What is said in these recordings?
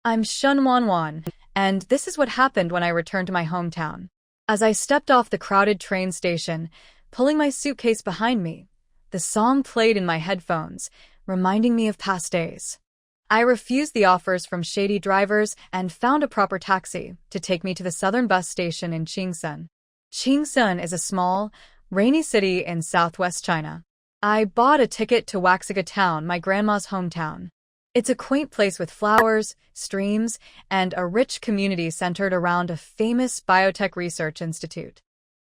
I'm Shunwanwan, and this is what happened when I returned to my hometown. As I stepped off the crowded train station, pulling my suitcase behind me, the song played in my headphones, reminding me of past days. I refused the offers from shady drivers and found a proper taxi to take me to the southern bus station in Qingsun. Qingsun is a small, rainy city in southwest China. I bought a ticket to Waxiga Town, my grandma's hometown. It's a quaint place with flowers, streams, and a rich community centered around a famous biotech research institute.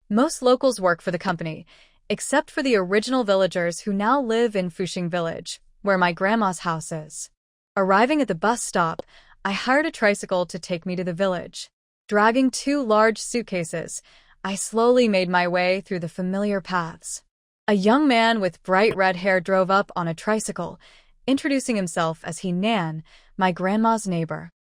Most locals work for the company, except for the original villagers who now live in Fuxing Village, where my grandma's house is. Arriving at the bus stop, I hired a tricycle to take me to the village. Dragging two large suitcases, I slowly made my way through the familiar paths. A young man with bright red hair drove up on a tricycle, introducing himself as Nan, my grandma's neighbor.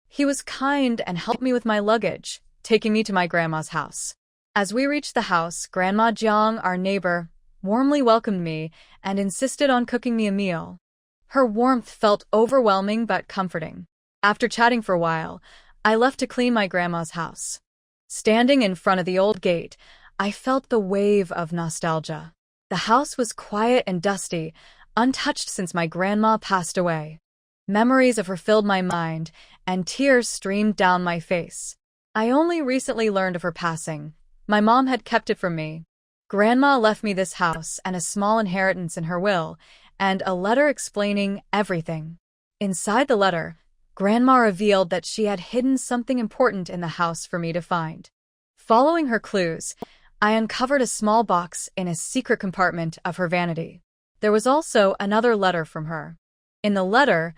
He was kind and helped me with my luggage, taking me to my grandma's house. As we reached the house, Grandma Jiang, our neighbor, warmly welcomed me and insisted on cooking me a meal. Her warmth felt overwhelming but comforting. After chatting for a while, I left to clean my grandma's house. Standing in front of the old gate, I felt the wave of nostalgia. The house was quiet and dusty, untouched since my grandma passed away. Memories of her filled my mind, and tears streamed down my face. I only recently learned of her passing. My mom had kept it from me. Grandma left me this house and a small inheritance in her will, and a letter explaining everything. Inside the letter, Grandma revealed that she had hidden something important in the house for me to find. Following her clues, I uncovered a small box in a secret compartment of her vanity. There was also another letter from her. In the letter,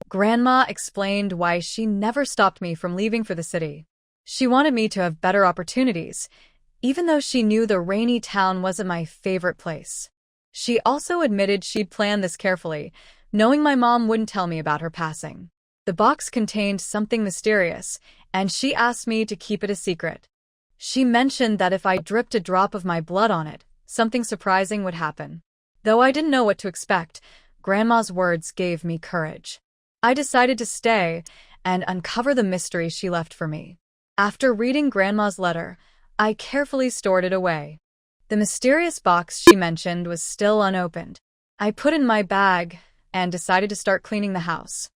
Grandma explained why she never stopped me from leaving for the city. She wanted me to have better opportunities, even though she knew the rainy town wasn't my favorite place. She also admitted she'd planned this carefully, knowing my mom wouldn't tell me about her passing. The box contained something mysterious, and she asked me to keep it a secret. She mentioned that if I dripped a drop of my blood on it, something surprising would happen. Though I didn't know what to expect, Grandma's words gave me courage. I decided to stay and uncover the mystery she left for me. After reading Grandma's letter, I carefully stored it away. The mysterious box she mentioned was still unopened. I put it in my bag and decided to start cleaning the house.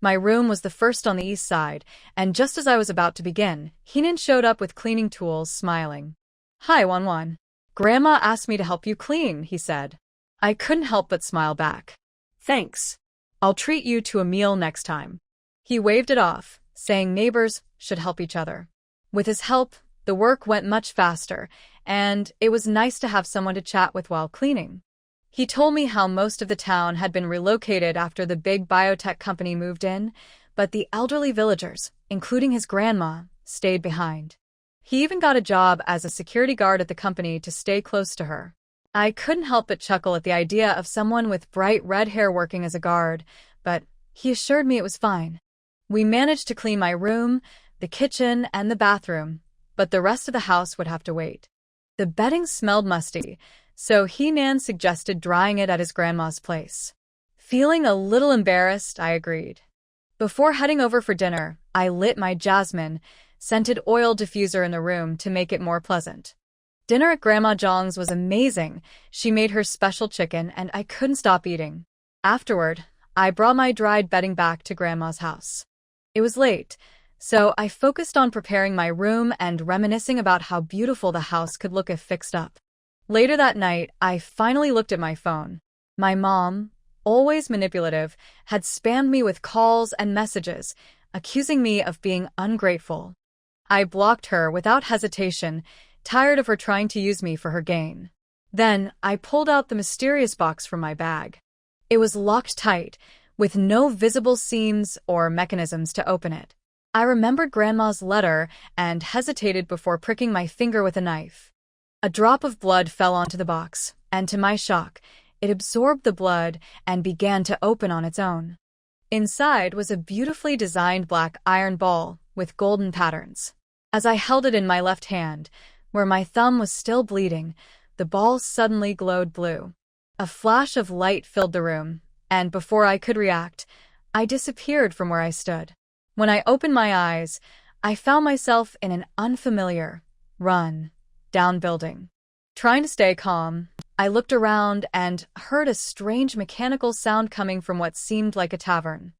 My room was the first on the east side, and just as I was about to begin, Nan showed up with cleaning tools, smiling. "Hi, Wanwan. Grandma asked me to help you clean," he said. I couldn't help but smile back. "Thanks. I'll treat you to a meal next time." He waved it off, saying neighbors should help each other. With his help, the work went much faster, and it was nice to have someone to chat with while cleaning. He told me how most of the town had been relocated after the big biotech company moved in, but the elderly villagers, including his grandma, stayed behind. He even got a job as a security guard at the company to stay close to her. I couldn't help but chuckle at the idea of someone with bright red hair working as a guard, but he assured me it was fine. We managed to clean my room, the kitchen, and the bathroom, but the rest of the house would have to wait. The bedding smelled musty, so Nan suggested drying it at his grandma's place. Feeling a little embarrassed, I agreed. Before heading over for dinner, I lit my jasmine scented oil diffuser in the room to make it more pleasant. Dinner at Grandma Zhang's was amazing. She made her special chicken, and I couldn't stop eating. Afterward, I brought my dried bedding back to Grandma's house. It was late, so I focused on preparing my room and reminiscing about how beautiful the house could look if fixed up. Later that night, I finally looked at my phone. My mom, always manipulative, had spammed me with calls and messages, accusing me of being ungrateful. I blocked her without hesitation, tired of her trying to use me for her gain. Then, I pulled out the mysterious box from my bag. It was locked tight, with no visible seams or mechanisms to open it. I remembered Grandma's letter and hesitated before pricking my finger with a knife. A drop of blood fell onto the box, and to my shock, it absorbed the blood and began to open on its own. Inside was a beautifully designed black iron ball with golden patterns. As I held it in my left hand, where my thumb was still bleeding, the ball suddenly glowed blue. A flash of light filled the room, and before I could react, I disappeared from where I stood. When I opened my eyes, I found myself in an unfamiliar, run-down building. Trying to stay calm, I looked around and heard a strange mechanical sound coming from what seemed like a tavern.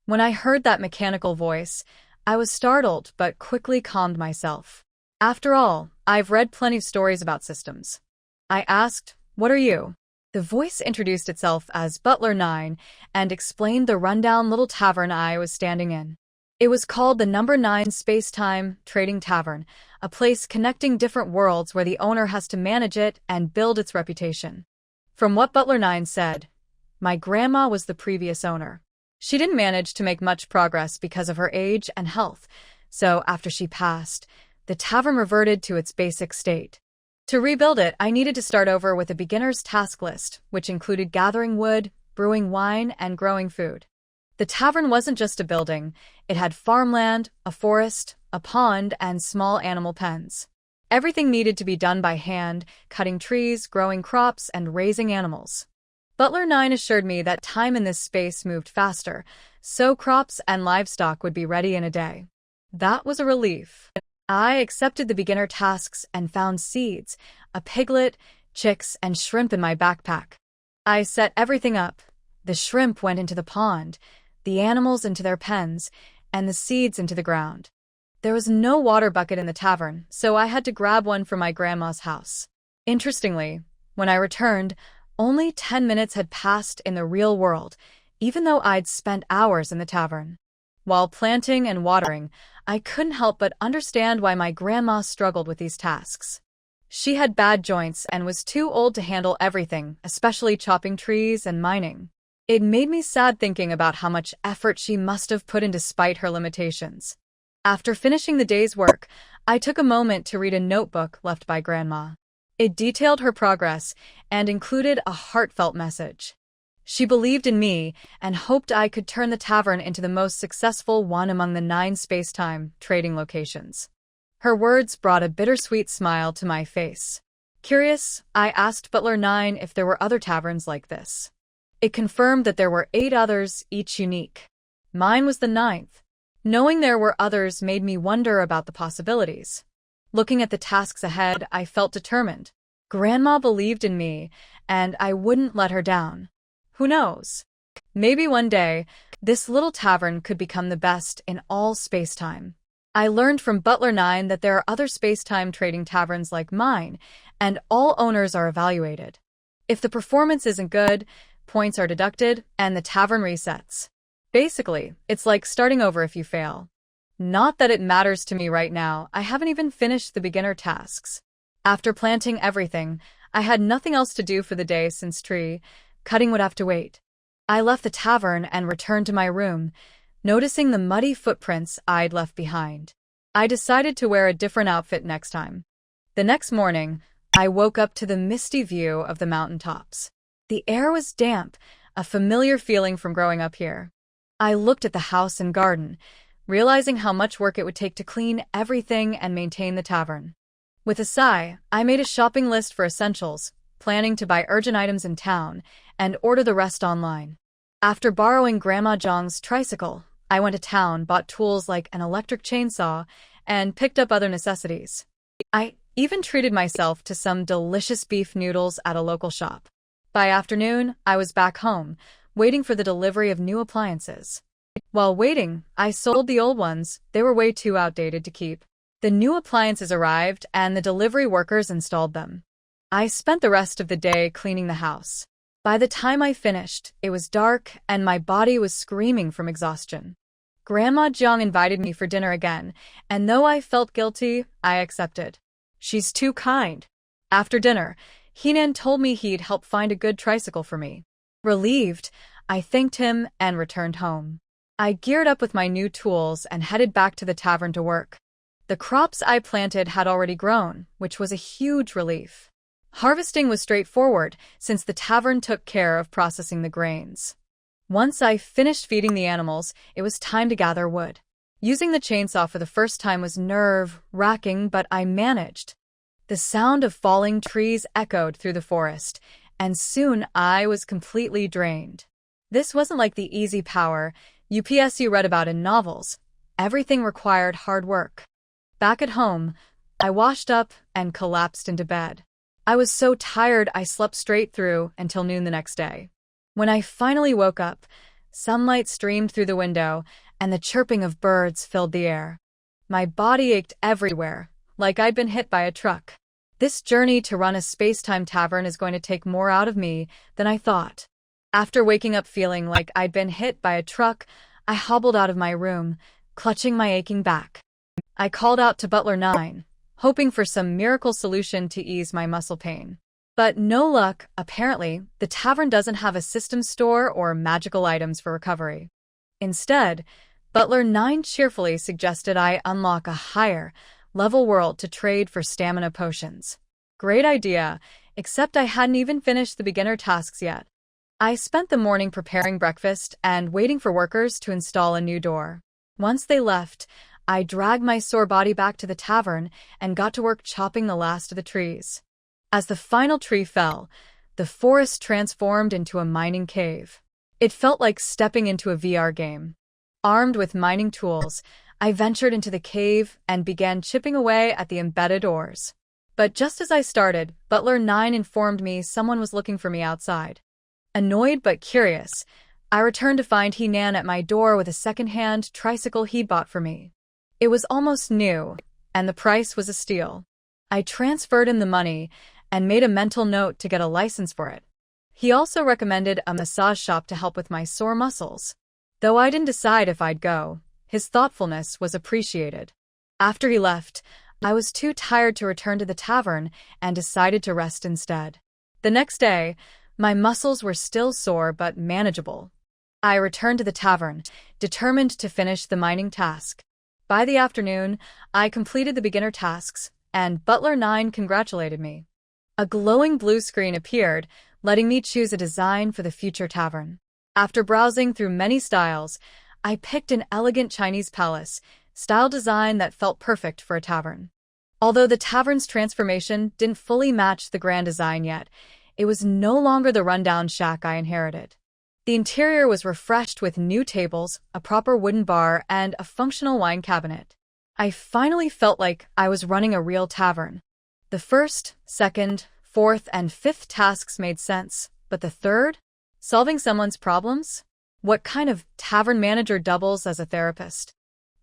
When I heard that mechanical voice, I was startled but quickly calmed myself. After all, I've read plenty of stories about systems. I asked, "What are you?" The voice introduced itself as Butler 9 and explained the rundown little tavern I was standing in. It was called the Number 9 Space-Time Trading Tavern, a place connecting different worlds where the owner has to manage it and build its reputation. From what Butler 9 said, my grandma was the previous owner. She didn't manage to make much progress because of her age and health, so after she passed, the tavern reverted to its basic state. To rebuild it, I needed to start over with a beginner's task list, which included gathering wood, brewing wine, and growing food. The tavern wasn't just a building. It had farmland, a forest, a pond, and small animal pens. Everything needed to be done by hand, cutting trees, growing crops, and raising animals. Butler 9 assured me that time in this space moved faster, so crops and livestock would be ready in a day. That was a relief. I accepted the beginner tasks and found seeds, a piglet, chicks, and shrimp in my backpack. I set everything up. The shrimp went into the pond, the animals into their pens, and the seeds into the ground. There was no water bucket in the tavern, so I had to grab one from my grandma's house. Interestingly, when I returned, only 10 minutes had passed in the real world, even though I'd spent hours in the tavern. While planting and watering, I couldn't help but understand why my grandma struggled with these tasks. She had bad joints and was too old to handle everything, especially chopping trees and mining. It made me sad thinking about how much effort she must have put in despite her limitations. After finishing the day's work, I took a moment to read a notebook left by Grandma. It detailed her progress and included a heartfelt message. She believed in me and hoped I could turn the tavern into the most successful one among the 9 space-time trading locations. Her words brought a bittersweet smile to my face. Curious, I asked Butler 9 if there were other taverns like this. It confirmed that there were 8 others, each unique. Mine was the 9th. Knowing there were others made me wonder about the possibilities. Looking at the tasks ahead, I felt determined. Grandma believed in me, and I wouldn't let her down. Who knows? Maybe one day, this little tavern could become the best in all space-time. I learned from Butler 9 that there are other space-time trading taverns like mine, and all owners are evaluated. If the performance isn't good, points are deducted, and the tavern resets. Basically, it's like starting over if you fail. Not that it matters to me right now, I haven't even finished the beginner tasks. After planting everything, I had nothing else to do for the day since tree cutting would have to wait. I left the tavern and returned to my room, noticing the muddy footprints I'd left behind. I decided to wear a different outfit next time. The next morning, I woke up to the misty view of the mountaintops. The air was damp, a familiar feeling from growing up here. I looked at the house and garden, realizing how much work it would take to clean everything and maintain the tavern. With a sigh, I made a shopping list for essentials, planning to buy urgent items in town and order the rest online. After borrowing Grandma Zhang's tricycle, I went to town, bought tools like an electric chainsaw, and picked up other necessities. I even treated myself to some delicious beef noodles at a local shop. By afternoon, I was back home, waiting for the delivery of new appliances. While waiting, I sold the old ones. They were way too outdated to keep. The new appliances arrived, and the delivery workers installed them. I spent the rest of the day cleaning the house. By the time I finished, it was dark, and my body was screaming from exhaustion. Grandma Jiang invited me for dinner again, and though I felt guilty, I accepted. She's too kind. After dinner, Henan told me he'd help find a good tricycle for me. Relieved, I thanked him and returned home. I geared up with my new tools and headed back to the tavern to work. The crops I planted had already grown, which was a huge relief. Harvesting was straightforward, since the tavern took care of processing the grains. Once I finished feeding the animals, it was time to gather wood. Using the chainsaw for the first time was nerve-wracking, but I managed. The sound of falling trees echoed through the forest, and soon I was completely drained. This wasn't like the easy power UPS you read about in novels, everything required hard work. Back at home, I washed up and collapsed into bed. I was so tired I slept straight through until noon the next day. When I finally woke up, sunlight streamed through the window and the chirping of birds filled the air. My body ached everywhere, like I'd been hit by a truck. This journey to run a space-time tavern is going to take more out of me than I thought. After waking up feeling like I'd been hit by a truck, I hobbled out of my room, clutching my aching back. I called out to Butler 9, hoping for some miracle solution to ease my muscle pain. But no luck, apparently, the tavern doesn't have a system store or magical items for recovery. Instead, Butler 9 cheerfully suggested I unlock a higher level world to trade for stamina potions. Great idea, except I hadn't even finished the beginner tasks yet. I spent the morning preparing breakfast and waiting for workers to install a new door. Once they left, I dragged my sore body back to the tavern and got to work chopping the last of the trees. As the final tree fell, the forest transformed into a mining cave. It felt like stepping into a VR game. Armed with mining tools, I ventured into the cave and began chipping away at the embedded ores. But just as I started, Butler 9 informed me someone was looking for me outside. Annoyed but curious, I returned to find He Nan at my door with a second-hand tricycle he'd bought for me. It was almost new, and the price was a steal. I transferred him the money and made a mental note to get a license for it. He also recommended a massage shop to help with my sore muscles. Though I didn't decide if I'd go, his thoughtfulness was appreciated. After he left, I was too tired to return to the tavern and decided to rest instead. The next day, my muscles were still sore but manageable. I returned to the tavern, determined to finish the mining task. By the afternoon, I completed the beginner tasks, and Butler 9 congratulated me. A glowing blue screen appeared, letting me choose a design for the future tavern. After browsing through many styles, I picked an elegant Chinese palace style design that felt perfect for a tavern. Although the tavern's transformation didn't fully match the grand design yet, it was no longer the rundown shack I inherited. The interior was refreshed with new tables, a proper wooden bar, and a functional wine cabinet. I finally felt like I was running a real tavern. The first, second, fourth, and fifth tasks made sense, but the third? Solving someone's problems? What kind of tavern manager doubles as a therapist?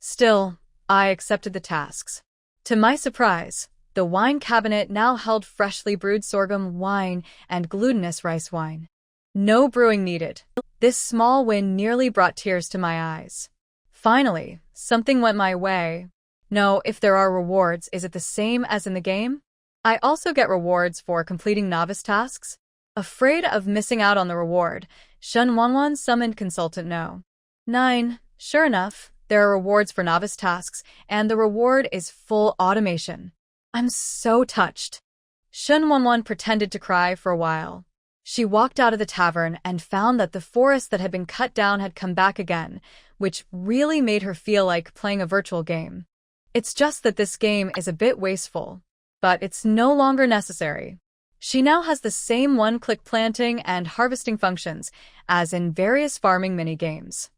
Still, I accepted the tasks. To my surprise, the wine cabinet now held freshly brewed sorghum wine and glutinous rice wine. No brewing needed. This small win nearly brought tears to my eyes. Finally, something went my way. No, if there are rewards, is it the same as in the game? I also get rewards for completing novice tasks. Afraid of missing out on the reward, Shun Wanwan summoned Consultant No. 9. Sure enough, there are rewards for novice tasks, and the reward is full automation. I'm so touched. Shun Wanwan pretended to cry for a while. She walked out of the tavern and found that the forest that had been cut down had come back again, which really made her feel like playing a virtual game. It's just that this game is a bit wasteful, but it's no longer necessary. She now has the same one-click planting and harvesting functions as in various farming mini-games.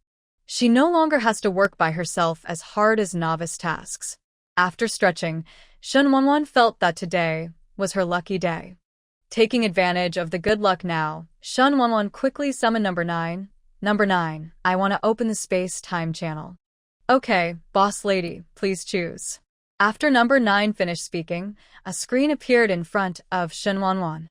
She no longer has to work by herself as hard as novice tasks. After stretching, Shun Wanwan felt that today was her lucky day. Taking advantage of the good luck now, Shun Wanwan quickly summoned Number 9. Number 9, I want to open the space-time channel. Okay, boss lady, please choose. After Number 9 finished speaking, a screen appeared in front of Shun Wanwan.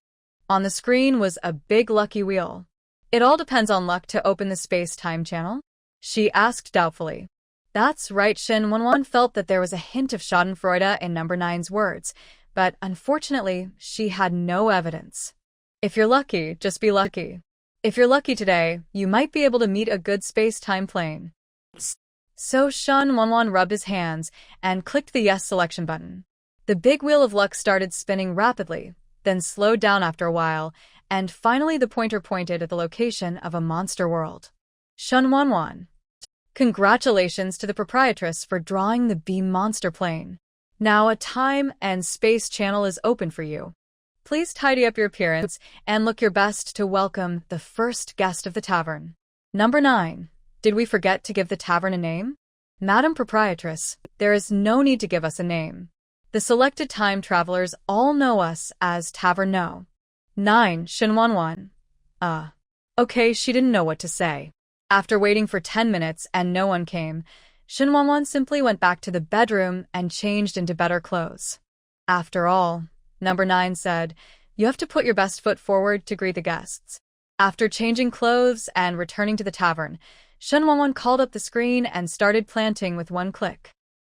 On the screen was a big lucky wheel. It all depends on luck to open the space-time channel? She asked doubtfully. That's right, Shun Wanwan felt that there was a hint of schadenfreude in Number 9's words, but unfortunately, she had no evidence. If you're lucky, just be lucky. If you're lucky today, you might be able to meet a good space-time plane. So Shun Wanwan rubbed his hands and clicked the yes selection button. The big wheel of luck started spinning rapidly, then slowed down after a while, and finally the pointer pointed at the location of a monster world. Shun Wanwan. Congratulations to the proprietress for drawing the beam monster plane. Now a time and space channel is open for you. Please tidy up your appearance and look your best to welcome the first guest of the tavern. Number 9. Did we forget to give the tavern a name? Madam Proprietress, there is no need to give us a name. The selected time travelers all know us as Tavern No. 9, Shinwanwan. Okay, she didn't know what to say. After waiting for 10 minutes and no one came, Shinwanwan simply went back to the bedroom and changed into better clothes. After all, number 9 said, you have to put your best foot forward to greet the guests. After changing clothes and returning to the tavern, Shinwanwan called up the screen and started planting with one click.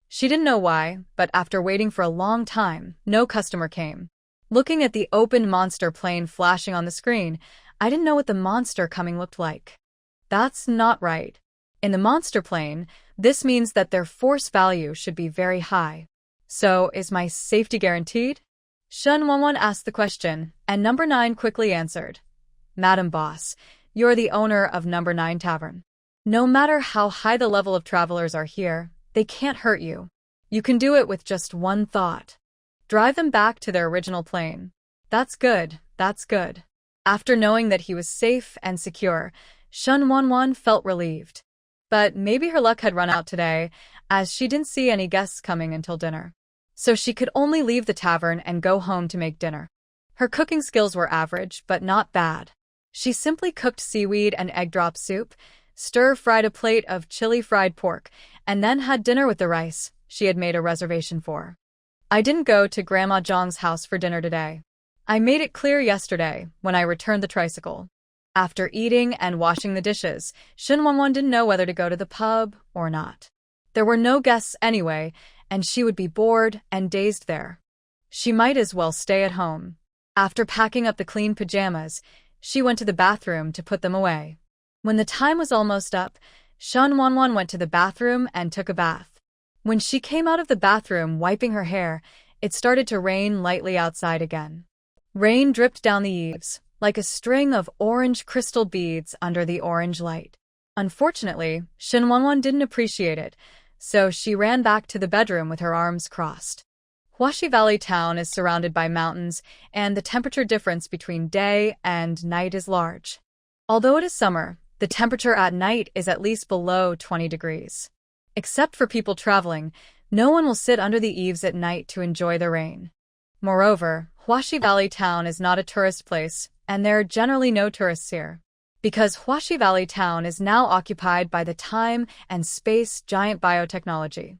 She didn't know why, but after waiting for a long time, no customer came. Looking at the open monster plane flashing on the screen, I didn't know what the monster coming looked like. That's not right. In the monster plane, this means that their force value should be very high. So, is my safety guaranteed? Shinwanwan asked the question, and number 9 quickly answered. Madam Boss, you're the owner of number 9 Tavern. No matter how high the level of travelers are here, they can't hurt you. You can do it with just one thought. Drive them back to their original plane. That's good, that's good. After knowing that he was safe and secure, Shinwanwan felt relieved. But maybe her luck had run out today, as she didn't see any guests coming until dinner. So she could only leave the tavern and go home to make dinner. Her cooking skills were average, but not bad. She simply cooked seaweed and egg drop soup, stir-fried a plate of chili fried pork, and then had dinner with the rice she had made a reservation for. I didn't go to Grandma Zhang's house for dinner today. I made it clear yesterday when I returned the tricycle. After eating and washing the dishes, Shinwanwan didn't know whether to go to the pub or not. There were no guests anyway, and she would be bored and dazed there. She might as well stay at home. After packing up the clean pajamas, she went to the bathroom to put them away. When the time was almost up, Shinwanwan went to the bathroom and took a bath. When she came out of the bathroom wiping her hair, it started to rain lightly outside again. Rain dripped down the eaves, like a string of orange crystal beads under the orange light. Unfortunately, Shinwanwan didn't appreciate it, so she ran back to the bedroom with her arms crossed. Hu Xie Valley town is surrounded by mountains, and the temperature difference between day and night is large. Although it is summer, the temperature at night is at least below 20 degrees. Except for people traveling, no one will sit under the eaves at night to enjoy the rain. Moreover, Hu Xie Valley town is not a tourist place, and there are generally no tourists here. Because Hu Xie Valley town is now occupied by the time and space giant biotechnology.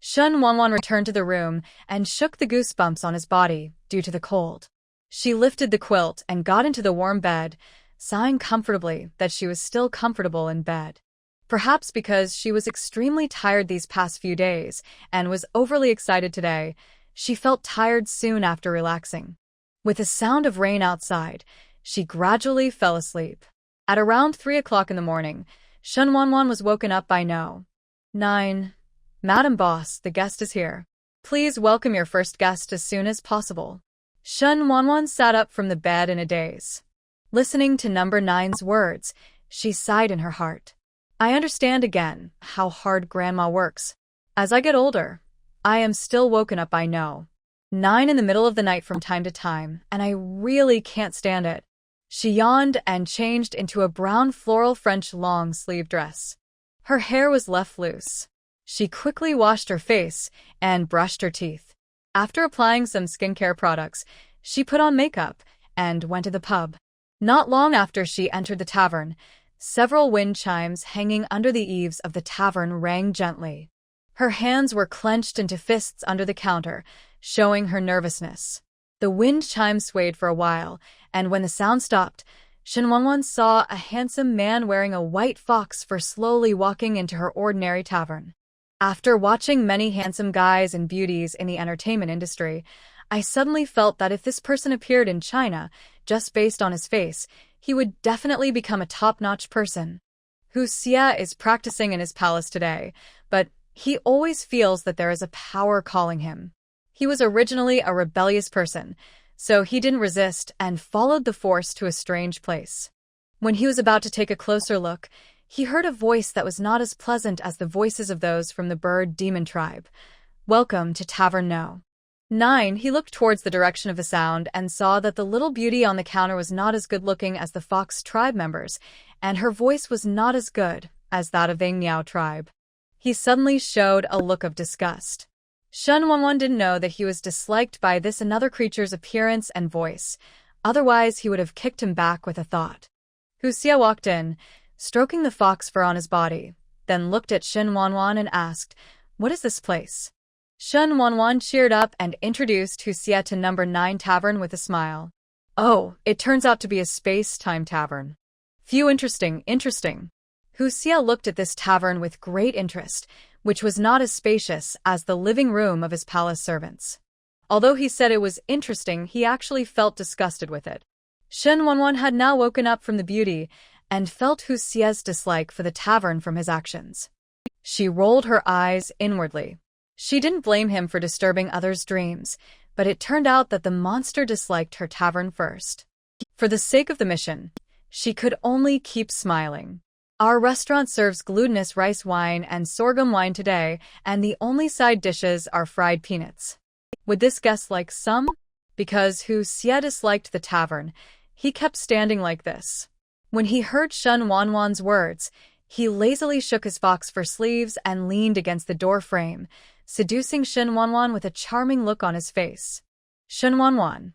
Shinwanwan returned to the room and shook the goosebumps on his body due to the cold. She lifted the quilt and got into the warm bed, sighing comfortably that she was still comfortable in bed. Perhaps because she was extremely tired these past few days and was overly excited today, she felt tired soon after relaxing. With the sound of rain outside, she gradually fell asleep. At around 3 o'clock in the morning, Shinwanwan was woken up by No. 9. Madam Boss, the guest is here. Please welcome your first guest as soon as possible. Shinwanwan sat up from the bed in a daze. Listening to number 9's words, she sighed in her heart. I understand again how hard Grandma works. As I get older, I am still woken up by No. 9 in the middle of the night from time to time, and I really can't stand it. She yawned and changed into a brown floral French long-sleeve dress. Her hair was left loose. She quickly washed her face and brushed her teeth. After applying some skincare products, she put on makeup and went to the pub. Not long after she entered the tavern, several wind chimes hanging under the eaves of the tavern rang gently. Her hands were clenched into fists under the counter, showing her nervousness. The wind chimes swayed for a while, and when the sound stopped, Shinwanwan saw a handsome man wearing a white fox fur slowly walking into her ordinary tavern. After watching many handsome guys and beauties in the entertainment industry, I suddenly felt that if this person appeared in China, just based on his face, he would definitely become a top-notch person. Hu Xie is practicing in his palace today, but he always feels that there is a power calling him. He was originally a rebellious person, so he didn't resist and followed the force to a strange place. When he was about to take a closer look, he heard a voice that was not as pleasant as the voices of those from the bird demon tribe. Welcome to Tavern No. 9. He looked towards the direction of the sound and saw that the little beauty on the counter was not as good-looking as the fox tribe members, and her voice was not as good as that of the Niao tribe. He suddenly showed a look of disgust. Shen Wanwan didn't know that he was disliked by this another creature's appearance and voice. Otherwise, he would have kicked him back with a thought. Hu Xie walked in, stroking the fox fur on his body, then looked at Shen Wanwan and asked, "What is this place?" Shen Wanwan cheered up and introduced Hu Xie to number 9 Tavern with a smile. "Oh, it turns out to be a space-time tavern. Phew, interesting. Hu Xie looked at this tavern with great interest, which was not as spacious as the living room of his palace servants. Although he said it was interesting, he actually felt disgusted with it. Shen Wanwan had now woken up from the beauty and felt Hu Xie's dislike for the tavern from his actions. She rolled her eyes inwardly. She didn't blame him for disturbing others' dreams, but it turned out that the monster disliked her tavern first. For the sake of the mission, she could only keep smiling. Our restaurant serves glutinous rice wine and sorghum wine today, and the only side dishes are fried peanuts. Would this guest like some? Because Hu Xie disliked the tavern, he kept standing like this. When he heard Shen Wanwan's words, he lazily shook his fox fur sleeves and leaned against the door frame, seducing Shen Wanwan with a charming look on his face. Shen Wanwan.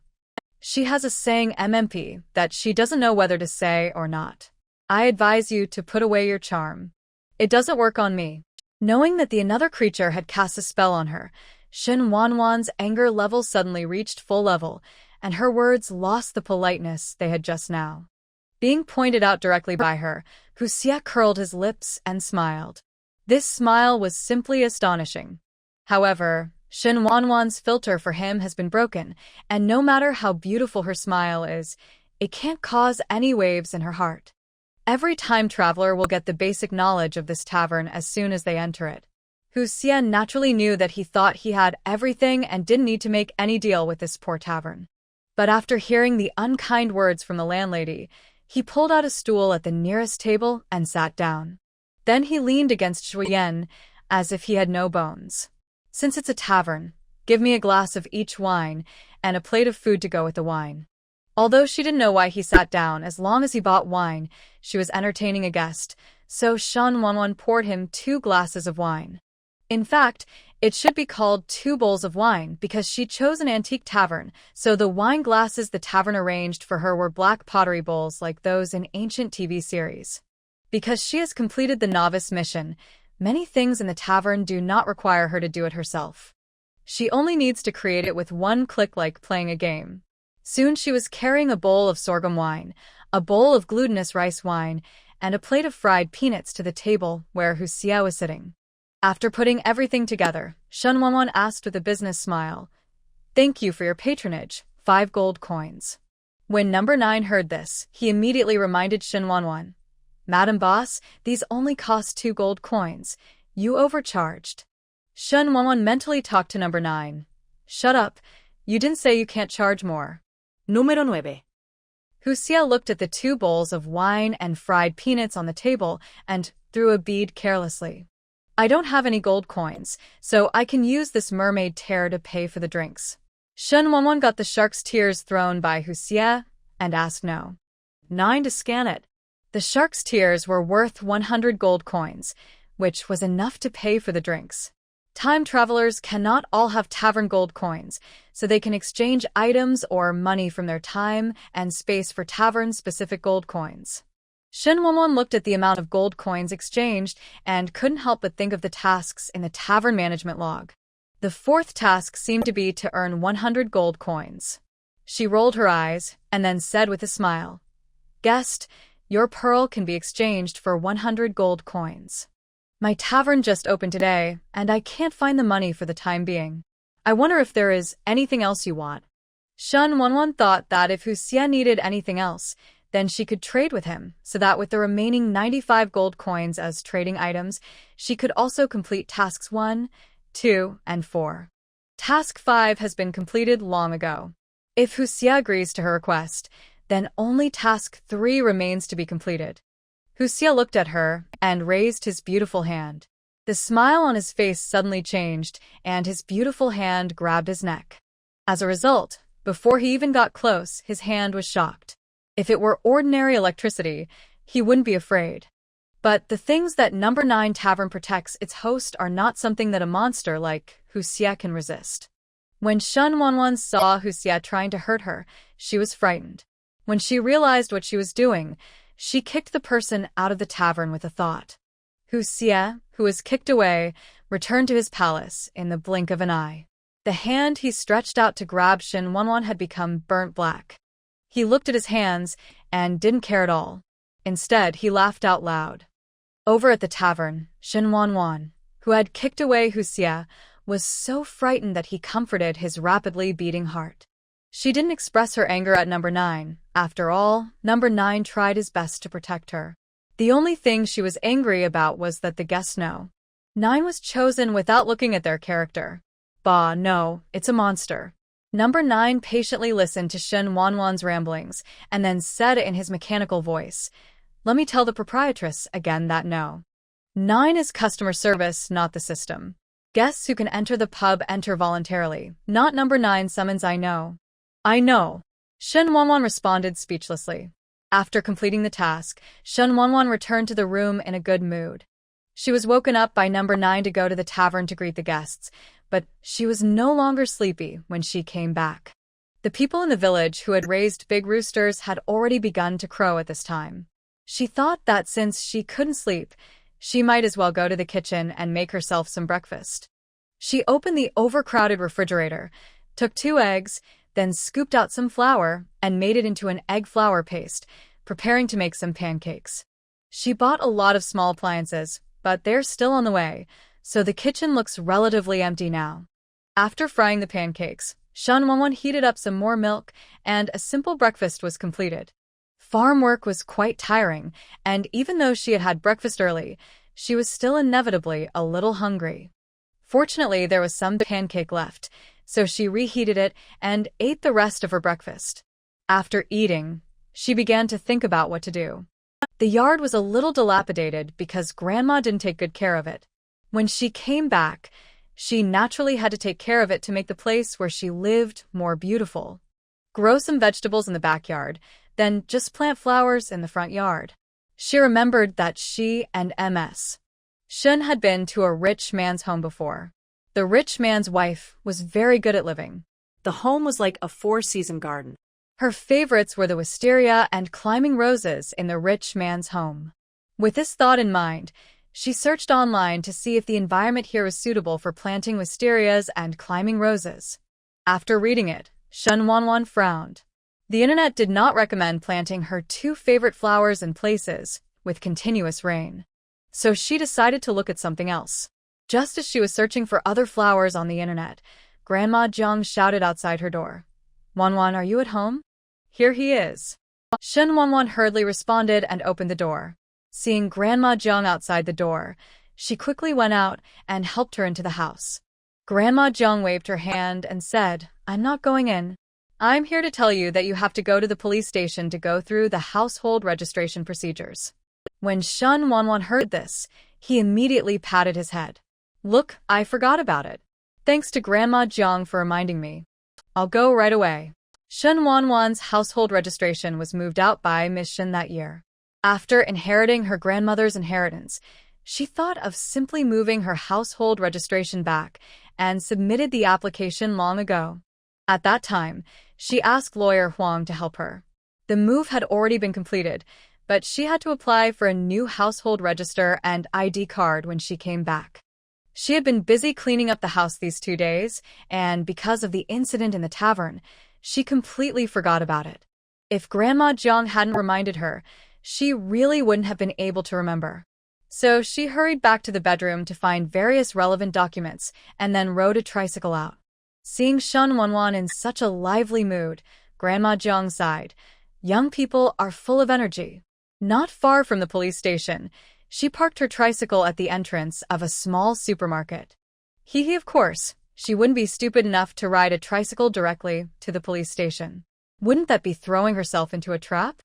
She has a saying MMP that she doesn't know whether to say or not. I advise you to put away your charm. It doesn't work on me. Knowing that the another creature had cast a spell on her, Shen Wanwan's anger level suddenly reached full level, and her words lost the politeness they had just now. Being pointed out directly by her, Hu Xie curled his lips and smiled. This smile was simply astonishing. However, Shen Wanwan's filter for him has been broken, and no matter how beautiful her smile is, it can't cause any waves in her heart. Every time traveler will get the basic knowledge of this tavern as soon as they enter it. Hu Xie naturally knew that he thought he had everything and didn't need to make any deal with this poor tavern. But after hearing the unkind words from the landlady, he pulled out a stool at the nearest table and sat down. Then he leaned against Shui Yan, as if he had no bones. Since it's a tavern, give me a glass of each wine and a plate of food to go with the wine. Although she didn't know why he sat down, as long as he bought wine, she was entertaining a guest, so Shen Wanwan poured him 2 glasses of wine. In fact, it should be called 2 bowls of wine because she chose an antique tavern, so the wine glasses the tavern arranged for her were black pottery bowls like those in ancient TV series. Because she has completed the novice mission, many things in the tavern do not require her to do it herself. She only needs to create it with one click like playing a game. Soon she was carrying a bowl of sorghum wine, a bowl of glutinous rice wine, and a plate of fried peanuts to the table where Hu Xie was sitting. After putting everything together, Shen Wanwan asked with a business smile, "Thank you for your patronage, 5 gold coins." When number 9 heard this, he immediately reminded Shen Wanwan, "Madam Boss, these only cost 2 gold coins. You overcharged." Shen Wanwan mentally talked to number 9. "Shut up, you didn't say you can't charge more." Número 9. Hu Xie looked at the 2 bowls of wine and fried peanuts on the table and threw a bead carelessly. "I don't have any gold coins, so I can use this mermaid tear to pay for the drinks." Shen Wanwan got the shark's tears thrown by Hu Xie and asked no. 9 to scan it. The shark's tears were worth 100 gold coins, which was enough to pay for the drinks. Time travelers cannot all have tavern gold coins, so they can exchange items or money from their time and space for tavern-specific gold coins. Shen Wanwan looked at the amount of gold coins exchanged and couldn't help but think of the tasks in the tavern management log. The 4th task seemed to be to earn 100 gold coins. She rolled her eyes and then said with a smile, "Guest, your pearl can be exchanged for 100 gold coins. My tavern just opened today, and I can't find the money for the time being. I wonder if there is anything else you want." Shen Wanwan thought that if Hu Xie needed anything else, then she could trade with him, so that with the remaining 95 gold coins as trading items, she could also complete tasks 1, 2, and 4. Task 5 has been completed long ago. If Hu Xie agrees to her request, then only task 3 remains to be completed. Hu Xie looked at her and raised his beautiful hand. The smile on his face suddenly changed, and his beautiful hand grabbed his neck. As a result, before he even got close, his hand was shocked. If it were ordinary electricity, he wouldn't be afraid. But the things that number 9 Tavern protects its host are not something that a monster like Hu Xie can resist. When Shen Wanwan saw Hu Xie trying to hurt her, she was frightened. When she realized what she was doing, she kicked the person out of the tavern with a thought. Hu Xie, who was kicked away, returned to his palace in the blink of an eye. The hand he stretched out to grab Shen Wanwan had become burnt black. He looked at his hands and didn't care at all. Instead, he laughed out loud. Over at the tavern, Shen Wanwan, who had kicked away Hu Xie, was so frightened that he comforted his rapidly beating heart. She didn't express her anger at number 9. After all, number 9 tried his best to protect her. The only thing she was angry about was that the guests know. 9 was chosen without looking at their character. Bah, no, it's a monster. Number 9 patiently listened to Shen Wanwan's ramblings and then said in his mechanical voice, "Let me tell the proprietress again that no. 9 is customer service, not the system. Guests who can enter the pub enter voluntarily, not number 9 summons I know." "I know." Shen Wanwan responded speechlessly. After completing the task, Shen Wanwan returned to the room in a good mood. She was woken up by number 9 to go to the tavern to greet the guests, but she was no longer sleepy when she came back. The people in the village who had raised big roosters had already begun to crow at this time. She thought that since she couldn't sleep, she might as well go to the kitchen and make herself some breakfast. She opened the overcrowded refrigerator, took 2 eggs, then scooped out some flour and made it into an egg flour paste, preparing to make some pancakes. She bought a lot of small appliances, but they're still on the way, so the kitchen looks relatively empty now. After frying the pancakes, Shen Wanwan heated up some more milk, and a simple breakfast was completed. Farm work was quite tiring, and even though she had had breakfast early, she was still inevitably a little hungry. Fortunately, there was some pancake left, so she reheated it and ate the rest of her breakfast. After eating, she began to think about what to do. The yard was a little dilapidated because Grandma didn't take good care of it. When she came back, she naturally had to take care of it to make the place where she lived more beautiful. Grow some vegetables in the backyard, then just plant flowers in the front yard. She remembered that she and Ms. Shen had been to a rich man's home before. The rich man's wife was very good at living. The home was like a 4-season garden. Her favorites were the wisteria and climbing roses in the rich man's home. With this thought in mind, she searched online to see if the environment here was suitable for planting wisterias and climbing roses. After reading it, Shen Wanwan frowned. The internet did not recommend planting her 2 favorite flowers in places with continuous rain. So she decided to look at something else. Just as she was searching for other flowers on the internet, Grandma Jiang shouted outside her door. "Wanwan, are you at home?" "Here he is." Shen Wanwan hurriedly responded and opened the door. Seeing Grandma Jiang outside the door, she quickly went out and helped her into the house. Grandma Jiang waved her hand and said, "I'm not going in. I'm here to tell you that you have to go to the police station to go through the household registration procedures." When Shen Wanwan heard this, he immediately patted his head. "Look, I forgot about it. Thanks to Grandma Jiang for reminding me. I'll go right away." Shen Wanwan's household registration was moved out by Miss Shen that year. After inheriting her grandmother's inheritance, she thought of simply moving her household registration back and submitted the application long ago. At that time, she asked lawyer Huang to help her. The move had already been completed, but she had to apply for a new household register and ID card when she came back. She had been busy cleaning up the house these 2 days, and because of the incident in the tavern, she completely forgot about it. If Grandma Jiang hadn't reminded her, she really wouldn't have been able to remember. So she hurried back to the bedroom to find various relevant documents and then rode a tricycle out. Seeing Shen Wanwan in such a lively mood, Grandma Jiang sighed. Young people are full of energy. Not far from the police station, she parked her tricycle at the entrance of a small supermarket. Of course, she wouldn't be stupid enough to ride a tricycle directly to the police station. Wouldn't that be throwing herself into a trap?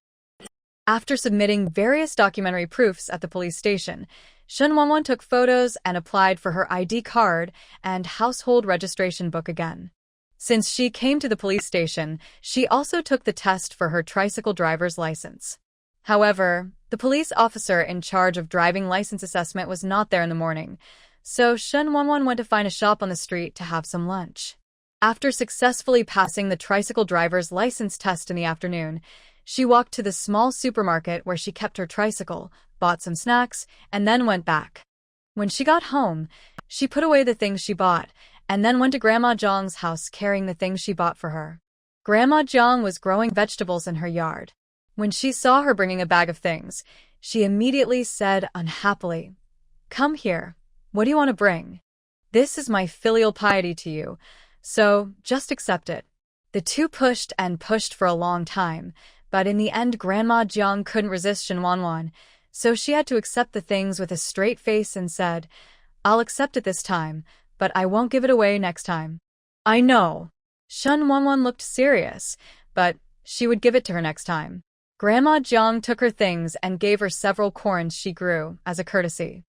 After submitting various documentary proofs at the police station, Shen Wanwan took photos and applied for her ID card and household registration book again. Since she came to the police station, she also took the test for her tricycle driver's license. However, The police officer in charge of driving license assessment was not there in the morning, so Shen Wanwan went to find a shop on the street to have some lunch. After successfully passing the tricycle driver's license test in the afternoon, she walked to the small supermarket where she kept her tricycle, bought some snacks, and then went back. When she got home, she put away the things she bought, and then went to Grandma Zhang's house carrying the things she bought for her. Grandma Zhang was growing vegetables in her yard. When she saw her bringing a bag of things, she immediately said unhappily, "Come here. What do you want to bring? This is my filial piety to you, so just accept it." The two pushed and pushed for a long time, but in the end Grandma Zhang couldn't resist Shen Wanwan, so she had to accept the things with a straight face and said, "I'll accept it this time, but I won't give it away next time." "I know." Shen Wanwan looked serious, but she would give it to her next time. Grandma Zhang took her things and gave her several corns she grew as a courtesy.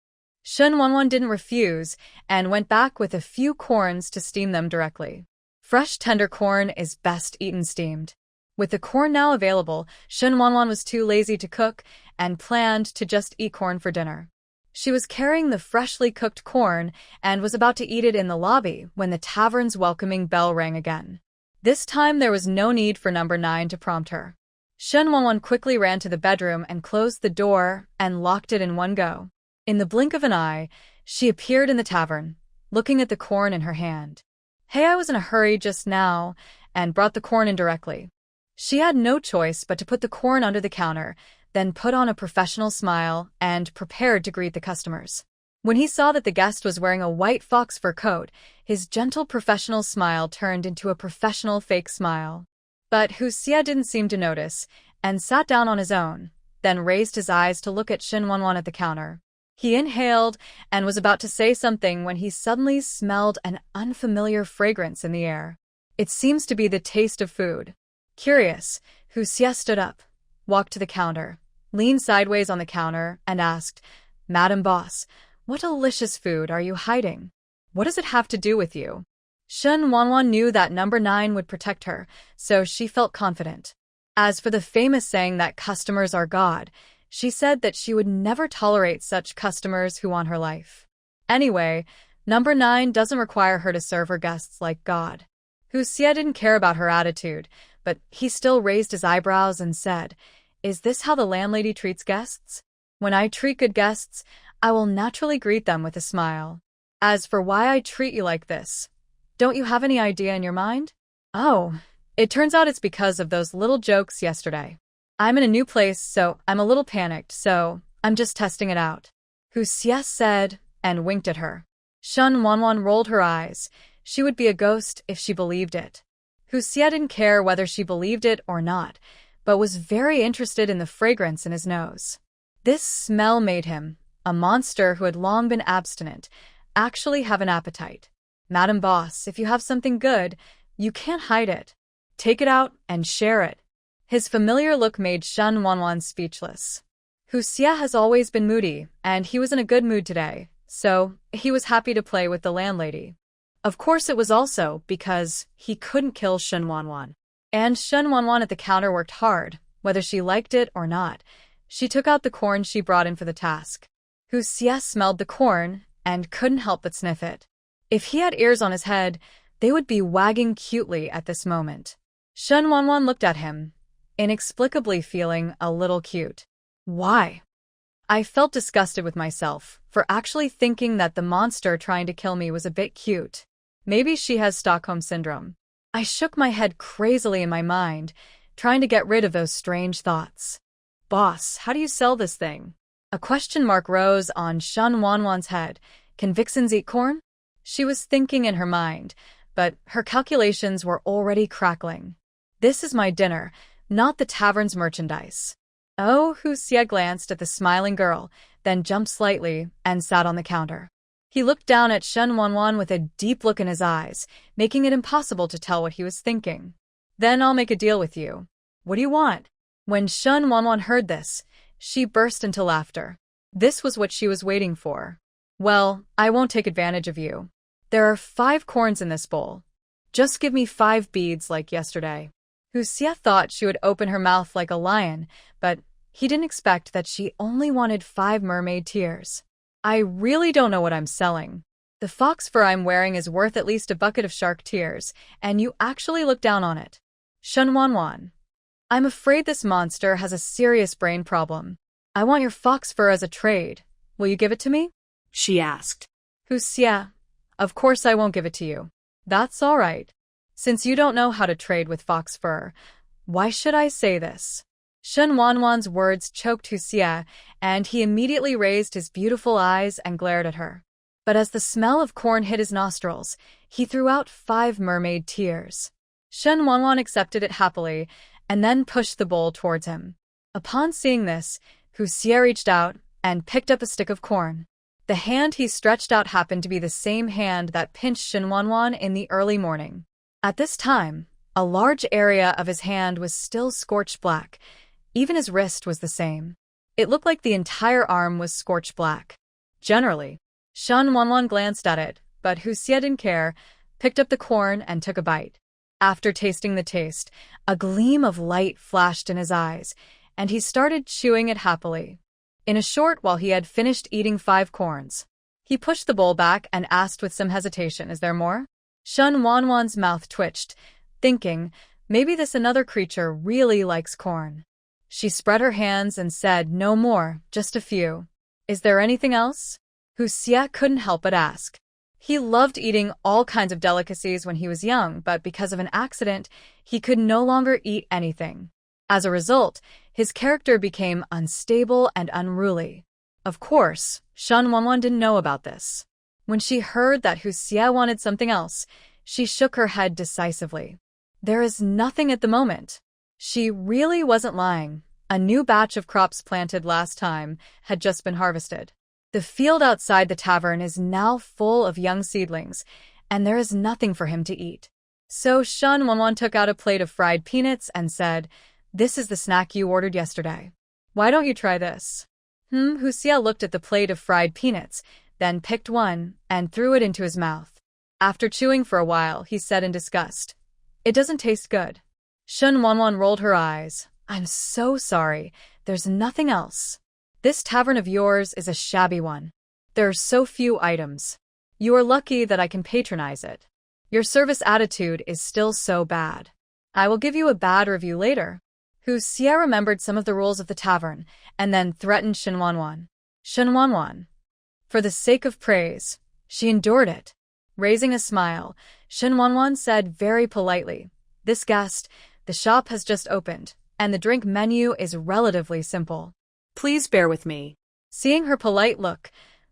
Shen Wanwan didn't refuse and went back with a few corns to steam them directly. Fresh tender corn is best eaten steamed. With the corn now available, Shen Wanwan was too lazy to cook and planned to just eat corn for dinner. She was carrying the freshly cooked corn and was about to eat it in the lobby when the tavern's welcoming bell rang again. This time there was no need for number 9 to prompt her. Shen Wanwan quickly ran to the bedroom and closed the door and locked it in one go. In the blink of an eye, she appeared in the tavern, looking at the corn in her hand. "Hey, I was in a hurry just now," and brought the corn in directly. She had no choice but to put the corn under the counter, then put on a professional smile and prepared to greet the customers. When he saw that the guest was wearing a white fox fur coat, his gentle professional smile turned into a professional fake smile. But Hu Xie didn't seem to notice, and sat down on his own, then raised his eyes to look at Shen Wanwan at the counter. He inhaled and was about to say something when he suddenly smelled an unfamiliar fragrance in the air. It seems to be the taste of food. Curious, Hu Xie stood up, walked to the counter, leaned sideways on the counter, and asked, "Madam Boss, what delicious food are you hiding? What does it have to do with you?" Shen Wanwan knew that number 9 would protect her, so she felt confident. As for the famous saying that customers are God, she said that she would never tolerate such customers who want her life. Anyway, number 9 doesn't require her to serve her guests like God. Hu Xie didn't care about her attitude, but he still raised his eyebrows and said, "Is this how the landlady treats guests? When I treat good guests, I will naturally greet them with a smile. As for why I treat you like this, don't you have any idea in your mind?" "Oh, it turns out it's because of those little jokes yesterday. I'm in a new place, so I'm a little panicked, so I'm just testing it out," Hu Xie said and winked at her. Shen Wanwan rolled her eyes. She would be a ghost if she believed it. Hu Xie didn't care whether she believed it or not, but was very interested in the fragrance in his nose. This smell made him, a monster who had long been abstinent, actually have an appetite. "Madam Boss, if you have something good, you can't hide it. Take it out and share it." His familiar look made Shen Wanwan speechless. Hu Xie has always been moody, and he was in a good mood today, so he was happy to play with the landlady. Of course it was also because he couldn't kill Shen Wanwan. And Shen Wanwan at the counter worked hard, whether she liked it or not. She took out the corn she brought in for the task. Hu Xie smelled the corn and couldn't help but sniff it. If he had ears on his head, they would be wagging cutely at this moment. Shen Wanwan looked at him, inexplicably feeling a little cute. "Why?" I felt disgusted with myself for actually thinking that the monster trying to kill me was a bit cute. Maybe she has Stockholm Syndrome. I shook my head crazily in my mind, trying to get rid of those strange thoughts. "Boss, how do you sell this thing?" A question mark rose on Shen Wanwan's head. "Can vixens eat corn?" She was thinking in her mind, but her calculations were already crackling. "This is my dinner, not the tavern's merchandise." Oh, Hu Xie glanced at the smiling girl, then jumped slightly and sat on the counter. He looked down at Shen Wanwan with a deep look in his eyes, making it impossible to tell what he was thinking. "Then I'll make a deal with you. What do you want?" When Shen Wanwan heard this, she burst into laughter. This was what she was waiting for. "Well, I won't take advantage of you. There are 5 corns in this bowl. Just give me 5 beads like yesterday." Hu Xie thought she would open her mouth like a lion, but He didn't expect that she only wanted 5 mermaid tears. I really don't know what I'm selling. The fox fur I'm wearing is worth at least a bucket of shark tears, and you actually look down on it. Shenwanwan. I'm afraid this monster has a serious brain problem. I want your fox fur as a trade. Will you give it to me? She asked. Hu Xie. Of course I won't give it to you. That's all right. Since you don't know how to trade with fox fur, why should I say this? Shenwanwan's words choked Hu Xie, and he immediately raised his beautiful eyes and glared at her. But as the smell of corn hit his nostrils, he threw out 5 mermaid tears. Shenwanwan accepted it happily, and then pushed the bowl towards him. Upon seeing this, Hu Xie reached out and picked up a stick of corn. The hand he stretched out happened to be the same hand that pinched Shenwanwan in the early morning. At this time, a large area of his hand was still scorched black. Even his wrist was the same. It looked like the entire arm was scorched black. Generally, Shenwanwan glanced at it, but Hu Xie didn't care, picked up the corn and took a bite. After tasting the taste, a gleam of light flashed in his eyes, and he started chewing it happily. In a short while he had finished eating 5 corns. He pushed the bowl back and asked with some hesitation, "Is there more?" Shenwanwan's mouth twitched, thinking, maybe this another creature really likes corn. She spread her hands and said, "No more, just a few." "Is there anything else?" Hu Xie couldn't help but ask. He loved eating all kinds of delicacies when he was young, but because of an accident, he could no longer eat anything. As a result, his character became unstable and unruly. Of course, Shenwanwan didn't know about this. When she heard that Hu Xie wanted something else, she shook her head decisively. There is nothing at the moment. She really wasn't lying. A new batch of crops planted last time had just been harvested. The field outside the tavern is now full of young seedlings, and there is nothing for him to eat. So Shenwanwan took out a plate of fried peanuts and said, "This is the snack you ordered yesterday. Why don't you try this?" Hu Xie looked at the plate of fried peanuts, then picked one and threw it into his mouth. After chewing for a while, he said in disgust, "It doesn't taste good." Shenwanwan rolled her eyes. "I'm so sorry. There's nothing else. This tavern of yours is a shabby one. There are so few items. You are lucky that I can patronize it. Your service attitude is still so bad. I will give you a bad review later." Hu Xie remembered some of the rules of the tavern and then threatened Shenwanwan. Shenwanwan. For the sake of praise, she endured it. Raising a smile, Shenwanwan said very politely, "This guest, the shop has just opened, and the drink menu is relatively simple. Please bear with me." Seeing her polite look,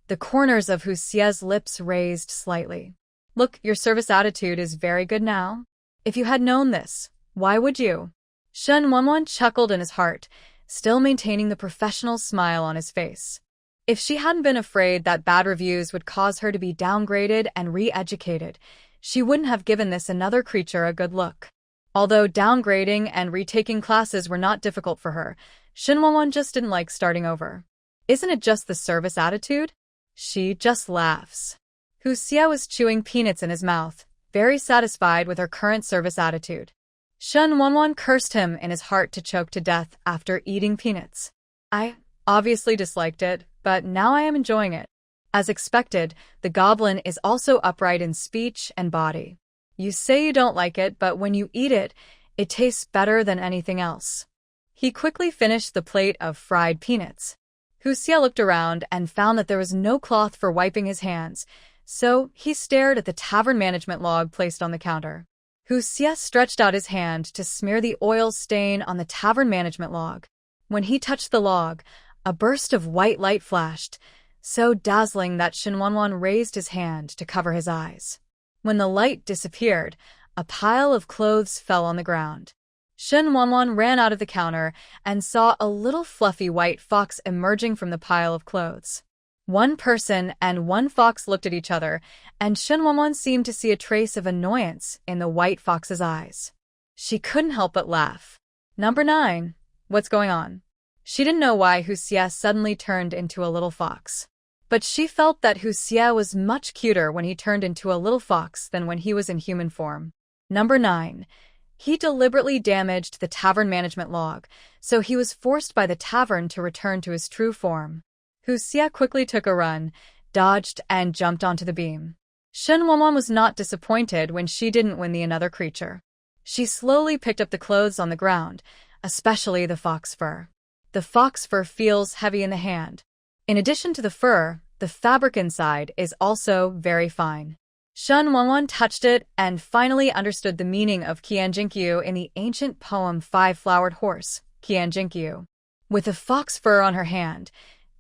the corners of Hu Xie's lips raised slightly. "Look, your service attitude is very good now. If you had known this, why would you?" Shenwanwan chuckled in his heart, still maintaining the professional smile on his face. If she hadn't been afraid that bad reviews would cause her to be downgraded and re-educated, she wouldn't have given this another creature a good look. Although downgrading and retaking classes were not difficult for her, Shenwanwan just didn't like starting over. Isn't it just the service attitude? She just laughs. Hu Xie was chewing peanuts in his mouth, very satisfied with her current service attitude. Shenwanwan cursed him in his heart to choke to death after eating peanuts. "I obviously disliked it, but now I am enjoying it." As expected, the goblin is also upright in speech and body. You say you don't like it, but when you eat it, it tastes better than anything else. He quickly finished the plate of fried peanuts. Hu Xie looked around and found that there was no cloth for wiping his hands, so he stared at the tavern management log placed on the counter. Hu Xie stretched out his hand to smear the oil stain on the tavern management log. When he touched the log, a burst of white light flashed, so dazzling that Shenwanwan raised his hand to cover his eyes. When the light disappeared, a pile of clothes fell on the ground. Shenwanwan ran out of the counter and saw a little fluffy white fox emerging from the pile of clothes. One person and one fox looked at each other, and Shenwanwan seemed to see a trace of annoyance in the white fox's eyes. She couldn't help but laugh. "Number 9. What's going on?" She didn't know why Hu Xie suddenly turned into a little fox. But she felt that Hu Xie was much cuter when he turned into a little fox than when he was in human form. "Number 9. He deliberately damaged the tavern management log, so he was forced by the tavern to return to his true form. Hu Xie quickly took a run, dodged, and jumped onto the beam. Shen Wanwan was not disappointed when she didn't win the another creature. She slowly picked up the clothes on the ground, especially the fox fur. The fox fur feels heavy in the hand. In addition to the fur, the fabric inside is also very fine. Shen Wanwan touched it and finally understood the meaning of Qianjinkyu in the ancient poem Five-Flowered Horse, Qianjinkyu. With the fox fur on her hand,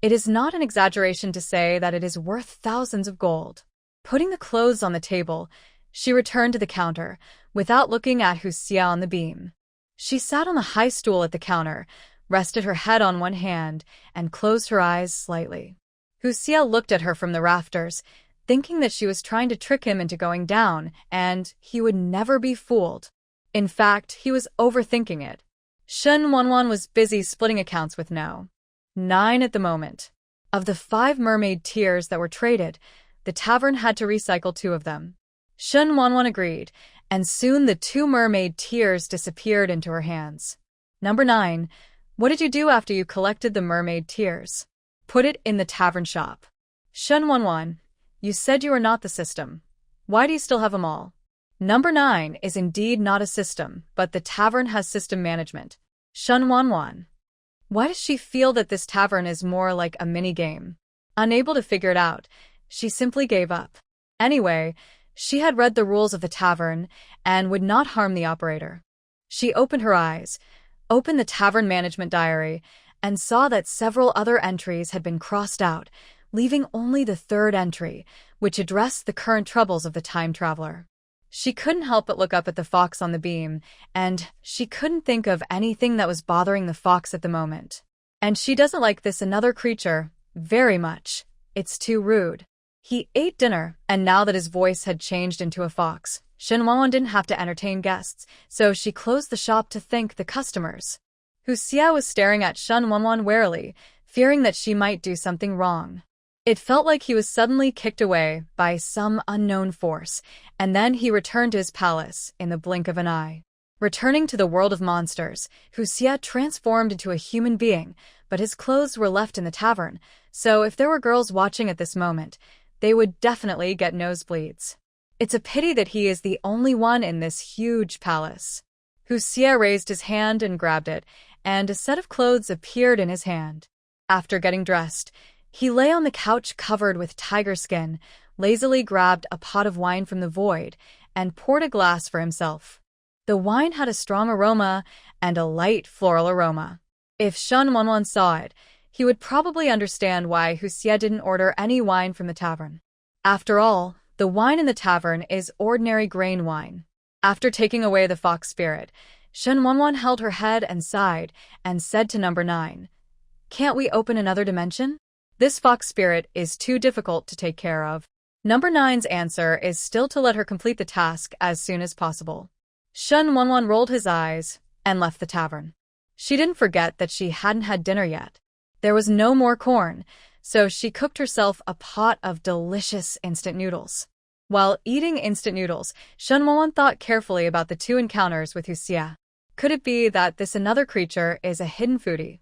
it is not an exaggeration to say that it is worth thousands of gold. Putting the clothes on the table, she returned to the counter, without looking at Hu Xie on the beam. She sat on the high stool at the counter, rested her head on one hand, and closed her eyes slightly. Hu Xie looked at her from the rafters, thinking that she was trying to trick him into going down, and he would never be fooled. In fact, he was overthinking it. Shen Wanwan was busy splitting accounts with No. 9 at the moment. Of the 5 mermaid tears that were traded, the tavern had to recycle 2 of them. Shen Wanwan agreed, and soon the 2 mermaid tears disappeared into her hands. Number 9. What did you do after you collected the mermaid tears? Put it in the tavern shop. Shen Wanwan, you said you were not the system. Why do you still have them all? Number 9 is indeed not a system, but the tavern has system management. Shen Wanwan. Why does she feel that this tavern is more like a mini-game? Unable to figure it out, she simply gave up. Anyway, she had read the rules of the tavern and would not harm the operator. She opened her eyes, opened the tavern management diary, and saw that several other entries had been crossed out, leaving only the 3rd entry, which addressed the current troubles of the time traveler. She couldn't help but look up at the fox on the beam, and she couldn't think of anything that was bothering the fox at the moment. And she doesn't like this another creature very much. It's too rude. He ate dinner, and now that his voice had changed into a fox, Shen Wanwan didn't have to entertain guests, so she closed the shop to thank the customers. Hu Xie was staring at Shen Wanwan warily, fearing that she might do something wrong. It felt like he was suddenly kicked away by some unknown force, and then he returned to his palace in the blink of an eye. Returning to the world of monsters, Hu Xie transformed into a human being, but his clothes were left in the tavern, so if there were girls watching at this moment, they would definitely get nosebleeds. It's a pity that he is the only one in this huge palace. Hu Xie raised his hand and grabbed it, and a set of clothes appeared in his hand. After getting dressed, he lay on the couch covered with tiger skin, lazily grabbed a pot of wine from the void, and poured a glass for himself. The wine had a strong aroma and a light floral aroma. If Shen Wanwan saw it, he would probably understand why Hu Xie didn't order any wine from the tavern. After all, the wine in the tavern is ordinary grain wine. After taking away the fox spirit, Shen Wanwan held her head and sighed and said to number 9, "Can't we open another dimension? This fox spirit is too difficult to take care of." Number 9's answer is still to let her complete the task as soon as possible. Shen Wanwan rolled his eyes and left the tavern. She didn't forget that she hadn't had dinner yet. There was no more corn, so she cooked herself a pot of delicious instant noodles. While eating instant noodles, Shen Wanwan thought carefully about the 2 encounters with Hu Xie. Could it be that this another creature is a hidden foodie?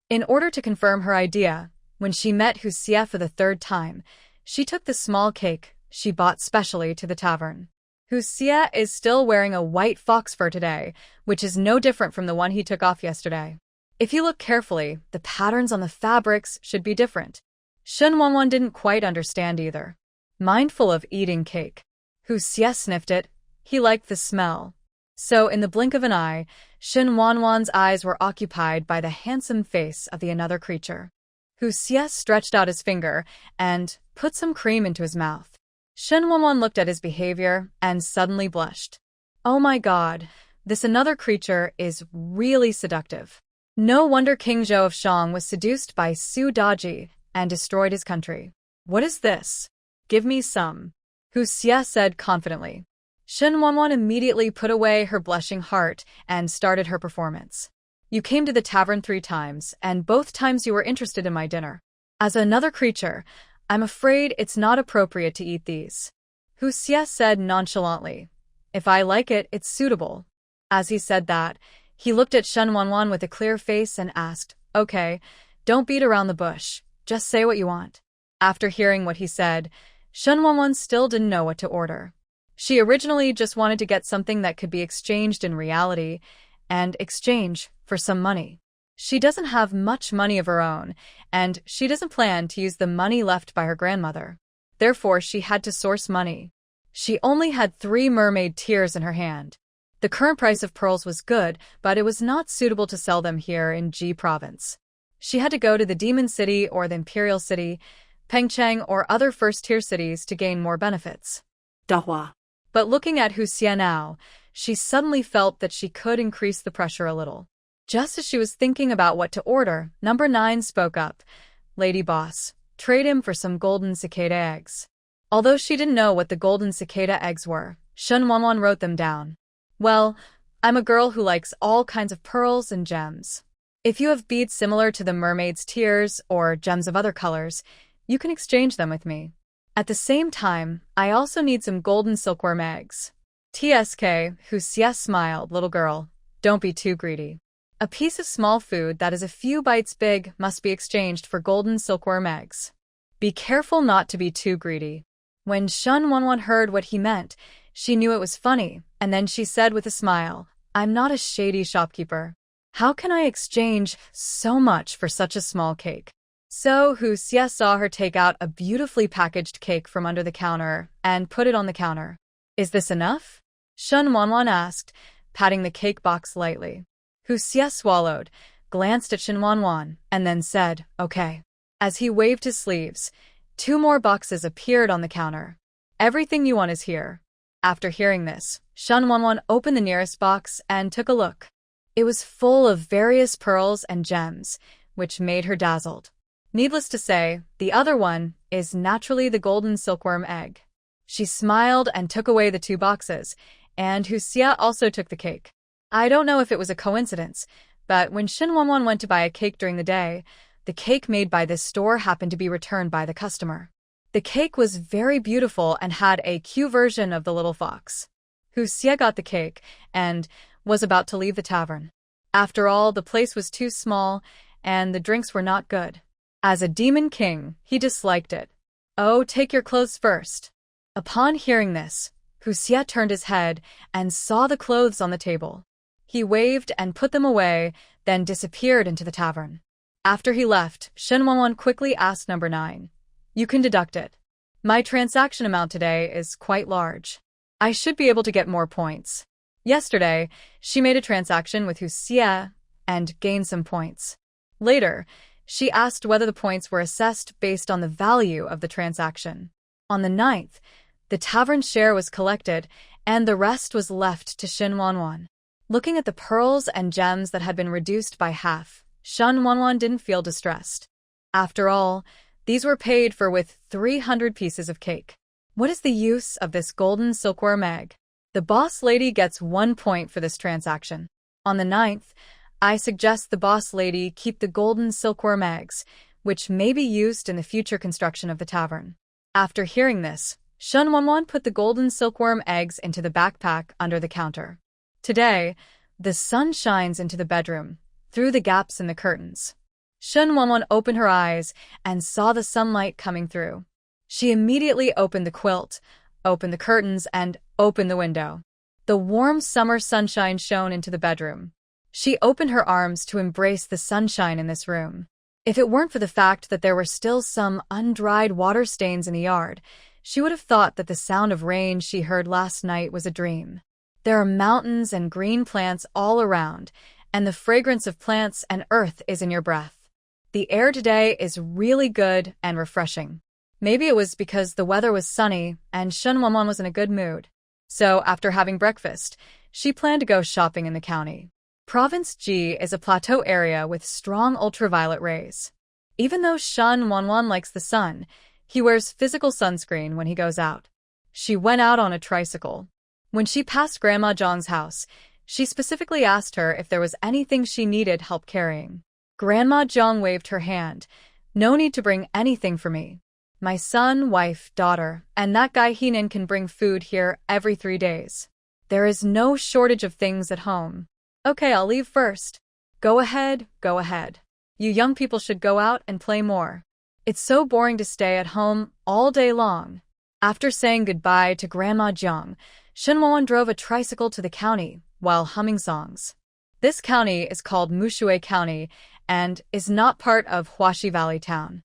In order to confirm her idea, when she met Hu Xie for the 3rd time, she took the small cake she bought specially to the tavern. Hu Xie is still wearing a white fox fur today, which is no different from the one he took off yesterday. If you look carefully, the patterns on the fabrics should be different. Shen Wanwan didn't quite understand either. Mindful of eating cake, Hu Xie sniffed it. He liked the smell. So in the blink of an eye, Shen Wanwan's eyes were occupied by the handsome face of the another creature. Hu Xie stretched out his finger and put some cream into his mouth. Shen Wanwan looked at his behavior and suddenly blushed. Oh my god, this another creature is really seductive. No wonder King Zhou of Shang was seduced by Su Daji and destroyed his country. What is this? Give me some, Hu Xie said confidently. Shen Wanwan immediately put away her blushing heart and started her performance. You came to the tavern 3 times, and both times you were interested in my dinner. As another creature, I'm afraid it's not appropriate to eat these, Hu Xie said nonchalantly. If I like it, it's suitable. As he said that, he looked at Shen Wanwan with a clear face and asked, "Okay, don't beat around the bush. Just say what you want." After hearing what he said, Shen Wanwan still didn't know what to order. She originally just wanted to get something that could be exchanged in reality and exchange for some money. She doesn't have much money of her own, and she doesn't plan to use the money left by her grandmother. Therefore, she had to source money. She only had 3 mermaid tears in her hand. The current price of pearls was good, but it was not suitable to sell them here in Ji province. She had to go to the Demon City or the Imperial City, Pengcheng or other first-tier cities to gain more benefits. Dahua. But looking at Hu Xie now, she suddenly felt that she could increase the pressure a little. Just as she was thinking about what to order, number 9 spoke up. "Lady boss, trade him for some golden cicada eggs." Although she didn't know what the golden cicada eggs were, Shen Wanwan wrote them down. "Well, I'm a girl who likes all kinds of pearls and gems. If you have beads similar to the mermaid's tears or gems of other colors, you can exchange them with me. At the same time, I also need some golden silkworm eggs." TSK, Hu Xie smiled, "Little girl, don't be too greedy. A piece of small food that is a few bites big must be exchanged for golden silkworm eggs. Be careful not to be too greedy." When Shen Wanwan heard what he meant, she knew it was funny, and then she said with a smile, "I'm not a shady shopkeeper. How can I exchange so much for such a small cake?" So Hu Xie saw her take out a beautifully packaged cake from under the counter and put it on the counter. "Is this enough?" Shen Wanwan asked, patting the cake box lightly. Hu Xie swallowed, glanced at Shen Wanwan, and then said, "Okay." As he waved his sleeves, 2 more boxes appeared on the counter. "Everything you want is here." After hearing this, Shen Wanwan opened the nearest box and took a look. It was full of various pearls and gems, which made her dazzled. Needless to say, the other one is naturally the golden silkworm egg. She smiled and took away the 2 boxes, and Hu Xie also took the cake. I don't know if it was a coincidence, but when Shen Wanwan went to buy a cake during the day, the cake made by this store happened to be returned by the customer. The cake was very beautiful and had a cute version of the little fox. Hu Xie got the cake and was about to leave the tavern. After all, the place was too small, and the drinks were not good. As a demon king, he disliked it. "Oh, take your clothes first." Upon hearing this, Hu Xie turned his head and saw the clothes on the table. He waved and put them away, then disappeared into the tavern. After he left, Shen Wanwan quickly asked number 9, "You can deduct it. My transaction amount today is quite large. I should be able to get more points." Yesterday, she made a transaction with Hu Xie and gained some points. Later, she asked whether the points were assessed based on the value of the transaction. On the 9th, the tavern share was collected, and the rest was left to Shen Wanwan. Looking at the pearls and gems that had been reduced by half, Shen Wanwan didn't feel distressed. After all, these were paid for with 300 pieces of cake. What is the use of this golden silkworm egg? The boss lady gets 1 point for this transaction. On the 9th, I suggest the boss lady keep the golden silkworm eggs, which may be used in the future construction of the tavern. After hearing this, Shen Wanwan put the golden silkworm eggs into the backpack under the counter. Today, the sun shines into the bedroom, through the gaps in the curtains. Shen Wanwan opened her eyes and saw the sunlight coming through. She immediately opened the quilt, opened the curtains, and opened the window. The warm summer sunshine shone into the bedroom. She opened her arms to embrace the sunshine in this room. If it weren't for the fact that there were still some undried water stains in the yard, she would have thought that the sound of rain she heard last night was a dream. There are mountains and green plants all around, and the fragrance of plants and earth is in your breath. The air today is really good and refreshing. Maybe it was because the weather was sunny and Shen Wanwan was in a good mood. So, after having breakfast, she planned to go shopping in the county. Province Ji is a plateau area with strong ultraviolet rays. Even though Shen Wanwan likes the sun, he wears physical sunscreen when he goes out. She went out on a tricycle. When she passed Grandma Zhang's house, she specifically asked her if there was anything she needed help carrying. Grandma Zhang waved her hand. "No need to bring anything for me. My son, wife, daughter, and that guy Henan can bring food here every 3 days." There is no shortage of things at home. Okay, I'll leave first. Go ahead, go ahead. You young people should go out and play more. It's so boring to stay at home all day long. After saying goodbye to Grandma Jiang, Shen Wanwan drove a tricycle to the county while humming songs. This county is called Mushui County and is not part of Huaxi Valley Town.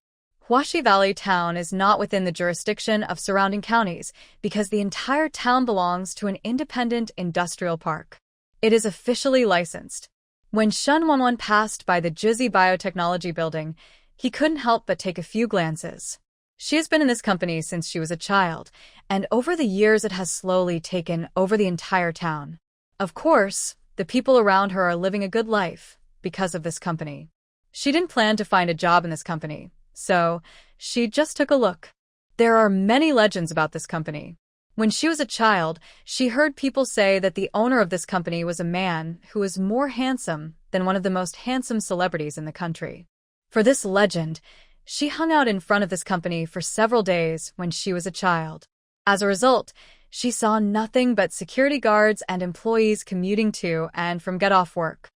Huaxi Valley Town is not within the jurisdiction of surrounding counties because the entire town belongs to an independent industrial park. It is officially licensed. When Shen Wanwan passed by the Jizi Biotechnology building, he couldn't help but take a few glances. She has been in this company since she was a child, and over the years it has slowly taken over the entire town. Of course, the people around her are living a good life because of this company. She didn't plan to find a job in this company, so she just took a look. There are many legends about this company. When she was a child, she heard people say that the owner of this company was a man who was more handsome than one of the most handsome celebrities in the country. For this legend, she hung out in front of this company for several days when she was a child. As a result, she saw nothing but security guards and employees commuting to and from get-off work.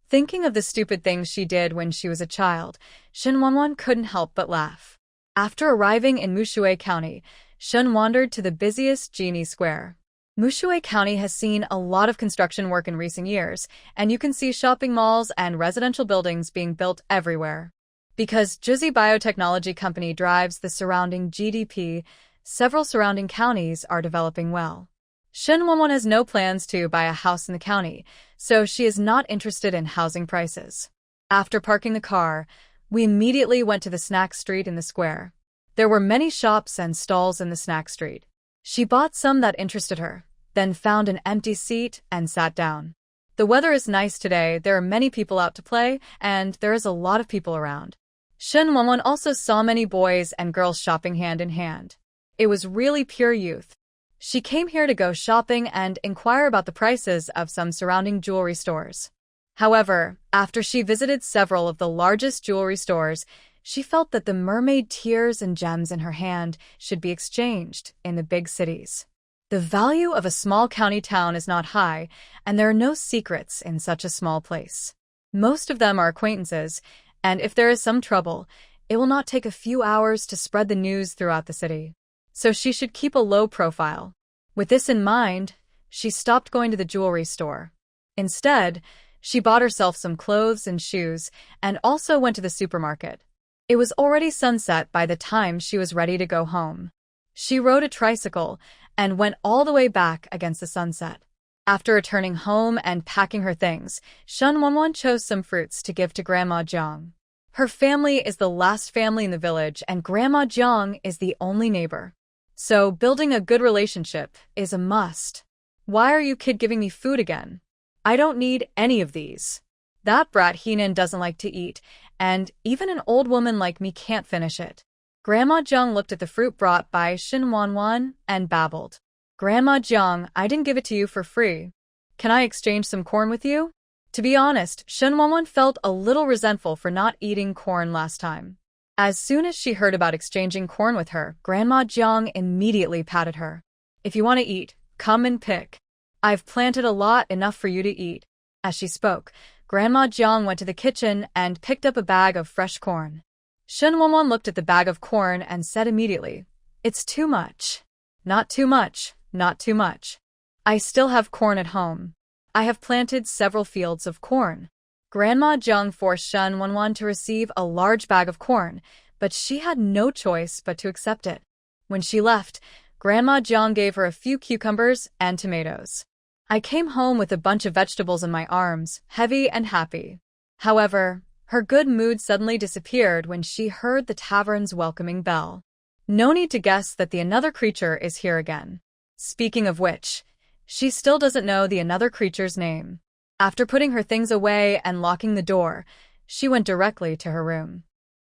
Thinking of the stupid things she did when she was a child, Shen Wanwan couldn't help but laugh. After arriving in Mushui County, Shen wandered to the busiest Genie Square. Mushui County has seen a lot of construction work in recent years, and you can see shopping malls and residential buildings being built everywhere. Because Jizi Biotechnology Company drives the surrounding GDP, several surrounding counties are developing well. Shen Wanwan has no plans to buy a house in the county, so she is not interested in housing prices. After parking the car, we immediately went to the snack street in the square. There were many shops and stalls in the snack street. She bought some that interested her, then found an empty seat and sat down. The weather is nice today, there are many people out to play, and there is a lot of people around. Shen Wanwan also saw many boys and girls shopping hand in hand. It was really pure youth. She came here to go shopping and inquire about the prices of some surrounding jewelry stores. However, after she visited several of the largest jewelry stores, she felt that the mermaid tears and gems in her hand should be exchanged in the big cities. The value of a small county town is not high, and there are no secrets in such a small place. Most of them are acquaintances, and if there is some trouble, it will not take a few hours to spread the news throughout the city. So she should keep a low profile. With this in mind, she stopped going to the jewelry store. Instead, she bought herself some clothes and shoes, and also went to the supermarket. It was already sunset by the time she was ready to go home. She rode a tricycle and went all the way back against the sunset. After returning home and packing her things, Shen Wanwan chose some fruits to give to Grandma Jiang. Her family is the last family in the village, and Grandma Jiang is the only neighbor. So building a good relationship is a must. Why are you kid giving me food again? I don't need any of these. That brat Heenan doesn't like to eat, and even an old woman like me can't finish it. Grandma Jiang looked at the fruit brought by Shen Wanwan and babbled. Grandma Jiang, I didn't give it to you for free. Can I exchange some corn with you? To be honest, Shen Wanwan felt a little resentful for not eating corn last time. As soon as she heard about exchanging corn with her, Grandma Jiang immediately patted her. If you want to eat, come and pick. I've planted a lot, enough for you to eat. As she spoke, Grandma Jiang went to the kitchen and picked up a bag of fresh corn. Shen Wanwan looked at the bag of corn and said immediately, "It's too much." "Not too much, not too much. I still have corn at home. I have planted several fields of corn." Grandma Jiang forced Shen Wanwan to receive a large bag of corn, but she had no choice but to accept it. When she left, Grandma Jiang gave her a few cucumbers and tomatoes. I came home with a bunch of vegetables in my arms, heavy and happy. However, her good mood suddenly disappeared when she heard the tavern's welcoming bell. No need to guess that the another creature is here again. Speaking of which, she still doesn't know the another creature's name. After putting her things away and locking the door, she went directly to her room.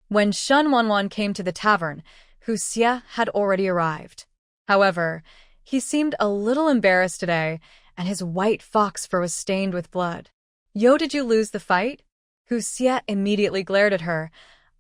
When Shen Wanwan came to the tavern, Hu Xie had already arrived. However, he seemed a little embarrassed today, and his white fox fur was stained with blood. "Yo, did you lose the fight?" Hu Xie immediately glared at her.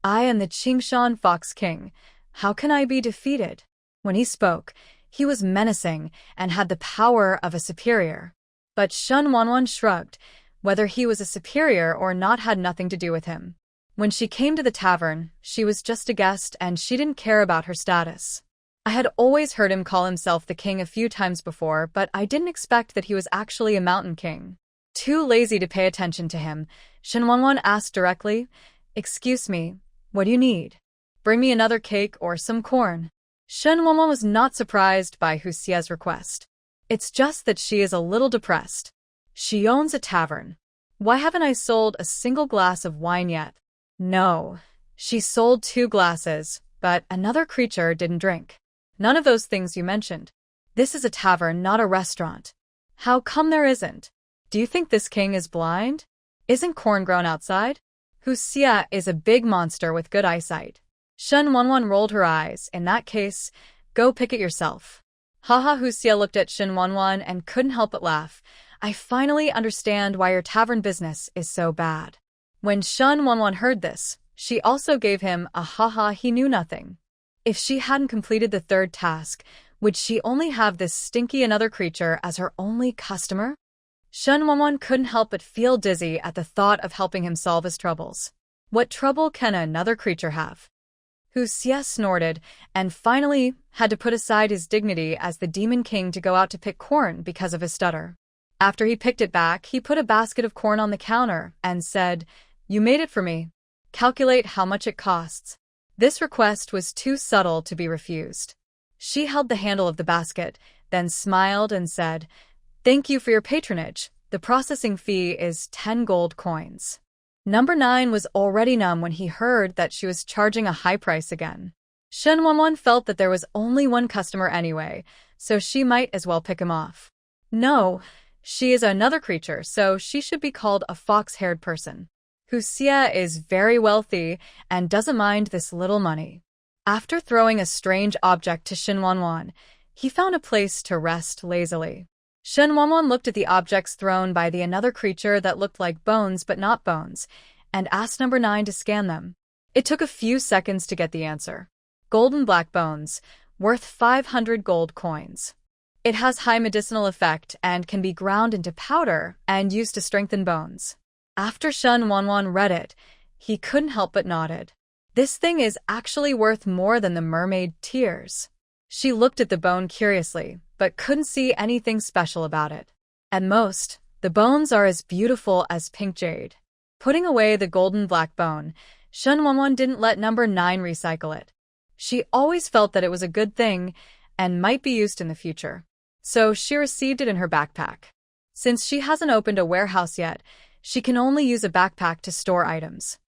"I am the Qingshan Fox King. How can I be defeated?" When he spoke, He was menacing and had the power of a superior. But Shen Wanwan shrugged. Whether he was a superior or not had nothing to do with him. When she came to the tavern, she was just a guest and she didn't care about her status. I had always heard him call himself the king a few times before, but I didn't expect that he was actually a mountain king. Too lazy to pay attention to him, Shen Wanwan asked directly, "Excuse me, what do you need? Bring me another cake or some corn." Shen Wanwan was not surprised by Hu Xie's request. It's just that she is a little depressed. She owns a tavern. Why haven't I sold a single glass of wine yet? No. She sold 2 glasses, but another creature didn't drink. None of those things you mentioned. This is a tavern, not a restaurant. How come there isn't? Do you think this king is blind? Isn't corn grown outside? Hu Xie is a big monster with good eyesight. Shen Wanwan rolled her eyes. In that case, go pick it yourself. Haha, Hu Xie looked at Shen Wanwan and couldn't help but laugh. I finally understand why your tavern business is so bad. When Shen Wanwan heard this, she also gave him a haha, he knew nothing. If she hadn't completed the 3rd task, would she only have this stinky another creature as her only customer? Shen Wanwan couldn't help but feel dizzy at the thought of helping him solve his troubles. What trouble can another creature have? Hu Xie snorted and finally had to put aside his dignity as the demon king to go out to pick corn because of his stutter. After he picked it back, he put a basket of corn on the counter and said, "You made it for me. Calculate how much it costs." This request was too subtle to be refused. She held the handle of the basket, then smiled and said, "Thank you for your patronage. The processing fee is 10 gold coins." Number 9 was already numb when he heard that she was charging a high price again. Shen Wanwan felt that there was only one customer anyway, so she might as well pick him off. No, she is another creature, so she should be called a fox-haired person. Hu Xie is very wealthy and doesn't mind this little money. After throwing a strange object to Shen Wanwan, he found a place to rest lazily. Shen Wanwan looked at the objects thrown by the another creature that looked like bones but not bones, and asked number 9 to scan them. It took a few seconds to get the answer. Golden black bones, worth 500 gold coins. It has high medicinal effect and can be ground into powder and used to strengthen bones. After Shen Wanwan read it, he couldn't help but nodded. This thing is actually worth more than the mermaid tears. She looked at the bone curiously, but couldn't see anything special about it. At most, the bones are as beautiful as pink jade. Putting away the golden black bone, Shen Wanwan didn't let number 9 recycle it. She always felt that it was a good thing and might be used in the future. So she received it in her backpack. Since she hasn't opened a warehouse yet, she can only use a backpack to store items.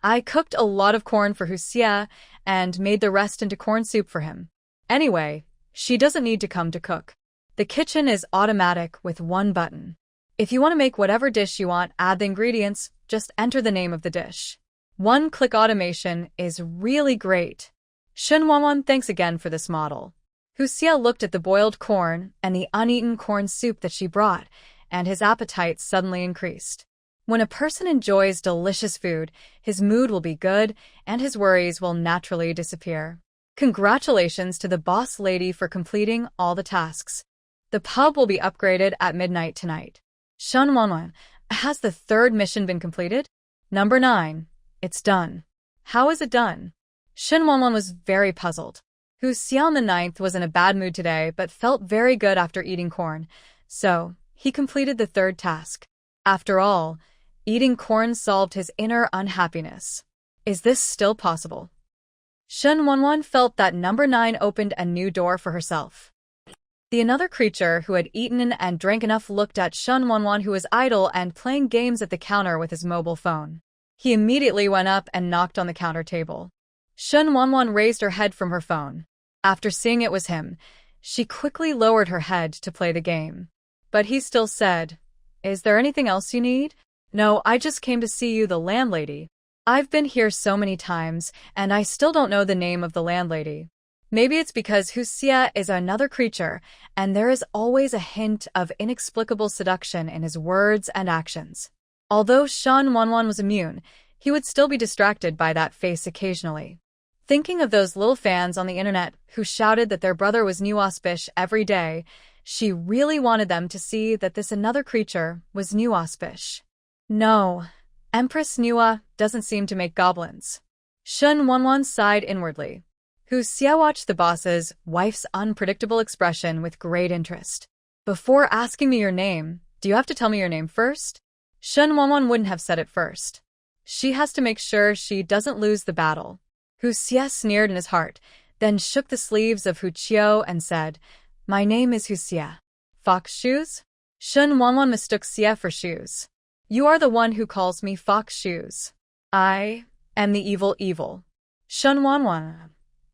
I cooked a lot of corn for Hu Xie and made the rest into corn soup for him. Anyway, she doesn't need to come to cook. The kitchen is automatic with one button. If you want to make whatever dish you want, add the ingredients, just enter the name of the dish. One-click automation is really great. Shen Wanwan thanks again for this model. Hu Xie looked at the boiled corn and the uneaten corn soup that she brought, and his appetite suddenly increased. When a person enjoys delicious food, his mood will be good and his worries will naturally disappear. Congratulations to the boss lady for completing all the tasks. The pub will be upgraded at midnight tonight. Shen Wanwan, has the 3rd mission been completed? Number 9. It's done. How is it done? Shen Wanwan was very puzzled. Hu Xie on the 9th was in a bad mood today but felt very good after eating corn, so he completed the 3rd task. After all, eating corn solved his inner unhappiness. Is this still possible? Shen Wanwan felt that number 9 opened a new door for herself. The another creature who had eaten and drank enough looked at Shen Wanwan, who was idle and playing games at the counter with his mobile phone. He immediately went up and knocked on the counter table. Shen Wanwan raised her head from her phone. After seeing it was him, she quickly lowered her head to play the game. But he still said, "Is there anything else you need?" "No, I just came to see you, the landlady. I've been here so many times, and I still don't know the name of the landlady." Maybe it's because Hu Xie is another creature, and there is always a hint of inexplicable seduction in his words and actions. Although Shen Wanwan was immune, he would still be distracted by that face occasionally. Thinking of those little fans on the internet who shouted that their brother was new auspish every day, she really wanted them to see that this another creature was new auspish. No, Empress Nua doesn't seem to make goblins. Shun Wanwan sighed inwardly. Hu Xie watched the boss's wife's unpredictable expression with great interest. Before asking me your name, do you have to tell me your name first? Shun Wanwan wouldn't have said it first. She has to make sure she doesn't lose the battle. Hu Xie sneered in his heart, then shook the sleeves of Hu Xie and said, My name is Hu Xie. Fox Shoes? Shun Wanwan mistook Xie for shoes. You are the one who calls me Fox Shoes. I am the evil. Shun Wanwan.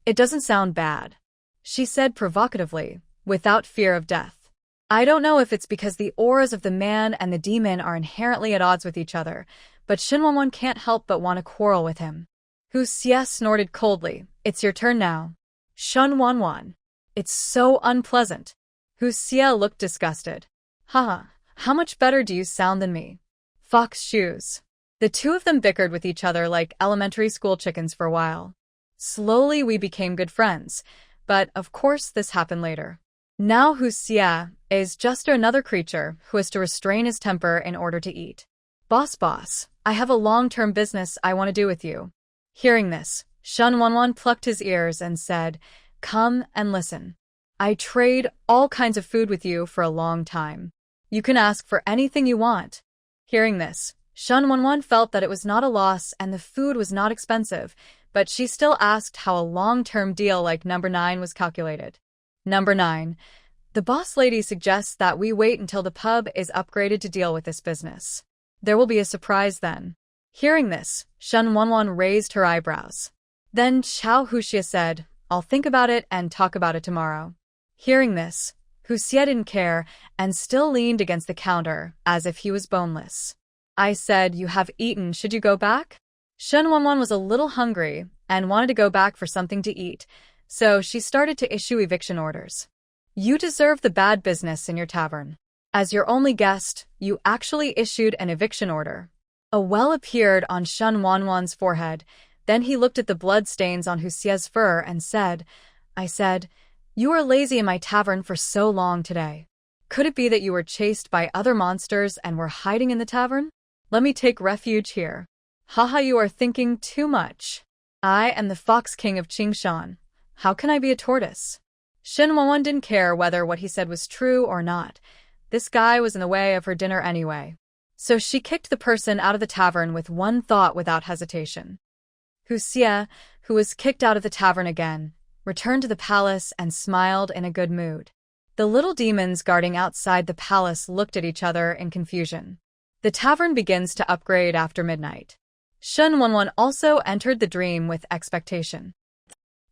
It doesn't sound bad, she said provocatively, without fear of death. I don't know if it's because the auras of the man and the demon are inherently at odds with each other, but Shun Wanwan can't help but want to quarrel with him. Hu Xie snorted coldly. It's your turn now. Shun Wanwan. It's so unpleasant. Hu Xie looked disgusted. Haha, how much better do you sound than me? Fox Shoes. The two of them bickered with each other like elementary school chickens for a while. Slowly we became good friends, but of course this happened later. Now Hu Xie is just another creature who has to restrain his temper in order to eat. Boss, I have a long-term business I want to do with you. Hearing this, Shun Wanwan plucked his ears and said, Come and listen. I trade all kinds of food with you for a long time. You can ask for anything you want. Hearing this, Shun Wanwan felt that it was not a loss and the food was not expensive, but she still asked how a long-term deal like number 9 was calculated. Number 9. The boss lady suggests that we wait until the pub is upgraded to deal with this business. There will be a surprise then. Hearing this, Shun Wanwan raised her eyebrows. Then Hu Xie said, I'll think about it and talk about it tomorrow. Hearing this, Hu Xie didn't care and still leaned against the counter as if he was boneless. I said, You have eaten, should you go back? Shun Wanwan was a little hungry and wanted to go back for something to eat, so she started to issue eviction orders. You deserve the bad business in your tavern. As your only guest, you actually issued an eviction order. A well appeared on Shun Wanwan's forehead. Then he looked at the blood stains on Hu Xie's fur and said, I said, You were lazy in my tavern for so long today. Could it be that you were chased by other monsters and were hiding in the tavern? Let me take refuge here. Haha, you are thinking too much. I am the Fox King of Qingshan. How can I be a tortoise? Shun Wanwan didn't care whether what he said was true or not. This guy was in the way of her dinner anyway. So she kicked the person out of the tavern with one thought without hesitation. Hu Xie, who was kicked out of the tavern again, returned to the palace and smiled in a good mood. The little demons guarding outside the palace looked at each other in confusion. The tavern begins to upgrade after midnight. Shun Wanwan also entered the dream with expectation.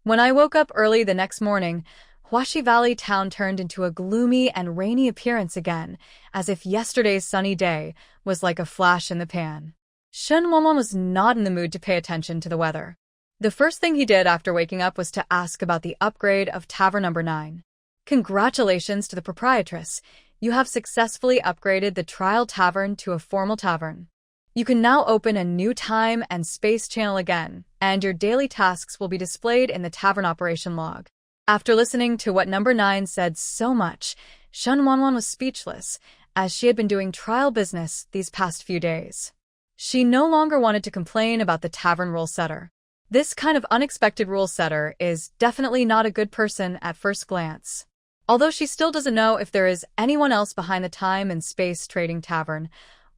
When I woke up early the next morning, Huaxi Valley town turned into a gloomy and rainy appearance again, as if yesterday's sunny day was like a flash in the pan. Shun Wanwan was not in the mood to pay attention to the weather. The first thing he did after waking up was to ask about the upgrade of Tavern number 9. Congratulations to the proprietress. You have successfully upgraded the trial tavern to a formal tavern. You can now open a new time and space channel again, and your daily tasks will be displayed in the tavern operation log. After listening to what number 9 said so much, Shun Wanwan was speechless, as she had been doing trial business these past few days. She no longer wanted to complain about the tavern rule setter. This kind of unexpected rule setter is definitely not a good person at first glance. Although she still doesn't know if there is anyone else behind the time and space trading tavern,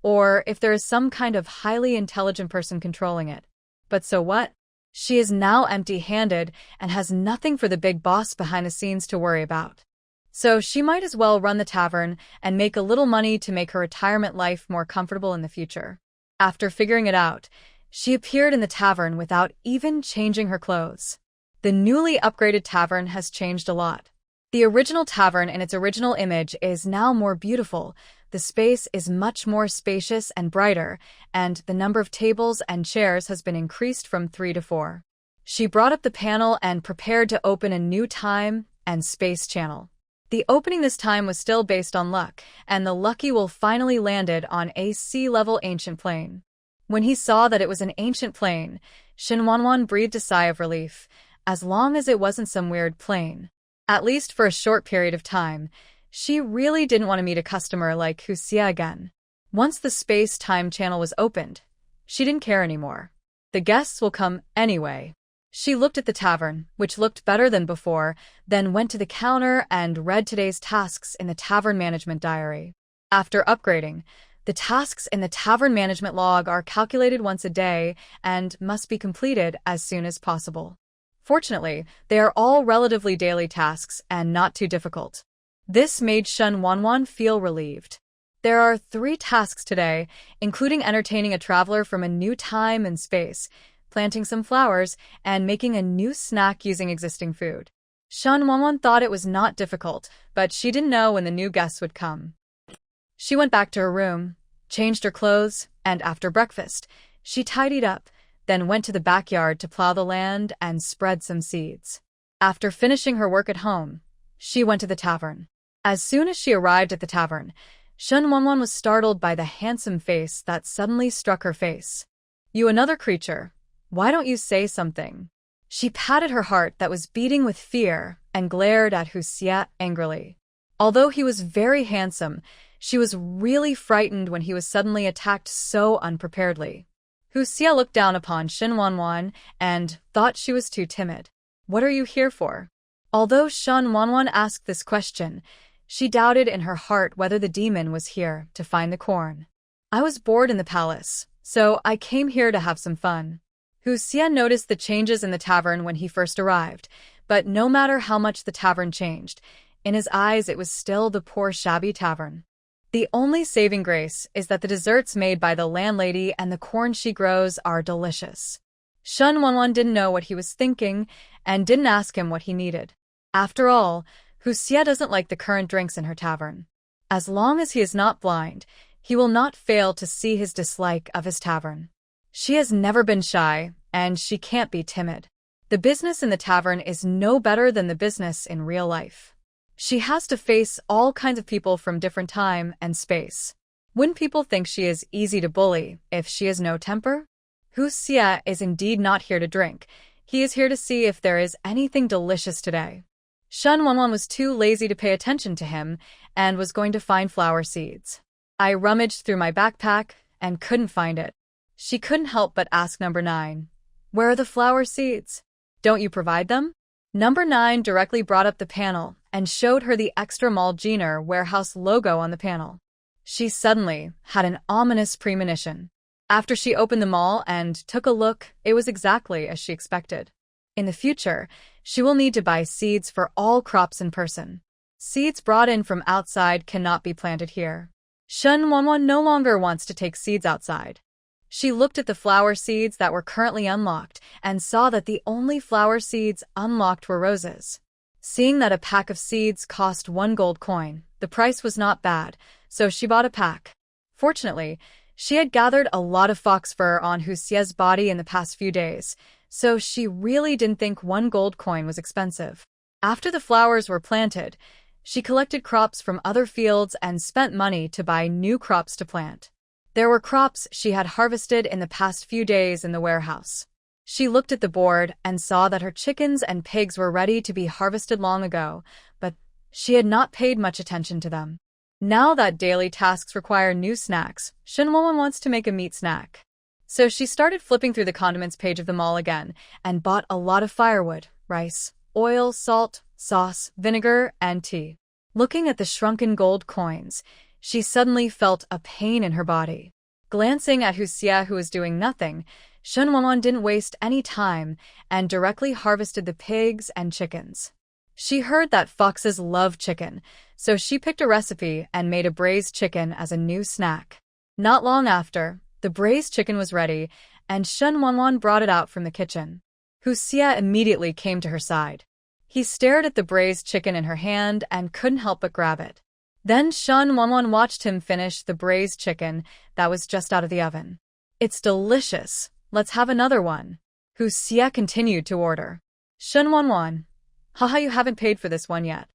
or if there is some kind of highly intelligent person controlling it. But so what? She is now empty-handed and has nothing for the big boss behind the scenes to worry about. So she might as well run the tavern and make a little money to make her retirement life more comfortable in the future. After figuring it out, she appeared in the tavern without even changing her clothes. The newly upgraded tavern has changed a lot. The original tavern in its original image is now more beautiful. The space is much more spacious and brighter, and the number of tables and chairs has been increased from 3 to 4. She brought up the panel and prepared to open a new time and space channel. The opening this time was still based on luck, and the lucky will finally landed on a sea-level ancient plane. When he saw that it was an ancient plane, Shin Wanwan breathed a sigh of relief, as long as it wasn't some weird plane. At least for a short period of time, she really didn't want to meet a customer like Hu Xie again. Once the space-time channel was opened, she didn't care anymore. The guests will come anyway. She looked at the tavern, which looked better than before, then went to the counter and read today's tasks in the tavern management diary. After upgrading, the tasks in the tavern management log are calculated once a day and must be completed as soon as possible. Fortunately, they are all relatively daily tasks and not too difficult. This made Shin Wanwan feel relieved. There are 3 tasks today, including entertaining a traveler from a new time and space, planting some flowers, and making a new snack using existing food. Shin Wanwan thought it was not difficult, but she didn't know when the new guests would come. She went back to her room, changed her clothes, and after breakfast, she tidied up, then went to the backyard to plow the land and spread some seeds. After finishing her work at home, she went to the tavern. As soon as she arrived at the tavern, Shin Wanwan was startled by the handsome face that suddenly struck her face. "You another creature. Why don't you say something?" She patted her heart that was beating with fear and glared at Hu Xie angrily. Although he was very handsome, she was really frightened when he was suddenly attacked so unpreparedly. Hu Xie looked down upon Shin Wanwan and thought she was too timid. "What are you here for?" Although Shin Wanwan asked this question, she doubted in her heart whether the demon was here to find the corn. "I was bored in the palace, so I came here to have some fun." Hu Xie noticed the changes in the tavern when he first arrived, but no matter how much the tavern changed, in his eyes it was still the poor shabby tavern. The only saving grace is that the desserts made by the landlady and the corn she grows are delicious. Shin Wanwan didn't know what he was thinking and didn't ask him what he needed. After all, Hu Xie doesn't like the current drinks in her tavern. As long as he is not blind, he will not fail to see his dislike of his tavern. She has never been shy, and she can't be timid. The business in the tavern is no better than the business in real life. She has to face all kinds of people from different time and space. Wouldn't people think she is easy to bully if she has no temper? Hu Xie is indeed not here to drink. He is here to see if there is anything delicious today. Shin Wanwan was too lazy to pay attention to him and was going to find flower seeds. "I rummaged through my backpack and couldn't find it." She couldn't help but ask number 9, "Where are the flower seeds? Don't you provide them?" Number 9 directly brought up the panel and showed her the Extra Mall Jeaner warehouse logo on the panel. She suddenly had an ominous premonition. After she opened the mall and took a look, it was exactly as she expected. In the future, she will need to buy seeds for all crops in person. Seeds brought in from outside cannot be planted here. Shin Wanwan no longer wants to take seeds outside. She looked at the flower seeds that were currently unlocked and saw that the only flower seeds unlocked were roses. Seeing that a pack of seeds cost 1 gold coin, the price was not bad, so she bought a pack. Fortunately, she had gathered a lot of fox fur on Hu Xie's body in the past few days, so she really didn't think 1 gold coin was expensive. After the flowers were planted, she collected crops from other fields and spent money to buy new crops to plant. There were crops she had harvested in the past few days in the warehouse. She looked at the board and saw that her chickens and pigs were ready to be harvested long ago, but she had not paid much attention to them. Now that daily tasks require new snacks, Shin Wanwan wants to make a meat snack. So she started flipping through the condiments page of the mall again and bought a lot of firewood, rice, oil, salt, sauce, vinegar, and tea. Looking at the shrunken gold coins, she suddenly felt a pain in her body. Glancing at Hu Xie, who was doing nothing, Shin Wanwan didn't waste any time and directly harvested the pigs and chickens. She heard that foxes love chicken, so she picked a recipe and made a braised chicken as a new snack. Not long after, the braised chicken was ready, and Shin Wanwan brought it out from the kitchen. Hu Xie immediately came to her side. He stared at the braised chicken in her hand and couldn't help but grab it. Then Shin Wanwan watched him finish the braised chicken that was just out of the oven. "It's delicious. Let's have another one." Hu Xie continued to order. "Shin Wanwan, haha, you haven't paid for this one yet."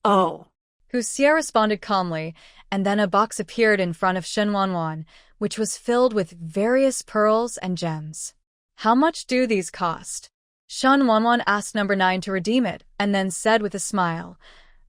"Oh." Hu Xie responded calmly, and then a box appeared in front of Shin Wanwan, which was filled with various pearls and gems. How much do these cost? Shen Wanwan asked number 9 to redeem it, and then said with a smile,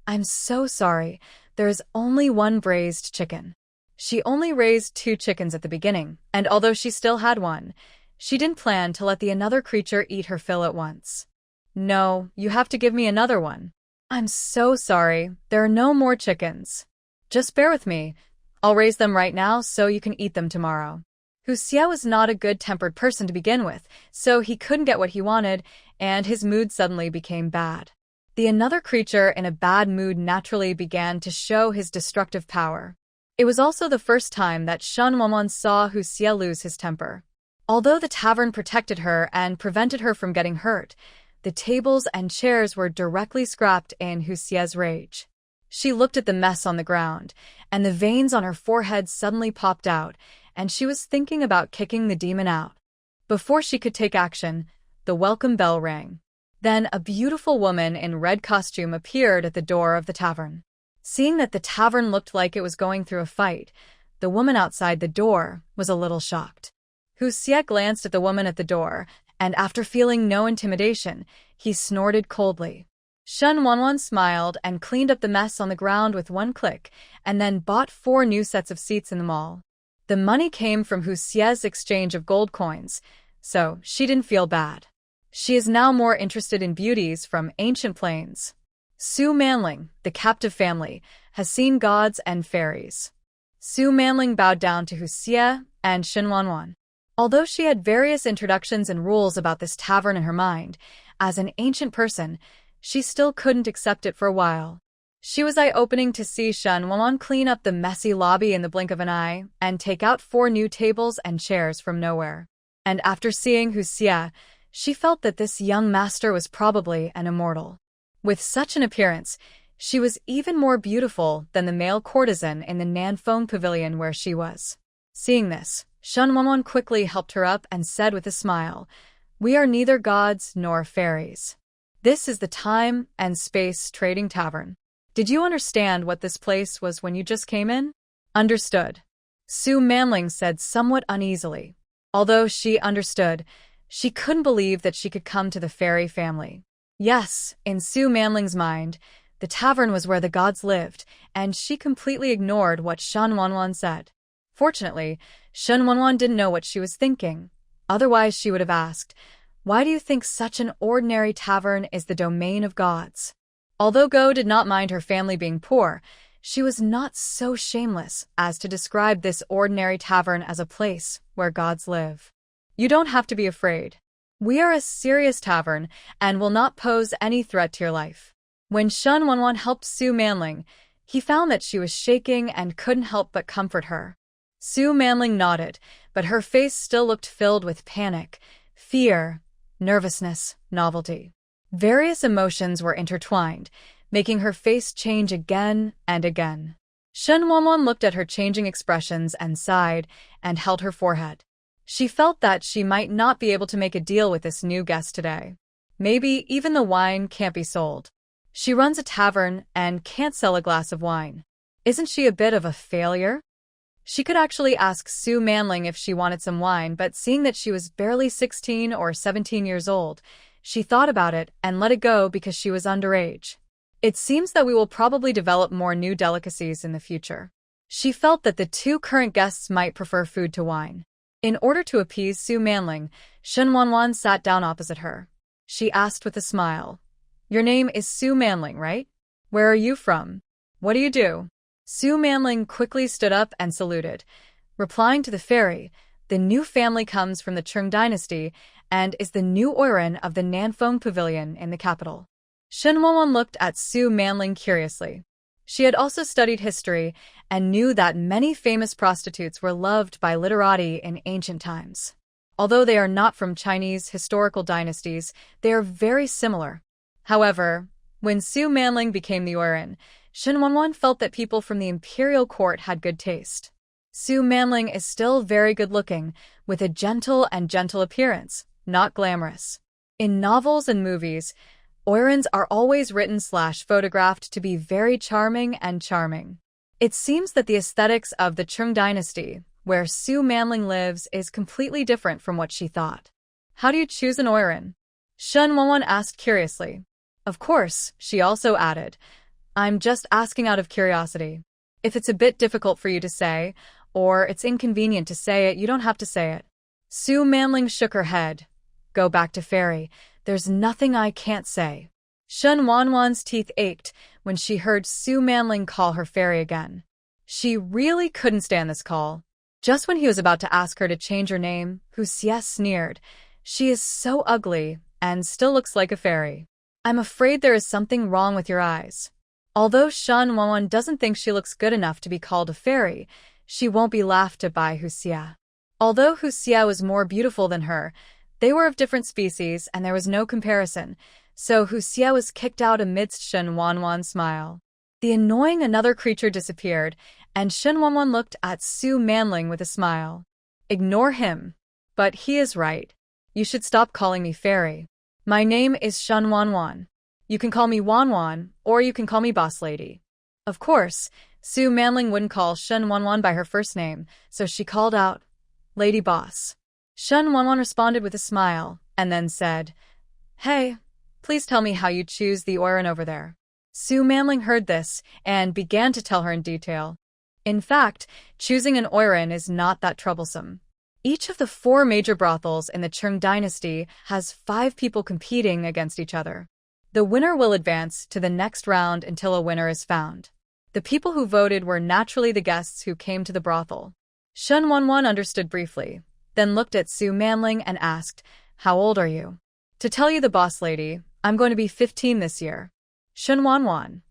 I'm so sorry, there is only one braised chicken. She only raised 2 chickens at the beginning, and although she still had one, she didn't plan to let the another creature eat her fill at once. No, you have to give me another one. I'm so sorry, there are no more chickens. Just bear with me. I'll raise them right now so you can eat them tomorrow. Hu Xie was not a good-tempered person to begin with, so he couldn't get what he wanted, and his mood suddenly became bad. The another creature in a bad mood naturally began to show his destructive power. It was also the first time that Shen Wanwan saw Hu Xie lose his temper. Although the tavern protected her and prevented her from getting hurt, the tables and chairs were directly scrapped in Hu Xie's rage. She looked at the mess on the ground, and the veins on her forehead suddenly popped out, and she was thinking about kicking the demon out. Before she could take action, the welcome bell rang. Then a beautiful woman in red costume appeared at the door of the tavern. Seeing that the tavern looked like it was going through a fight, the woman outside the door was a little shocked. Hu Xie glanced at the woman at the door, and after feeling no intimidation, he snorted coldly. Shen Wanwan smiled and cleaned up the mess on the ground with one click, and then bought 4 new sets of seats in the mall. The money came from Hu Xie's exchange of gold coins, so she didn't feel bad. She is now more interested in beauties from ancient plains. Su Manling, the captive family, has seen gods and fairies. Su Manling bowed down to Hu Xie and Shen Wanwan. Although she had various introductions and rules about this tavern in her mind, as an ancient person, she still couldn't accept it for a while. She was eye-opening to see Shen Wanwan clean up the messy lobby in the blink of an eye and take out 4 new tables and chairs from nowhere. And after seeing Hu Xie, she felt that this young master was probably an immortal. With such an appearance, she was even more beautiful than the male courtesan in the Nanfeng pavilion where she was. Seeing this, Shen Wanwan quickly helped her up and said with a smile, We are neither gods nor fairies. This is the time and space trading tavern. Did you understand what this place was when you just came in? Understood. Su Manling said somewhat uneasily. Although she understood, she couldn't believe that she could come to the fairy family. Yes, in Su Manling's mind, the tavern was where the gods lived, and she completely ignored what Shen Wanwan said. Fortunately, Shen Wanwan didn't know what she was thinking. Otherwise, she would have asked, Why do you think such an ordinary tavern is the domain of gods? Although Go did not mind her family being poor, she was not so shameless as to describe this ordinary tavern as a place where gods live. You don't have to be afraid. We are a serious tavern and will not pose any threat to your life. When Shen Wanwan helped Su Manling, he found that she was shaking and couldn't help but comfort her. Su Manling nodded, but her face still looked filled with panic, fear, nervousness, novelty. Various emotions were intertwined, making her face change again and again. Shen Wanwan looked at her changing expressions and sighed and held her forehead. She felt that she might not be able to make a deal with this new guest today. Maybe even the wine can't be sold. She runs a tavern and can't sell a glass of wine. Isn't she a bit of a failure? She could actually ask Su Manling if she wanted some wine, but seeing that she was barely 16 or 17 years old, she thought about it and let it go because she was underage. It seems that we will probably develop more new delicacies in the future. She felt that the 2 current guests might prefer food to wine. In order to appease Su Manling, Shen Wanwan sat down opposite her. She asked with a smile, Your name is Su Manling, right? Where are you from? What do you do? Su Manling quickly stood up and saluted. Replying to the fairy, the new family comes from the Qing dynasty and is the new Oiran of the Nanfeng pavilion in the capital. Shen Wanwan looked at Su Manling curiously. She had also studied history and knew that many famous prostitutes were loved by literati in ancient times. Although they are not from Chinese historical dynasties, they are very similar. However, when Su Manling became the Oiran, Shen Wanwan felt that people from the imperial court had good taste. Su Manling is still very good-looking, with a gentle appearance, not glamorous. In novels and movies, Oirans are always written/photographed to be very charming. It seems that the aesthetics of the Qing dynasty, where Su Manling lives, is completely different from what she thought. How do you choose an oiran? Shen Wanwan asked curiously. Of course, she also added. I'm just asking out of curiosity. If it's a bit difficult for you to say, or it's inconvenient to say it, you don't have to say it. Su Manling shook her head. Go back to fairy. There's nothing I can't say. Shen Wanwan's teeth ached when she heard Su Manling call her fairy again. She really couldn't stand this call. Just when he was about to ask her to change her name, Hu Xie sneered. She is so ugly, and still looks like a fairy. I'm afraid there is something wrong with your eyes. Although Shen Wanwan doesn't think she looks good enough to be called a fairy, she won't be laughed at by Hu Xie. Although Hu Xie was more beautiful than her, they were of different species and there was no comparison, so Hu Xie was kicked out amidst Shen Wanwan's smile. The annoying another creature disappeared, and Shen Wanwan looked at Su Manling with a smile. Ignore him. But he is right. You should stop calling me fairy. My name is Shen Wanwan. You can call me Wanwan, or you can call me boss lady. Of course, Su Manling wouldn't call Shen Wanwan by her first name, so she called out, Lady Boss. Shen Wanwan responded with a smile, and then said, Hey, please tell me how you choose the oiran over there. Su Manling heard this, and began to tell her in detail. In fact, choosing an oiran is not that troublesome. Each of the 4 major brothels in the Qing dynasty has 5 people competing against each other. The winner will advance to the next round until a winner is found. The people who voted were naturally the guests who came to the brothel. Shen Wanwan understood briefly, then looked at Su Manling and asked, How old are you? To tell you the boss lady, I'm going to be 15 this year. Shen Wanwan.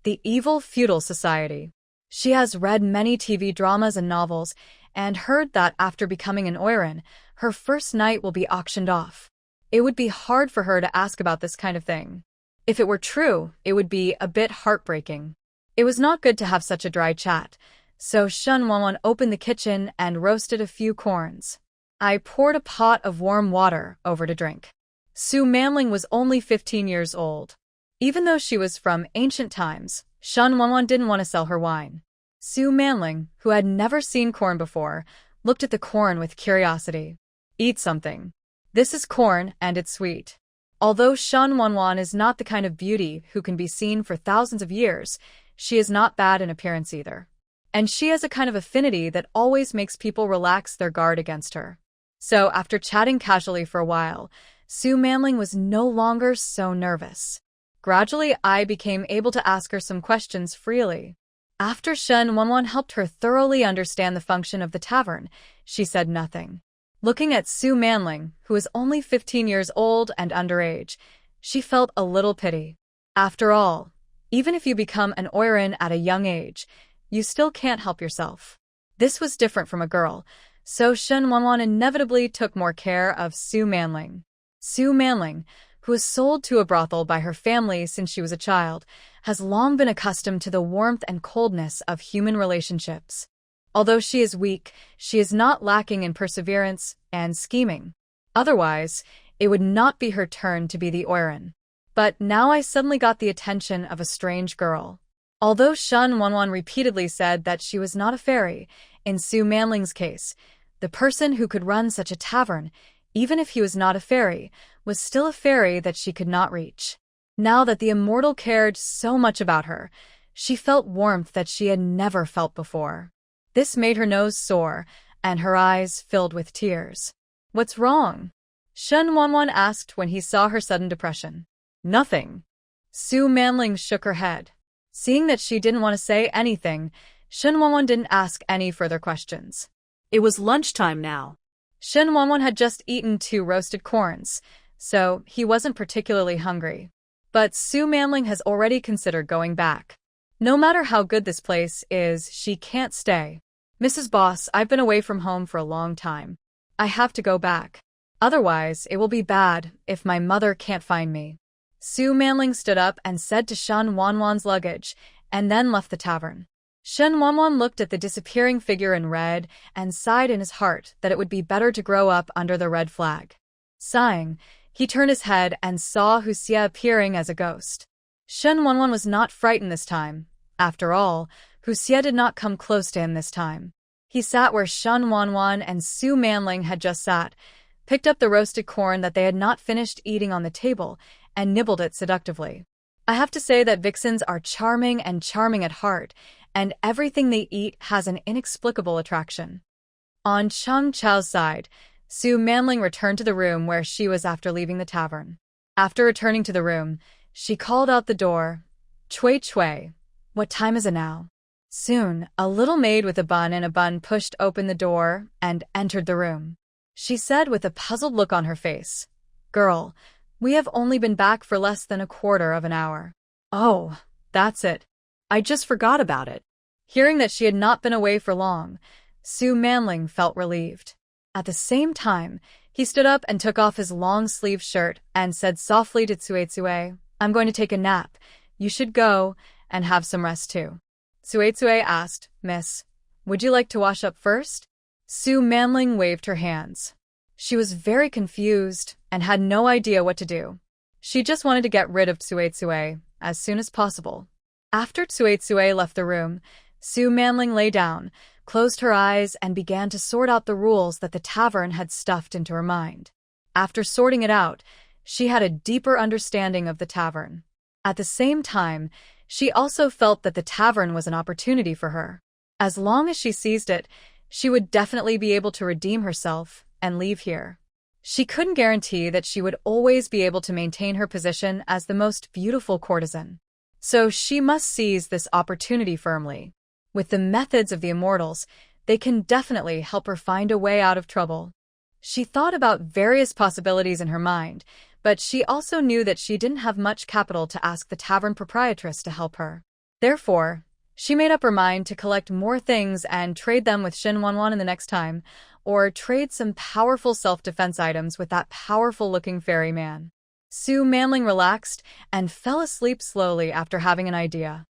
The evil feudal society. She has read many TV dramas and novels, and heard that after becoming an oiran, her first night will be auctioned off. It would be hard for her to ask about this kind of thing. If it were true, it would be a bit heartbreaking. It was not good to have such a dry chat, so Shen Wanwan opened the kitchen and roasted a few corns. I poured a pot of warm water over to drink. Su Manling was only 15 years old. Even though she was from ancient times, Shen Wanwan didn't want to sell her wine. Su Manling, who had never seen corn before, looked at the corn with curiosity. Eat something. This is corn, and it's sweet. Although Shen Wanwan is not the kind of beauty who can be seen for thousands of years, she is not bad in appearance either. And she has a kind of affinity that always makes people relax their guard against her. So after chatting casually for a while, Su Manling was no longer so nervous. Gradually, I became able to ask her some questions freely. After Shen Wanwan helped her thoroughly understand the function of the tavern, she said nothing. Looking at Su Manling, who was only 15 years old and underage, she felt a little pity. After all, even if you become an oiran at a young age, you still can't help yourself. This was different from a girl, so Shen Wanwan inevitably took more care of Su Manling. Su Manling, who was sold to a brothel by her family since she was a child, has long been accustomed to the warmth and coldness of human relationships. Although she is weak, she is not lacking in perseverance and scheming. Otherwise, it would not be her turn to be the oiran. But now I suddenly got the attention of a strange girl. Although Shen Wanwan repeatedly said that she was not a fairy, in Su Manling's case, the person who could run such a tavern, even if he was not a fairy, was still a fairy that she could not reach. Now that the immortal cared so much about her, she felt warmth that she had never felt before. This made her nose sore, and her eyes filled with tears. What's wrong? Shen Wanwan asked when he saw her sudden depression. Nothing. Su Manling shook her head. Seeing that she didn't want to say anything, Shen Wanwan didn't ask any further questions. It was lunchtime now. Shen Wanwan had just eaten 2 roasted corns, so he wasn't particularly hungry. But Su Manling has already considered going back. No matter how good this place is, she can't stay. Mrs. Boss, I've been away from home for a long time. I have to go back. Otherwise, it will be bad if my mother can't find me. Su Manling stood up and said to Shen Wanwan's luggage, and then left the tavern. Shen Wanwan looked at the disappearing figure in red and sighed in his heart that it would be better to grow up under the red flag. Sighing, he turned his head and saw Hu Xie appearing as a ghost. Shen Wanwan was not frightened this time. After all, Hu Xie did not come close to him this time. He sat where Shen Wanwan and Su Manling had just sat, picked up the roasted corn that they had not finished eating on the table, and nibbled it seductively. I have to say that vixens are charming and charming at heart, and everything they eat has an inexplicable attraction. On Chang Chao's side, Su Manling returned to the room where she was after leaving the tavern. After returning to the room, she called out the door, "Cui Cui, what time is it now?" Soon, a little maid with a bun pushed open the door and entered the room. She said with a puzzled look on her face, "Girl, we have only been back for less than a quarter of an hour." Oh, that's it. I just forgot about it. Hearing that she had not been away for long, Su Manling felt relieved. At the same time, he stood up and took off his long-sleeved shirt and said softly to Tsue, "I'm going to take a nap. You should go and have some rest too." Tsue asked, "Miss, would you like to wash up first?" Su Manling waved her hands. She was very confused and had no idea what to do. She just wanted to get rid of Tsue as soon as possible. After Tsue left the room, Su Manling lay down, closed her eyes, and began to sort out the rules that the tavern had stuffed into her mind. After sorting it out, she had a deeper understanding of the tavern. At the same time, she also felt that the tavern was an opportunity for her. As long as she seized it, she would definitely be able to redeem herself and leave here. She couldn't guarantee that she would always be able to maintain her position as the most beautiful courtesan. So she must seize this opportunity firmly. With the methods of the immortals, they can definitely help her find a way out of trouble. She thought about various possibilities in her mind, but she also knew that she didn't have much capital to ask the tavern proprietress to help her. Therefore, she made up her mind to collect more things and trade them with Shin Wanwan in the next time, or trade some powerful self-defense items with that powerful-looking ferryman. Su Manling relaxed and fell asleep slowly after having an idea.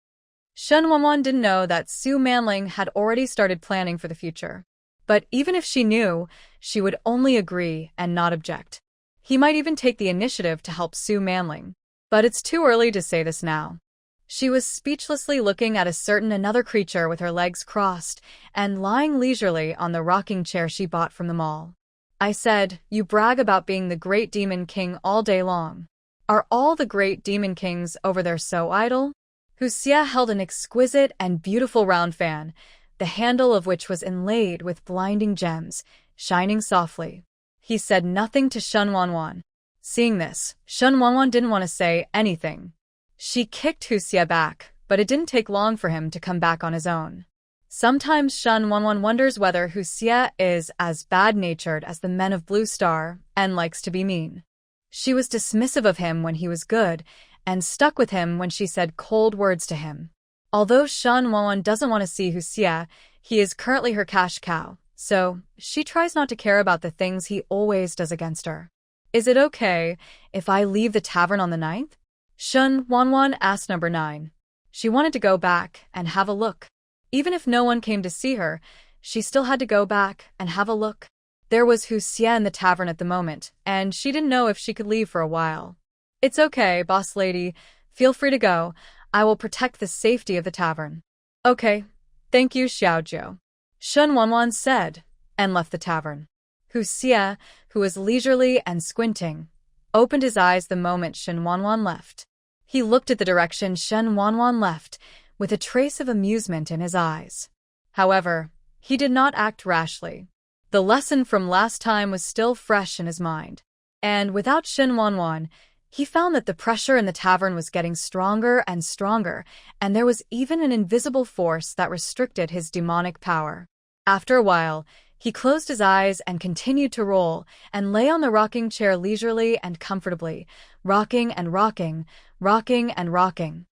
Shen Wanwan didn't know that Su Manling had already started planning for the future. But even if she knew, she would only agree and not object. He might even take the initiative to help Su Manling. But it's too early to say this now. She was speechlessly looking at another creature with her legs crossed and lying leisurely on the rocking chair she bought from the mall. I said, "You brag about being the great demon king all day long. Are all the great demon kings over there so idle?" Hu Xie held an exquisite and beautiful round fan, the handle of which was inlaid with blinding gems, shining softly. He said nothing to Shen Wanwan. Seeing this, Shen Wanwan didn't want to say anything. She kicked Hu Xie back, but it didn't take long for him to come back on his own. Sometimes Shen Wanwan wonders whether Hu Xie is as bad-natured as the men of Blue Star and likes to be mean. She was dismissive of him when he was good, and stuck with him when she said cold words to him. Although Shen Wanwan doesn't want to see Hu Xie, he is currently her cash cow, so she tries not to care about the things he always does against her. "Is it okay if I leave the tavern on the 9th? Shen Wanwan asked number 9. She wanted to go back and have a look. Even if no one came to see her, she still had to go back and have a look. There was Hu Xie in the tavern at the moment, and she didn't know if she could leave for a while. "It's okay, boss lady. Feel free to go. I will protect the safety of the tavern." "Okay. Thank you, Xiaojiu," Shen Wanwan said, and left the tavern. Hu Xie, who was leisurely and squinting, opened his eyes the moment Shen Wanwan left. He looked at the direction Shen Wanwan left, with a trace of amusement in his eyes. However, he did not act rashly. The lesson from last time was still fresh in his mind. And without Shen Wanwan, he found that the pressure in the tavern was getting stronger and stronger, and there was even an invisible force that restricted his demonic power. After a while, he closed his eyes and continued to roll, and lay on the rocking chair leisurely and comfortably, rocking and rocking, rocking and rocking.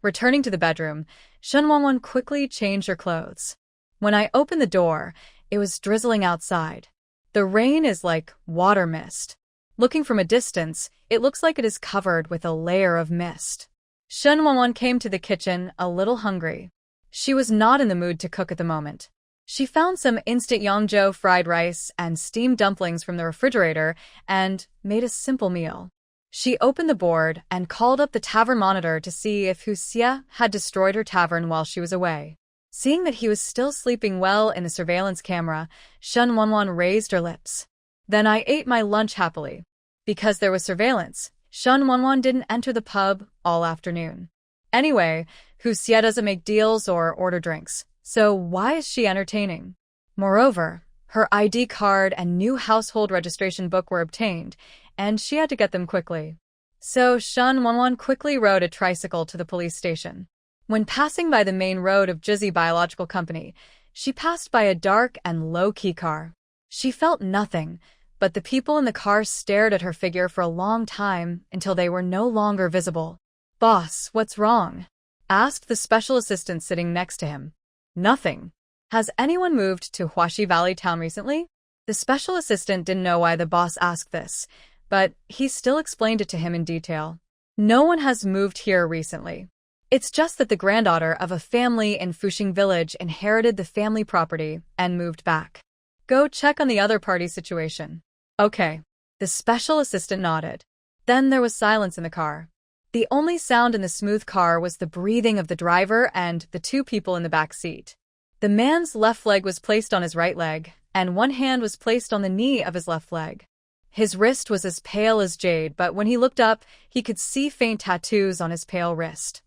Returning to the bedroom, Shen Wanwan quickly changed her clothes. When I opened the door, it was drizzling outside. The rain is like water mist. Looking from a distance, it looks like it is covered with a layer of mist. Shen Wanwan came to the kitchen a little hungry. She was not in the mood to cook at the moment. She found some instant Yangzhou fried rice and steamed dumplings from the refrigerator and made a simple meal. She opened the board and called up the tavern monitor to see if Hu Xie had destroyed her tavern while she was away. Seeing that he was still sleeping well in the surveillance camera, Shen Wanwan raised her lips. Then I ate my lunch happily. Because there was surveillance, Shen Wanwan didn't enter the pub all afternoon. Anyway, Hu Xie doesn't make deals or order drinks, so why is she entertaining? Moreover, her ID card and new household registration book were obtained, and she had to get them quickly. So Shen Wanwan quickly rode a tricycle to the police station. When passing by the main road of Jizzy Biological Company, she passed by a dark and low-key car. She felt nothing, but the people in the car stared at her figure for a long time until they were no longer visible. "Boss, what's wrong?" asked the special assistant sitting next to him. "Nothing. Has anyone moved to Hu Xie Valley Town recently?" The special assistant didn't know why the boss asked this, but he still explained it to him in detail. "No one has moved here recently. It's just that the granddaughter of a family in Fuxing Village inherited the family property and moved back. Go check on the other party's situation." "Okay." The special assistant nodded. Then there was silence in the car. The only sound in the smooth car was the breathing of the driver and the two people in the back seat. The man's left leg was placed on his right leg, and one hand was placed on the knee of his left leg. His wrist was as pale as jade, but when he looked up, he could see faint tattoos on his pale wrist.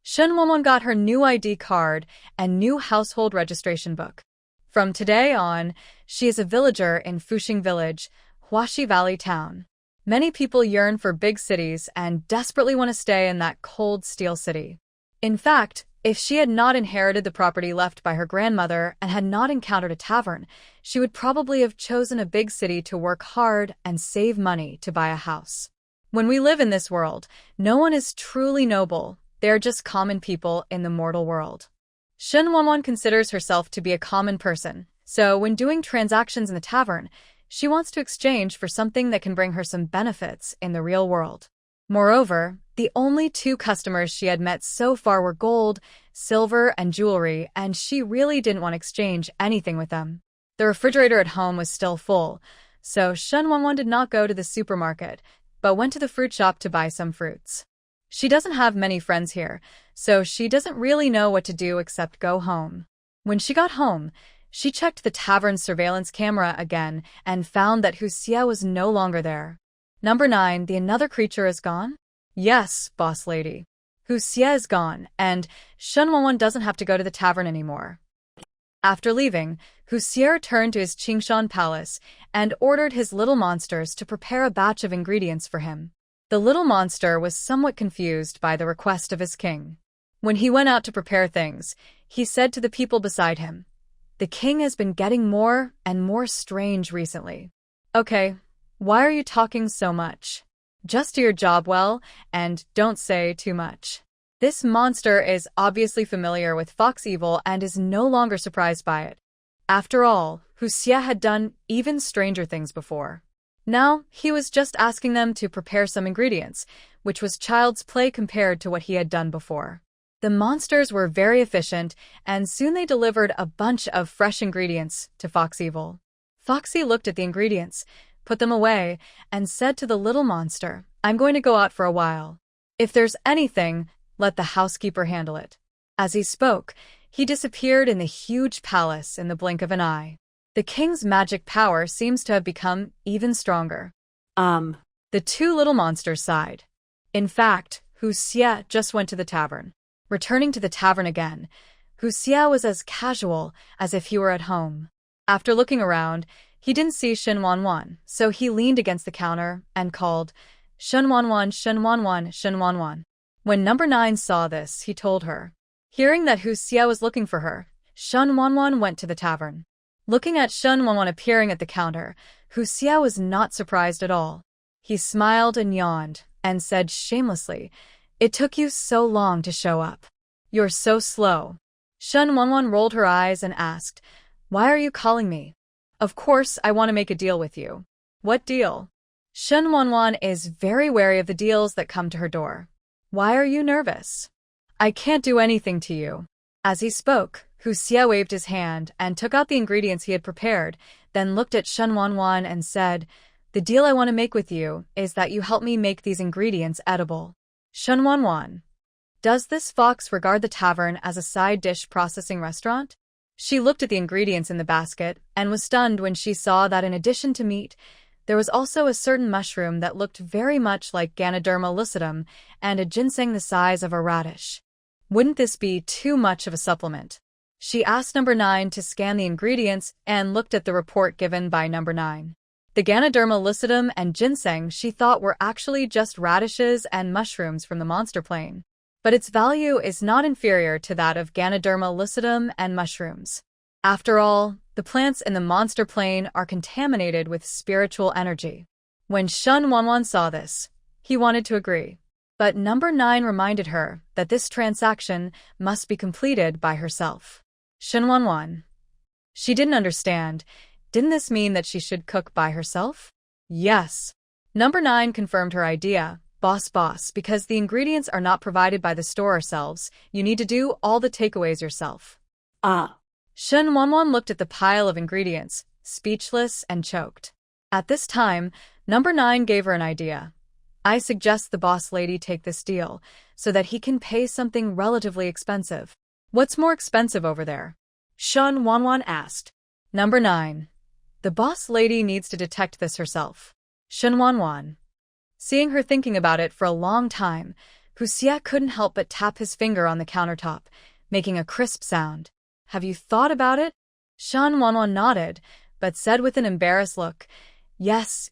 Shen Wanwan got her new ID card and new household registration book. From today on, she is a villager in Fuxing Village, Hu Xie Valley Town. Many people yearn for big cities and desperately want to stay in that cold steel city. In fact, if she had not inherited the property left by her grandmother and had not encountered a tavern, she would probably have chosen a big city to work hard and save money to buy a house. When we live in this world, no one is truly noble. They are just common people in the mortal world. Shen Wanwan considers herself to be a common person, so when doing transactions in the tavern, she wants to exchange for something that can bring her some benefits in the real world. Moreover, the only two customers she had met so far were gold, silver, and jewelry, and she really didn't want to exchange anything with them. The refrigerator at home was still full, so Shen Wanwan did not go to the supermarket, but went to the fruit shop to buy some fruits. She doesn't have many friends here, so she doesn't really know what to do except go home. When she got home, she checked the tavern's surveillance camera again and found that Hu Xie was no longer there. Number 9, the another creature is gone? Yes, boss lady. Hu Xie is gone, and Shen Wanwan doesn't have to go to the tavern anymore. After leaving, Hu Xie returned to his Qingshan palace and ordered his little monsters to prepare a batch of ingredients for him. The little monster was somewhat confused by the request of his king. When he went out to prepare things, he said to the people beside him, "The king has been getting more and more strange recently." "Okay, why are you talking so much? Just do your job well, and don't say too much." This monster is obviously familiar with Fox Evil and is no longer surprised by it. After all, Hu Xie had done even stranger things before. Now, he was just asking them to prepare some ingredients, which was child's play compared to what he had done before. The monsters were very efficient, and soon they delivered a bunch of fresh ingredients to Fox Evil. Foxy looked at the ingredients, put them away, and said to the little monster, "I'm going to go out for a while. If there's anything, let the housekeeper handle it." As he spoke, he disappeared in the huge palace in the blink of an eye. The king's magic power seems to have become even stronger. The two little monsters sighed. In fact, Hu Xie just went to the tavern. Returning to the tavern again, Hu Xie was as casual as if he were at home. After looking around, he didn't see Shen Wanwan, so he leaned against the counter and called, "Shen Wanwan, Shen Wanwan, Shen Wanwan." When number 9 saw this, he told her. Hearing that Hu Xie was looking for her, Shen Wanwan went to the tavern. Looking at Shen Wanwan appearing at the counter, Hu Xie was not surprised at all. He smiled and yawned, and said shamelessly, "It took you so long to show up. You're so slow." Shen Wanwan rolled her eyes and asked, "Why are you calling me?" "Of course, I want to make a deal with you." "What deal?" Shen Wanwan is very wary of the deals that come to her door. "Why are you nervous?" "I can't do anything to you." As he spoke, Hu Xie waved his hand and took out the ingredients he had prepared, then looked at Shen Wanwan and said, "The deal I want to make with you is that you help me make these ingredients edible." Shen Wanwan. Does this fox regard the tavern as a side dish processing restaurant? She looked at the ingredients in the basket and was stunned when she saw that in addition to meat, There was also a certain mushroom that looked very much like Ganoderma lucidum and a ginseng the size of a radish. Wouldn't this be too much of a supplement? She asked number 9 to scan the ingredients and looked at the report given by number 9. The Ganoderma lucidum and ginseng she thought were actually just radishes and mushrooms from the monster plane. But its value is not inferior to that of Ganoderma lucidum and mushrooms. After all, the plants in the monster plane are contaminated with spiritual energy. When Shen Wanwan saw this, he wanted to agree. But number 9 reminded her that this transaction must be completed by herself. Shen Wanwan. She didn't understand. Didn't this mean that she should cook by herself? Yes. Number 9 confirmed her idea. Boss, because the ingredients are not provided by the store ourselves, you need to do all the takeaways yourself. Shen Wanwan looked at the pile of ingredients, speechless and choked. At this time, number 9 gave her an idea. I suggest the boss lady take this deal, so that he can pay something relatively expensive. What's more expensive over there? Shen Wanwan asked. Number 9. The boss lady needs to detect this herself. Shen Wanwan. Seeing her thinking about it for a long time, Hu Xie couldn't help but tap his finger on the countertop, making a crisp sound. Have you thought about it? Shen Wanwan nodded, but said with an embarrassed look, Yes,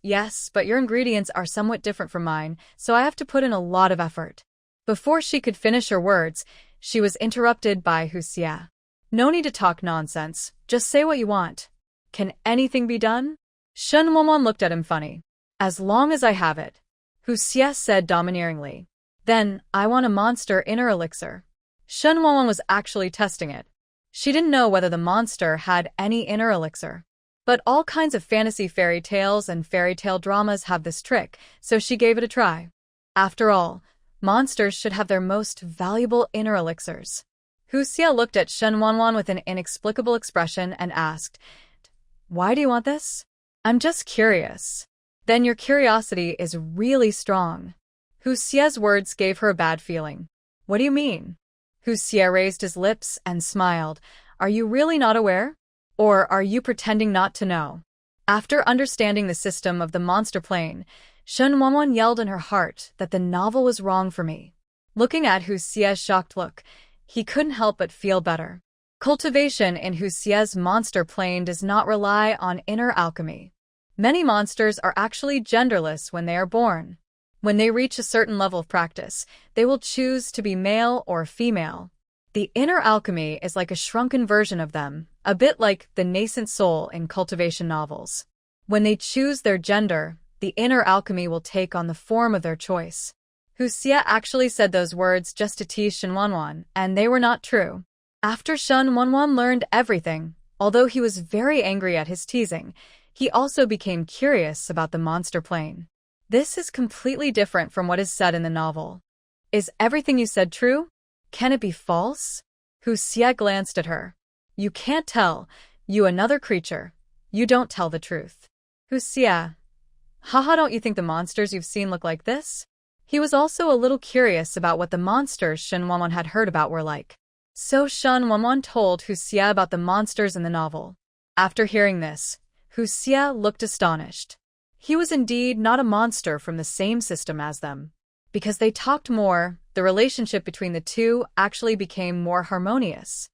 but your ingredients are somewhat different from mine, so I have to put in a lot of effort. Before she could finish her words, she was interrupted by Hu Xie. No need to talk nonsense, just say what you want. Can anything be done? Shen Wanwan looked at him funny. As long as I have it. Hu Xie said domineeringly. Then, I want a monster inner elixir. Shen Wanwan was actually testing it. She didn't know whether the monster had any inner elixir. But all kinds of fantasy fairy tales and fairy tale dramas have this trick, so she gave it a try. After all, monsters should have their most valuable inner elixirs. Hu Xie looked at Shen Wanwan with an inexplicable expression and asked, Why do you want this? I'm just curious. Then your curiosity is really strong. Hu Xie's words gave her a bad feeling. What do you mean? Hu Xie raised his lips and smiled. Are you really not aware? Or are you pretending not to know? After understanding the system of the monster plane, Shen Wanwan yelled in her heart that the novel was wrong for me. Looking at Hu Xie's shocked look, he couldn't help but feel better. Cultivation in Hu Xie's monster plane does not rely on inner alchemy. Many monsters are actually genderless when they are born. When they reach a certain level of practice, they will choose to be male or female. The inner alchemy is like a shrunken version of them, a bit like the nascent soul in cultivation novels. When they choose their gender, the inner alchemy will take on the form of their choice. Hu Xie actually said those words just to tease Shen Wanwan, and they were not true. After Shen Wanwan learned everything, although he was very angry at his teasing, he also became curious about the monster plane. This is completely different from what is said in the novel. Is everything you said true? Can it be false? Hu Xie glanced at her. You can't tell. You another creature. You don't tell the truth. Hu Xie. Haha, don't you think the monsters you've seen look like this? He was also a little curious about what the monsters Shen Wanwan had heard about were like. So Shen Wanwan told Hu Xie about the monsters in the novel. After hearing this, Hu Xie looked astonished. He was indeed not a monster from the same system as them. Because they talked more, the relationship between the two actually became more harmonious.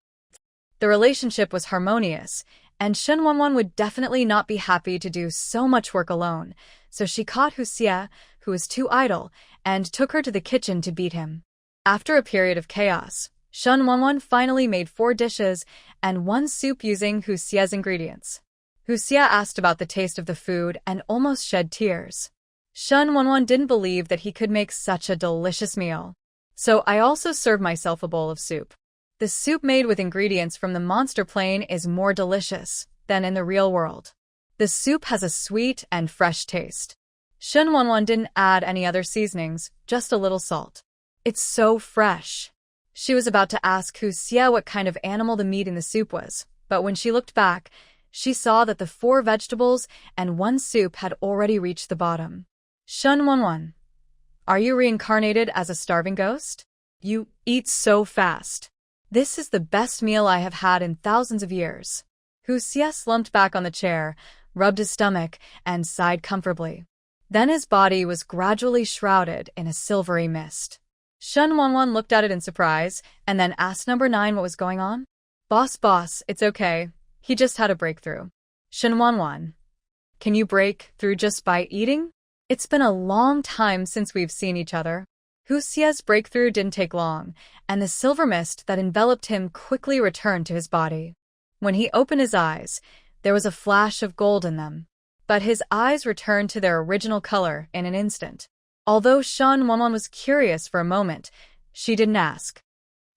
The relationship was harmonious, and Shen Wanwan would definitely not be happy to do so much work alone, so she caught Hu Xie, who was too idle, and took her to the kitchen to beat him. After a period of chaos, Shen Wanwan finally made 4 dishes and 1 soup using Hu Xie's ingredients. Hu Xie asked about the taste of the food and almost shed tears. Shen Wanwan didn't believe that he could make such a delicious meal. So I also served myself a bowl of soup. The soup made with ingredients from the monster plane is more delicious than in the real world. The soup has a sweet and fresh taste. Shen Wanwan didn't add any other seasonings, just a little salt. It's so fresh. She was about to ask Hu Xie what kind of animal the meat in the soup was, but when she looked back, she saw that the 4 vegetables and 1 soup had already reached the bottom. Shen Wanwan. Are you reincarnated as a starving ghost? You eat so fast. This is the best meal I have had in thousands of years. Hu Xie slumped back on the chair, rubbed his stomach, and sighed comfortably. Then his body was gradually shrouded in a silvery mist. Shen Wanwan looked at it in surprise, and then asked number 9 what was going on. Boss, it's okay. He just had a breakthrough. Shen Wanwan, can you break through just by eating? It's been a long time since we've seen each other. Hu Xie's breakthrough didn't take long, and the silver mist that enveloped him quickly returned to his body. When he opened his eyes, there was a flash of gold in them. But his eyes returned to their original color in an instant. Although Shen Wanwan was curious for a moment, she didn't ask.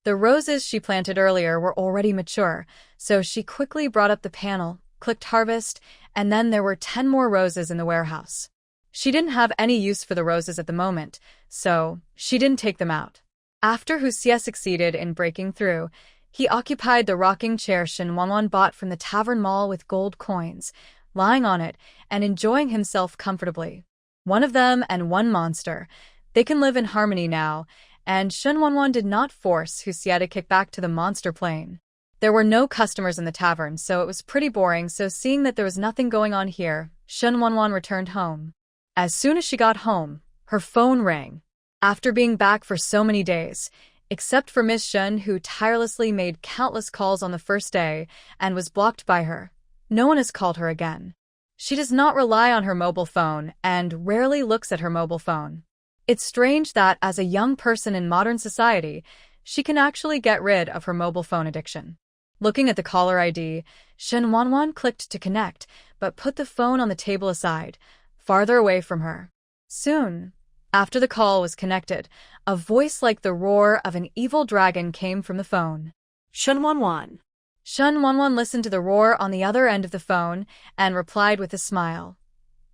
The roses she planted earlier were already mature, so she quickly brought up the panel, clicked harvest, and then there were 10 more roses in the warehouse. She didn't have any use for the roses at the moment, so she didn't take them out. After Hu Xie succeeded in breaking through, he occupied the rocking chair Shen Wanwan bought from the Tavern Mall with gold coins, lying on it and enjoying himself comfortably. One of them and one monster. They can live in harmony now, and Shen Wanwan did not force Hu Xie to kick back to the monster plane. There were no customers in the tavern, so it was pretty boring, so seeing that there was nothing going on here, Shen Wanwan returned home. As soon as she got home, her phone rang. After being back for so many days, except for Miss Shen, who tirelessly made countless calls on the first day and was blocked by her, no one has called her again. She does not rely on her mobile phone and rarely looks at her mobile phone. It's strange that, as a young person in modern society, she can actually get rid of her mobile phone addiction. Looking at the caller ID, Shen Wanwan clicked to connect, but put the phone on the table aside, farther away from her. Soon, after the call was connected, a voice like the roar of an evil dragon came from the phone. Shen Wanwan. Shen Wanwan listened to the roar on the other end of the phone and replied with a smile.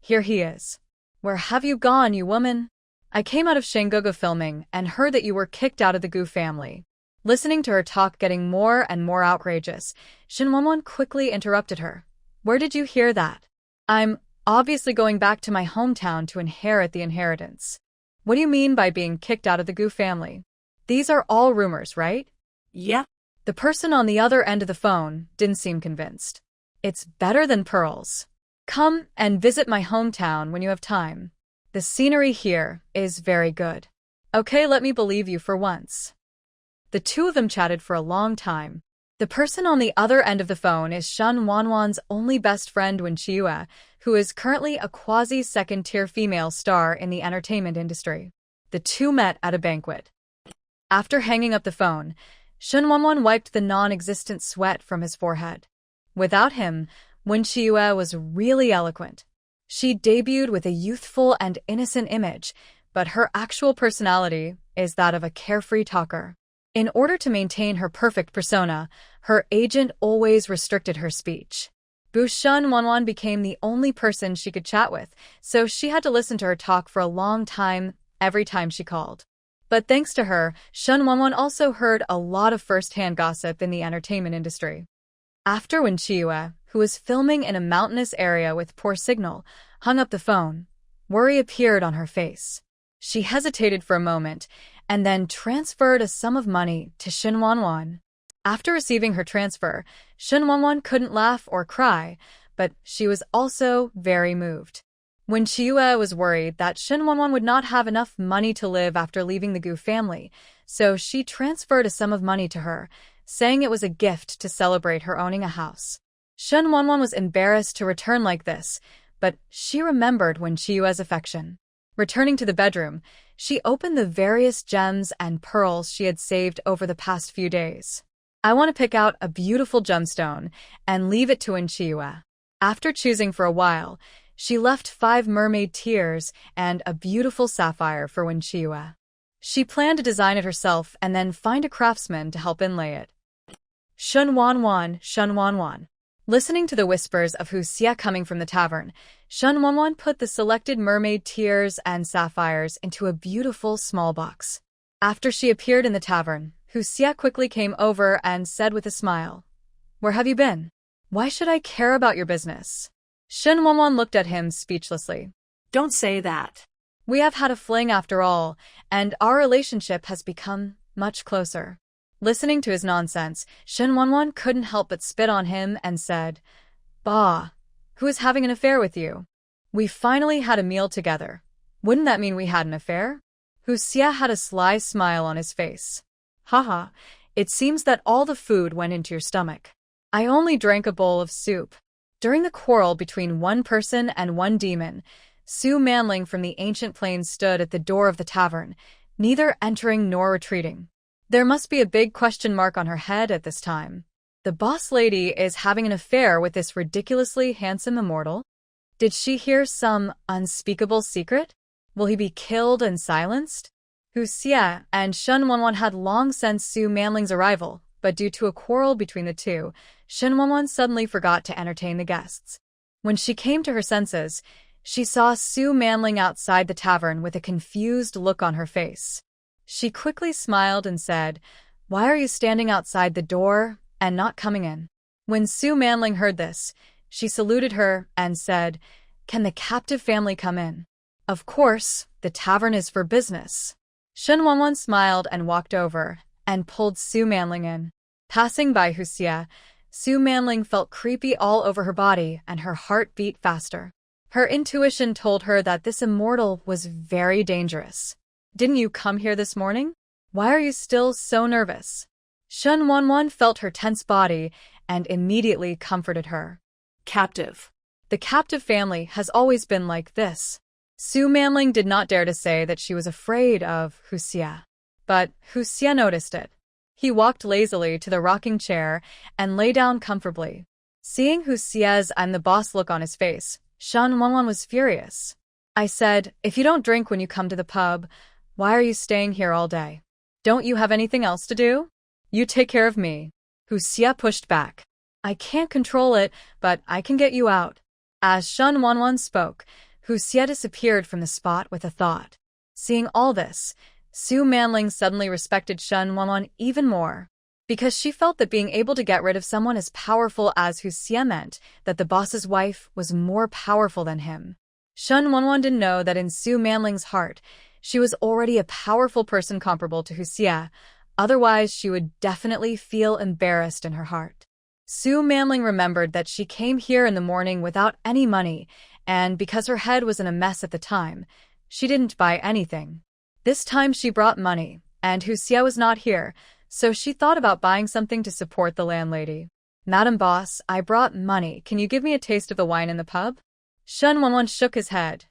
Here he is. Where have you gone, you woman? I came out of Shanguga filming and heard that you were kicked out of the Gu family. Listening to her talk getting more and more outrageous, Shen Wanwan quickly interrupted her. Where did you hear that? I'm obviously going back to my hometown to inherit the inheritance. What do you mean by being kicked out of the Gu family? These are all rumors, right? Yeah. The person on the other end of the phone didn't seem convinced. It's better than pearls. Come and visit my hometown when you have time. The scenery here is very good. Okay, let me believe you for once. The two of them chatted for a long time. The person on the other end of the phone is Shen Wanwan's only best friend Wen Qiue, who is currently a quasi-second-tier female star in the entertainment industry. The two met at a banquet. After hanging up the phone, Shen Wanwan wiped the non-existent sweat from his forehead. Without him, Wen Qiue was really eloquent. She debuted with a youthful and innocent image, but her actual personality is that of a carefree talker. In order to maintain her perfect persona, her agent always restricted her speech. Shen Wanwan became the only person she could chat with, so she had to listen to her talk for a long time every time she called. But thanks to her, Shen Wanwan also heard a lot of first-hand gossip in the entertainment industry. After Wen Qiue, who was filming in a mountainous area with poor signal, hung up the phone, worry appeared on her face. She hesitated for a moment and then transferred a sum of money to Shen Wanwan. After receiving her transfer, Shen Wanwan couldn't laugh or cry, but she was also very moved. Wen Qiue was worried that Shen Wanwan would not have enough money to live after leaving the Gu family, so she transferred a sum of money to her, saying it was a gift to celebrate her owning a house. Shen Wanwan was embarrassed to return like this, but she remembered Wen Qiue's affection. Returning to the bedroom, she opened the various gems and pearls she had saved over the past few days. I want to pick out a beautiful gemstone and leave it to Wen Qiue. After choosing for a while, she left 5 mermaid tears and a beautiful sapphire for Wen Qiue. She planned to design it herself and then find a craftsman to help inlay it. Shen Wanwan. Listening to the whispers of Hu Xie coming from the tavern, Shen Wanwan put the selected mermaid tears and sapphires into a beautiful small box. After she appeared in the tavern, Hu Xie quickly came over and said with a smile, "Where have you been? Why should I care about your business?" Shen Wanwan looked at him speechlessly. Don't say that. We have had a fling after all, and our relationship has become much closer. Listening to his nonsense, Shen Wanwan couldn't help but spit on him and said, "Bah, Who is having an affair with you? We finally had a meal together. Wouldn't that mean we had an affair? Hu Xie had a sly smile on his face. Haha, it seems that all the food went into your stomach. I only drank a bowl of soup. During the quarrel between one person and one demon, Su Manling from the ancient plains stood at the door of the tavern, neither entering nor retreating. There must be a big question mark on her head at this time. The boss lady is having an affair with this ridiculously handsome immortal? Did she hear some unspeakable secret? Will he be killed and silenced? Hu Xie and Shen Wanwan had long sensed Su Manling's arrival, but due to a quarrel between the two, Shen Wanwan suddenly forgot to entertain the guests. When she came to her senses, she saw Su Manling outside the tavern with a confused look on her face. She quickly smiled and said, "Why are you standing outside the door and not coming in?" When Su Manling heard this, she saluted her and said, "Can the captive family come in?" "Of course, the tavern is for business." Shen Wanwan smiled and walked over and pulled Su Manling in. Passing by Hu Xie, Su Manling felt creepy all over her body and her heart beat faster. Her intuition told her that this immortal was very dangerous. "Didn't you come here this morning? Why are you still so nervous?" Shen Wanwan felt her tense body and immediately comforted her. Captive. The captive family has always been like this. Su Manling did not dare to say that she was afraid of Hu Xie. But Hu Xie noticed it. He walked lazily to the rocking chair and lay down comfortably. Seeing Hu Xie's "I'm the boss" look on his face, Shen Wanwan was furious. "I said, if you don't drink when you come to the pub, why are you staying here all day? Don't you have anything else to do? You take care of me." Hu Xie pushed back. "I can't control it, but I can get you out." As Shen Wanwan spoke, Hu Xie disappeared from the spot with a thought. Seeing all this, Su Manling suddenly respected Shen Wanwan even more. Because she felt that being able to get rid of someone as powerful as Hu Xie meant that the boss's wife was more powerful than him. Shen Wanwan didn't know that in Su Manling's heart, she was already a powerful person comparable to Hu Xie, otherwise she would definitely feel embarrassed in her heart. Su Manling remembered that she came here in the morning without any money, and because her head was in a mess at the time, she didn't buy anything. This time she brought money, and Hu Xie was not here, so she thought about buying something to support the landlady. "Madam Boss, I brought money. Can you give me a taste of the wine in the pub?" Shen Wanwan shook his head.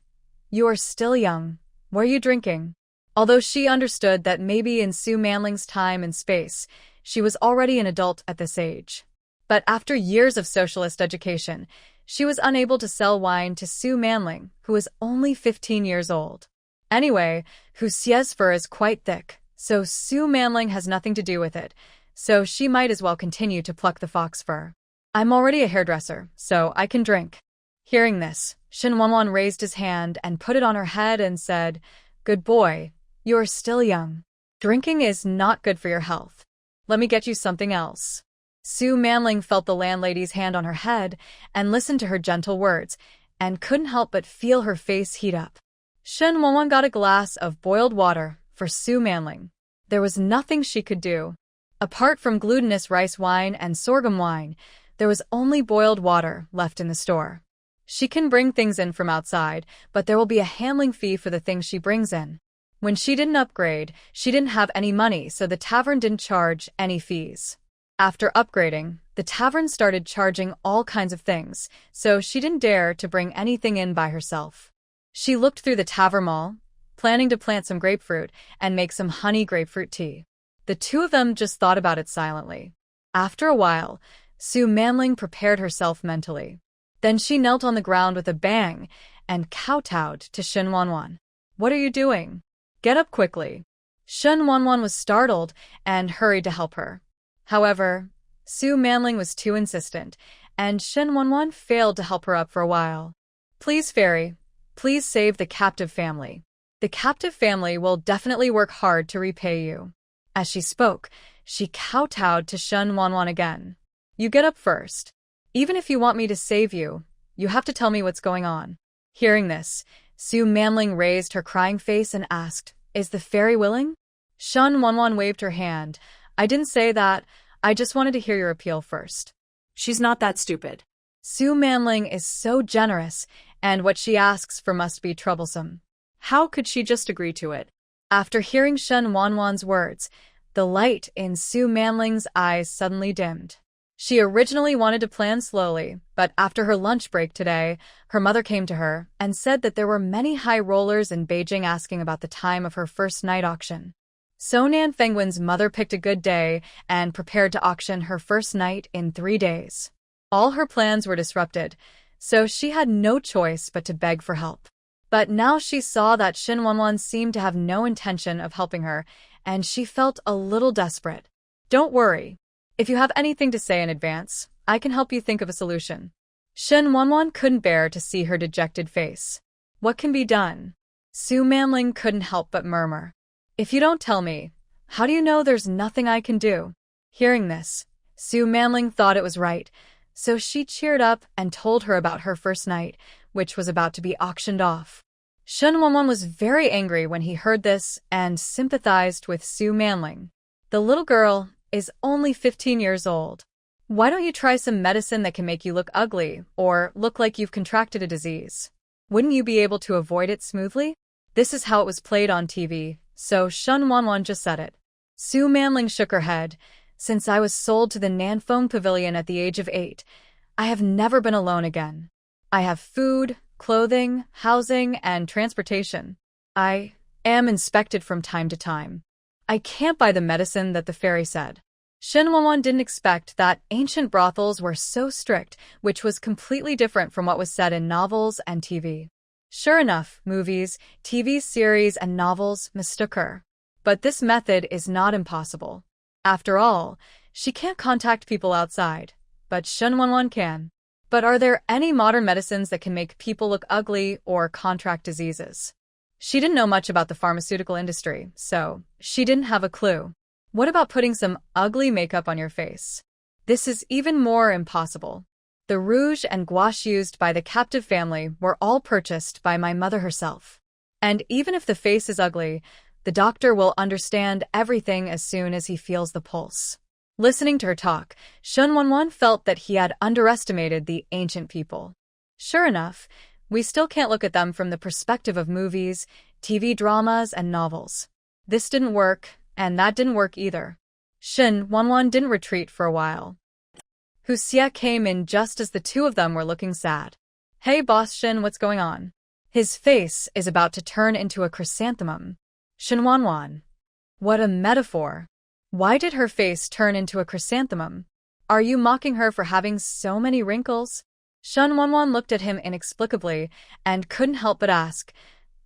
"You are still young. What are you drinking?" Although she understood that maybe in Su Manling's time and space, she was already an adult at this age. But after years of socialist education, she was unable to sell wine to Su Manling, who was only 15 years old. Anyway, Hu Xie's fur is quite thick, so Su Manling has nothing to do with it, so she might as well continue to pluck the fox fur. "I'm already a hairdresser, so I can drink." Hearing this, Shen Wanwan raised his hand and put it on her head and said, "Good boy, you are still young. Drinking is not good for your health. Let me get you something else." Su Manling felt the landlady's hand on her head and listened to her gentle words, and couldn't help but feel her face heat up. Shen Wanwan got a glass of boiled water for Su Manling. There was nothing she could do. Apart from glutinous rice wine and sorghum wine, there was only boiled water left in the store. She can bring things in from outside, but there will be a handling fee for the things she brings in. When she didn't upgrade, she didn't have any money, so the tavern didn't charge any fees. After upgrading, the tavern started charging all kinds of things, so she didn't dare to bring anything in by herself. She looked through the tavern mall, planning to plant some grapefruit and make some honey grapefruit tea. The two of them just thought about it silently. After a while, Su Manling prepared herself mentally. Then she knelt on the ground with a bang and kowtowed to Shen Wanwan. "What are you doing? Get up quickly." Shen Wanwan was startled and hurried to help her. However, Su Manling was too insistent, and Shen Wanwan failed to help her up for a while. "Please, fairy, please save the captive family. The captive family will definitely work hard to repay you." As she spoke, she kowtowed to Shen Wanwan again. "You get up first. Even if you want me to save you, you have to tell me what's going on." Hearing this, Su Manling raised her crying face and asked, "Is the fairy willing?" Shen Wanwan waved her hand. "I didn't say that. I just wanted to hear your appeal first." She's not that stupid. Su Manling is so generous, and what she asks for must be troublesome. How could she just agree to it? After hearing Shen Wanwan's words, the light in Su Manling's eyes suddenly dimmed. She originally wanted to plan slowly, but after her lunch break today, her mother came to her and said that there were many high rollers in Beijing asking about the time of her first night auction. So Nan Fengwen's mother picked a good day and prepared to auction her first night in 3 days. All her plans were disrupted, so she had no choice but to beg for help. But now she saw that Shen Wanwan seemed to have no intention of helping her, and she felt a little desperate. Don't worry. If you have anything to say in advance, I can help you think of a solution. Shen Wanwan couldn't bear to see her dejected face. What can be done? Su Manling couldn't help but murmur. If you don't tell me, how do you know there's nothing I can do? Hearing this, Su Manling thought it was right, so she cheered up and told her about her first night, which was about to be auctioned off. Shen Wanwan was very angry when he heard this and sympathized with Su Manling. The little girl is only 15 years old. Why don't you try some medicine that can make you look ugly or look like you've contracted a disease? Wouldn't you be able to avoid it smoothly? This is how it was played on TV, so Shen Wanwan just said it. Su Manling shook her head. Since I was sold to the Nanfeng Pavilion at the age of 8, I have never been alone again. I have food, clothing, housing, and transportation. I am inspected from time to time. I can't buy the medicine that the fairy said. Shen Wanwan didn't expect that ancient brothels were so strict, which was completely different from what was said in novels and TV. Sure enough, movies, TV series, and novels mistook her. But this method is not impossible. After all, she can't contact people outside, but Shen Wanwan can. But are there any modern medicines that can make people look ugly or contract diseases? She didn't know much about the pharmaceutical industry, so she didn't have a clue. What about putting some ugly makeup on your face? This is even more impossible. The rouge and gouache used by the captive family were all purchased by my mother herself. And even if the face is ugly, the doctor will understand everything as soon as he feels the pulse. Listening to her talk, Shen Wanwan felt that he had underestimated the ancient people. Sure enough, we still can't look at them from the perspective of movies, TV dramas, and novels. This didn't work, and that didn't work either. Shen Wanwan didn't retreat for a while. Hu Xie came in just as the two of them were looking sad. Hey boss Shen, what's going on? His face is about to turn into a chrysanthemum. Shen Wanwan. What a metaphor. Why did her face turn into a chrysanthemum? Are you mocking her for having so many wrinkles? Shen Wanwan looked at him inexplicably and couldn't help but ask,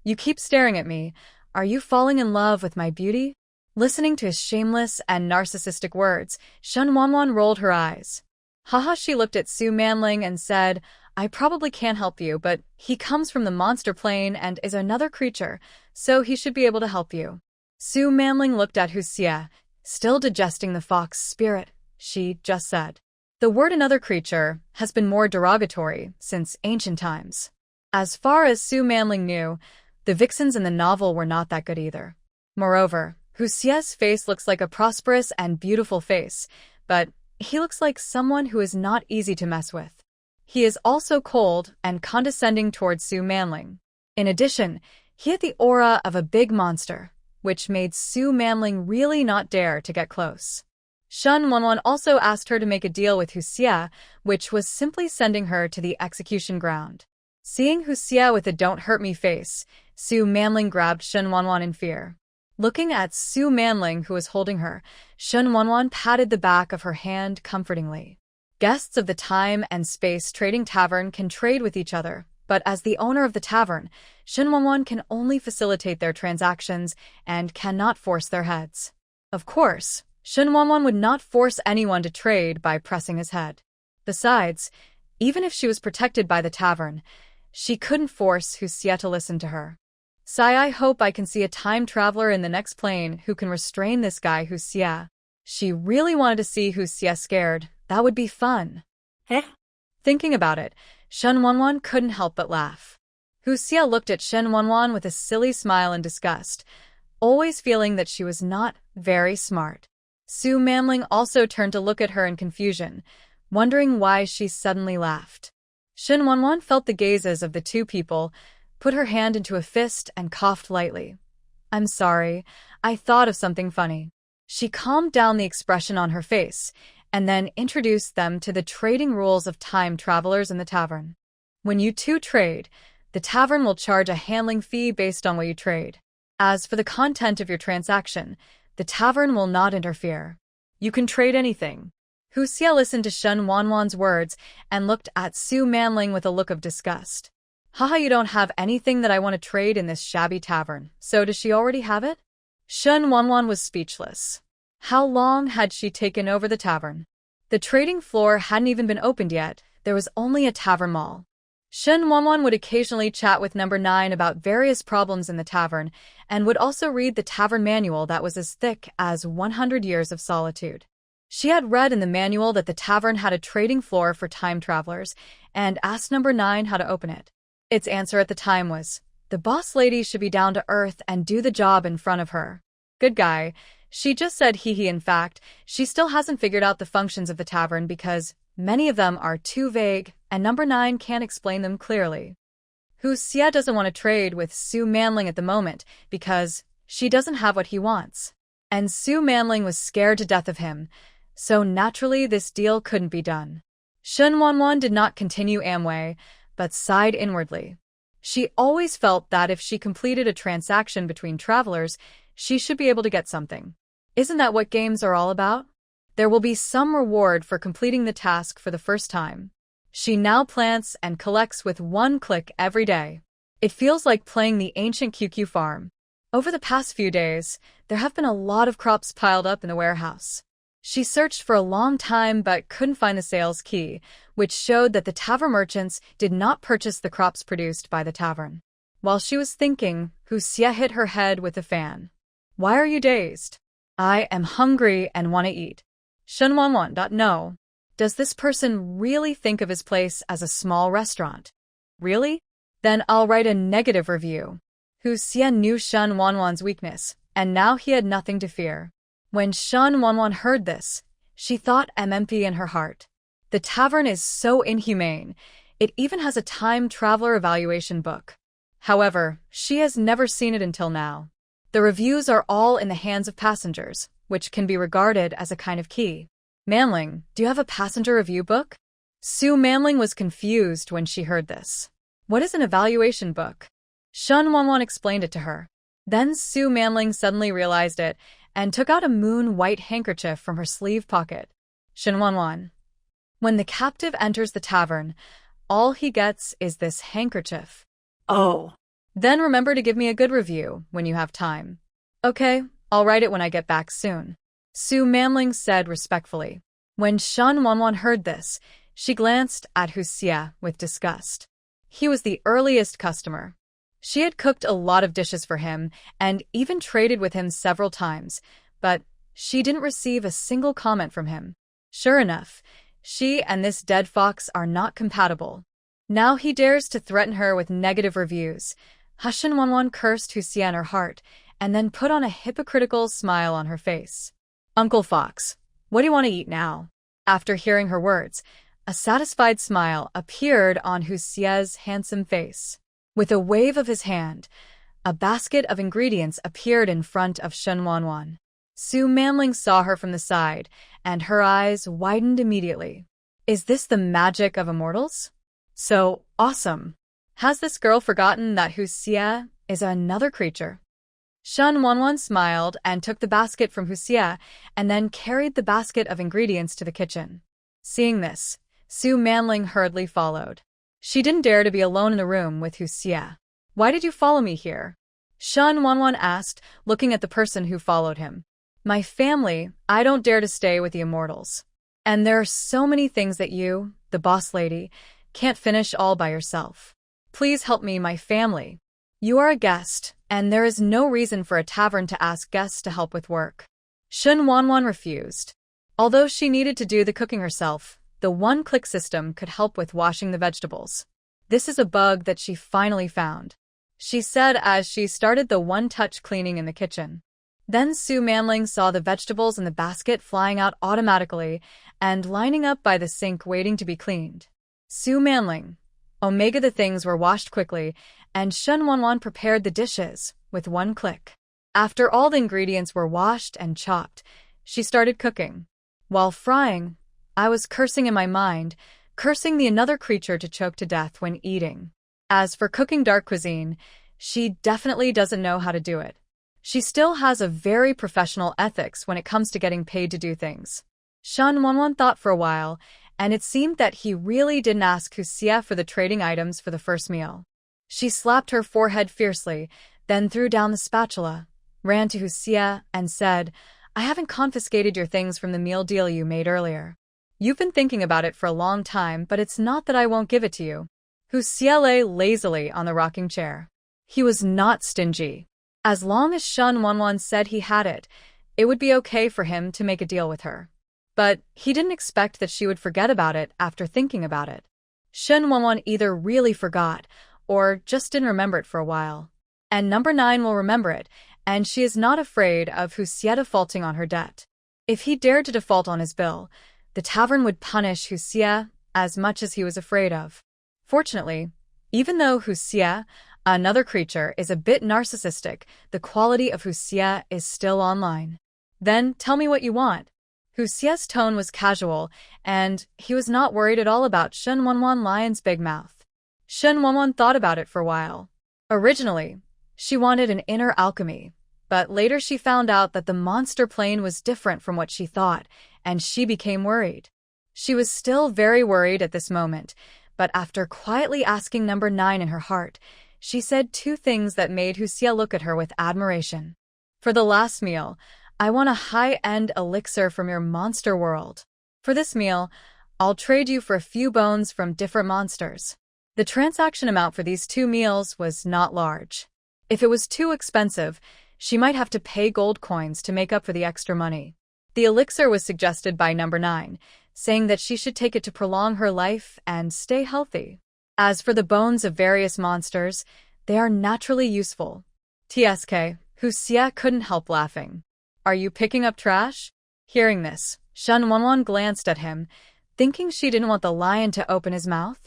You keep staring at me. Are you falling in love with my beauty? Listening to his shameless and narcissistic words, Shen Wanwan rolled her eyes. Haha, she looked at Su Manling and said, I probably can't help you, but he comes from the monster plane and is another creature, so he should be able to help you. Su Manling looked at Hu Xie, still digesting the fox spirit, she just said. The word another creature has been more derogatory since ancient times. As far as Su Manling knew, the vixens in the novel were not that good either. Moreover, Hu Xie's face looks like a prosperous and beautiful face, but he looks like someone who is not easy to mess with. He is also cold and condescending towards Su Manling. In addition, he had the aura of a big monster, which made Su Manling really not dare to get close. Shen Wanwan also asked her to make a deal with Hu Xie, which was simply sending her to the execution ground. Seeing Hu Xie with a don't hurt me face, Su Manling grabbed Shen Wanwan in fear. Looking at Su Manling, who was holding her, Shen Wanwan patted the back of her hand comfortingly. Guests of the time and space trading tavern can trade with each other, but as the owner of the tavern, Shen Wanwan can only facilitate their transactions and cannot force their heads. Of course, Shen Wanwan would not force anyone to trade by pressing his head. Besides, even if she was protected by the tavern, she couldn't force Hu Xie to listen to her. Sai, I hope I can see a time traveler in the next plane who can restrain this guy Hu Xie. She really wanted to see Hu Xie scared. That would be fun. Thinking about it, Shen Wanwan couldn't help but laugh. Hu Xie looked at Shen Wanwan with a silly smile in disgust, always feeling that she was not very smart. Su Manling also turned to look at her in confusion. wondering why she suddenly laughed. Shen Wanwan felt the gazes of the two people, put her hand into a fist and coughed lightly. I'm sorry, I thought of something funny. She calmed down the expression on her face, and then introduced them to the trading rules of time travelers in the tavern. When you two trade, the tavern will charge a handling fee based on what you trade. As for the content of your transaction, the tavern will not interfere. You can trade anything. Hu Xie listened to Shen Wanwan's words and looked at Su Manling with a look of disgust. Haha, you don't have anything that I want to trade in this shabby tavern, so does she already have it? Shen Wanwan was speechless. How long had she taken over the tavern? The trading floor hadn't even been opened yet, there was only a tavern mall. Shen Wanwan would occasionally chat with Number 9 about various problems in the tavern, and would also read the tavern manual that was as thick as 100 Years of Solitude. She had read in the manual that the tavern had a trading floor for time travelers, and asked Number 9 how to open it. Its answer at the time was, the boss lady should be down to earth and do the job in front of her. Good guy. She just said hee. In fact, she still hasn't figured out the functions of the tavern because many of them are too vague, and Number 9 can't explain them clearly. Hu Xie doesn't want to trade with Su Manling at the moment because she doesn't have what he wants. And Su Manling was scared to death of him, so naturally this deal couldn't be done. Shen Wanwan did not continue Amway, but sighed inwardly. She always felt that if she completed a transaction between travelers, she should be able to get something. Isn't that what games are all about? There will be some reward for completing the task for the first time. She now plants and collects with one click every day. It feels like playing the ancient QQ farm. Over the past few days, there have been a lot of crops piled up in the warehouse. She searched for a long time but couldn't find the sales key, which showed that the tavern merchants did not purchase the crops produced by the tavern. While she was thinking, Hu Xie hit her head with a fan. Why are you dazed? I am hungry and want to eat. Shen Wanwan. No. Does this person really think of his place as a small restaurant? Really? Then I'll write a negative review. Hu Xie knew Shen Wanwan's weakness, and now he had nothing to fear. When Shen Wanwan heard this, she thought empty in her heart. The tavern is so inhumane. It even has a time traveler evaluation book. However, she has never seen it until now. The reviews are all in the hands of passengers, which can be regarded as a kind of key. Manling, do you have a passenger review book? Su Manling was confused when she heard this. What is an evaluation book? Shen Wanwan explained it to her. Then Su Manling suddenly realized it and took out a moon-white handkerchief from her sleeve pocket. Shen Wanwan. When the captive enters the tavern, all he gets is this handkerchief. Oh. Then remember to give me a good review when you have time. Okay, I'll write it when I get back soon. Su Manling said respectfully. When Shen Wanwan heard this, she glanced at Hu Xie with disgust. He was the earliest customer. She had cooked a lot of dishes for him and even traded with him several times, but she didn't receive a single comment from him. Sure enough, she and this dead fox are not compatible. Now he dares to threaten her with negative reviews. Shen Wanwan cursed Hu Xie in her heart and then put on a hypocritical smile on her face. Uncle Fox, what do you want to eat now? After hearing her words, a satisfied smile appeared on Hu Xie's handsome face. With a wave of his hand, a basket of ingredients appeared in front of Shen Wanwan. Su Manling saw her from the side, and her eyes widened immediately. Is this the magic of immortals? So awesome! Has this girl forgotten that Hu Xie is another creature? Shen Wanwan smiled and took the basket from Hu Xie, and then carried the basket of ingredients to the kitchen. Seeing this, Su Manling hurriedly followed. She didn't dare to be alone in the room with Hu Xie. Why did you follow me here? Shen Wanwan asked, looking at the person who followed him. My family, I don't dare to stay with the immortals. And there are so many things that you, the boss lady, can't finish all by yourself. Please help me, my family. You are a guest, and there is no reason for a tavern to ask guests to help with work. Shen Wanwan refused. Although she needed to do the cooking herself, the one-click system could help with washing the vegetables. This is a bug that she finally found, she said as she started the one-touch cleaning in the kitchen. Then Su Manling saw the vegetables in the basket flying out automatically and lining up by the sink waiting to be cleaned. Su Manling. Omega the things were washed quickly, and Shen Wanwan prepared the dishes with one click. After all the ingredients were washed and chopped, she started cooking. While frying, I was cursing in my mind, cursing the another creature to choke to death when eating. As for cooking dark cuisine, she definitely doesn't know how to do it. She still has a very professional ethics when it comes to getting paid to do things. Shen Wanwan thought for a while, and it seemed that he really didn't ask Hu Xie for the trading items for the first meal. She slapped her forehead fiercely, then threw down the spatula, ran to Hu Xie, and said, "I haven't confiscated your things from the meal deal you made earlier. You've been thinking about it for a long time, but it's not that I won't give it to you." Hu Xie lay lazily on the rocking chair. He was not stingy. As long as Shen Wanwan said he had it, it would be okay for him to make a deal with her. But he didn't expect that she would forget about it after thinking about it. Shen Wanwan either really forgot or just didn't remember it for a while. And number 9 will remember it, and she is not afraid of Hu Xie defaulting on her debt. If he dared to default on his bill, the tavern would punish Hu Xie as much as he was afraid of. Fortunately, even though Hu Xie, another creature, is a bit narcissistic, the quality of Hu Xie is still online. "Then tell me what you want." Hu Xie's tone was casual, and he was not worried at all about Shen Wanwan Lion's big mouth. Shen Wanwan thought about it for a while. Originally, she wanted an inner alchemy, but later she found out that the monster plane was different from what she thought, and she became worried. She was still very worried at this moment, but after quietly asking number 9 in her heart, she said 2 things that made Hu Xie look at her with admiration. "For the last meal, I want a high-end elixir from your monster world. For this meal, I'll trade you for a few bones from different monsters." The transaction amount for these 2 meals was not large. If it was too expensive, she might have to pay gold coins to make up for the extra money. The elixir was suggested by number 9, saying that she should take it to prolong her life and stay healthy. As for the bones of various monsters, they are naturally useful. TSK, Hu Xie couldn't help laughing. "Are you picking up trash?" Hearing this, Shen Wanwan glanced at him, thinking she didn't want the lion to open his mouth.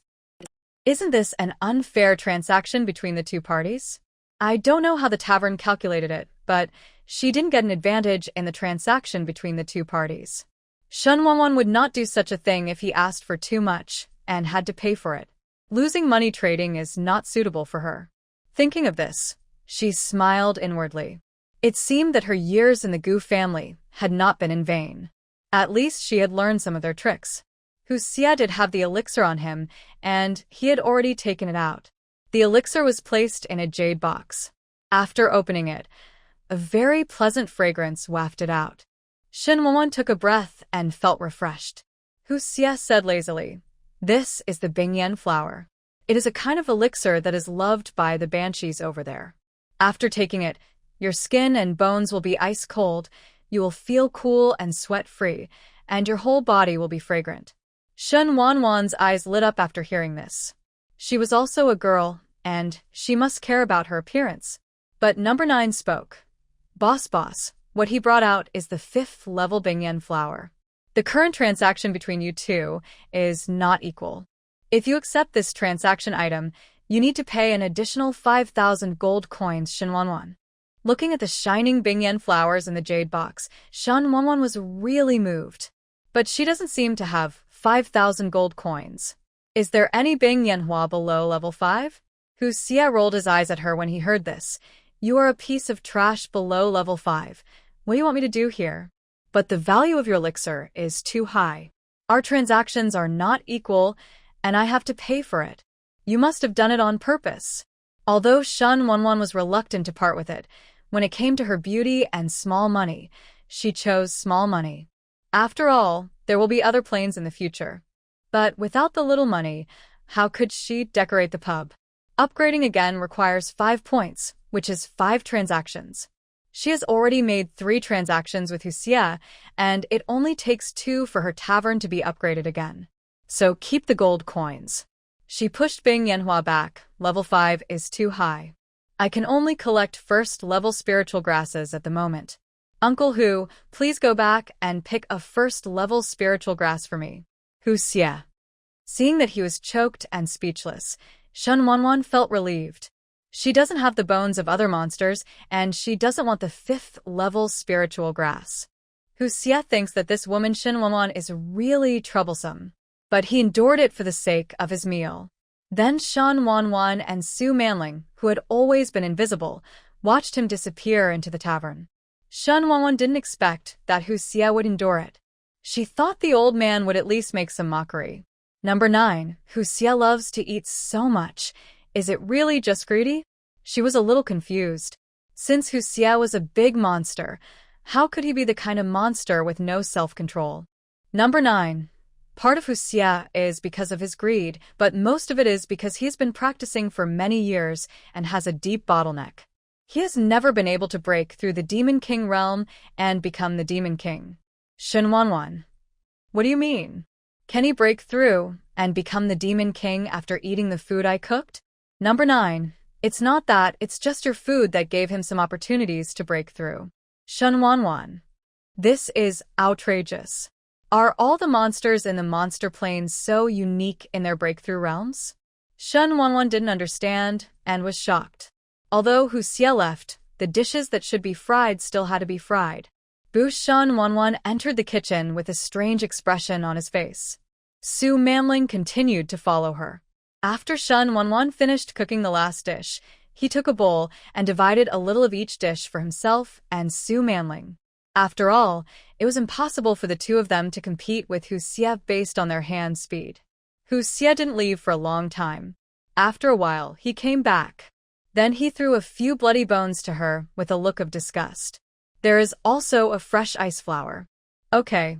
Isn't this an unfair transaction between the 2 parties? I don't know how the tavern calculated it, but she didn't get an advantage in the transaction between the 2 parties. Shen Wanwan would not do such a thing if he asked for too much and had to pay for it. Losing money trading is not suitable for her. Thinking of this, she smiled inwardly. It seemed that her years in the Gu family had not been in vain. At least she had learned some of their tricks. Hu Xie did have the elixir on him, and he had already taken it out. The elixir was placed in a jade box. After opening it, a very pleasant fragrance wafted out. Shen Wanwan took a breath and felt refreshed. Hu Xie said lazily, "This is the Bingyan flower. It is a kind of elixir that is loved by the banshees over there. After taking it, your skin and bones will be ice cold, you will feel cool and sweat-free, and your whole body will be fragrant." Shen Wanwan's eyes lit up after hearing this. She was also a girl, and she must care about her appearance. But number 9 spoke. Boss, what he brought out is the 5th level Bingyan flower. The current transaction between you 2 is not equal. If you accept this transaction item, you need to pay an additional 5,000 gold coins, Shen Wanwan. Looking at the shining Bingyan flowers in the jade box, Shen Wanwan was really moved. But she doesn't seem to have 5,000 gold coins. Is there any Bingyan below level 5? Hu Xie rolled his eyes at her when he heard this. "You are a piece of trash below level 5. What do you want me to do here? But the value of your elixir is too high. Our transactions are not equal, and I have to pay for it. You must have done it on purpose." Although Shen Wanwan was reluctant to part with it, when it came to her beauty and small money, she chose small money. After all, there will be other planes in the future. But without the little money, how could she decorate the pub? Upgrading again requires 5 points, which is 5 transactions. She has already made 3 transactions with Hu Xie, and it only takes 2 for her tavern to be upgraded again. So keep the gold coins. She pushed Bing Yanhua back. Level 5 is too high. I can only collect 1st level spiritual grasses at the moment. Uncle Hu, please go back and pick a first-level spiritual grass for me. Hu Xie. Seeing that he was choked and speechless, Shen Wanwan felt relieved. She doesn't have the bones of other monsters, and she doesn't want the 5th-level spiritual grass. Hu Xie thinks that this woman Shen Wanwan is really troublesome, but he endured it for the sake of his meal. Then Shen Wanwan and Su Manling, who had always been invisible, watched him disappear into the tavern. Shen Wanwan didn't expect that Hu Xie would endure it. She thought the old man would at least make some mockery. Number 9. Hu Xie loves to eat so much. Is it really just greedy? She was a little confused. Since Hu Xie was a big monster, how could he be the kind of monster with no self-control? Number 9. Part of Hu Xie is because of his greed, but most of it is because he's been practicing for many years and has a deep bottleneck. He has never been able to break through the Demon King realm and become the Demon King. Shen Wanwan. What do you mean? Can he break through and become the Demon King after eating the food I cooked? Number 9. It's not that, it's just your food that gave him some opportunities to break through. Shen Wanwan. This is outrageous. Are all the monsters in the monster plane so unique in their breakthrough realms? Shen Wanwan didn't understand and was shocked. Although Hu Xie left, the dishes that should be fried still had to be fried. Shen Wanwan entered the kitchen with a strange expression on his face. Su Manling continued to follow her. After Shen Wanwan finished cooking the last dish, he took a bowl and divided a little of each dish for himself and Su Manling. After all, it was impossible for the two of them to compete with Hu Xie based on their hand speed. Hu Xie didn't leave for a long time. After a while, he came back. Then he threw a few bloody bones to her with a look of disgust. There is also a fresh ice flower. Okay,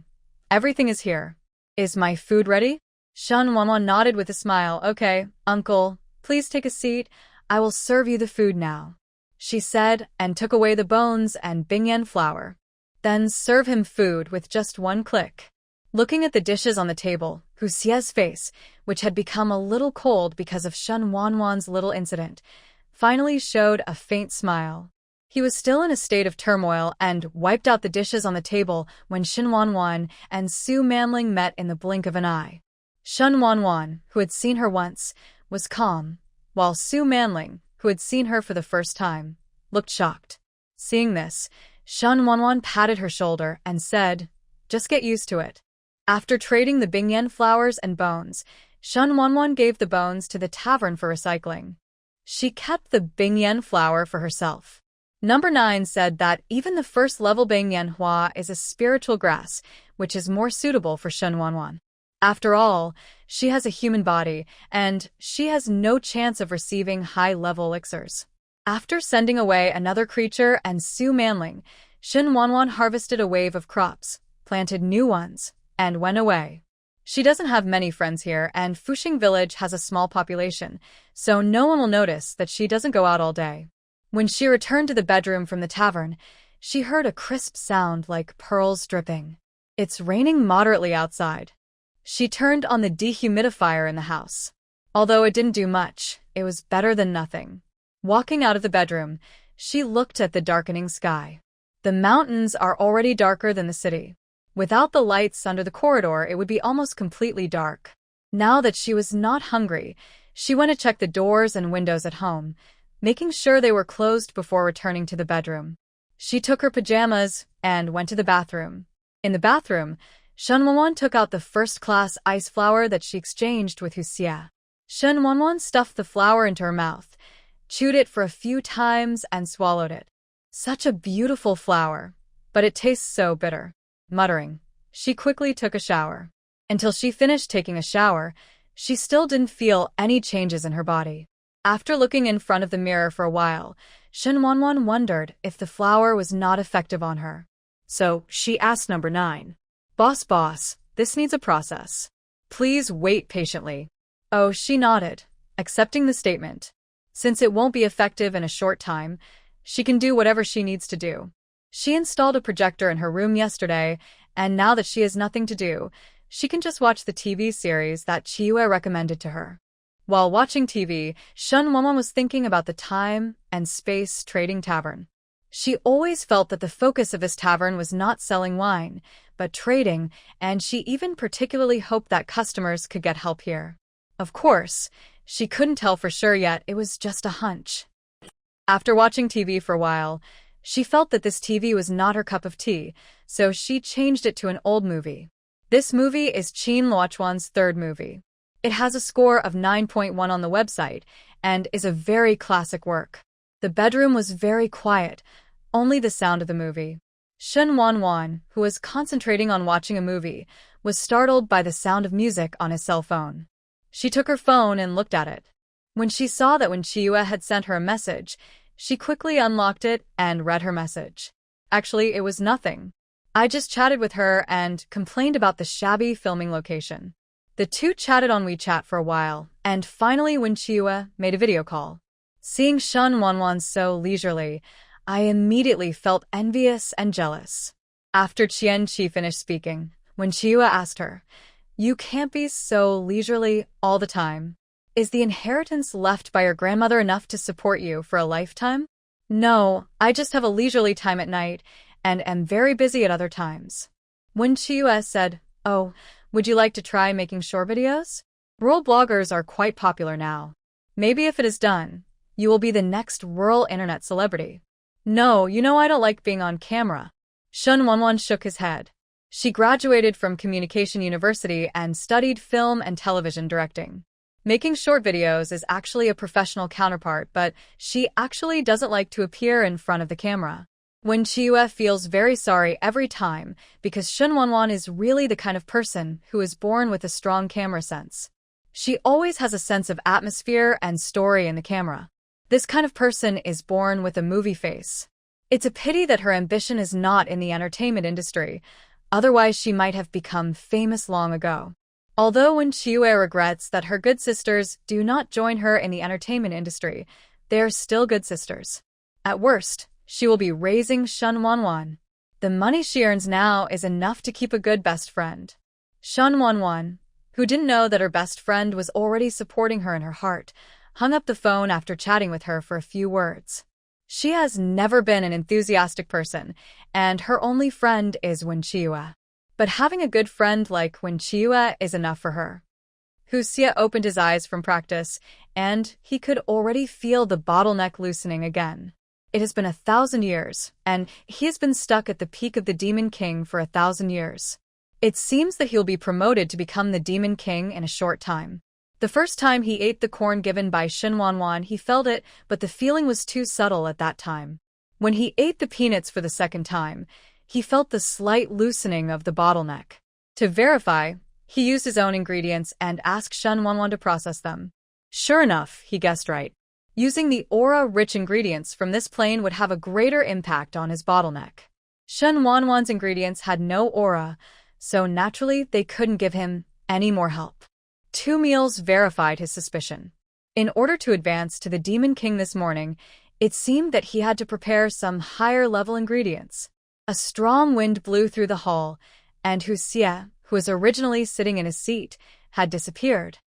everything is here. Is my food ready? Shen Wanwan nodded with a smile. Okay, uncle, please take a seat. I will serve you the food now, she said, and took away the bones and bingyan flour. Then serve him food with just one click. Looking at the dishes on the table, Hu Xie's face, which had become a little cold because of Shen Wanwan's little incident, finally showed a faint smile. He was still in a state of turmoil and wiped out the dishes on the table when Shen Wanwan and Su Manling met in the blink of an eye. Shen Wanwan, who had seen her once, was calm, while Su Manling, who had seen her for the first time, looked shocked. Seeing this, Shen Wanwan patted her shoulder and said, "Just get used to it." After trading the bingyan flowers and bones, Shen Wanwan gave the bones to the tavern for recycling. She kept the bingyan flower for herself. Number 9 said that even the first-level Manga Manhwa is a spiritual grass, which is more suitable for Shen Wanwan. After all, she has a human body, and she has no chance of receiving high-level elixirs. After sending away another creature and Su Manling, Shen Wanwan harvested a wave of crops, planted new ones, and went away. She doesn't have many friends here, and Fuxing village has a small population, so no one will notice that she doesn't go out all day. When she returned to the bedroom from the tavern, she heard a crisp sound like pearls dripping. It's raining moderately outside. She turned on the dehumidifier in the house. Although it didn't do much, it was better than nothing. Walking out of the bedroom, she looked at the darkening sky. The mountains are already darker than the city. Without the lights under the corridor, it would be almost completely dark. Now that she was not hungry, she went to check the doors and windows at home, making sure they were closed before returning to the bedroom. She took her pajamas and went to the bathroom. In the bathroom, Shen Wanwan took out the first-class ice flower that she exchanged with Hu Xie. Shen Wanwan stuffed the flower into her mouth, chewed it for a few times, and swallowed it. Such a beautiful flower, but it tastes so bitter. Muttering, she quickly took a shower. Until she finished taking a shower, she still didn't feel any changes in her body. After looking in front of the mirror for a while, Shen Wanwan wondered if the flower was not effective on her. So she asked Number 9, Boss, this needs a process. Please wait patiently." Oh, she nodded, accepting the statement. Since it won't be effective in a short time, she can do whatever she needs to do. She installed a projector in her room yesterday, and now that she has nothing to do, she can just watch the TV series that Chiyue recommended to her. While watching TV, Shen Wanwan was thinking about the time and space trading tavern. She always felt that the focus of this tavern was not selling wine, but trading, and she even particularly hoped that customers could get help here. Of course, she couldn't tell for sure yet, it was just a hunch. After watching TV for a while, she felt that this TV was not her cup of tea, so she changed it to an old movie. This movie is Chin Luochuan's third movie. It has a score of 9.1 on the website and is a very classic work. The bedroom was very quiet, only the sound of the movie. Shen Wanwan, who was concentrating on watching a movie, was startled by the sound of music on his cell phone. She took her phone and looked at it. When she saw that Wen Qiyu had sent her a message, she quickly unlocked it and read her message. Actually, it was nothing. I just chatted with her and complained about the shabby filming location. The two chatted on WeChat for a while, and finally Wen Qiyu made a video call. Seeing Shen Wanwan so leisurely, I immediately felt envious and jealous. After Qian Qi finished speaking, Wen Qiyu asked her, "You can't be so leisurely all the time. Is the inheritance left by your grandmother enough to support you for a lifetime?" "No, I just have a leisurely time at night and am very busy at other times." Wen Qiyu said, "Oh, would you like to try making short videos? Rural bloggers are quite popular now. Maybe if it is done, you will be the next rural internet celebrity." "No, I don't like being on camera." Shen Wanwan shook his head. She graduated from Communication University and studied film and television directing. Making short videos is actually a professional counterpart, but she actually doesn't like to appear in front of the camera. Wen Qiyu feels very sorry every time because Shen Wanwan is really the kind of person who is born with a strong camera sense. She always has a sense of atmosphere and story in the camera. This kind of person is born with a movie face. It's a pity that her ambition is not in the entertainment industry, otherwise she might have become famous long ago. Although Wen Qiyu regrets that her good sisters do not join her in the entertainment industry, they are still good sisters. At worst, she will be raising Shen Wanwan. The money she earns now is enough to keep a good best friend. Shen Wanwan, who didn't know that her best friend was already supporting her in her heart, hung up the phone after chatting with her for a few words. She has never been an enthusiastic person, and her only friend is Wen Qiyu. But having a good friend like Wen Qiyu is enough for her. Hu Xie opened his eyes from practice, and he could already feel the bottleneck loosening again. It has been 1,000 years, and he has been stuck at the peak of the Demon King for 1,000 years. It seems that he'll be promoted to become the Demon King in a short time. The first time he ate the corn given by Shen Wanwan, he felt it, but the feeling was too subtle at that time. When he ate the peanuts for the second time, he felt the slight loosening of the bottleneck. To verify, he used his own ingredients and asked Shen Wanwan to process them. Sure enough, he guessed right. Using the aura-rich ingredients from this plane would have a greater impact on his bottleneck. Shen Wanwan's ingredients had no aura, so naturally they couldn't give him any more help. 2 meals verified his suspicion. In order to advance to the Demon King this morning, it seemed that he had to prepare some higher-level ingredients. A strong wind blew through the hall, and Hu Xie, who was originally sitting in his seat, had disappeared.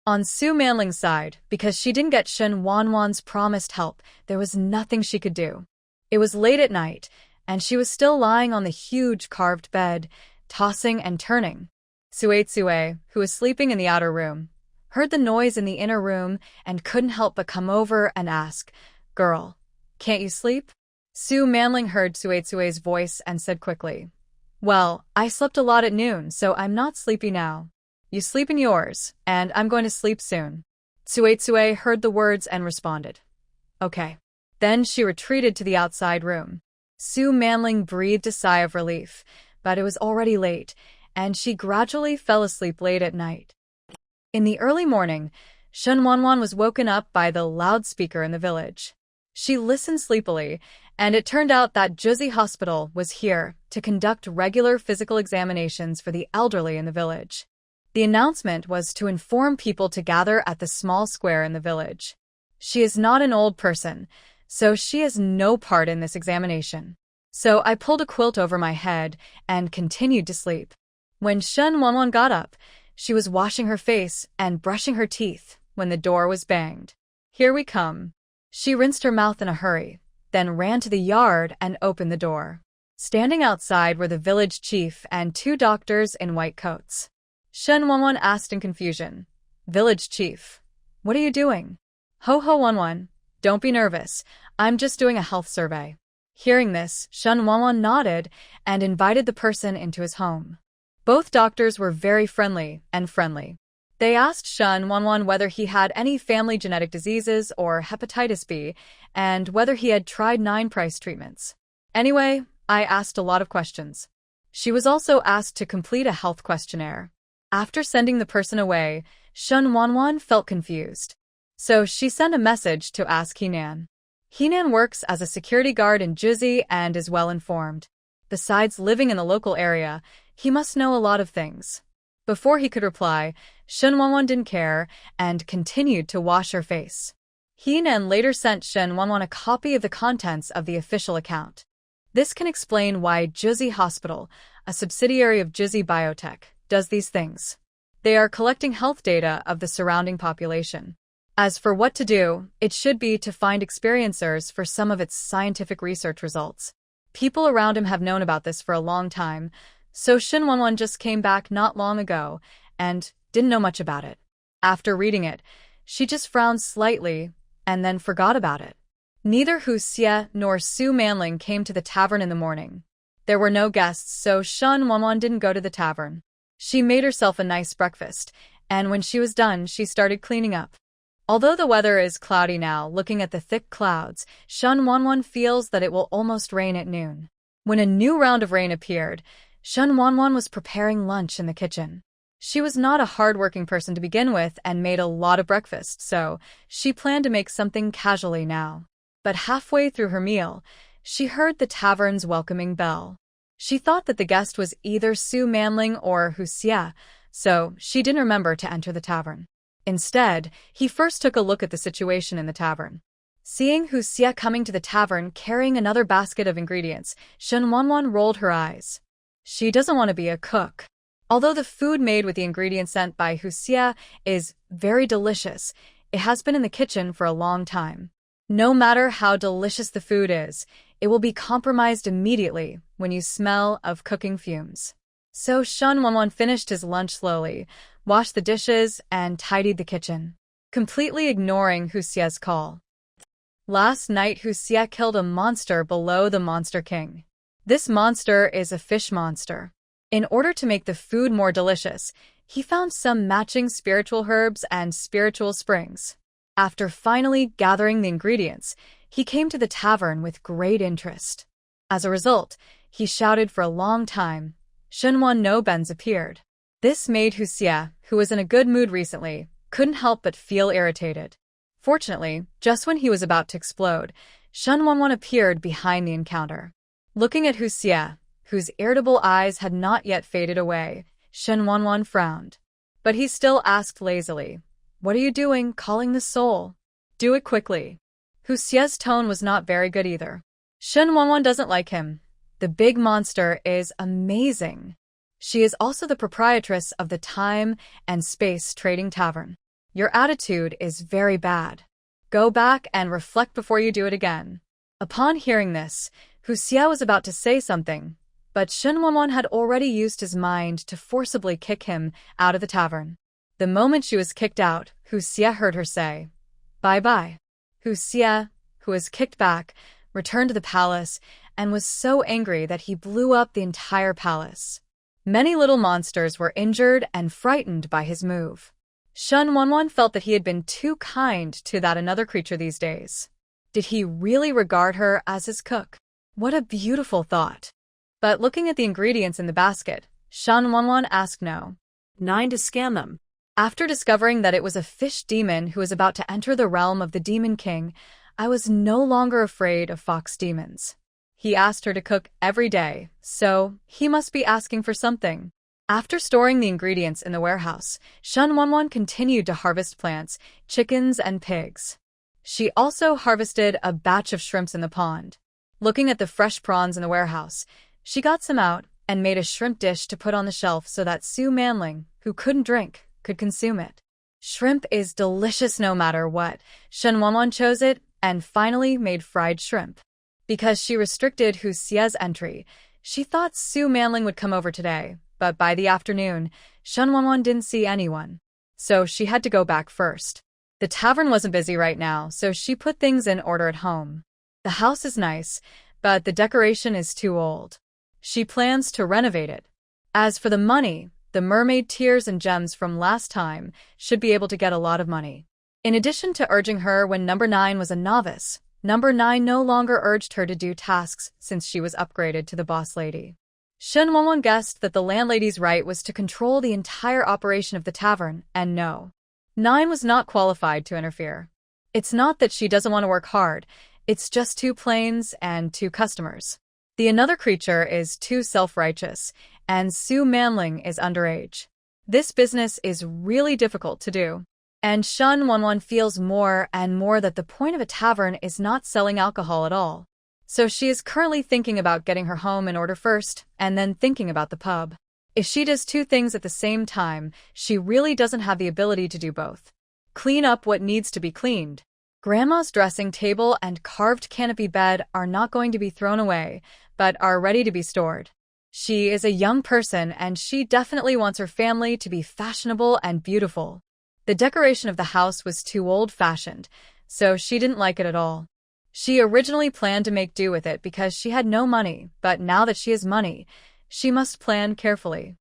On Su Manling's side, because she didn't get Shen Wanwan's promised help, there was nothing she could do. It was late at night, and she was still lying on the huge carved bed, tossing and turning. Sue, who was sleeping in the outer room, heard the noise in the inner room and couldn't help but come over and ask, "Girl, can't you sleep?" Su Manling heard Sue's voice and said quickly, "Well, I slept a lot at noon, so I'm not sleepy now. You sleep in yours, and I'm going to sleep soon." Sue heard the words and responded, "Okay." Then she retreated to the outside room. Su Manling breathed a sigh of relief, but it was already late, and she gradually fell asleep late at night. In the early morning, Shen Wanwan was woken up by the loudspeaker in the village. She listened sleepily, and it turned out that Josie Hospital was here to conduct regular physical examinations for the elderly in the village. The announcement was to inform people to gather at the small square in the village. She is not an old person, so she has no part in this examination. So I pulled a quilt over my head and continued to sleep. When Shen Wanwan got up, she was washing her face and brushing her teeth when the door was banged. "Here we come." She rinsed her mouth in a hurry, then ran to the yard and opened the door. Standing outside were the village chief and 2 doctors in white coats. Shen Wanwan asked in confusion, "Village chief, what are you doing?" "Ho ho Wanwan, don't be nervous. I'm just doing a health survey." Hearing this, Shen Wanwan nodded and invited the person into his home. Both doctors were very friendly. They asked Shen Wanwan whether he had any family genetic diseases or hepatitis B, and whether he had tried 9 price treatments. Anyway, I asked a lot of questions. She was also asked to complete a health questionnaire. After sending the person away, Shen Wanwan felt confused. So she sent a message to ask Henan. Henan works as a security guard in Juzi and is well informed. Besides living in the local area, he must know a lot of things. Before he could reply, Shen Wanwan didn't care and continued to wash her face. Henan later sent Shen Wanwan a copy of the contents of the official account. This can explain why Juzi Hospital, a subsidiary of Juzi Biotech, does these things. They are collecting health data of the surrounding population. As for what to do, it should be to find experiencers for some of its scientific research results. People around him have known about this for a long time, so Shen Wanwan just came back not long ago and didn't know much about it. After reading it, she just frowned slightly and then forgot about it. Neither Hu Xie nor Su Manling came to the tavern in the morning. There were no guests, so Shen Wanwan didn't go to the tavern. She made herself a nice breakfast, and when she was done, she started cleaning up. Although the weather is cloudy now, looking at the thick clouds, Shen Wanwan feels that it will almost rain at noon. When a new round of rain appeared, Shen Wanwan was preparing lunch in the kitchen. She was not a hard-working person to begin with and made a lot of breakfast, so she planned to make something casually now. But halfway through her meal, she heard the tavern's welcoming bell. She thought that the guest was either Su Manling or Hu Xie, so she didn't remember to enter the tavern. Instead, he first took a look at the situation in the tavern. Seeing Hu Xie coming to the tavern carrying another basket of ingredients, Shen Wanwan rolled her eyes. She doesn't want to be a cook. Although the food made with the ingredients sent by Hu Xie is very delicious, it has been in the kitchen for a long time. No matter how delicious the food is, it will be compromised immediately when you smell of cooking fumes. So Shen Wanwan finished his lunch slowly, washed the dishes, and tidied the kitchen, completely ignoring Hu Xie's call. Last night, Hu Xie killed a monster below the Monster King. This monster is a fish monster. In order to make the food more delicious, he found some matching spiritual herbs and spiritual springs. After finally gathering the ingredients, he came to the tavern with great interest. As a result, he shouted for a long time. Shenwan no Bens appeared. This made Hu Xie, who was in a good mood recently, couldn't help but feel irritated. Fortunately, just when he was about to explode, Shen Wanwan appeared behind the encounter. Looking at Hu Xie, whose irritable eyes had not yet faded away, Shen Wanwan frowned. But he still asked lazily, "What are you doing calling the soul? Do it quickly." Hu Xie's tone was not very good either. Shen Wanwan doesn't like him. The big monster is amazing. She is also the proprietress of the Time and Space Trading Tavern. Your attitude is very bad. Go back and reflect before you do it again. Upon hearing this, Hu Xie was about to say something, but Shen Wanwan had already used his mind to forcibly kick him out of the tavern. The moment she was kicked out, Hu Xie heard her say, "Bye-bye." Hu Xie, who was kicked back, returned to the palace and was so angry that he blew up the entire palace. Many little monsters were injured and frightened by his move. Shen Wanwan felt that he had been too kind to that another creature these days. Did he really regard her as his cook? What a beautiful thought. But looking at the ingredients in the basket, Shen Wanwan asked no. 9 to scan them. After discovering that it was a fish demon who was about to enter the realm of the Demon King, I was no longer afraid of fox demons. He asked her to cook every day, so he must be asking for something. After storing the ingredients in the warehouse, Shen Wanwan continued to harvest plants, chickens, and pigs. She also harvested a batch of shrimps in the pond. Looking at the fresh prawns in the warehouse, she got some out and made a shrimp dish to put on the shelf so that Su Manling, who couldn't drink, could consume it. Shrimp is delicious no matter what. Shen Wanwan chose it and finally made fried shrimp. Because she restricted Hu Xie's entry, she thought Su Manling would come over today, but by the afternoon, Shen Wanwan didn't see anyone. So she had to go back first. The tavern wasn't busy right now, so she put things in order at home. The house is nice, but the decoration is too old. She plans to renovate it. As for the money, the mermaid tears and gems from last time should be able to get a lot of money. In addition to urging her when number 9 was a novice, number 9 no longer urged her to do tasks since she was upgraded to the boss lady. Shen Wanwan guessed that the landlady's right was to control the entire operation of the tavern, and no. 9 was not qualified to interfere. It's not that she doesn't want to work hard, it's just 2 planes and 2 customers. The another creature is too self-righteous, and Su Manling is underage. This business is really difficult to do. And Shen Wanwan feels more and more that the point of a tavern is not selling alcohol at all. So she is currently thinking about getting her home in order first, and then thinking about the pub. If she does 2 things at the same time, she really doesn't have the ability to do both. Clean up what needs to be cleaned. Grandma's dressing table and carved canopy bed are not going to be thrown away, but are ready to be stored. She is a young person and she definitely wants her family to be fashionable and beautiful. The decoration of the house was too old-fashioned, so she didn't like it at all. She originally planned to make do with it because she had no money, but now that she has money, she must plan carefully.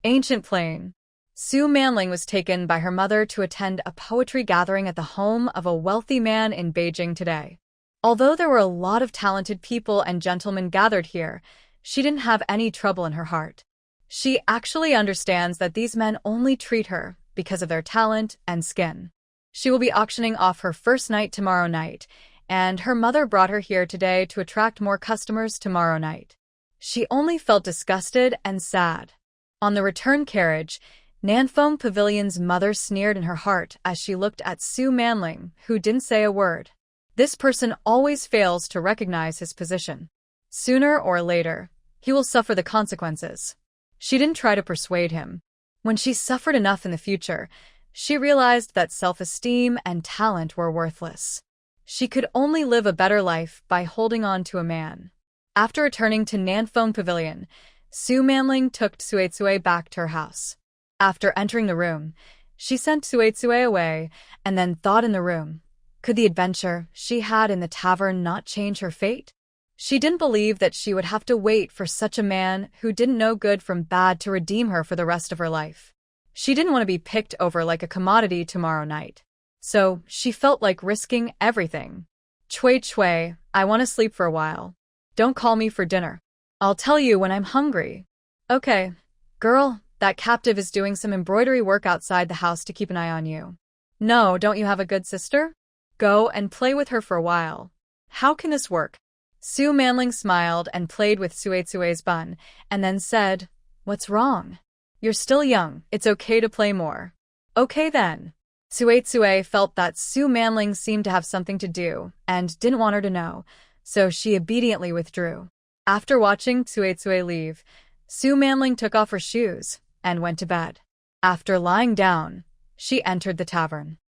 Ancient Plain. Su Manling was taken by her mother to attend a poetry gathering at the home of a wealthy man in Beijing today. Although there were a lot of talented people and gentlemen gathered here, she didn't have any trouble in her heart. She actually understands that these men only treat her because of their talent and skin. She will be auctioning off her first night tomorrow night, and her mother brought her here today to attract more customers tomorrow night. She only felt disgusted and sad. On the return carriage, Nanfeng Pavilion's mother sneered in her heart as she looked at Su Manling, who didn't say a word. This person always fails to recognize his position. Sooner or later, he will suffer the consequences. She didn't try to persuade him. When she suffered enough in the future, she realized that self-esteem and talent were worthless. She could only live a better life by holding on to a man. After returning to Nanfeng Pavilion, Su Manling took Suetsue back to her house. After entering the room, she sent Suetsue away and then thought in the room, could the adventure she had in the tavern not change her fate? She didn't believe that she would have to wait for such a man who didn't know good from bad to redeem her for the rest of her life. She didn't want to be picked over like a commodity tomorrow night. So she felt like risking everything. Cui, I want to sleep for a while. Don't call me for dinner. I'll tell you when I'm hungry. Okay. Girl, that captive is doing some embroidery work outside the house to keep an eye on you. No, don't you have a good sister? Go and play with her for a while. How can this work? Su Manling smiled and played with Suetsue's bun, and then said, what's wrong? You're still young, it's okay to play more. Okay then. Suetsue felt that Su Manling seemed to have something to do and didn't want her to know, so she obediently withdrew. After watching Suetsue leave, Su Manling took off her shoes and went to bed. After lying down, she entered the tavern.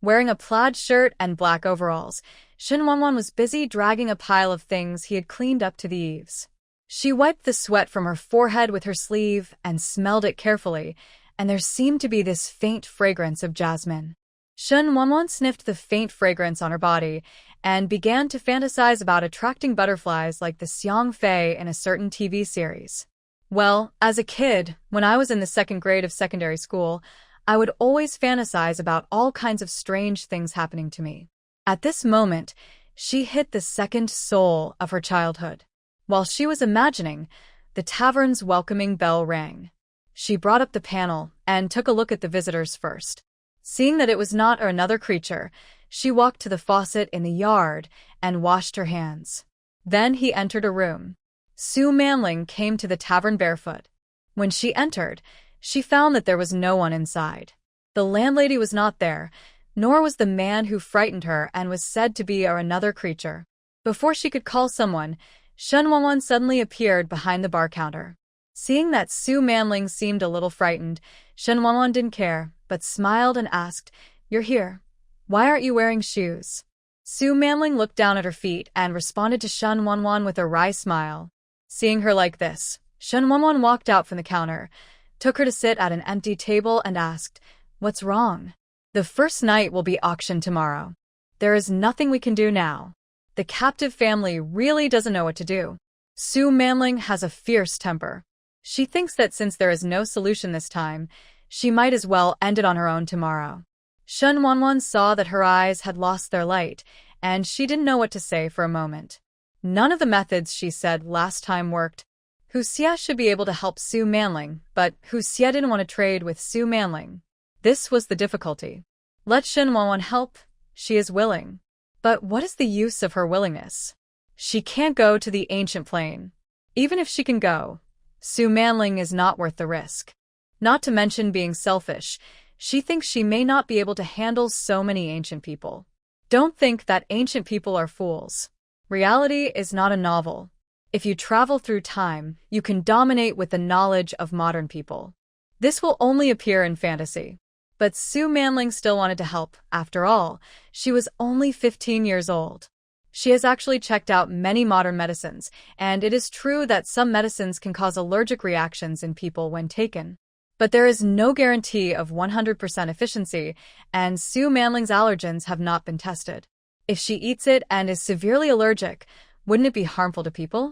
Wearing a plaid shirt and black overalls, Shen Wanwan was busy dragging a pile of things he had cleaned up to the eaves. She wiped the sweat from her forehead with her sleeve and smelled it carefully, and there seemed to be this faint fragrance of jasmine. Shen Wanwan sniffed the faint fragrance on her body and began to fantasize about attracting butterflies like the Xiang Fei in a certain TV series. Well, as a kid, when I was in the 2nd grade of secondary school, I would always fantasize about all kinds of strange things happening to me. At this moment, she hit the second soul of her childhood. While she was imagining, the tavern's welcoming bell rang. She brought up the panel and took a look at the visitors first. Seeing that it was not another creature, she walked to the faucet in the yard and washed her hands. Then he entered a room. Su Manling came to the tavern barefoot. When she entered, she found that there was no one inside. The landlady was not there, nor was the man who frightened her and was said to be another creature. Before she could call someone, Shen Wanwan suddenly appeared behind the bar counter. Seeing that Su Manling seemed a little frightened, Shen Wanwan didn't care, but smiled and asked, "You're here. Why aren't you wearing shoes?" Su Manling looked down at her feet and responded to Shen Wanwan with a wry smile. Seeing her like this, Shen Wanwan walked out from the counter, took her to sit at an empty table and asked, "What's wrong?" "The first night will be auctioned tomorrow. There is nothing we can do now. The captive family really doesn't know what to do." Su Manling has a fierce temper. She thinks that since there is no solution this time, she might as well end it on her own tomorrow. Shen Wanwan saw that her eyes had lost their light, and she didn't know what to say for a moment. None of the methods she said last time worked. Hu Xie should be able to help Su Manling, but Hu Xie didn't want to trade with Su Manling. This was the difficulty. Let Shen Wanwan help. She is willing. But what is the use of her willingness? She can't go to the ancient plane. Even if she can go, Su Manling is not worth the risk. Not to mention being selfish, she thinks she may not be able to handle so many ancient people. Don't think that ancient people are fools. Reality is not a novel. If you travel through time, you can dominate with the knowledge of modern people. This will only appear in fantasy. But Su Manling still wanted to help. After all, she was only 15 years old. She has actually checked out many modern medicines, and it is true that some medicines can cause allergic reactions in people when taken. But there is no guarantee of 100% efficiency, and Su Manling's allergens have not been tested. If she eats it and is severely allergic, wouldn't it be harmful to people?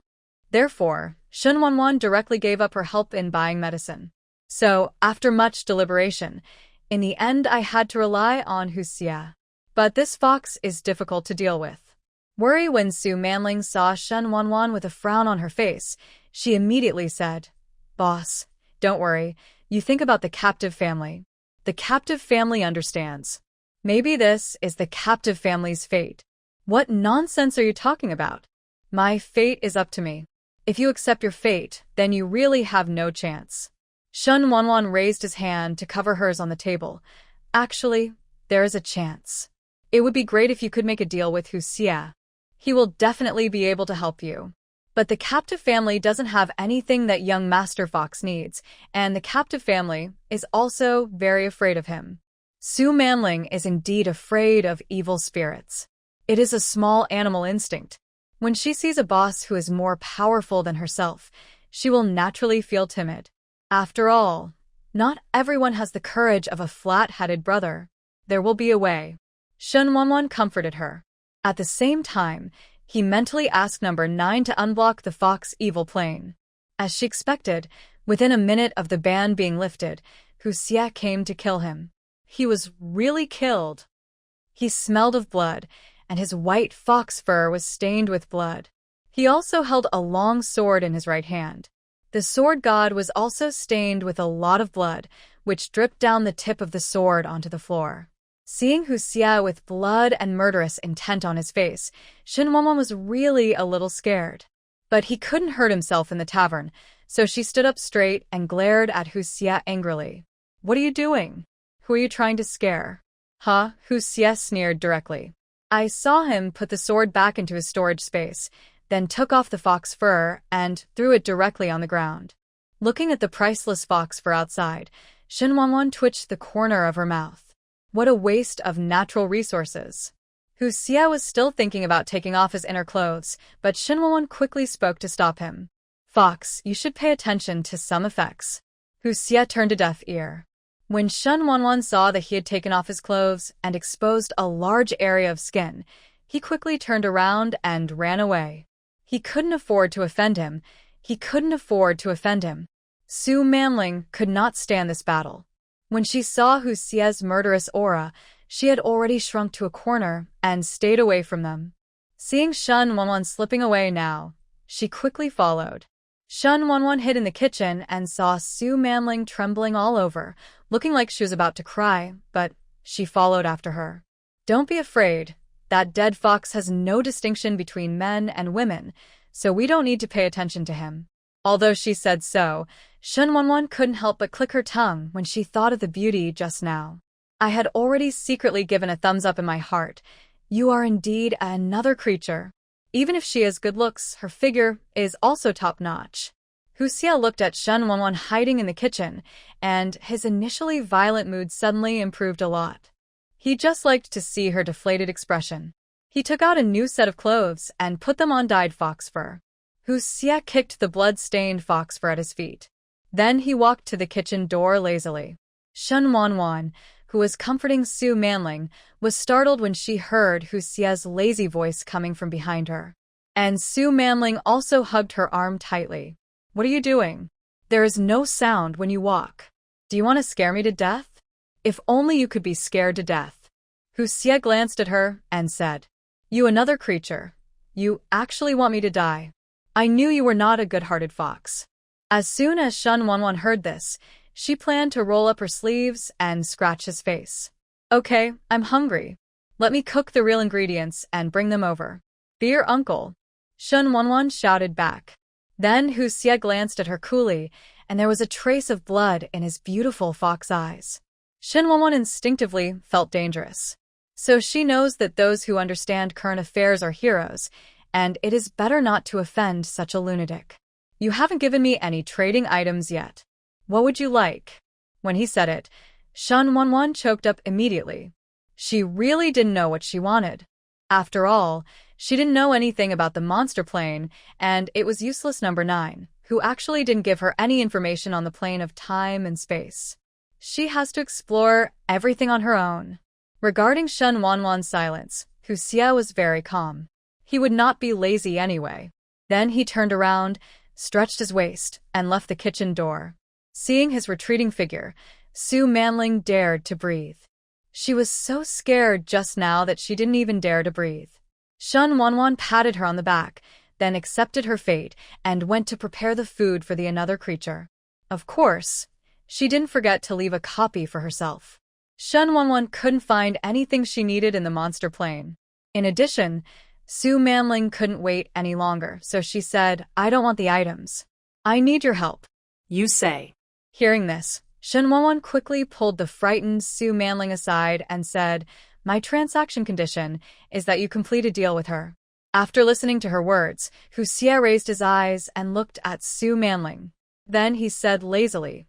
Therefore, Shen Wanwan directly gave up her help in buying medicine. So, after much deliberation, in the end I had to rely on Hu Xie. But this fox is difficult to deal with. Worry when Su Manling saw Shen Wanwan with a frown on her face, she immediately said, "Boss, don't worry, you think about the captive family. The captive family understands. Maybe this is the captive family's fate." "What nonsense are you talking about? My fate is up to me. If you accept your fate, then you really have no chance." Shen Wanwan raised his hand to cover hers on the table. "Actually, there is a chance. It would be great if you could make a deal with Hu Xie. He will definitely be able to help you. But the captive family doesn't have anything that young Master Fox needs, and the captive family is also very afraid of him." Su Manling is indeed afraid of evil spirits. It is a small animal instinct. When she sees a boss who is more powerful than herself, she will naturally feel timid. After all, not everyone has the courage of a flat-headed brother. There will be a way. Shen Wanwan comforted her. At the same time, he mentally asked number 9 to unblock the fox evil plane. As she expected, within a minute of the ban being lifted, Hu Xie came to kill him. He was really killed. He smelled of blood, and his white fox fur was stained with blood. He also held a long sword in his right hand. The sword god was also stained with a lot of blood, which dripped down the tip of the sword onto the floor. Seeing Hu Xie with blood and murderous intent on his face, Shen Wanwan was really a little scared. But he couldn't hurt himself in the tavern, so she stood up straight and glared at Hu Xie angrily. "What are you doing? Who are you trying to scare?" "Huh?" Hu Xie sneered directly. "I saw him put the sword back into his storage space, then took off the fox fur and threw it directly on the ground." Looking at the priceless fox fur outside, Shen Wanwan twitched the corner of her mouth. What a waste of natural resources. Hu Xie was still thinking about taking off his inner clothes, but Shen Wanwan quickly spoke to stop him. "Fox, you should pay attention to some effects." Hu Xie turned a deaf ear. When Shen Wanwan saw that he had taken off his clothes and exposed a large area of skin, he quickly turned around and ran away. He couldn't afford to offend him. Su Manling could not stand this battle. When she saw Hu Xie's murderous aura, she had already shrunk to a corner and stayed away from them. Seeing Shen Wanwan slipping away now, she quickly followed. Shen Wanwan hid in the kitchen and saw Su Manling trembling all over, looking like she was about to cry, but she followed after her. "Don't be afraid. That dead fox has no distinction between men and women, so we don't need to pay attention to him." Although she said so, Shen Wanwan couldn't help but click her tongue when she thought of the beauty just now. "I had already secretly given a thumbs up in my heart. You are indeed another creature. Even if she has good looks, her figure is also top-notch." Hu Xie looked at Shen Wanwan hiding in the kitchen, and his initially violent mood suddenly improved a lot. He just liked to see her deflated expression. He took out a new set of clothes and put them on dyed fox fur. Hu Xie kicked the blood-stained fox fur at his feet. Then he walked to the kitchen door lazily. Shen Wanwan, who was comforting Su Manling, was startled when she heard Hu Xie's lazy voice coming from behind her. And Su Manling also hugged her arm tightly. What are you doing? There is no sound when you walk. Do you want to scare me to death? If only you could be scared to death. Hu Xie glanced at her and said, You another creature. You actually want me to die. I knew you were not a good-hearted fox. As soon as Shen Wanwan heard this, she planned to roll up her sleeves and scratch his face. Okay, I'm hungry. Let me cook the real ingredients and bring them over. Be your uncle. Shen Wanwan shouted back. Then Hu Xie glanced at her coolly, and there was a trace of blood in his beautiful fox eyes. Shen Wanwan instinctively felt dangerous. So she knows that those who understand current affairs are heroes, and it is better not to offend such a lunatic. You haven't given me any trading items yet. What would you like? When he said it, Shen Wanwan choked up immediately. She really didn't know what she wanted. After all, she didn't know anything about the monster plane, and it was useless number 9, who actually didn't give her any information on the plane of time and space. She has to explore everything on her own. Regarding Shen Wanwan's silence, Hu Xie was very calm. He would not be lazy anyway. Then he turned around, stretched his waist, and left the kitchen door. Seeing his retreating figure, Su Manling dared to breathe. She was so scared just now that she didn't even dare to breathe. Shen Wanwan patted her on the back, then accepted her fate and went to prepare the food for the another creature. Of course, she didn't forget to leave a copy for herself. Shen Wanwan couldn't find anything she needed in the monster plane. In addition, Su Manling couldn't wait any longer, so she said, I don't want the items. I need your help. You say. Hearing this, Shen Wanwan quickly pulled the frightened Su Manling aside and said, My transaction condition is that you complete a deal with her. After listening to her words, Hu Xie raised his eyes and looked at Su Manling. Then he said lazily,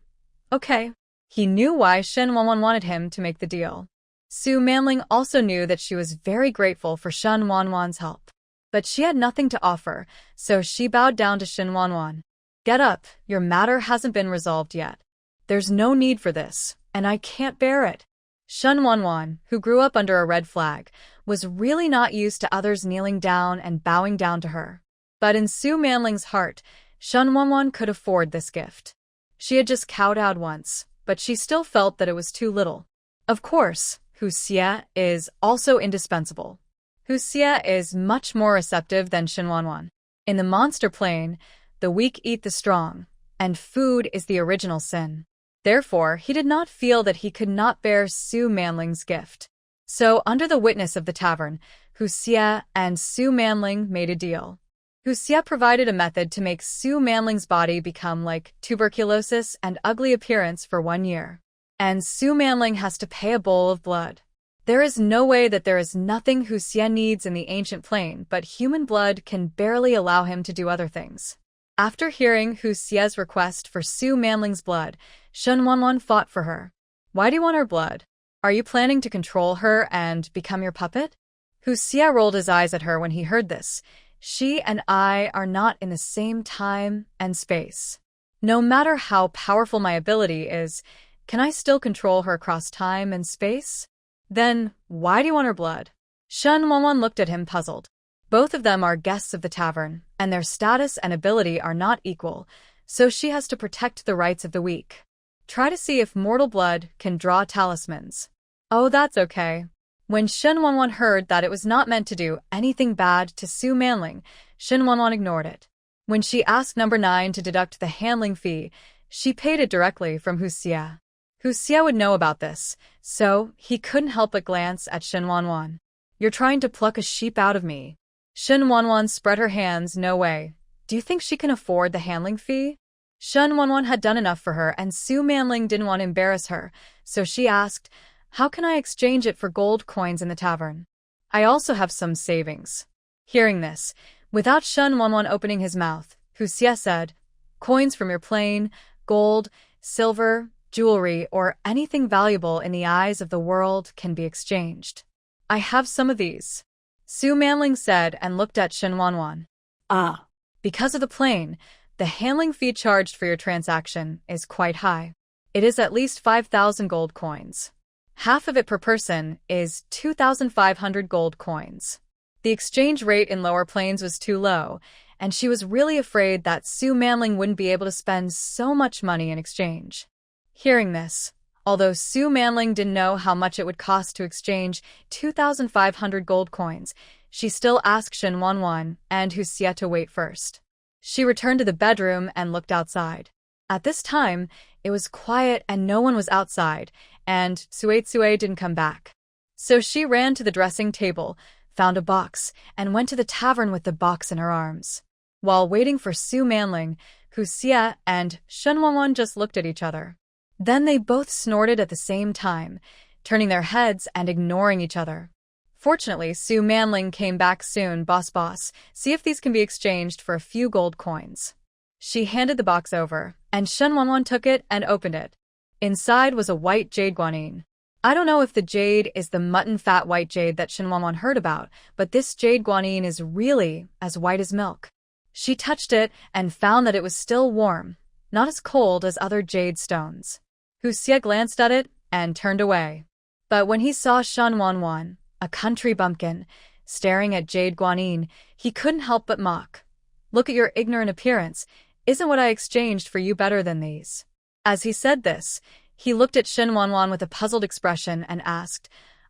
Okay. He knew why Shen Wanwan wanted him to make the deal. Su Manling also knew that she was very grateful for Shen Wanwan's help. But she had nothing to offer, so she bowed down to Shen Wanwan. Get up, your matter hasn't been resolved yet. There's no need for this, and I can't bear it. Shen Wanwan, who grew up under a red flag, was really not used to others kneeling down and bowing down to her. But in Su Manling's heart, Shen Wanwan could afford this gift. She had just kowtowed once, but she still felt that it was too little. Of course, Hu Xie is also indispensable. Hu Xie is much more receptive than Shen Wanwan. In the monster plane, the weak eat the strong, and food is the original sin. Therefore, he did not feel that he could not bear Su Manling's gift. So, under the witness of the tavern, Hu Xie and Su Manling made a deal. Hu Xie provided a method to make Su Manling's body become like tuberculosis and ugly appearance for 1 year. And Su Manling has to pay a bowl of blood. There is no way that there is nothing Hu Xie needs in the ancient plane, but human blood can barely allow him to do other things. After hearing Hu Xie's request for Su Manling's blood, Shen Wanwan fought for her. Why do you want her blood? Are you planning to control her and become your puppet? Hu Xie rolled his eyes at her when he heard this. She and I are not in the same time and space. No matter how powerful my ability is, can I still control her across time and space? Then, why do you want her blood? Shen Wanwan looked at him puzzled. Both of them are guests of the tavern, and their status and ability are not equal, so she has to protect the rights of the weak. Try to see if mortal blood can draw talismans. Oh, that's okay. When Shen Wanwan heard that it was not meant to do anything bad to Su Manling, Shen Wanwan ignored it. When she asked number 9 to deduct the handling fee, she paid it directly from Hu Xie. Hu Xie would know about this, so he couldn't help but glance at Shen Wanwan. You're trying to pluck a sheep out of me. Shen Wanwan spread her hands. No way. Do you think she can afford the handling fee? Shen Wanwan had done enough for her, and Su Manling didn't want to embarrass her, so she asked, How can I exchange it for gold coins in the tavern? I also have some savings. Hearing this, without Shen Wanwan opening his mouth, Hu Xie said, Coins from your plane, gold, silver, jewelry, or anything valuable in the eyes of the world can be exchanged. I have some of these. Su Manling said and looked at Shen Wanwan. Ah, Because of the plane, the handling fee charged for your transaction is quite high. It is at least 5,000 gold coins. Half of it per person is 2,500 gold coins. The exchange rate in lower planes was too low, and she was really afraid that Su Manling wouldn't be able to spend so much money in exchange. Hearing this, although Su Manling didn't know how much it would cost to exchange 2,500 gold coins, she still asked Shen Wanwan and Hu Xie to wait first. She returned to the bedroom and looked outside. At this time, it was quiet and no one was outside, and Sue didn't come back. So she ran to the dressing table, found a box, and went to the tavern with the box in her arms. While waiting for Su Manling, Hu Xie and Shen Wanwan just looked at each other. Then they both snorted at the same time, turning their heads and ignoring each other. Fortunately, Su Manling came back soon. Boss, see if these can be exchanged for a few gold coins. She handed the box over, and Shen Wanwan took it and opened it. Inside was a white jade guanine. I don't know if the jade is the mutton fat white jade that Shen Wanwan heard about, but this jade guanine is really as white as milk. She touched it and found that it was still warm, not as cold as other jade stones. Hu Xie glanced at it and turned away. But when he saw Shen Wanwan, a country bumpkin, staring at jade guanine, he couldn't help but mock. Look at your ignorant appearance. Isn't what I exchanged for you better than these? As he said this, he looked at Shen Wanwan with a puzzled expression and asked,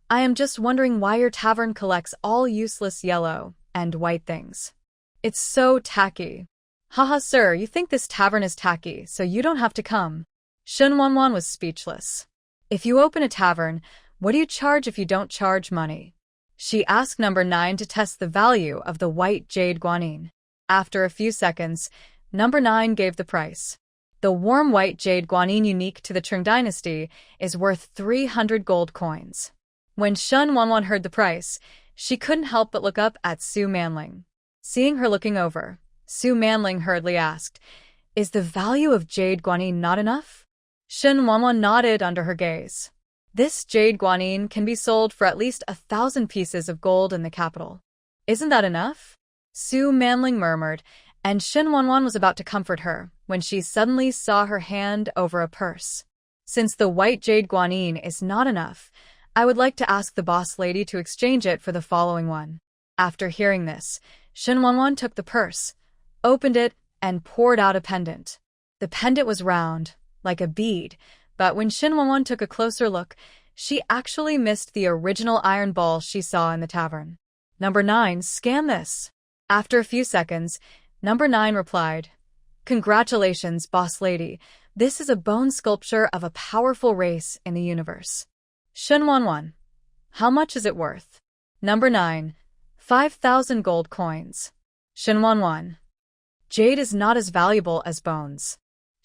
I am just wondering why your tavern collects all useless yellow and white things. It's so tacky. Haha, sir, you think this tavern is tacky, so you don't have to come. Shen Wanwan was speechless. If you open a tavern, what do you charge if you don't charge money? She asked number 9 to test the value of the white jade guanine. After a few seconds, number 9 gave the price. The warm white jade guanine unique to the Qing dynasty is worth 300 gold coins. When Shen Wanwan heard the price, she couldn't help but look up at Su Manling. Seeing her looking over, Su Manling hurriedly asked, Is the value of jade guanine not enough? Shen Wanwan nodded under her gaze. This jade guanine can be sold for at least 1,000 pieces of gold in the capital. Isn't that enough? Su Manling murmured, and Shen Wanwan was about to comfort her when she suddenly saw her hand over a purse. Since the white jade guanine is not enough, I would like to ask the boss lady to exchange it for the following one. After hearing this, Shen Wanwan took the purse, opened it, and poured out a pendant. The pendant was round, like a bead, but when Shen Wanwan took a closer look, she actually missed the original iron ball she saw in the tavern. Number 9, scan this. After a few seconds, number 9 replied, Congratulations, boss lady. This is a bone sculpture of a powerful race in the universe. Shen Wanwan, how much is it worth? Number 9, 5,000 gold coins. Shen Wanwan, jade is not as valuable as bones.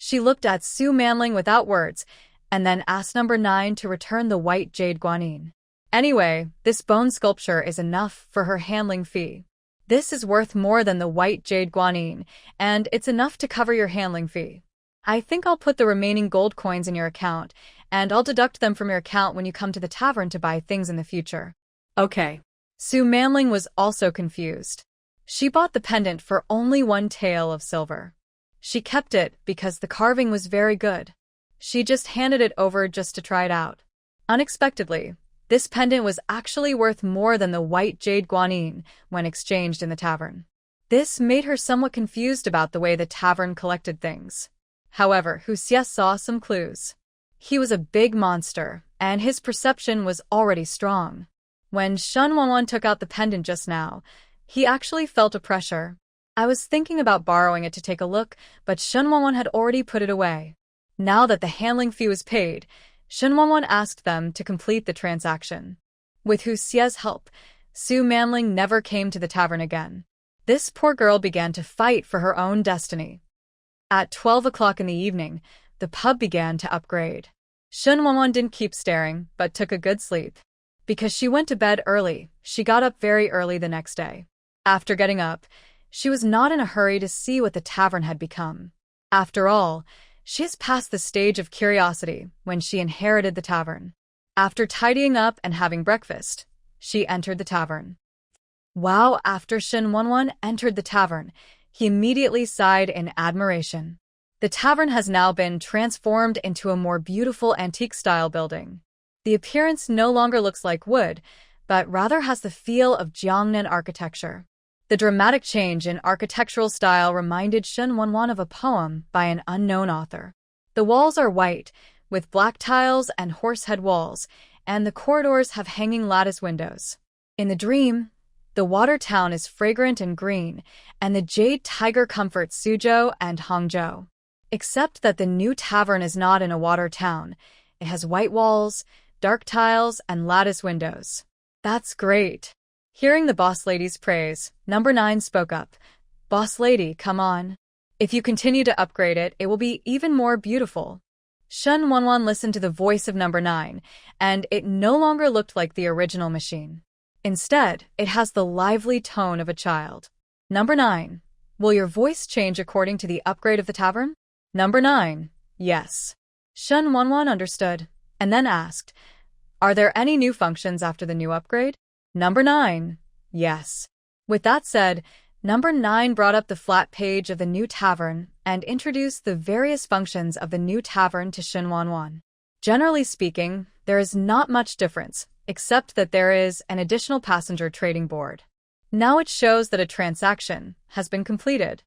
She looked at Su Manling without words, and then asked number 9 to return the white jade guanine. Anyway, this bone sculpture is enough for her handling fee. This is worth more than the white jade guanine, and it's enough to cover your handling fee. I think I'll put the remaining gold coins in your account, and I'll deduct them from your account when you come to the tavern to buy things in the future. Okay. Su Manling was also confused. She bought the pendant for only 1 tael of silver. She kept it because the carving was very good. She just handed it over just to try it out. Unexpectedly, this pendant was actually worth more than the white jade guanine when exchanged in the tavern. This made her somewhat confused about the way the tavern collected things. However, Hu Xie saw some clues. He was a big monster, and his perception was already strong. When Shen Wanwan took out the pendant just now, he actually felt a pressure. I was thinking about borrowing it to take a look, but Shen Wanwan had already put it away. Now that the handling fee was paid, Shen Wanwan asked them to complete the transaction. With Hu Xie's help, Su Manling never came to the tavern again. This poor girl began to fight for her own destiny. At 12 o'clock in the evening, the pub began to upgrade. Shen Wanwan didn't keep staring, but took a good sleep. Because she went to bed early, she got up very early the next day. After getting up, she was not in a hurry to see what the tavern had become. After all, she has passed the stage of curiosity when she inherited the tavern. After tidying up and having breakfast, she entered the tavern. Wow, after Shin Wonwon entered the tavern, he immediately sighed in admiration. The tavern has now been transformed into a more beautiful antique-style building. The appearance no longer looks like wood, but rather has the feel of Jiangnan architecture. The dramatic change in architectural style reminded Shin Wonwon of a poem by an unknown author. The walls are white, with black tiles and horsehead walls, and the corridors have hanging lattice windows. In the dream, the water town is fragrant and green, and the jade tiger comforts Suzhou and Hangzhou. Except that the new tavern is not in a water town. It has white walls, dark tiles, and lattice windows. That's great. Hearing the boss lady's praise, number 9 spoke up. Boss lady, come on. If you continue to upgrade it, it will be even more beautiful. Shin Wonwon listened to the voice of number 9, and it no longer looked like the original machine. Instead, it has the lively tone of a child. Number 9, will your voice change according to the upgrade of the tavern? Number 9, yes. Shin Wonwon understood, and then asked, are there any new functions after the new upgrade? Number 9, yes. With that said, number 9 brought up the flat page of the new tavern and introduced the various functions of the new tavern to Shin Wonwon. Generally speaking, there is not much difference, except that there is an additional passenger trading board. Now it shows that a transaction has been completed.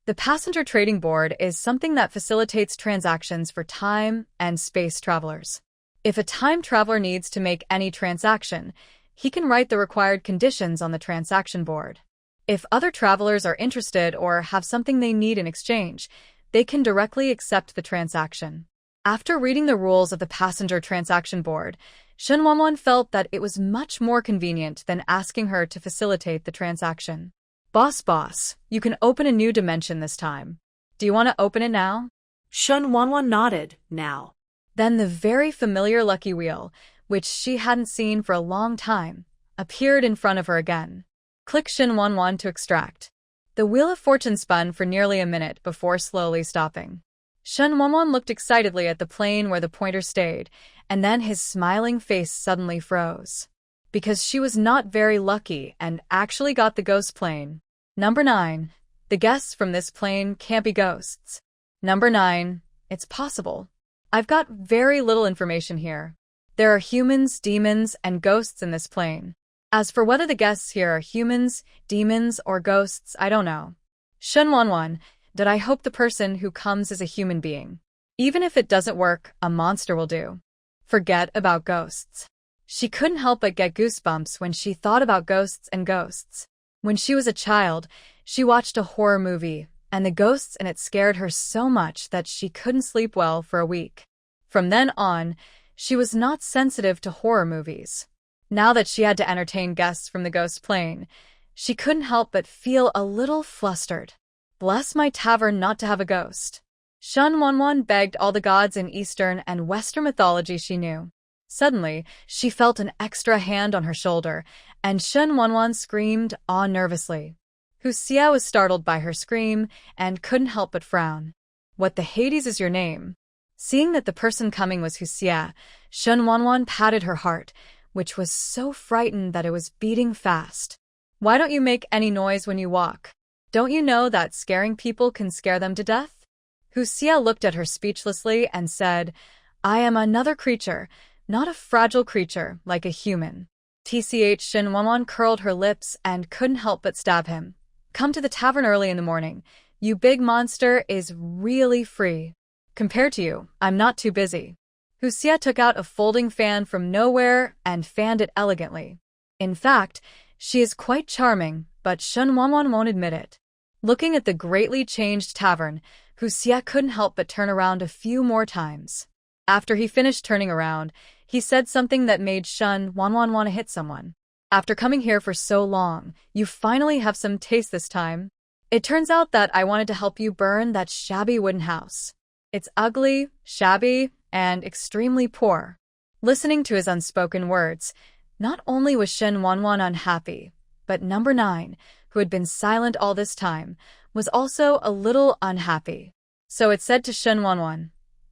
The passenger trading board is something that facilitates transactions for time and space travelers. If a time traveler needs to make any transaction, he can write the required conditions on the transaction board. If other travelers are interested or have something they need in exchange, they can directly accept the transaction. After reading the rules of the passenger transaction board, Shin Wonwon felt that it was much more convenient than asking her to facilitate the transaction. Boss, you can open a new dimension this time. Do you want to open it now? Shin Wonwon nodded, now. Then the very familiar lucky wheel, which she hadn't seen for a long time, appeared in front of her again. Click Shin Wonwon to extract. The Wheel of Fortune spun for nearly a minute before slowly stopping. Shin Wonwon looked excitedly at the plane where the pointer stayed, and then his smiling face suddenly froze. Because she was not very lucky and actually got the ghost plane. Number 9. The guests from this plane can't be ghosts. Number 9. It's possible. I've got very little information here. There are humans, demons, and ghosts in this plane. As for whether the guests here are humans, demons, or ghosts, I don't know. Shin Wonwon, did I hope the person who comes is a human being. Even if it doesn't work, a monster will do. Forget about ghosts. She couldn't help but get goosebumps when she thought about ghosts and ghosts. When she was a child, she watched a horror movie, and the ghosts in it scared her so much that she couldn't sleep well for a week. From then on, she was not sensitive to horror movies. Now that she had to entertain guests from the ghost plane, she couldn't help but feel a little flustered. Bless my tavern not to have a ghost. Shin Wonwon begged all the gods in Eastern and Western mythology she knew. Suddenly, she felt an extra hand on her shoulder, and Shin Wonwon screamed, nervously. Hu Xie was startled by her scream and couldn't help but frown. What the Hades is your name? Seeing that the person coming was Hu Xie, Shin Wonwon patted her heart, which was so frightened that it was beating fast. Why don't you make any noise when you walk? Don't you know that scaring people can scare them to death? Hu Xie looked at her speechlessly and said, I am another creature, not a fragile creature like a human. TCH Shin Wonwon curled her lips and couldn't help but stab him. Come to the tavern early in the morning. You big monster is really free. Compared to you, I'm not too busy. Hu Xie took out a folding fan from nowhere and fanned it elegantly. In fact, she is quite charming, but Shin Wonwon won't admit it. Looking at the greatly changed tavern, Hu Xie couldn't help but turn around a few more times. After he finished turning around, he said something that made Shin Wonwon want to hit someone. After coming here for so long, you finally have some taste this time. It turns out that I wanted to help you burn that shabby wooden house. It's ugly, shabby, and extremely poor. Listening to his unspoken words, not only was Shin Wonwon unhappy, but number 9, who had been silent all this time, was also a little unhappy. So it said to Shin Wonwon,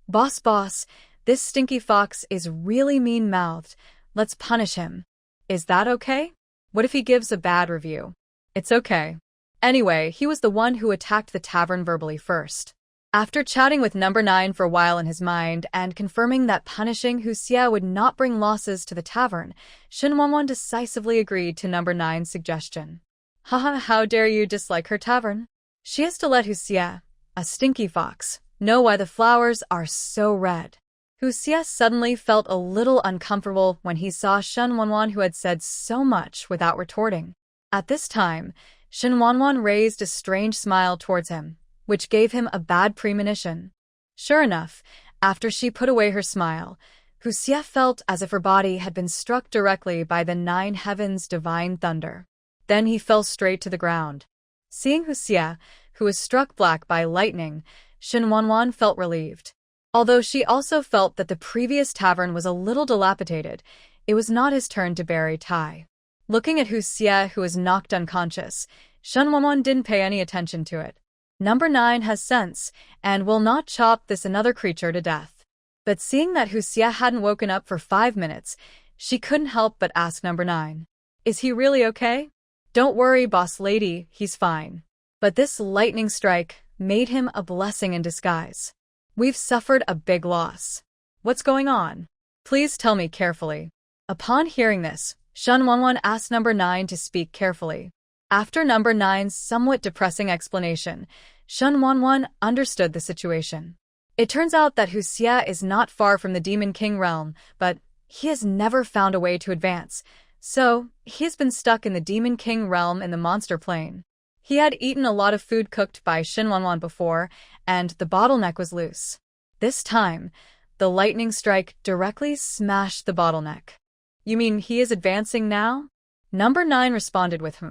Boss, this stinky fox is really mean-mouthed. Let's punish him. Is that okay? What if he gives a bad review? It's okay. Anyway, he was the one who attacked the tavern verbally first. After chatting with number 9 for a while in his mind and confirming that punishing Hu Xie would not bring losses to the tavern, Shen Wanwan decisively agreed to number 9's suggestion. Haha, how dare you dislike her tavern? She has to let Hu Xie, a stinky fox, know why the flowers are so red. Hu Xie suddenly felt a little uncomfortable when he saw Shen Wanwan, who had said so much without retorting. At this time, Shen Wanwan raised a strange smile towards him, which gave him a bad premonition. Sure enough, after she put away her smile, Hu Xie felt as if her body had been struck directly by the 9 heavens' divine thunder. Then he fell straight to the ground. Seeing Hu Xie, who was struck black by lightning, Shen Wanwan felt relieved. Although she also felt that the previous tavern was a little dilapidated, it was not his turn to bury Tai. Looking at Hu Xie, who was knocked unconscious, Shen Wanwan didn't pay any attention to it. Number 9 has sense, and will not chop this another creature to death. But seeing that Hu Xie hadn't woken up for 5 minutes, she couldn't help but ask number 9. Is he really okay? Don't worry, boss lady, he's fine. But this lightning strike made him a blessing in disguise. We've suffered a big loss. What's going on? Please tell me carefully. Upon hearing this, Shen Wanwan asked number 9 to speak carefully. After number 9's somewhat depressing explanation, Shen Wanwan understood the situation. It turns out that Hu Xie is not far from the Demon King realm, but he has never found a way to advance, so he has been stuck in the Demon King realm in the monster plane. He had eaten a lot of food cooked by Shen Wanwan before, and the bottleneck was loose. This time, the lightning strike directly smashed the bottleneck. You mean he is advancing now? Number 9 responded with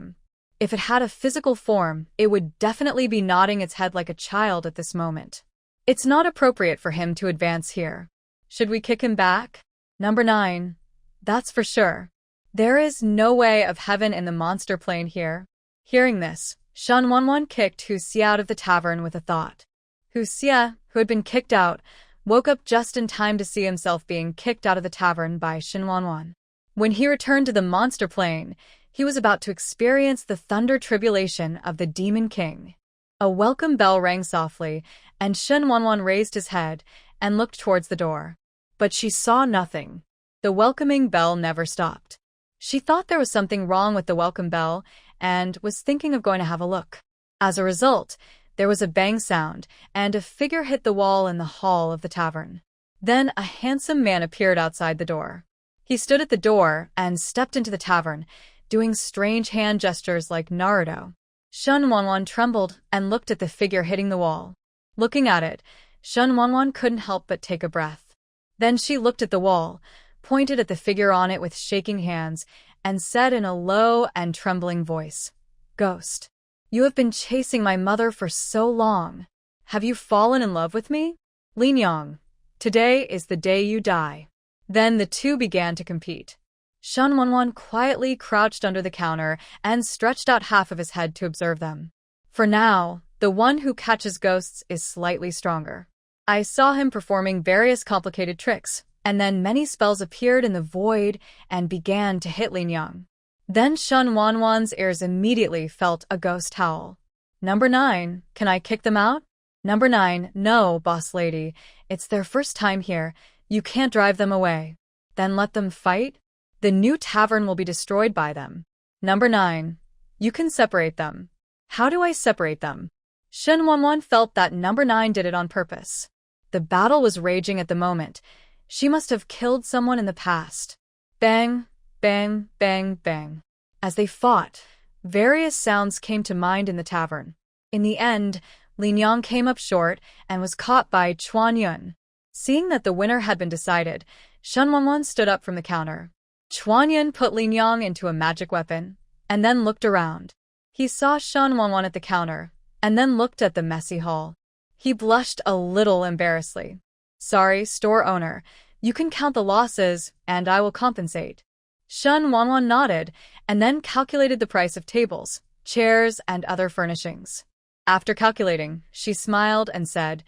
If it had a physical form, it would definitely be nodding its head like a child at this moment. It's not appropriate for him to advance here. Should we kick him back? Number 9. That's for sure. There is no way of heaven in the monster plane here. Hearing this, Shen Wanwan kicked Hu Xie out of the tavern with a thought. Hu Xie, who had been kicked out, woke up just in time to see himself being kicked out of the tavern by Shen Wanwan. When he returned to the monster plane, he was about to experience the thunder tribulation of the Demon King. A welcome bell rang softly, and Shen Wanwan raised his head and looked towards the door. But she saw nothing. The welcoming bell never stopped. She thought there was something wrong with the welcome bell and was thinking of going to have a look. As a result, there was a bang sound, and a figure hit the wall in the hall of the tavern. Then a handsome man appeared outside the door. He stood at the door and stepped into the tavern, doing strange hand gestures like Naruto. Shen Wanwan trembled and looked at the figure hitting the wall. Looking at it, Shen Wanwan couldn't help but take a breath. Then she looked at the wall, pointed at the figure on it with shaking hands, and said in a low and trembling voice, "Ghost, you have been chasing my mother for so long. Have you fallen in love with me? Lin Yang, today is the day you die." Then the two began to compete. Shen Wanwan quietly crouched under the counter and stretched out half of his head to observe them. For now, the one who catches ghosts is slightly stronger. I saw him performing various complicated tricks, and then many spells appeared in the void and began to hit Lin Yang. Then Shen Wanwan's ears immediately felt a ghost howl. "Number 9, can I kick them out?" Number 9, "No, boss lady, it's their first time here. You can't drive them away." "Then let them fight. The new tavern will be destroyed by them." Number 9, "You can separate them." "How do I separate them?" Shen Wanwan felt that number 9 did it on purpose. The battle was raging at the moment. She must have killed someone in the past. Bang, bang, bang, bang. As they fought, various sounds came to mind in the tavern. In the end, Lin Yang came up short and was caught by Chuan Yun. Seeing that the winner had been decided, Shen Wanwan stood up from the counter. Chuan Yun put Lin Yang into a magic weapon, and then looked around. He saw Shen Wanwan at the counter, and then looked at the messy hall. He blushed a little embarrassedly. "Sorry, store owner. You can count the losses, and I will compensate." Shen Wanwan nodded, and then calculated the price of tables, chairs, and other furnishings. After calculating, she smiled and said,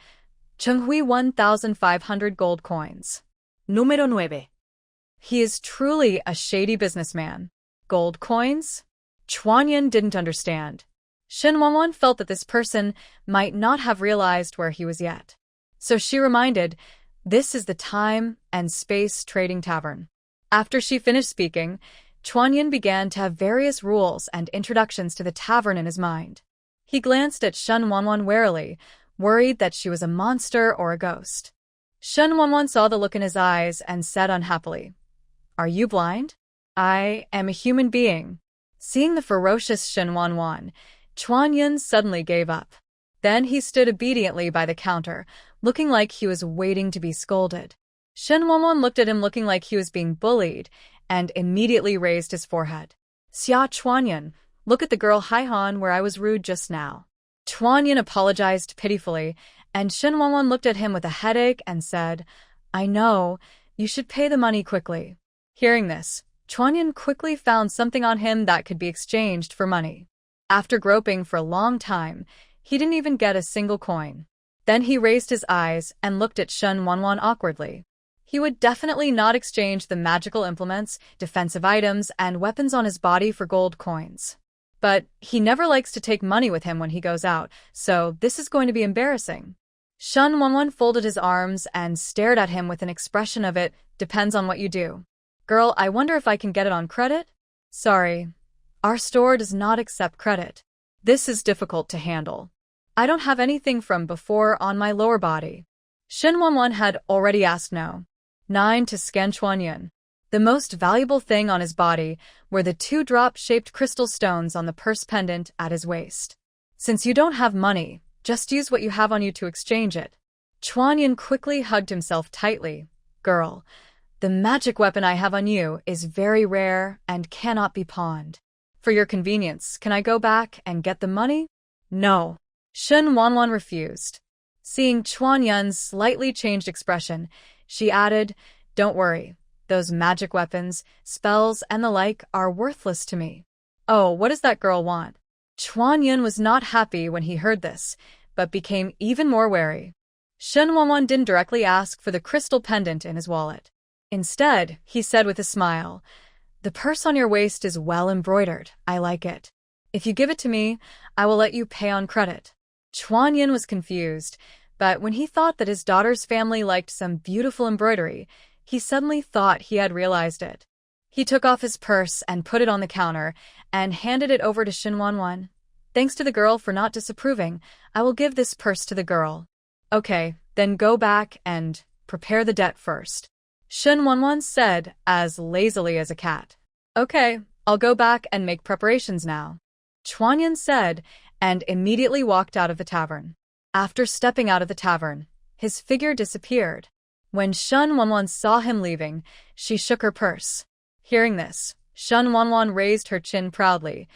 "Chenghui 1,500 gold coins. Número 9. He is truly a shady businessman. gold coins? Chuanyan didn't understand. Shen Wanwan felt that this person might not have realized where he was yet. So she reminded, this is the time and space trading tavern. After she finished speaking, Chuanyan began to have various rules and introductions to the tavern in his mind. He glanced at Shen Wanwan warily, worried that she was a monster or a ghost. Shen Wanwan saw the look in his eyes and said unhappily, "Are you blind? I am a human being." Seeing the ferocious Shen Wanwan, Chuanyan suddenly gave up. Then he stood obediently by the counter, looking like he was waiting to be scolded. Shen Wanwan looked at him looking like he was being bullied, and immediately raised his forehead. "Xia Chuanyan, look at the girl Haihan where I was rude just now." Chuanyan apologized pitifully, and Shen Wanwan looked at him with a headache and said, "I know, you should pay the money quickly." Hearing this, Chuanyan quickly found something on him that could be exchanged for money. After groping for a long time, he didn't even get a single coin. Then he raised his eyes and looked at Shen Wanwan awkwardly. He would definitely not exchange the magical implements, defensive items, and weapons on his body for gold coins. But he never likes to take money with him when he goes out, so this is going to be embarrassing. Shen Wanwan folded his arms and stared at him with an expression of it depends on what you do. "Girl, I wonder if I can get it on credit?" "Sorry, our store does not accept credit. This is difficult to handle. I don't have anything from before on my lower body." Shen Wanwan had already asked no. 9 to scan Chuanyan. The most valuable thing on his body were the 2 drop-shaped crystal stones on the purse pendant at his waist. "Since you don't have money, just use what you have on you to exchange it." Chuanyan quickly hugged himself tightly. "Girl, the magic weapon I have on you is very rare and cannot be pawned. For your convenience, can I go back and get the money?" "No." Shen Wanwan refused. Seeing Chuanyan's slightly changed expression, she added, "Don't worry. Those magic weapons, spells, and the like are worthless to me." "Oh, what does that girl want?" Chuanyan was not happy when he heard this, but became even more wary. Shen Wanwan didn't directly ask for the crystal pendant in his wallet. Instead, he said with a smile, "The purse on your waist is well embroidered. I like it. If you give it to me, I will let you pay on credit." Chuanyan was confused, but when he thought that his daughter's family liked some beautiful embroidery, he suddenly thought he had realized it. He took off his purse and put it on the counter and handed it over to Shen Wanwan. "Thanks to the girl for not disapproving, I will give this purse to the girl." "Okay, then go back and prepare the debt first," Shen Wanwan said as lazily as a cat. "Okay, I'll go back and make preparations now," Chuanyan said, and immediately walked out of the tavern. After stepping out of the tavern, his figure disappeared. When Shen Wanwan saw him leaving, she shook her purse. Hearing this, Shen Wanwan raised her chin proudly.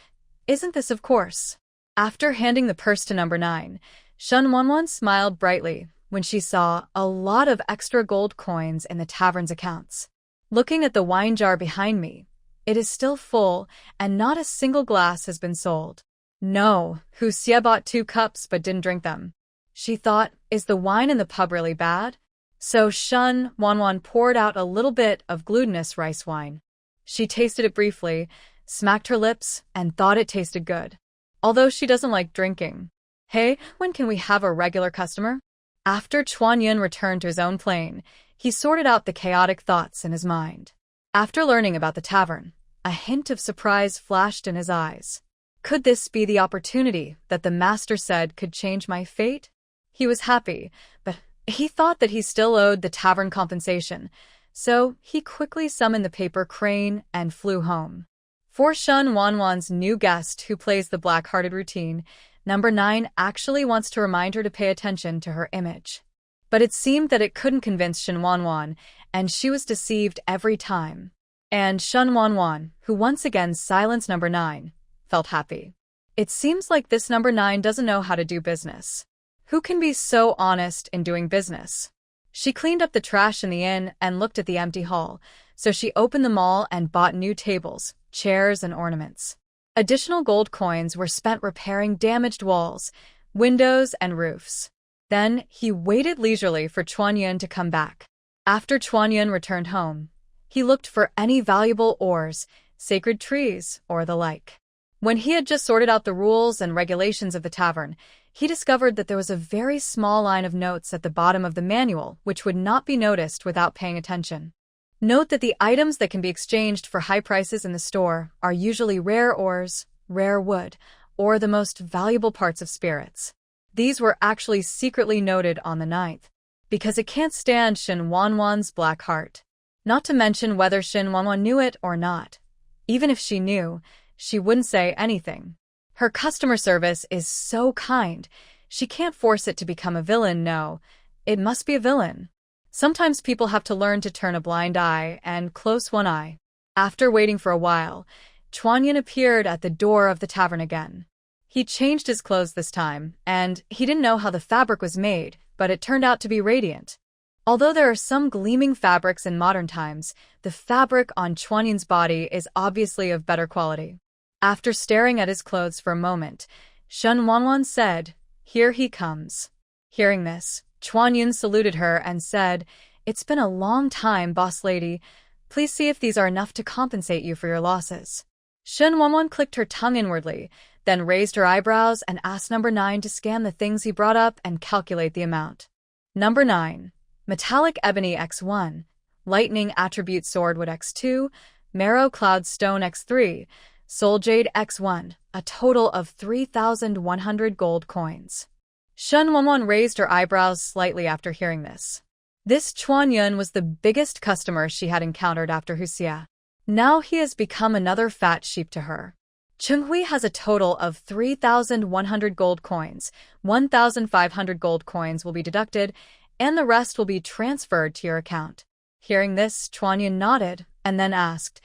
"Isn't this of course?" After handing the purse to number 9, Shen Wanwan smiled brightly when she saw a lot of extra gold coins in the tavern's accounts. "Looking at the wine jar behind me, it is still full and not a single glass has been sold." "No, Hu Xie bought 2 cups but didn't drink them." She thought, is the wine in the pub really bad? So Shen Wanwan poured out a little bit of glutinous rice wine. She tasted it briefly, smacked her lips, and thought it tasted good. Although she doesn't like drinking. "Hey, when can we have a regular customer?" After Chuanyan returned to his own plane, he sorted out the chaotic thoughts in his mind. After learning about the tavern, a hint of surprise flashed in his eyes. Could this be the opportunity that the master said could change my fate? He was happy, but he thought that he still owed the tavern compensation, so he quickly summoned the paper crane and flew home. For Shen Wanwan's new guest who plays the black-hearted routine, number 9 actually wants to remind her to pay attention to her image. But it seemed that it couldn't convince Shen Wanwan, and she was deceived every time. And Shen Wanwan, who once again silenced number 9, felt happy. It seems like this number 9 doesn't know how to do business. Who can be so honest in doing business? She cleaned up the trash in the inn and looked at the empty hall, so she opened them all and bought new tables, chairs, and ornaments. Additional gold coins were spent repairing damaged walls, windows, and roofs. Then he waited leisurely for Chuanyan to come back. After Chuanyan returned home, he looked for any valuable ores, sacred trees, or the like. When he had just sorted out the rules and regulations of the tavern, he discovered that there was a very small line of notes at the bottom of the manual which would not be noticed without paying attention. Note that the items that can be exchanged for high prices in the store are usually rare ores, rare wood, or the most valuable parts of spirits. These were actually secretly noted on the ninth, because it can't stand Shin Wanwan's black heart. Not to mention whether Shin Wanwan knew it or not. Even if she knew, she wouldn't say anything. Her customer service is so kind, she can't force it to become a villain. No, it must be a villain. Sometimes people have to learn to turn a blind eye and close one eye. After waiting for a while, Chuanyan appeared at the door of the tavern again. He changed his clothes this time, and he didn't know how the fabric was made, but it turned out to be radiant. Although there are some gleaming fabrics in modern times, the fabric on Chuanyan's body is obviously of better quality. After staring at his clothes for a moment, Shen Wanwan said, "Here he comes." Hearing this, Chuanyan saluted her and said, "It's been a long time, boss lady. Please see if these are enough to compensate you for your losses." Shen Wanwan clicked her tongue inwardly, then raised her eyebrows and asked number 9 to scan the things he brought up and calculate the amount. Number 9. Metallic Ebony X1, Lightning Attribute Swordwood X2, Marrow Cloud Stone X3, Soul Jade X1, a total of 3,100 gold coins. Shen Wanwan raised her eyebrows slightly after hearing this. This Chuanyan was the biggest customer she had encountered after Hu Xie. Now he has become another fat sheep to her. Chenghui has a total of 3,100 gold coins, 1,500 gold coins will be deducted, and the rest will be transferred to your account. Hearing this, Chuanyan nodded and then asked,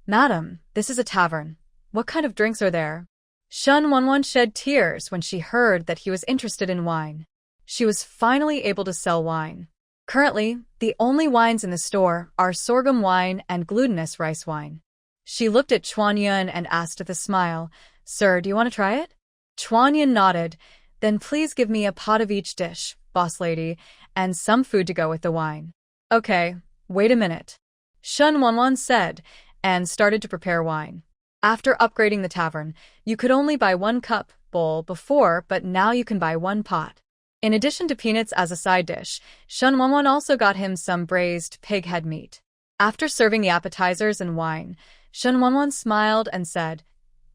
"Madam, this is a tavern. What kind of drinks are there?" Shen Wanwan shed tears when she heard that he was interested in wine. She was finally able to sell wine. Currently, the only wines in the store are sorghum wine and glutinous rice wine. She looked at Chuanyan and asked with a smile, "Sir, do you want to try it?" Chuanyan nodded. "Then please give me a pot of each dish, boss lady, and some food to go with the wine." "Okay, wait a minute," Shen Wanwan said, and started to prepare wine. After upgrading the tavern, you could only buy 1 cup bowl before, but now you can buy 1 pot. In addition to peanuts as a side dish, Shen Wanwan also got him some braised pig head meat. After serving the appetizers and wine, Shen Wanwan smiled and said,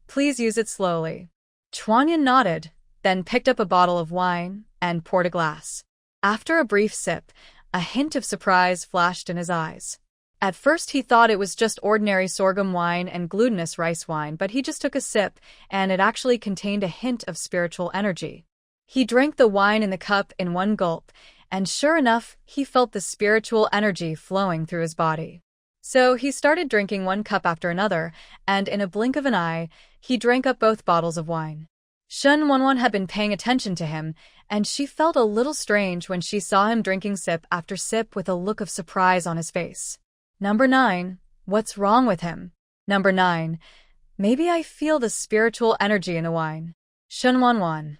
"Please use it slowly." Chuanyan nodded, then picked up a bottle of wine and poured a glass. After a brief sip, a hint of surprise flashed in his eyes. At first he thought it was just ordinary sorghum wine and glutinous rice wine, but he just took a sip, and it actually contained a hint of spiritual energy. He drank the wine in the cup in 1 gulp, and sure enough, he felt the spiritual energy flowing through his body. So he started drinking 1 cup after another, and in a blink of an eye, he drank up both bottles of wine. Shen Wanwan had been paying attention to him, and she felt a little strange when she saw him drinking sip after sip with a look of surprise on his face. Number 9. What's wrong with him? Number 9. Maybe I feel the spiritual energy in the wine. Shen Wanwan.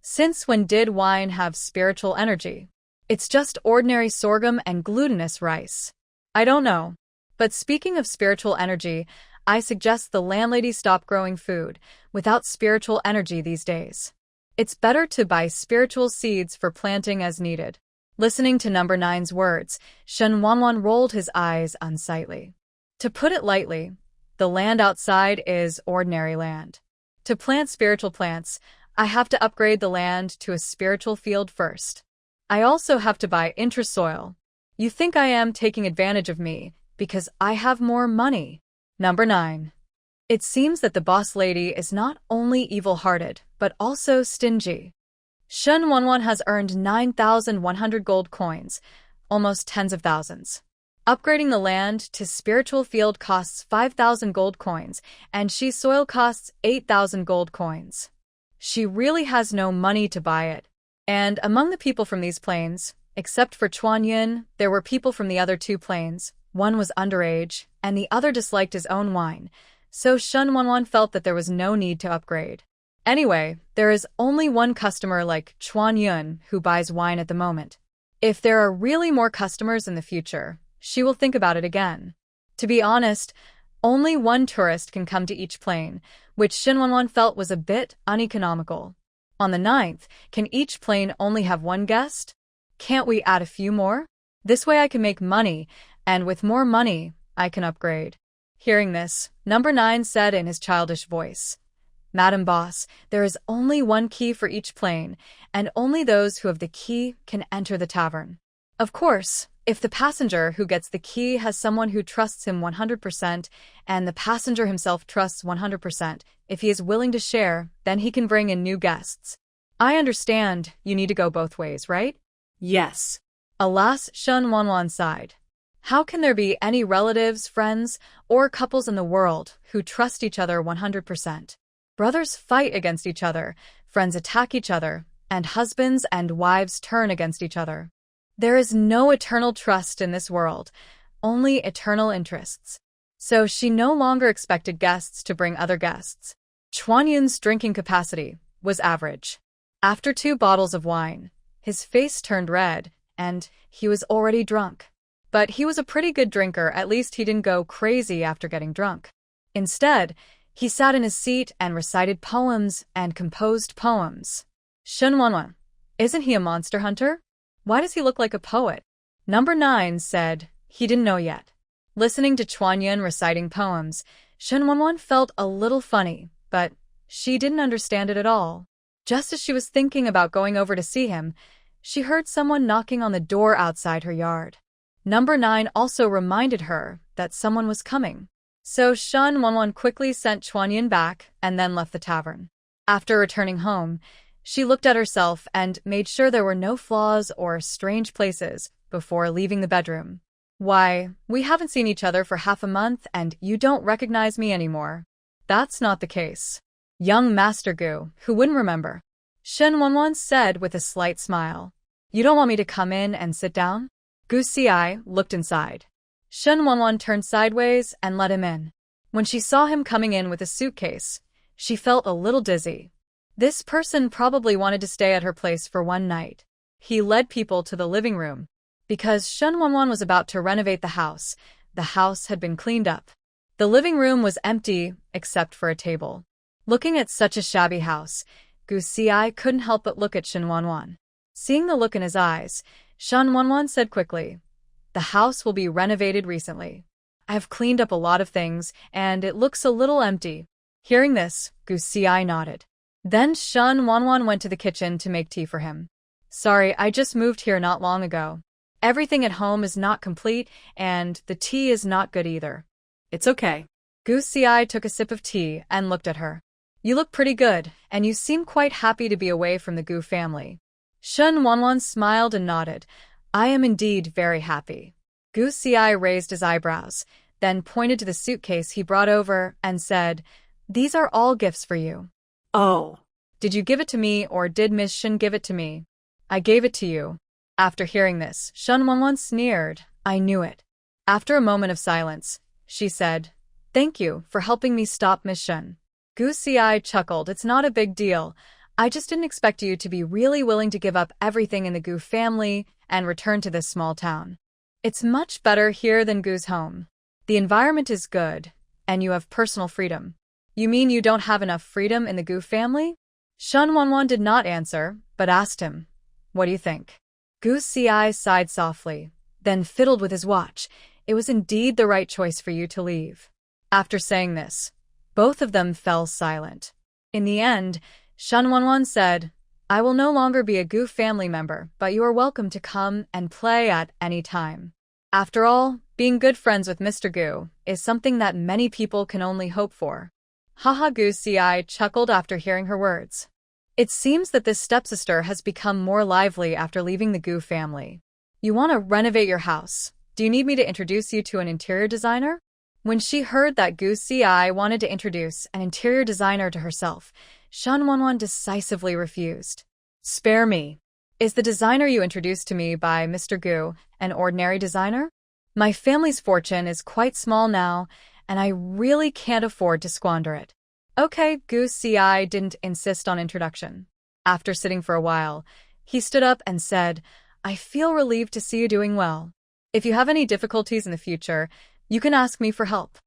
Since when did wine have spiritual energy? It's just ordinary sorghum and glutinous rice. I don't know. But speaking of spiritual energy, I suggest the landlady stop growing food without spiritual energy these days. It's better to buy spiritual seeds for planting as needed. Listening to number 9's words, Shen Wanwan rolled his eyes unsightly. To put it lightly, the land outside is ordinary land. To plant spiritual plants, I have to upgrade the land to a spiritual field first. I also have to buy intra-soil. You think I am taking advantage of me because I have more money. Number 9. It seems that the boss lady is not only evil-hearted, but also stingy. Shen Wanwan has earned 9,100 gold coins, almost tens of thousands. Upgrading the land to spiritual field costs 5,000 gold coins, and she's soil costs 8,000 gold coins. She really has no money to buy it. And among the people from these plains, except for Chuanyan, there were people from the other 2 plains. One was underage, and the other disliked his own wine, so Shen Wanwan felt that there was no need to upgrade. Anyway, there is only 1 customer like Chuanyan who buys wine at the moment. If there are really more customers in the future, she will think about it again. To be honest, Only one tourist can come to each plane, which Shinwanwan felt was a bit uneconomical. On the 9th, can each plane only have one guest? Can't we add a few more? This way I can make money, and with more money, I can upgrade. Hearing this, number 9 said in his childish voice, Madam Boss, there is only one key for each plane, and only those who have the key can enter the tavern. Of course, if the passenger who gets the key has someone who trusts him 100%, and the passenger himself trusts 100%, if he is willing to share, then he can bring in new guests. I understand, you need to go both ways, right? Yes. Alas, Shinwanwan sighed. How can there be any relatives, friends, or couples in the world who trust each other 100%? Brothers fight against each other, friends attack each other, and husbands and wives turn against each other. There is no eternal trust in this world, only eternal interests. So she no longer expected guests to bring other guests. Chuanyun's drinking capacity was average. After 2 bottles of wine, his face turned red, and he was already drunk. But he was a pretty good drinker, at least he didn't go crazy after getting drunk. Instead, he sat in his seat and recited poems and composed poems. Shinwanwan, isn't he a monster hunter? Why does he look like a poet? Number 9 said he didn't know yet. Listening to Chuanyun reciting poems, Shinwanwan felt a little funny, but she didn't understand it at all. Just as she was thinking about going over to see him, she heard someone knocking on the door outside her yard. Number 9 also reminded her that someone was coming. So Shinwanwan quickly sent Chuanyun back and then left the tavern. After returning home, she looked at herself and made sure there were no flaws or strange places before leaving the bedroom. Why, we haven't seen each other for half a month and you don't recognize me anymore. That's not the case. Young Master Gu, who wouldn't remember? Shinwanwan said with a slight smile. You don't want me to come in and sit down? Gu Xie looked inside. Shinwanwan turned sideways and let him in. When she saw him coming in with a suitcase, she felt a little dizzy. This person probably wanted to stay at her place for one night. He led people to the living room. Because Shinwanwan was about to renovate the house had been cleaned up. The living room was empty, except for a table. Looking at such a shabby house, Gu Xie couldn't help but look at Shinwanwan. Seeing the look in his eyes, Shinwanwan said quickly, The house will be renovated recently. I have cleaned up a lot of things, and it looks a little empty. Hearing this, Gu Xie nodded. Then Shinwanwan went to the kitchen to make tea for him. Sorry, I just moved here not long ago. Everything at home is not complete, and the tea is not good either. It's okay. Gu Xie took a sip of tea and looked at her. You look pretty good, and you seem quite happy to be away from the Gu family. Shinwanwan smiled and nodded. I am indeed very happy. Gu Xie raised his eyebrows, then pointed to the suitcase he brought over and said, These are all gifts for you. Oh. Did you give it to me or did Miss Shin give it to me? I gave it to you. After hearing this, Shinwanwan sneered. I knew it. After a moment of silence, she said, Thank you for helping me stop Miss Shin. Gu Xie chuckled. It's not a big deal. I just didn't expect you to be really willing to give up everything in the Gu family and return to this small town. It's much better here than Gu's home. The environment is good, and you have personal freedom. You mean you don't have enough freedom in the Gu family? Shinwanwan did not answer, but asked him, What do you think? Gu Xie sighed softly, then fiddled with his watch. It was indeed the right choice for you to leave. After saying this, both of them fell silent. In the end, Shinwanwan said, I will no longer be a Gu family member, but you are welcome to come and play at any time. After all, being good friends with Mr. Gu is something that many people can only hope for. Haha, Gu Xie chuckled after hearing her words. It seems that this stepsister has become more lively after leaving the Gu family. You want to renovate your house. Do you need me to introduce you to an interior designer? When she heard that Gu Xie wanted to introduce an interior designer to herself, Shinwanwan decisively refused. Spare me. Is the designer you introduced to me by Mr. Gu an ordinary designer? My family's fortune is quite small now, and I really can't afford to squander it. Okay, Gu Xie didn't insist on introduction. After sitting for a while, he stood up and said, I feel relieved to see you doing well. If you have any difficulties in the future, you can ask me for help.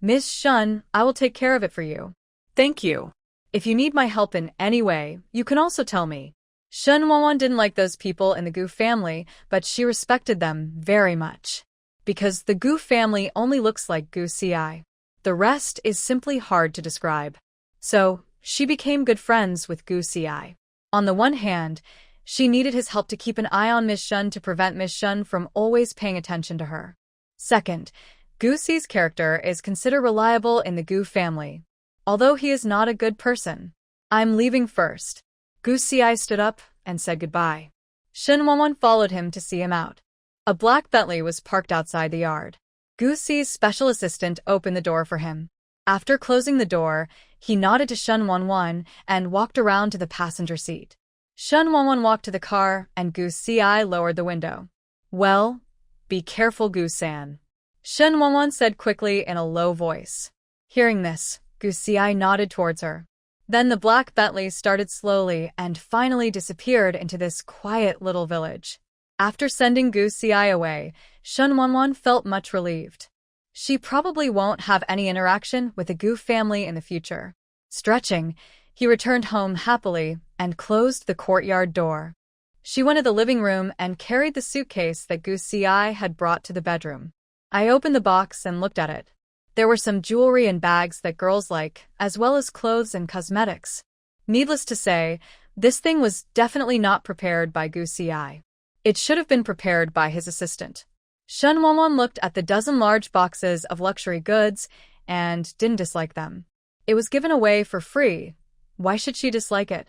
Miss Shun, I will take care of it for you. Thank you. If you need my help in any way, you can also tell me. Shun Wanwan didn't like those people in the Gu family, but she respected them very much. Because the Gu family only looks like Gu Xie. The rest is simply hard to describe. So, she became good friends with Gu Xie. On the one hand, she needed his help to keep an eye on Miss Shun to prevent Miss Shun from always paying attention to her. Second, Gu Xie's character is considered reliable in the Gu family. Although he is not a good person. I'm leaving first. Gu Xie stood up and said goodbye. Shun Wanwan followed him to see him out. A black Bentley was parked outside the yard. Gu Xie's special assistant opened the door for him. After closing the door, he nodded to Shun Wanwan and walked around to the passenger seat. Shun Wanwan walked to the car and Gu Xie lowered the window. Well, be careful, Gu-san. Shun Wanwan said quickly in a low voice. Hearing this, Gu Xie nodded towards her. Then the black Bentley started slowly and finally disappeared into this quiet little village. After sending Gu Xie away, Shun Wanwan felt much relieved. She probably won't have any interaction with the Gu family in the future. Stretching, he returned home happily and closed the courtyard door. She went to the living room and carried the suitcase that Gu Xie had brought to the bedroom. I opened the box and looked at it. There were some jewelry and bags that girls like, as well as clothes and cosmetics. Needless to say, this thing was definitely not prepared by Gu Xie. It should have been prepared by his assistant. Shun Wanwan looked at the dozen large boxes of luxury goods and didn't dislike them. It was given away for free. Why should she dislike it?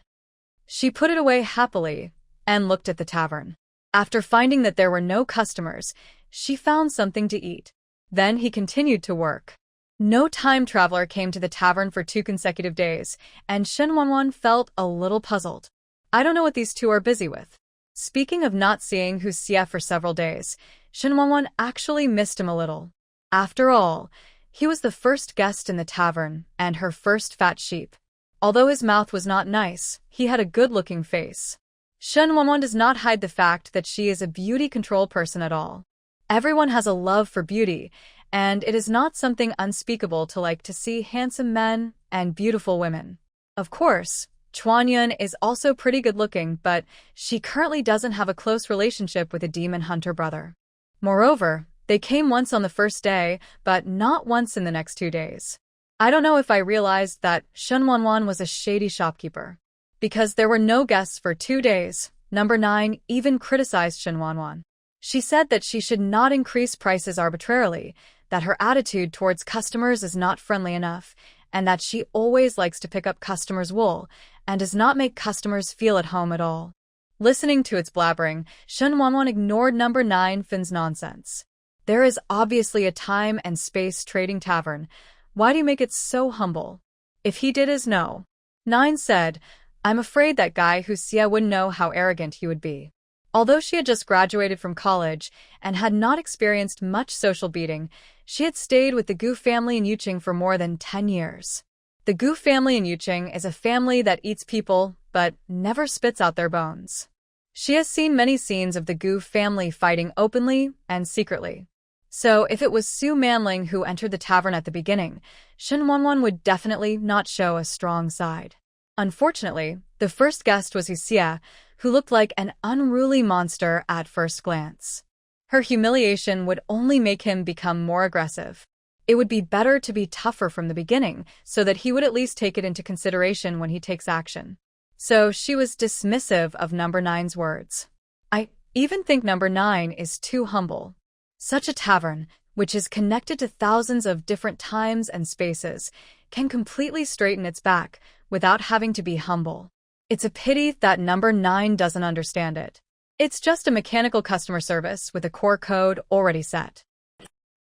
She put it away happily and looked at the tavern. After finding that there were no customers, she found something to eat. Then he continued to work. No time traveler came to the tavern for 2 consecutive days, and Shun Wanwan felt a little puzzled. I don't know what these two are busy with. Speaking of not seeing Hu Xie for several days, Shun Wanwan actually missed him a little. After all, he was the first guest in the tavern and her first fat sheep. Although his mouth was not nice, he had a good-looking face. Shun Wanwan does not hide the fact that she is a beauty control person at all. Everyone has a love for beauty, and it is not something unspeakable to like to see handsome men and beautiful women. Of course, Chuanyun is also pretty good-looking, but she currently doesn't have a close relationship with a demon hunter brother. Moreover, they came once on the first day, but not once in the next 2 days. I don't know if I realized that Shun Wanwan was a shady shopkeeper. Because there were no guests for 2 days, Number 9 even criticized Shun Wanwan. She said that she should not increase prices arbitrarily, that her attitude towards customers is not friendly enough, and that she always likes to pick up customers' wool and does not make customers feel at home at all. Listening to its blabbering, Shun Wanwan ignored Number 9 Fin's nonsense. There is obviously a time and space trading tavern. Why do you make it so humble? If he did as no. 9 said, I'm afraid that guy Hu Xie wouldn't know how arrogant he would be. Although she had just graduated from college and had not experienced much social beating, she had stayed with the Gu family in Yuqing for more than 10 years. The Gu family in Yuqing is a family that eats people, but never spits out their bones. She has seen many scenes of the Gu family fighting openly and secretly. So if it was Su Manling who entered the tavern at the beginning, Shun Wanwan would definitely not show a strong side. Unfortunately, the first guest was Hu Xie, who looked like an unruly monster at first glance. Her humiliation would only make him become more aggressive. It would be better to be tougher from the beginning, so that he would at least take it into consideration when he takes action. So she was dismissive of Number 9's words. I even think Number 9 is too humble. Such a tavern, which is connected to thousands of different times and spaces, can completely straighten its back without having to be humble. It's a pity that Number 9 doesn't understand it. It's just a mechanical customer service with a core code already set.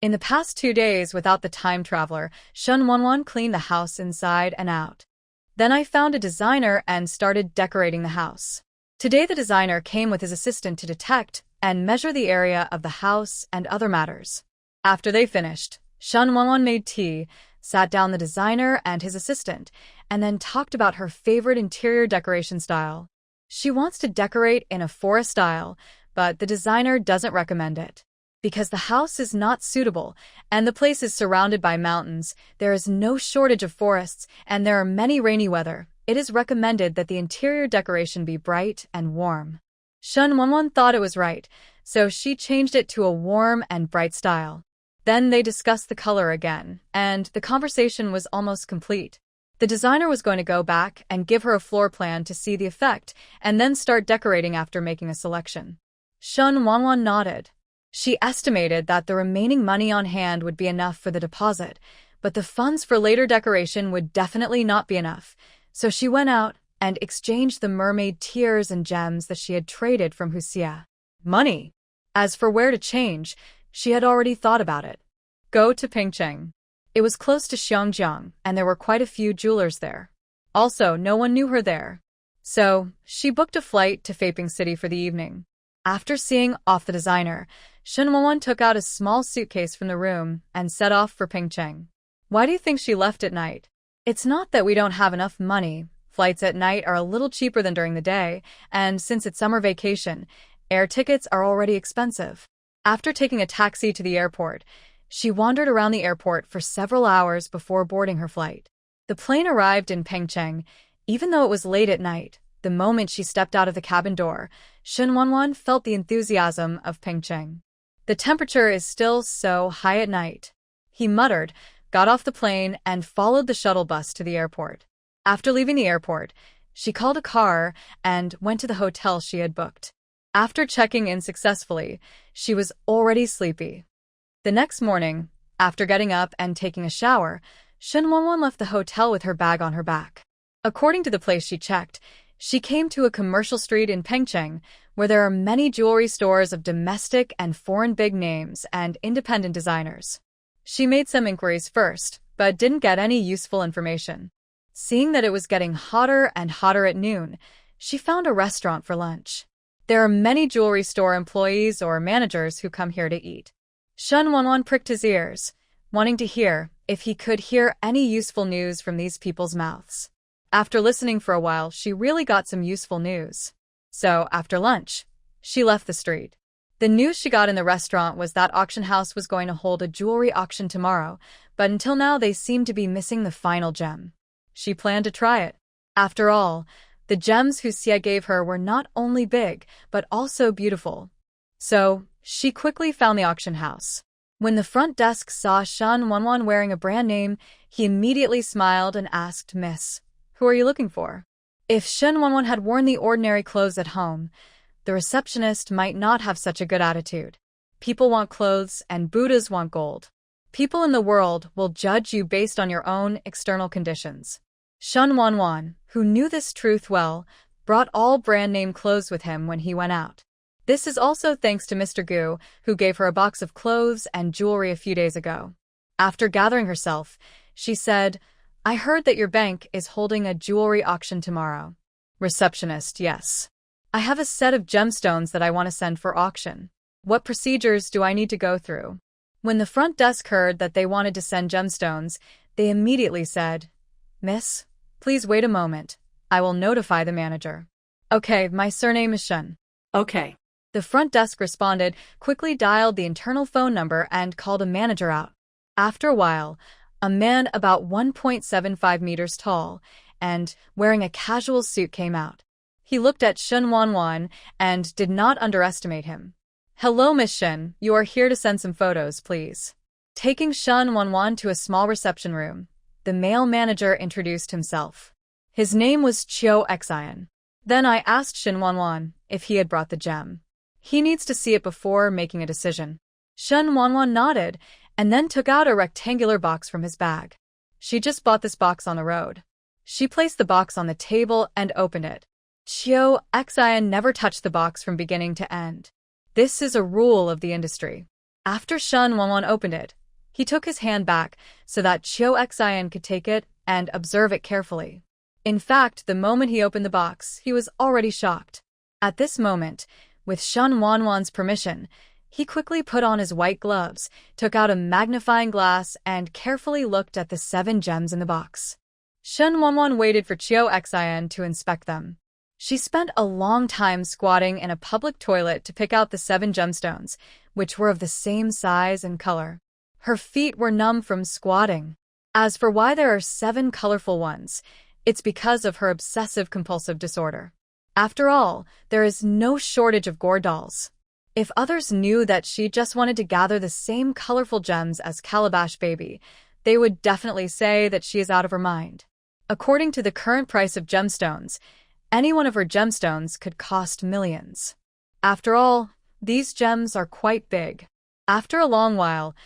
In the past 2 days without the time traveler, Shun Wanwan cleaned the house inside and out. Then I found a designer and started decorating the house. Today the designer came with his assistant to detect and measure the area of the house and other matters. After they finished, Shun Wanwan made tea, sat down the designer and his assistant, and then talked about her favorite interior decoration style. She wants to decorate in a forest style, but the designer doesn't recommend it. Because the house is not suitable, and the place is surrounded by mountains, there is no shortage of forests, and there are many rainy weather. It is recommended that the interior decoration be bright and warm. Shen Wanwan thought it was right, so she changed it to a warm and bright style. Then they discussed the color again, and the conversation was almost complete. The designer was going to go back and give her a floor plan to see the effect, and then start decorating after making a selection. Shen Wanwan nodded. She estimated that the remaining money on hand would be enough for the deposit, but the funds for later decoration would definitely not be enough, so she went out and exchanged the mermaid tears and gems that she had traded from Hu Xie. Money. As for where to change, she had already thought about it. Go to Pingcheng. It was close to Xiongjiang, and there were quite a few jewelers there. Also, no one knew her there. So, she booked a flight to Faping City for the evening. After seeing off the designer, Shen Wanwan took out a small suitcase from the room and set off for Pingcheng. Why do you think she left at night? It's not that we don't have enough money. Flights at night are a little cheaper than during the day, and since it's summer vacation, air tickets are already expensive. After taking a taxi to the airport, she wandered around the airport for several hours before boarding her flight. The plane arrived in Pingcheng, even though it was late at night. The moment she stepped out of the cabin door, Shen Wanwan felt the enthusiasm of Pingcheng. The temperature is still so high at night. He muttered, got off the plane, and followed the shuttle bus to the airport. After leaving the airport, she called a car and went to the hotel she had booked. After checking in successfully, she was already sleepy. The next morning, after getting up and taking a shower, Shen Wanwan left the hotel with her bag on her back. According to the place she checked, she came to a commercial street in Pingcheng, where there are many jewelry stores of domestic and foreign big names and independent designers. She made some inquiries first, but didn't get any useful information. Seeing that it was getting hotter and hotter at noon, she found a restaurant for lunch. There are many jewelry store employees or managers who come here to eat. Shen Wanwan pricked his ears, wanting to hear if he could hear any useful news from these people's mouths. After listening for a while, she really got some useful news. So, after lunch, she left the street. The news she got in the restaurant was that auction house was going to hold a jewelry auction tomorrow, but until now they seemed to be missing the final gem. She planned to try it. After all, the gems Hu Xie gave her were not only big, but also beautiful. So, she quickly found the auction house. When the front desk saw Shen Wanwan wearing a brand name, he immediately smiled and asked, "Miss, who are you looking for?" If Shen Wanwan had worn the ordinary clothes at home, the receptionist might not have such a good attitude. People want clothes and Buddhas want gold. People in the world will judge you based on your own external conditions. Shen Wanwan, who knew this truth well, brought all brand-name clothes with him when he went out. This is also thanks to Mr. Gu, who gave her a box of clothes and jewelry a few days ago. After gathering herself, she said, "I heard that your bank is holding a jewelry auction tomorrow." Receptionist, yes. "I have a set of gemstones that I want to send for auction. What procedures do I need to go through?" When the front desk heard that they wanted to send gemstones, they immediately said, "Miss, please wait a moment. I will notify the manager." "Okay, my surname is Shen." Okay. The front desk responded, quickly dialed the internal phone number and called a manager out. After a while, a man about 1.75 meters tall and wearing a casual suit came out. He looked at Shen Wanwan and did not underestimate him. "Hello, Miss Shen, you are here to send some photos, please." Taking Shen Wanwan to a small reception room, the male manager introduced himself. His name was Hu Xie. Then I asked Shen Wanwan if he had brought the gem. He needs to see it before making a decision. Shen Wanwan nodded and then took out a rectangular box from his bag. She just bought this box on the road. She placed the box on the table and opened it. Hu Xie never touched the box from beginning to end. This is a rule of the industry. After Shen Wanwan opened it, he took his hand back so that Hu Xie could take it and observe it carefully. In fact, the moment he opened the box, he was already shocked. At this moment, with Shen Wanwan's permission, he quickly put on his white gloves, took out a magnifying glass, and carefully looked at the 7 gems in the box. Shen Wanwan waited for Hu Xie to inspect them. She spent a long time squatting in a public toilet to pick out the 7 gemstones, which were of the same size and color. Her feet were numb from squatting. As for why there are 7 colorful ones, it's because of her obsessive-compulsive disorder. After all, there is no shortage of gore dolls. If others knew that she just wanted to gather the same colorful gems as Calabash Baby, they would definitely say that she is out of her mind. According to the current price of gemstones, any one of her gemstones could cost millions. After all, these gems are quite big. After a long while,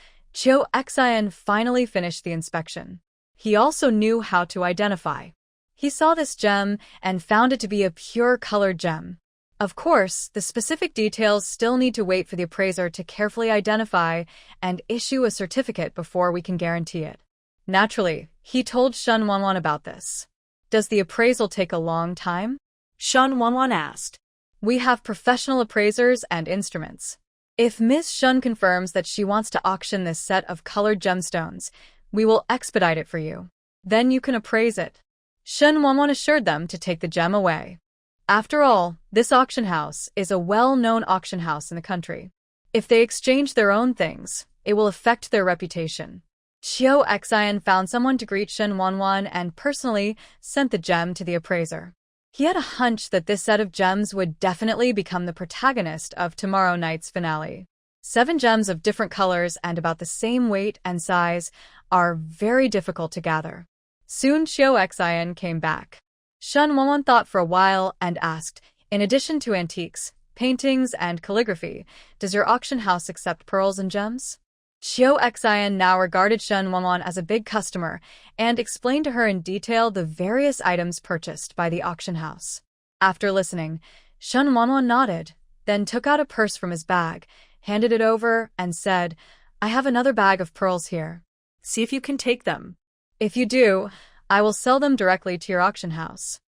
Hu Xie finally finished the inspection. He also knew how to identify. He saw this gem and found it to be a pure colored gem. Of course, the specific details still need to wait for the appraiser to carefully identify and issue a certificate before we can guarantee it. Naturally, he told Shen Wanwan about this. Does the appraisal take a long time? Shen Wanwan asked. We have professional appraisers and instruments. If Ms. Shun confirms that she wants to auction this set of colored gemstones, we will expedite it for you. Then you can appraise it. Shen Wanwan assured them to take the gem away. After all, this auction house is a well-known auction house in the country. If they exchange their own things, it will affect their reputation. Hu Xie found someone to greet Shen Wanwan and personally sent the gem to the appraiser. He had a hunch that this set of gems would definitely become the protagonist of tomorrow night's finale. 7 gems of different colors and about the same weight and size are very difficult to gather. Soon Hu Xie came back. Shen Wanwan thought for a while and asked, in addition to antiques, paintings, and calligraphy, does your auction house accept pearls and gems? Hu Xie now regarded Shen Wanwan as a big customer and explained to her in detail the various items purchased by the auction house. After listening, Shen Wanwan nodded, then took out a purse from his bag, handed it over, and said, I have another bag of pearls here. See if you can take them. If you do, I will sell them directly to your auction house.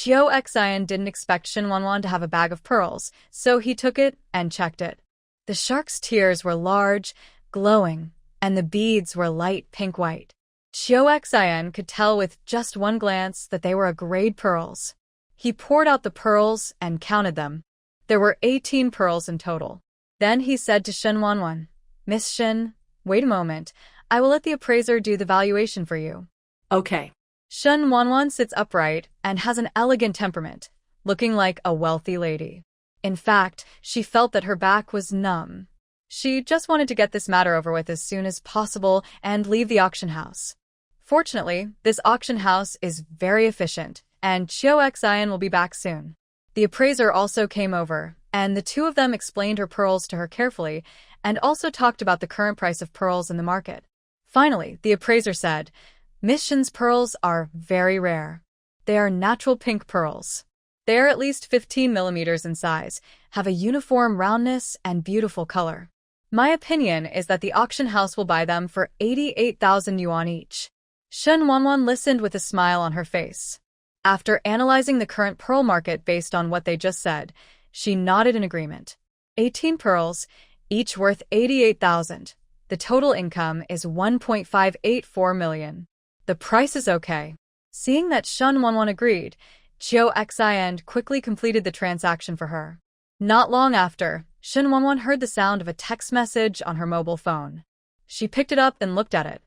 Hu Xie didn't expect Shen Wanwan to have a bag of pearls, so he took it and checked it. The shark's tears were large, glowing, and the beads were light pink-white. Hu Xie could tell with just one glance that they were grade pearls. He poured out the pearls and counted them. There were 18 pearls in total. Then he said to Shen Wanwan, Miss Shen, wait a moment. I will let the appraiser do the valuation for you. Okay. Shen Wanwan sits upright and has an elegant temperament, looking like a wealthy lady. In fact, she felt that her back was numb. She just wanted to get this matter over with as soon as possible and leave the auction house. Fortunately, this auction house is very efficient, and Hu Xie will be back soon. The appraiser also came over, and the two of them explained her pearls to her carefully and also talked about the current price of pearls in the market. Finally, the appraiser said, Miss Shen's pearls are very rare. They are natural pink pearls. They are at least 15 millimeters in size, have a uniform roundness and beautiful color. My opinion is that the auction house will buy them for 88,000 yuan each. Shen Wanwan listened with a smile on her face. After analyzing the current pearl market based on what they just said, she nodded in agreement. 18 pearls, each worth 88,000. The total income is 1.584 million. The price is okay. Seeing that Shen Wanwan agreed, Hu Xie quickly completed the transaction for her. Not long after, Shen Wanwan heard the sound of a text message on her mobile phone. She picked it up and looked at it.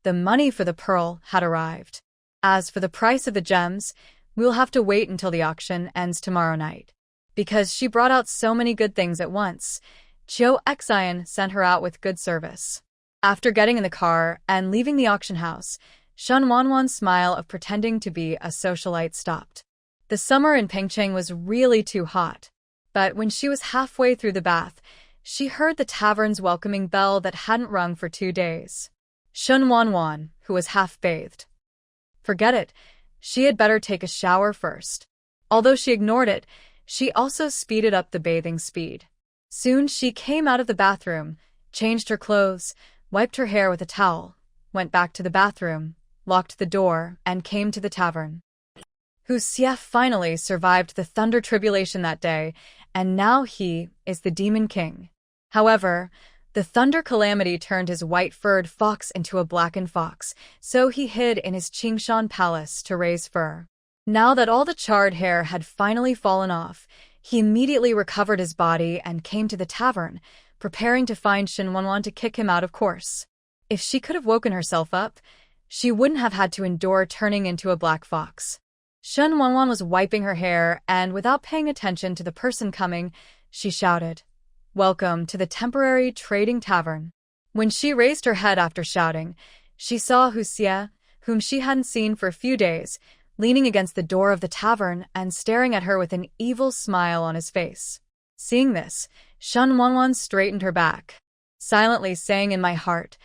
The money for the pearl had arrived. As for the price of the gems, we will have to wait until the auction ends tomorrow night. Because she brought out so many good things at once, Hu Xie sent her out with good service. After getting in the car and leaving the auction house, Shen Wanwan's smile of pretending to be a socialite stopped. The summer in Pengcheng was really too hot. But when she was halfway through the bath, she heard the tavern's welcoming bell that hadn't rung for 2 days. Shen Wanwan, who was half-bathed. Forget it, she had better take a shower first. Although she ignored it, she also speeded up the bathing speed. Soon she came out of the bathroom, changed her clothes, wiped her hair with a towel, went back to the bathroom, locked the door, and came to the tavern. Hu Xie finally survived the thunder tribulation that day, and now he is the Demon King. However, the thunder calamity turned his white-furred fox into a blackened fox, so he hid in his Qingshan palace to raise fur. Now that all the charred hair had finally fallen off, he immediately recovered his body and came to the tavern, preparing to find Shin Wanwan to kick him out of course. If she could have woken herself up, she wouldn't have had to endure turning into a black fox. Shin Wanwan was wiping her hair, and without paying attention to the person coming, she shouted, "Welcome to the temporary trading tavern." When she raised her head after shouting, she saw Hu Xie, whom she hadn't seen for a few days, leaning against the door of the tavern and staring at her with an evil smile on his face. Seeing this, Shin Wanwan straightened her back, silently saying in my heart,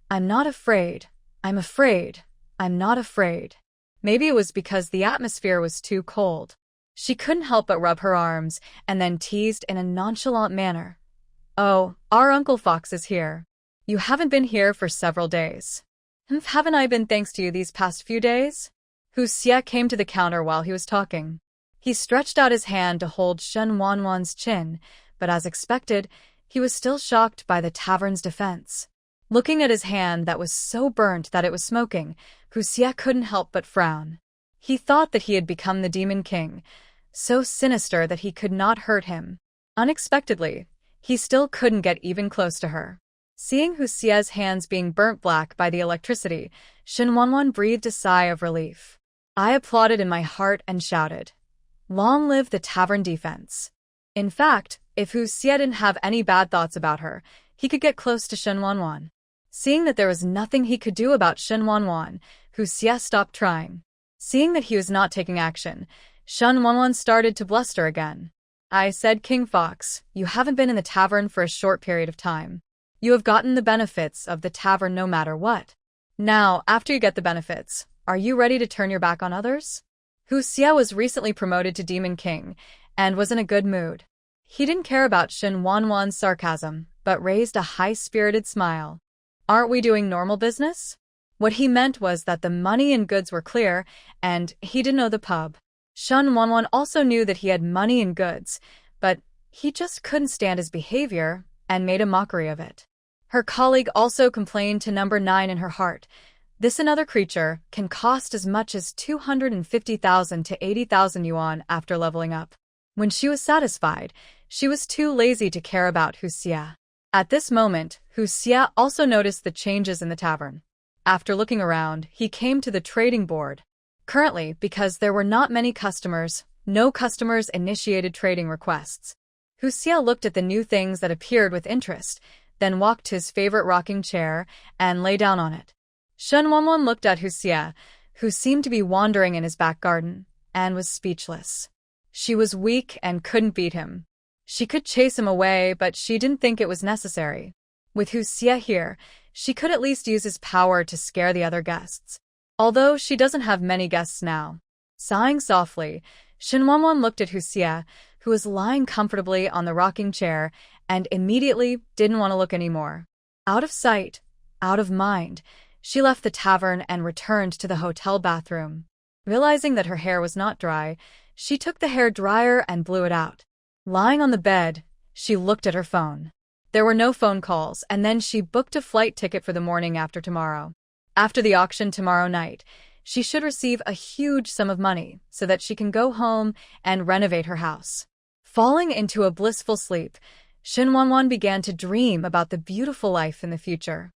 "I'm not afraid. I'm afraid. I'm not afraid." Maybe it was because the atmosphere was too cold. She couldn't help but rub her arms and then teased in a nonchalant manner, "Oh, our Uncle Fox is here. You haven't been here for several days." "Haven't I been thanks to you these past few days?" Hu Xie came to the counter while he was talking. He stretched out his hand to hold Shin Wanwan's chin, but as expected, he was still shocked by the tavern's defense. Looking at his hand that was so burnt that it was smoking, Hu Xie couldn't help but frown. He thought that he had become the Demon King, so sinister that he could not hurt him. Unexpectedly, he still couldn't get even close to her. Seeing Hu Xie's hands being burnt black by the electricity, Shin Wanwan breathed a sigh of relief. I applauded in my heart and shouted, "Long live the tavern defense." In fact, if Hu Xie didn't have any bad thoughts about her, he could get close to Shin Wanwan. Seeing that there was nothing he could do about Shin Wanwan, Hu Xie stopped trying. Seeing that he was not taking action, Shin Wanwan started to bluster again. "I said, King Fox, you haven't been in the tavern for a short period of time. You have gotten the benefits of the tavern no matter what. Now, after you get the benefits, are you ready to turn your back on others?" Hu Xie was recently promoted to Demon King and was in a good mood. He didn't care about Shin Wanwan's sarcasm, but raised a high-spirited smile. "Aren't we doing normal business?" What he meant was that the money and goods were clear, and he didn't know the pub. Shin Wanwan also knew that he had money and goods, but he just couldn't stand his behavior and made a mockery of it. Her colleague also complained to number 9 in her heart. This another creature can cost as much as 250,000 to 80,000 yuan after leveling up. When she was satisfied, she was too lazy to care about Hu Xie. At this moment, Hu Xie also noticed the changes in the tavern. After looking around, he came to the trading board. Currently, because there were not many customers, no customers initiated trading requests. Hu Xie looked at the new things that appeared with interest, then walked to his favorite rocking chair and lay down on it. Shin Wanwan looked at Hu Xie, who seemed to be wandering in his back garden, and was speechless. She was weak and couldn't beat him. She could chase him away, but she didn't think it was necessary. With Hu Xie here, she could at least use his power to scare the other guests. Although she doesn't have many guests now. Sighing softly, Shin Wanwan looked at Hu Xie, who was lying comfortably on the rocking chair, and immediately didn't want to look anymore. Out of sight, out of mind, she left the tavern and returned to the hotel bathroom. Realizing that her hair was not dry, she took the hair dryer and blew it out. Lying on the bed, she looked at her phone. There were no phone calls, and then she booked a flight ticket for the morning after tomorrow. After the auction tomorrow night, she should receive a huge sum of money so that she can go home and renovate her house. Falling into a blissful sleep, Shin Wanwan began to dream about the beautiful life in the future.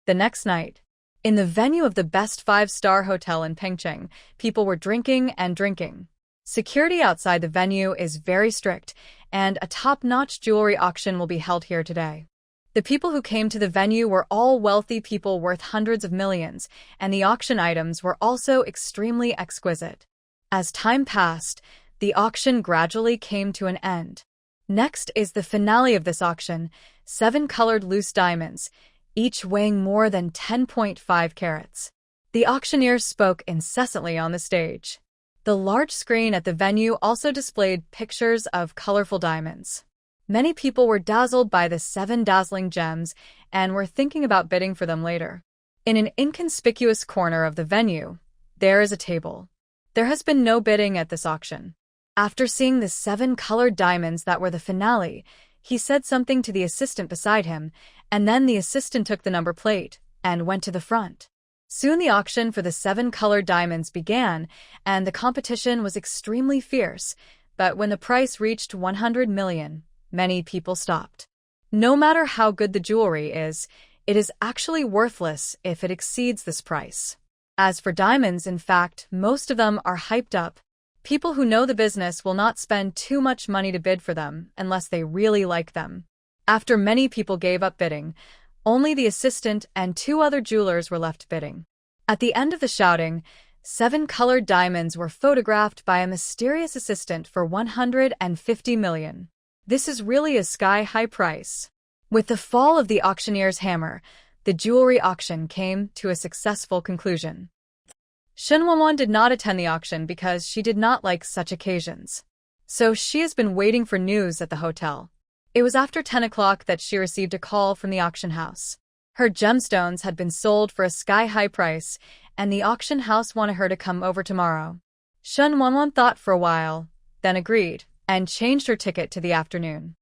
The next night, in the venue of the best 5-star hotel in Pengcheng, people were drinking and drinking. Security outside the venue is very strict, and a top-notch jewelry auction will be held here today. The people who came to the venue were all wealthy people worth hundreds of millions, and the auction items were also extremely exquisite. As time passed, the auction gradually came to an end. Next is the finale of this auction, 7 colored loose diamonds, each weighing more than 10.5 carats. The auctioneer spoke incessantly on the stage. The large screen at the venue also displayed pictures of colorful diamonds. Many people were dazzled by the 7 dazzling gems and were thinking about bidding for them later. In an inconspicuous corner of the venue, there is a table. There has been no bidding at this auction. After seeing the 7 colored diamonds that were the finale, he said something to the assistant beside him, and then the assistant took the number plate and went to the front. Soon the auction for the 7 colored diamonds began, and the competition was extremely fierce. But when the price reached 100 million, many people stopped. No matter how good the jewelry is, it is actually worthless if it exceeds this price. As for diamonds, in fact, most of them are hyped up. People who know the business will not spend too much money to bid for them unless they really like them. After many people gave up bidding, only the assistant and 2 other jewelers were left bidding. At the end of the shouting, 7 colored diamonds were photographed by a mysterious assistant for 150 million. This is really a sky-high price. With the fall of the auctioneer's hammer, the jewelry auction came to a successful conclusion. Shen Wanwan did not attend the auction because she did not like such occasions. So she has been waiting for news at the hotel. It was after 10 o'clock that she received a call from the auction house. Her gemstones had been sold for a sky-high price, and the auction house wanted her to come over tomorrow. Shen Wanwan thought for a while, then agreed, and changed her ticket to the afternoon.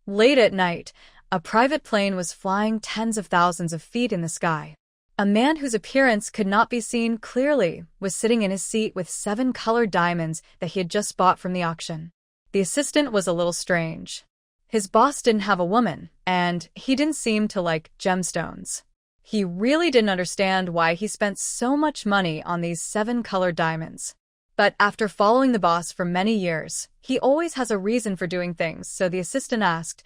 Late at night, a private plane was flying tens of thousands of feet in the sky. A man whose appearance could not be seen clearly was sitting in his seat with 7 colored diamonds that he had just bought from the auction. The assistant was a little strange. His boss didn't have a woman, and he didn't seem to like gemstones. He really didn't understand why he spent so much money on these 7 colored diamonds. But after following the boss for many years, he always has a reason for doing things, so the assistant asked,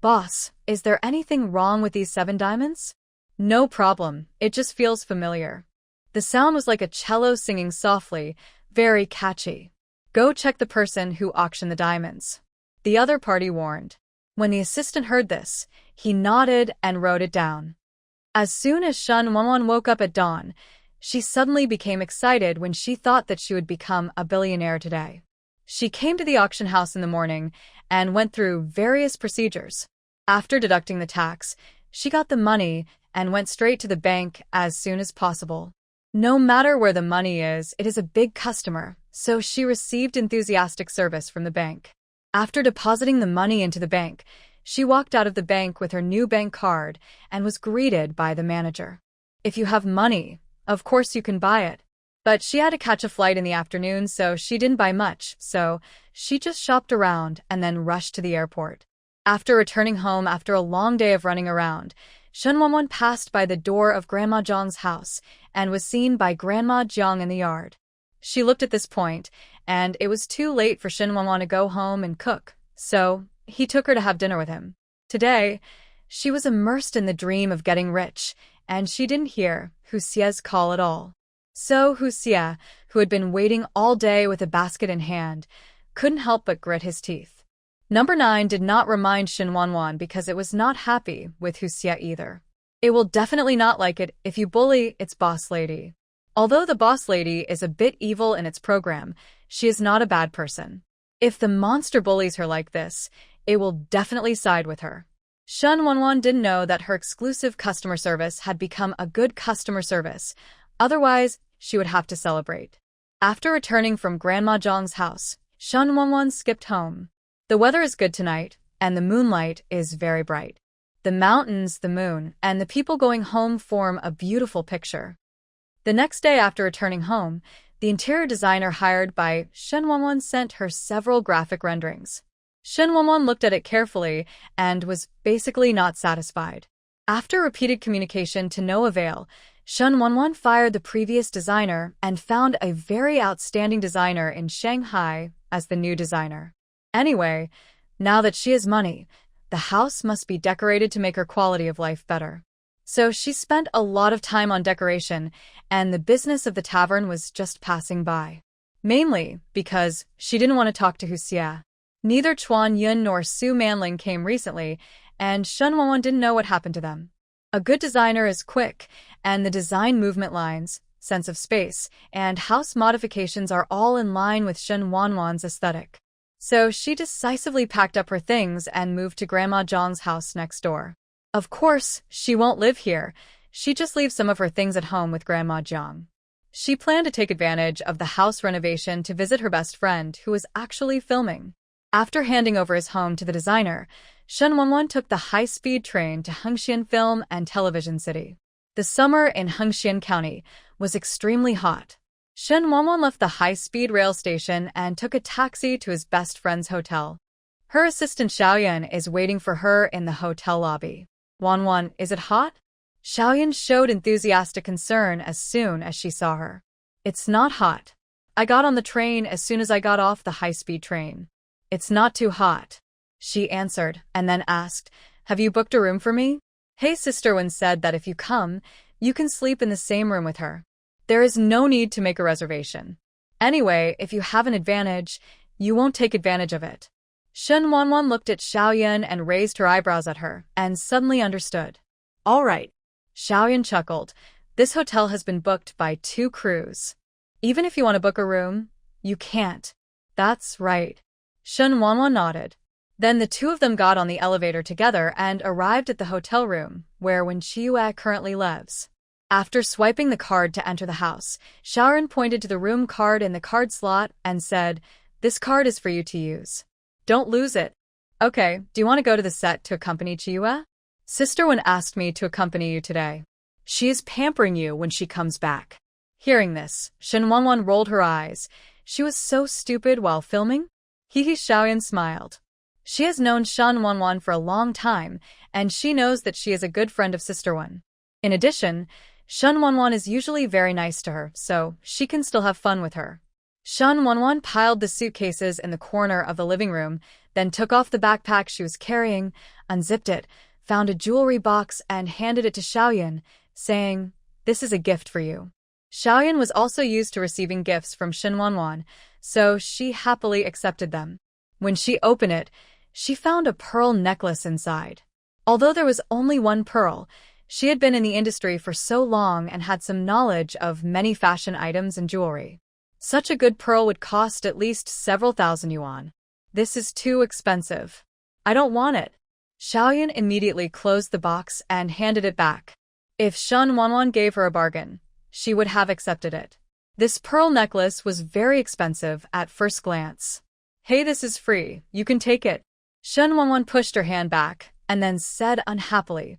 "Boss, is there anything wrong with these 7 diamonds?" "No problem, it just feels familiar." The sound was like a cello singing softly, very catchy. "Go check the person who auctioned the diamonds," the other party warned. When the assistant heard this, he nodded and wrote it down. As soon as Shen Wanwan woke up at dawn, she suddenly became excited when she thought that she would become a billionaire today. She came to the auction house in the morning and went through various procedures. After deducting the tax, she got the money and went straight to the bank as soon as possible. No matter where the money is, it is a big customer, so she received enthusiastic service from the bank. After depositing the money into the bank, she walked out of the bank with her new bank card and was greeted by the manager. "If you have money, of course you can buy it." But she had to catch a flight in the afternoon, so she didn't buy much, so she just shopped around and then rushed to the airport. After returning home after a long day of running around, Shen Wanwan passed by the door of Grandma Jiang's house and was seen by Grandma Jiang in the yard. She looked at this point, and it was too late for Shen Wanwan to go home and cook, so he took her to have dinner with him. Today, she was immersed in the dream of getting rich, and she didn't hear Hu Xie's call at all. So Hu Xie, who had been waiting all day with a basket in hand, couldn't help but grit his teeth. Number 9 did not remind Shen Wanwan because it was not happy with Hu Xie either. It will definitely not like it if you bully its boss lady. Although the boss lady is a bit evil in its program, she is not a bad person. If the monster bullies her like this, it will definitely side with her. Shen Wanwan didn't know that her exclusive customer service had become a good customer service, otherwise she would have to celebrate. After returning from Grandma Jiang's house, Shen Wanwan skipped home. The weather is good tonight, and the moonlight is very bright. The mountains, the moon, and the people going home form a beautiful picture. The next day after returning home, the interior designer hired by Shen Wanwan sent her several graphic renderings. Shen Wanwan looked at it carefully and was basically not satisfied. After repeated communication to no avail, Shen Wanwan fired the previous designer and found a very outstanding designer in Shanghai as the new designer. Anyway, now that she has money, the house must be decorated to make her quality of life better. So she spent a lot of time on decoration, and the business of the tavern was just passing by. Mainly because she didn't want to talk to Hu Xie. Neither Chuan Yun nor Su Manling came recently, and Shen Wanwan didn't know what happened to them. A good designer is quick, and the design movement lines, sense of space, and house modifications are all in line with Shen Wanwan's aesthetic. So she decisively packed up her things and moved to Grandma Jiang's house next door. Of course, she won't live here. She just leaves some of her things at home with Grandma Jiang. She planned to take advantage of the house renovation to visit her best friend, who was actually filming. After handing over his home to the designer, Shen Wanwan took the high-speed train to Hengxian Film and Television City. The The summer in Hu Xie County was extremely hot. Shen Wanwan left the high-speed rail station and took a taxi to his best friend's hotel. Her assistant Xiaoyan is waiting for her in the hotel lobby. Wanwan, is it hot? Xiaoyan showed enthusiastic concern as soon as she saw her. It's not hot. I got on the train as soon as I got off the high-speed train. It's not too hot, she answered, and then asked, have you booked a room for me? Hey, Sister Wen said that if you come, you can sleep in the same room with her. There is no need to make a reservation. Anyway, if you have an advantage, you won't take advantage of it. Shen Wanwan looked at Xiaoyan and raised her eyebrows at her, and suddenly understood. All right. Xiaoyan chuckled. This hotel has been booked by 2 crews. Even if you want to book a room, you can't. That's right. Shen Wanwan nodded. Then the 2 of them got on the elevator together and arrived at the hotel room, where Wen Qiyu currently lives. After swiping the card to enter the house, Xiaoyan pointed to the room card in the card slot and said, this card is for you to use. Don't lose it. Okay, do you want to go to the set to accompany Qiyu? Sister Wen asked me to accompany you today. She is pampering you when she comes back. Hearing this, Shen Wanwan rolled her eyes. She was so stupid while filming? Xiaoyan smiled. She has known Shen Wanwan for a long time, and she knows that she is a good friend of Sister Wen. In addition, Shen Wanwan is usually very nice to her, so she can still have fun with her. Shen Wanwan piled the suitcases in the corner of the living room, then took off the backpack she was carrying, unzipped it, found a jewelry box and handed it to Xiaoyan, saying, this is a gift for you. Xiaoyan was also used to receiving gifts from Shen Wanwan, so she happily accepted them. When she opened it, she found a pearl necklace inside. Although there was only 1 pearl, she had been in the industry for so long and had some knowledge of many fashion items and jewelry. Such a good pearl would cost at least several thousand yuan. This is too expensive. I don't want it. Xiaoyan immediately closed the box and handed it back. If Shen Wanwan gave her a bargain, she would have accepted it. This pearl necklace was very expensive at first glance. Hey, this is free. You can take it. Shen Wanwan pushed her hand back and then said unhappily,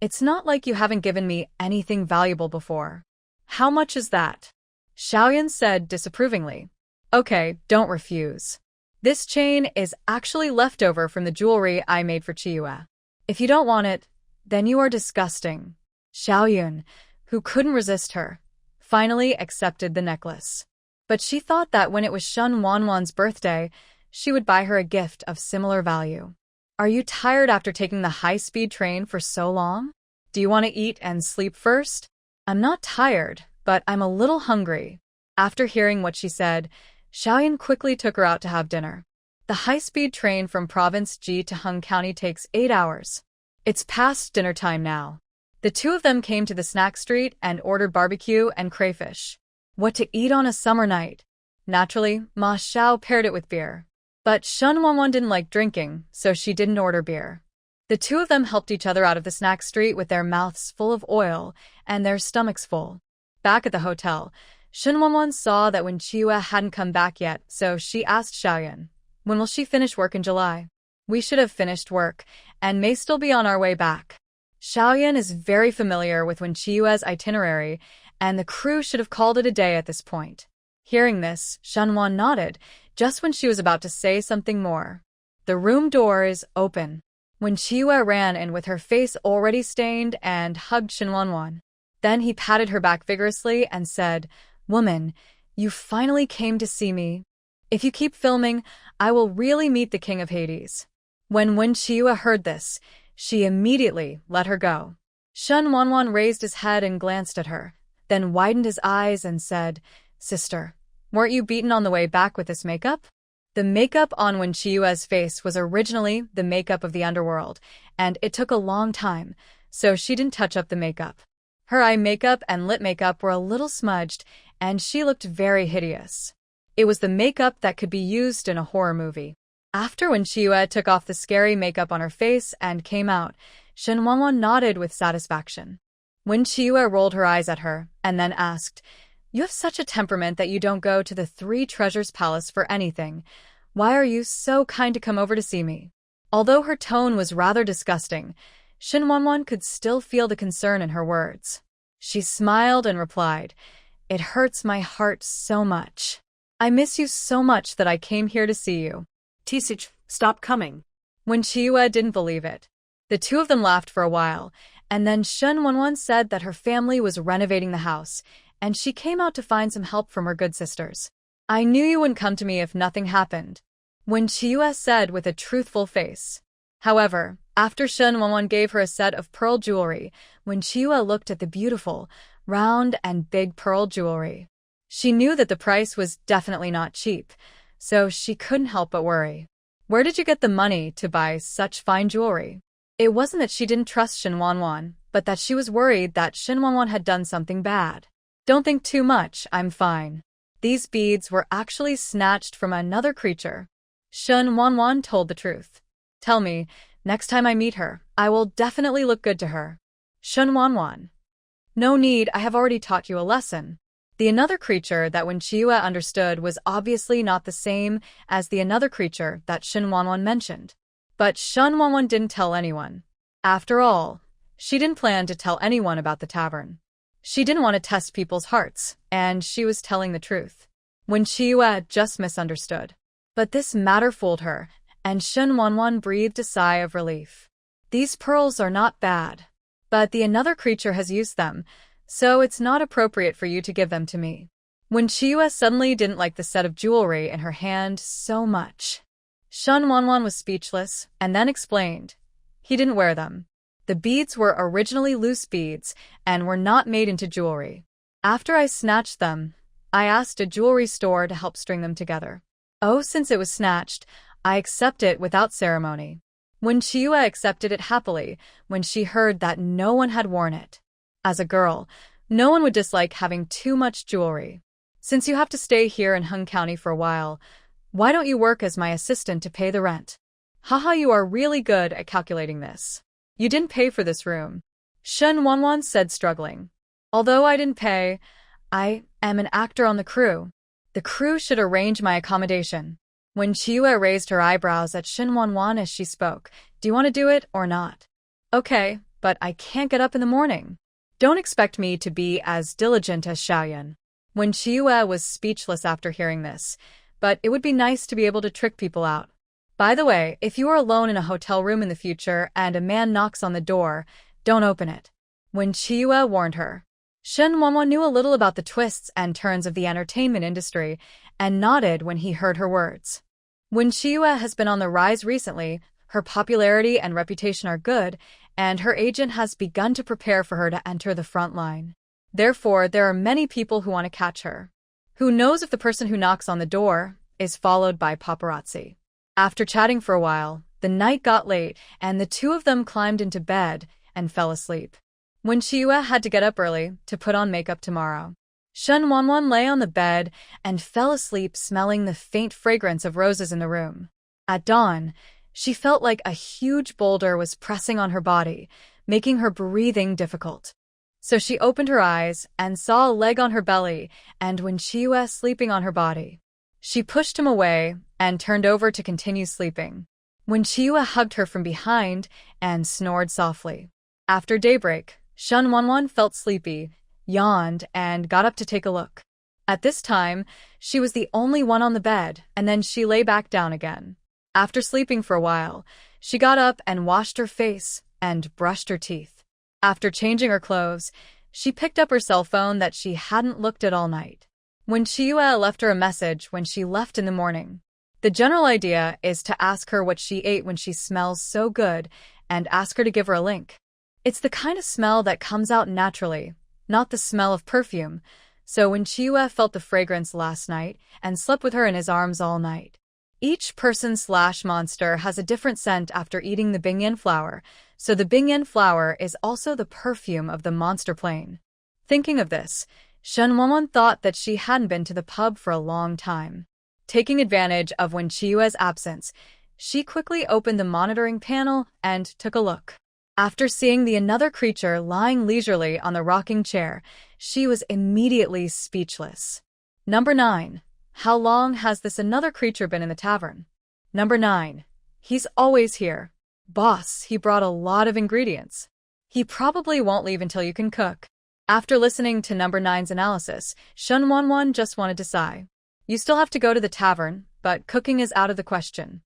it's not like you haven't given me anything valuable before. How much is that? Xiaoyan said disapprovingly. Okay, don't refuse. This chain is actually leftover from the jewelry I made for Qiyu. If you don't want it, then you are disgusting. Xiaoyan, who couldn't resist her, finally accepted the necklace. But she thought that when it was Shen Wanwan's birthday, she would buy her a gift of similar value. Are you tired after taking the high-speed train for so long? Do you want to eat and sleep first? I'm not tired, but I'm a little hungry. After hearing what she said, Xiaoyan quickly took her out to have dinner. The high-speed train from Province G to Hung County takes 8 hours. It's past dinner time now. The 2 of them came to the snack street and ordered barbecue and crayfish. What to eat on a summer night? Naturally, Ma Xiao paired it with beer. But Shen Wanwan didn't like drinking, so she didn't order beer. The 2 of them helped each other out of the snack street with their mouths full of oil and their stomachs full. Back at the hotel, Shen Wanwan saw that Wen Qiyu hadn't come back yet, so she asked Xiaoyan, when will she finish work in July? We should have finished work, and may still be on our way back. Xiaoyan is very familiar with Wen Qiyu's itinerary, and the crew should have called it a day at this point. Hearing this, Shen Wanwan nodded, just when she was about to say something more. The room door is open. Wen Qiyu ran in with her face already stained and hugged Shen Wanwan. Then he patted her back vigorously and said, Woman, you finally came to see me. If you keep filming, I will really meet the King of Hades. When Wen Qiyu heard this, she immediately let her go. Shen Wanwan raised his head and glanced at her, then widened his eyes and said, Sister, weren't you beaten on the way back with this makeup? The makeup on Wen Qiyu's face was originally the makeup of the underworld, and it took a long time, so she didn't touch up the makeup. Her eye makeup and lip makeup were a little smudged, and she looked very hideous. It was the makeup that could be used in a horror movie. After Wen Qiyu took off the scary makeup on her face and came out, Shen Wanwan nodded with satisfaction. Wen Qiyu rolled her eyes at her, and then asked, You have such a temperament that you don't go to the 3 Treasures Palace for anything. Why are you so kind to come over to see me? Although her tone was rather disgusting, Shen Wanwan could still feel the concern in her words. She smiled and replied, "It hurts my heart so much. I miss you so much that I came here to see you." Tisich, stop coming. When Chiyue didn't believe it, the two of them laughed for a while, and then Shun Wanwan said that her family was renovating the house, and she came out to find some help from her good sisters. "I knew you wouldn't come to me if nothing happened," when Chiyue said with a truthful face. However, after Shun Wanwan gave her a set of pearl jewelry, when Chiyue looked at the beautiful, round and big pearl jewelry, she knew that the price was definitely not cheap, so she couldn't help but worry. Where did you get the money to buy such fine jewelry? It wasn't that she didn't trust Shin Wanwan, but that she was worried that Shin Wanwan had done something bad. "Don't think too much, I'm fine. These beads were actually snatched from another creature." Shin Wanwan told the truth. "Tell me, next time I meet her, I will definitely look good to her." Shin Wanwan. "No need, I have already taught you a lesson." The another creature that when Chiyue understood was obviously not the same as the another creature that Shin Wanwan mentioned. But Shin Wanwan didn't tell anyone. After all, she didn't plan to tell anyone about the tavern. She didn't want to test people's hearts, and she was telling the truth. When Chiyue just misunderstood. But this matter fooled her, and Shin Wanwan breathed a sigh of relief. "These pearls are not bad, but the another creature has used them, so it's not appropriate for you to give them to me." When Chiyue suddenly didn't like the set of jewelry in her hand so much, Shin Wanwan was speechless and then explained. He didn't wear them. The beads were originally loose beads and were not made into jewelry. After I snatched them, I asked a jewelry store to help string them together. Oh, since it was snatched, I accept it without ceremony. When Chiyue accepted it happily, when she heard that no one had worn it. As a girl, no one would dislike having too much jewelry. "Since you have to stay here in Hung County for a while, why don't you work as my assistant to pay the rent?" "Haha, you are really good at calculating this. You didn't pay for this room," Shin Wanwan said, struggling. "Although I didn't pay, I am an actor on the crew. The crew should arrange my accommodation." When Chiyue raised her eyebrows at Shin Wanwan as she spoke, "Do you want to do it or not?" "Okay, but I can't get up in the morning. Don't expect me to be as diligent as Xiaoyan." When Chiyue was speechless after hearing this, but it would be nice to be able to trick people out. "By the way, if you are alone in a hotel room in the future and a man knocks on the door, don't open it." When Chiyue warned her, Shin Wanwan knew a little about the twists and turns of the entertainment industry and nodded when he heard her words. When Chiyue has been on the rise recently, her popularity and reputation are good, and her agent has begun to prepare for her to enter the front line. Therefore, there are many people who want to catch her. Who knows if the person who knocks on the door is followed by paparazzi. After chatting for a while, the night got late, and the two of them climbed into bed and fell asleep. When Chiyue had to get up early to put on makeup tomorrow, Shin Wanwan lay on the bed and fell asleep smelling the faint fragrance of roses in the room. At dawn, she felt like a huge boulder was pressing on her body, making her breathing difficult. So she opened her eyes and saw a leg on her belly, and when Chiyue sleeping on her body, she pushed him away and turned over to continue sleeping. When Chiyue hugged her from behind and snored softly. After daybreak, Shin Wanwan felt sleepy, yawned, and got up to take a look. At this time, she was the only one on the bed, and then she lay back down again. After sleeping for a while, she got up and washed her face and brushed her teeth. After changing her clothes, she picked up her cell phone that she hadn't looked at all night. When Chiyue left her a message when she left in the morning. The general idea is to ask her what she ate when she smells so good and ask her to give her a link. It's the kind of smell that comes out naturally, not the smell of perfume. So when Chiyue felt the fragrance last night and slept with her in his arms all night. Each person/monster has a different scent after eating the bingyan flower, so the bingyan flower is also the perfume of the monster plane. Thinking of this, Shin Wanwan thought that she hadn't been to the pub for a long time. Taking advantage of when Chiyue's absence, she quickly opened the monitoring panel and took a look. After seeing the another creature lying leisurely on the rocking chair, she was immediately speechless. Number 9. How long has this another creature been in the tavern? Number 9. He's always here. Boss, he brought a lot of ingredients. He probably won't leave until you can cook. After listening to number nine's analysis, Shen Wanwan just wanted to sigh. You still have to go to the tavern, but cooking is out of the question.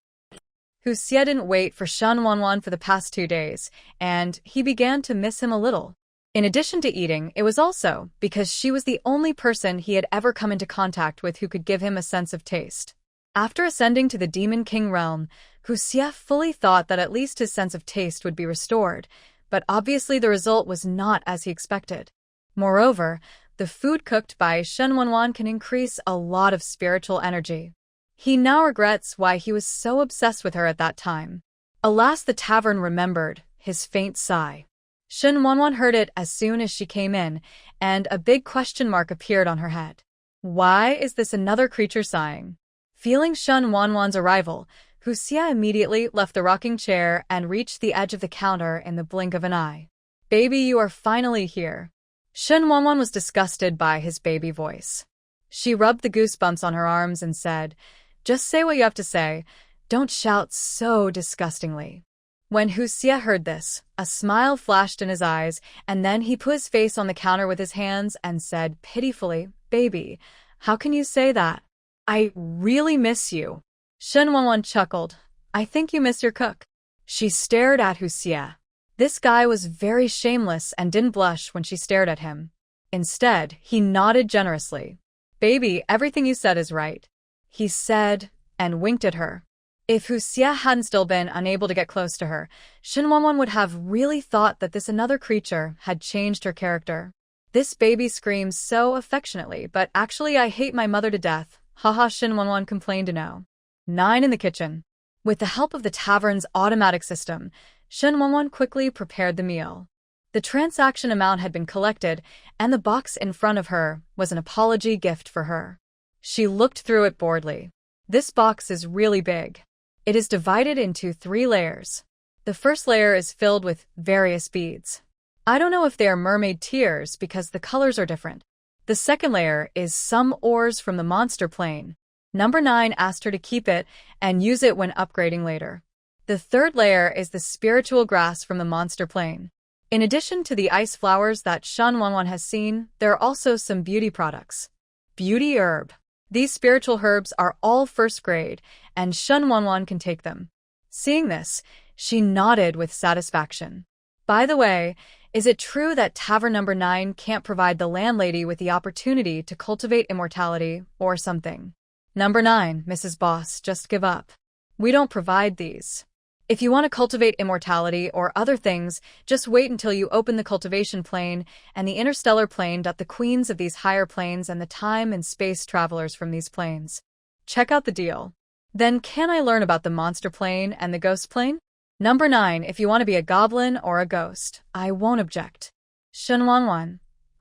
Hu Xie didn't wait for Shen Wanwan for the past 2 days, and he began to miss him a little. In addition to eating, it was also because she was the only person he had ever come into contact with who could give him a sense of taste. After ascending to the Demon King realm, Hu Xie fully thought that at least his sense of taste would be restored, but obviously the result was not as he expected. Moreover, the food cooked by Shen Wanwan can increase a lot of spiritual energy. He now regrets why he was so obsessed with her at that time. Alas, the tavern remembered his faint sigh. Shen Wanwan heard it as soon as she came in, and a big question mark appeared on her head. Why is this another creature sighing? Feeling Shen Wanwan's arrival, Hu Xie immediately left the rocking chair and reached the edge of the counter in the blink of an eye. Baby, you are finally here. Shen Wanwan was disgusted by his baby voice. She rubbed the goosebumps on her arms and said, just say what you have to say. Don't shout so disgustingly. When Hu Xie heard this, a smile flashed in his eyes, and then he put his face on the counter with his hands and said pitifully, baby, how can you say that? I really miss you. Shen Wanwan chuckled. I think you miss your cook. She stared at Hu Xie. This guy was very shameless and didn't blush when she stared at him. Instead, he nodded generously. Baby, everything you said is right. He said, and winked at her. If Hu Xie hadn't still been unable to get close to her, Shen Wanwan would have really thought that this another creature had changed her character. This baby screams so affectionately, but actually I hate my mother to death. Haha, Shen Wanwan complained to know. 9 in the kitchen. With the help of the tavern's automatic system, Shen Wanwan quickly prepared the meal. The transaction amount had been collected, and the box in front of her was an apology gift for her. She looked through it boredly. This box is really big. It is divided into 3 layers. The first layer is filled with various beads. I don't know if they are mermaid tears because the colors are different. The second layer is some ores from the monster plane. Number 9 asked her to keep it and use it when upgrading later. The third layer is the spiritual grass from the monster plane. In addition to the ice flowers that Shen Wanwan has seen, there are also some beauty products. Beauty herb. These spiritual herbs are all first grade, and Shen Wanwan can take them. Seeing this, she nodded with satisfaction. By the way, is it true that Tavern number 9 can't provide the landlady with the opportunity to cultivate immortality or something? Number 9, Mrs. Boss, just give up. We don't provide these. If you want to cultivate immortality or other things, just wait until you open the cultivation plane and the interstellar plane. The queens of these higher planes and the time and space travelers from these planes. Check out the deal. Then can I learn about the monster plane and the ghost plane? Number 9, if you want to be a goblin or a ghost, I won't object. Shen Wanwan.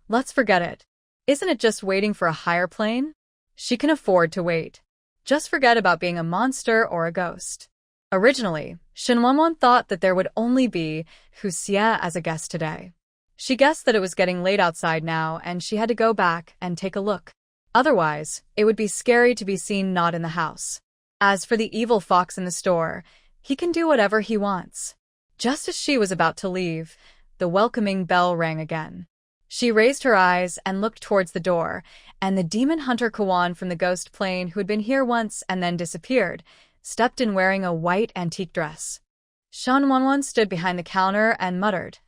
Let's forget it. Isn't it just waiting for a higher plane? She can afford to wait. Just forget about being a monster or a ghost. Originally, Shen Wanwan thought that there would only be Hu Xie as a guest today. She guessed that it was getting late outside now and she had to go back and take a look. Otherwise, it would be scary to be seen not in the house. As for the evil fox in the store, he can do whatever he wants. Just as she was about to leave, the welcoming bell rang again. She raised her eyes and looked towards the door, and the demon hunter Kawan from the ghost plane, who had been here once and then disappeared, stepped in wearing a white antique dress. Shen Wanwan stood behind the counter and muttered,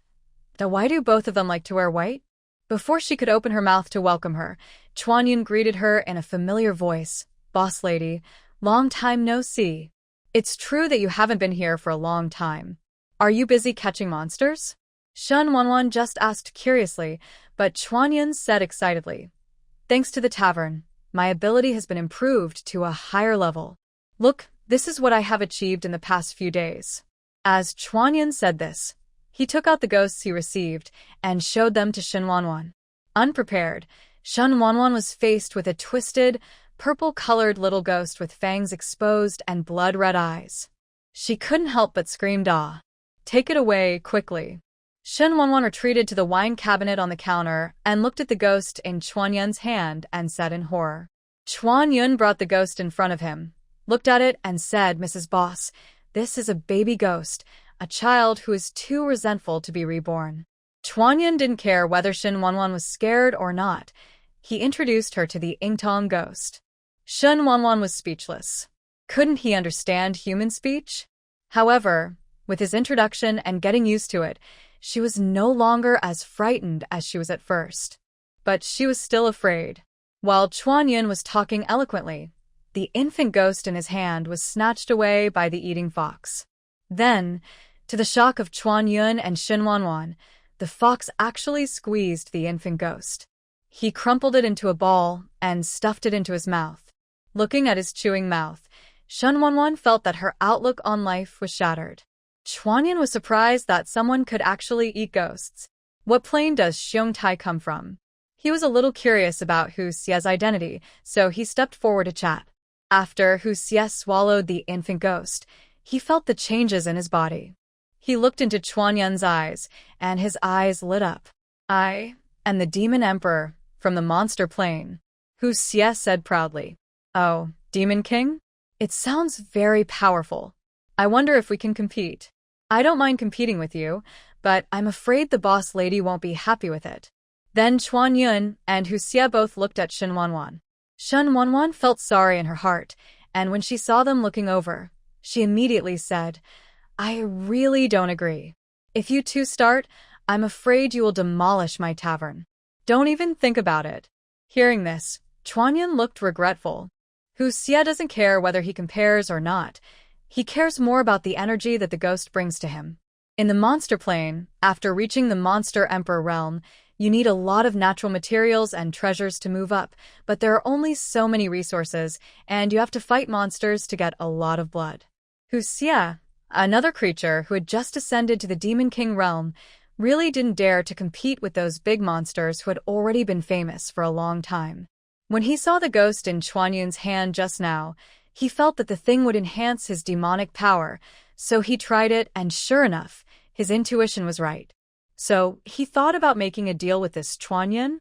Why do both of them like to wear white? Before she could open her mouth to welcome her, Chuanyun greeted her in a familiar voice. Boss lady, long time no see. It's true that you haven't been here for a long time. Are you busy catching monsters? Shen Wanwan just asked curiously, but Chuanyun said excitedly, Thanks to the tavern, my ability has been improved to a higher level. Look, this is what I have achieved in the past few days. As Chuanyun said this, he took out the ghosts he received and showed them to Shen Wanwan. Unprepared, Shen Wanwan was faced with a twisted, purple-colored little ghost with fangs exposed and blood-red eyes. She couldn't help but scream "Ah! Take it away, quickly." Shen Wanwan retreated to the wine cabinet on the counter and looked at the ghost in Chuanyun's hand and said in horror. Chuanyun brought the ghost in front of him, looked at it and said, Mrs. Boss, this is a baby ghost, a child who is too resentful to be reborn. Chuanyun didn't care whether Shen Wanwan was scared or not. He introduced her to the Ingtong ghost. Shen Wanwan was speechless. Couldn't he understand human speech? However, with his introduction and getting used to it, she was no longer as frightened as she was at first. But she was still afraid. While Chuanyun was talking eloquently, the infant ghost in his hand was snatched away by the eating fox. Then, to the shock of Chuanyun and Shen Wanwan, the fox actually squeezed the infant ghost. He crumpled it into a ball and stuffed it into his mouth. Looking at his chewing mouth, Shen Wanwan felt that her outlook on life was shattered. Chuanyun was surprised that someone could actually eat ghosts. What plane does Xiong Tai come from? He was a little curious about Hu Xie's identity, so he stepped forward to chat. After Hu Xie swallowed the infant ghost, he felt the changes in his body. He looked into Chuanyun's eyes, and his eyes lit up. "I am the Demon Emperor from the Monster Plane," Hu Xie said proudly. "Oh, Demon King? It sounds very powerful. I wonder if we can compete. I don't mind competing with you, but I'm afraid the boss lady won't be happy with it." Then Chuanyun and Hu Xie both looked at Shen Wanwan. Shen Wanwan felt sorry in her heart, and when she saw them looking over, she immediately said, "I really don't agree. If you two start, I'm afraid you will demolish my tavern. Don't even think about it." Hearing this, Chuanyun looked regretful. Hu Xie doesn't care whether he compares or not. He cares more about the energy that the ghost brings to him. In the monster plane, after reaching the Monster Emperor realm, you need a lot of natural materials and treasures to move up, but there are only so many resources, and you have to fight monsters to get a lot of blood. Hu Xie, another creature who had just ascended to the Demon King realm, really didn't dare to compete with those big monsters who had already been famous for a long time. When he saw the ghost in Chuanyun's hand just now, he felt that the thing would enhance his demonic power, so he tried it, and sure enough, his intuition was right. So he thought about making a deal with this Chuanyun.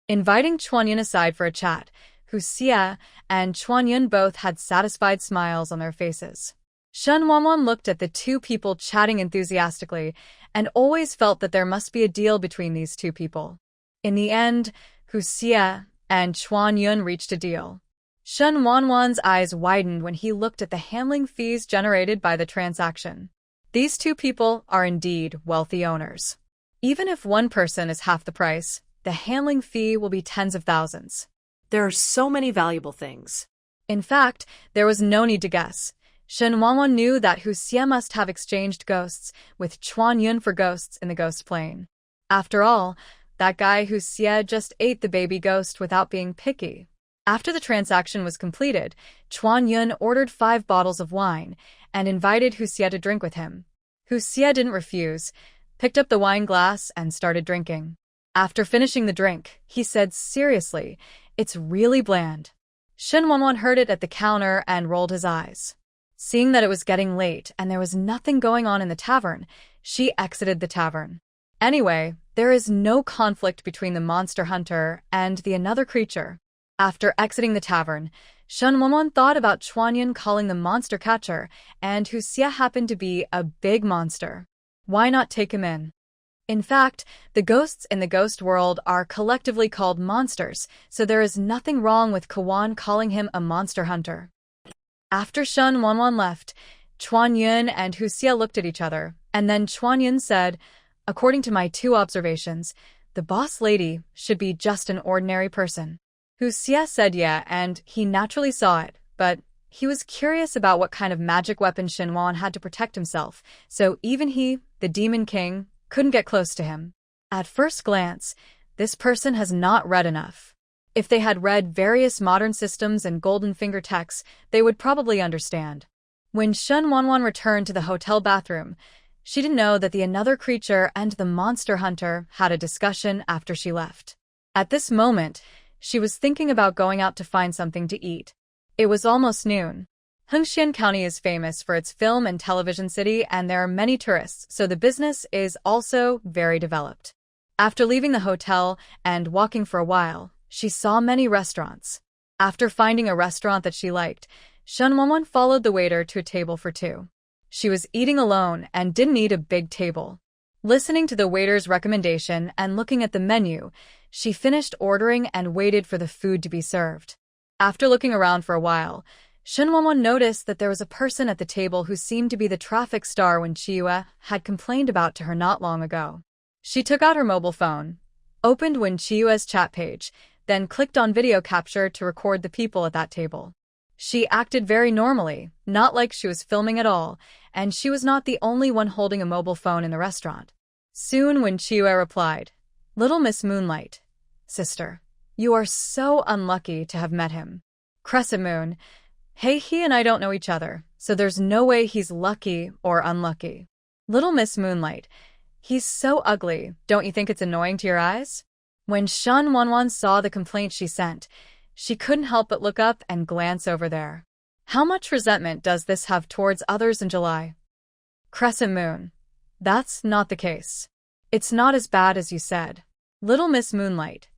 Inviting Chuanyun aside for a chat, Hu Xie and Chuanyun both had satisfied smiles on their faces. Shen Wanwan looked at the two people chatting enthusiastically and always felt that there must be a deal between these two people. In the end, Hu Xie and Chuanyun reached a deal. Shen Wanwan's eyes widened when he looked at the handling fees generated by the transaction. These two people are indeed wealthy owners. Even if one person is half the price, the handling fee will be tens of thousands. There are so many valuable things. In fact, there was no need to guess. Shen Wanwan knew that Hu Xie must have exchanged ghosts with Chuanyun for ghosts in the ghost plane. After all, that guy Hu Xie just ate the baby ghost without being picky. After the transaction was completed, Chuanyun ordered 5 bottles of wine and invited Hu Xie to drink with him. Hu Xie didn't refuse, picked up the wine glass and started drinking. After finishing the drink, he said seriously, "It's really bland." Shen Wanwan heard it at the counter and rolled his eyes. Seeing that it was getting late and there was nothing going on in the tavern, she exited the tavern. Anyway, there is no conflict between the monster hunter and the another creature. After exiting the tavern, Shen Wanwan thought about Chuanyun calling the monster catcher, and Hu Xie happened to be a big monster. Why not take him in? In fact, the ghosts in the ghost world are collectively called monsters, so there is nothing wrong with Kawan calling him a monster hunter. After Shen Wanwan left, Chuanyun and Hu Xie looked at each other, and then Chuanyun said, "According to my 2 observations, the boss lady should be just an ordinary person." Hu Xie said yeah, and he naturally saw it, but he was curious about what kind of magic weapon Shen Wanwan had to protect himself, so even he, the Demon King, couldn't get close to him. At first glance, this person has not read enough. If they had read various modern systems and golden finger texts, they would probably understand. When Shen Wanwan returned to the hotel bathroom, she didn't know that the another creature and the monster hunter had a discussion after she left. At this moment, she was thinking about going out to find something to eat. It was almost noon. Hengxian County is famous for its film and television city, and there are many tourists, so the business is also very developed. After leaving the hotel and walking for a while, she saw many restaurants. After finding a restaurant that she liked, Shen Wanwan followed the waiter to a table for 2. She was eating alone and didn't need a big table. Listening to the waiter's recommendation and looking at the menu, she finished ordering and waited for the food to be served. After looking around for a while, Shen Wanwan noticed that there was a person at the table who seemed to be the traffic star Wen Qiyu had complained about to her not long ago. She took out her mobile phone, opened Wen Qiyu's chat page, then clicked on video capture to record the people at that table. She acted very normally, not like she was filming at all, and she was not the only one holding a mobile phone in the restaurant. Soon Wen Qiyu replied, "Little Miss Moonlight, sister, you are so unlucky to have met him. Crescent Moon, hey, he and I don't know each other, so there's no way he's lucky or unlucky. Little Miss Moonlight, he's so ugly, don't you think it's annoying to your eyes?" When Shen Wanwan saw the complaint she sent, she couldn't help but look up and glance over there. How much resentment does this have towards others in July? Crescent Moon, that's not the case. It's not as bad as you said. Little Miss Moonlight,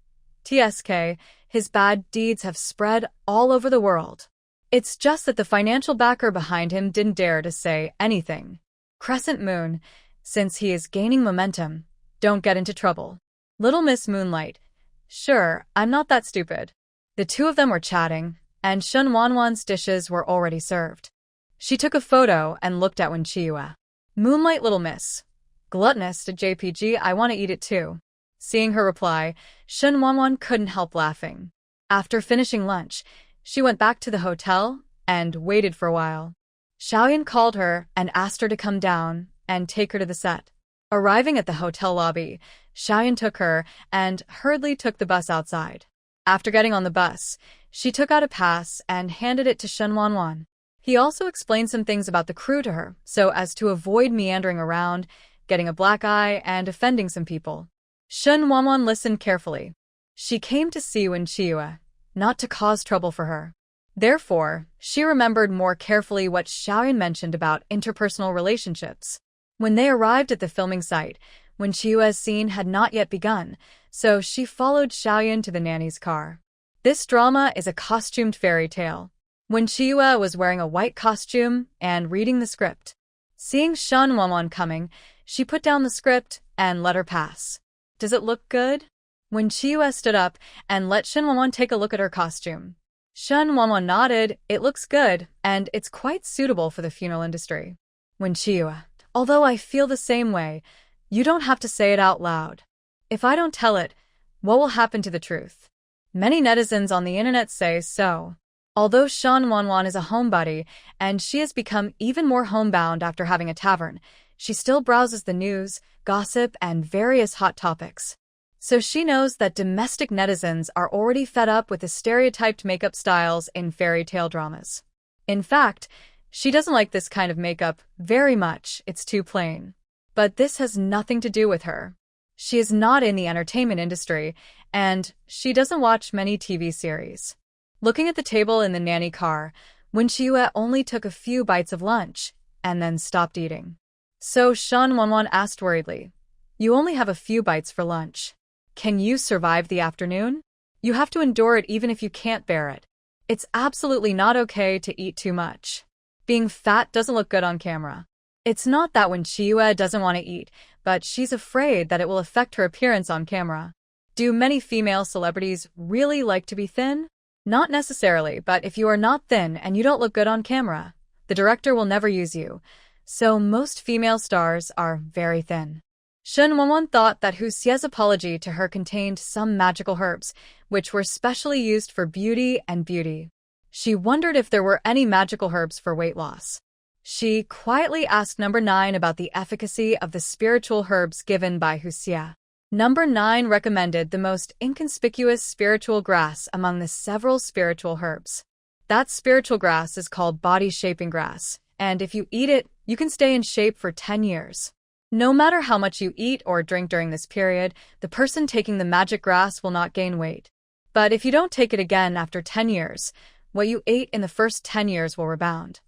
TSK, his bad deeds have spread all over the world. It's just that the financial backer behind him didn't dare to say anything. Crescent Moon, since he is gaining momentum, don't get into trouble. Little Miss Moonlight, sure, I'm not that stupid. The two of them were chatting, and Shen Wanwan's dishes were already served. She took a photo and looked at Wen Qiyu. Moonlight Little Miss, gluttonous to JPG, I want to eat it too. Seeing her reply, Shen Wanwan couldn't help laughing. After finishing lunch, she went back to the hotel and waited for a while. Xiaoyan called her and asked her to come down and take her to the set. Arriving at the hotel lobby, Xiaoyan took her and hurriedly took the bus outside. After getting on the bus, she took out a pass and handed it to Shen Wanwan. He also explained some things about the crew to her, so as to avoid meandering around, getting a black eye, and offending some people. Shen Wanwan listened carefully. She came to see Wen Qiyu, not to cause trouble for her. Therefore, she remembered more carefully what Xiaoyan mentioned about interpersonal relationships. When they arrived at the filming site, Wen Qiyu's scene had not yet begun, so she followed Xiaoyan to the nanny's car. This drama is a costumed fairy tale. Wen Qiyu was wearing a white costume and reading the script. Seeing Shen Wanwan coming, she put down the script and let her pass. Does it look good? Wen Qiyu stood up and let Shen Wanwan take a look at her costume. Shen Wanwan nodded, it looks good, and it's quite suitable for the funeral industry. Wen Qiyu, although I feel the same way, you don't have to say it out loud. If I don't tell it, what will happen to the truth? Many netizens on the internet say so. Although Shen Wanwan is a homebody, and she has become even more homebound after having a tavern, she still browses the news, gossip, and various hot topics. So she knows that domestic netizens are already fed up with the stereotyped makeup styles in fairy tale dramas. In fact, she doesn't like this kind of makeup very much, it's too plain. But this has nothing to do with her. She is not in the entertainment industry, and she doesn't watch many TV series. Looking at the table in the nanny car, Wen Qiyu only took a few bites of lunch, and then stopped eating. So Shen Wanwan asked worriedly, "You only have a few bites for lunch. Can you survive the afternoon? You have to endure it even if you can't bear it. It's absolutely not okay to eat too much. Being fat doesn't look good on camera." It's not that Wen Qiyu doesn't want to eat, but she's afraid that it will affect her appearance on camera. Do many female celebrities really like to be thin? Not necessarily, but if you are not thin and you don't look good on camera, the director will never use you. So most female stars are very thin. Shen Wanwan thought that Hu Xie's apology to her contained some magical herbs, which were specially used for beauty and beauty. She wondered if there were any magical herbs for weight loss. She quietly asked Number 9 about the efficacy of the spiritual herbs given by Hu Xie. Number 9 recommended the most inconspicuous spiritual grass among the several spiritual herbs. That spiritual grass is called body-shaping grass, and if you eat it, you can stay in shape for 10 years. No matter how much you eat or drink during this period, the person taking the magic grass will not gain weight. But if you don't take it again after 10 years, what you ate in the first 10 years will rebound.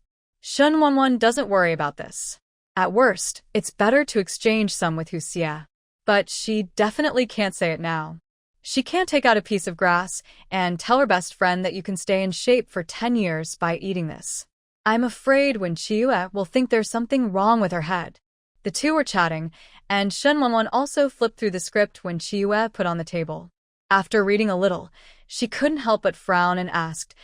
Shen Wanwan doesn't worry about this. At worst, it's better to exchange some with Hu Xie. But she definitely can't say it now. She can't take out a piece of grass and tell her best friend that you can stay in shape for 10 years by eating this. I'm afraid Wen Qiyu will think there's something wrong with her head. The two were chatting, and Shen Wanwan also flipped through the script when Chiyue put on the table. After reading a little, she couldn't help but frown and asked,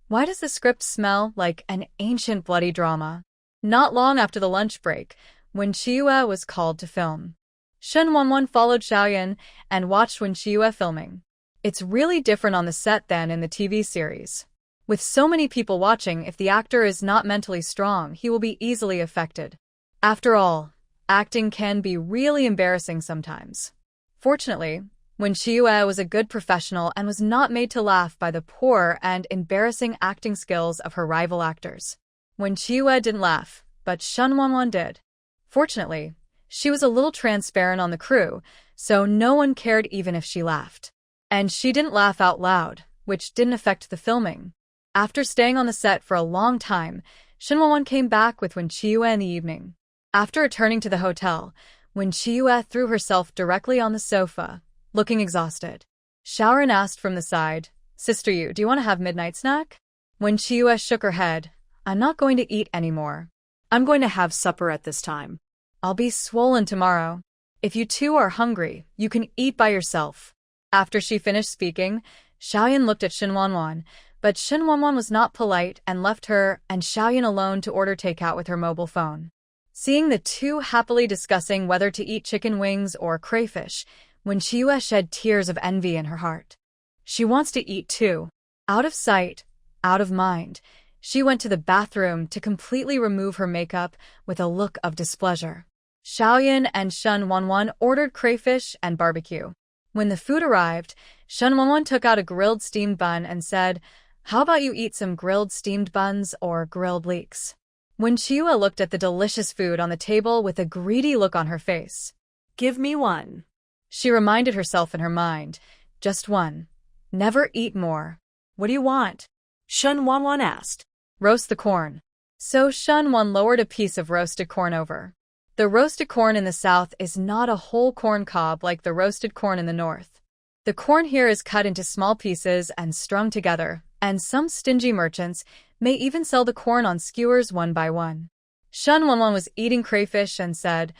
"Why does the script smell like an ancient bloody drama?" Not long after the lunch break, when Chiyue was called to film, Shen Wanwan followed Xiaoyan and watched when Chiyue filming. It's really different on the set than in the TV series. With so many people watching, if the actor is not mentally strong, he will be easily affected. After all, acting can be really embarrassing sometimes. Fortunately, when Chiyue was a good professional and was not made to laugh by the poor and embarrassing acting skills of her rival actors. When Chiyue didn't laugh, but Shen Wanwan did. Fortunately, she was a little transparent on the crew, so no one cared even if she laughed. And she didn't laugh out loud, which didn't affect the filming. After staying on the set for a long time, Shen Wanwan came back with Wen Chiyue in the evening. After returning to the hotel, Wen Chiyue threw herself directly on the sofa, looking exhausted. Xiaoran asked from the side, "Sister Yu, do you want to have midnight snack?" Wen Chiyue shook her head. "I'm not going to eat anymore. I'm going to have supper at this time. I'll be swollen tomorrow. If you two are hungry, you can eat by yourself." After she finished speaking, Xiaoyan looked at Shen Wanwan, but Shen Wanwan was not polite and left her and Xiaoyan alone to order takeout with her mobile phone. Seeing the two happily discussing whether to eat chicken wings or crayfish, Wen Chiyue shed tears of envy in her heart. She wants to eat too. Out of sight, out of mind, she went to the bathroom to completely remove her makeup with a look of displeasure. Xiaoyan and Shen Wanwan ordered crayfish and barbecue. When the food arrived, Shen Wanwan took out a grilled steamed bun and said, "How about you eat some grilled steamed buns or grilled leeks?" Wen Chiyue looked at the delicious food on the table with a greedy look on her face. "Give me one." She reminded herself in her mind, "Just one. Never eat more." "What do you want?" Shen Wanwan asked. "Roast the corn." So Shen Wanwan lowered a piece of roasted corn over. The roasted corn in the south is not a whole corn cob like the roasted corn in the north. The corn here is cut into small pieces and strung together, and some stingy merchants may even sell the corn on skewers one by one. Shen Wanwan was eating crayfish and said,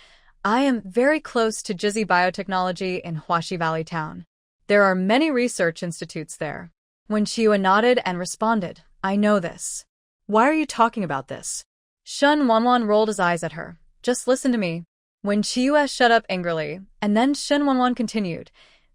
"I am very close to Jizzy Biotechnology in Huaxi Valley Town. There are many research institutes there." Wen Chiyue nodded and responded, "I know this." "Why are you talking about this?" Shen Wanwan rolled his eyes at her. "Just listen to me." Wen Chiyue shut up angrily, and then Shen Wanwan continued,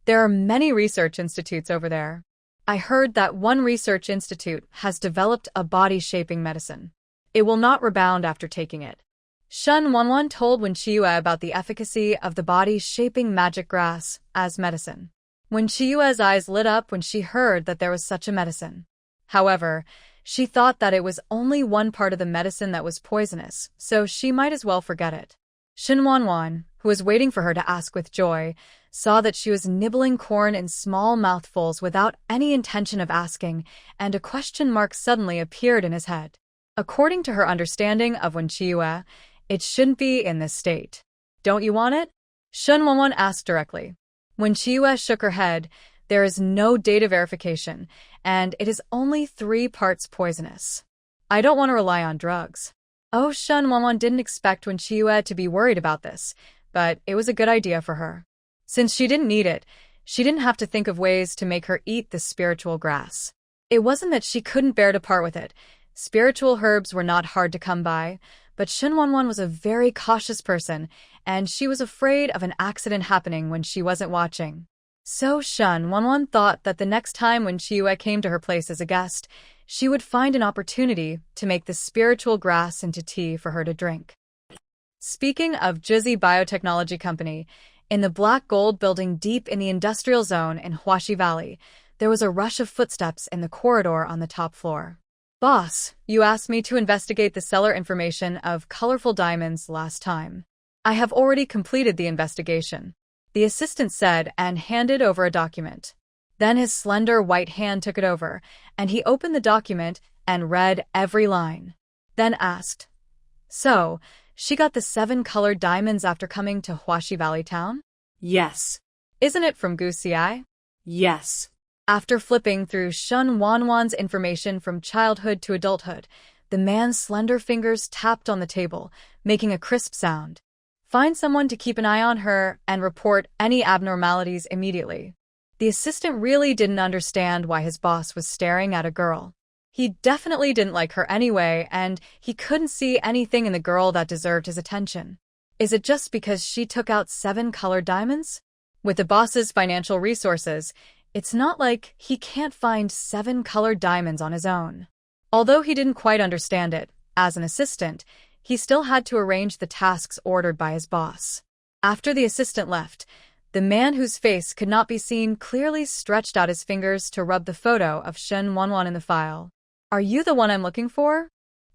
"There are many research institutes over there. I heard that one research institute has developed a body-shaping medicine. It will not rebound after taking it." Shen Wanwan told Wen Chiyue about the efficacy of the body-shaping magic grass as medicine. Wen Chiyue's eyes lit up when she heard that there was such a medicine. However, she thought that it was only one part of the medicine that was poisonous, so she might as well forget it. Shen Wanwan, who was waiting for her to ask with joy, saw that she was nibbling corn in small mouthfuls without any intention of asking, and a question mark suddenly appeared in his head. According to her understanding of Wen Chiyue, it shouldn't be in this state. "Don't you want it?" Shen Wanwan asked directly. Wen Chiyue shook her head. "There is no data verification, and it is only 3 parts poisonous. I don't want to rely on drugs." Oh, Shen Wanwan didn't expect Wen Chiyue to be worried about this, but it was a good idea for her. Since she didn't need it, she didn't have to think of ways to make her eat the spiritual grass. It wasn't that she couldn't bear to part with it. Spiritual herbs were not hard to come by, but Shen Wanwan was a very cautious person, and she was afraid of an accident happening when she wasn't watching. So Shen Wanwan thought that the next time when Chiyue came to her place as a guest, she would find an opportunity to make the spiritual grass into tea for her to drink. Speaking of Jizzy Biotechnology Company, in the black gold building deep in the industrial zone in Huaxi Valley, there was a rush of footsteps in the corridor on the top floor. "Boss, you asked me to investigate the seller information of colorful diamonds last time. I have already completed the investigation," the assistant said and handed over a document. Then his slender white hand took it over, and he opened the document and read every line. Then asked, "So, she got the 7 colored diamonds after coming to Huaxi Valley Town?" "Yes." "Isn't it from Hu Xie?" "Yes." After flipping through Shen Wanwan's information from childhood to adulthood, the man's slender fingers tapped on the table, making a crisp sound. Find someone to keep an eye on her and report any abnormalities immediately. The assistant really didn't understand why his boss was staring at a girl. He definitely didn't like her anyway, and he couldn't see anything in the girl that deserved his attention. Is it just because she took out 7 colored diamonds? With the boss's financial resources, it's not like he can't find 7 colored diamonds on his own. Although he didn't quite understand it, as an assistant, he still had to arrange the tasks ordered by his boss. After the assistant left, the man whose face could not be seen clearly stretched out his fingers to rub the photo of Shen Wanwan in the file. "Are you the one I'm looking for?"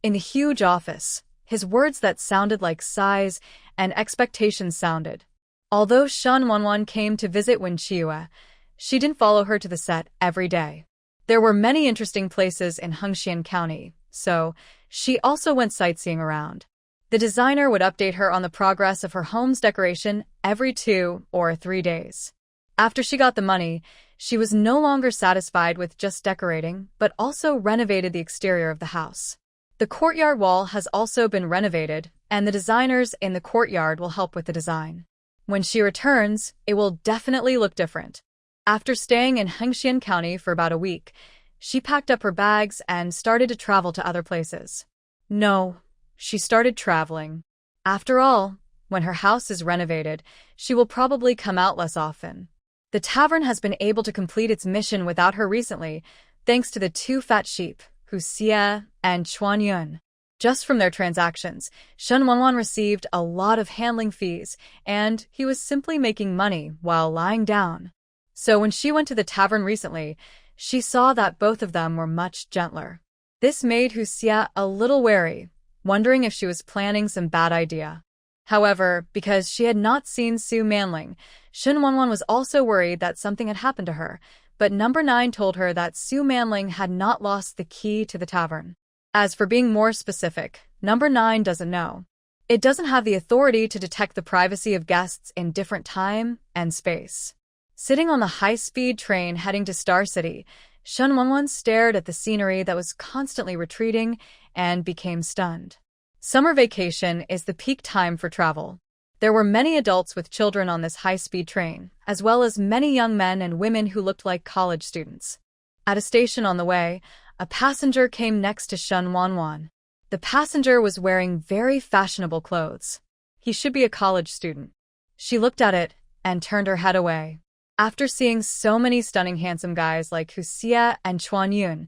In the huge office, his words that sounded like sighs and expectations sounded. Although Shen Wanwan came to visit Wen Chiue, she didn't follow her to the set every day. There were many interesting places in Hu Xie County, so she also went sightseeing around. The designer would update her on the progress of her home's decoration every 2 or 3 days. After she got the money, she was no longer satisfied with just decorating, but also renovated the exterior of the house. The courtyard wall has also been renovated, and the designers in the courtyard will help with the design. When she returns, it will definitely look different. After staying in Hu Xie County for about a week, she packed up her bags and started to travel to other places. No, she started traveling. After all, when her house is renovated, she will probably come out less often. The tavern has been able to complete its mission without her recently, thanks to the 2 fat sheep, Hu Xie and Chuan Yun. Just from their transactions, Shen Wanwan received a lot of handling fees, and he was simply making money while lying down. So when she went to the tavern recently, she saw that both of them were much gentler. This made Hu Xie a little wary, wondering if she was planning some bad idea. However, because she had not seen Su Manling, Shen Wanwan was also worried that something had happened to her, but Number 9 told her that Su Manling had not lost the key to the tavern. As for being more specific, Number 9 doesn't know. It doesn't have the authority to detect the privacy of guests in different time and space. Sitting on the high-speed train heading to Star City, Shen Wanwan stared at the scenery that was constantly retreating and became stunned. Summer vacation is the peak time for travel. There were many adults with children on this high-speed train, as well as many young men and women who looked like college students. At a station on the way, a passenger came next to Shen Wanwan. The passenger was wearing very fashionable clothes. He should be a college student. She looked at it and turned her head away. After seeing so many stunning handsome guys like Hu Xie and Chuan Yun,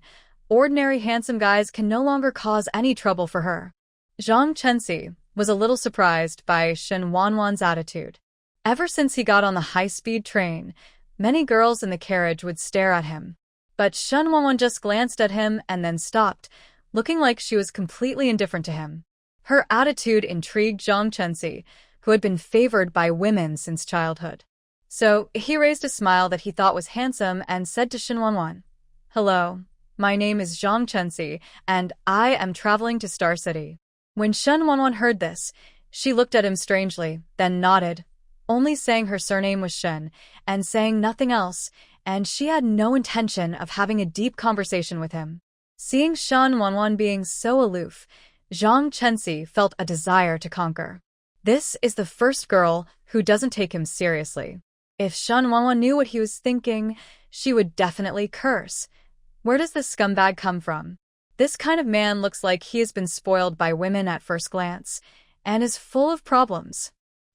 ordinary handsome guys can no longer cause any trouble for her. Zhang Chenxi was a little surprised by Shen Wanwan's attitude. Ever since he got on the high-speed train, many girls in the carriage would stare at him. But Shen Wanwan just glanced at him and then stopped, looking like she was completely indifferent to him. Her attitude intrigued Zhang Chenxi, who had been favored by women since childhood. So he raised a smile that he thought was handsome and said to Shen Wanwan, "Hello, my name is Zhang Chenxi, and I am traveling to Star City." When Shen Wanwan heard this, she looked at him strangely, then nodded, only saying her surname was Shen, and saying nothing else, and she had no intention of having a deep conversation with him. Seeing Shen Wanwan being so aloof, Zhang Chenxi felt a desire to conquer. This is the first girl who doesn't take him seriously. If Shen Wanwan knew what he was thinking, she would definitely curse. Where does this scumbag come from? This kind of man looks like he has been spoiled by women at first glance, and is full of problems.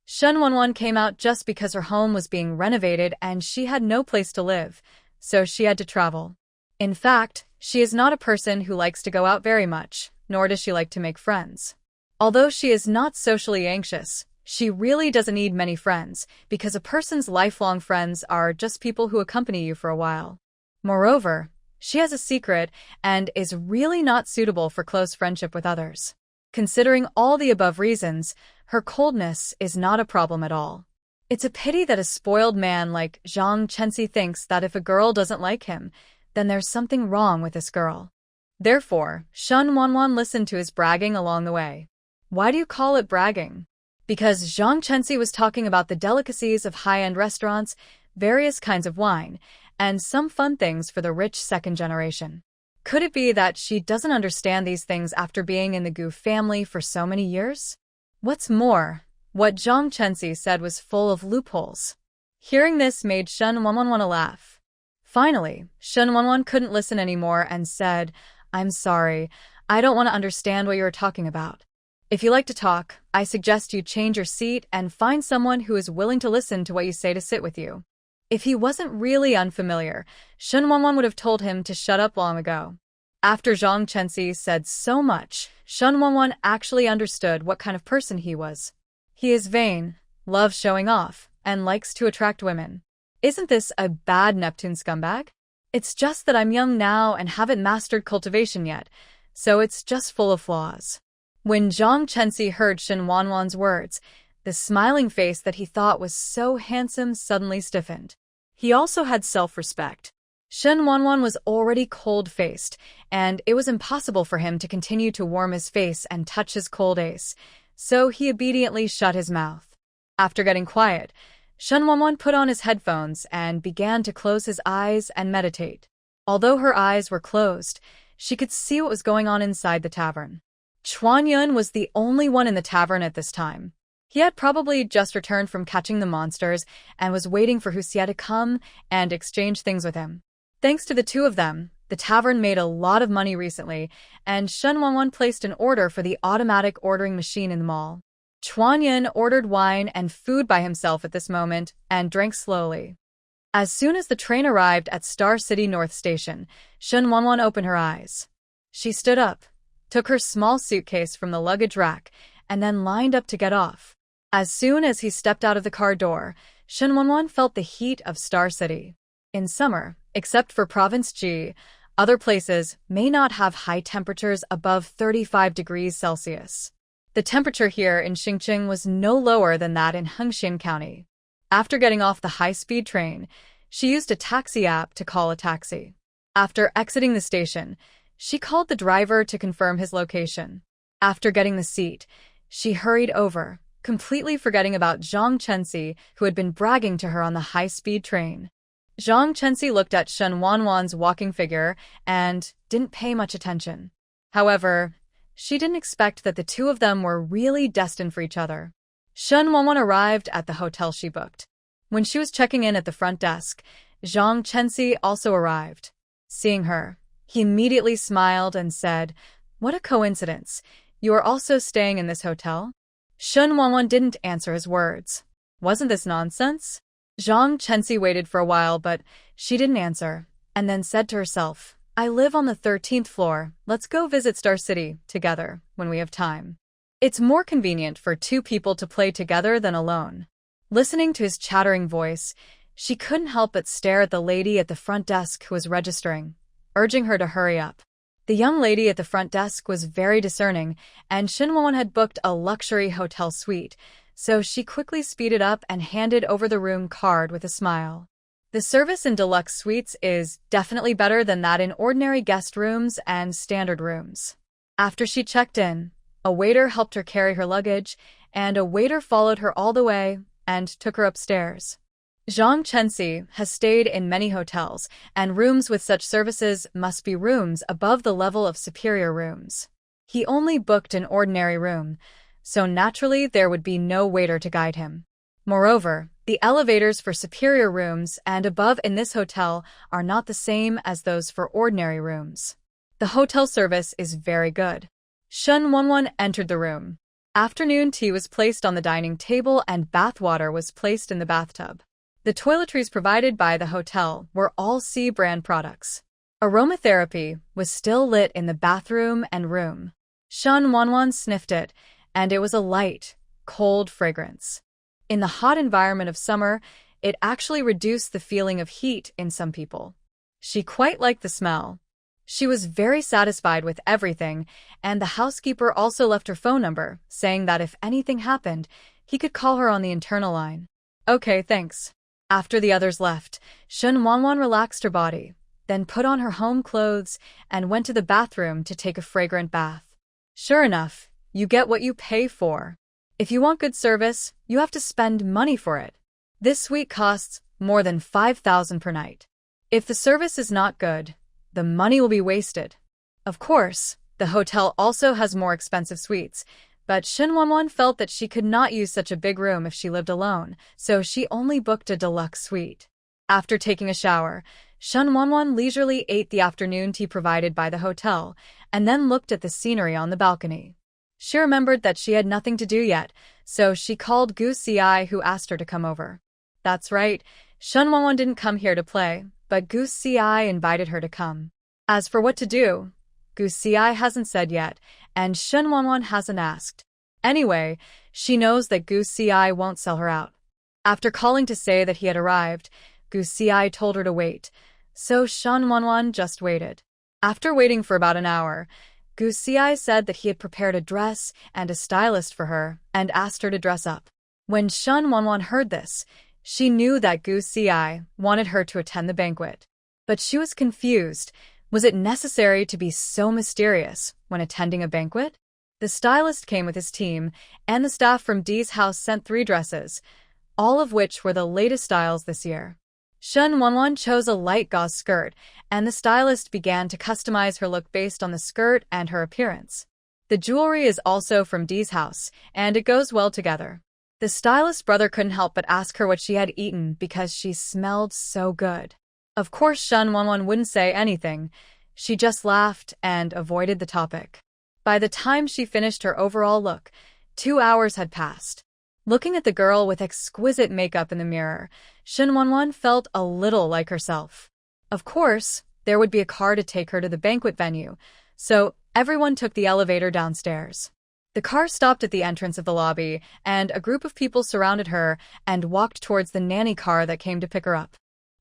Shen Wanwan came out just because her home was being renovated and she had no place to live, so she had to travel. In fact, she is not a person who likes to go out very much, nor does she like to make friends. Although she is not socially anxious, she really doesn't need many friends, because a person's lifelong friends are just people who accompany you for a while. Moreover, she has a secret and is really not suitable for close friendship with others. Considering all the above reasons, her coldness is not a problem at all. It's a pity that a spoiled man like Zhang Chenxi thinks that if a girl doesn't like him, then there's something wrong with this girl. Therefore, Shen Wanwan listened to his bragging along the way. Why do you call it bragging? Because Zhang Chenxi was talking about the delicacies of high-end restaurants, various kinds of wine, and some fun things for the rich second generation. Could it be that she doesn't understand these things after being in the Gu family for so many years? What's more, What Zhang Chenxi said was full of loopholes. Hearing this made Shen Wanwan want to laugh. Finally, Shen Wanwan couldn't listen anymore and said, "I'm sorry, I don't want to understand what you're talking about. If you like to talk, I suggest you change your seat and find someone who is willing to listen to what you say to sit with you." If he wasn't really unfamiliar, Shen Wanwan would have told him to shut up long ago. After Zhang Chenxi said so much, Shen Wanwan actually understood what kind of person he was. He is vain, loves showing off, and likes to attract women. Isn't this a bad Neptune scumbag? It's just that I'm young now and haven't mastered cultivation yet, so it's just full of flaws. When Zhang Chenxi heard Shen Wanwan's words, the smiling face that he thought was so handsome suddenly stiffened. He also had self-respect. Shen Wanwan was already cold-faced, and it was impossible for him to continue to warm his face and touch his cold ace, so he obediently shut his mouth. After getting quiet, Shen Wanwan put on his headphones and began to close his eyes and meditate. Although her eyes were closed, she could see what was going on inside the tavern. Chuan Yun was the only one in the tavern at this time. He had probably just returned from catching the monsters and was waiting for Hu Xie to come and exchange things with him. Thanks to the two of them, the tavern made a lot of money recently, and Shen Wanwan placed an order for the automatic ordering machine in the mall. Chuan Yun ordered wine and food by himself at this moment and drank slowly. As soon as the train arrived at Star City North Station, Shen Wanwan opened her eyes. She stood up, took her small suitcase from the luggage rack, and then lined up to get off. As soon as he stepped out of the car door, Shen Wanwan felt the heat of Star City. In summer, except for Province G, other places may not have high temperatures above 35 degrees Celsius. The temperature here in Xingqing was no lower than that in Hengxian County. After getting off the high-speed train, she used a taxi app to call a taxi. After exiting the station, she called the driver to confirm his location. After getting the seat, she hurried over, completely forgetting about Zhang Chenxi, who had been bragging to her on the high-speed train. Zhang Chenxi looked at Shen Wanwan's walking figure and didn't pay much attention. However, she didn't expect that the two of them were really destined for each other. Shen Wanwan arrived at the hotel she booked. When she was checking in at the front desk, Zhang Chenxi also arrived. Seeing her, he immediately smiled and said, "What a coincidence. You are also staying in this hotel?" Shen Wanwan didn't answer his words. Wasn't this nonsense? Zhang Chenxi waited for a while, but she didn't answer, and then said to herself, "I live on the 13th floor. Let's go visit Star City together when we have time. It's more convenient for two people to play together than alone." Listening to his chattering voice, she couldn't help but stare at the lady at the front desk who was registering, urging her to hurry up. The young lady at the front desk was very discerning, and Shen Wanwan had booked a luxury hotel suite, so she quickly speeded up and handed over the room card with a smile. The service in deluxe suites is definitely better than that in ordinary guest rooms and standard rooms. After she checked in, a waiter helped her carry her luggage, and a waiter followed her all the way and took her upstairs. Zhang Chenxi has stayed in many hotels, and rooms with such services must be rooms above the level of superior rooms. He only booked an ordinary room, so naturally there would be no waiter to guide him. Moreover, the elevators for superior rooms and above in this hotel are not the same as those for ordinary rooms. The hotel service is very good. Shen Wanwan entered the room. Afternoon tea was placed on the dining table and bathwater was placed in the bathtub. The toiletries provided by the hotel were all C brand products. Aromatherapy was still lit in the bathroom and room. Shen Wanwan sniffed it, and it was a light, cold fragrance. In the hot environment of summer, it actually reduced the feeling of heat in some people. She quite liked the smell. She was very satisfied with everything, and the housekeeper also left her phone number, saying that if anything happened, he could call her on the internal line. "Okay, thanks." After the others left, Shen Wanwan relaxed her body, then put on her home clothes and went to the bathroom to take a fragrant bath. Sure enough, you get what you pay for. If you want good service, you have to spend money for it. This suite costs more than 5,000 per night. If the service is not good, the money will be wasted. Of course, the hotel also has more expensive suites, But Shen Wanwan felt that she could not use such a big room if she lived alone, so she only booked a deluxe suite. After taking a shower, Shen Wanwan leisurely ate the afternoon tea provided by the hotel, and then looked at the scenery on the balcony. She remembered that she had nothing to do yet, so she called Gu Xie, who asked her to come over. That's right, Shen Wanwan didn't come here to play, but Gu Xie invited her to come. As for what to do, Gu Xie hasn't said yet, and Shen Wanwan hasn't asked. Anyway, she knows that Gu Xie won't sell her out. After calling to say that he had arrived, Gu Xie told her to wait, so Shen Wanwan just waited. After waiting for about an hour, Gu Xie said that he had prepared a dress and a stylist for her and asked her to dress up. When Shen Wanwan heard this, she knew that Gu Xie wanted her to attend the banquet. But she was confused. Was it necessary to be so mysterious when attending a banquet? The stylist came with his team, and the staff from Dee's house sent 3 dresses, all of which were the latest styles this year. Shen Wanwan chose a light gauze skirt, and the stylist began to customize her look based on the skirt and her appearance. The jewelry is also from Dee's house, and it goes well together. The stylist's brother couldn't help but ask her what she had eaten because she smelled so good. Of course, Shen Wanwan wouldn't say anything. She just laughed and avoided the topic. By the time she finished her overall look, 2 hours had passed. Looking at the girl with exquisite makeup in the mirror, Shen Wanwan felt a little like herself. Of course, there would be a car to take her to the banquet venue, so everyone took the elevator downstairs. The car stopped at the entrance of the lobby, and a group of people surrounded her and walked towards the nanny car that came to pick her up.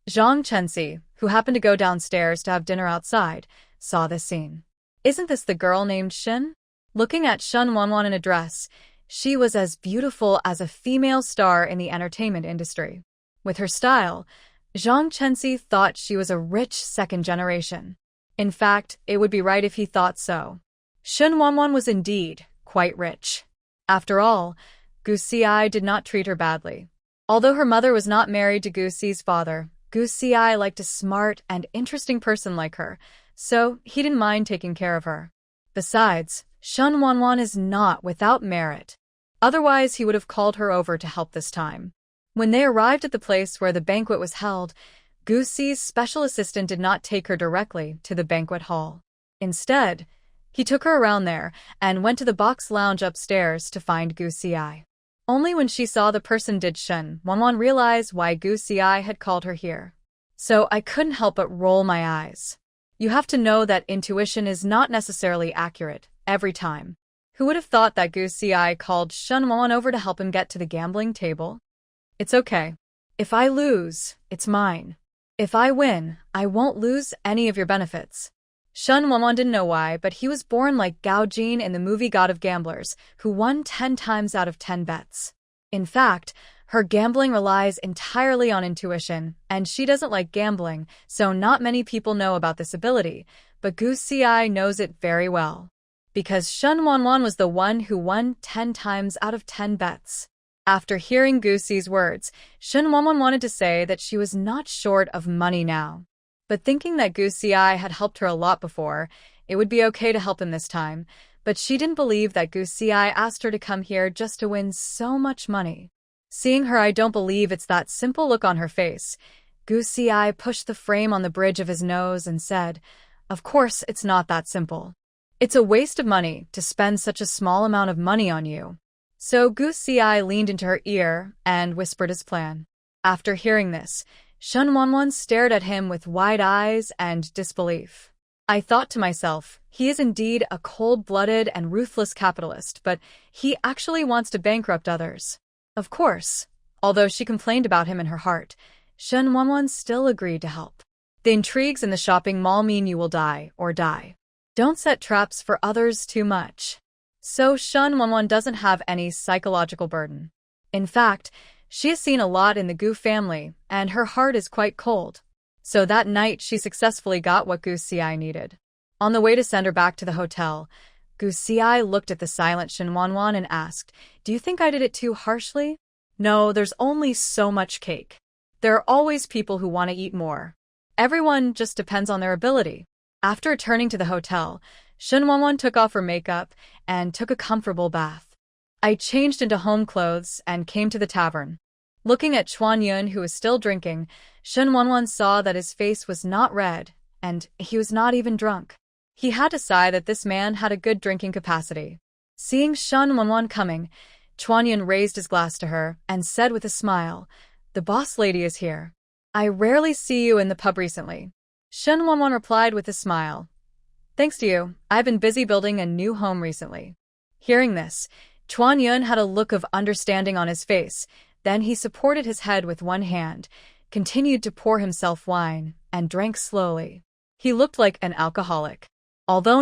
Zhang Chenxi, who happened to go downstairs to have dinner outside, saw this scene. Isn't this the girl named Shen? Looking at Shen Wanwan in a dress, she was as beautiful as a female star in the entertainment industry. With her style, Zhang Chenxi thought she was a rich second generation. In fact, it would be right if he thought so. Shen Wanwan was indeed quite rich. After all, Gu Xie did not treat her badly. Although her mother was not married to Gu Xie's father, Gu Xie liked a smart and interesting person like her, so he didn't mind taking care of her. Besides, Shen Wanwan is not without merit. Otherwise, he would have called her over to help this time. When they arrived at the place where the banquet was held, Gu Xie's special assistant did not take her directly to the banquet hall. Instead, he took her around there and went to the box lounge upstairs to find Gu Xie. Only when she saw the person did Shen Wanwan realize why Gu Xie had called her here. So I couldn't help but roll my eyes. You have to know that intuition is not necessarily accurate every time. Who would have thought that Gu Xie called Shen Wanwan over to help him get to the gambling table? It's okay. If I lose, it's mine. If I win, I won't lose any of your benefits. Shen Wanwan didn't know why, but he was born like Gao Jin in the movie God of Gamblers, who won 10 times out of 10 bets. In fact, her gambling relies entirely on intuition, and she doesn't like gambling, so not many people know about this ability, but Gu Xie knows it very well. Because Shen Wanwan was the one who won 10 times out of 10 bets. After hearing Gu Xie's words, Shen Wanwan wanted to say that she was not short of money now. But thinking that Gu Xie had helped her a lot before, it would be okay to help him this time, but she didn't believe that Gu Xie asked her to come here just to win so much money. Seeing her I don't believe it's that simple look on her face, Gu Xie pushed the frame on the bridge of his nose and said, "Of course it's not that simple. It's a waste of money to spend such a small amount of money on you." So Gu Xie leaned into her ear and whispered his plan. After hearing this, Shen Wanwan stared at him with wide eyes and disbelief. I thought to myself, he is indeed a cold-blooded and ruthless capitalist, but he actually wants to bankrupt others. Of course, although she complained about him in her heart, Shen Wanwan still agreed to help. The intrigues in the shopping mall mean you will die or die. Don't set traps for others too much. So Shen Wanwan doesn't have any psychological burden. In fact, she has seen a lot in the Gu family, and her heart is quite cold. So that night she successfully got what Gu Xie needed. On the way to send her back to the hotel, Gu Xie looked at the silent Shen Wanwan and asked, "Do you think I did it too harshly?" "No, there's only so much cake. There are always people who want to eat more. Everyone just depends on their ability." After returning to the hotel, Shen Wanwan took off her makeup and took a comfortable bath. I changed into home clothes and came to the tavern. Looking at Chuan Yun, who was still drinking, Shen Wanwan saw that his face was not red, and he was not even drunk. He had to sigh that this man had a good drinking capacity. Seeing Shen Wanwan coming, Chuan Yun raised his glass to her and said with a smile, "The boss lady is here. I rarely see you in the pub recently." Shen Wanwan replied with a smile, "Thanks to you, I've been busy building a new home recently." Hearing this, Chuan Yun had a look of understanding on his face. Then he supported his head with one hand, continued to pour himself wine, and drank slowly. He looked like an alcoholic. Although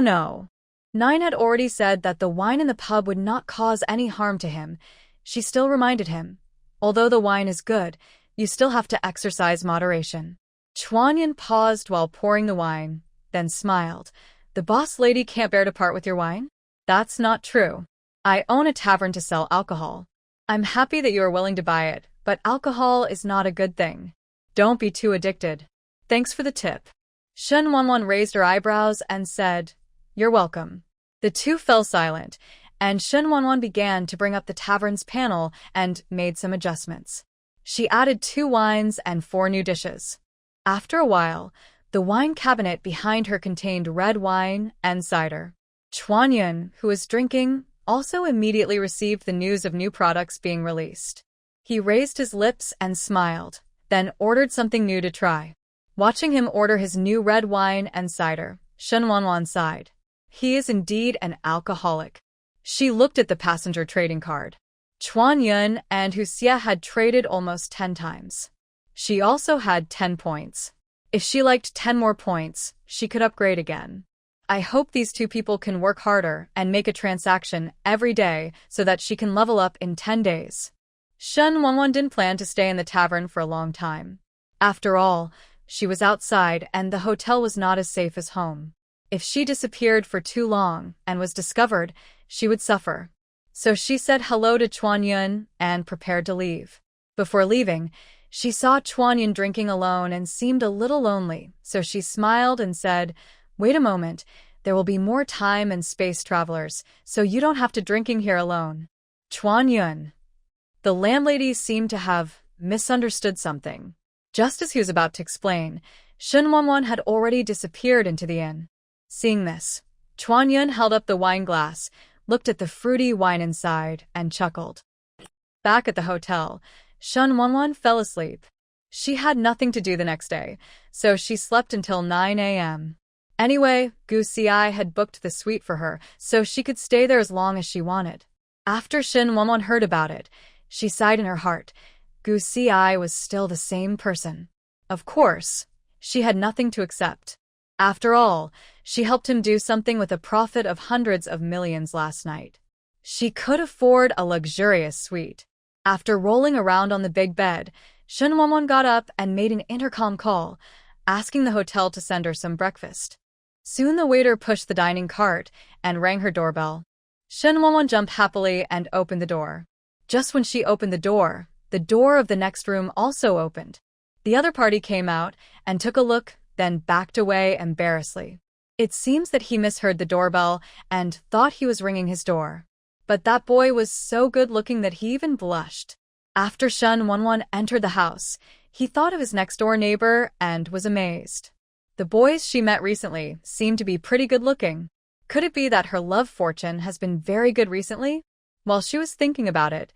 Nine had already said that the wine in the pub would not cause any harm to him, she still reminded him, "Although the wine is good, you still have to exercise moderation." Chuan Yun paused while pouring the wine, then smiled. "The boss lady can't bear to part with your wine?" "That's not true. I own a tavern to sell alcohol. I'm happy that you are willing to buy it, but alcohol is not a good thing. Don't be too addicted. Thanks for the tip." Shen Wanwan raised her eyebrows and said, "You're welcome." The two fell silent, and Shen Wanwan began to bring up the tavern's panel and made some adjustments. She added 2 wines and 4 new dishes. After a while, the wine cabinet behind her contained red wine and cider. Chuan Yun, who was drinking, also immediately received the news of new products being released. He raised his lips and smiled, then ordered something new to try. Watching him order his new red wine and cider, Shen Wanwan sighed. He is indeed an alcoholic. She looked at the passenger trading card. Chuan Yun and Hu Xie had traded almost 10 times. She also had 10 points. If she liked 10 more points, she could upgrade again. I hope these 2 people can work harder and make a transaction every day so that she can level up in 10 days. Shen Wanwan didn't plan to stay in the tavern for a long time. After all, she was outside and the hotel was not as safe as home. If she disappeared for too long and was discovered, she would suffer. So she said hello to Chuan Yun and prepared to leave. Before leaving, she saw Chuan Yun drinking alone and seemed a little lonely, so she smiled and said, "Wait a moment, there will be more time and space travelers, so you don't have to drinking here alone." Chuan Yun. The landlady seemed to have misunderstood something. Just as he was about to explain, Shen Wanwan had already disappeared into the inn. Seeing this, Chuan Yun held up the wine glass, looked at the fruity wine inside, and chuckled. Back at the hotel, Shen Wanwan fell asleep. She had nothing to do the next day, so she slept until 9 a.m. Anyway, Hu Xie had booked the suite for her, so she could stay there as long as she wanted. After Shen Wanwan heard about it, she sighed in her heart. Hu Xie was still the same person. Of course, she had nothing to accept. After all, she helped him do something with a profit of hundreds of millions last night. She could afford a luxurious suite. After rolling around on the big bed, Shen Wanwan got up and made an intercom call, asking the hotel to send her some breakfast. Soon the waiter pushed the dining cart and rang her doorbell. Shen Wanwan jumped happily and opened the door. Just when she opened the door of the next room also opened. The other party came out and took a look, then backed away embarrassedly. It seems that he misheard the doorbell and thought he was ringing his door. But that boy was so good-looking that he even blushed. After Shen Wanwan entered the house, he thought of his next-door neighbor and was amazed. The boys she met recently seemed to be pretty good-looking. Could it be that her love fortune has been very good recently? While she was thinking about it,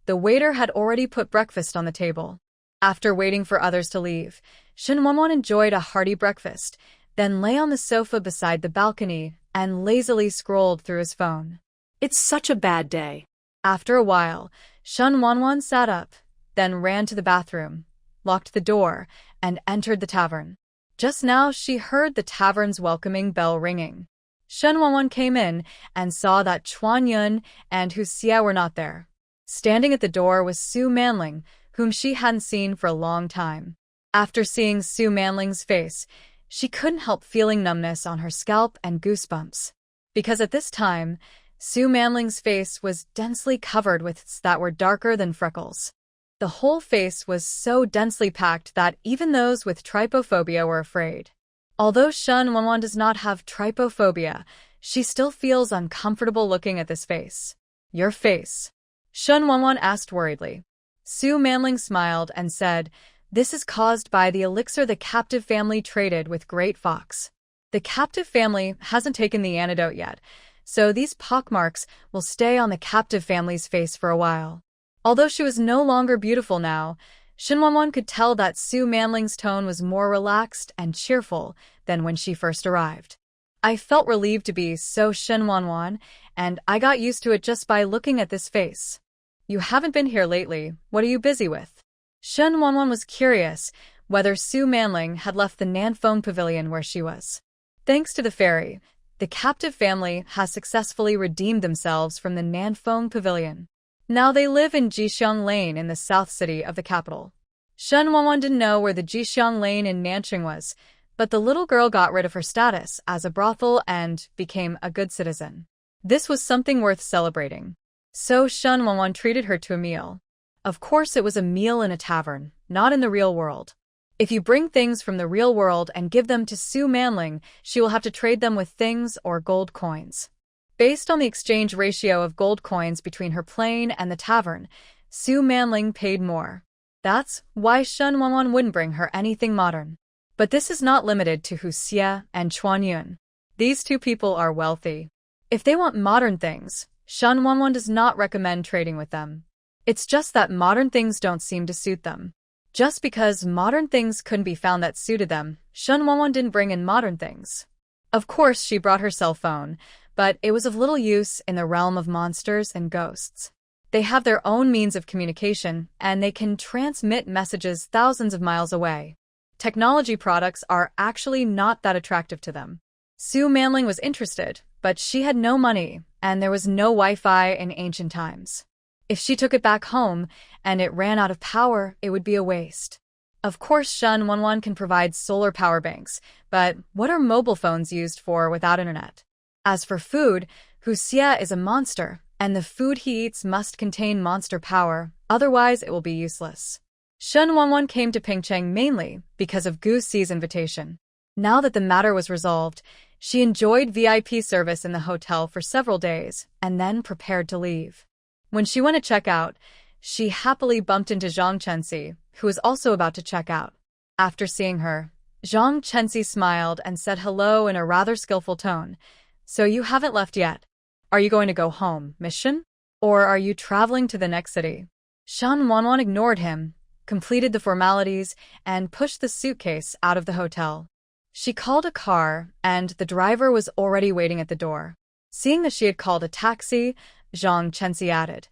the waiter had already put breakfast on the table. After waiting for others to leave, Shen Wanwan enjoyed a hearty breakfast, then lay on the sofa beside the balcony and lazily scrolled through his phone. It's such a bad day. After a while, Shen Wanwan sat up, then ran to the bathroom, locked the door, and entered the tavern. Just now she heard the tavern's welcoming bell ringing. Shen Wanwan came in and saw that Chuan Yun and Hu Xie were not there. Standing at the door was Su Manling, whom she hadn't seen for a long time. After seeing Su Manling's face, she couldn't help feeling numbness on her scalp and goosebumps. Because at this time, Su Manling's face was densely covered with that were darker than freckles. The whole face was so densely packed that even those with trypophobia were afraid. Although Shen Wanwan does not have trypophobia, she still feels uncomfortable looking at this face. Your face. Shen Wanwan asked worriedly. Su Manling smiled and said, "This is caused by the elixir the captive family traded with Great Fox. The captive family hasn't taken the antidote yet, so these pockmarks will stay on the captive family's face for a while." Although she was no longer beautiful now, Shen Wanwan could tell that Su Manling's tone was more relaxed and cheerful than when she first arrived. I felt relieved to be so Shen Wanwan, and I got used to it just by looking at this face. You haven't been here lately. What are you busy with? Shen Wanwan was curious whether Su Manling had left the Nanfeng Pavilion where she was. Thanks to the fairy, the captive family has successfully redeemed themselves from the Nanfeng Pavilion. Now they live in Jixiang Lane in the south city of the capital. Shen Wanwan didn't know where the Jixiang Lane in Nanqing was, but the little girl got rid of her status as a brothel and became a good citizen. This was something worth celebrating. So Shen Wanwan treated her to a meal. Of course it was a meal in a tavern, not in the real world. If you bring things from the real world and give them to Su Manling, she will have to trade them with things or gold coins. Based on the exchange ratio of gold coins between her plane and the tavern, Su Manling paid more. That's why Shen Wanwan wouldn't bring her anything modern. But this is not limited to Hu Xie and Chuan Yun. These two people are wealthy. If they want modern things, Shen Wanwan does not recommend trading with them. It's just that modern things don't seem to suit them. Just because modern things couldn't be found that suited them, Shen Wanwan didn't bring in modern things. Of course, she brought her cell phone, but it was of little use in the realm of monsters and ghosts. They have their own means of communication, and they can transmit messages thousands of miles away. Technology products are actually not that attractive to them. Su Manling was interested, but she had no money, and there was no Wi-Fi in ancient times. If she took it back home and it ran out of power, it would be a waste. Of course, Shen Wanwan can provide solar power banks, but what are mobile phones used for without internet? As for food, Hu Xie is a monster, and the food he eats must contain monster power, otherwise it will be useless. Shen Wanwan came to Pingcheng mainly because of Gu Xi's invitation. Now that the matter was resolved, she enjoyed VIP service in the hotel for several days and then prepared to leave. When she went to check out, she happily bumped into Zhang Chenxi, who was also about to check out. After seeing her, Zhang Chenxi smiled and said hello in a rather skillful tone. "So you haven't left yet. Are you going to go home, mission? Or are you traveling to the next city?" Shen Wanwan ignored him, completed the formalities, and pushed the suitcase out of the hotel. She called a car, and the driver was already waiting at the door. Seeing that she had called a taxi, Zhang Chenxi added,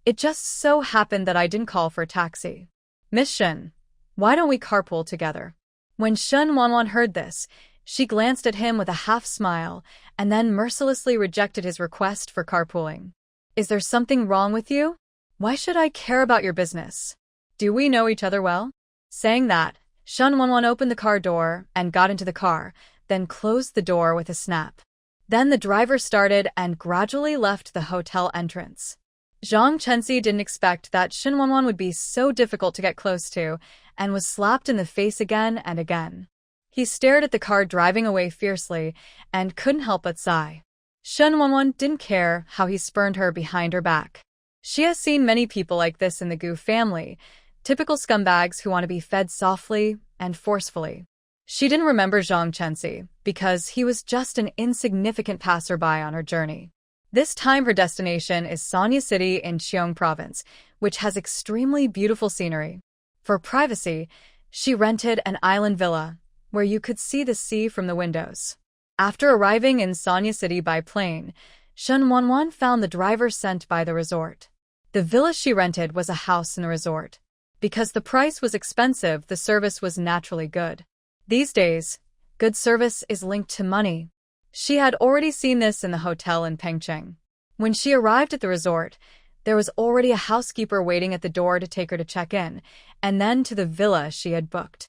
"It just so happened that I didn't call for a taxi. Miss Shen, why don't we carpool together?" When Shen Wanwan heard this, she glanced at him with a half-smile, and then mercilessly rejected his request for carpooling. "Is there something wrong with you? Why should I care about your business? Do we know each other well?" Saying that, Shen Wanwan opened the car door and got into the car, then closed the door with a snap. Then the driver started and gradually left the hotel entrance. Zhang Chenxi didn't expect that Shen Wanwan would be so difficult to get close to, and was slapped in the face again and again. He stared at the car driving away fiercely and couldn't help but sigh. Shen Wanwan didn't care how he spurned her behind her back. She has seen many people like this in the Gu family, typical scumbags who want to be fed softly and forcefully. She didn't remember Zhang Chenxi because he was just an insignificant passerby on her journey. This time her destination is Sanya City in Cheong Province, which has extremely beautiful scenery. For privacy, she rented an island villa, where you could see the sea from the windows. After arriving in Sanya City by plane, Shen Wanwan found the driver sent by the resort. The villa she rented was a house in the resort. Because the price was expensive, the service was naturally good. These days, good service is linked to money. She had already seen this in the hotel in Pengcheng. When she arrived at the resort, there was already a housekeeper waiting at the door to take her to check in, and then to the villa she had booked.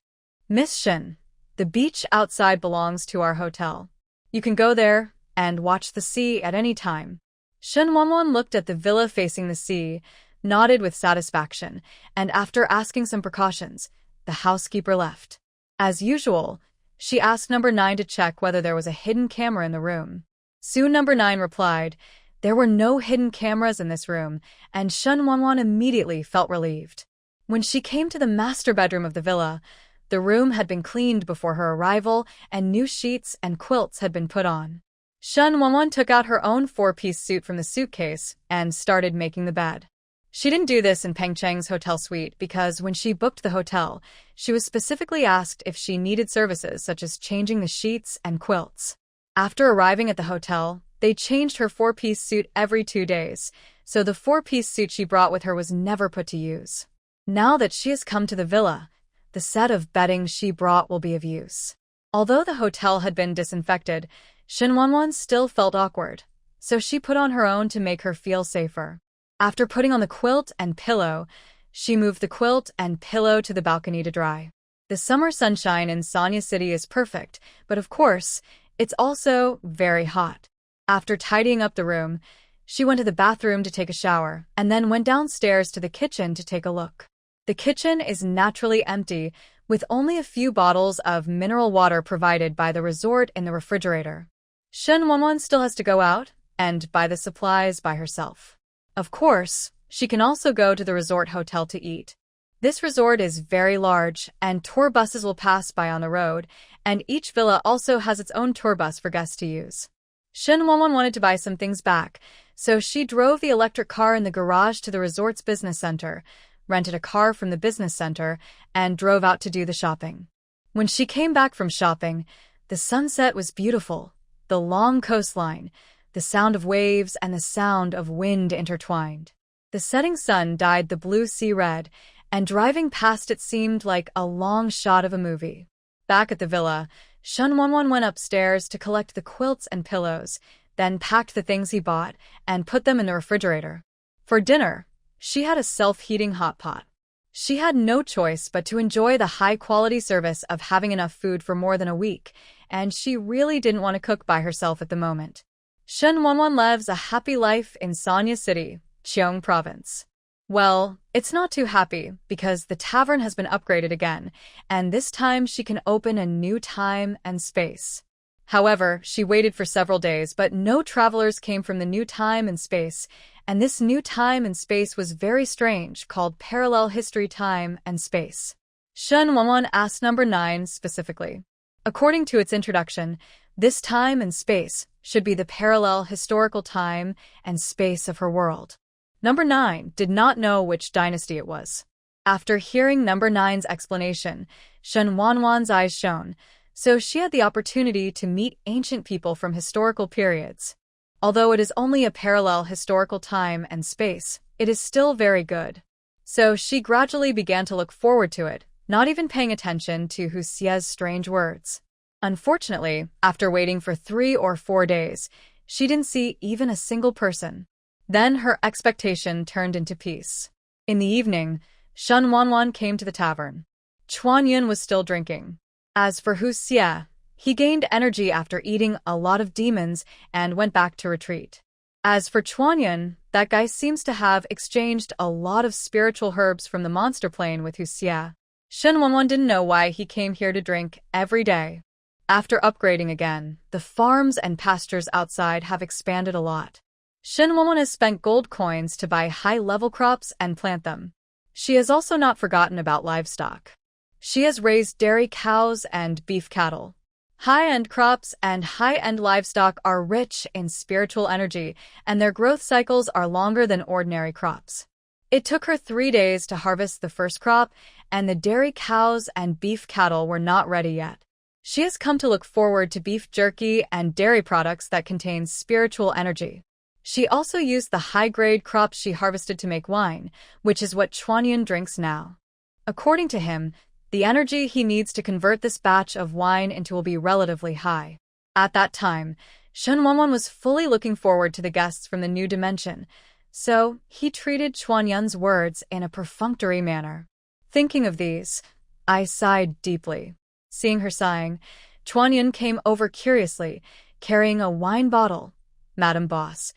"Miss Shen, the beach outside belongs to our hotel. You can go there and watch the sea at any time." Shen Wanwan looked at the villa facing the sea, nodded with satisfaction, and after asking some precautions, the housekeeper left. As usual, she asked number 9 to check whether there was a hidden camera in the room. Soon number 9 replied, There were no hidden cameras in this room, and Shen Wanwan immediately felt relieved. When she came to the master bedroom of the villa, the room had been cleaned before her arrival, and new sheets and quilts had been put on. Shen Wanwan took out her own four-piece suit from the suitcase and started making the bed. She didn't do this in Peng Cheng's hotel suite because when she booked the hotel, she was specifically asked if she needed services such as changing the sheets and quilts. After arriving at the hotel, they changed her four-piece suit every 2 days, so the four-piece suit she brought with her was never put to use. Now that she has come to the villa, the set of bedding she brought will be of use. Although the hotel had been disinfected, Shen Wanwan still felt awkward, so she put on her own to make her feel safer. After putting on the quilt and pillow, she moved the quilt and pillow to the balcony to dry. The summer sunshine in Sanya City is perfect, but of course, it's also very hot. After tidying up the room, she went to the bathroom to take a shower and then went downstairs to the kitchen to take a look. The kitchen is naturally empty, with only a few bottles of mineral water provided by the resort in the refrigerator. Shen Wanwan still has to go out and buy the supplies by herself. Of course, she can also go to the resort hotel to eat. This resort is very large, and tour buses will pass by on the road, and each villa also has its own tour bus for guests to use. Shen Wanwan wanted to buy some things back, so she drove the electric car in the garage to the resort's business center, rented a car from the business center, and drove out to do the shopping. When she came back from shopping, the sunset was beautiful, the long coastline, the sound of waves and the sound of wind intertwined. The setting sun dyed the blue sea red, and driving past it seemed like a long shot of a movie. Back at the villa, Shen Wanwan went upstairs to collect the quilts and pillows, then packed the things he bought and put them in the refrigerator. For dinner, she had a self-heating hot pot. She had no choice but to enjoy the high-quality service of having enough food for more than a week, and she really didn't want to cook by herself at the moment. Shen Wanwan lives a happy life in Sanya City, Cheong Province. Well, it's not too happy because the tavern has been upgraded again, and this time she can open a new time and space. However, she waited for several days, but no travelers came from the new time and space, and this new time and space was very strange, called Parallel History Time and Space. Shen Wanwan asked number 9 specifically. According to its introduction, this time and space should be the parallel historical time and space of her world. Number 9 did not know which dynasty it was. After hearing number 9's explanation, Shen Wanwan's eyes shone, so she had the opportunity to meet ancient people from historical periods. Although it is only a parallel historical time and space, it is still very good. So she gradually began to look forward to it, not even paying attention to Hu Xie's strange words. Unfortunately, after waiting for 3 or 4 days, she didn't see even a single person. Then her expectation turned into peace. In the evening, Shen Wanwan came to the tavern. Chuan Yun was still drinking. As for Hu Xie, he gained energy after eating a lot of demons and went back to retreat. As for Chuan Yun, that guy seems to have exchanged a lot of spiritual herbs from the monster plane with Hu Xie. Shen Wanwan didn't know why he came here to drink every day. After upgrading again, the farms and pastures outside have expanded a lot. Shen Wanwan has spent gold coins to buy high-level crops and plant them. She has also not forgotten about livestock. She has raised dairy cows and beef cattle. High-end crops and high-end livestock are rich in spiritual energy, and their growth cycles are longer than ordinary crops. It took her 3 days to harvest the first crop, and the dairy cows and beef cattle were not ready yet. She has come to look forward to beef jerky and dairy products that contain spiritual energy. She also used the high-grade crops she harvested to make wine, which is what Chuan Yun drinks now. According to him, the energy he needs to convert this batch of wine into will be relatively high. At that time, Shen Wanwan was fully looking forward to the guests from the new dimension, so he treated Chuan Yun's words in a perfunctory manner. Thinking of these, I sighed deeply. Seeing her sighing, Chuan Yun came over curiously, carrying a wine bottle. "Madam Boss,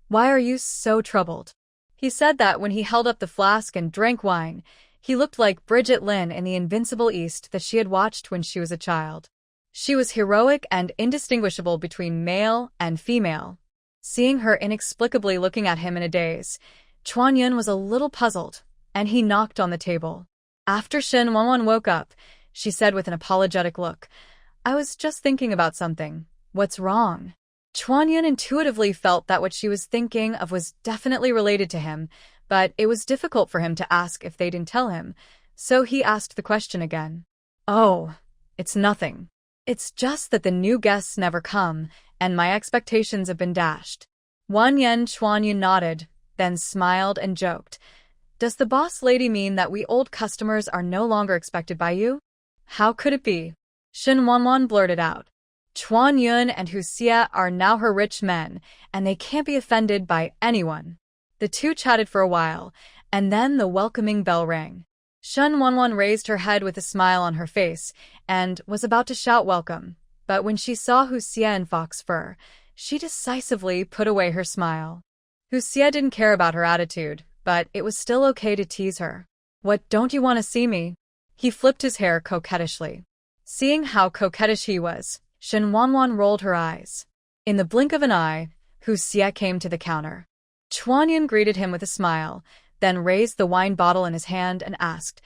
why are you so troubled?" He said that when he held up the flask and drank wine, he looked like Bridget Lin in the Invincible East that she had watched when she was a child. She was heroic and indistinguishable between male and female. Seeing her inexplicably looking at him in a daze, Chuan Yun was a little puzzled, and he knocked on the table. After Shen Wanwan woke up, she said with an apologetic look, "I was just thinking about something. What's wrong?" Chuan Yun intuitively felt that what she was thinking of was definitely related to him, but it was difficult for him to ask if they didn't tell him, so he asked the question again. "Oh, it's nothing. It's just that the new guests never come, and my expectations have been dashed." Chuan Yun nodded, then smiled and joked. "Does the boss lady mean that we old customers are no longer expected by you?" "How could it be?" Shen Wanwan blurted out. "Chuan Yun and Hu Xie are now her rich men, and they can't be offended by anyone." The two chatted for a while, and then the welcoming bell rang. Shen Wanwan raised her head with a smile on her face, and was about to shout welcome, but when she saw Hu Xie in fox fur, she decisively put away her smile. Hu Xie didn't care about her attitude, but it was still okay to tease her. "What, don't you want to see me?" He flipped his hair coquettishly. Seeing how coquettish he was, Shen Wanwan rolled her eyes. In the blink of an eye, Hu Xie came to the counter. Chuan Yun greeted him with a smile, then raised the wine bottle in his hand and asked,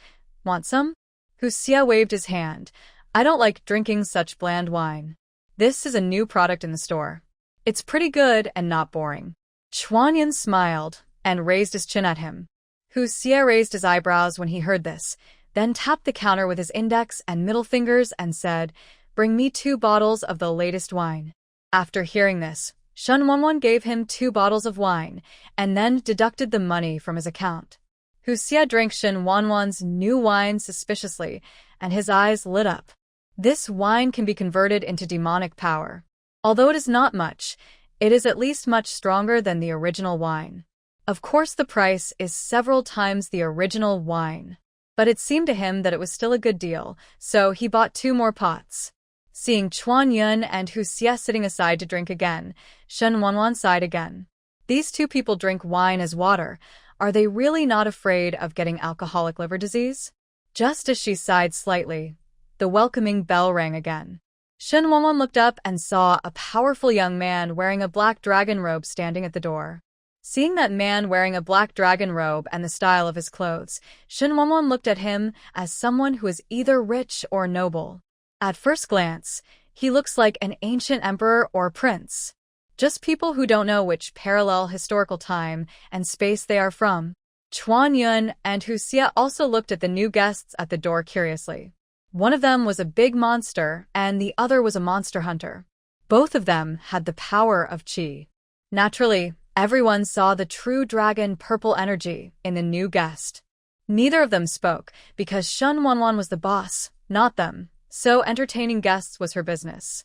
"Want some?" Hu Xie waved his hand. "I don't like drinking such bland wine. This is a new product in the store. It's pretty good and not boring." Chuan Yun smiled and raised his chin at him. Hu Xie raised his eyebrows when he heard this, then tapped the counter with his index and middle fingers and said, "Bring me 2 bottles of the latest wine." After hearing this, Shen Wanwan gave him 2 bottles of wine, and then deducted the money from his account. Hu Xie drank Shen Wanwan's new wine suspiciously, and his eyes lit up. This wine can be converted into demonic power. Although it is not much, it is at least much stronger than the original wine. Of course, the price is several times the original wine, but it seemed to him that it was still a good deal, so he bought 2 more pots. Seeing Chuan Yun and Hu Xie sitting aside to drink again, Shen Wanwan sighed again. These 2 people drink wine as water. Are they really not afraid of getting alcoholic liver disease? Just as she sighed slightly, the welcoming bell rang again. Shen Wanwan looked up and saw a powerful young man wearing a black dragon robe standing at the door. Seeing that man wearing a black dragon robe and the style of his clothes, Shen Wanwan looked at him as someone who is either rich or noble. At first glance, he looks like an ancient emperor or prince. Just people who don't know which parallel historical time and space they are from. Chuan Yun and Hu Xie also looked at the new guests at the door curiously. One of them was a big monster, and the other was a monster hunter. Both of them had the power of qi. Naturally, everyone saw the true dragon purple energy in the new guest. Neither of them spoke, because Shen Wanwan was the boss, not them, so entertaining guests was her business.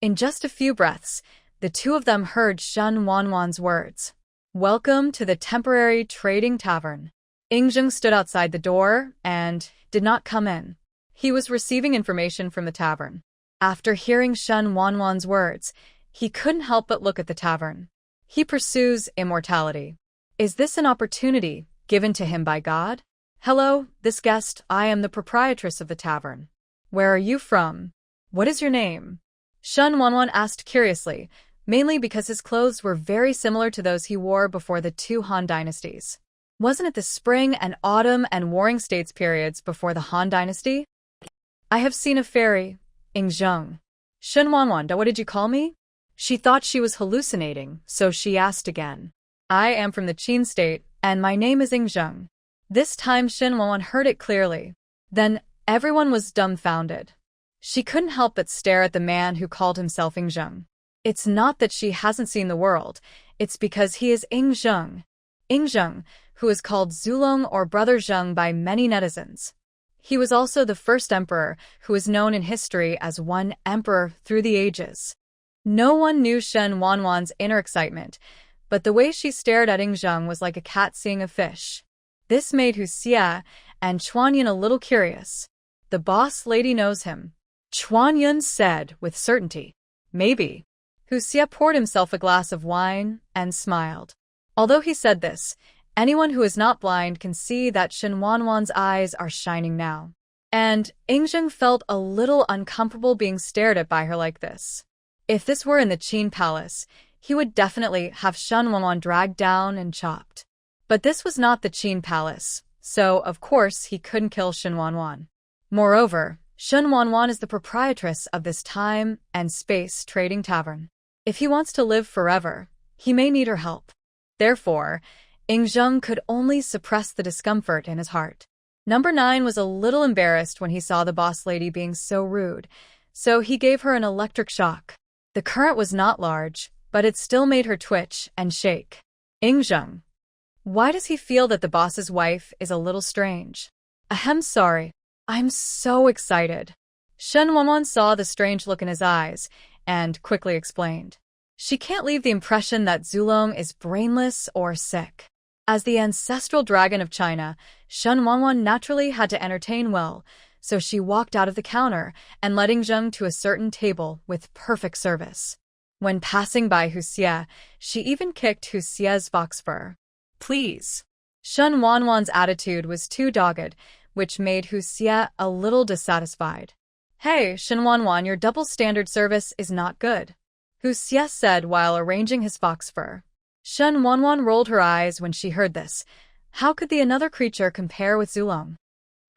In just a few breaths, the 2 of them heard Shen Wanwan's words. "Welcome to the temporary trading tavern." Ingzheng stood outside the door and did not come in. He was receiving information from the tavern. After hearing Shen Wanwan's words, he couldn't help but look at the tavern. He pursues immortality. Is this an opportunity given to him by God? "Hello, this guest, I am the proprietress of the tavern." "Where are you from? What is your name?" Shen Wanwan asked curiously, mainly because his clothes were very similar to those he wore before the 2 Han dynasties. Wasn't it the spring and autumn and warring states periods before the Han dynasty? "I have seen a fairy, Ingzheng." "Shen Wanwan, what did you call me?" She thought she was hallucinating, so she asked again. "I am from the Qin state, and my name is Ingzheng." This time Shen Wanwan heard it clearly. Then everyone was dumbfounded. She couldn't help but stare at the man who called himself Ingzheng. It's not that she hasn't seen the world, it's because he is Ingzheng. Ingzheng, who is called Zulong or Brother Zheng by many netizens. He was also the first emperor who is known in history as one emperor through the ages. No one knew Shen Wanwan's inner excitement, but the way she stared at Ingzheng was like a cat seeing a fish. This made Hu Xie and Chuan Yun a little curious. The boss lady knows him, Chuan Yun said with certainty. Maybe. Hu Xie poured himself a glass of wine and smiled. Although he said this, anyone who is not blind can see that Shen Wanwan's eyes are shining now. And Ingzheng felt a little uncomfortable being stared at by her like this. If this were in the Qin palace, he would definitely have Shen Wanwan dragged down and chopped. But this was not the Qin Palace, so of course he couldn't kill Shen Wanwan. Moreover, Shen Wanwan is the proprietress of this time and space trading tavern. If he wants to live forever, he may need her help. Therefore, Ing Zheng could only suppress the discomfort in his heart. Number 9 was a little embarrassed when he saw the boss lady being so rude, so he gave her an electric shock. The current was not large, but it still made her twitch and shake. Ing Zheng. Why does he feel that the boss's wife is a little strange? Ahem, sorry. I'm so excited. Shen Wanwan saw the strange look in his eyes and quickly explained. She can't leave the impression that Zulong is brainless or sick. As the ancestral dragon of China, Shen Wanwan naturally had to entertain well, so she walked out of the counter and led Ing Zheng to a certain table with perfect service. When passing by Hu Xie, she even kicked Hu Xie's fox fur. Please. Shen Wanwan's attitude was too dogged, which made Hu Xie a little dissatisfied. Hey, Shen Wanwan, your double standard service is not good, Hu Xie said while arranging his fox fur. Shen Wanwan rolled her eyes when she heard this. How could the another creature compare with Zulong?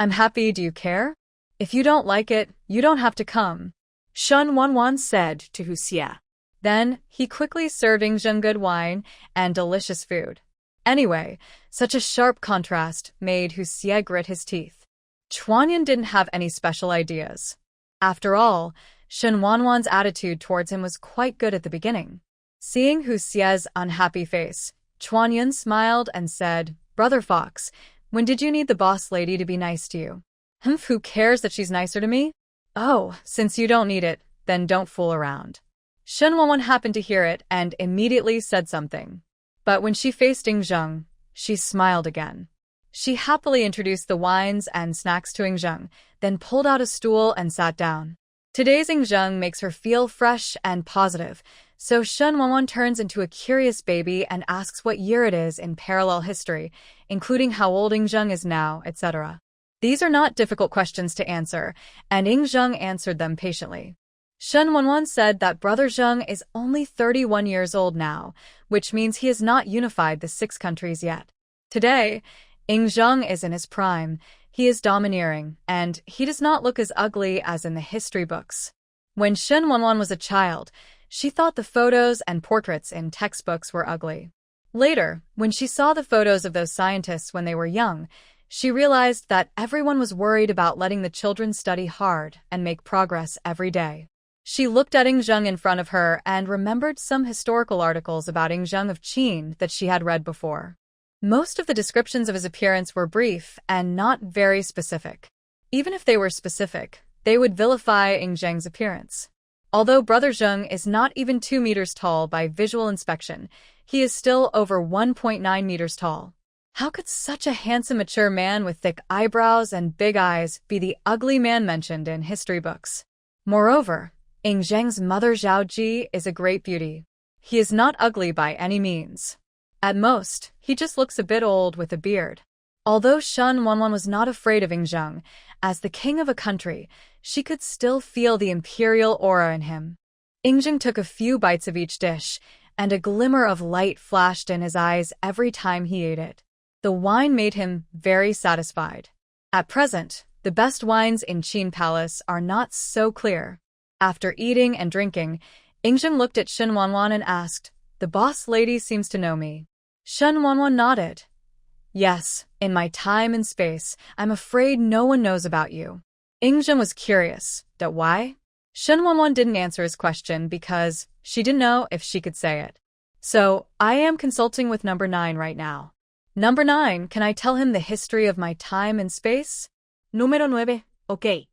I'm happy, do you care? If you don't like it, you don't have to come, Shen Wanwan said to Hu Xie. Then, he quickly served Ing Zheng good wine and delicious food. Anyway, such a sharp contrast made Hu Xie grit his teeth. Chuanyan didn't have any special ideas. After all, Shen Wanwan's attitude towards him was quite good at the beginning. Seeing Hu Xie's unhappy face, Chuanyan smiled and said, Brother Fox, when did you need the boss lady to be nice to you? Who cares that she's nicer to me? Oh, since you don't need it, then don't fool around. Shen Wanwan happened to hear it and immediately said something. But when she faced Ing Zheng, she smiled again. She happily introduced the wines and snacks to Ing Zheng, then pulled out a stool and sat down. Today's Ing Zheng makes her feel fresh and positive, so Shen Wanwan turns into a curious baby and asks what year it is in parallel history, including how old Ing Zheng is now, etc. These are not difficult questions to answer, and Ing Zheng answered them patiently. Shen Wanwan said that Brother Zheng is only 31 years old now, which means he has not unified the 6 countries yet. Today, Ing Zheng is in his prime. He is domineering, and he does not look as ugly as in the history books. When Shen Wanwan was a child, she thought the photos and portraits in textbooks were ugly. Later, when she saw the photos of those scientists when they were young, she realized that everyone was worried about letting the children study hard and make progress every day. She looked at Ing Zheng in front of her and remembered some historical articles about Ing Zheng of Qin that she had read before. Most of the descriptions of his appearance were brief and not very specific. Even if they were specific, they would vilify Ing Zheng's appearance. Although Brother Zheng is not even 2 meters tall by visual inspection, he is still over 1.9 meters tall. How could such a handsome, mature man with thick eyebrows and big eyes be the ugly man mentioned in history books? Moreover, Ing Zheng's mother Zhao Ji is a great beauty. He is not ugly by any means. At most, he just looks a bit old with a beard. Although Shen Wanwan was not afraid of Ing Zheng, as the king of a country, she could still feel the imperial aura in him. Ing Zheng took a few bites of each dish, and a glimmer of light flashed in his eyes every time he ate it. The wine made him very satisfied. At present, the best wines in Qin Palace are not so clear. After eating and drinking, Ing Zheng looked at Shen Wanwan and asked, The boss lady seems to know me. Shen Wanwan nodded. Yes, in my time and space, I'm afraid no one knows about you. Ing Zheng was curious. That why? Shen Wanwan didn't answer his question because she didn't know if she could say it. So, I am consulting with number 9 right now. Number 9, can I tell him the history of my time and space? Número 9, okay.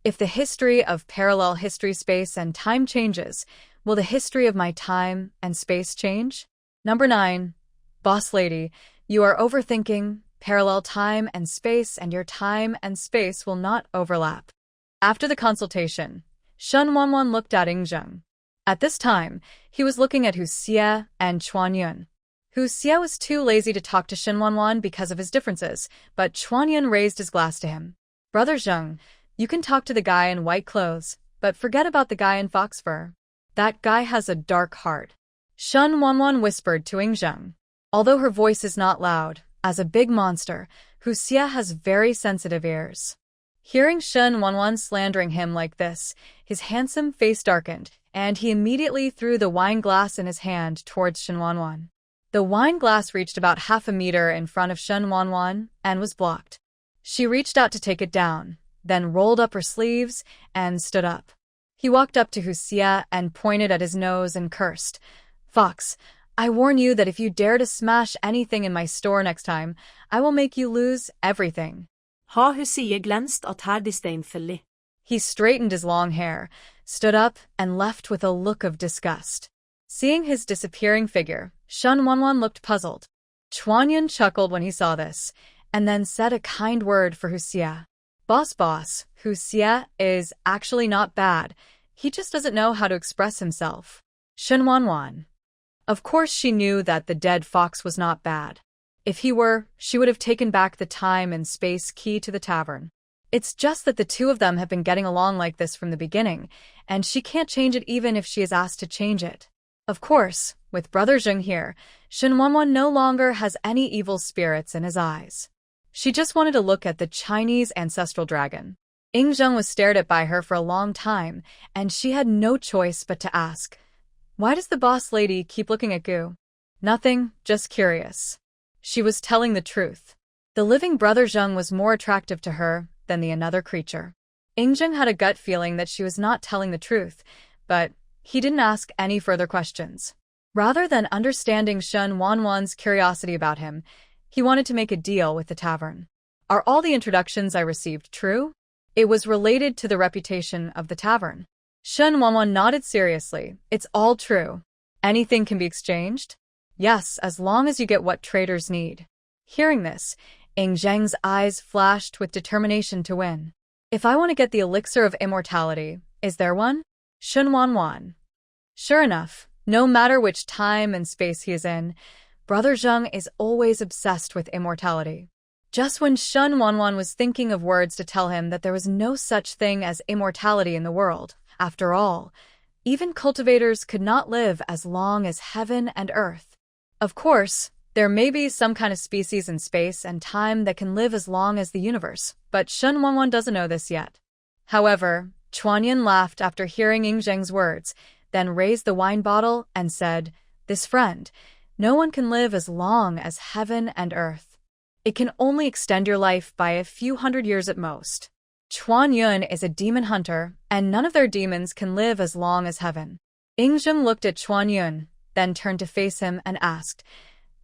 If the history of parallel history, space, and time changes, will the history of my time and space change? Number 9, Boss lady, you are overthinking. Parallel time and space, and your time and space will not overlap. After the consultation, Shen Wanwan looked at Ing Zheng. At this time, he was looking at Hu Xie and Chuanyan. Hu Xie was too lazy to talk to Shen Wanwan because of his differences, but Chuanyan raised his glass to him. Brother Zheng, you can talk to the guy in white clothes, but forget about the guy in fox fur. That guy has a dark heart. Shen Wanwan whispered to Yingzheng. Although her voice is not loud, as a big monster, Hu Xie has very sensitive ears. Hearing Shen Wanwan slandering him like this, his handsome face darkened, and he immediately threw the wine glass in his hand towards Shen Wanwan. The wine glass reached about half a meter in front of Shen Wanwan and was blocked. She reached out to take it down, then rolled up her sleeves and stood up. He walked up to Hu Xie and pointed at his nose and cursed. "Fox, I warn you that if you dare to smash anything in my store next time, I will make you lose everything." Har Hu Xie glenst at her disdainfully. He straightened his long hair, stood up, and left with a look of disgust. Seeing his disappearing figure, Shen Wanwan looked puzzled. Chuanyun chuckled when he saw this, and then said a kind word for Hu Xie. Boss, Hu Xie is actually not bad. He just doesn't know how to express himself. Shen Wanwan. Of course she knew that the dead fox was not bad. If he were, she would have taken back the time and space key to the tavern. It's just that the two of them have been getting along like this from the beginning, and she can't change it even if she is asked to change it. Of course, with Brother Zheng here, Shen Wanwan no longer has any evil spirits in his eyes. She just wanted to look at the Chinese ancestral dragon. Yingzheng was stared at by her for a long time, and she had no choice but to ask, "Why does the boss lady keep looking at Gu?" "Nothing, just curious." She was telling the truth. The living Brother Zheng was more attractive to her than the another creature. Yingzheng had a gut feeling that she was not telling the truth, but he didn't ask any further questions. Rather than understanding Shen Wanwan's curiosity about him, he wanted to make a deal with the tavern. "Are all the introductions I received true?" It was related to the reputation of the tavern. Shen Wanwan nodded seriously. "It's all true." "Anything can be exchanged?" "Yes, as long as you get what traders need." Hearing this, Yingzheng's eyes flashed with determination to win. "If I want to get the elixir of immortality, is there one?" Shen Wanwan. Sure enough, no matter which time and space he is in, Brother Zheng is always obsessed with immortality. Just when Shen Wanwan was thinking of words to tell him that there was no such thing as immortality in the world, after all, even cultivators could not live as long as heaven and earth. Of course, there may be some kind of species in space and time that can live as long as the universe, but Shen Wanwan doesn't know this yet. However, Chuanyun laughed after hearing Yingzheng's words, then raised the wine bottle and said, "This friend, no one can live as long as heaven and earth. It can only extend your life by a few hundred years at most. Chuanyun is a demon hunter, and none of their demons can live as long as heaven." Yingzheng looked at Chuanyun, then turned to face him and asked,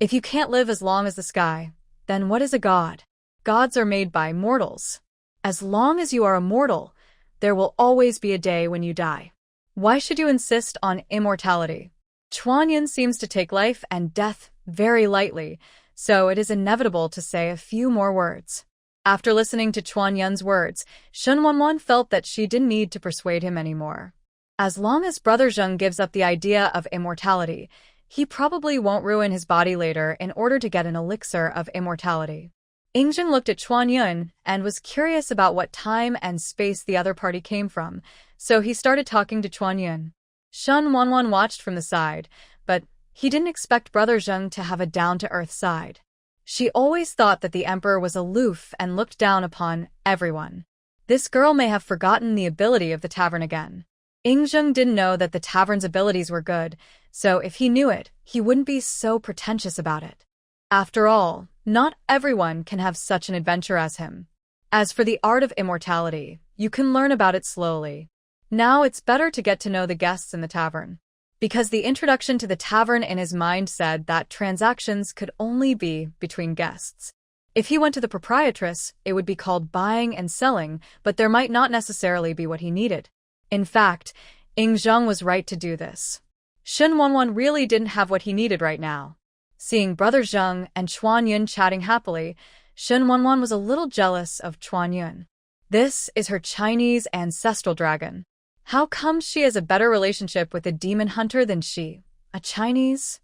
"If you can't live as long as the sky, then what is a god?" "Gods are made by mortals. As long as you are a mortal, there will always be a day when you die. Why should you insist on immortality?" Chuanyun seems to take life and death very lightly, so it is inevitable to say a few more words. After listening to Chuanyun's words, Shen Wanwan felt that she didn't need to persuade him anymore. As long as Brother Zheng gives up the idea of immortality, he probably won't ruin his body later in order to get an elixir of immortality. Yingzheng looked at Chuanyun and was curious about what time and space the other party came from, so he started talking to Chuanyun. Shen Wanwan watched from the side, but he didn't expect Brother Zheng to have a down-to-earth side. She always thought that the emperor was aloof and looked down upon everyone. This girl may have forgotten the ability of the tavern again. Yingzheng didn't know that the tavern's abilities were good, so if he knew it, he wouldn't be so pretentious about it. After all, not everyone can have such an adventure as him. As for the art of immortality, you can learn about it slowly. Now it's better to get to know the guests in the tavern. Because the introduction to the tavern in his mind said that transactions could only be between guests. If he went to the proprietress, it would be called buying and selling, but there might not necessarily be what he needed. In fact, Yingzheng was right to do this. Shen Wanwan really didn't have what he needed right now. Seeing Brother Zheng and Chuanyun chatting happily, Shen Wanwan was a little jealous of Chuanyun. This is her Chinese ancestral dragon. How come she has a better relationship with a demon hunter than she, a Chinese?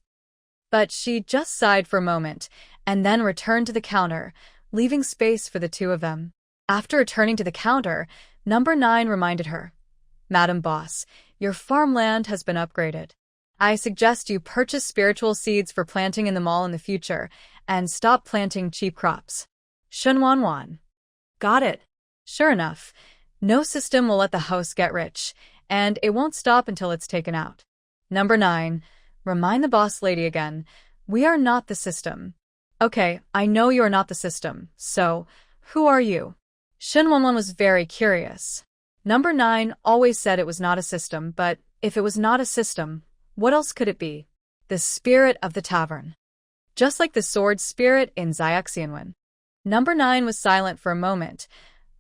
But she just sighed for a moment, and then returned to the counter, leaving space for the two of them. After returning to the counter, number 9 reminded her, "Madam Boss, your farmland has been upgraded." I suggest you purchase spiritual seeds for planting in the mall in the future and stop planting cheap crops. Shunwanwan. Got it. Sure enough, no system will let the house get rich, and it won't stop until it's taken out. Number 9. Remind the boss lady again. We are not the system. Okay, I know you are not the system, so who are you? Shunwanwan was very curious. Number 9 always said it was not a system, but if it was not a system, what else could it be? The spirit of the tavern. Just like the sword spirit in Xiaoxianwen. Number 9 was silent for a moment,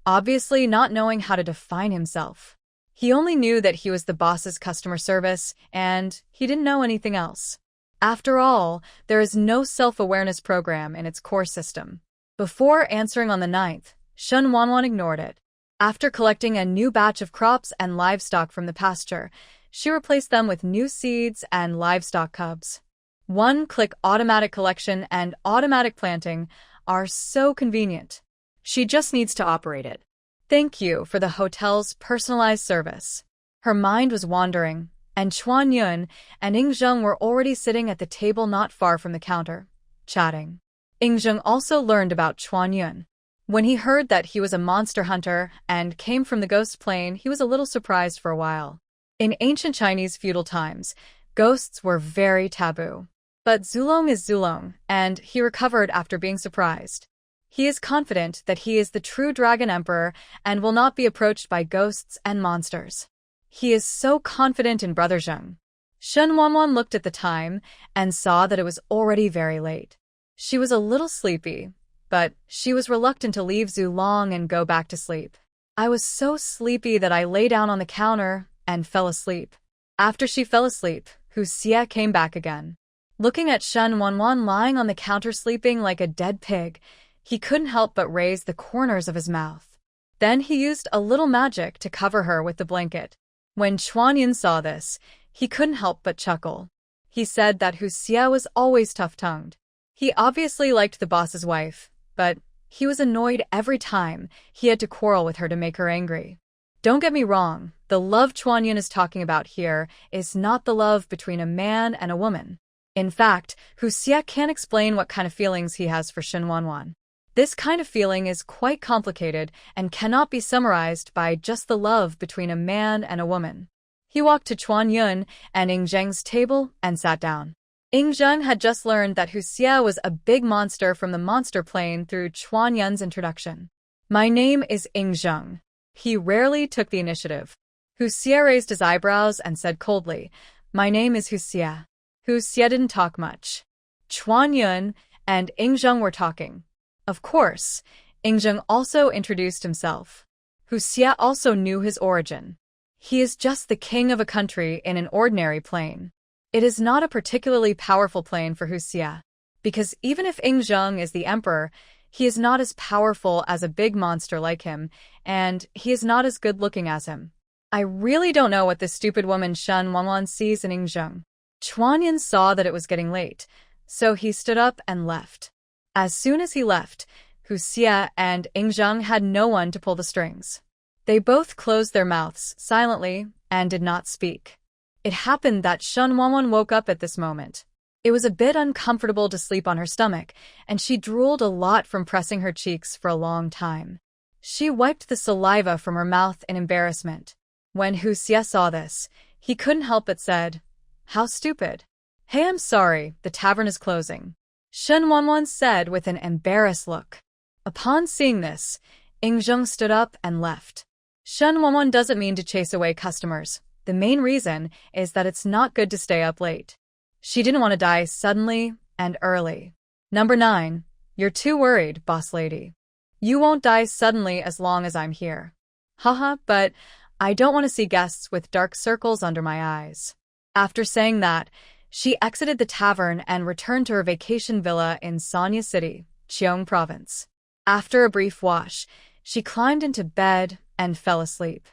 obviously not knowing how to define himself. He only knew that he was the boss's customer service, and he didn't know anything else. After all, there is no self-awareness program in its core system. Before answering on the 9th, Shunwanwan ignored it. After collecting a new batch of crops and livestock from the pasture, she replaced them with new seeds and livestock cubs. One-click automatic collection and automatic planting are so convenient. She just needs to operate it. Thank you for the hotel's personalized service. Her mind was wandering, and Chuan Yun and Ing Zheng were already sitting at the table not far from the counter, chatting. Ing Zheng also learned about Chuan Yun. When he heard that he was a monster hunter and came from the ghost plane, he was a little surprised for a while. In ancient Chinese feudal times, ghosts were very taboo. But Zulong is Zulong, and he recovered after being surprised. He is confident that he is the true Dragon Emperor and will not be approached by ghosts and monsters. He is so confident in Brother Zheng. Shunwanwan looked at the time and saw that it was already very late. She was a little sleepy, but she was reluctant to leave Zulong and go back to sleep. I was so sleepy that I lay down on the counter and fell asleep. After she fell asleep, Hu Xie came back again. Looking at Shunwanwan lying on the counter sleeping like a dead pig, he couldn't help but raise the corners of his mouth. Then he used a little magic to cover her with the blanket. When Chuan Yun saw this, he couldn't help but chuckle. He said that Hu Xie was always tough-tongued. He obviously liked the boss's wife, but he was annoyed every time he had to quarrel with her to make her angry. Don't get me wrong, the love Chuan Yun is talking about here is not the love between a man and a woman. In fact, Hu Xie can't explain what kind of feelings he has for Shunwanwan. This kind of feeling is quite complicated and cannot be summarized by just the love between a man and a woman. He walked to Chuan Yun and Ing Zheng's table and sat down. Ing Zheng had just learned that Hu Xie was a big monster from the monster plane through Chuan Yun's introduction. My name is Ing Zheng. He rarely took the initiative. Hu Xie raised his eyebrows and said coldly, My name is Hu Xie. Hu Xie didn't talk much. Chuan Yun and Ing Zheng were talking. Of course, Ing Zheng also introduced himself. Hu Xie also knew his origin. He is just the king of a country in an ordinary plane. It is not a particularly powerful plane for Hu Xie, because even if Ing Zheng is the emperor, he is not as powerful as a big monster like him, and he is not as good-looking as him. I really don't know what this stupid woman Shunwanwan sees in Ing Zheng. Chuan Yun saw that it was getting late, so he stood up and left. As soon as he left, Hu Xie and Ing Zheng had no one to pull the strings. They both closed their mouths silently and did not speak. It happened that Shunwanwan woke up at this moment. It was a bit uncomfortable to sleep on her stomach, and she drooled a lot from pressing her cheeks for a long time. She wiped the saliva from her mouth in embarrassment. When Hu Xie saw this, he couldn't help but said, How stupid. Hey, I'm sorry, the tavern is closing. Shunwanwan said with an embarrassed look. Upon seeing this, Ing Zheng stood up and left. Shunwanwan doesn't mean to chase away customers. The main reason is that it's not good to stay up late. She didn't want to die suddenly and early. Number 9. You're too worried, boss lady. You won't die suddenly as long as I'm here. Haha, but I don't want to see guests with dark circles under my eyes. After saying that, she exited the tavern and returned to her vacation villa in Sanya City, Cheong Province. After a brief wash, she climbed into bed and fell asleep.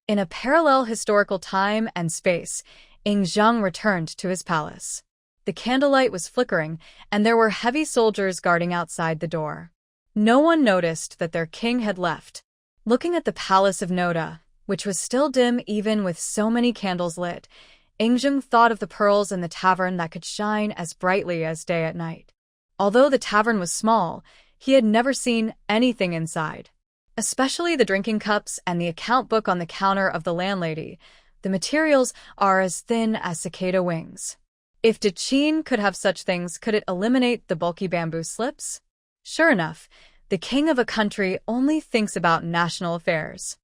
In a parallel historical time and space, Ing Zheng returned to his palace. The candlelight was flickering, and there were heavy soldiers guarding outside the door. No one noticed that their king had left. Looking at the palace of Noda, which was still dim even with so many candles lit, Ingjung thought of the pearls in the tavern that could shine as brightly as day at night. Although the tavern was small, he had never seen anything inside. Especially the drinking cups and the account book on the counter of the landlady. The materials are as thin as cicada wings. If Dechin could have such things, could it eliminate the bulky bamboo slips? Sure enough, the king of a country only thinks about national affairs.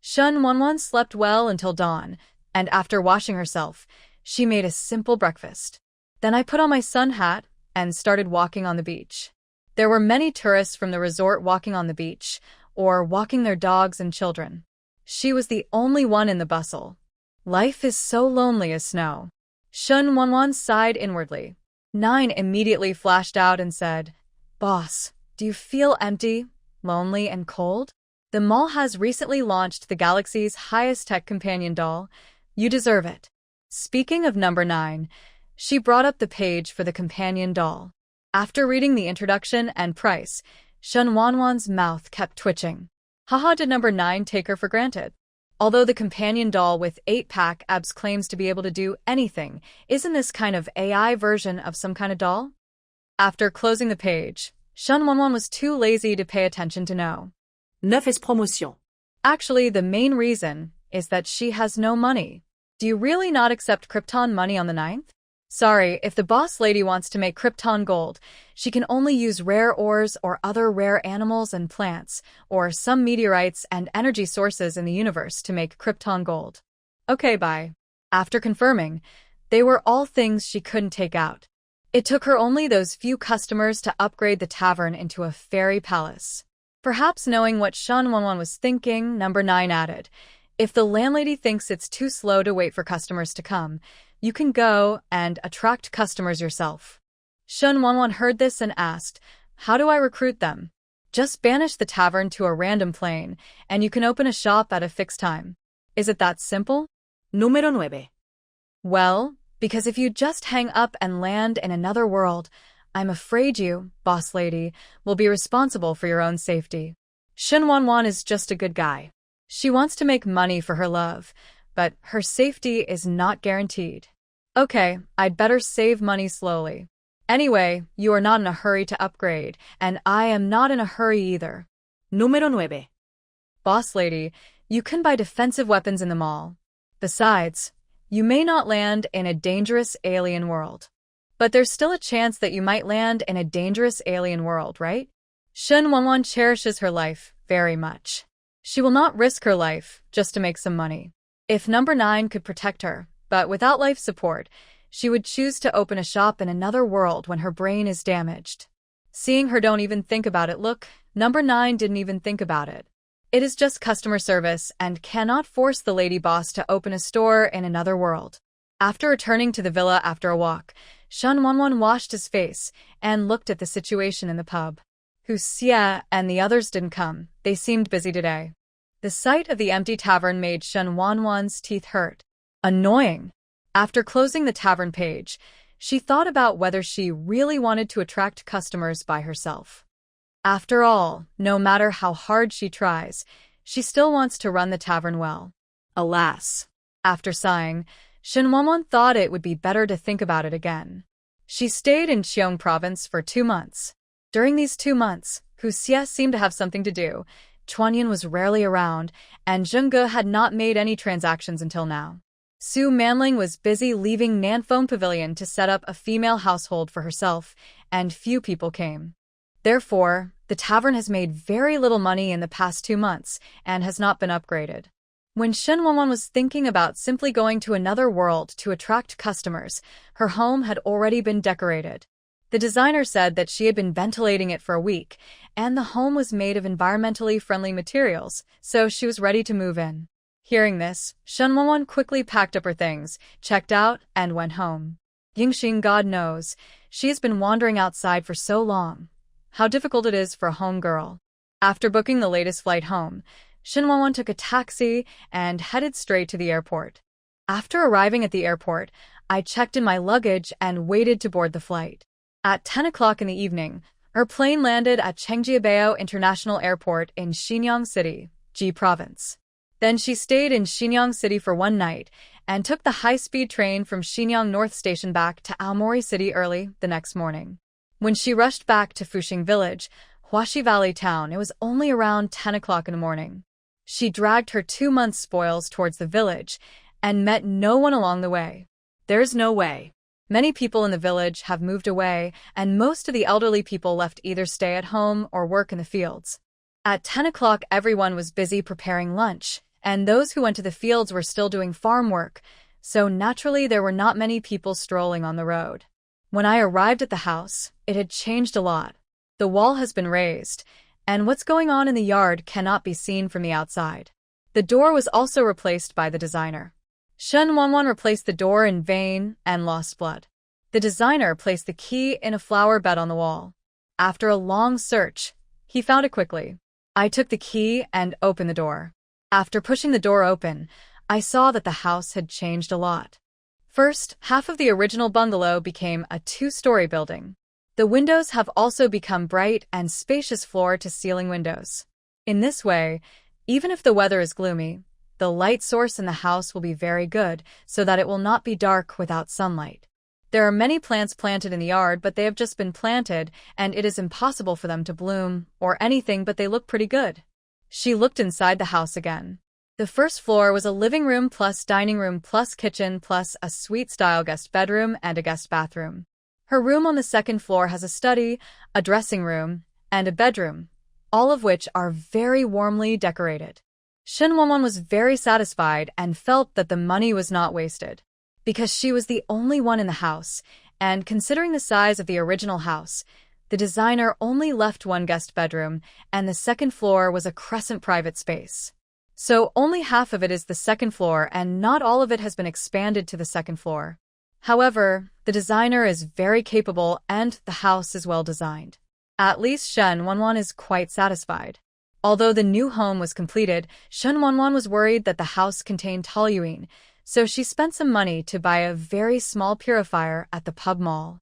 Shun Wanwan slept well until dawn, and after washing herself, she made a simple breakfast. Then I put on my sun hat and started walking on the beach. There were many tourists from the resort walking on the beach, or walking their dogs and children. She was the only one in the bustle. Life is so lonely as snow. Shun Wanwan sighed inwardly. Nine immediately flashed out and said, "Boss, do you feel empty, lonely, and cold? The mall has recently launched the galaxy's highest tech companion doll. You deserve it." Speaking of number 9, she brought up the page for the companion doll. After reading the introduction and price, Shun Wanwan's mouth kept twitching. Haha, did number 9 take her for granted? Although the companion doll with 8-pack abs claims to be able to do anything, isn't this kind of AI version of some kind of doll? After closing the page, Shun Wanwan was too lazy to pay attention to know. 9 is promotion. Actually, the main reason is that she has no money. Do you really not accept Krypton money on the 9th? Sorry, if the boss lady wants to make Krypton gold, she can only use rare ores or other rare animals and plants, or some meteorites and energy sources in the universe to make Krypton gold. Okay, bye. After confirming, they were all things she couldn't take out. It took her only those few customers to upgrade the tavern into a fairy palace. Perhaps knowing what Shun Wanwan was thinking, number 9 added, "If the landlady thinks it's too slow to wait for customers to come, you can go and attract customers yourself." Shun Wanwan heard this and asked, "How do I recruit them?" "Just banish the tavern to a random plane, and you can open a shop at a fixed time." Is it that simple? Número 9. Well, because if you just hang up and land in another world, I'm afraid you, boss lady, will be responsible for your own safety. Shun Wanwan is just a good guy. She wants to make money for her love, but her safety is not guaranteed. Okay, I'd better save money slowly. Anyway, you are not in a hurry to upgrade, and I am not in a hurry either. Número 9. Boss lady, you can buy defensive weapons in the mall. Besides, you may not land in a dangerous alien world. But there's still a chance that you might land in a dangerous alien world, right? Shun Wanwan cherishes her life very much. She will not risk her life just to make some money. If number 9 could protect her, but without life support, she would choose to open a shop in another world when her brain is damaged. Seeing her don't even think about it, look, number 9 didn't even think about it. It is just customer service and cannot force the lady boss to open a store in another world. After returning to the villa after a walk, Shun Wanwan washed his face and looked at the situation in the pub. Hu Xie and the others didn't come. They seemed busy today. The sight of the empty tavern made Shun Wanwan's teeth hurt. Annoying. After closing the tavern page, she thought about whether she really wanted to attract customers by herself. After all, no matter how hard she tries, she still wants to run the tavern well. Alas. After sighing, Shun Wanwan thought it would be better to think about it again. She stayed in Cheong province for 2 months. During these 2 months, Hu Xie seemed to have something to do, Chuanyan was rarely around, and Zhengge had not made any transactions until now. Su Manling was busy leaving Nanfeng Pavilion to set up a female household for herself, and few people came. Therefore, the tavern has made very little money in the past 2 months and has not been upgraded. When Shun Wanwan was thinking about simply going to another world to attract customers, her home had already been decorated. The designer said that she had been ventilating it for a week, and the home was made of environmentally friendly materials, so she was ready to move in. Hearing this, Shun Wanwan quickly packed up her things, checked out, and went home. Yingxing, God knows, she has been wandering outside for so long. How difficult it is for a home girl. After booking the latest flight home, Shun Wanwan took a taxi and headed straight to the airport. After arriving at the airport, I checked in my luggage and waited to board the flight. At 10 o'clock in the evening, her plane landed at Chengjiabao International Airport in Xinyang City, Ji Province. Then she stayed in Shenyang City for one night and took the high-speed train from Shenyang North Station back to Aomori City early the next morning. When she rushed back to Fuxing Village, Huaxi Valley Town, it was only around 10 o'clock in the morning. She dragged her 2-month spoils towards the village and met no one along the way. There's no way. Many people in the village have moved away, and most of the elderly people left either stay at home or work in the fields. At 10 o'clock, everyone was busy preparing lunch, and those who went to the fields were still doing farm work, so naturally there were not many people strolling on the road. When I arrived at the house, it had changed a lot. The wall has been raised, and what's going on in the yard cannot be seen from the outside. The door was also replaced by the designer. Shen Wanwan replaced the door in vain and lost blood. The designer placed the key in a flower bed on the wall. After a long search, he found it quickly. I took the key and opened the door. After pushing the door open, I saw that the house had changed a lot. First, half of the original bungalow became a 2-story building. The windows have also become bright and spacious floor-to-ceiling windows. In this way, even if the weather is gloomy, the light source in the house will be very good so that it will not be dark without sunlight. There are many plants planted in the yard, but they have just been planted, and it is impossible for them to bloom or anything, but they look pretty good. She looked inside the house again. The first floor was a living room plus dining room plus kitchen plus a suite-style guest bedroom and a guest bathroom. Her room on the second floor has a study, a dressing room, and a bedroom, all of which are very warmly decorated. Shen Wanwan was very satisfied and felt that the money was not wasted. Because she was the only one in the house, and considering the size of the original house, the designer only left one guest bedroom, and the second floor was a crescent private space. So only half of it is the second floor, and not all of it has been expanded to the second floor. However, the designer is very capable and the house is well designed. At least Shen Wanwan is quite satisfied. Although the new home was completed, Shen Wanwan was worried that the house contained toluene, so she spent some money to buy a very small purifier at the pub mall.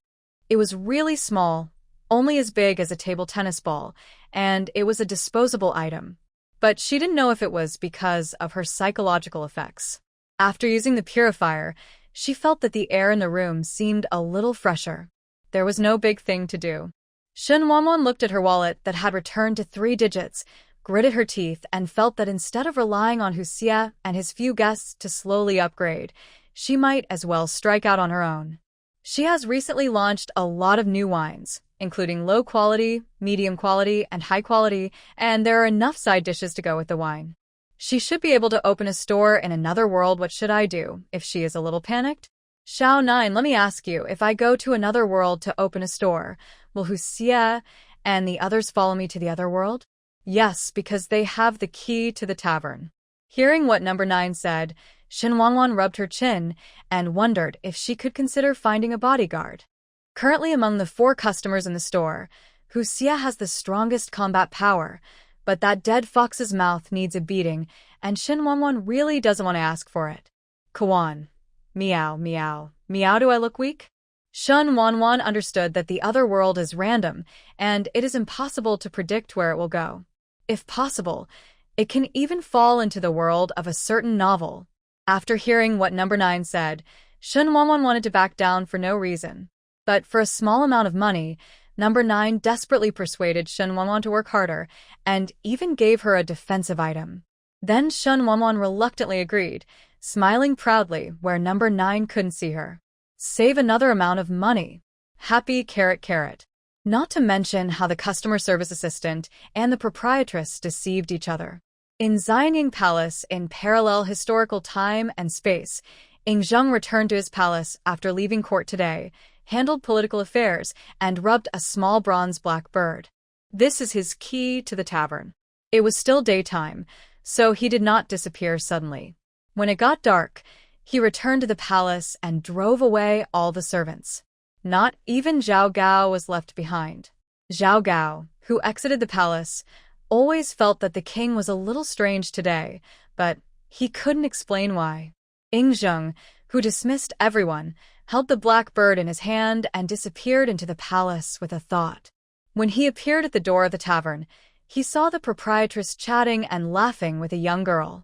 It was really small, only as big as a table tennis ball, and it was a disposable item. But she didn't know if it was because of her psychological effects. After using the purifier, she felt that the air in the room seemed a little fresher. There was no big thing to do. Shen Wanwan looked at her wallet that had returned to 3 digits, gritted her teeth, and felt that instead of relying on Hu Xie and his few guests to slowly upgrade, she might as well strike out on her own. She has recently launched a lot of new wines, including low quality, medium quality, and high quality, and there are enough side dishes to go with the wine. She should be able to open a store in another world. What should I do if she is a little panicked? Xiao 9, let me ask you, if I go to another world to open a store, will Hu Xie and the others follow me to the other world? Yes, because they have the key to the tavern. Hearing what number 9 said, Shen Wanwan rubbed her chin and wondered if she could consider finding a bodyguard. Currently among the 4 customers in the store, Hu Xie has the strongest combat power, but that dead fox's mouth needs a beating, and Shen Wanwan really doesn't want to ask for it. Kawan. Meow, meow. Meow, do I look weak? Shen Wanwan understood that the other world is random, and it is impossible to predict where it will go. If possible, it can even fall into the world of a certain novel. After hearing what number 9 said, Shen Wanwan wanted to back down for no reason. But for a small amount of money, number 9 desperately persuaded Shen Wanwan to work harder, and even gave her a defensive item. Then Shen Wanwan reluctantly agreed, smiling proudly where number 9 couldn't see her. Save another amount of money. Happy carrot carrot. Not to mention how the customer service assistant and the proprietress deceived each other. In Xianying Palace, in parallel historical time and space, Yingzheng returned to his palace after leaving court today, handled political affairs, and rubbed a small bronze black bird. This is his key to the tavern. It was still daytime, so he did not disappear suddenly. When it got dark, he returned to the palace and drove away all the servants. Not even Zhao Gao was left behind. Zhao Gao, who exited the palace, always felt that the king was a little strange today, but he couldn't explain why. Yingzheng, who dismissed everyone, held the black bird in his hand and disappeared into the palace with a thought. When he appeared at the door of the tavern, he saw the proprietress chatting and laughing with a young girl.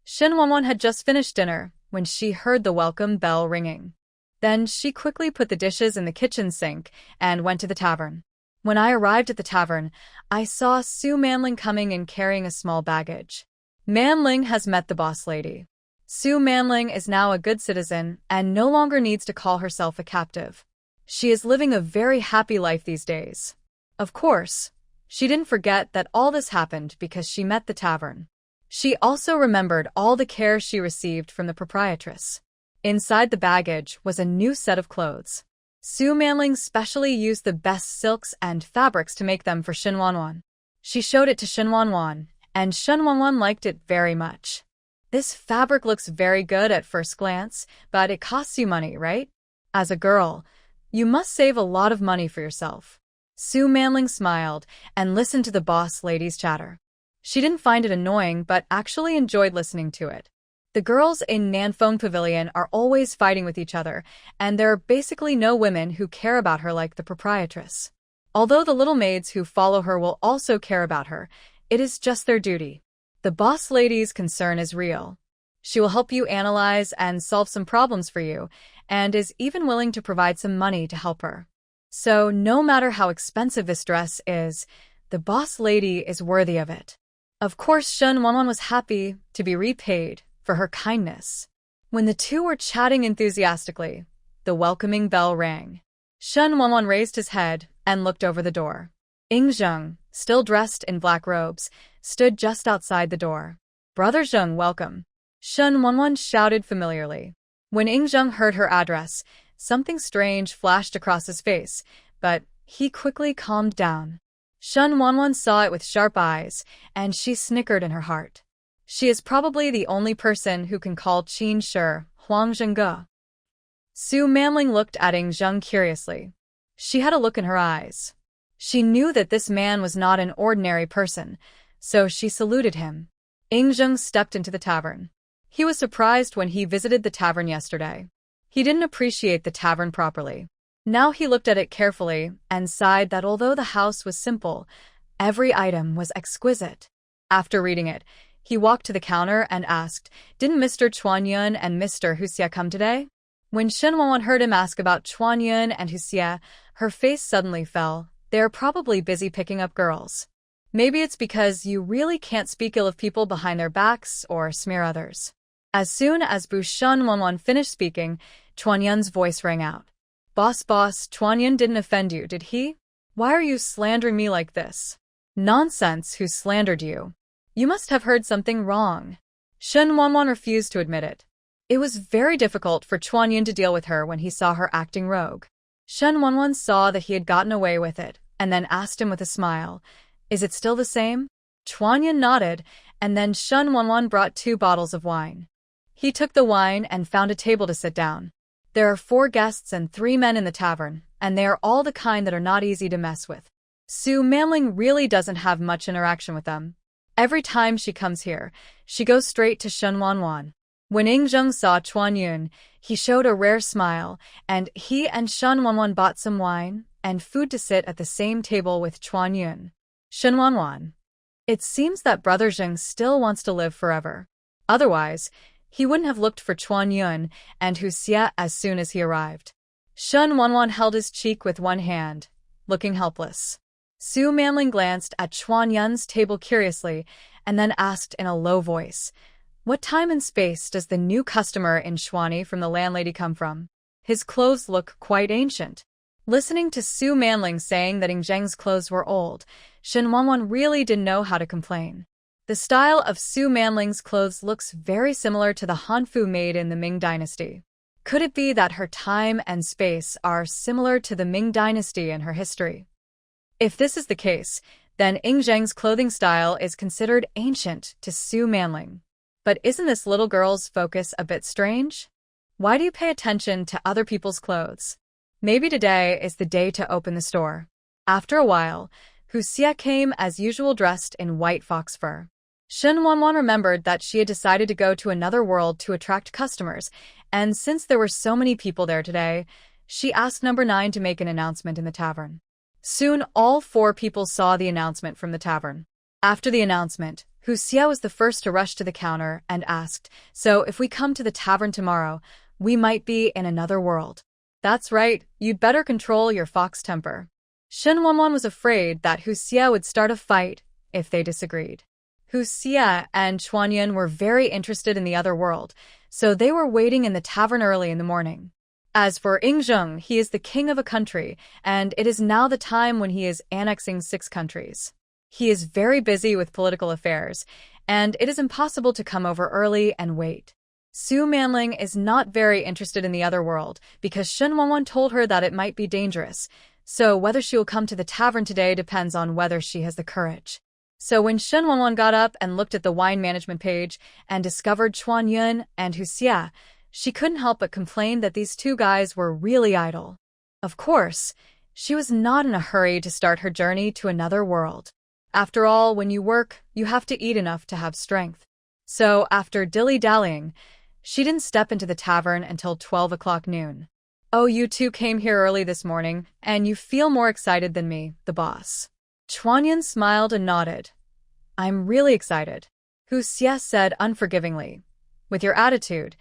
Shin Wanwan had just finished dinner when she heard the welcome bell ringing. Then she quickly put the dishes in the kitchen sink and went to the tavern. When I arrived at the tavern, I saw Su Manling coming and carrying a small baggage. Manling has met the boss lady. Su Manling is now a good citizen and no longer needs to call herself a captive. She is living a very happy life these days. Of course, she didn't forget that all this happened because she met the tavern. She also remembered all the care she received from the proprietress. Inside the baggage was a new set of clothes. Su Manling specially used the best silks and fabrics to make them for Shin Wanwan. She showed it to Shin Wanwan, and Shin Wanwan liked it very much. This fabric looks very good at first glance, but it costs you money, right? As a girl, you must save a lot of money for yourself. Su Manling smiled and listened to the boss lady's chatter. She didn't find it annoying but actually enjoyed listening to it. The girls in Nanfeng Pavilion are always fighting with each other, and there are basically no women who care about her like the proprietress. Although the little maids who follow her will also care about her, it is just their duty. The boss lady's concern is real. She will help you analyze and solve some problems for you, and is even willing to provide some money to help her. So no matter how expensive this dress is, the boss lady is worthy of it. Of course, Shin Wanwan was happy to be repaid for her kindness. When the two were chatting enthusiastically, the welcoming bell rang. Shin Wanwan raised his head and looked over the door. Ing Zheng, still dressed in black robes, stood just outside the door. "Brother Zheng, welcome," Shin Wanwan shouted familiarly. When Ing Zheng heard her address, something strange flashed across his face, but he quickly calmed down. Shin Wanwan saw it with sharp eyes, and she snickered in her heart. She is probably the only person who can call Qin Shi Huang Zhengge. Su Manling looked at Ing Zheng curiously. She had a look in her eyes. She knew that this man was not an ordinary person, so she saluted him. Ing Zheng stepped into the tavern. He was surprised when he visited the tavern yesterday. He didn't appreciate the tavern properly. Now he looked at it carefully and sighed that although the house was simple, every item was exquisite. After reading it, he walked to the counter and asked, "Didn't Mr. Chuan Yun and Mr. Hu Xie come today?" When Shin Wanwan heard him ask about Chuan Yun and Hu Xie, her face suddenly fell. They are probably busy picking up girls. Maybe it's because you really can't speak ill of people behind their backs or smear others. As soon as Bu Shin Wanwan finished speaking, Chuan Yun's voice rang out. Boss, Chuan Yun didn't offend you, did he? Why are you slandering me like this?" "Nonsense, who slandered you? You must have heard something wrong." Shin Wanwan refused to admit it. It was very difficult for Chuan Yun to deal with her when he saw her acting rogue. Shin Wanwan saw that he had gotten away with it, and then asked him with a smile, "Is it still the same?" Chuan Yun nodded, and then Shin Wanwan brought 2 bottles of wine. He took the wine and found a table to sit down. There are 4 guests and 3 men in the tavern, and they are all the kind that are not easy to mess with. Su Manling really doesn't have much interaction with them. Every time she comes here, she goes straight to Shin Wanwan. When Ing Zheng saw Chuan Yun, he showed a rare smile, and he and Shin Wanwan bought some wine and food to sit at the same table with Chuan Yun. Shin Wanwan. It seems that Brother Zheng still wants to live forever. Otherwise, he wouldn't have looked for Chuan Yun and Hu Xie as soon as he arrived. Shin Wanwan held his cheek with one hand, looking helpless. Su Manling glanced at Chuan Yun's table curiously and then asked in a low voice, "What time and space does the new customer in Shuani from the landlady come from? His clothes look quite ancient." Listening to Su Manling saying that Ing Zheng's clothes were old, Shin Wanwan really didn't know how to complain. The style of Su Manling's clothes looks very similar to the Hanfu made in the Ming Dynasty. Could it be that her time and space are similar to the Ming Dynasty in her history? If this is the case, then Ing Zheng's clothing style is considered ancient to Su Manling. But isn't this little girl's focus a bit strange? Why do you pay attention to other people's clothes? Maybe today is the day to open the store. After a while, Hu Xie came as usual dressed in white fox fur. Shin Wanwan remembered that she had decided to go to another world to attract customers, and since there were so many people there today, she asked number 9 to make an announcement in the tavern. Soon all 4 people saw the announcement from the tavern. After the announcement, Hu Xie was the first to rush to the counter and asked, "So if we come to the tavern tomorrow, we might be in another world." "That's right, you'd better control your fox temper." Shen Wanwan was afraid that Hu Xie would start a fight if they disagreed. Hu Xie and Chuanyun were very interested in the other world, so they were waiting in the tavern early in the morning. As for Yingzheng, he is the king of a country, and it is now the time when he is annexing 6 countries. He is very busy with political affairs, and it is impossible to come over early and wait. Su Manling is not very interested in the other world because Shen Wanwan told her that it might be dangerous, so whether she will come to the tavern today depends on whether she has the courage. So when Shen Wanwan got up and looked at the wine management page and discovered Chuan Yun and Hu Xie, she couldn't help but complain that these 2 guys were really idle. Of course, she was not in a hurry to start her journey to another world. After all, when you work, you have to eat enough to have strength. So after dilly-dallying, she didn't step into the tavern until 12 o'clock noon. "Oh, you 2 came here early this morning, and you feel more excited than me, the boss." Chuanyun smiled and nodded. "I'm really excited," Hu Xie said unforgivingly. "With your attitude,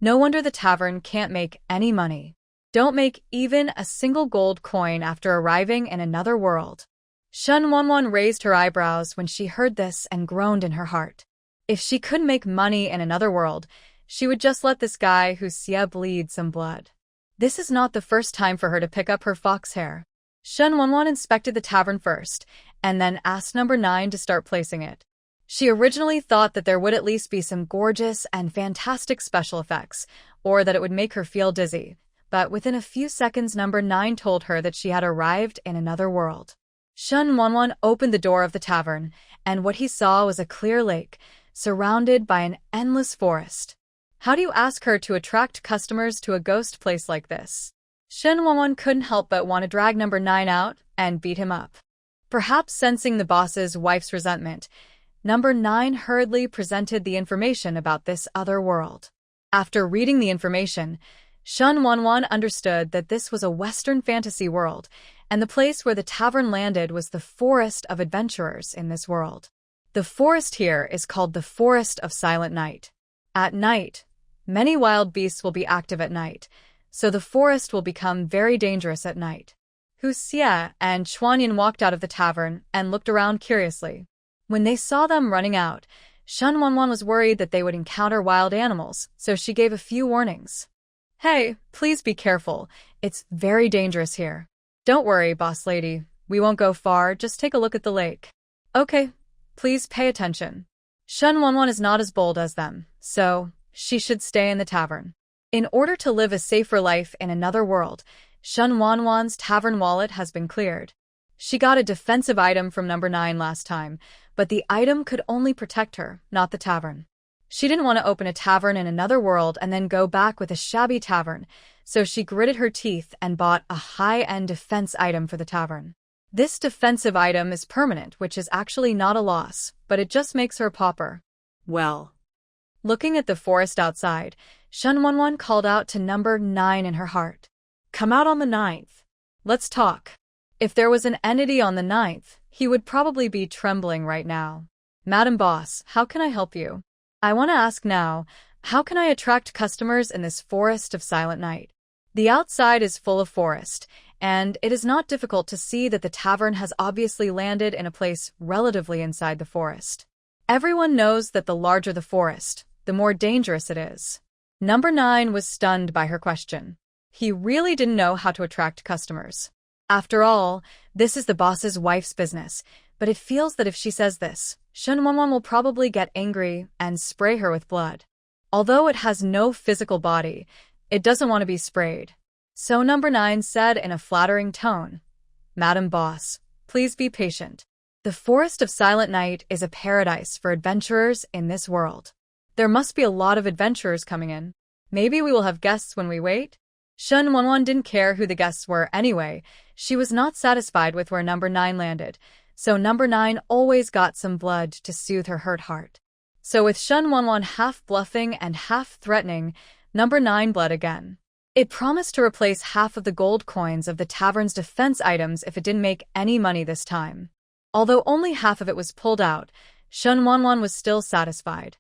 no wonder the tavern can't make any money. Don't make even a single gold coin after arriving in another world." Shen Wanwan raised her eyebrows when she heard this and groaned in her heart. If she couldn't make money in another world, she would just let this guy Hu Xie bleed some blood. This is not the first time for her to pick up her fox hair. Shen Wanwan inspected the tavern first, and then asked number 9 to start placing it. She originally thought that there would at least be some gorgeous and fantastic special effects, or that it would make her feel dizzy, but within a few seconds number 9 told her that she had arrived in another world. Shen Wanwan opened the door of the tavern, and what he saw was a clear lake, surrounded by an endless forest. How do you ask her to attract customers to a ghost place like this? Shen Wanwan couldn't help but want to drag number 9 out and beat him up. Perhaps sensing the boss's wife's resentment, number 9 hurriedly presented the information about this other world. After reading the information, Shen Wanwan understood that this was a Western fantasy world, and the place where the tavern landed was the Forest of Adventurers in this world. The forest here is called the Forest of Silent Night. At night, many wild beasts will be active at night, so the forest will become very dangerous at night. Hu Xie and Chuanyun walked out of the tavern and looked around curiously. When they saw them running out, Shen Wanwan was worried that they would encounter wild animals, so she gave a few warnings. "Hey, please be careful. It's very dangerous here." "Don't worry, boss lady. We won't go far, just take a look at the lake." "Okay, please pay attention." Shen Wanwan is not as bold as them, so she should stay in the tavern. In order to live a safer life in another world, Shen Wanwan's tavern wallet has been cleared. She got a defensive item from number 9 last time, but the item could only protect her, not the tavern. She didn't want to open a tavern in another world and then go back with a shabby tavern, so she gritted her teeth and bought a high-end defense item for the tavern. This defensive item is permanent, which is actually not a loss, but it just makes her a pauper. Well. Looking at the forest outside, Shen Wanwan called out to number 9 in her heart. "Come out on the 9th. Let's talk." If there was an entity on the 9th, he would probably be trembling right now. "Madam Boss, how can I help you?" "I want to ask now, how can I attract customers in this Forest of Silent Night?" The outside is full of forest, and it is not difficult to see that the tavern has obviously landed in a place relatively inside the forest. Everyone knows that the larger the forest, the more dangerous it is. Number 9 was stunned by her question. He really didn't know how to attract customers. After all, this is the boss's wife's business, but it feels that if she says this, Shen Wanwan will probably get angry and spray her with blood. Although it has no physical body, it doesn't want to be sprayed. So number 9 said in a flattering tone, "Madam Boss, please be patient. The Forest of Silent Night is a paradise for adventurers in this world. There must be a lot of adventurers coming in. Maybe we will have guests when we wait?" Shen Wanwan didn't care who the guests were anyway. She was not satisfied with where number 9 landed, so number 9 always got some blood to soothe her hurt heart. So with Shen Wanwan half bluffing and half threatening, number 9 bled again. It promised to replace half of the gold coins of the tavern's defense items if it didn't make any money this time. Although only half of it was pulled out, Shen Wanwan was still satisfied.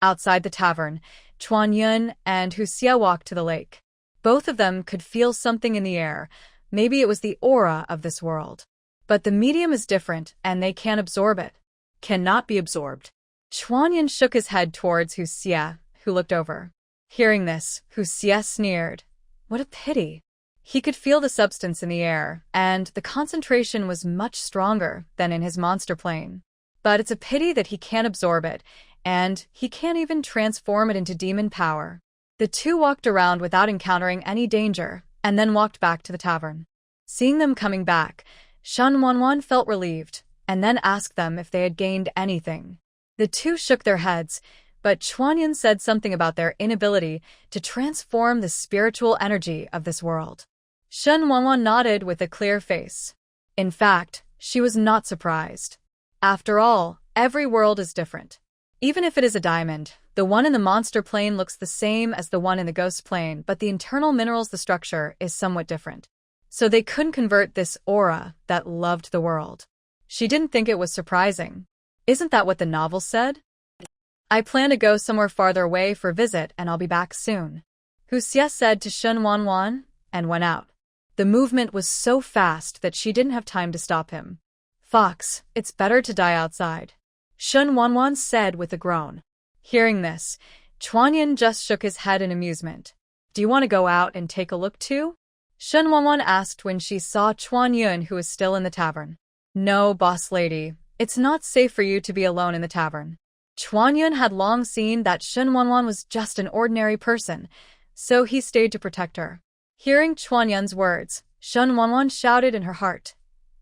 Outside the tavern, Chuan Yun and Hu Xie walked to the lake. Both of them could feel something in the air. Maybe it was the aura of this world. But the medium is different, and they can't absorb it. Cannot be absorbed. Chuan Yun shook his head towards Hu Xie, who looked over. Hearing this, Hu Xie sneered. What a pity. He could feel the substance in the air, and the concentration was much stronger than in his monster plane. But it's a pity that he can't absorb it, and he can't even transform it into demon power. The two walked around without encountering any danger, and then walked back to the tavern. Seeing them coming back, Shen Wanwan felt relieved, and then asked them if they had gained anything. The two shook their heads, but Chuan Yun said something about their inability to transform the spiritual energy of this world. Shen Wanwan nodded with a clear face. In fact, she was not surprised. After all, every world is different. Even if it is a diamond, the one in the monster plane looks the same as the one in the ghost plane, but the internal minerals, the structure, is somewhat different. So they couldn't convert this aura that loved the world. She didn't think it was surprising. Isn't that what the novel said? I plan to go somewhere farther away for a visit, and I'll be back soon, Hu Xie said to Shen Wanwan, and went out. The movement was so fast that she didn't have time to stop him. Fox, it's better to die outside, Shen Wanwan said with a groan. Hearing this, Chuan Yun just shook his head in amusement. Do you want to go out and take a look too? Shen Wanwan asked when she saw Chuan Yun, who was still in the tavern. No, boss lady, it's not safe for you to be alone in the tavern. Chuan Yun had long seen that Shen Wanwan was just an ordinary person, so he stayed to protect her. Hearing Chuan Yun's words, Shen Wanwan shouted in her heart,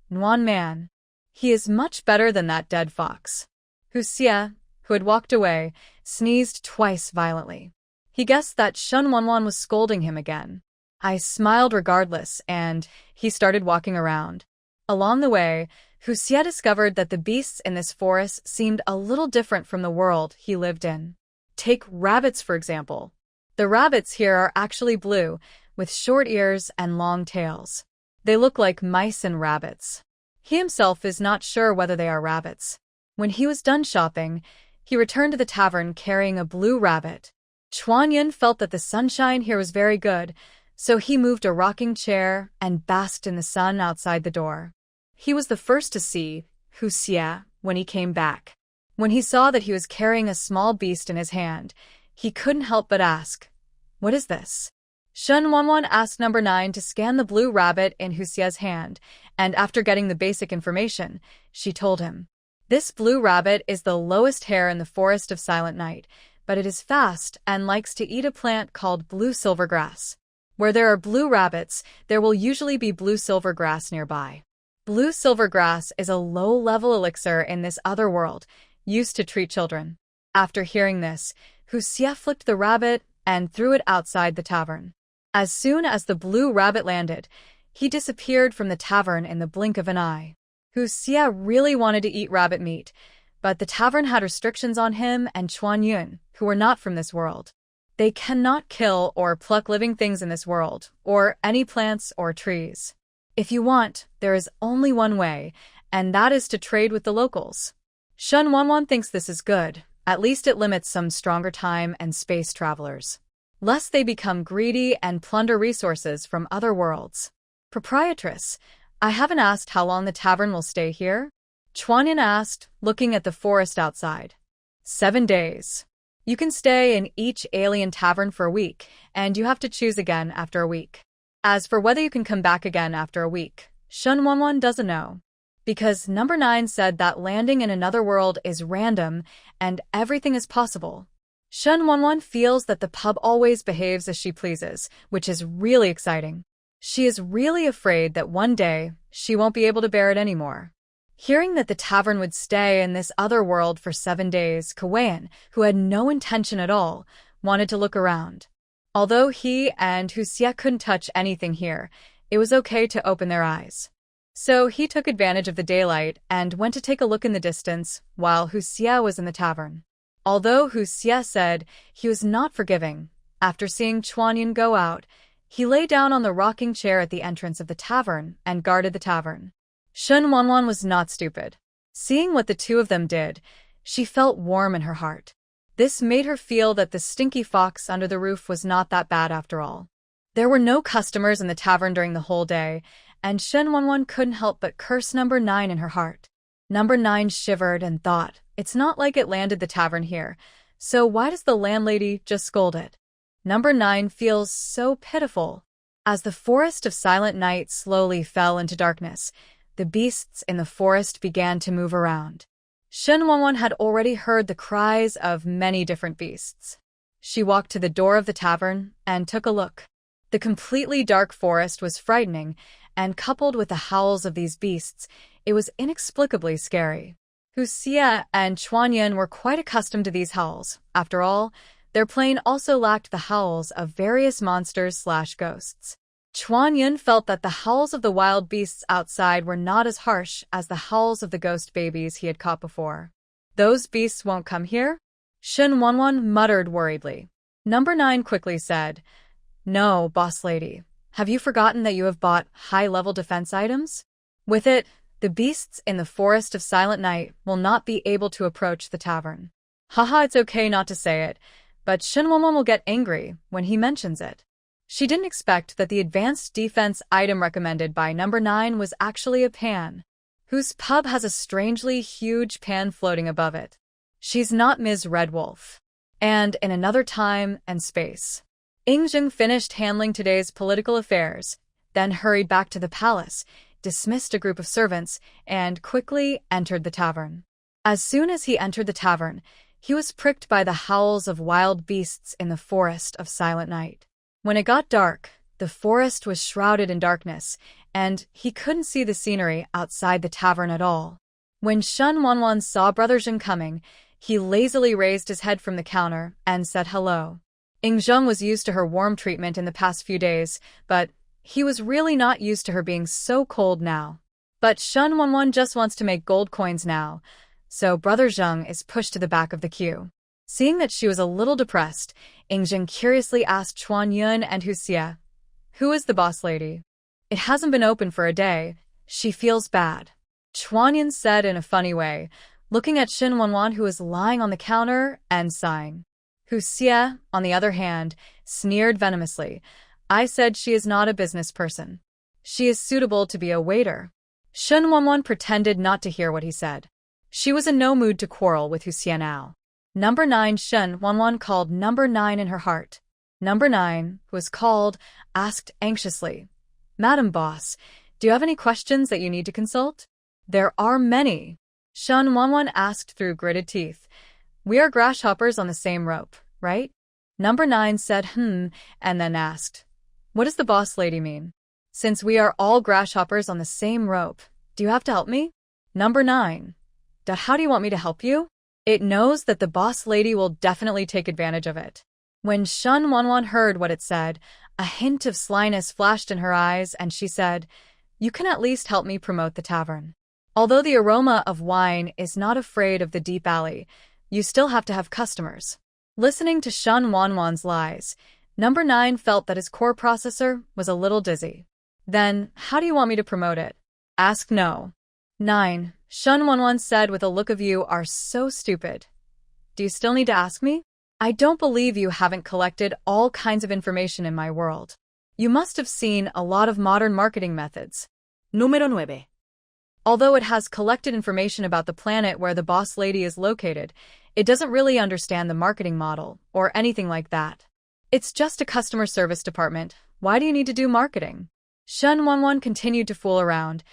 Nuan man. He is much better than that dead fox. Hu Xie, who had walked away, sneezed twice violently. He guessed that Shen Wanwan was scolding him again. I smiled regardless, and he started walking around. Along the way, Hu Xie discovered that the beasts in this forest seemed a little different from the world he lived in. Take rabbits, for example. The rabbits here are actually blue, with short ears and long tails. They look like mice and rabbits. He himself is not sure whether they are rabbits. When he was done shopping, he returned to the tavern carrying a blue rabbit. Chuan Yun felt that the sunshine here was very good, so he moved a rocking chair and basked in the sun outside the door. He was the first to see Hu Xie when he came back. When he saw that he was carrying a small beast in his hand, he couldn't help but ask, What is this? Shen Wanwan asked number 9 to scan the blue rabbit in Hu Xie's hand, and after getting the basic information, she told him. This blue rabbit is the lowest hare in the forest of Silent Night, but it is fast and likes to eat a plant called blue silver grass. Where there are blue rabbits, there will usually be blue silver grass nearby. Blue silver grass is a low-level elixir in this other world, used to treat children. After hearing this, Hu Xie flicked the rabbit and threw it outside the tavern. As soon as the blue rabbit landed, he disappeared from the tavern in the blink of an eye. Hu Xie really wanted to eat rabbit meat, but the tavern had restrictions on him and Chuan Yun, who were not from this world. They cannot kill or pluck living things in this world, or any plants or trees. If you want, there is only one way, and that is to trade with the locals. Shen Wanwan thinks this is good. At least it limits some stronger time and space travelers, lest they become greedy and plunder resources from other worlds. Proprietress, I haven't asked how long the tavern will stay here? Chuan Yin asked, looking at the forest outside. 7 days. You can stay in each alien tavern for a week, and you have to choose again after a week. As for whether you can come back again after a week, Shen Wanwan doesn't know. Because number 9 said that landing in another world is random and everything is possible. Shen Wanwan feels that the pub always behaves as she pleases, which is really exciting. She is really afraid that one day she won't be able to bear it anymore. Hearing that the tavern would stay in this other world for 7 days, Kawayan, who had no intention at all, wanted to look around. Although he and Hu Xie couldn't touch anything here, it was okay to open their eyes. So he took advantage of the daylight and went to take a look in the distance while Hu Xie was in the tavern. Although Hu Xie said he was not forgiving, after seeing Chuan Yin go out, he lay down on the rocking chair at the entrance of the tavern and guarded the tavern. Shen Wanwan was not stupid. Seeing what the two of them did, She felt warm in her heart. This made her feel that the stinky fox under the roof was not that bad after all. There were no customers in the tavern during the whole day, and Shen Wanwan couldn't help but curse number 9 in her heart. Number 9 shivered and thought, it's not like it landed the tavern here, so why does the landlady just scold it? Number 9 feels so pitiful. As the forest of silent night slowly fell into darkness, the beasts in the forest began to move around. Shen Wanwan had already heard the cries of many different beasts. She walked to the door of the tavern and took a look. The completely dark forest was frightening, and coupled with the howls of these beasts, it was inexplicably scary. Hu Xie and Chuanyan were quite accustomed to these howls. After all, their plane also lacked the howls of various monsters/ghosts. Chuanyan felt that the howls of the wild beasts outside were not as harsh as the howls of the ghost babies he had caught before. Those beasts won't come here? Shen Wanwan muttered worriedly. Number 9 quickly said, No, boss lady. Have you forgotten that you have bought high-level defense items? With it, the beasts in the forest of silent night will not be able to approach the tavern. Haha, it's okay not to say it, but Shen Wanwan will get angry when he mentions it. She didn't expect that the advanced defense item recommended by number 9 was actually a pan, whose pub has a strangely huge pan floating above it. She's not Ms. Red Wolf. And in another time and space, Yingjing finished handling today's political affairs, then hurried back to the palace, dismissed a group of servants, and quickly entered the tavern. As soon as he entered the tavern, he was pricked by the howls of wild beasts in the forest of silent night. When it got dark, the forest was shrouded in darkness, and he couldn't see the scenery outside the tavern at all. When Shen Wanwan saw Brother Zheng coming, he lazily raised his head from the counter and said hello. Yingjing was used to her warm treatment in the past few days, but he was really not used to her being so cold now. But Shen Wanwan just wants to make gold coins now, so Brother Zheng is pushed to the back of the queue. Seeing that she was a little depressed, Yingjing curiously asked Chuanyan and Hu Xie, Who is the boss lady? It hasn't been open for a day. She feels bad. Chuanyan said in a funny way, looking at Shen Wanwan who was lying on the counter and sighing. Hu Xie, on the other hand, sneered venomously. I said she is not a business person. She is suitable to be a waiter. Shen Wanwan pretended not to hear what he said. She was in no mood to quarrel with Hu Xie now. Number 9 Shen Wanwan called number 9 in her heart. Number 9, who was called, asked anxiously, Madam Boss, do you have any questions that you need to consult? There are many. Shen Wanwan asked through gritted teeth. We are grasshoppers on the same rope, right? Number 9 said and then asked, What does the boss lady mean? Since we are all grasshoppers on the same rope, do you have to help me? Number 9. How do you want me to help you? It knows that the boss lady will definitely take advantage of it. When Shen Wanwan heard what it said, a hint of slyness flashed in her eyes, and she said, You can at least help me promote the tavern. Although the aroma of wine is not afraid of the deep alley, you still have to have customers. Listening to Shen Wanwan's lies, number 9 felt that his core processor was a little dizzy. Then, how do you want me to promote it? Ask no. 9. Shen Wanwan said with a look of you are so stupid. Do you still need to ask me? I don't believe you haven't collected all kinds of information in my world. You must have seen a lot of modern marketing methods. Número 9. Although it has collected information about the planet where the boss lady is located, it doesn't really understand the marketing model or anything like that. It's just a customer service department. Why do you need to do marketing? Shen Wanwan continued to fool around.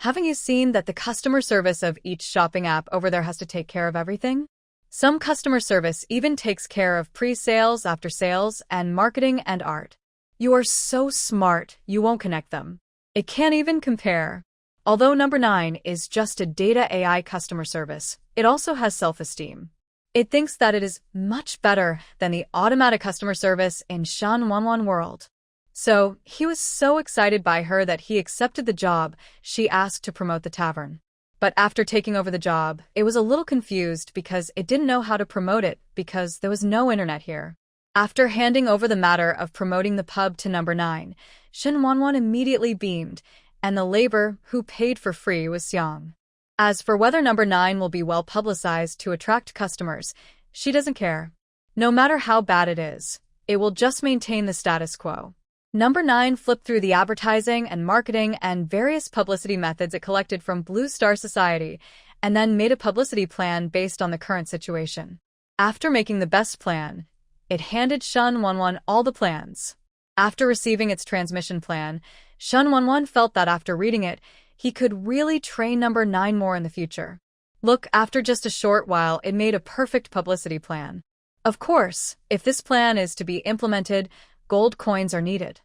Haven't you seen that the customer service of each shopping app over there has to take care of everything? Some customer service even takes care of pre-sales, after-sales, and marketing and art. You are so smart, you won't connect them. It can't even compare. Although number 9 is just a data AI customer service, it also has self-esteem. It thinks that it is much better than the automatic customer service in Shen Wanwan world. So, he was so excited by her that he accepted the job she asked to promote the tavern. But after taking over the job, it was a little confused because it didn't know how to promote it because there was no internet here. After handing over the matter of promoting the pub to number 9, Shen Wanwan immediately beamed, and the labor who paid for free was Xiang. As for whether number 9 will be well publicized to attract customers, she doesn't care. No matter how bad it is, it will just maintain the status quo. Number 9 flipped through the advertising and marketing and various publicity methods it collected from Blue Star Society, and then made a publicity plan based on the current situation. After making the best plan, it handed Shun Wanwan all the plans. After receiving its transmission plan, Shun Wanwan felt that after reading it, he could really train number 9 more in the future. Look, after just a short while, it made a perfect publicity plan. Of course, if this plan is to be implemented, gold coins are needed.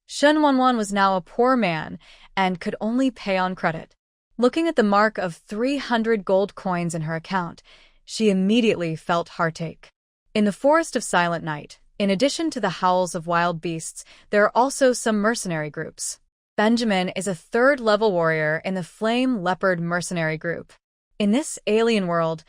Shun Wanwan was now a poor man and could only pay on credit. Looking at the mark of 300 gold coins in her account, she immediately felt heartache. In the Forest of Silent Night, in addition to the howls of wild beasts, there are also some mercenary groups. Benjamin is a 3rd-level warrior in the Flame Leopard mercenary group. In this alien world,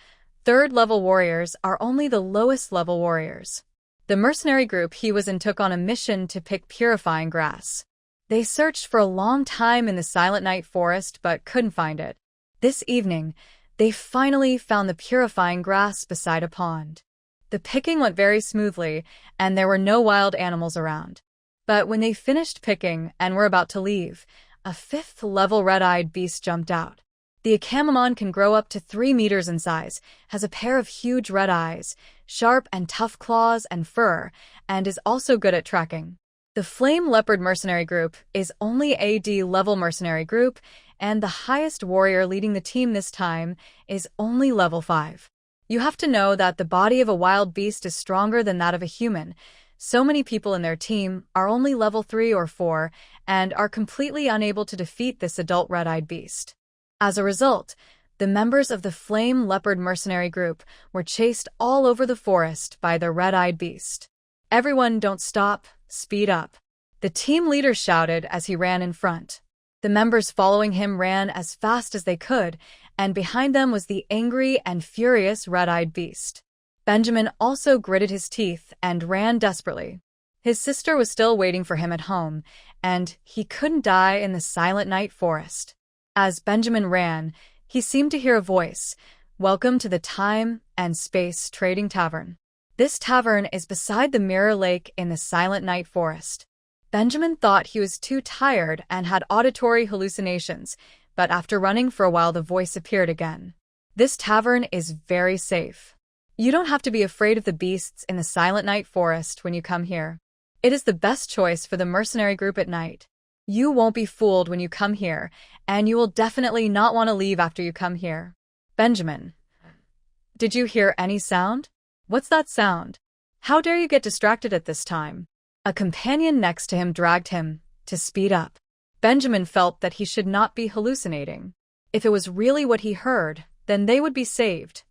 3rd-level warriors are only the lowest-level warriors. The mercenary group he was in took on a mission to pick purifying grass. They searched for a long time in the Silent Night forest but couldn't find it. This evening, they finally found the purifying grass beside a pond. The picking went very smoothly, and there were no wild animals around. But when they finished picking and were about to leave, a 5th-level red-eyed beast jumped out. The Akamamon can grow up to 3 meters in size, has a pair of huge red eyes, sharp and tough claws and fur, and is also good at tracking. The Flame Leopard mercenary group is only AD-level mercenary group, and the highest warrior leading the team this time is only level 5. You have to know that the body of a wild beast is stronger than that of a human. So many people in their team are only level 3 or 4 and are completely unable to defeat this adult red-eyed beast. As a result, the members of the Flame Leopard mercenary group were chased all over the forest by the red-eyed beast. Everyone, don't stop, speed up. The team leader shouted as he ran in front. The members following him ran as fast as they could, and behind them was the angry and furious red-eyed beast. Benjamin also gritted his teeth and ran desperately. His sister was still waiting for him at home, and he couldn't die in the Silent Night forest. As Benjamin ran, he seemed to hear a voice. Welcome to the Time and Space Trading Tavern. This tavern is beside the Mirror Lake in the Silent Night forest. Benjamin thought he was too tired and had auditory hallucinations, but after running for a while the voice appeared again. This tavern is very safe. You don't have to be afraid of the beasts in the Silent Night forest when you come here. It is the best choice for the mercenary group at night. You won't be fooled when you come here, and you will definitely not want to leave after you come here. Benjamin, did you hear any sound? What's that sound? How dare you get distracted at this time? A companion next to him dragged him to speed up. Benjamin felt that he should not be hallucinating. If it was really what he heard, then they would be saved.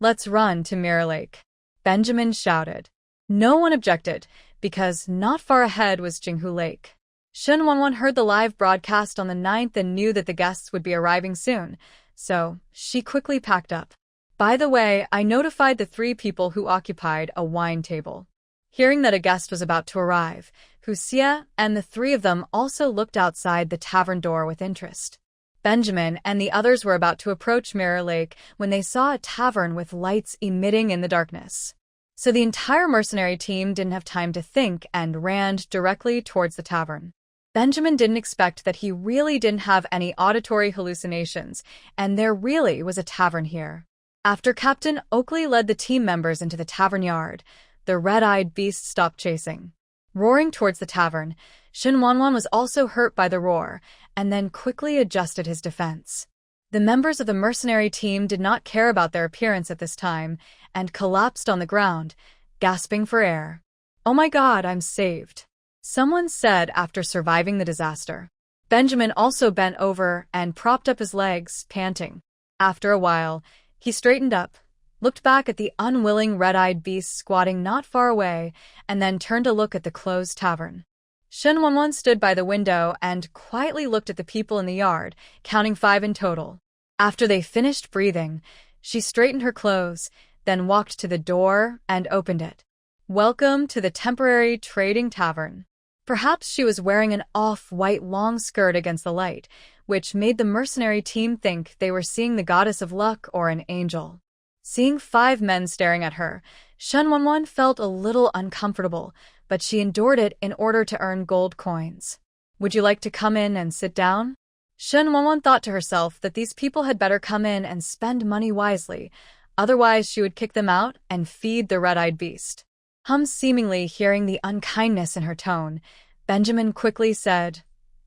Let's run to Mirror Lake, Benjamin shouted. No one objected, because not far ahead was Jinghu Lake. Shun Wanwan heard the live broadcast on the 9th and knew that the guests would be arriving soon, so she quickly packed up. By the way, I notified the 3 people who occupied a wine table. Hearing that a guest was about to arrive, Hu Xie and the 3 of them also looked outside the tavern door with interest. Benjamin and the others were about to approach Mirror Lake when they saw a tavern with lights emitting in the darkness. So the entire mercenary team didn't have time to think and ran directly towards the tavern. Benjamin didn't expect that he really didn't have any auditory hallucinations, and there really was a tavern here. After Captain Oakley led the team members into the tavern yard, the red-eyed beast stopped chasing. Roaring towards the tavern, Shun Wanwan was also hurt by the roar, and then quickly adjusted his defense. The members of the mercenary team did not care about their appearance at this time, and collapsed on the ground, gasping for air. Oh my God, I'm saved, someone said after surviving the disaster. Benjamin also bent over and propped up his legs, panting. After a while, he straightened up, looked back at the unwilling red-eyed beast squatting not far away, and then turned to look at the closed tavern. Shun Wanwan stood by the window and quietly looked at the people in the yard, counting 5 in total. After they finished breathing, she straightened her clothes, then walked to the door and opened it. Welcome to the temporary trading tavern. Perhaps she was wearing an off-white long skirt against the light, which made the mercenary team think they were seeing the goddess of luck or an angel. Seeing 5 men staring at her, Shen Wanwan felt a little uncomfortable, but she endured it in order to earn gold coins. Would you like to come in and sit down? Shen Wanwan thought to herself that these people had better come in and spend money wisely, otherwise she would kick them out and feed the red-eyed beast. Seemingly hearing the unkindness in her tone, Benjamin quickly said,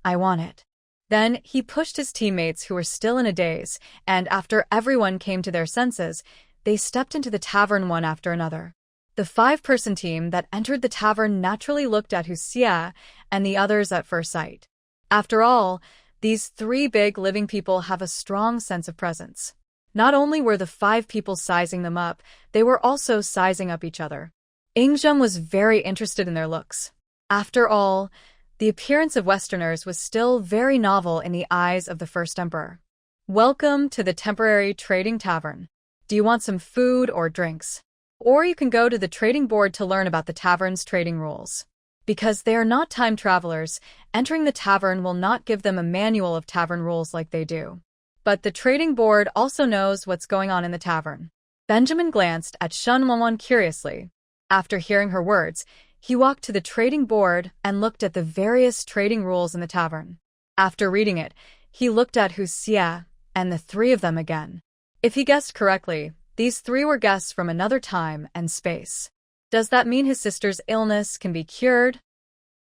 "I want it." Then he pushed his teammates who were still in a daze, and after everyone came to their senses, they stepped into the tavern one after another. The 5-person team that entered the tavern naturally looked at Hu Xie and the others at first sight. After all, these 3 big living people have a strong sense of presence. Not only were the 5 people sizing them up, they were also sizing up each other. Ingzhem was very interested in their looks. After all, the appearance of Westerners was still very novel in the eyes of the first emperor. Welcome to the temporary trading tavern. Do you want some food or drinks? Or you can go to the trading board to learn about the tavern's trading rules. Because they are not time travelers, entering the tavern will not give them a manual of tavern rules like they do. But the trading board also knows what's going on in the tavern. Benjamin glanced at Shen Wanwan curiously. After hearing her words, he walked to the trading board and looked at the various trading rules in the tavern. After reading it, he looked at Hu Xie and the 3 of them again. If he guessed correctly, these 3 were guests from another time and space. Does that mean his sister's illness can be cured?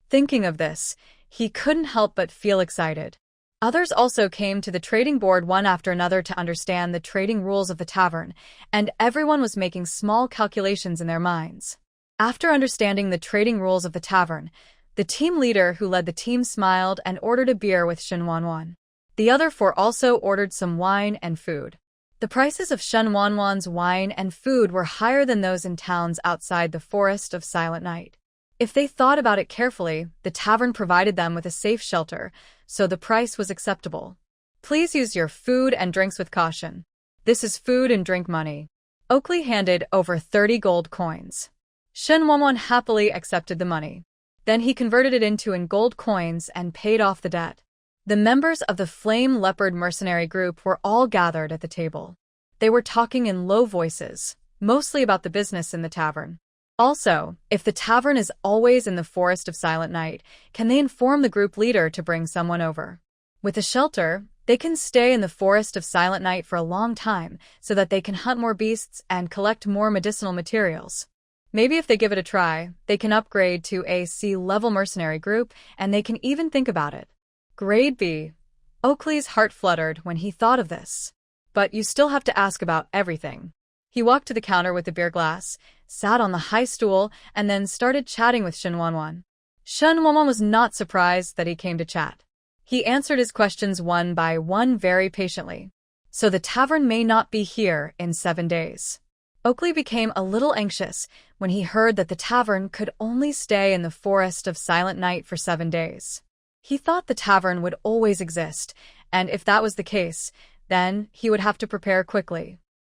Thinking of this, he couldn't help but feel excited. Others also came to the trading board one after another to understand the trading rules of the tavern, and everyone was making small calculations in their minds. After understanding the trading rules of the tavern, the team leader who led the team smiled and ordered a beer with Shen Wanwan. The other 4 also ordered some wine and food. The prices of Shen Wanwan's wine and food were higher than those in towns outside the Forest of Silent Night. If they thought about it carefully, the tavern provided them with a safe shelter, so the price was acceptable. Please use your food and drinks with caution. This is food and drink money. Oakley handed over 30 gold coins. Shen Wanwan happily accepted the money. Then he converted it into gold coins and paid off the debt. The members of the Flame Leopard mercenary group were all gathered at the table. They were talking in low voices, mostly about the business in the tavern. Also, if the tavern is always in the Forest of Silent Night, can they inform the group leader to bring someone over? With a shelter, they can stay in the Forest of Silent Night for a long time so that they can hunt more beasts and collect more medicinal materials. Maybe if they give it a try, they can upgrade to a C-level mercenary group, and they can even think about it. Grade B. Oakley's heart fluttered when he thought of this. But you still have to ask about everything. He walked to the counter with the beer glass, sat on the high stool, and then started chatting with Shen Wanwan. Shen Wanwan was not surprised that he came to chat. He answered his questions one by one very patiently. So the tavern may not be here in 7 days. Oakley became a little anxious when he heard that the tavern could only stay in the Forest of Silent Night for 7 days. He thought the tavern would always exist, and if that was the case, then he would have to prepare quickly.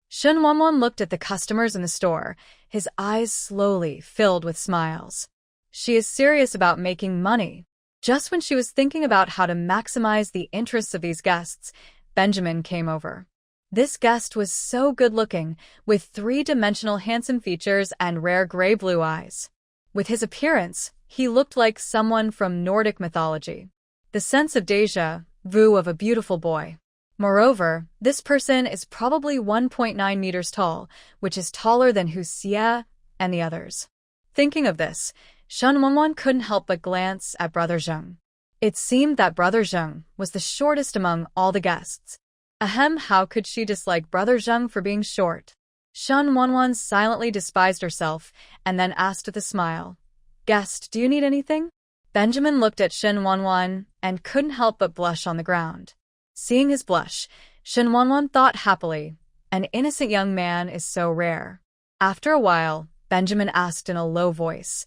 Shen Wanwan looked at the customers in the store, his eyes slowly filled with smiles. She is serious about making money. Just when she was thinking about how to maximize the interests of these guests, Benjamin came over. This guest was so good-looking, with 3-dimensional handsome features and rare gray-blue eyes. With his appearance, he looked like someone from Nordic mythology. The sense of déjà vu of a beautiful boy. Moreover, this person is probably 1.9 meters tall, which is taller than Hu Xie and the others. Thinking of this, Shen Wanwan couldn't help but glance at Brother Zheng. It seemed that Brother Zheng was the shortest among all the guests. Ahem, how could she dislike Brother Zheng for being short? Shen Wanwan silently despised herself and then asked with a smile, "Guest, do you need anything?" Benjamin looked at Shen Wanwan and couldn't help but blush on the ground. Seeing his blush, Shen Wanwan thought happily, an innocent young man is so rare. After a while, Benjamin asked in a low voice,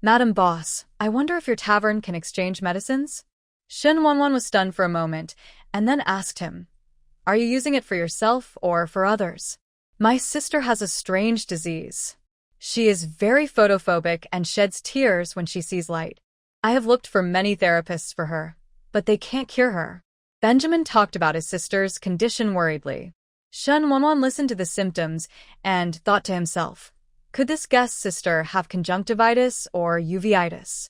"Madam Boss, I wonder if your tavern can exchange medicines?" Shen Wanwan was stunned for a moment and then asked him, "Are you using it for yourself or for others?" "My sister has a strange disease. She is very photophobic and sheds tears when she sees light. I have looked for many therapists for her, but they can't cure her. Benjamin talked about his sister's condition worriedly. Shen Wanwan listened to the symptoms and thought to himself, could this guest sister have conjunctivitis or uveitis?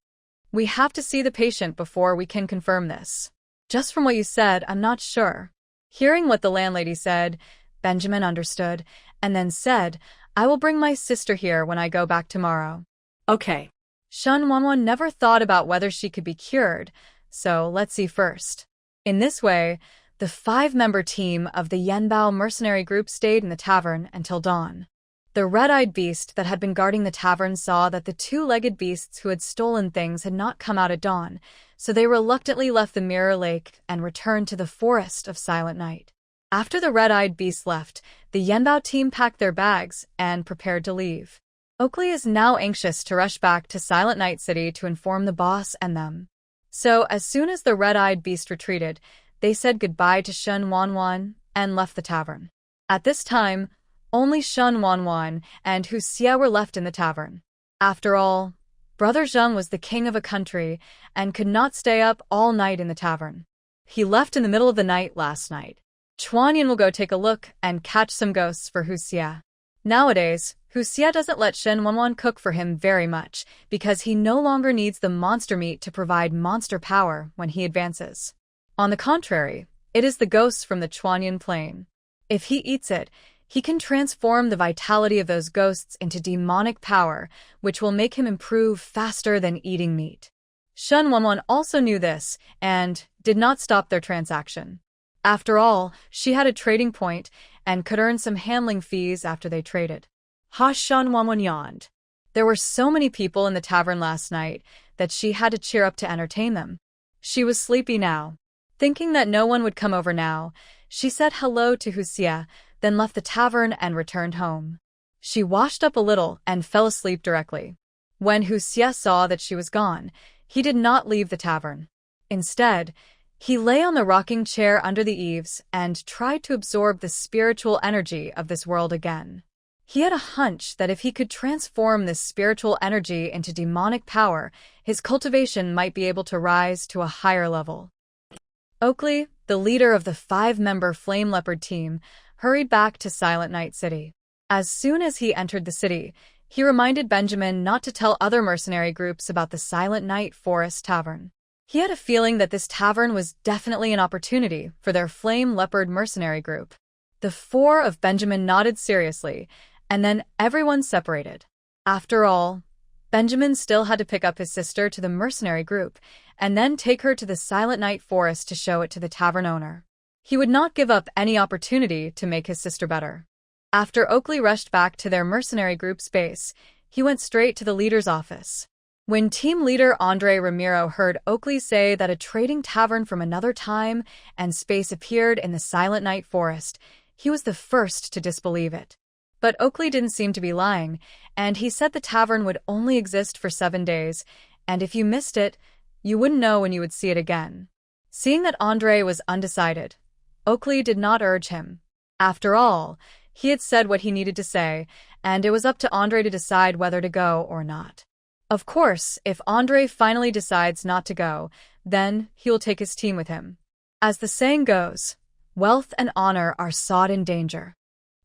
We have to see the patient before we can confirm this. Just from what you said, I'm not sure. Hearing what the landlady said, Benjamin understood, and then said, I will bring my sister here when I go back tomorrow. Okay. Shen Wanwan never thought about whether she could be cured, so let's see first. In this way, the 5-member team of the Yanbao mercenary group stayed in the tavern until dawn. The red-eyed beast that had been guarding the tavern saw that the 2-legged beasts who had stolen things had not come out at dawn, so they reluctantly left the Mirror Lake and returned to the Forest of Silent Night. After the red-eyed beasts left, the Yanbao team packed their bags and prepared to leave. Oakley is now anxious to rush back to Silent Night City to inform the boss and them. So as soon as the red-eyed beast retreated, they said goodbye to Shen Wanwan and left the tavern. At this time, only Shen Wanwan and Hu Xie were left in the tavern. After all, Brother Zheng was the king of a country and could not stay up all night in the tavern. He left in the middle of the night last night. Chuanyan will go take a look and catch some ghosts for Hu Xie. Nowadays, Hu Xie doesn't let Shen Wanwan cook for him very much because he no longer needs the monster meat to provide monster power when he advances. On the contrary, it is the ghosts from the Chuanyan Plain. If he eats it, he can transform the vitality of those ghosts into demonic power, which will make him improve faster than eating meat. Shen Wanwan also knew this and did not stop their transaction. After all, she had a trading point and could earn some handling fees after they traded. Shen Wanwan yawned. There were so many people in the tavern last night that she had to cheer up to entertain them. She was sleepy now. Thinking that no one would come over now, she said hello to Hu Xie, then left the tavern and returned home. She washed up a little and fell asleep directly. When Hu Xie saw that she was gone, he did not leave the tavern. Instead, he lay on the rocking chair under the eaves and tried to absorb the spiritual energy of this world again. He had a hunch that if he could transform this spiritual energy into demonic power, his cultivation might be able to rise to a higher level. Oakley, the leader of the 5-member Flame Leopard team, hurried back to Silent Night City. As soon as he entered the city, he reminded Benjamin not to tell other mercenary groups about the Silent Night Forest Tavern. He had a feeling that this tavern was definitely an opportunity for their Flame Leopard mercenary group. The 4 of Benjamin nodded seriously, and then everyone separated. After all, Benjamin still had to pick up his sister to the mercenary group and then take her to the Silent Night Forest to show it to the tavern owner. He would not give up any opportunity to make his sister better. After Oakley rushed back to their mercenary group's base, he went straight to the leader's office. When team leader Andre Ramiro heard Oakley say that a trading tavern from another time and space appeared in the Silent Night Forest, he was the first to disbelieve it. But Oakley didn't seem to be lying, and he said the tavern would only exist for 7 days, and if you missed it, you wouldn't know when you would see it again. Seeing that Andre was undecided, Oakley did not urge him. After all, he had said what he needed to say, and it was up to Andre to decide whether to go or not. Of course, if Andre finally decides not to go, then he will take his team with him. As the saying goes, wealth and honor are sought in danger.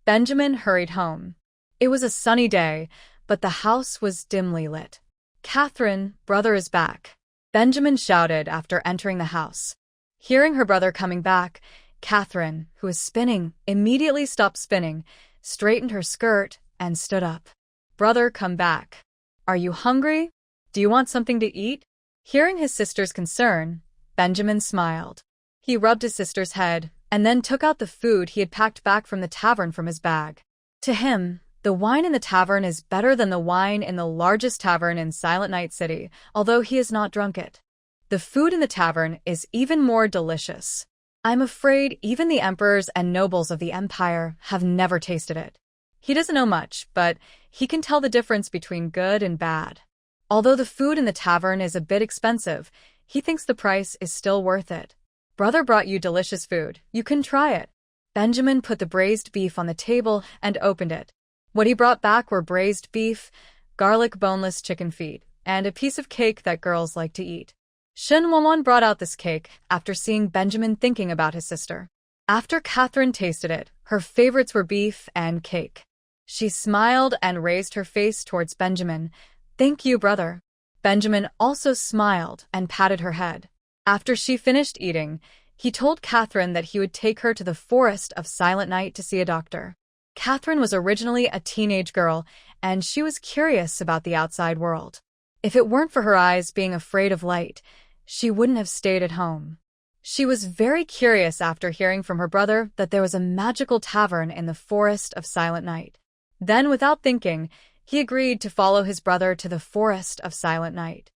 Benjamin hurried home. It was a sunny day, but the house was dimly lit. Catherine, brother is back, Benjamin shouted after entering the house. Hearing her brother coming back, Catherine, who was spinning, immediately stopped spinning, straightened her skirt, and stood up. Brother, come back. Are you hungry? Do you want something to eat? Hearing his sister's concern, Benjamin smiled. He rubbed his sister's head, and then took out the food he had packed back from the tavern from his bag. To him, the wine in the tavern is better than the wine in the largest tavern in Silent Night City, although he has not drunk it. The food in the tavern is even more delicious. I'm afraid even the emperors and nobles of the empire have never tasted it. He doesn't know much, but he can tell the difference between good and bad. Although the food in the tavern is a bit expensive, he thinks the price is still worth it. Brother brought you delicious food. You can try it. Benjamin put the braised beef on the table and opened it. What he brought back were braised beef, garlic boneless chicken feet, and a piece of cake that girls like to eat. Shen Wanwan brought out this cake after seeing Benjamin thinking about his sister. After Catherine tasted it, her favorites were beef and cake. She smiled and raised her face towards Benjamin. "Thank you, brother." Benjamin also smiled and patted her head. After she finished eating, he told Catherine that he would take her to the forest of Silent Night to see a doctor. Catherine was originally a teenage girl, and she was curious about the outside world. If it weren't for her eyes being afraid of light, she wouldn't have stayed at home. She was very curious after hearing from her brother that there was a magical tavern in the forest of Silent Night. Then, without thinking, he agreed to follow his brother to the forest of Silent Night.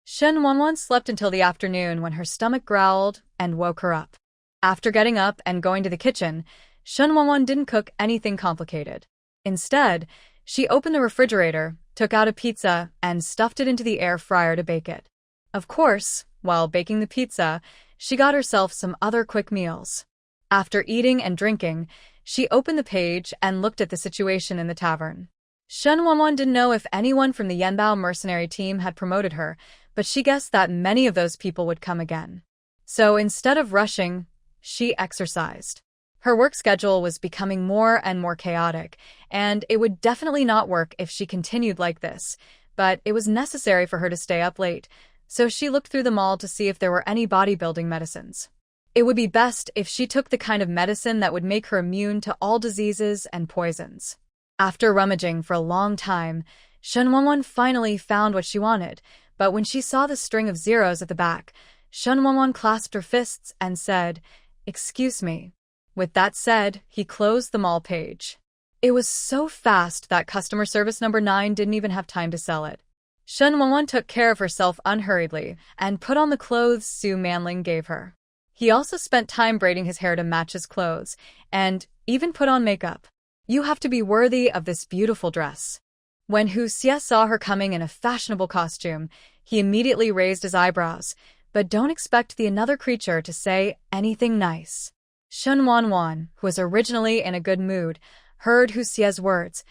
Shen Wanwan slept until the afternoon when her stomach growled and woke her up. After getting up and going to the kitchen, Shen Wanwan didn't cook anything complicated. Instead, she opened the refrigerator, took out a pizza, and stuffed it into the air fryer to bake it. Of course, while baking the pizza, she got herself some other quick meals. After eating and drinking, she opened the page and looked at the situation in the tavern. Shen Wanwan didn't know if anyone from the Yanbao mercenary team had promoted her, but she guessed that many of those people would come again. So instead of rushing, she exercised. Her work schedule was becoming more and more chaotic, and it would definitely not work if she continued like this, but it was necessary for her to stay up late, so she looked through the mall to see if there were any bodybuilding medicines. It would be best if she took the kind of medicine that would make her immune to all diseases and poisons. After rummaging for a long time, Shen Wanwan finally found what she wanted, but when she saw the string of zeros at the back, Shen Wanwan clasped her fists and said, "Excuse me." With that said, he closed the mall page. It was so fast that customer service number 9 didn't even have time to sell it. Shen Wanwan took care of herself unhurriedly and put on the clothes Su Manling gave her. He also spent time braiding his hair to match his clothes, and even put on makeup. "You have to be worthy of this beautiful dress." When Hu Xie saw her coming in a fashionable costume, he immediately raised his eyebrows, but don't expect the another creature to say anything nice. Shen Wanwan, who was originally in a good mood, heard Hu Xie's words.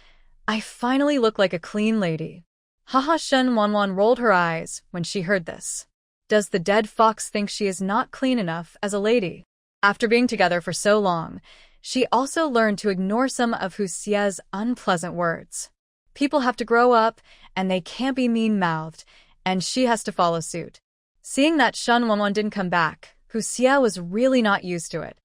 "I finally look like a clean lady." Haha. Shen Wanwan rolled her eyes when she heard this. Does the dead fox think she is not clean enough as a lady? After being together for so long, she also learned to ignore some of Hu Xie's unpleasant words. People have to grow up, and they can't be mean-mouthed, and she has to follow suit. Seeing that Shen Wanwan didn't come back, Hu Xie was really not used to it.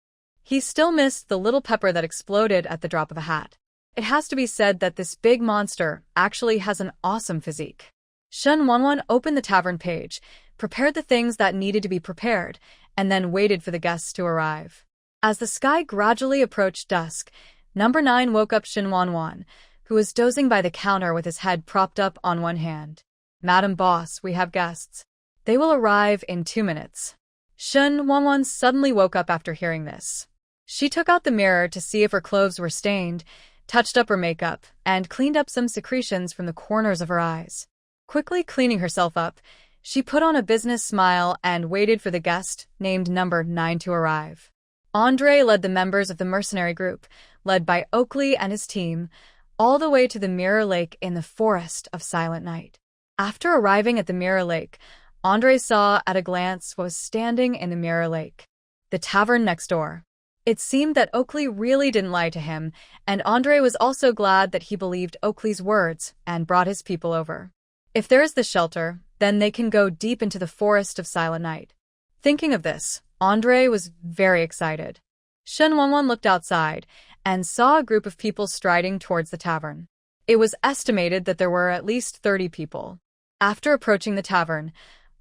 He still missed the little pepper that exploded at the drop of a hat. It has to be said that this big monster actually has an awesome physique. Shen Wanwan opened the tavern page, prepared the things that needed to be prepared, and then waited for the guests to arrive. As the sky gradually approached dusk, number 9 woke up Shen Wanwan, who was dozing by the counter with his head propped up on one hand. "Madam Boss, we have guests. They will arrive in 2 minutes." Shen Wanwan suddenly woke up after hearing this. She took out the mirror to see if her clothes were stained, touched up her makeup, and cleaned up some secretions from the corners of her eyes. Quickly cleaning herself up, she put on a business smile and waited for the guest named number 9 to arrive. Andre led the members of the mercenary group, led by Oakley and his team, all the way to the Mirror Lake in the forest of Silent Night. After arriving at the Mirror Lake, Andre saw at a glance what was standing in the Mirror Lake: the tavern next door. It seemed that Oakley really didn't lie to him, and Andre was also glad that he believed Oakley's words and brought his people over. If there is the shelter, then they can go deep into the forest of Silent Night. Thinking of this, Andre was very excited. Shen Wanwan looked outside and saw a group of people striding towards the tavern. It was estimated that there were at least 30 people. After approaching the tavern,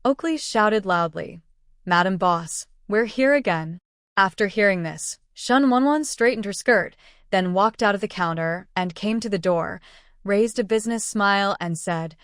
Oakley shouted loudly, "Madam Boss, we're here again." After hearing this, Shen Wanwan straightened her skirt, then walked out of the counter and came to the door, raised a business smile and said,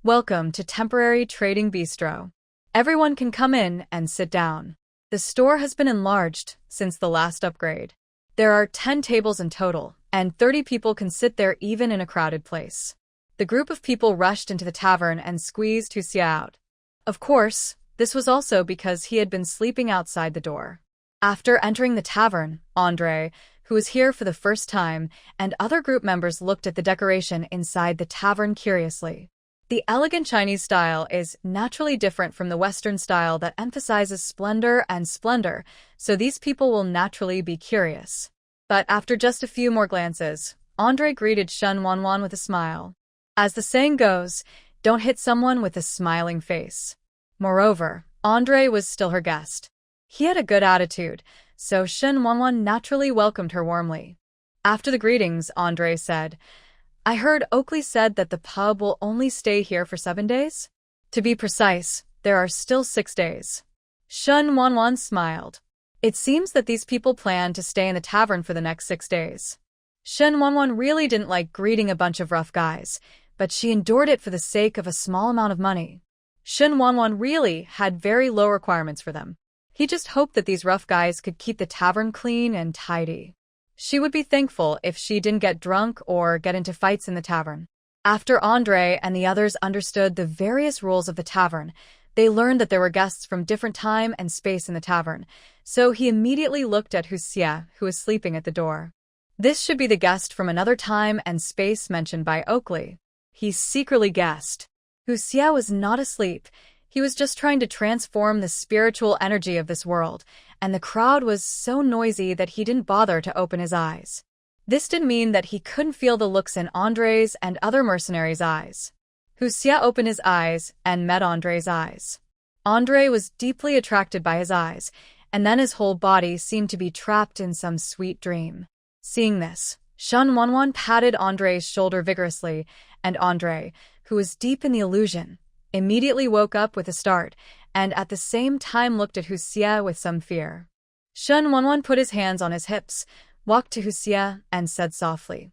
"Welcome to Temporary Trading Bistro. Everyone can come in and sit down. The store has been enlarged since the last upgrade. There are 10 tables in total, and 30 people can sit there even in a crowded place." The group of people rushed into the tavern and squeezed Hu Xie out. Of course, this was also because he had been sleeping outside the door. After entering the tavern, Andre, who was here for the first time, and other group members looked at the decoration inside the tavern curiously. The elegant Chinese style is naturally different from the Western style that emphasizes splendor and splendor, so these people will naturally be curious. But after just a few more glances, Andre greeted Shen Wanwan with a smile. As the saying goes, don't hit someone with a smiling face. Moreover, Andre was still her guest. He had a good attitude, so Shen Wanwan naturally welcomed her warmly. After the greetings, Andre said, I heard Oakley said that the pub will only stay here for 7 days? To be precise, there are still 6 days. Shen Wanwan smiled. It seems that these people plan to stay in the tavern for the next 6 days. Shen Wanwan really didn't like greeting a bunch of rough guys, but she endured it for the sake of a small amount of money. Shen Wanwan really had very low requirements for them. He just hoped that these rough guys could keep the tavern clean and tidy. She would be thankful if she didn't get drunk or get into fights in the tavern. After Andre and the others understood the various rules of the tavern, they learned that there were guests from different time and space in the tavern, so he immediately looked at Hu Xie, who was sleeping at the door. This should be the guest from another time and space mentioned by Oakley. He secretly guessed. Hu Xie was not asleep. He was just trying to transform the spiritual energy of this world, and the crowd was so noisy that he didn't bother to open his eyes. This didn't mean that he couldn't feel the looks in Andre's and other mercenaries' eyes. Hu Xie opened his eyes and met Andre's eyes. Andre was deeply attracted by his eyes, and then his whole body seemed to be trapped in some sweet dream. Seeing this, Shen Wanwan patted Andre's shoulder vigorously, and Andre, who was deep in the illusion, immediately woke up with a start, and at the same time looked at Hu Xie with some fear. Shen Wanwan put his hands on his hips, walked to Hu Xie, and said softly,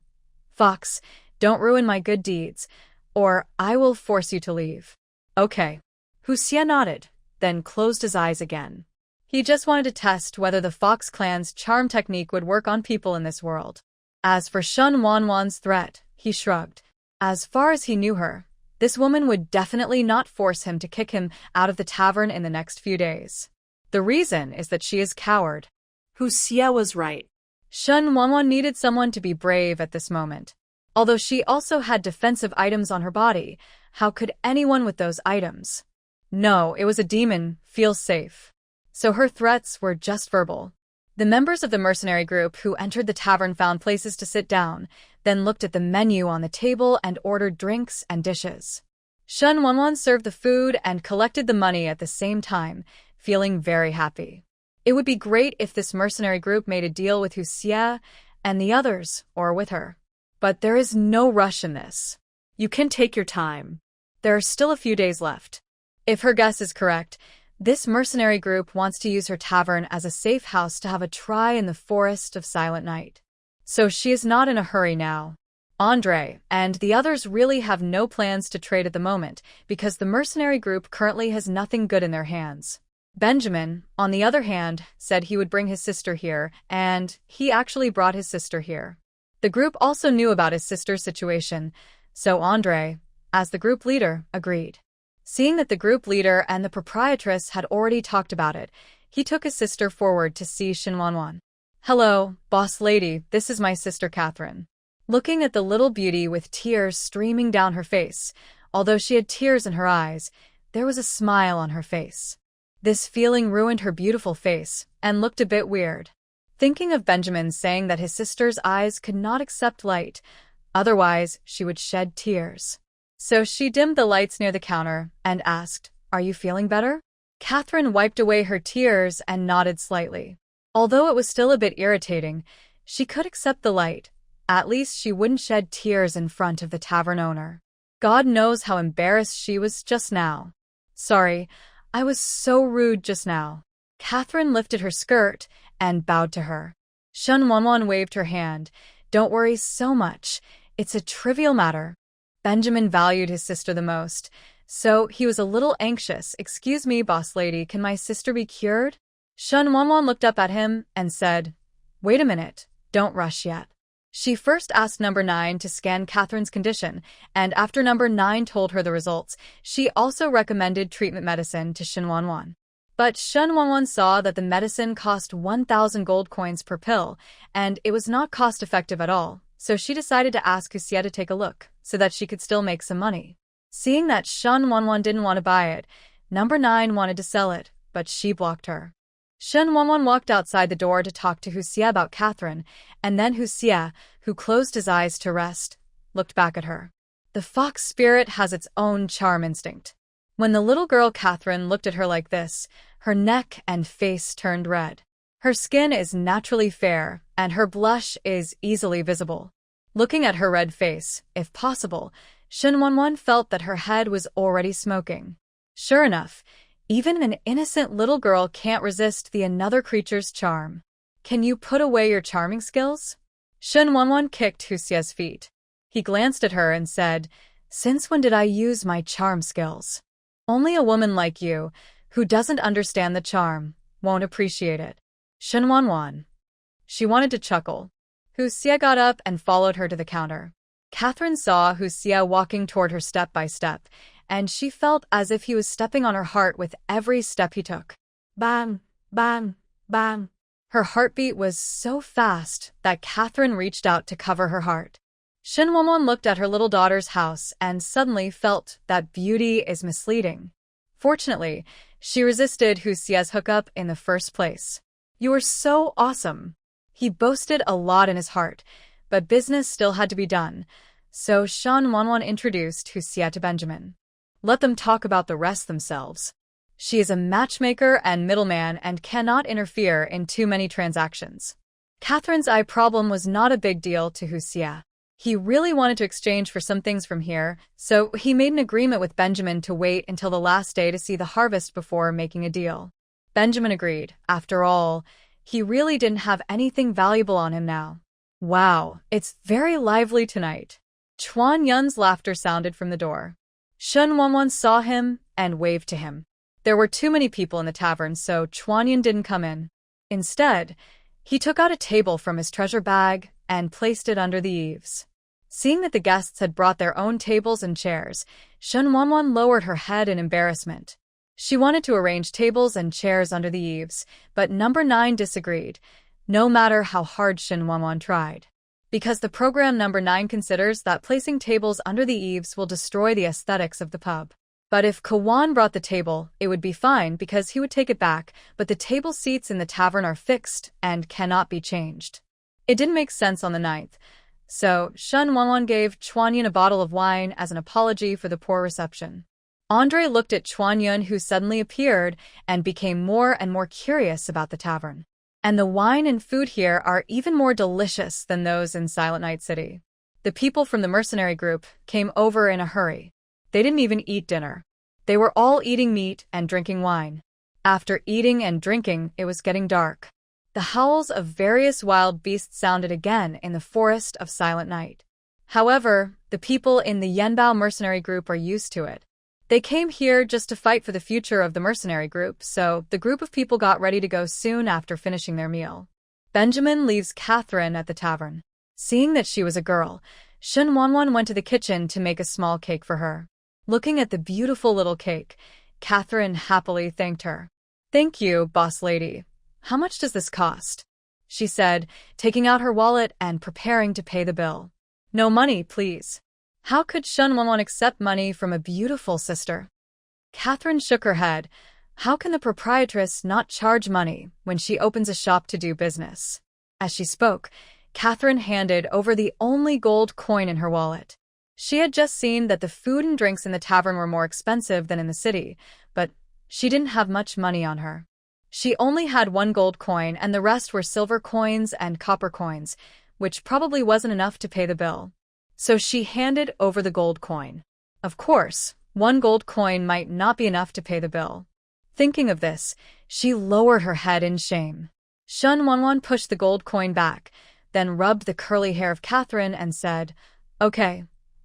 Fox, don't ruin my good deeds, or I will force you to leave. Okay. Hu Xie nodded, then closed his eyes again. He just wanted to test whether the Fox clan's charm technique would work on people in this world. As for Shen Wanwan's threat, he shrugged. As far as he knew her, this woman would definitely not force him to kick him out of the tavern in the next few days. The reason is that she is coward. Hu Xie was right. Shen Wanwan needed someone to be brave at this moment. Although she also had defensive items on her body, how could anyone with those items? No, it was a demon, feel safe. So her threats were just verbal. The members of the mercenary group who entered the tavern found places to sit down, then looked at the menu on the table and ordered drinks and dishes. Shen Wanwan served the food and collected the money at the same time, feeling very happy. It would be great if this mercenary group made a deal with Hu Xie and the others, or with her. But there is no rush in this. You can take your time. There are still a few days left. If her guess is correct, this mercenary group wants to use her tavern as a safe house to have a try in the forest of silent night. So she is not in a hurry now. Andre and the others really have no plans to trade at the moment because the mercenary group currently has nothing good in their hands. Benjamin, on the other hand, said he would bring his sister here, and he actually brought his sister here. The group also knew about his sister's situation, so Andre, as the group leader, agreed. Seeing that the group leader and the proprietress had already talked about it, he took his sister forward to see Shen Wanwan. Hello, boss lady, this is my sister Catherine. Looking at the little beauty with tears streaming down her face, although she had tears in her eyes, there was a smile on her face. This feeling ruined her beautiful face and looked a bit weird. Thinking of Benjamin saying that his sister's eyes could not accept light, otherwise she would shed tears. So she dimmed the lights near the counter and asked, Are you feeling better? Catherine wiped away her tears and nodded slightly. Although it was still a bit irritating, she could accept the light. At least she wouldn't shed tears in front of the tavern owner. God knows how embarrassed she was just now. Sorry, I was so rude just now. Catherine lifted her skirt and bowed to her. Shen Wanwan waved her hand. Don't worry so much. It's a trivial matter. Benjamin valued his sister the most, so he was a little anxious. Excuse me, boss lady, can my sister be cured? Shen Wanwan looked up at him and said, Wait a minute, don't rush yet. She first asked number 9 to scan Catherine's condition, and after number 9 told her the results, she also recommended treatment medicine to Shen Wanwan. But Shen Wanwan saw that the medicine cost 1,000 gold coins per pill, and it was not cost-effective at all, so she decided to ask Hu Xie to take a look, so that she could still make some money. Seeing that Shen Wanwan didn't want to buy it, number 9 wanted to sell it, but she blocked her. Shen Wanwan walked outside the door to talk to Hu Xie about Catherine, and then Hu Xie, who closed his eyes to rest, looked back at her. The fox spirit has its own charm instinct. When the little girl Catherine looked at her like this, her neck and face turned red. Her skin is naturally fair, and her blush is easily visible. Looking at her red face, if possible, Shen Wanwan felt that her head was already smoking. Sure enough, even an innocent little girl can't resist the another creature's charm. Can you put away your charming skills? Shen Wanwan kicked Hu Xie's feet. He glanced at her and said, "Since when did I use my charm skills? Only a woman like you, who doesn't understand the charm, won't appreciate it." Shen Wanwan. She wanted to chuckle. Hu Xie got up and followed her to the counter. Catherine saw Hu Xie walking toward her step by step, and she felt as if he was stepping on her heart with every step he took. Bam, bam, bam. Her heartbeat was so fast that Catherine reached out to cover her heart. Shen Wanwan looked at her little daughter's house and suddenly felt that beauty is misleading. Fortunately, she resisted Hu Xie's hookup in the first place. "You are so awesome." He boasted a lot in his heart, but business still had to be done, so Shen Wanwan introduced Hu Xie to Benjamin. Let them talk about the rest themselves. She is a matchmaker and middleman and cannot interfere in too many transactions. Catherine's eye problem was not a big deal to Hu Xie. He really wanted to exchange for some things from here, so he made an agreement with Benjamin to wait until the last day to see the harvest before making a deal. Benjamin agreed. After all, he really didn't have anything valuable on him now. Wow, it's very lively tonight. Chuan Yun's laughter sounded from the door. Shen Wanwan saw him and waved to him. There were too many people in the tavern, so Chuan Yun didn't come in. Instead, he took out a table from his treasure bag and placed it under the eaves. Seeing that the guests had brought their own tables and chairs, Shen Wanwan lowered her head in embarrassment. She wanted to arrange tables and chairs under the eaves, but number 9 disagreed, no matter how hard Shen Wanwan tried. Because the program number 9 considers that placing tables under the eaves will destroy the aesthetics of the pub. But if Kawan brought the table, it would be fine because he would take it back, but the table seats in the tavern are fixed and cannot be changed. It didn't make sense on the 9th, so Shen Wanwan gave Chuan Yun a bottle of wine as an apology for the poor reception. Andre looked at Chuan Yun, who suddenly appeared, and became more and more curious about the tavern. And the wine and food here are even more delicious than those in Silent Night City. The people from the mercenary group came over in a hurry. They didn't even eat dinner. They were all eating meat and drinking wine. After eating and drinking, it was getting dark. The howls of various wild beasts sounded again in the forest of Silent Night. However, the people in the Yanbao mercenary group are used to it. They came here just to fight for the future of the mercenary group, so the group of people got ready to go soon after finishing their meal. Benjamin leaves Catherine at the tavern. Seeing that she was a girl, Shen Wanwan went to the kitchen to make a small cake for her. Looking at the beautiful little cake, Catherine happily thanked her. "Thank you, boss lady. How much does this cost?" she said, taking out her wallet and preparing to pay the bill. "No money, please." How could Shen Wanwan accept money from a beautiful sister? Catherine shook her head. How can the proprietress not charge money when she opens a shop to do business? As she spoke, Catherine handed over the only gold coin in her wallet. She had just seen that the food and drinks in the tavern were more expensive than in the city, but she didn't have much money on her. She only had 1 gold coin and the rest were silver coins and copper coins, which probably wasn't enough to pay the bill. So she handed over the gold coin. Of course, 1 gold coin might not be enough to pay the bill. Thinking of this, she lowered her head in shame. Shen Wanwan pushed the gold coin back, then rubbed the curly hair of Catherine and said, "Okay,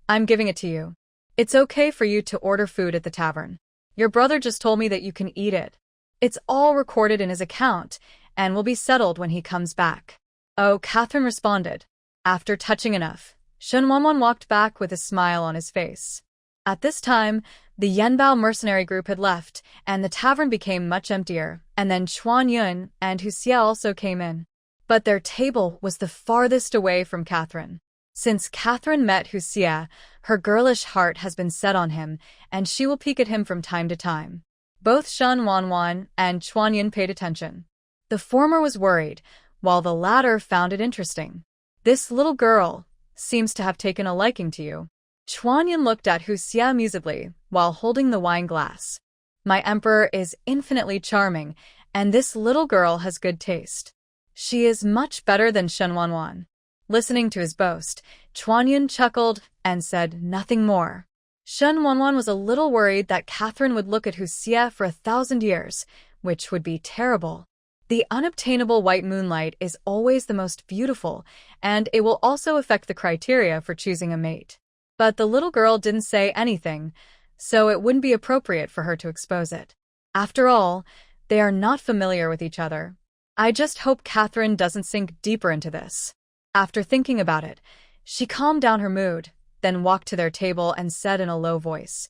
I'm giving it to you. It's okay for you to order food at the tavern. Your brother just told me that you can eat it. It's all recorded in his account and will be settled when he comes back." "Oh," Catherine responded. After touching enough, Shen Wanwan walked back with a smile on his face. At this time, the Yanbao mercenary group had left, and the tavern became much emptier, and then Chuan Yun and Hu Xie also came in. But their table was the farthest away from Catherine. Since Catherine met Hu Xie, her girlish heart has been set on him, and she will peek at him from time to time. Both Shen Wanwan and Chuanyan paid attention. The former was worried, while the latter found it interesting. This little girl seems to have taken a liking to you. Chuanyan looked at Hu Xie amusedly while holding the wine glass. My emperor is infinitely charming, and this little girl has good taste. She is much better than Shen Wanwan. Listening to his boast, Chuanyan chuckled and said nothing more. Shen Wanwan was a little worried that Catherine would look at Hu Xie for 1,000 years, which would be terrible. The unobtainable white moonlight is always the most beautiful, and it will also affect the criteria for choosing a mate. But the little girl didn't say anything, so it wouldn't be appropriate for her to expose it. After all, they are not familiar with each other. I just hope Catherine doesn't sink deeper into this. After thinking about it, she calmed down her mood, then walked to their table and said in a low voice,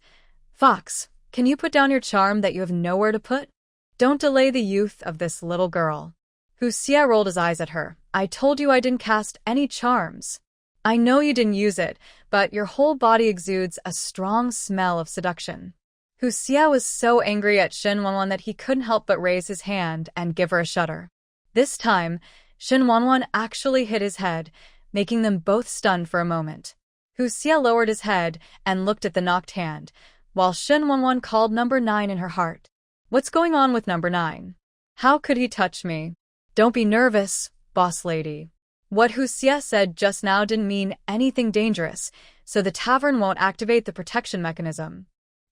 "Fox, can you put down your charm that you have nowhere to put? Don't delay the youth of this little girl." Hu Xie rolled his eyes at her. "I told you I didn't cast any charms. I know you didn't use it, but your whole body exudes a strong smell of seduction." Hu Xie was so angry at Shen Wanwan that he couldn't help but raise his hand and give her a shudder. This time, Shen Wanwan actually hit his head, making them both stunned for a moment. Hu Xie lowered his head and looked at the knocked hand, while Shen Wanwan called number 9 in her heart. "What's going on with number 9? How could he touch me?" "Don't be nervous, boss lady. What Hu Xie said just now didn't mean anything dangerous, so the tavern won't activate the protection mechanism."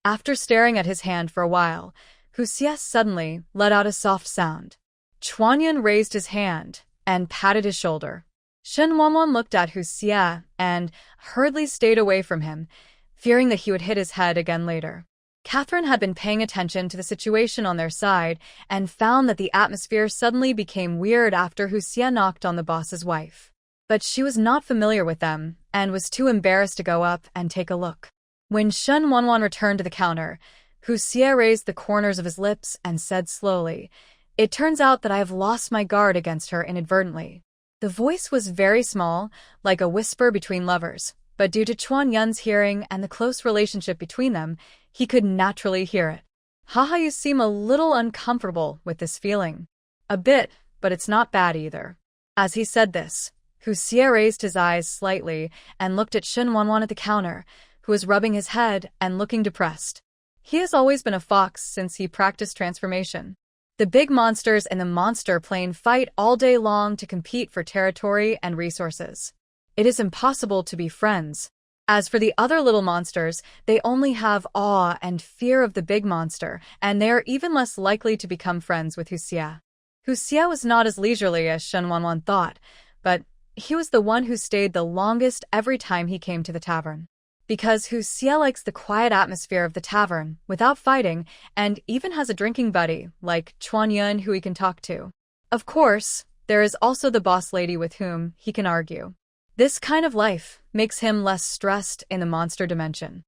After staring at his hand for a while, Hu Xie suddenly let out a soft sound. Chuanyan raised his hand and patted his shoulder. Shen Wanwan looked at Hu Xie and hurriedly stayed away from him, fearing that he would hit his head again later. Catherine had been paying attention to the situation on their side and found that the atmosphere suddenly became weird after Hu Xie knocked on the boss's wife. But she was not familiar with them and was too embarrassed to go up and take a look. When Shen Wanwan returned to the counter, Hu Xie raised the corners of his lips and said slowly, "It turns out that I have lost my guard against her inadvertently." The voice was very small, like a whisper between lovers, but due to Chuanyan's hearing and the close relationship between them, he could naturally hear it. "Haha, you seem a little uncomfortable with this feeling." "A bit, but it's not bad either." As he said this, Hu Xie raised his eyes slightly and looked at Shen Wanwan at the counter, who was rubbing his head and looking depressed. He has always been a fox since he practiced transformation. The big monsters in the monster plane fight all day long to compete for territory and resources. It is impossible to be friends. As for the other little monsters, they only have awe and fear of the big monster, and they are even less likely to become friends with Hu Xie. Hu Xie was not as leisurely as Shen Wanwan thought, but he was the one who stayed the longest every time he came to the tavern. Because Hu Xie likes the quiet atmosphere of the tavern without fighting and even has a drinking buddy like Chuanyan who he can talk to. Of course, there is also the boss lady with whom he can argue. This kind of life makes him less stressed in the monster dimension.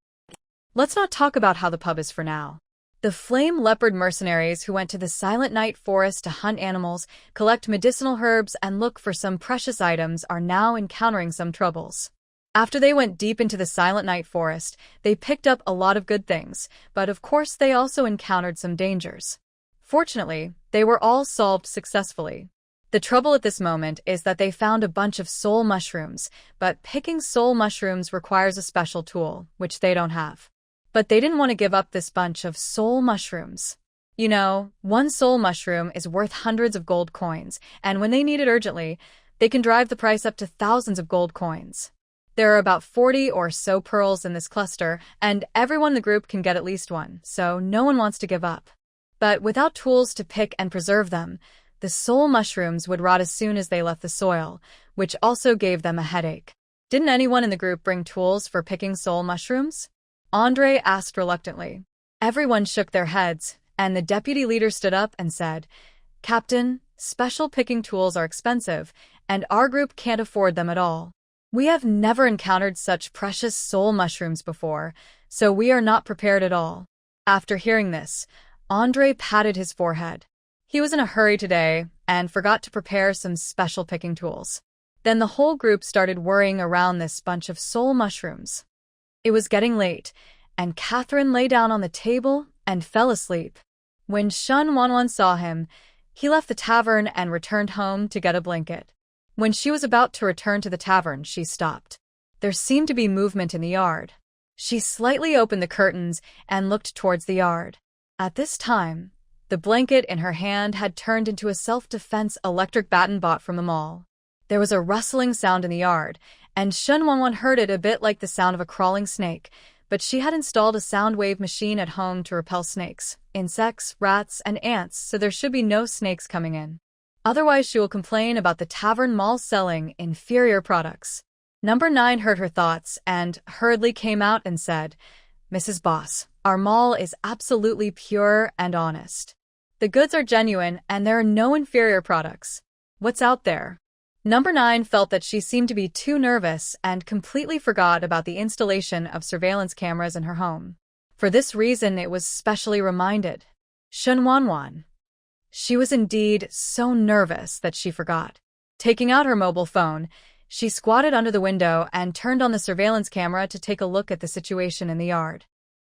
Let's not talk about how the pub is for now. The flame leopard mercenaries who went to the Silent Night Forest to hunt animals, collect medicinal herbs, and look for some precious items are now encountering some troubles. After they went deep into the Silent Night Forest, they picked up a lot of good things, but of course they also encountered some dangers. Fortunately, they were all solved successfully. The trouble at this moment is that they found a bunch of soul mushrooms, but picking soul mushrooms requires a special tool, which they don't have. But they didn't want to give up this bunch of soul mushrooms. You know, one soul mushroom is worth hundreds of gold coins, and when they need it urgently, they can drive the price up to thousands of gold coins. There are about 40 or so pearls in this cluster, and everyone in the group can get at least one, so no one wants to give up. But without tools to pick and preserve them, the soul mushrooms would rot as soon as they left the soil, which also gave them a headache. Didn't anyone in the group bring tools for picking soul mushrooms? Andre asked reluctantly. Everyone shook their heads, and the deputy leader stood up and said, "Captain, special picking tools are expensive, and our group can't afford them at all. We have never encountered such precious soul mushrooms before, so we are not prepared at all." After hearing this, Andre patted his forehead. He was in a hurry today and forgot to prepare some special picking tools. Then the whole group started worrying around this bunch of soul mushrooms. It was getting late, and Catherine lay down on the table and fell asleep. When Shen Wanwan saw him, he left the tavern and returned home to get a blanket. When she was about to return to the tavern, she stopped. There seemed to be movement in the yard. She slightly opened the curtains and looked towards the yard. At this time, the blanket in her hand had turned into a self-defense electric baton bought from the mall. There was a rustling sound in the yard, and Shen Wanwan heard it a bit like the sound of a crawling snake, but she had installed a sound wave machine at home to repel snakes, insects, rats, and ants, so there should be no snakes coming in. Otherwise, she will complain about the tavern mall selling inferior products. Number 9 heard her thoughts and hurriedly came out and said, "Mrs. Boss, our mall is absolutely pure and honest. The goods are genuine and there are no inferior products. What's out there?" Number 9 felt that she seemed to be too nervous and completely forgot about the installation of surveillance cameras in her home. For this reason, it was specially reminded. Shen Wanwan. She was indeed so nervous that she forgot. Taking out her mobile phone, she squatted under the window and turned on the surveillance camera to take a look at the situation in the yard.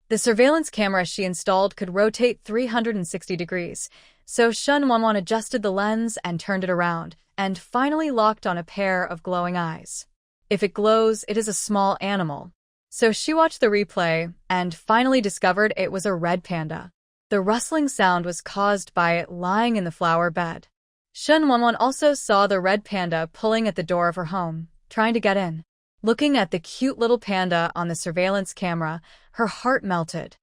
The surveillance camera she installed could rotate 360 degrees, so Shen Wanwan adjusted the lens and turned it around, and finally locked on a pair of glowing eyes. If it glows, it is a small animal. So she watched the replay and finally discovered it was a red panda. The rustling sound was caused by it lying in the flower bed. Shen Wanwan also saw the red panda pulling at the door of her home, trying to get in. Looking at the cute little panda on the surveillance camera, her heart melted.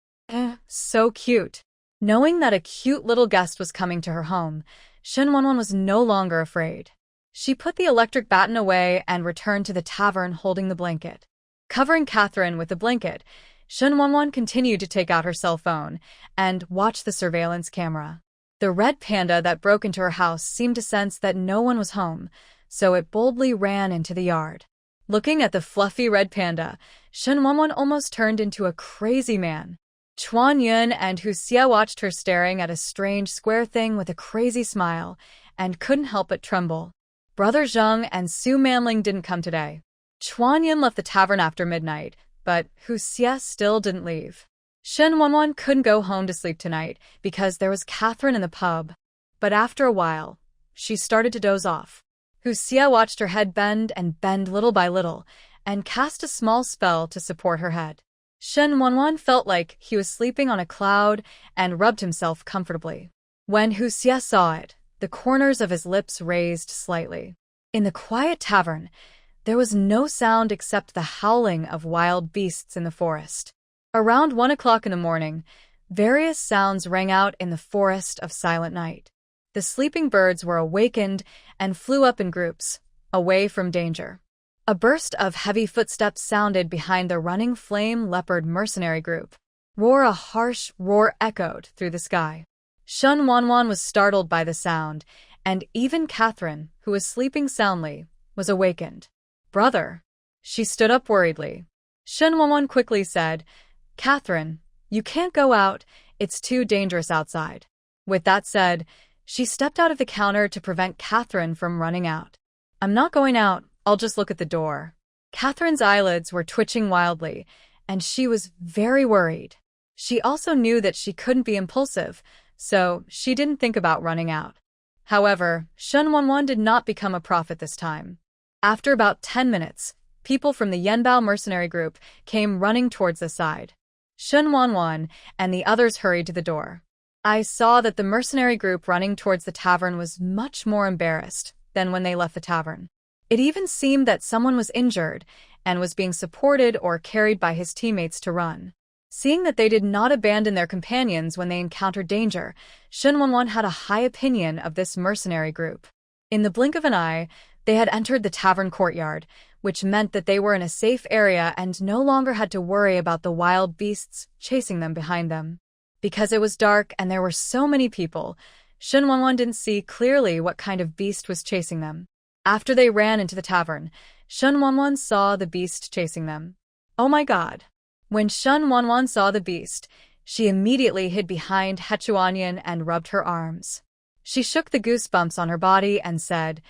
So cute. Knowing that a cute little guest was coming to her home, Shen Wanwan was no longer afraid. She put the electric baton away and returned to the tavern holding the blanket. Covering Catherine with the blanket, Shen Wanwan continued to take out her cell phone and watch the surveillance camera. The red panda that broke into her house seemed to sense that no one was home, so it boldly ran into the yard. Looking at the fluffy red panda, Shen Wanwan almost turned into a crazy man. Chuan Yun and Hu Xie watched her staring at a strange square thing with a crazy smile and couldn't help but tremble. Brother Zheng and Su Manling didn't come today. Chuan Yun left the tavern after midnight, but Hu Xie still didn't leave. Shen Wanwan couldn't go home to sleep tonight because there was Catherine in the pub. But after a while, she started to doze off. Hu Xie watched her head bend and bend little by little and cast a small spell to support her head. Shen Wanwan felt like he was sleeping on a cloud and rubbed himself comfortably. When Hu Xie saw it, the corners of his lips raised slightly. In the quiet tavern, there was no sound except the howling of wild beasts in the forest. Around 1 o'clock in the morning, various sounds rang out in the forest of silent night. The sleeping birds were awakened and flew up in groups, away from danger. A burst of heavy footsteps sounded behind the running flame leopard mercenary group. A harsh roar echoed through the sky. Shen Wanwan was startled by the sound, and even Catherine, who was sleeping soundly, was awakened. "Brother." She stood up worriedly. Shen Wanwan quickly said, "Catherine, you can't go out, it's too dangerous outside." With that said, she stepped out of the counter to prevent Catherine from running out. "I'm not going out, I'll just look at the door." Catherine's eyelids were twitching wildly, and she was very worried. She also knew that she couldn't be impulsive, so she didn't think about running out. However, Shen Wanwan did not become a prophet this time. After about 10 minutes, people from the Yanbao mercenary group came running towards the side. Shen Wanwan and the others hurried to the door. I saw that the mercenary group running towards the tavern was much more embarrassed than when they left the tavern. It even seemed that someone was injured and was being supported or carried by his teammates to run. Seeing that they did not abandon their companions when they encountered danger, Shen Wanwan had a high opinion of this mercenary group. In the blink of an eye, they had entered the tavern courtyard, which meant that they were in a safe area and no longer had to worry about the wild beasts chasing them behind them. Because it was dark and there were so many people, Shen Wanwan didn't see clearly what kind of beast was chasing them. After they ran into the tavern, Shen Wanwan saw the beast chasing them. Oh my god. When Shen Wanwan saw the beast, she immediately hid behind Hechuanyan and rubbed her arms. She shook the goosebumps on her body and said,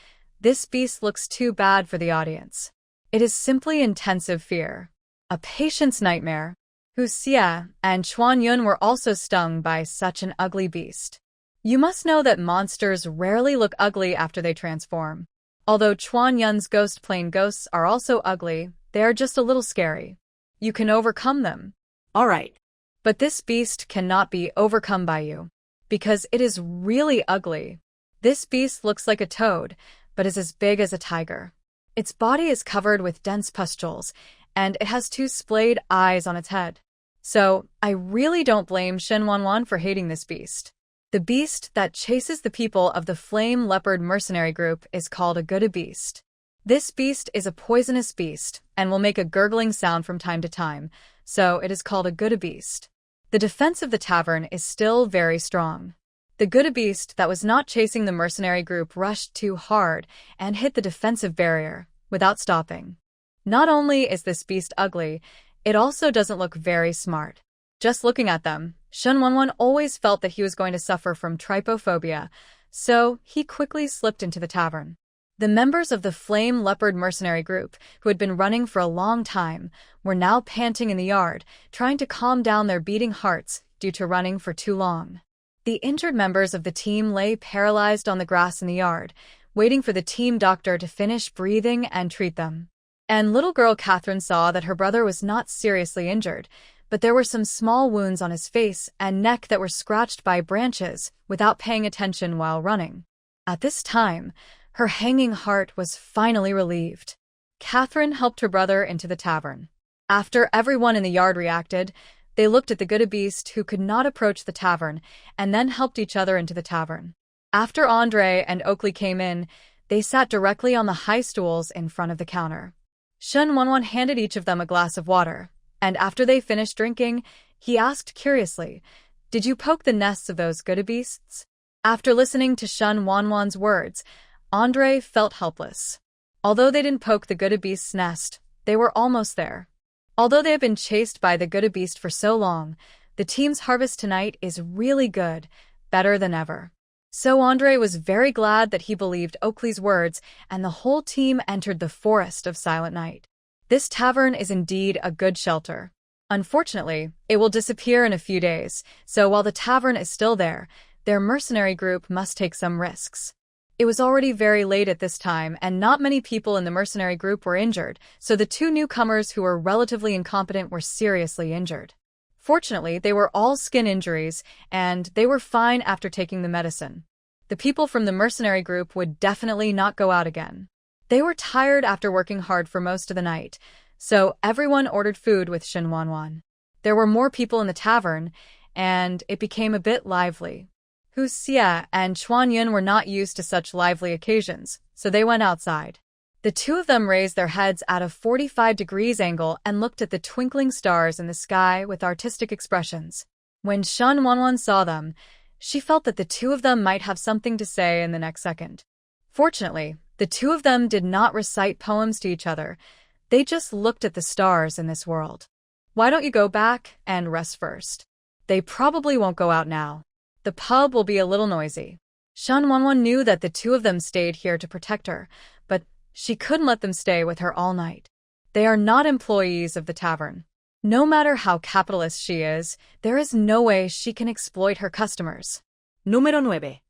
This beast looks too bad for the audience. It is simply intensive fear. A patient's nightmare. Hu Xie and Chuan Yun were also stung by such an ugly beast. You must know that monsters rarely look ugly after they transform. Although Chuan Yun's ghost plane ghosts are also ugly, they are just a little scary. You can overcome them. All right. But this beast cannot be overcome by you, because it is really ugly. This beast looks like a toad, but is as big as a tiger. Its body is covered with dense pustules, and it has two splayed eyes on its head. So, I really don't blame Shen Wanwan for hating this beast. The beast that chases the people of the Flame Leopard mercenary group is called a Gouda beast. This beast is a poisonous beast and will make a gurgling sound from time to time, so it is called a Gouda beast. The defense of the tavern is still very strong. The Gouda beast that was not chasing the mercenary group rushed too hard and hit the defensive barrier without stopping. Not only is this beast ugly, it also doesn't look very smart. Just looking at them, Shen Wanwan always felt that he was going to suffer from trypophobia, so he quickly slipped into the tavern. The members of the Flame Leopard mercenary group, who had been running for a long time, were now panting in the yard, trying to calm down their beating hearts due to running for too long. The injured members of the team lay paralyzed on the grass in the yard, waiting for the team doctor to finish breathing and treat them. And little girl Catherine saw that her brother was not seriously injured, but there were some small wounds on his face and neck that were scratched by branches without paying attention while running. At this time, her hanging heart was finally relieved. Catherine helped her brother into the tavern. After everyone in the yard reacted, they looked at the Gouda beast who could not approach the tavern and then helped each other into the tavern. After Andre and Oakley came in, they sat directly on the high stools in front of the counter. Shen Wanwan handed each of them a glass of water, and after they finished drinking, he asked curiously, "Did you poke the nests of those Gouda beasts?" After listening to Shen Wanwan's words, Andre felt helpless. Although they didn't poke the Gouda beast's nest, they were almost there. Although they have been chased by the Gouda beast for so long, the team's harvest tonight is really good, better than ever. So Andre was very glad that he believed Oakley's words, and the whole team entered the forest of Silent Night. This tavern is indeed a good shelter. Unfortunately, it will disappear in a few days, so while the tavern is still there, their mercenary group must take some risks. It was already very late at this time, and not many people in the mercenary group were injured, so the two newcomers who were relatively incompetent were seriously injured. Fortunately, they were all skin injuries, and they were fine after taking the medicine. The people from the mercenary group would definitely not go out again. They were tired after working hard for most of the night, so everyone ordered food with Shen Wanwan. There were more people in the tavern, and it became a bit lively. Hu Xie and Chuan Yun were not used to such lively occasions, so they went outside. The two of them raised their heads at a 45 degrees angle and looked at the twinkling stars in the sky with artistic expressions. When Shen Wanwan saw them, she felt that the two of them might have something to say in the next second. Fortunately, the two of them did not recite poems to each other. They just looked at the stars in this world. "Why don't you go back and rest first? They probably won't go out now. The pub will be a little noisy." Shen Wanwan knew that the two of them stayed here to protect her, but she couldn't let them stay with her all night. They are not employees of the tavern. No matter how capitalist she is, there is no way she can exploit her customers. Número 9.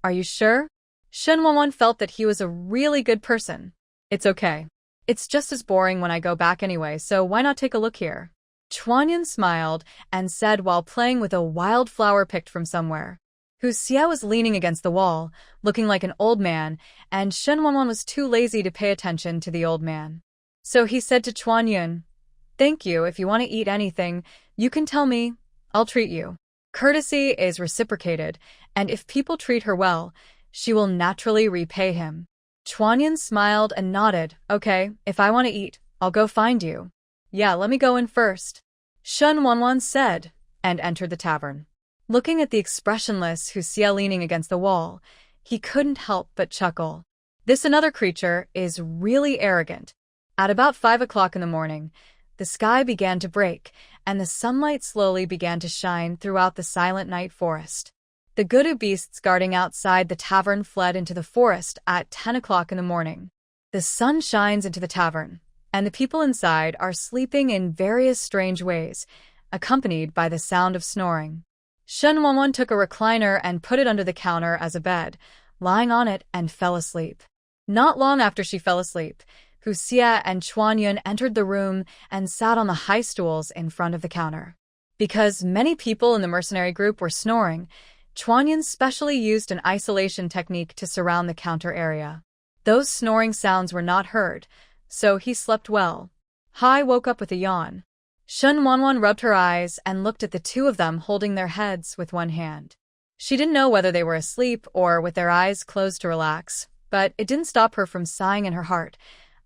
Are you sure? Shen Wanwan felt that he was a really good person. "It's okay. It's just as boring when I go back anyway, so why not take a look here?" Chuan Yun smiled and said while playing with a wild flower picked from somewhere. Hu Xie was leaning against the wall, looking like an old man, and Shen Wanwan was too lazy to pay attention to the old man. So he said to Chuan Yun, "Thank you. If you want to eat anything, you can tell me. I'll treat you." Courtesy is reciprocated, and if people treat her well, she will naturally repay him. Chuan Yun smiled and nodded. "Okay, if I want to eat, I'll go find you." "Yeah, let me go in first," Shen Wanwan said, and entered the tavern. Looking at the expressionless Hu Xie leaning against the wall, he couldn't help but chuckle. This another creature is really arrogant. At about 5 o'clock in the morning, the sky began to break, and the sunlight slowly began to shine throughout the Silent Night forest. The Gudu beasts guarding outside the tavern fled into the forest at 10 o'clock in the morning. The sun shines into the tavern, and the people inside are sleeping in various strange ways, accompanied by the sound of snoring. Shen Wanwan took a recliner and put it under the counter as a bed, lying on it and fell asleep. Not long after she fell asleep, Hu Xie and Chuanyun entered the room and sat on the high stools in front of the counter. Because many people in the mercenary group were snoring, Chuanyun specially used an isolation technique to surround the counter area. Those snoring sounds were not heard, so he slept well. Hai woke up with a yawn. Shen Wanwan rubbed her eyes and looked at the two of them holding their heads with one hand. She didn't know whether they were asleep or with their eyes closed to relax, but it didn't stop her from sighing in her heart.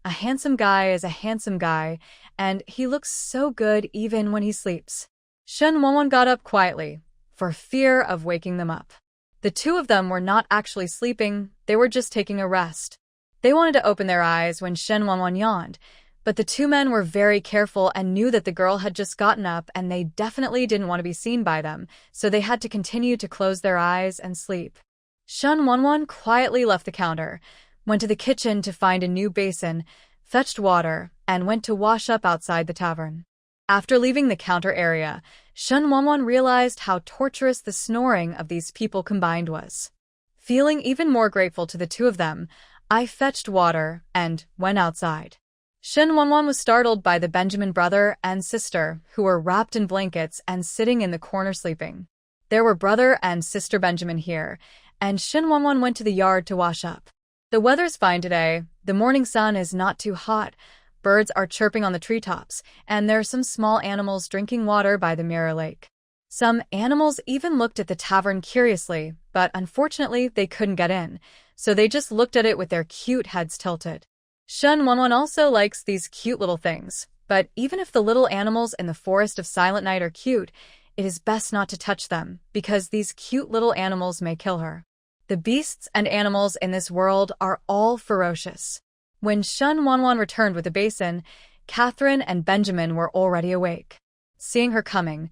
A handsome guy is a handsome guy, and he looks so good even when he sleeps. Shen Wanwan got up quietly, for fear of waking them up. The two of them were not actually sleeping, they were just taking a rest. They wanted to open their eyes when Shen Wanwan yawned, but the two men were very careful and knew that the girl had just gotten up and they definitely didn't want to be seen by them, so they had to continue to close their eyes and sleep. Shen Wanwan quietly left the counter, went to the kitchen to find a new basin, fetched water, and went to wash up outside the tavern. After leaving the counter area, Shen Wanwan realized how torturous the snoring of these people combined was. Feeling even more grateful to the two of them, I fetched water and went outside. Shen Wanwan was startled by the Benjamin brother and sister, who were wrapped in blankets and sitting in the corner sleeping. There were brother and sister Benjamin here, and Shen Wanwan went to the yard to wash up. The weather's fine today, the morning sun is not too hot, birds are chirping on the treetops, and there are some small animals drinking water by the mirror lake. Some animals even looked at the tavern curiously, but unfortunately they couldn't get in, so they just looked at it with their cute heads tilted. Shen Wanwan also likes these cute little things, but even if the little animals in the forest of Silent Night are cute, it is best not to touch them, because these cute little animals may kill her. The beasts and animals in this world are all ferocious. When Shen Wanwan returned with the basin, Catherine and Benjamin were already awake. Seeing her coming,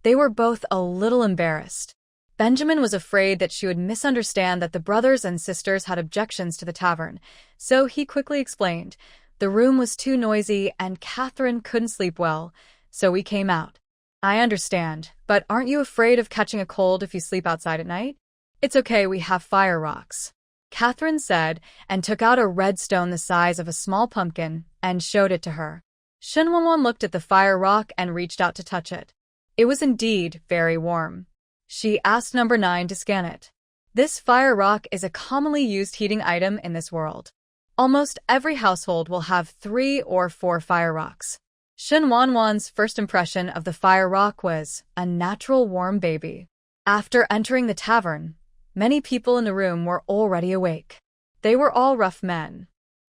they were both a little embarrassed. Benjamin was afraid that she would misunderstand that the brothers and sisters had objections to the tavern, so he quickly explained, the room was too noisy and Catherine couldn't sleep well, so we came out. I understand, but aren't you afraid of catching a cold if you sleep outside at night? It's okay, we have fire rocks, Catherine said, and took out a red stone the size of a small pumpkin and showed it to her. Shen Wanwan looked at the fire rock and reached out to touch it. It was indeed very warm. She asked number 9 to scan it. This fire rock is a commonly used heating item in this world. Almost every household will have 3 or 4 fire rocks. Shen Wanwan's first impression of the fire rock was a natural warm baby. After entering the tavern, many people in the room were already awake. They were all rough men.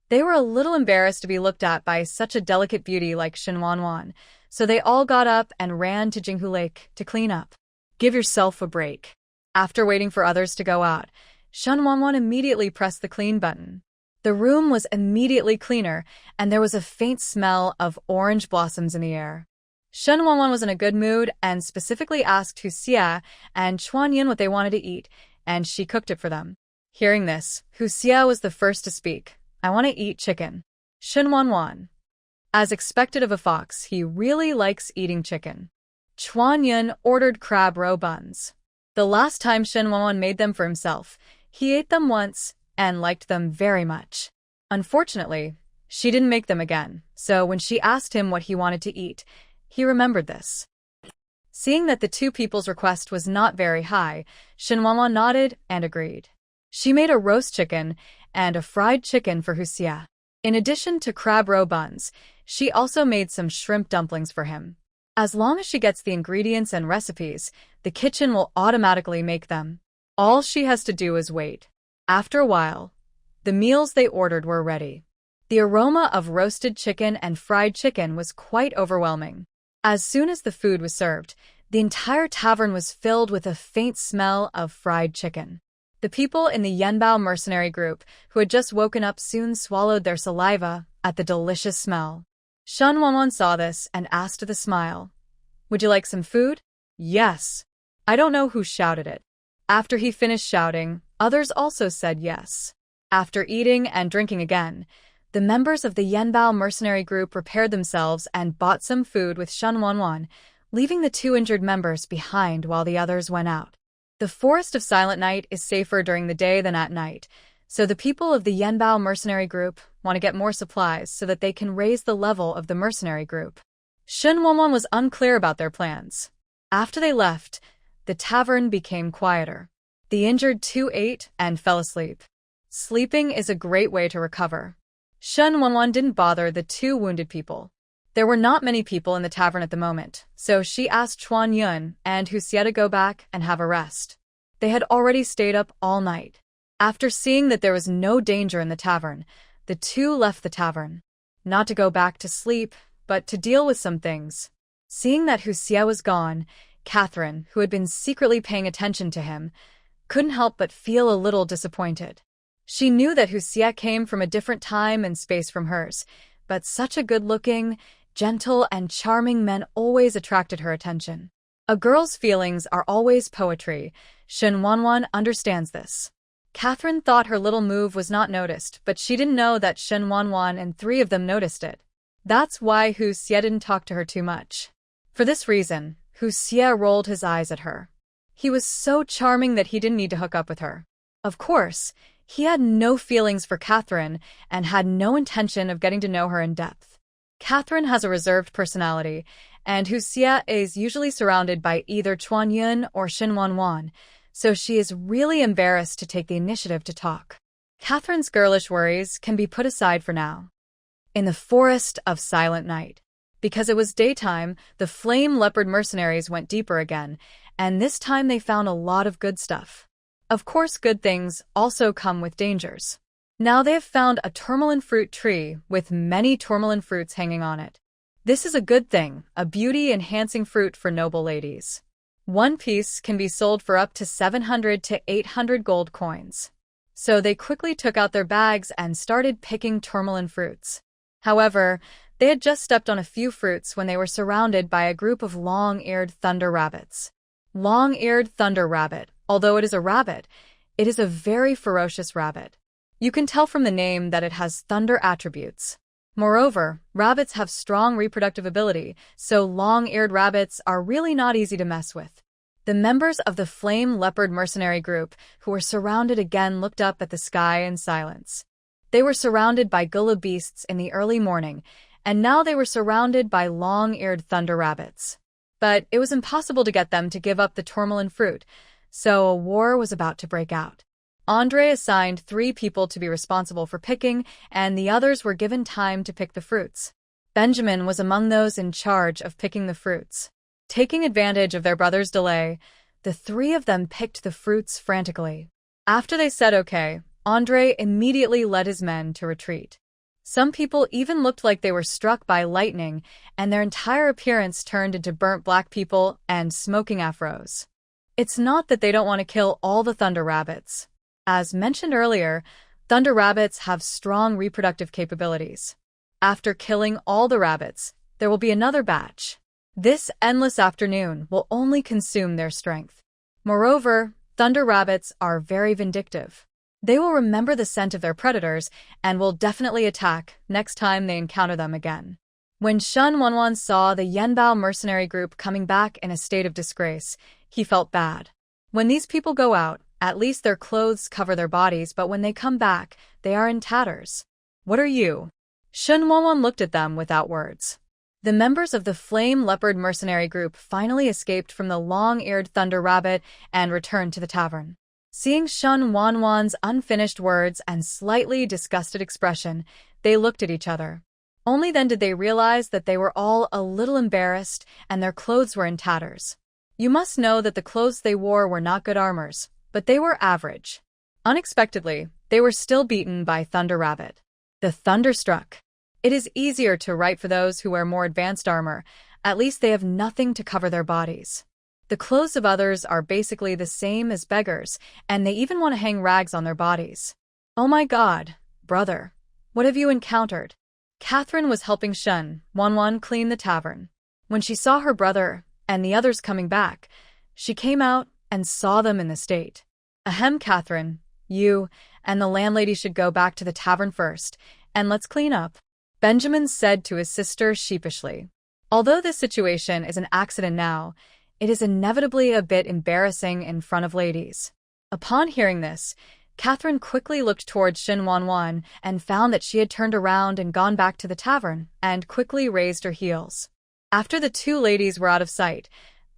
They were a little embarrassed to be looked at by such a delicate beauty like Shen Wanwan, so they all got up and ran to Jinghu Lake to clean up. Give yourself a break. After waiting for others to go out, Shen Wanwan immediately pressed the clean button. The room was immediately cleaner, and there was a faint smell of orange blossoms in the air. Shen Wanwan was in a good mood and specifically asked Hu Xie and Chuanyun what they wanted to eat, and she cooked it for them. Hearing this, Hu Xie was the first to speak. I want to eat chicken. Shen Wanwan. As expected of a fox, he really likes eating chicken. Chuanyun ordered crab roe buns. The last time Shen Wanwan made them for himself, he ate them once and liked them very much. Unfortunately, she didn't make them again, so when she asked him what he wanted to eat, he remembered this. Seeing that the two people's request was not very high, Shen Wanwan nodded and agreed. She made a roast chicken and a fried chicken for Hu Xie. In addition to crab roe buns, she also made some shrimp dumplings for him. As long as she gets the ingredients and recipes, the kitchen will automatically make them. All she has to do is wait. After a while, the meals they ordered were ready. The aroma of roasted chicken and fried chicken was quite overwhelming. As soon as the food was served, the entire tavern was filled with a faint smell of fried chicken. The people in the Yanbao mercenary group, who had just woken up, soon swallowed their saliva at the delicious smell. Shen Wanwan saw this and asked with a smile, "Would you like some food?" "Yes." I don't know who shouted it. After he finished shouting, others also said yes. After eating and drinking again, the members of the Yanbao mercenary group prepared themselves and bought some food with Shen Wanwan, leaving the two injured members behind while the others went out. The Forest of Silent Night is safer during the day than at night, so the people of the Yanbao mercenary group want to get more supplies so that they can raise the level of the mercenary group. Shen Wanwan was unclear about their plans. After they left, the tavern became quieter. The injured two ate and fell asleep. Sleeping is a great way to recover. Shen Wanwan didn't bother the two wounded people. There were not many people in the tavern at the moment, so she asked Chuan Yun and Hu Xie to go back and have a rest. They had already stayed up all night. After seeing that there was no danger in the tavern, the two left the tavern. Not to go back to sleep, but to deal with some things. Seeing that Hu Xie was gone, Catherine, who had been secretly paying attention to him, couldn't help but feel a little disappointed. She knew that Hu Xie came from a different time and space from hers, but such a good-looking, gentle, and charming man always attracted her attention. A girl's feelings are always poetry. Shen Wanwan understands this. Catherine thought her little move was not noticed, but she didn't know that Shen Wanwan and three of them noticed it. That's why Hu Xie didn't talk to her too much. For this reason, Hu Xie rolled his eyes at her. He was so charming that he didn't need to hook up with her. Of course, he had no feelings for Catherine and had no intention of getting to know her in depth. Catherine has a reserved personality, and Hu Xie is usually surrounded by either Chuan Yun or Shen Wanwan, so she is really embarrassed to take the initiative to talk. Catherine's girlish worries can be put aside for now. In the Forest of Silent Night. Because it was daytime, the Flame Leopard mercenaries went deeper again, and this time they found a lot of good stuff. Of course, good things also come with dangers. Now they have found a tourmaline fruit tree with many tourmaline fruits hanging on it. This is a good thing, a beauty-enhancing fruit for noble ladies. One piece can be sold for up to 700 to 800 gold coins. So they quickly took out their bags and started picking tourmaline fruits. However, they had just stepped on a few fruits when they were surrounded by a group of long-eared thunder rabbits. Long-eared thunder rabbit, although it is a rabbit, it is a very ferocious rabbit. You can tell from the name that it has thunder attributes. Moreover, rabbits have strong reproductive ability, so long-eared rabbits are really not easy to mess with. The members of the Flame Leopard mercenary group, who were surrounded again, looked up at the sky in silence. They were surrounded by gullah beasts in the early morning, and now they were surrounded by long-eared thunder rabbits. But it was impossible to get them to give up the tourmaline fruit, so a war was about to break out. Andre assigned 3 people to be responsible for picking, and the others were given time to pick the fruits. Benjamin was among those in charge of picking the fruits. Taking advantage of their brother's delay, the 3 of them picked the fruits frantically. After they said okay, Andre immediately led his men to retreat. Some people even looked like they were struck by lightning, and their entire appearance turned into burnt black people and smoking afros. It's not that they don't want to kill all the thunder rabbits. As mentioned earlier, thunder rabbits have strong reproductive capabilities. After killing all the rabbits, there will be another batch. This endless afternoon will only consume their strength. Moreover, thunder rabbits are very vindictive. They will remember the scent of their predators and will definitely attack next time they encounter them again. When Shen Wanwan saw the Yanbao mercenary group coming back in a state of disgrace, he felt bad. When these people go out, at least their clothes cover their bodies, but when they come back, they are in tatters. What are you? Shen Wanwan looked at them without words. The members of the Flame Leopard mercenary group finally escaped from the long-eared thunder rabbit and returned to the tavern. Seeing Shen Wanwan's unfinished words and slightly disgusted expression, they looked at each other. Only then did they realize that they were all a little embarrassed and their clothes were in tatters. You must know that the clothes they wore were not good armors, but they were average. Unexpectedly, they were still beaten by Thunder Rabbit. The thunder struck. It is easier to write for those who wear more advanced armor. At least they have nothing to cover their bodies. The clothes of others are basically the same as beggars, and they even want to hang rags on their bodies. Oh my God, brother, what have you encountered? Catherine was helping Shen Wanwan clean the tavern. When she saw her brother and the others coming back, she came out and saw them in the state. Ahem, Catherine, you and the landlady should go back to the tavern first, and let's clean up, Benjamin said to his sister sheepishly. Although this situation is an accident now, it is inevitably a bit embarrassing in front of ladies. Upon hearing this, Catherine quickly looked towards Shin Wanwan and found that she had turned around and gone back to the tavern, and quickly raised her heels. After the two ladies were out of sight,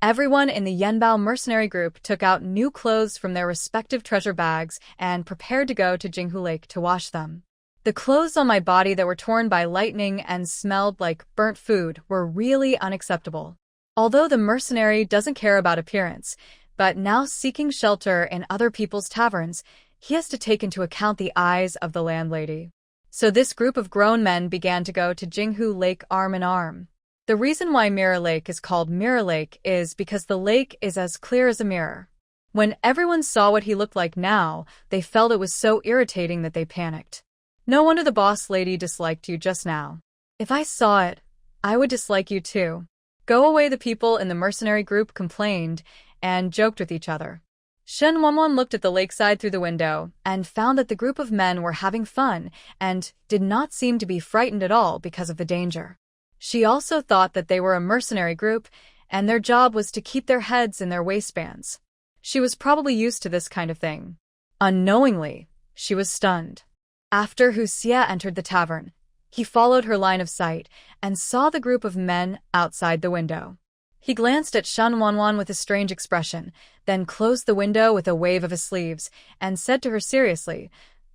everyone in the Yenbao mercenary group took out new clothes from their respective treasure bags and prepared to go to Jinghu Lake to wash them. The clothes on my body that were torn by lightning and smelled like burnt food were really unacceptable. Although the mercenary doesn't care about appearance, but now seeking shelter in other people's taverns, he has to take into account the eyes of the landlady. So this group of grown men began to go to Jinghu Lake arm in arm. The reason why Mirror Lake is called Mirror Lake is because the lake is as clear as a mirror. When everyone saw what he looked like now, they felt it was so irritating that they panicked. No wonder the boss lady disliked you just now. If I saw it, I would dislike you too. Go away, the people in the mercenary group complained and joked with each other. Shen Wanwan looked at the lakeside through the window and found that the group of men were having fun and did not seem to be frightened at all because of the danger. She also thought that they were a mercenary group and their job was to keep their heads in their waistbands. She was probably used to this kind of thing. Unknowingly, she was stunned. After Hu Xie entered the tavern, he followed her line of sight and saw the group of men outside the window. He glanced at Shen Wanwan with a strange expression, then closed the window with a wave of his sleeves and said to her seriously,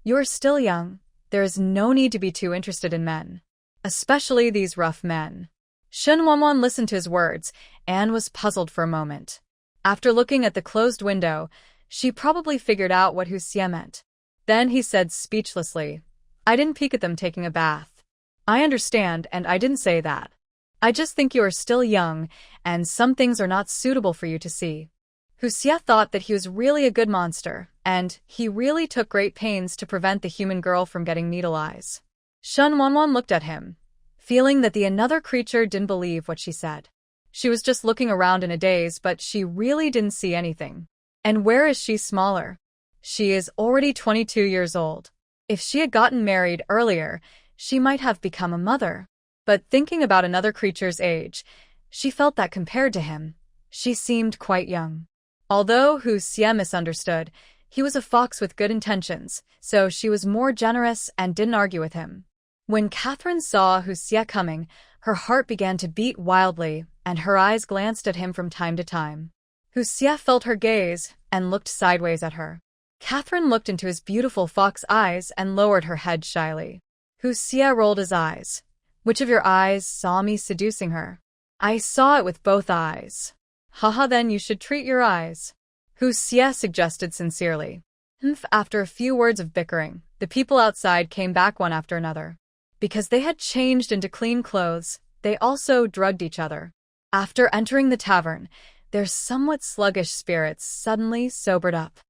"You are still young. There is no need to be too interested in men, especially these rough men." Shen Wanwan listened to his words and was puzzled for a moment. After looking at the closed window, she probably figured out what Hu Xie meant. Then he said speechlessly, "I didn't peek at them taking a bath. I understand, and I didn't say that. I just think you are still young, and some things are not suitable for you to see." Hu Xie thought that he was really a good monster, and he really took great pains to prevent the human girl from getting needle eyes. Shen Wanwan looked at him, feeling that the another creature didn't believe what she said. She was just looking around in a daze, but she really didn't see anything. And where is she smaller? She is already 22 years old. If she had gotten married earlier, she might have become a mother. But thinking about another creature's age, she felt that compared to him, she seemed quite young. Although Hu Xie misunderstood, he was a fox with good intentions, so she was more generous and didn't argue with him. When Catherine saw Hu Xie coming, her heart began to beat wildly, and her eyes glanced at him from time to time. Hu Xie felt her gaze and looked sideways at her. Catherine looked into his beautiful fox eyes and lowered her head shyly. Hu Xie rolled his eyes. "Which of your eyes saw me seducing her?" "I saw it with both eyes." "Haha, then you should treat your eyes," Hu Xie suggested sincerely. After a few words of bickering, the people outside came back one after another. Because they had changed into clean clothes, they also drugged each other. After entering the tavern, their somewhat sluggish spirits suddenly sobered up.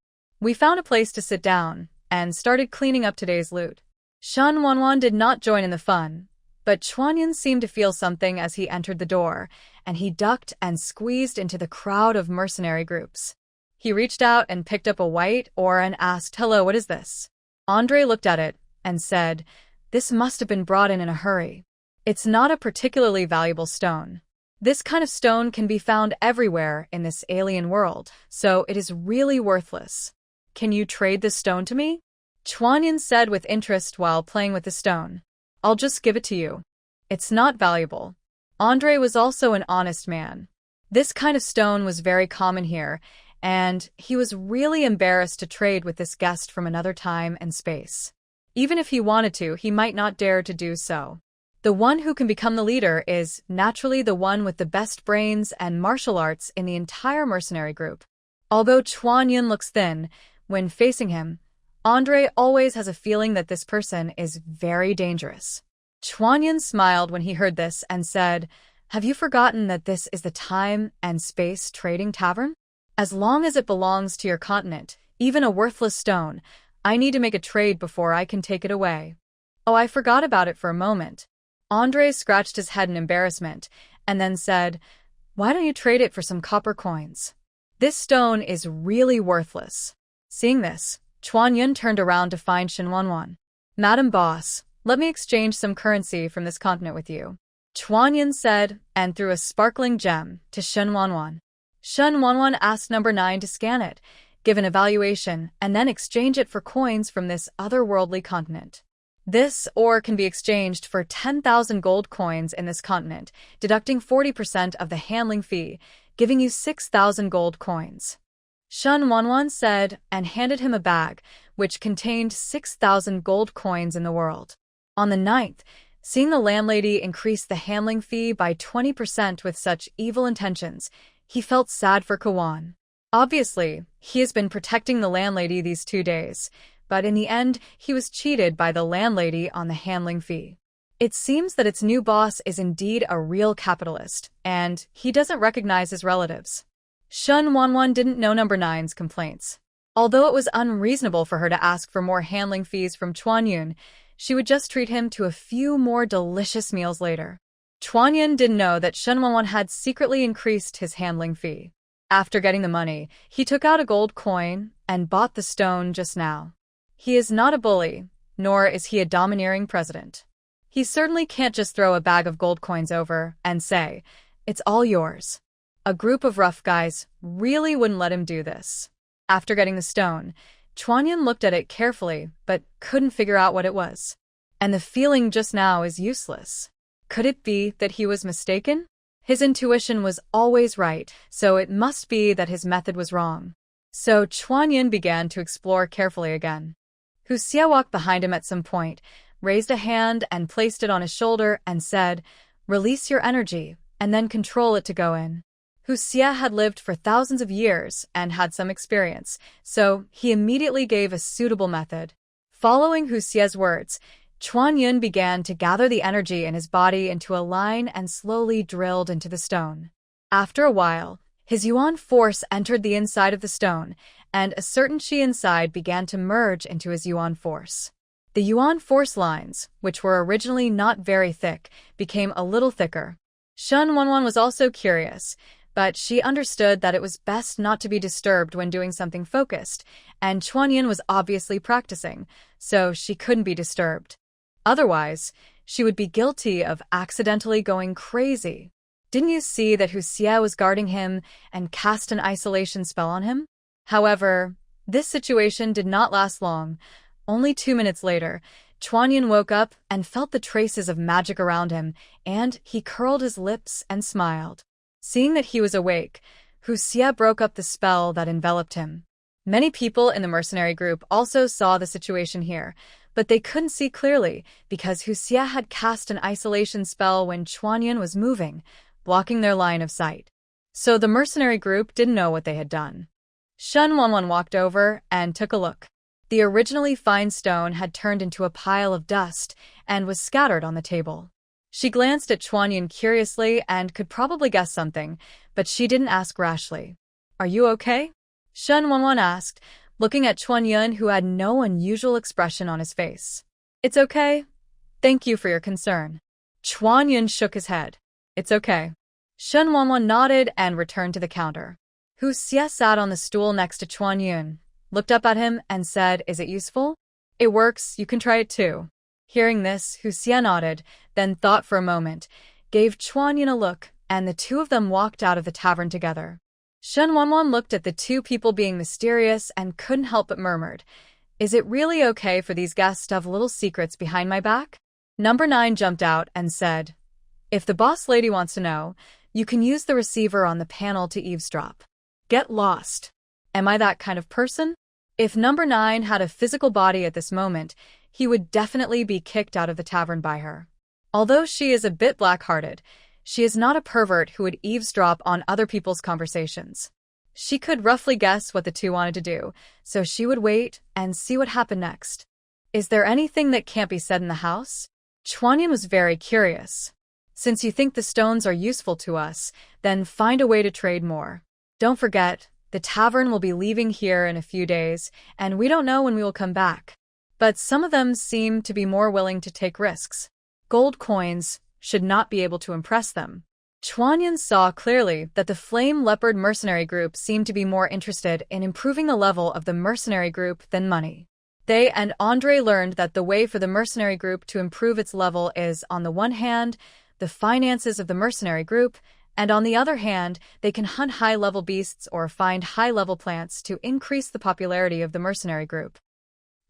We found a place to sit down and started cleaning up today's loot. Shen Wanwan did not join in the fun, but Chuanyan seemed to feel something as he entered the door, and he ducked and squeezed into the crowd of mercenary groups. He reached out and picked up a white ore and asked, "Hello, what is this?" Andre looked at it and said, "This must have been brought in a hurry. It's not a particularly valuable stone. This kind of stone can be found everywhere in this alien world, so it is really worthless. Can you trade this stone to me?" Chuanyan said with interest while playing with the stone. "I'll just give it to you. It's not valuable." Andre was also an honest man. This kind of stone was very common here, and he was really embarrassed to trade with this guest from another time and space. Even if he wanted to, he might not dare to do so. The one who can become the leader is naturally the one with the best brains and martial arts in the entire mercenary group. Although Chuanyan looks thin, when facing him, Andre always has a feeling that this person is very dangerous. Chuanyan smiled when he heard this and said, "Have you forgotten that this is the time and space trading tavern? As long as it belongs to your continent, even a worthless stone, I need to make a trade before I can take it away." "Oh, I forgot about it for a moment." Andre scratched his head in embarrassment and then said, "Why don't you trade it for some copper coins?" This stone is really worthless. Seeing this, Chuan Yun turned around to find Shen Wanwan. Madam Boss, let me exchange some currency from this continent with you, Chuan Yun said, and threw a sparkling gem to Shen Wanwan. Shen Wanwan asked number 9 to scan it, give an evaluation, and then exchange it for coins from this otherworldly continent. This ore can be exchanged for 10,000 gold coins in this continent, deducting 40% of the handling fee, giving you 6,000 gold coins. Shen Wanwan said and handed him a bag, which contained 6,000 gold coins in the world. On the 9th, seeing the landlady increase the handling fee by 20% with such evil intentions, he felt sad for Kawan. Obviously, he has been protecting the landlady these 2 days, but in the end, he was cheated by the landlady on the handling fee. It seems that its new boss is indeed a real capitalist, and he doesn't recognize his relatives. Shen Wanwan didn't know number 9's complaints. Although it was unreasonable for her to ask for more handling fees from Chuan Yun, she would just treat him to a few more delicious meals later. Chuan Yun didn't know that Shen Wanwan had secretly increased his handling fee. After getting the money, he took out a gold coin and bought the stone just now. He is not a bully, nor is he a domineering president. He certainly can't just throw a bag of gold coins over and say, "It's all yours." A group of rough guys really wouldn't let him do this. After getting the stone, Chuan Yun looked at it carefully but couldn't figure out what it was. And the feeling just now is useless. Could it be that he was mistaken? His intuition was always right, so it must be that his method was wrong. So Chuan Yun began to explore carefully again. Hu Xie walked behind him at some point, raised a hand and placed it on his shoulder and said, "Release your energy, and then control it to go in." Hu Xie had lived for thousands of years and had some experience, so he immediately gave a suitable method. Following Hu Xie's words, Chuan Yun began to gather the energy in his body into a line and slowly drilled into the stone. After a while, his yuan force entered the inside of the stone, and a certain chi inside began to merge into his yuan force. The yuan force lines, which were originally not very thick, became a little thicker. Shen Wanwan was also curious, but she understood that it was best not to be disturbed when doing something focused, and Chuan Yun was obviously practicing, so she couldn't be disturbed. Otherwise, she would be guilty of accidentally going crazy. Didn't you see that Hu Xie was guarding him and cast an isolation spell on him? However, this situation did not last long. Only 2 minutes later, Chuan Yun woke up and felt the traces of magic around him, and he curled his lips and smiled. Seeing that he was awake, Hu Xie broke up the spell that enveloped him. Many people in the mercenary group also saw the situation here, but they couldn't see clearly because Hu Xie had cast an isolation spell when Chuan Yun was moving, blocking their line of sight. So the mercenary group didn't know what they had done. Shen Wanwan walked over and took a look. The originally fine stone had turned into a pile of dust and was scattered on the table. She glanced at Chuan Yun curiously and could probably guess something, but she didn't ask rashly. "Are you okay?" Shen Wanwan asked, looking at Chuan Yun, who had no unusual expression on his face. "It's okay. Thank you for your concern." Chuan Yun shook his head. "It's okay." Shen Wanwan nodded and returned to the counter. Hu Xie sat on the stool next to Chuan Yun, looked up at him and said, "Is it useful?" "It works, you can try it too." Hearing this, Hu Xie nodded, then thought for a moment, gave Chuan Yun a look, and the two of them walked out of the tavern together. Shen Wanwan looked at the two people being mysterious and couldn't help but murmured, "Is it really okay for these guests to have little secrets behind my back?" Number 9 jumped out and said, "If the boss lady wants to know, you can use the receiver on the panel to eavesdrop." Get lost. Am I that kind of person? If number 9 had a physical body at this moment, he would definitely be kicked out of the tavern by her. Although she is a bit black-hearted, she is not a pervert who would eavesdrop on other people's conversations. She could roughly guess what the two wanted to do, so she would wait and see what happened next. Is there anything that can't be said in the house? Chuan Yun was very curious. Since you think the stones are useful to us, then find a way to trade more. Don't forget, the tavern will be leaving here in a few days, and we don't know when we will come back. But some of them seem to be more willing to take risks. Gold coins should not be able to impress them. Chuanyan saw clearly that the Flame Leopard mercenary group seemed to be more interested in improving the level of the mercenary group than money. They and Andre learned that the way for the mercenary group to improve its level is, on the one hand, the finances of the mercenary group, and on the other hand, they can hunt high-level beasts or find high-level plants to increase the popularity of the mercenary group.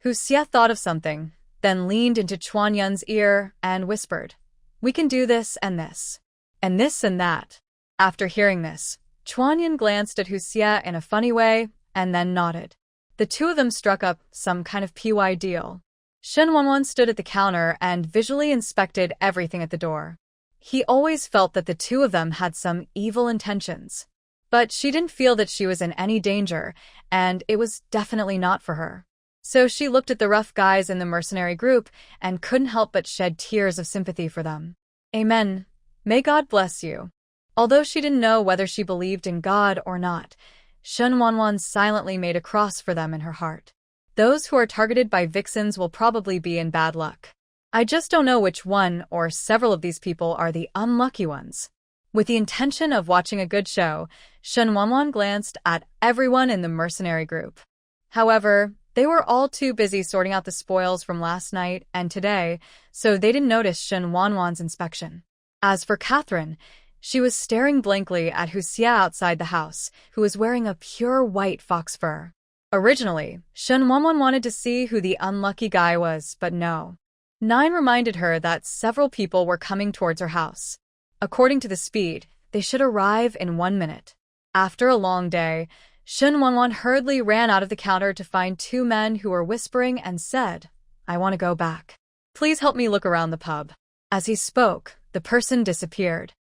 Hu Xie thought of something, then leaned into Chuanyan's ear and whispered, "We can do this and this. And this and that." After hearing this, Chuanyan glanced at Hu Xie in a funny way and then nodded. The two of them struck up some kind of PY deal. Shen Wanwan stood at the counter and visually inspected everything at the door. He always felt that the two of them had some evil intentions. But she didn't feel that she was in any danger, and it was definitely not for her. So she looked at the rough guys in the mercenary group and couldn't help but shed tears of sympathy for them. Amen. May God bless you. Although she didn't know whether she believed in God or not, Shen Wanwan silently made a cross for them in her heart. Those who are targeted by vixens will probably be in bad luck. I just don't know which one or several of these people are the unlucky ones. With the intention of watching a good show, Shen Wanwan glanced at everyone in the mercenary group. However, they were all too busy sorting out the spoils from last night and today, so they didn't notice Shen Wanwan's inspection. As for Catherine, she was staring blankly at Hu Xie outside the house, who was wearing a pure white fox fur. Originally, Shen Wanwan wanted to see who the unlucky guy was, but no. Nine reminded her that several people were coming towards her house. According to the speed, they should arrive in 1 minute. After a long day, Shen Wanwan hurriedly ran out of the counter to find two men who were whispering and said, "I want to go back. Please help me look around the pub." As he spoke, the person disappeared.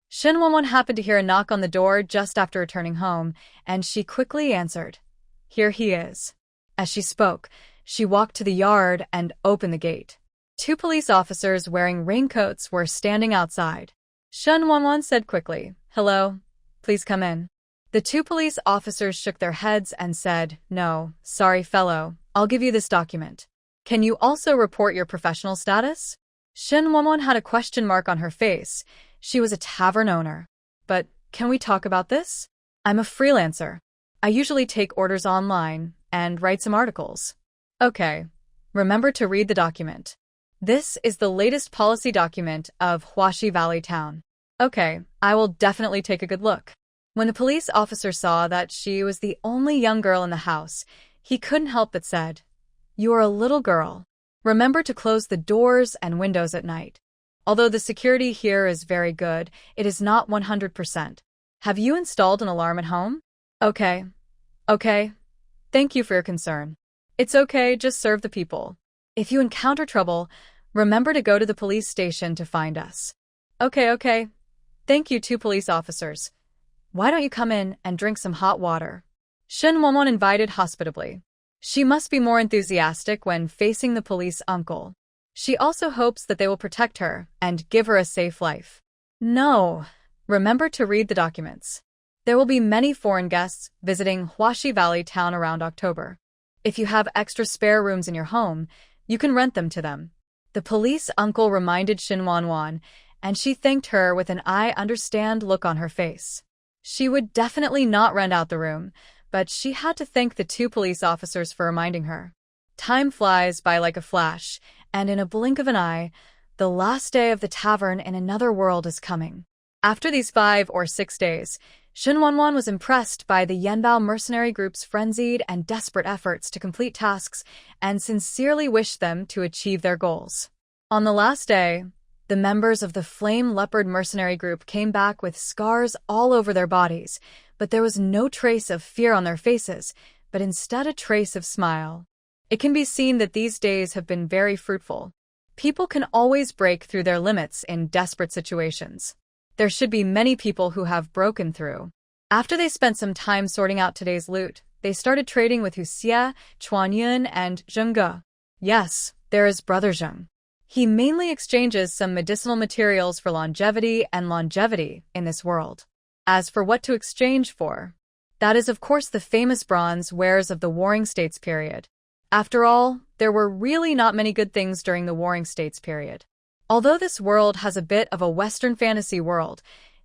Shen Wanwan happened to hear a knock on the door just after returning home, and she quickly answered, "Here he is." As she spoke, she walked to the yard and opened the gate. Two police officers wearing raincoats were standing outside. Shen Wanwan said quickly, "Hello, please come in." The two police officers shook their heads and said, "No, sorry fellow, I'll give you this document. Can you also report your professional status?" Shen Wanwan had a question mark on her face. She was a tavern owner. "But can we talk about this? I'm a freelancer. I usually take orders online and write some articles." "Okay, remember to read the document. This is the latest policy document of Huaxi Valley Town." "Okay, I will definitely take a good look." When the police officer saw that she was the only young girl in the house, he couldn't help but said, "You are a little girl. Remember to close the doors and windows at night. Although the security here is very good, it is not 100%. Have you installed an alarm at home?" Okay. Thank you for your concern. It's okay, just serve the people. If you encounter trouble, remember to go to the police station to find us." Okay. Thank you, two police officers. Why don't you come in and drink some hot water?" Shen Wanwan invited hospitably. She must be more enthusiastic when facing the police uncle. She also hopes that they will protect her and give her a safe life. "No, remember to read the documents. There will be many foreign guests visiting Huaxi Valley Town around October. If you have extra spare rooms in your home, you can rent them to them." The police uncle reminded Shen Wanwan, and she thanked her with an "I understand" look on her face. She would definitely not rent out the room, but she had to thank the two police officers for reminding her. Time flies by like a flash, and in a blink of an eye, the last day of the tavern in another world is coming. After these 5 or 6 days, Shen Wanwan was impressed by the Yanbao mercenary group's frenzied and desperate efforts to complete tasks and sincerely wished them to achieve their goals. On the last day, the members of the Flame Leopard mercenary group came back with scars all over their bodies, but there was no trace of fear on their faces, but instead a trace of smile. It can be seen that these days have been very fruitful. People can always break through their limits in desperate situations. There should be many people who have broken through. After they spent some time sorting out today's loot, they started trading with Hu Xie, Chuanyan, and Zheng Ge. Yes, there is Brother Zheng. He mainly exchanges some medicinal materials for longevity in this world. As for what to exchange for, that is of course the famous bronze wares of the Warring States period. After all, there were really not many good things during the Warring States period. Although this world has a bit of a Western fantasy world,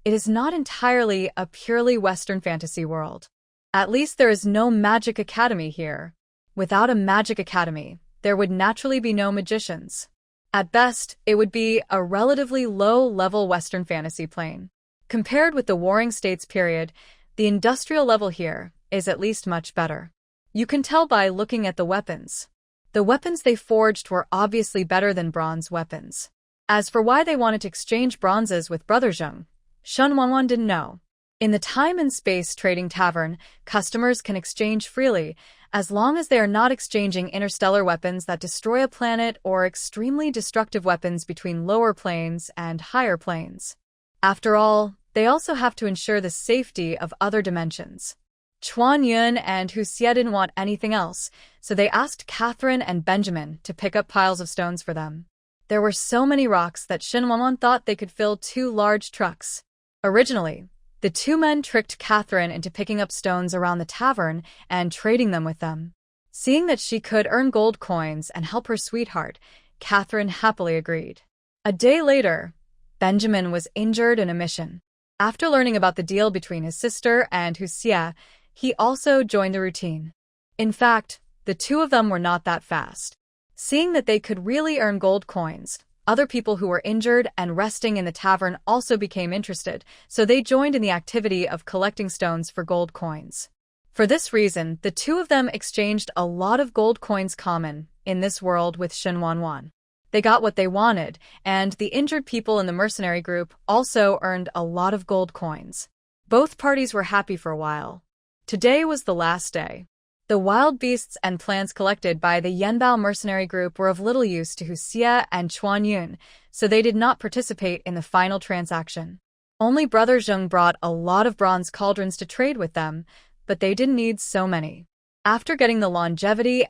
it is not entirely a purely Western fantasy world. At least there is no magic academy here. Without a magic academy, there would naturally be no magicians. At best, it would be a relatively low-level Western fantasy plane. Compared with the Warring States period, the industrial level here is at least much better. You can tell by looking at the weapons. The weapons they forged were obviously better than bronze weapons. As for why they wanted to exchange bronzes with Brother Zheng, Shen Wanwan didn't know. In the time and space trading tavern, customers can exchange freely, as long as they are not exchanging interstellar weapons that destroy a planet or extremely destructive weapons between lower planes and higher planes. After all, they also have to ensure the safety of other dimensions. Chuan Yun and Hu Xie didn't want anything else, so they asked Catherine and Benjamin to pick up piles of stones for them. There were so many rocks that Shen Wanwan thought they could fill 2 large trucks. Originally, the 2 men tricked Catherine into picking up stones around the tavern and trading them with them. Seeing that she could earn gold coins and help her sweetheart, Catherine happily agreed. A day later, Benjamin was injured in a mission. After learning about the deal between his sister and Hu Xie, he also joined the routine. In fact, the 2 of them were not that fast. Seeing that they could really earn gold coins, other people who were injured and resting in the tavern also became interested, so they joined in the activity of collecting stones for gold coins. For this reason, the 2 of them exchanged a lot of gold coins common in this world with Shen Wanwan. They got what they wanted, and the injured people in the mercenary group also earned a lot of gold coins. Both parties were happy for a while. Today was the last day. The wild beasts and plants collected by the Yanbao mercenary group were of little use to Hu Xie and Chuan Yun, so they did not participate in the final transaction. Only Brother Zheng brought a lot of bronze cauldrons to trade with them, but they didn't need so many. After getting the longevity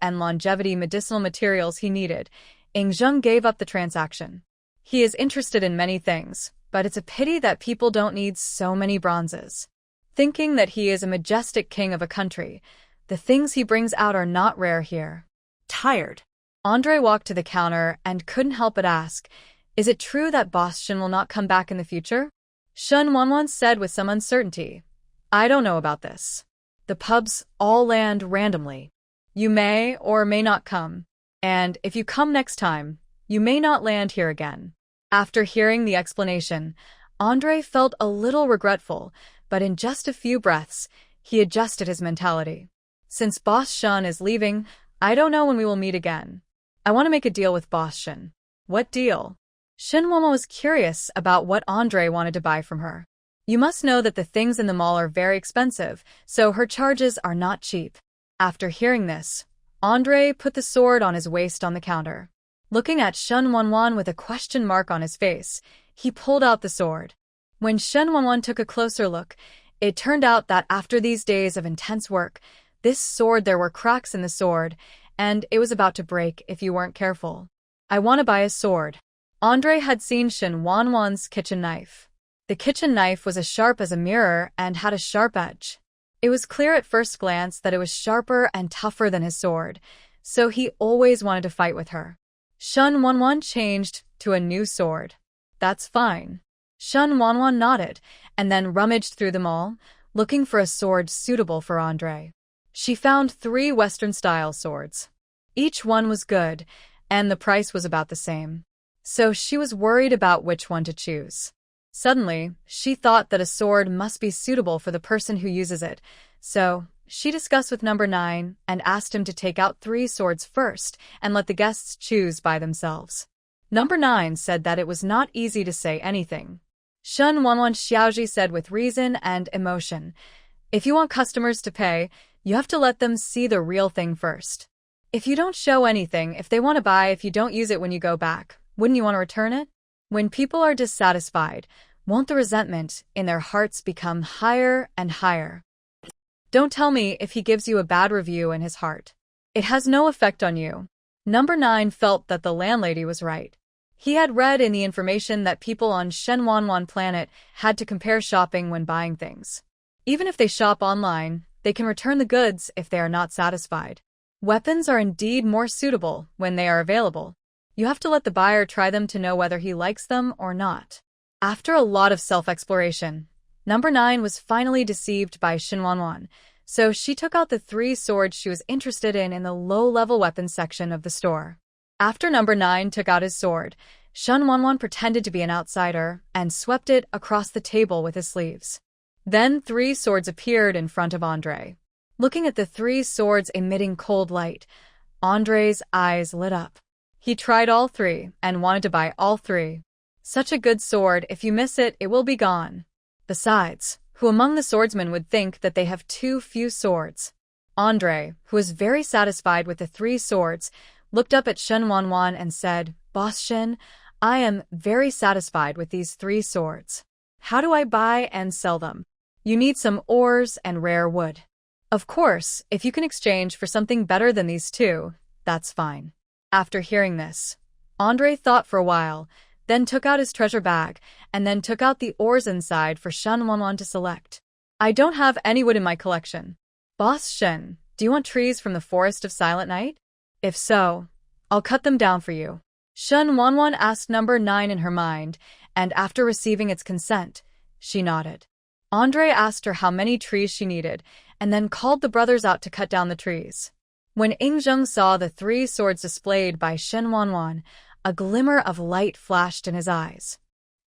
medicinal materials he needed, Ing Zheng gave up the transaction. He is interested in many things, but it's a pity that people don't need so many bronzes. Thinking that he is a majestic king of a country, the things he brings out are not rare here. Tired. Andre walked to the counter and couldn't help but ask, "Is it true that Boss Shen will not come back in the future?" Shen Wanwan said with some uncertainty, "I don't know about this. The pubs all land randomly. You may or may not come, and if you come next time, you may not land here again." After hearing the explanation, Andre felt a little regretful, but in just a few breaths, he adjusted his mentality. "Since Boss Shen is leaving, I don't know when we will meet again. I want to make a deal with Boss Shen." "What deal?" Shen Wanwan was curious about what Andre wanted to buy from her. You must know that the things in the mall are very expensive, so her charges are not cheap. After hearing this, Andre put the sword on his waist on the counter. Looking at Shen Wanwan with a question mark on his face, he pulled out the sword. When Shen Wanwan took a closer look, it turned out that after these days of intense work, this sword there were cracks in the sword, and it was about to break if you weren't careful. "I want to buy a sword." Andre had seen Shen Wanwan's kitchen knife. The kitchen knife was as sharp as a mirror and had a sharp edge. It was clear at first glance that it was sharper and tougher than his sword, so he always wanted to fight with her. Shen Wanwan changed to a new sword. "That's fine." Shen Wanwan nodded, and then rummaged through them all, looking for a sword suitable for Andre. She found 3 Western-style swords. Each one was good, and the price was about the same. So she was worried about which one to choose. Suddenly, she thought that a sword must be suitable for the person who uses it, so she discussed with number 9 and asked him to take out 3 swords first and let the guests choose by themselves. Number 9 said that it was not easy to say anything. Shen Wanwan Xiaoji said with reason and emotion, "If you want customers to pay, you have to let them see the real thing first. If you don't show anything, if they want to buy, if you don't use it when you go back, wouldn't you want to return it? When people are dissatisfied, won't the resentment in their hearts become higher and higher? Don't tell me if he gives you a bad review in his heart. It has no effect on you." Number 9 felt that the landlady was right. He had read in the information that people on Shen Wanwan planet had to compare shopping when buying things. Even if they shop online, they can return the goods if they are not satisfied. Weapons are indeed more suitable when they are available. You have to let the buyer try them to know whether he likes them or not. After a lot of self-exploration, number 9 was finally deceived by Shinwanwan, so she took out the 3 swords she was interested in the low-level weapons section of the store. After number 9 took out his sword, Shinwanwan pretended to be an outsider and swept it across the table with his sleeves. Then 3 swords appeared in front of Andre. Looking at the 3 swords emitting cold light, Andre's eyes lit up. He tried all 3 and wanted to buy all 3. Such a good sword, if you miss it, it will be gone. Besides, who among the swordsmen would think that they have too few swords? Andre, who was very satisfied with the 3 swords, looked up at Shinwanwan and said, "Boss Shin, I am very satisfied with these 3 swords. How do I buy and sell them?" "You need some ores and rare wood. Of course, if you can exchange for something better than these 2, that's fine." After hearing this, Andre thought for a while, then took out his treasure bag, and then took out the ores inside for Shinwanwan to select. "I don't have any wood in my collection. Boss Shin, do you want trees from the Forest of Silent Night? If so, I'll cut them down for you." Shinwanwan asked number 9 in her mind, and after receiving its consent, she nodded. Andre asked her how many trees she needed, and then called the brothers out to cut down the trees. When Ingzheng saw the 3 swords displayed by Shinwanwan, a glimmer of light flashed in his eyes.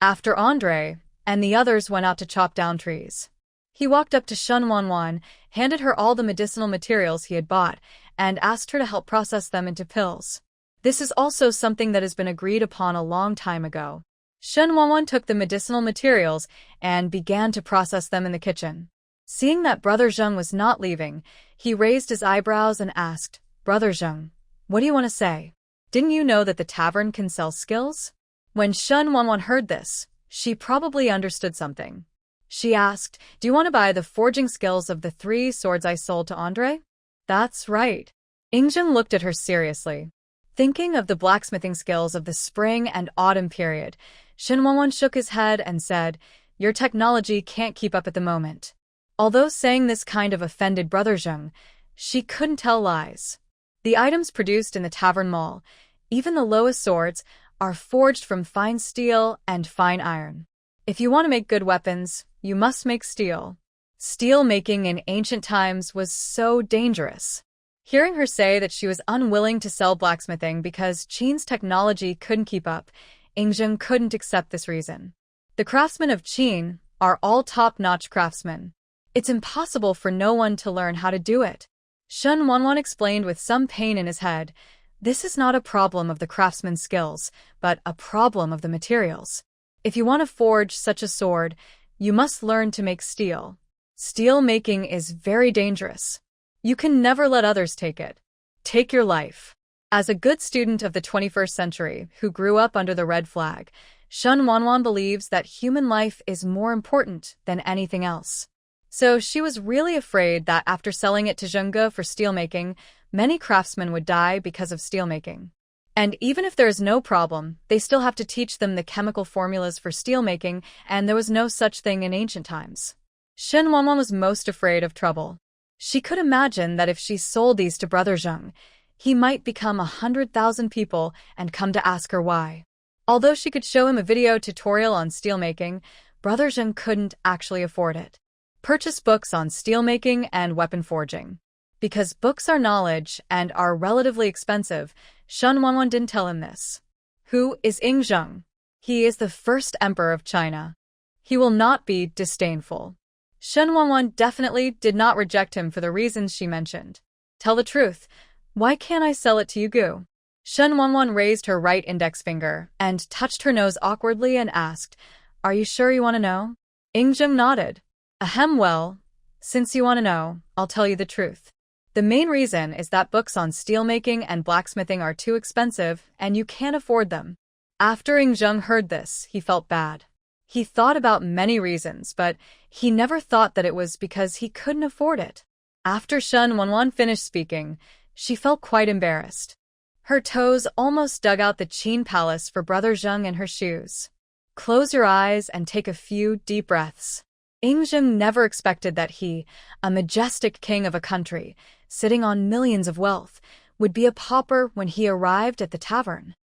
After Andre and the others went out to chop down trees, he walked up to Shinwanwan, handed her all the medicinal materials he had bought, and asked her to help process them into pills. This is also something that has been agreed upon a long time ago. Shinwanwan took the medicinal materials and began to process them in the kitchen. Seeing that Brother Zheng was not leaving, he raised his eyebrows and asked, "Brother Zheng, what do you want to say? Didn't you know that the tavern can sell skills?" When Shinwanwan heard this, she probably understood something. She asked, "Do you want to buy the forging skills of the 3 swords I sold to Andre?" "That's right." Ingzhen looked at her seriously. Thinking of the blacksmithing skills of the spring and autumn period, Shinwanwan shook his head and said, "Your technology can't keep up at the moment." Although saying this kind of offended Brother Zheng, she couldn't tell lies. The items produced in the tavern mall, even the lowest swords, are forged from fine steel and fine iron. If you want to make good weapons, you must make steel. Steel making in ancient times was so dangerous. Hearing her say that she was unwilling to sell blacksmithing because Qin's technology couldn't keep up, Ingzhen couldn't accept this reason. The craftsmen of Qin are all top-notch craftsmen. It's impossible for no one to learn how to do it. Shinwanwan explained with some pain in his head, "This is not a problem of the craftsman's skills, but a problem of the materials. If you want to forge such a sword, you must learn to make steel. Steel making is very dangerous. You can never let others take it. Take your life." As a good student of the 21st century who grew up under the red flag, Shinwanwan believes that human life is more important than anything else. So she was really afraid that after selling it to Zhengge for steelmaking, many craftsmen would die because of steelmaking. And even if there is no problem, they still have to teach them the chemical formulas for steelmaking, and there was no such thing in ancient times. Shinwanwan was most afraid of trouble. She could imagine that if she sold these to Brother Zheng, he might become 100,000 people and come to ask her why. Although she could show him a video tutorial on steelmaking, Brother Zheng couldn't actually afford it. Purchase books on steelmaking and weapon forging. Because books are knowledge and are relatively expensive, Shinwanwan didn't tell him this. Who is Ingzheng? He is the first emperor of China. He will not be disdainful. Shinwanwan definitely did not reject him for the reasons she mentioned. "Tell the truth. Why can't I sell it to you, Gu?" Shinwanwan raised her right index finger and touched her nose awkwardly and asked, "Are you sure you want to know?" Ingzheng nodded. "Ahem, well, since you want to know, I'll tell you the truth. The main reason is that books on steelmaking and blacksmithing are too expensive and you can't afford them." After Ingzheng heard this, he felt bad. He thought about many reasons, but he never thought that it was because he couldn't afford it. After Shinwanwan finished speaking, she felt quite embarrassed. Her toes almost dug out the Qin palace for Brother Zheng in her shoes. Close your eyes and take a few deep breaths. Ingzheng never expected that he, a majestic king of a country, sitting on millions of wealth, would be a pauper when he arrived at the tavern.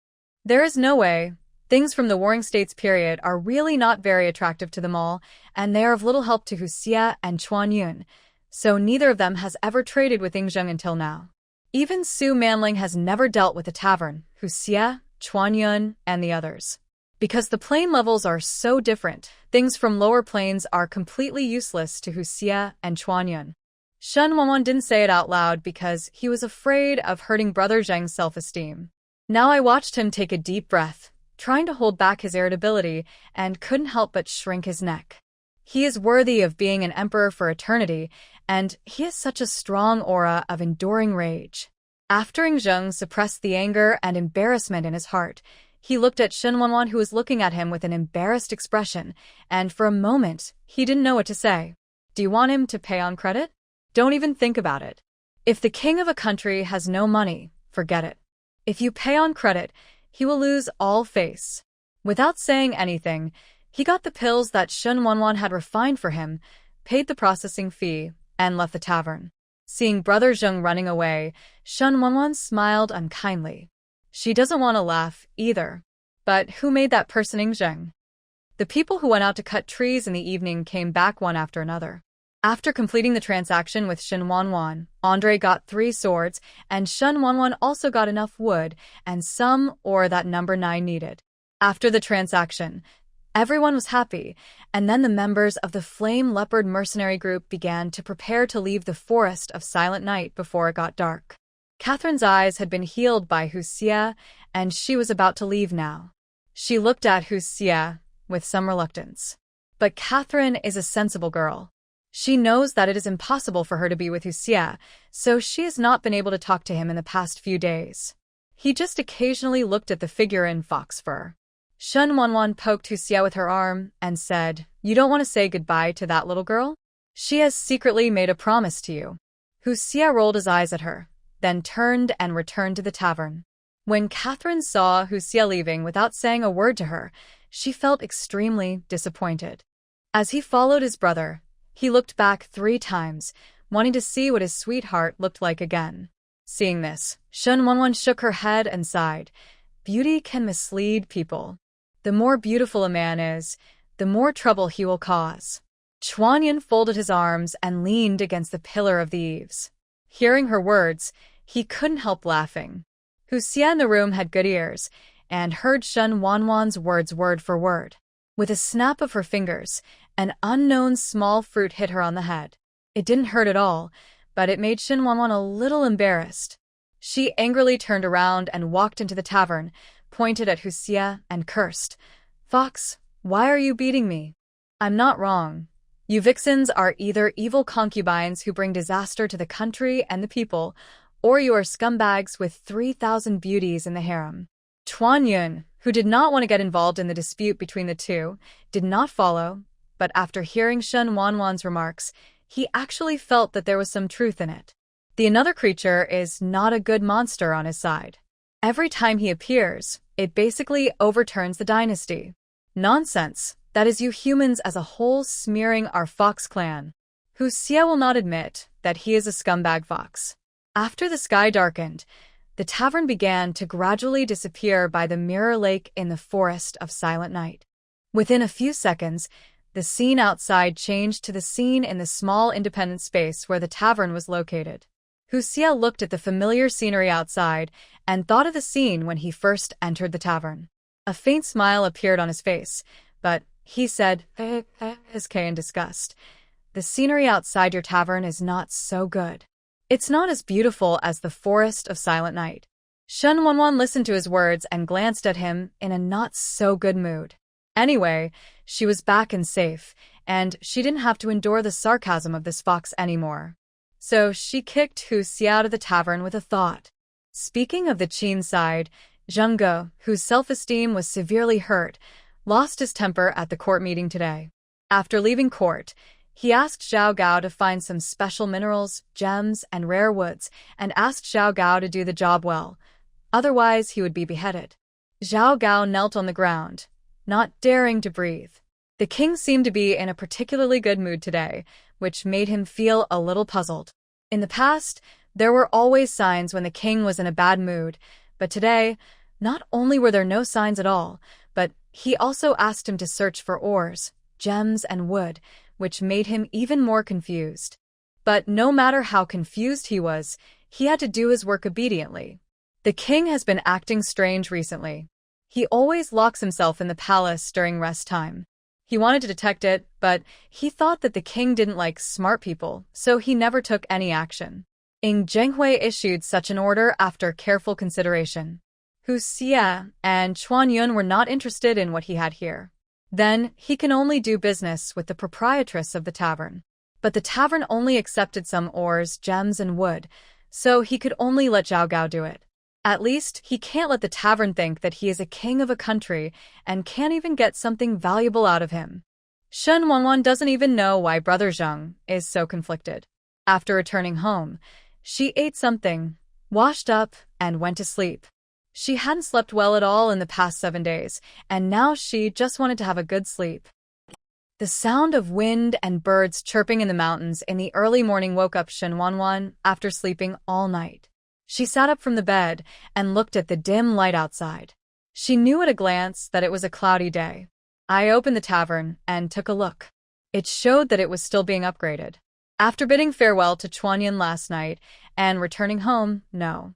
There is no way Things from the Warring States period are really not very attractive to them all, and they are of little help to Hu Xie and Chuan Yun, so neither of them has ever traded with Ying Zheng until now. Even Su Manling has never dealt with the Tavern, Hu Xie, Chuan Yun, and the others. Because the plane levels are so different, things from lower planes are completely useless to Hu Xie and Chuan Yun. Shen Wanwan didn't say it out loud because he was afraid of hurting Brother Zheng's self-esteem. Now I watched him take a deep breath, trying to hold back his irritability, and couldn't help but shrink his neck. He is worthy of being an emperor for eternity, and he has such a strong aura of enduring rage. After Ying Zheng suppressed the anger and embarrassment in his heart, he looked at Shen Wanwan, who was looking at him with an embarrassed expression, and for a moment, he didn't know what to say. Do you want him to pay on credit? Don't even think about it. If the king of a country has no money, forget it. If you pay on credit, he will lose all face. Without saying anything, he got the pills that Shen Wanwan had refined for him, paid the processing fee, and left the tavern. Seeing Brother Zheng running away, Shen Wanwan smiled unkindly. She doesn't want to laugh, either. But who made that person Ying Zheng? The people who went out to cut trees in the evening came back one after another. After completing the transaction with Shen Wanwan, Andre got 3 swords, and Shen Wanwan also got enough wood and some ore that number 9 needed. After the transaction, everyone was happy, and then the members of the Flame Leopard mercenary group began to prepare to leave the forest of Silent Night before it got dark. Catherine's eyes had been healed by Hu Xie, and she was about to leave now. She looked at Hu Xie with some reluctance. But Catherine is a sensible girl. She knows that it is impossible for her to be with Hu Xie, so she has not been able to talk to him in the past few days. He just occasionally looked at the figure in fox fur. Shen Wanwan poked Hu Xie with her arm and said, "You don't want to say goodbye to that little girl? She has secretly made a promise to you." Hu Xie rolled his eyes at her, then turned and returned to the tavern. When Catherine saw Hu Xie leaving without saying a word to her, she felt extremely disappointed. As he followed his brother, he looked back 3 times, wanting to see what his sweetheart looked like again. Seeing this, Shen Wanwan shook her head and sighed. Beauty can mislead people. The more beautiful a man is, the more trouble he will cause. Chuan Yin folded his arms and leaned against the pillar of the eaves. Hearing her words, he couldn't help laughing. Hu Xie in the room had good ears, and heard Shen Wanwan's words word for word. With a snap of her fingers, an unknown small fruit hit her on the head. It didn't hurt at all, but it made Shen Wanwan a little embarrassed. She angrily turned around and walked into the tavern, pointed at Hu Xie, and cursed. "Fox, why are you beating me? I'm not wrong. You vixens are either evil concubines who bring disaster to the country and the people, or you are scumbags with 3,000 beauties in the harem." Chuan Yun, who did not want to get involved in the dispute between the two, did not follow, but after hearing Shen Wanwan's remarks, he actually felt that there was some truth in it. The another creature is not a good monster on his side. Every time he appears, it basically overturns the dynasty. Nonsense. That is you humans as a whole smearing our fox clan. Hu Xie will not admit that he is a scumbag fox. After the sky darkened, the tavern began to gradually disappear by the mirror lake in the forest of Silent Night. Within a few seconds, the scene outside changed to the scene in the small independent space where the tavern was located. Hu Xie looked at the familiar scenery outside and thought of the scene when he first entered the tavern. A faint smile appeared on his face, but he said, in disgust, "The scenery outside your tavern is not so good. It's not as beautiful as the forest of Silent Night." Shen Wanwan listened to his words and glanced at him in a not-so-good mood. Anyway, she was back and safe, and she didn't have to endure the sarcasm of this fox anymore. So she kicked Hu Xie out of the tavern with a thought. Speaking of the Qin side, Zheng Ge, whose self-esteem was severely hurt, lost his temper at the court meeting today. After leaving court, he asked Zhao Gao to find some special minerals, gems, and rare woods, and asked Zhao Gao to do the job well. Otherwise, he would be beheaded. Zhao Gao knelt on the ground, not daring to breathe. The king seemed to be in a particularly good mood today, which made him feel a little puzzled. In the past, there were always signs when the king was in a bad mood, but today, not only were there no signs at all, but He also asked him to search for ores, gems, and wood, which made him even more confused. But no matter how confused he was, he had to do his work obediently. The king has been acting strange recently. He always locks himself in the palace during rest time. He wanted to detect it, but he thought that the king didn't like smart people, so he never took any action. Ing Zhenghui issued such an order after careful consideration. Hu Xie and Chuan Yun were not interested in what he had here. Then, he can only do business with the proprietress of the tavern. But the tavern only accepted some ores, gems, and wood, so he could only let Zhao Gao do it. At least, he can't let the tavern think that he is a king of a country and can't even get something valuable out of him. Shen Wanwan doesn't even know why Brother Zheng is so conflicted. After returning home, she ate something, washed up, and went to sleep. She hadn't slept well at all in the past 7 days, and now she just wanted to have a good sleep. The sound of wind and birds chirping in the mountains in the early morning woke up Shen Wanwan after sleeping all night. She sat up from the bed and looked at the dim light outside. She knew at a glance that it was a cloudy day. I opened the tavern and took a look. It showed that it was still being upgraded. After bidding farewell to Chuanyan last night and returning home, no.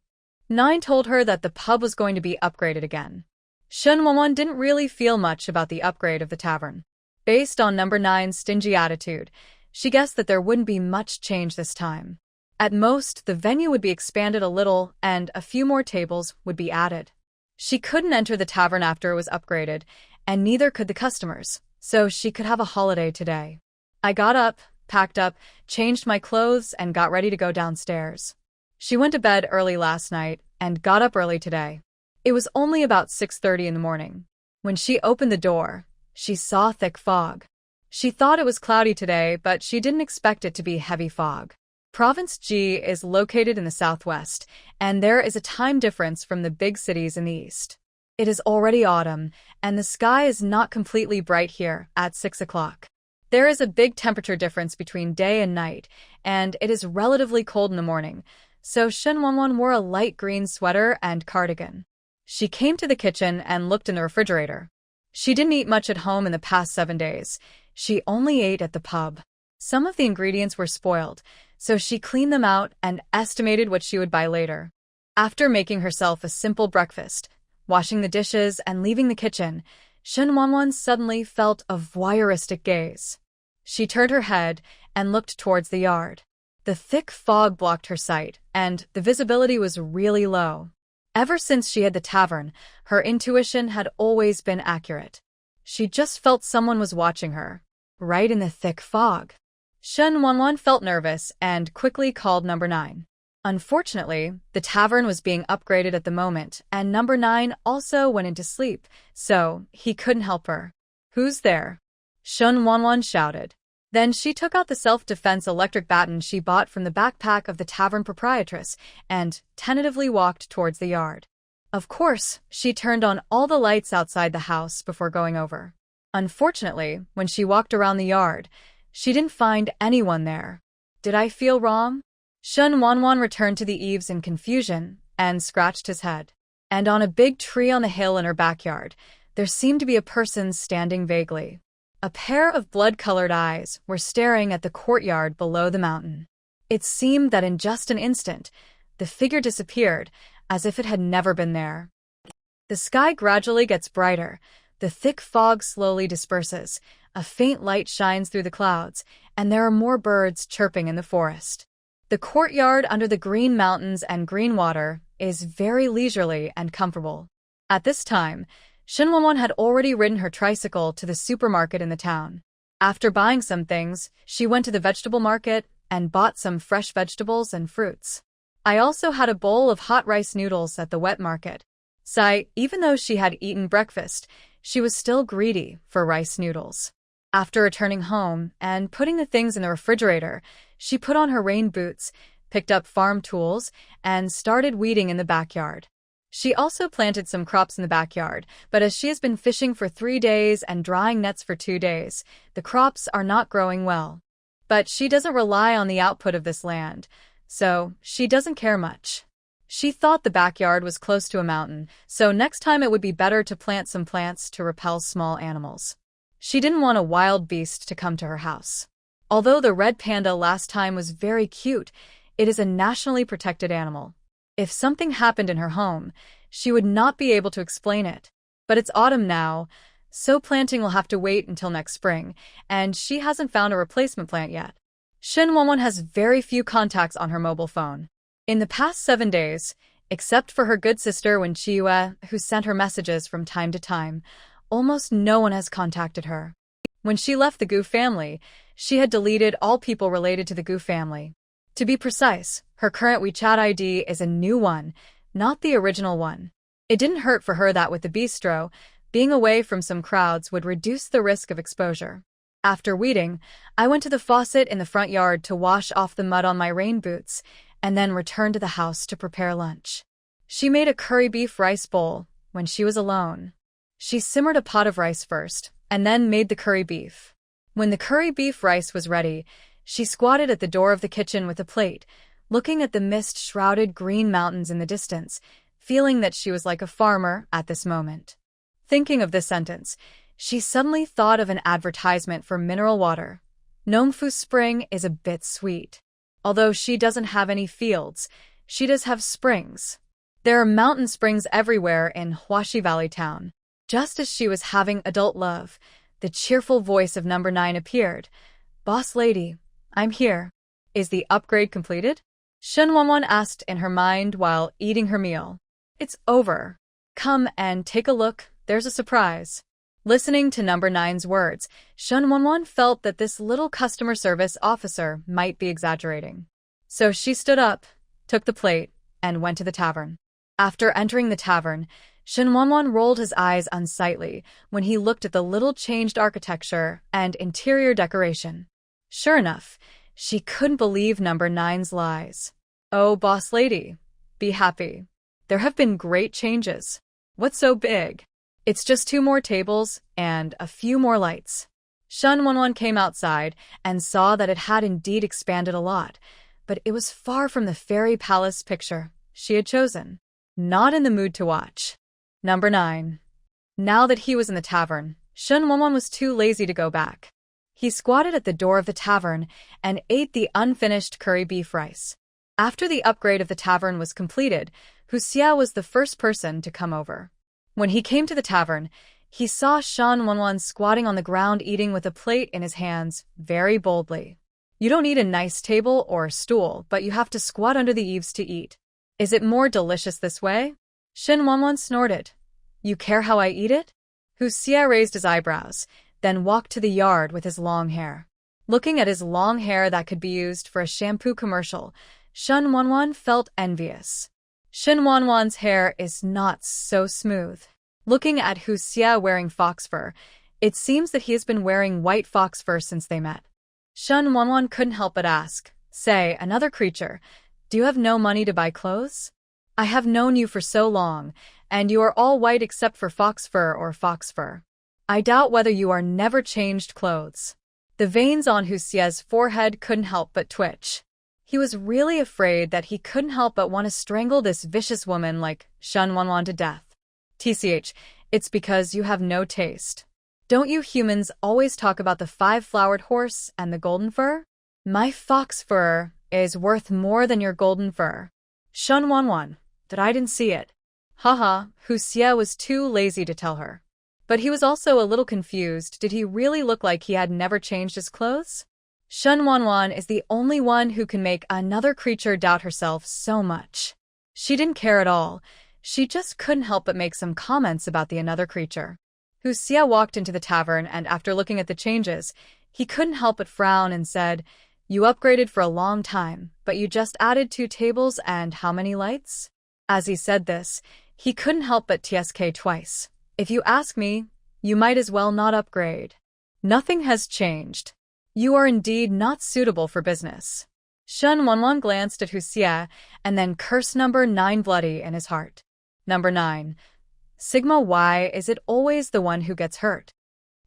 Nine told her that the pub was going to be upgraded again. Shen Wanwan didn't really feel much about the upgrade of the tavern. Based on number 9's stingy attitude, she guessed that there wouldn't be much change this time. At most, the venue would be expanded a little and a few more tables would be added. She couldn't enter the tavern after it was upgraded, and neither could the customers, so she could have a holiday today. I got up, packed up, changed my clothes, and got ready to go downstairs. She went to bed early last night and got up early today. It was only about 6:30 in the morning. When she opened the door, she saw thick fog. She thought it was cloudy today, but she didn't expect it to be heavy fog. Province G is located in the southwest, and there is a time difference from the big cities in the east. It is already autumn, and the sky is not completely bright here at 6 o'clock. There is a big temperature difference between day and night, and it is relatively cold in the morning, so Shen Wanwan wore a light green sweater and cardigan. She came to the kitchen and looked in the refrigerator. She didn't eat much at home in the past 7 days. She only ate at the pub. Some of the ingredients were spoiled, so she cleaned them out and estimated what she would buy later. After making herself a simple breakfast, washing the dishes, and leaving the kitchen, Shen Wanwan suddenly felt a voyeuristic gaze. She turned her head and looked towards the yard. The thick fog blocked her sight, and the visibility was really low. Ever since she had the tavern, her intuition had always been accurate. She just felt someone was watching her, right in the thick fog. Shen Wanwan felt nervous and quickly called number 9. Unfortunately, the tavern was being upgraded at the moment, and number 9 also went into sleep, so he couldn't help her. "Who's there?" Shen Wanwan shouted. Then she took out the self-defense electric baton she bought from the backpack of the tavern proprietress and tentatively walked towards the yard. Of course, she turned on all the lights outside the house before going over. Unfortunately, when she walked around the yard, she didn't find anyone there. Did I feel wrong? Shen Wanwan returned to the eaves in confusion and scratched his head. And on a big tree on the hill in her backyard, there seemed to be a person standing vaguely. A pair of blood-colored eyes were staring at the courtyard below the mountain. It seemed that in just an instant, the figure disappeared, as if it had never been there. The sky gradually gets brighter, the thick fog slowly disperses, a faint light shines through the clouds, and there are more birds chirping in the forest. The courtyard under the green mountains and green water is very leisurely and comfortable. At this time, Shen Wanwan had already ridden her tricycle to the supermarket in the town. After buying some things, she went to the vegetable market and bought some fresh vegetables and fruits. I also had a bowl of hot rice noodles at the wet market. Even though she had eaten breakfast, she was still greedy for rice noodles. After returning home and putting the things in the refrigerator, she put on her rain boots, picked up farm tools, and started weeding in the backyard. She also planted some crops in the backyard, but as she has been fishing for 3 days and drying nets for 2 days, the crops are not growing well. But she doesn't rely on the output of this land, so she doesn't care much. She thought the backyard was close to a mountain, so next time it would be better to plant some plants to repel small animals. She didn't want a wild beast to come to her house. Although the red panda last time was very cute, it is a nationally protected animal. If something happened in her home, she would not be able to explain it. But it's autumn now, so planting will have to wait until next spring, and she hasn't found a replacement plant yet. Shin Wonwon has very few contacts on her mobile phone. In the past 7 days, except for her good sister Wen Chiyue, who sent her messages from time to time, almost no one has contacted her. When she left the Gu family, she had deleted all people related to the Gu family. To be precise, her current WeChat ID is a new one, not the original one. It didn't hurt for her that with the bistro, being away from some crowds would reduce the risk of exposure. After weeding, I went to the faucet in the front yard to wash off the mud on my rain boots, and then returned to the house to prepare lunch. She made a curry beef rice bowl when she was alone. She simmered a pot of rice first, and then made the curry beef. When the curry beef rice was ready, she squatted at the door of the kitchen with a plate, looking at the mist-shrouded green mountains in the distance, feeling that she was like a farmer at this moment. Thinking of this sentence, she suddenly thought of an advertisement for mineral water. Nongfu Spring is a bit sweet. Although she doesn't have any fields, she does have springs. There are mountain springs everywhere in Huaxi Valley town. Just as she was having adult love, the cheerful voice of number 9 appeared. "Boss lady, I'm here. Is the upgrade completed?" Shin Wonwon asked in her mind while eating her meal. "It's over. Come and take a look, there's a surprise." Listening to number 9's words, Shin Wonwon felt that this little customer service officer might be exaggerating. So she stood up, took the plate, and went to the tavern. After entering the tavern, Shin Wonwon rolled his eyes unsightly when he looked at the little changed architecture and interior decoration. Sure enough, she couldn't believe number 9's lies. "Oh, boss lady, be happy. There have been great changes. What's so big? It's just 2 more tables and a few more lights." Shin Wonwon came outside and saw that it had indeed expanded a lot, but it was far from the fairy palace picture she had chosen. Not in the mood to watch. Number 9. Now that he was in the tavern, Shin Wonwon was too lazy to go back. He squatted at the door of the tavern and ate the unfinished curry beef rice. After the upgrade of the tavern was completed, Hu Xie was the first person to come over. When he came to the tavern, he saw Shin Wonwon squatting on the ground eating with a plate in his hands, very boldly. "You don't need a nice table or a stool, but you have to squat under the eaves to eat. Is it more delicious this way?" Shin Wonwon snorted. "You care how I eat it?" Hu Xie raised his eyebrows, then walked to the yard with his long hair. Looking at his long hair that could be used for a shampoo commercial, Shin Wonwon felt envious. Shin Wonwon's hair is not so smooth. Looking at Hu Xie wearing fox fur, it seems that he has been wearing white fox fur since they met. Shin Wonwon couldn't help but ask, "Say, another creature, do you have no money to buy clothes? I have known you for so long, and you are all white except for fox fur or fox fur. I doubt whether you are never changed clothes." The veins on Hu Xie's forehead couldn't help but twitch. He was really afraid that he couldn't help but want to strangle this vicious woman like Shin Wonwon to death. "TCH, it's because you have no taste. Don't you humans always talk about the 5-flowered horse and the golden fur? My fox fur is worth more than your golden fur." Shin Wonwon, "That I didn't see it." Haha, Hu Xie was too lazy to tell her. But he was also a little confused. Did he really look like he had never changed his clothes? Shin Wonwon is the only one who can make another creature doubt herself so much. She didn't care at all. She just couldn't help but make some comments about the another creature. Hu Xie walked into the tavern and after looking at the changes, he couldn't help but frown and said, "You upgraded for a long time, but you just added 2 tables and how many lights?" As he said this, he couldn't help but tsk twice. "If you ask me, you might as well not upgrade. Nothing has changed. You are indeed not suitable for business." Shin Wonwon glanced at Hu Xie and then cursed number 9 bloody in his heart. Number 9. Sigma, why is it always the one who gets hurt?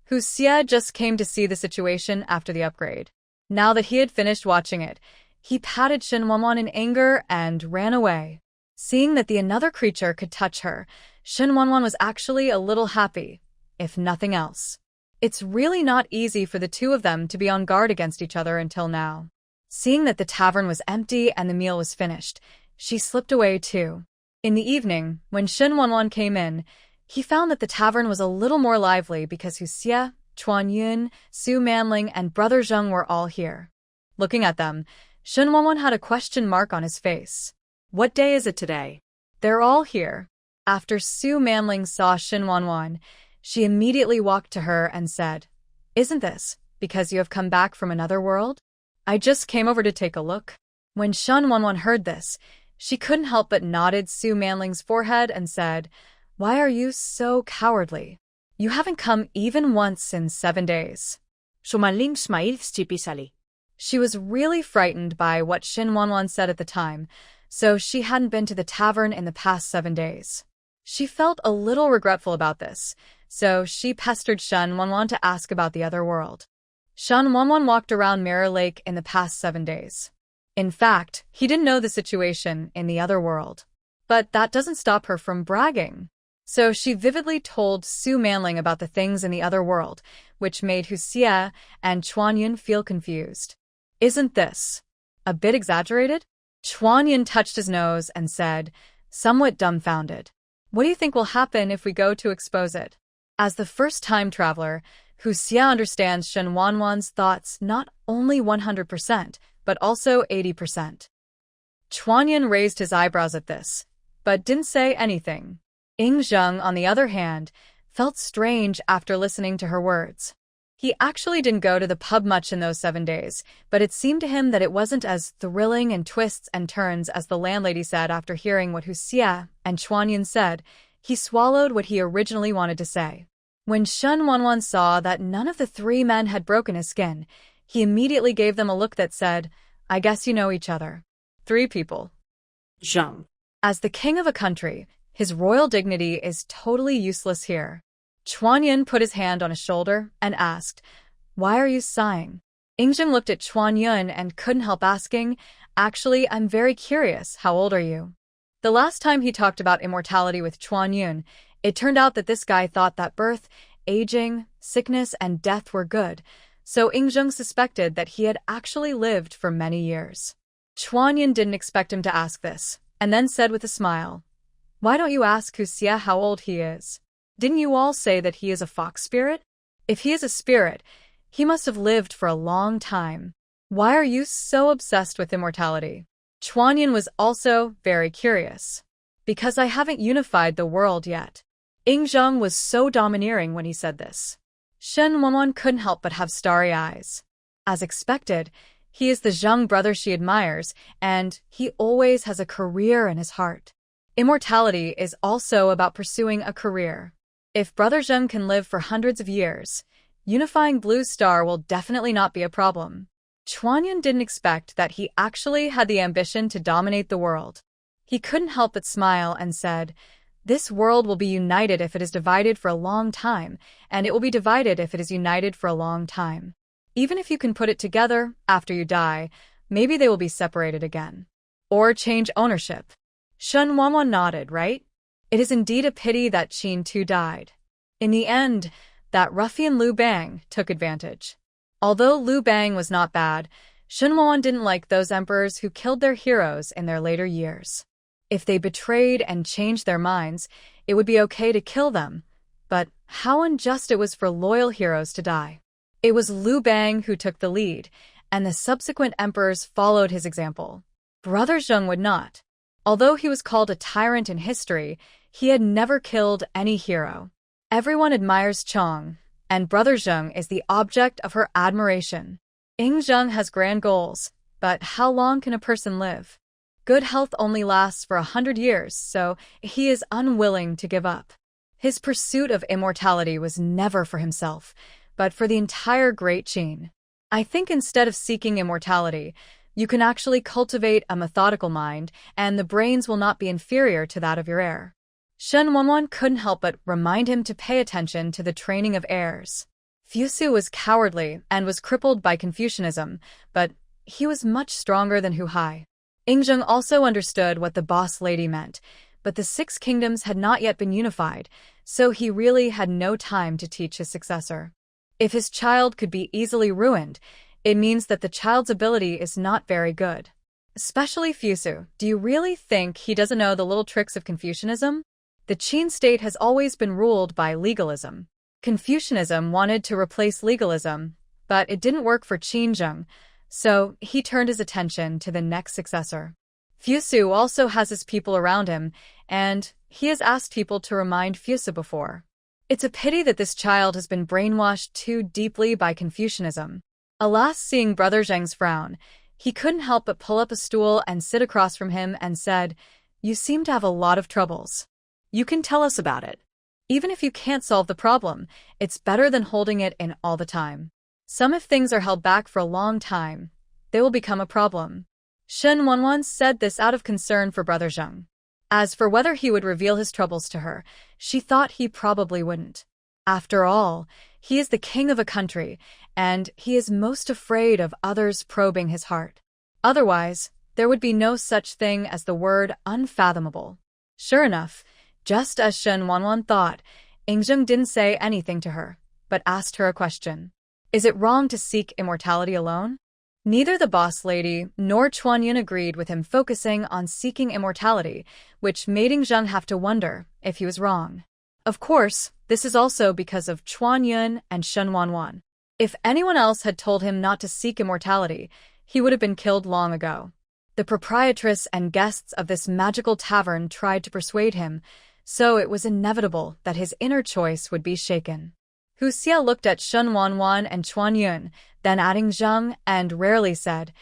Hu Xie just came to see the situation after the upgrade. Now that he had finished watching it, he patted Shin Wonwon in anger and ran away. Seeing that the another creature could touch her, Shen Wanwan was actually a little happy, if nothing else. It's really not easy for the two of them to be on guard against each other until now. Seeing that the tavern was empty and the meal was finished, she slipped away too. In the evening, when Shen Wanwan came in, he found that the tavern was a little more lively because Hu Xie, Chuan Yun, Su Manling, and Brother Zheng were all here. Looking at them, Shen Wanwan had a question mark on his face. What day is it today? They're all here. After Su Manling saw Shen Wanwan, she immediately walked to her and said, "Isn't this because you have come back from another world? I just came over to take a look." When Shen Wanwan heard this, she couldn't help but nodded Su Manling's forehead and said, "Why are you so cowardly? You haven't come even once in 7 days." Su Manling smiled stipisally. She was really frightened by what Shen Wanwan said at the time, so she hadn't been to the tavern in the past 7 days. She felt a little regretful about this, so she pestered Shen Wanwan to ask about the other world. Shen Wanwan walked around Mirror Lake in the past 7 days. In fact, he didn't know the situation in the other world. But that doesn't stop her from bragging. So she vividly told Su Manling about the things in the other world, which made Hu Xie and Chuan Yun feel confused. "Isn't this a bit exaggerated?" Chuan Yun touched his nose and said, somewhat dumbfounded, "What do you think will happen if we go to expose it?" As the first-time traveler, Hu Xie understands Shen Wanwan's thoughts not only 100%, but also 80%. Chuan Yun raised his eyebrows at this, but didn't say anything. Ying Zheng, on the other hand, felt strange after listening to her words. He actually didn't go to the pub much in those 7 days, but it seemed to him that it wasn't as thrilling in twists and turns as the landlady said. After hearing what Hu Xie and Chuan Yun said, he swallowed what he originally wanted to say. When Shen Wanwan saw that none of the 3 men had broken his skin, he immediately gave them a look that said, "I guess you know each other." 3 people. Zheng. As the king of a country, his royal dignity is totally useless here. Chuan Yun put his hand on his shoulder and asked, "Why are you sighing?" Ying Zheng looked at Chuan Yun and couldn't help asking, "Actually, I'm very curious, how old are you?" The last time he talked about immortality with Chuan Yun, it turned out that this guy thought that birth, aging, sickness, and death were good, so Ying Zheng suspected that he had actually lived for many years. Chuan Yun didn't expect him to ask this, and then said with a smile, "Why don't you ask Hu Xie how old he is? Didn't you all say that he is a fox spirit? If he is a spirit, he must have lived for a long time. Why are you so obsessed with immortality?" Chuan Yun was also very curious. "Because I haven't unified the world yet." Ying Zheng was so domineering when he said this. Shen Wanwan couldn't help but have starry eyes. As expected, he is the Zheng brother she admires, and he always has a career in his heart. Immortality is also about pursuing a career. If Brother Zheng can live for hundreds of years, unifying Blue Star will definitely not be a problem. Chuan Yun didn't expect that he actually had the ambition to dominate the world. He couldn't help but smile and said, "This world will be united if it is divided for a long time, and it will be divided if it is united for a long time. Even if you can put it together after you die, maybe they will be separated again. Or change ownership." Shen Wanwan nodded, right? It is indeed a pity that Qin too died. In the end, that ruffian Liu Bang took advantage. Although Liu Bang was not bad, Shen Wanwan didn't like those emperors who killed their heroes in their later years. If they betrayed and changed their minds, it would be okay to kill them. But how unjust it was for loyal heroes to die. It was Liu Bang who took the lead, and the subsequent emperors followed his example. Brother Zheng would not. Although he was called a tyrant in history, he had never killed any hero. Everyone admires Chong, and Brother Zheng is the object of her admiration. Ying Zheng has grand goals, but how long can a person live? Good health only lasts for 100 years, so he is unwilling to give up. His pursuit of immortality was never for himself, but for the entire Great Qin. I think instead of seeking immortality, you can actually cultivate a methodical mind, and the brains will not be inferior to that of your heir. Shen Wanwan couldn't help but remind him to pay attention to the training of heirs. Fusu was cowardly and was crippled by Confucianism, but he was much stronger than Hu Hai. Ingzheng also understood what the boss lady meant, but the 6 kingdoms had not yet been unified, so he really had no time to teach his successor. If his child could be easily ruined, it means that the child's ability is not very good. Especially Fusu, do you really think he doesn't know the little tricks of Confucianism? The Qin state has always been ruled by legalism. Confucianism wanted to replace legalism, but it didn't work for Qinzheng, so he turned his attention to the next successor. Fusu also has his people around him, and he has asked people to remind Fusu before. It's a pity that this child has been brainwashed too deeply by Confucianism. Alas, seeing Brother Zheng's frown, he couldn't help but pull up a stool and sit across from him and said, "You seem to have a lot of troubles. You can tell us about it. Even if you can't solve the problem, it's better than holding it in all the time. If things are held back for a long time, they will become a problem." Shen Wanwan said this out of concern for Brother Zheng. As for whether he would reveal his troubles to her, she thought he probably wouldn't. After all, he is the king of a country, and he is most afraid of others probing his heart. Otherwise, there would be no such thing as the word unfathomable. Sure enough, just as Shen Wanwan thought, Ingzheng didn't say anything to her, but asked her a question. Is it wrong to seek immortality alone? Neither the boss lady nor Chuanyun agreed with him focusing on seeking immortality, which made Ingzheng have to wonder if he was wrong. Of course, this is also because of Chuanyun and Shen Wanwan. If anyone else had told him not to seek immortality, he would have been killed long ago. The proprietress and guests of this magical tavern tried to persuade him, so it was inevitable that his inner choice would be shaken. Hu Xie looked at Shen Wanwan and Chuanyun, then at Ingzheng, and rarely said,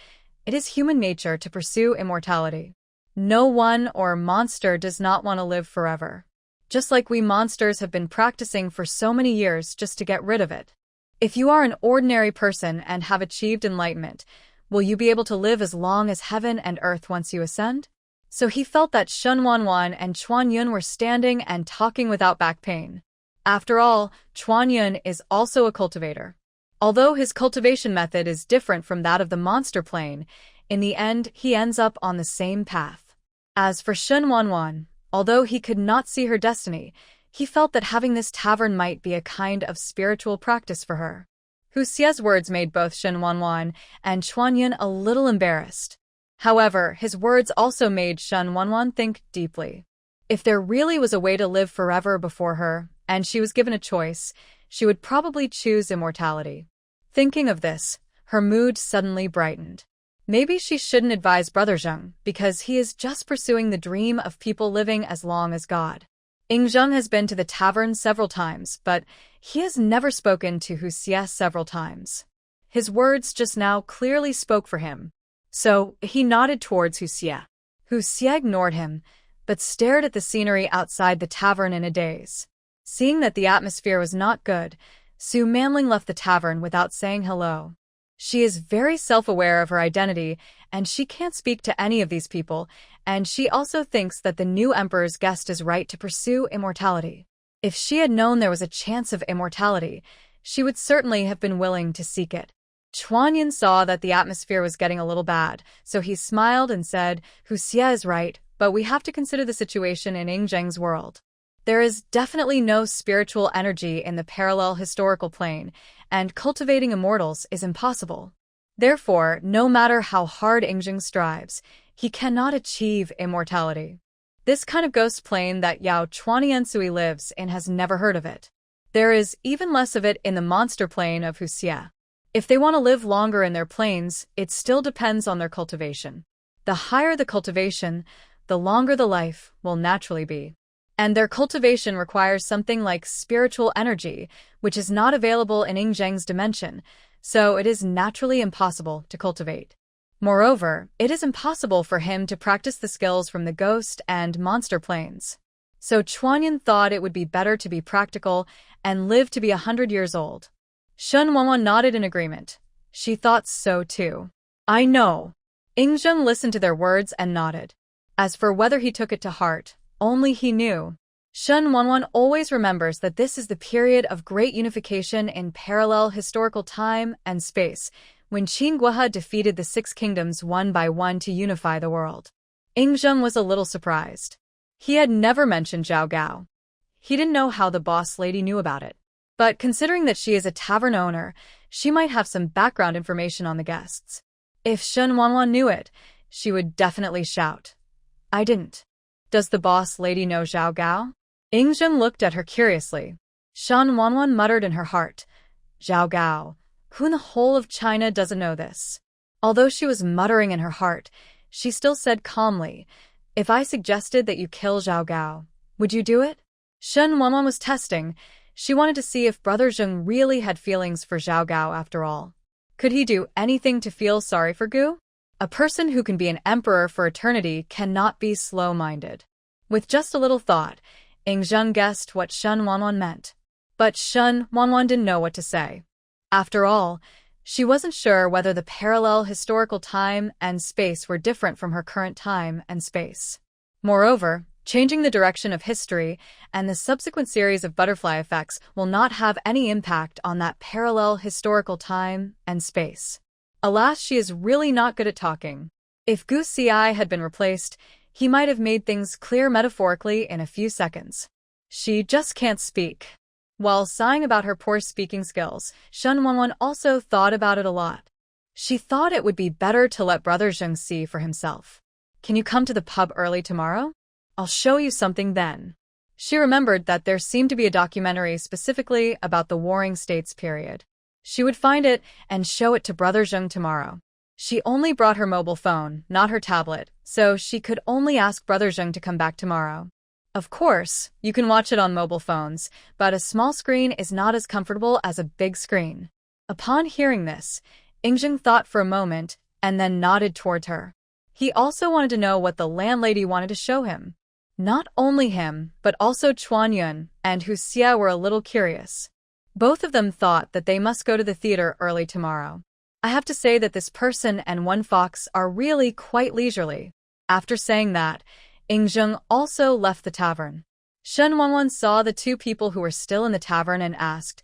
"It is human nature to pursue immortality. No one or monster does not want to live forever. Just like we monsters have been practicing for so many years just to get rid of it. If you are an ordinary person and have achieved enlightenment, will you be able to live as long as heaven and earth once you ascend?" So he felt that Shen Wanwan and Chuanyun were standing and talking without back pain. After all, Chuanyun is also a cultivator. Although his cultivation method is different from that of the monster plane, in the end he ends up on the same path. As for Shen Wanwan, although he could not see her destiny, he felt that having this tavern might be a kind of spiritual practice for her. Hu Xie's words made both Shen Wanwan and Chuanyun a little embarrassed. However, his words also made Shen Wanwan think deeply. If there really was a way to live forever before her, and she was given a choice, she would probably choose immortality. Thinking of this, her mood suddenly brightened. Maybe she shouldn't advise Brother Zheng, because he is just pursuing the dream of people living as long as God. Ingzheng has been to the tavern several times, but he has never spoken to Hu Xie several times. His words just now clearly spoke for him. So he nodded towards Hu Xie. Hu Xie ignored him, but stared at the scenery outside the tavern in a daze. Seeing that the atmosphere was not good, Su Manling left the tavern without saying hello. She is very self-aware of her identity, and she can't speak to any of these people, and she also thinks that the new emperor's guest is right to pursue immortality. If she had known there was a chance of immortality, she would certainly have been willing to seek it. Chuanyun saw that the atmosphere was getting a little bad, so he smiled and said, "Hu Xie is right, but we have to consider the situation in Ingzheng's world. There is definitely no spiritual energy in the parallel historical plane, and cultivating immortals is impossible. Therefore, no matter how hard Ingzheng strives, he cannot achieve immortality. This kind of ghost plane that Yao Chuaniansui lives in has never heard of it. There is even less of it in the monster plane of Hu Xie. If they want to live longer in their planes, it still depends on their cultivation. The higher the cultivation, the longer the life will naturally be. And their cultivation requires something like spiritual energy, which is not available in Ingzheng's dimension, so it is naturally impossible to cultivate. Moreover, it is impossible for him to practice the skills from the ghost and monster planes. So Chuanyun thought it would be better to be practical and live to be 100 years old. Shen Wanwan nodded in agreement. She thought so too. "I know." Ingzheng listened to their words and nodded. As for whether he took it to heart, only he knew. Shen Wanwan always remembers that this is the period of great unification in parallel historical time and space, when Qin Guohe defeated the Six Kingdoms one by one to unify the world. Ing Zheng was a little surprised. He had never mentioned Zhao Gao. He didn't know how the boss lady knew about it. But considering that she is a tavern owner, she might have some background information on the guests. If Shen Wanwan knew it, she would definitely shout. I didn't. Does the boss lady know Zhao Gao? Ing Zheng looked at her curiously. Shen Wanwan muttered in her heart. Zhao Gao. Who in the whole of China doesn't know this? Although she was muttering in her heart, she still said calmly, if I suggested that you kill Zhao Gao, would you do it? Shen Wanwan was testing. She wanted to see if Brother Zheng really had feelings for Zhao Gao after all. Could he do anything to feel sorry for Gu? A person who can be an emperor for eternity cannot be slow-minded. With just a little thought, Ing Zheng guessed what Shen Wanwan meant. But Shen Wanwan didn't know what to say. After all, she wasn't sure whether the parallel historical time and space were different from her current time and space. Moreover, changing the direction of history and the subsequent series of butterfly effects will not have any impact on that parallel historical time and space. Alas, she is really not good at talking. If Hu Xie had been replaced, he might have made things clear metaphorically in a few seconds. She just can't speak. While sighing about her poor speaking skills, Shen Wanwan also thought about it a lot. She thought it would be better to let Brother Zheng see for himself. Can you come to the pub early tomorrow? I'll show you something then. She remembered that there seemed to be a documentary specifically about the Warring States period. She would find it and show it to Brother Zheng tomorrow. She only brought her mobile phone, not her tablet, so she could only ask Brother Zheng to come back tomorrow. Of course, you can watch it on mobile phones, but a small screen is not as comfortable as a big screen. Upon hearing this, Ing Zheng thought for a moment and then nodded towards her. He also wanted to know what the landlady wanted to show him. Not only him, but also Chuan Yun and Hu Xie were a little curious. Both of them thought that they must go to the theater early tomorrow. I have to say that this person and one fox are really quite leisurely. After saying that, Ing Zheng also left the tavern. Shen Wanwan saw the two people who were still in the tavern and asked,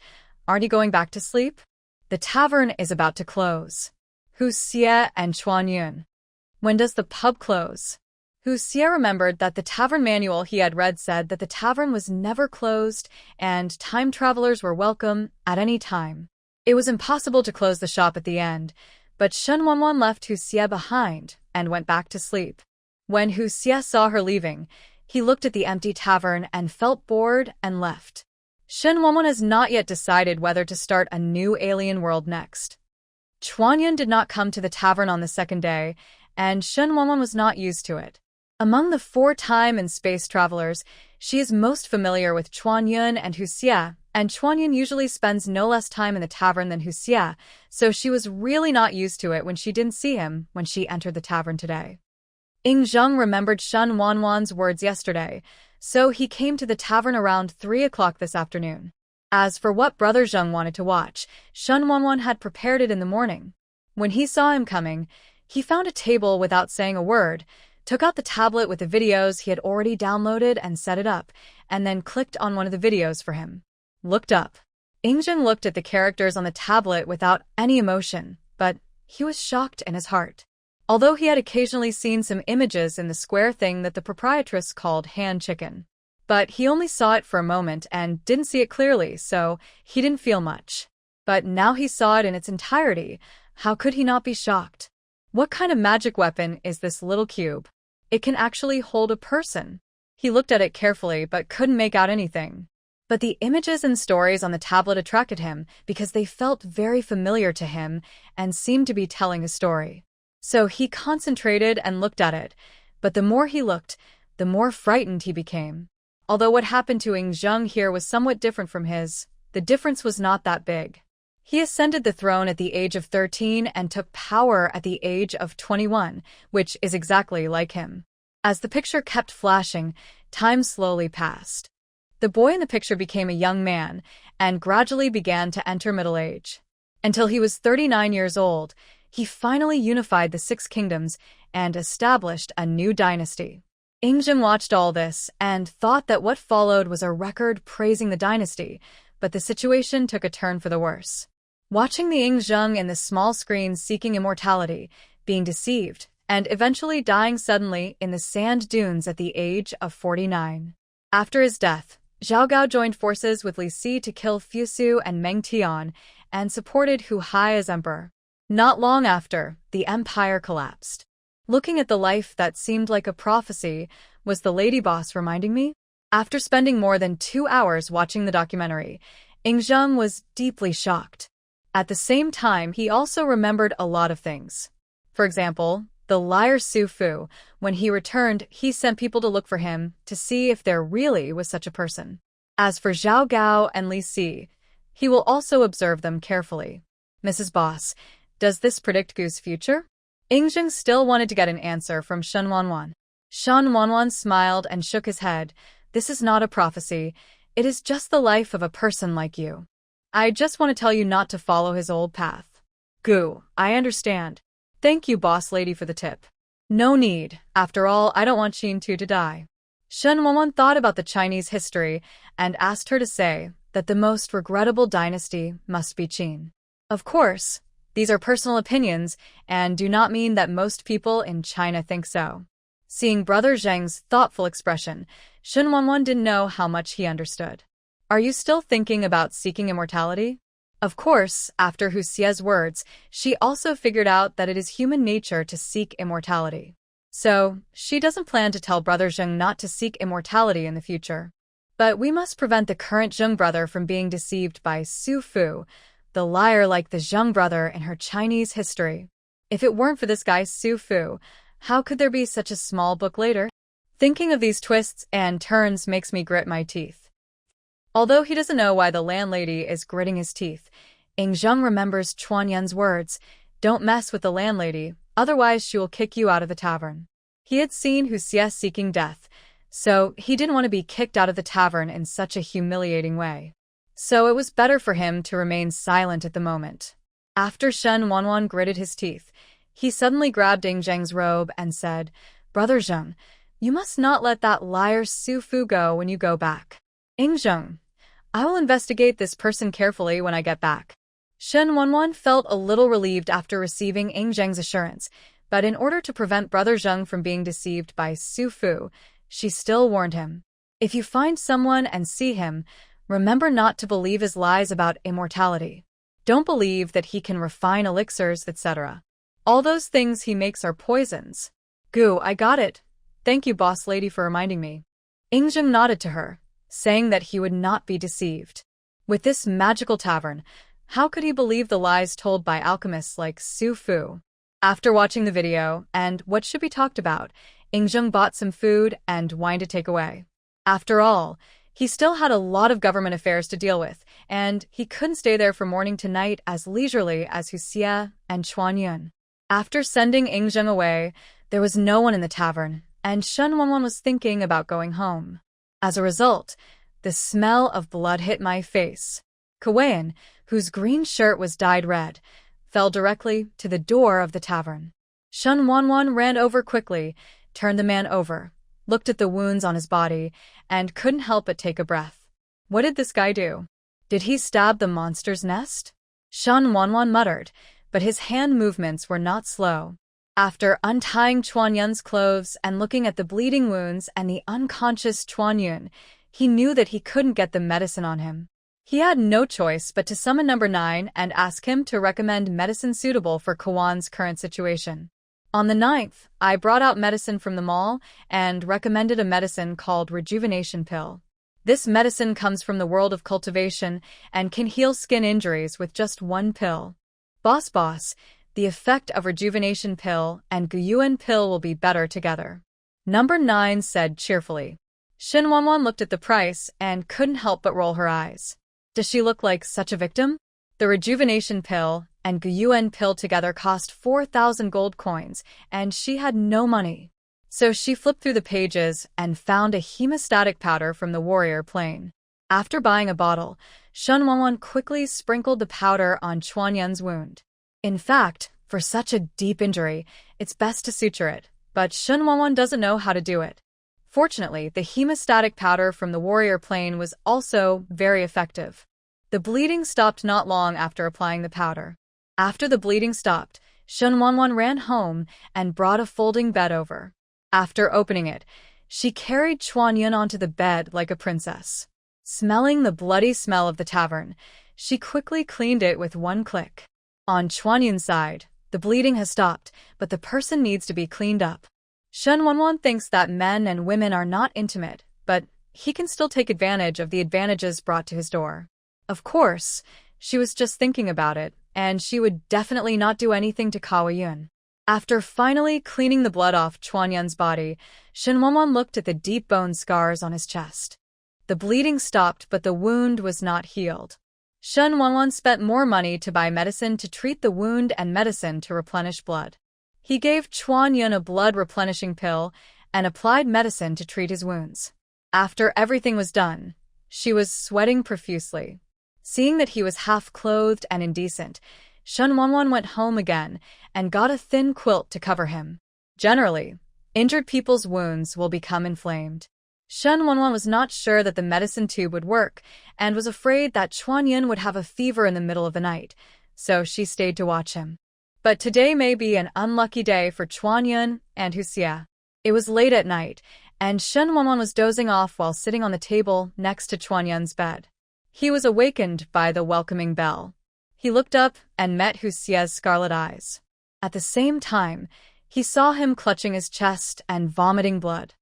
aren't you going back to sleep? The tavern is about to close. Hu Xie and Chuan Yun. When does the pub close? Hu Xie remembered that the tavern manual he had read said that the tavern was never closed and time travelers were welcome at any time. It was impossible to close the shop at the end, but Shen Wanwan left Hu Xie behind and went back to sleep. When Hu Xie saw her leaving, he looked at the empty tavern and felt bored and left. Shen Wanwan has not yet decided whether to start a new alien world next. Chuan Yun did not come to the tavern on the second day, and Shen Wanwan was not used to it. Among the 4 time and space travelers, she is most familiar with Chuan Yun and Hu Xie, and Chuan Yun usually spends no less time in the tavern than Hu Xie, so she was really not used to it when she didn't see him when she entered the tavern today. Ing Zheng remembered Shen Wanwan's words yesterday, so he came to the tavern around 3 o'clock this afternoon. As for what Brother Zheng wanted to watch, Shen Wanwan had prepared it in the morning. When he saw him coming, he found a table without saying a word, took out the tablet with the videos he had already downloaded and set it up, and then clicked on one of the videos for him. Looked up. Ing Zheng looked at the characters on the tablet without any emotion, but he was shocked in his heart. Although he had occasionally seen some images in the square thing that the proprietress called hand chicken. But he only saw it for a moment and didn't see it clearly, so he didn't feel much. But now he saw it in its entirety. How could he not be shocked? What kind of magic weapon is this little cube? It can actually hold a person. He looked at it carefully but couldn't make out anything. But the images and stories on the tablet attracted him because they felt very familiar to him and seemed to be telling a story. So he concentrated and looked at it, but the more he looked, the more frightened he became. Although what happened to Ing Zheng here was somewhat different from his, the difference was not that big. He ascended the throne at the age of 13 and took power at the age of 21, which is exactly like him. As the picture kept flashing, time slowly passed. The boy in the picture became a young man and gradually began to enter middle age. Until he was 39 years old, he finally unified the 6 kingdoms and established a new dynasty. Ing Zheng watched all this and thought that what followed was a record praising the dynasty, but the situation took a turn for the worse. Watching the Ing Zheng in the small screen seeking immortality, being deceived, and eventually dying suddenly in the sand dunes at the age of 49. After his death, Zhao Gao joined forces with Li Si to kill Fu Xie and Meng Tian and supported Hu Xie as emperor. Not long after, the empire collapsed. Looking at the life that seemed like a prophecy, was the lady boss reminding me? After spending more than 2 hours watching the documentary, Ing Zheng was deeply shocked. At the same time, he also remembered a lot of things. For example, the liar Su Fu. When he returned, he sent people to look for him to see if there really was such a person. As for Zhao Gao and Li Si, he will also observe them carefully. Mrs. Boss, does this predict Gu's future? Ing Zheng still wanted to get an answer from Shen Wanwan. Shen Wanwan smiled and shook his head. This is not a prophecy. It is just the life of a person like you. I just want to tell you not to follow his old path. Gu, I understand. Thank you, boss lady, for the tip. No need. After all, I don't want Qin Tu to die. Shen Wanwan thought about the Chinese history and asked her to say that the most regrettable dynasty must be Qin. Of course, these are personal opinions and do not mean that most people in China think so. Seeing Brother Zheng's thoughtful expression, Shen Wanwan didn't know how much he understood. Are you still thinking about seeking immortality? Of course, after Hu Xie's words, she also figured out that it is human nature to seek immortality. So, she doesn't plan to tell Brother Zheng not to seek immortality in the future. But we must prevent the current Zheng brother from being deceived by Su Fu, the liar like the Zheng brother in her Chinese history. If it weren't for this guy Su Fu, how could there be such a small book later? Thinking of these twists and turns makes me grit my teeth. Although he doesn't know why the landlady is gritting his teeth, Ing Zheng remembers Chuan Yun's words, "Don't mess with the landlady, otherwise she will kick you out of the tavern." He had seen Hu Xie seeking death, so he didn't want to be kicked out of the tavern in such a humiliating way. So it was better for him to remain silent at the moment. After Shen Wanwan gritted his teeth, he suddenly grabbed Ing Zheng's robe and said, "Brother Zheng, you must not let that liar Su Fu go when you go back. Ing Zheng, I will investigate this person carefully when I get back." Shen Wanwan felt a little relieved after receiving Ing Zheng's assurance, but in order to prevent Brother Zheng from being deceived by Su Fu, she still warned him. If you find someone and see him, remember not to believe his lies about immortality. Don't believe that he can refine elixirs, etc. All those things he makes are poisons. Gu, I got it. Thank you, boss lady, for reminding me. Ing Zheng nodded to her, saying that he would not be deceived. With this magical tavern, how could he believe the lies told by alchemists like Su Fu? After watching the video and what should be talked about, Ing Zheng bought some food and wine to take away. After all, he still had a lot of government affairs to deal with, and he couldn't stay there from morning to night as leisurely as Hu Xie and Chuan Yun. After sending Ing Zheng away, there was no one in the tavern, and Shen Wanwan was thinking about going home. As a result, the smell of blood hit my face. Kawayan, whose green shirt was dyed red, fell directly to the door of the tavern. Shen Wanwan ran over quickly, turned the man over, looked at the wounds on his body, and couldn't help but take a breath. What did this guy do? Did he stab the monster's nest? Shen Wanwan muttered, but his hand movements were not slow. After untying Chuan Yun's clothes and looking at the bleeding wounds and the unconscious Chuan Yun, he knew that he couldn't get the medicine on him. He had no choice but to summon number 9 and ask him to recommend medicine suitable for Kawan's current situation. On the 9th, I brought out medicine from the mall and recommended a medicine called Rejuvenation Pill. This medicine comes from the world of cultivation and can heal skin injuries with just one pill. Boss, the effect of Rejuvenation Pill and Guyuan Pill will be better together. Number 9 said cheerfully. Shen Wanwan looked at the price and couldn't help but roll her eyes. Does she look like such a victim? The Rejuvenation Pill and Guyuan Pill together cost 4,000 gold coins, and she had no money. So she flipped through the pages and found a hemostatic powder from the warrior plane. After buying a bottle, Shen Wanwan quickly sprinkled the powder on Chuan Yun's wound. In fact, for such a deep injury, it's best to suture it, but Shen Wanwan doesn't know how to do it. Fortunately, the hemostatic powder from the warrior plane was also very effective. The bleeding stopped not long after applying the powder. After the bleeding stopped, Shen Wanwan ran home and brought a folding bed over. After opening it, she carried Chuan Yun onto the bed like a princess. Smelling the bloody smell of the tavern, she quickly cleaned it with one click. On Chuan Yun's side, the bleeding has stopped, but the person needs to be cleaned up. Shen Wanwan thinks that men and women are not intimate, but he can still take advantage of the advantages brought to his door. Of course, she was just thinking about it, and she would definitely not do anything to Kawa Yun. After finally cleaning the blood off Chuan Yun's body, Shen Wanwan looked at the deep bone scars on his chest. The bleeding stopped, but the wound was not healed. Shen Wanwan spent more money to buy medicine to treat the wound and medicine to replenish blood. He gave Chuan Yun a blood-replenishing pill and applied medicine to treat his wounds. After everything was done, she was sweating profusely. Seeing that he was half-clothed and indecent, Shen Wanwan went home again and got a thin quilt to cover him. Generally, injured people's wounds will become inflamed. Shen Wanwan was not sure that the medicine tube would work and was afraid that Chuan Yun would have a fever in the middle of the night, so she stayed to watch him. But today may be an unlucky day for Chuan Yun and Hu Xie. It was late at night, and Shen Wanwan was dozing off while sitting on the table next to Chuan Yun's bed. He was awakened by the welcoming bell. He looked up and met Hu Xie's scarlet eyes. At the same time, he saw him clutching his chest and vomiting blood.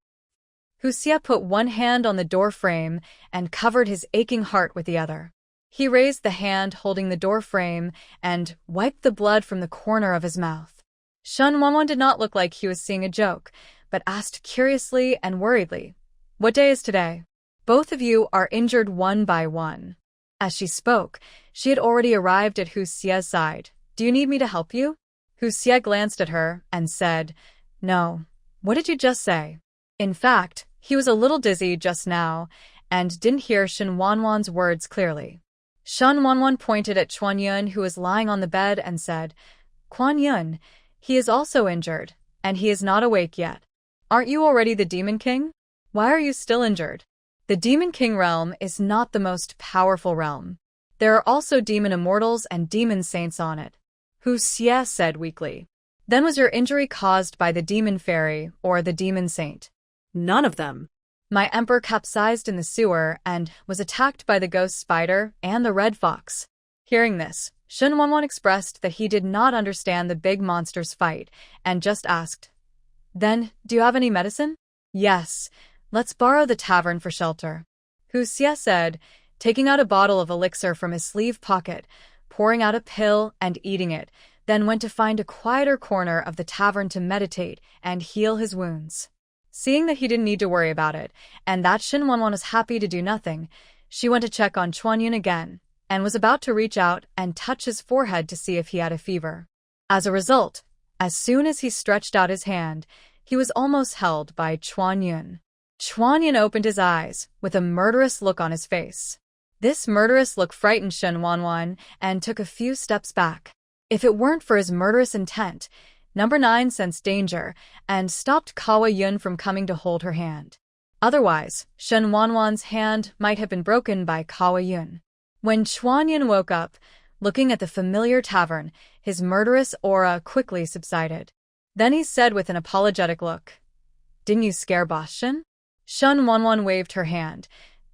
Hu Xie put one hand on the door frame and covered his aching heart with the other. He raised the hand holding the door frame and wiped the blood from the corner of his mouth. Shen Wanwan did not look like he was seeing a joke, but asked curiously and worriedly, "What day is today? Both of you are injured one by one." As she spoke, she had already arrived at Hu Xie's side. "Do you need me to help you?" Hu Xie glanced at her and said, "No. What did you just say?" In fact, he was a little dizzy just now and didn't hear Shen Wanwan's words clearly. Shen Wanwan pointed at Chuan Yun, who was lying on the bed, and said, "Kuan Yun, he is also injured, and he is not awake yet. Aren't you already the Demon King? Why are you still injured?" The Demon King realm is not the most powerful realm. There are also demon immortals and demon saints on it. Hu Xie said weakly. "Then was your injury caused by the demon fairy or the demon saint?" None of them. "My emperor capsized in the sewer and was attacked by the ghost spider and the red fox." Hearing this, Shen Wanwan expressed that he did not understand the big monster's fight and just asked, "Then, do you have any medicine?" "Yes, let's borrow the tavern for shelter," Hu Xie said, taking out a bottle of elixir from his sleeve pocket, pouring out a pill and eating it, then went to find a quieter corner of the tavern to meditate and heal his wounds. Seeing that he didn't need to worry about it, and that Shen Wanwan was happy to do nothing, she went to check on Chuan Yun again, and was about to reach out and touch his forehead to see if he had a fever. As a result, as soon as he stretched out his hand, he was almost held by Chuan Yun. Chuan Yun opened his eyes, with a murderous look on his face. This murderous look frightened Shen Wanwan and took a few steps back. If it weren't for his murderous intent, Number 9 sensed danger and stopped Kawa Yun from coming to hold her hand. Otherwise, Shen Wanwan's hand might have been broken by Kawa Yun. When Chuan Yun woke up, looking at the familiar tavern, his murderous aura quickly subsided. Then he said with an apologetic look, "Didn't you scare Boss Shen?" Shen Wanwan waved her hand,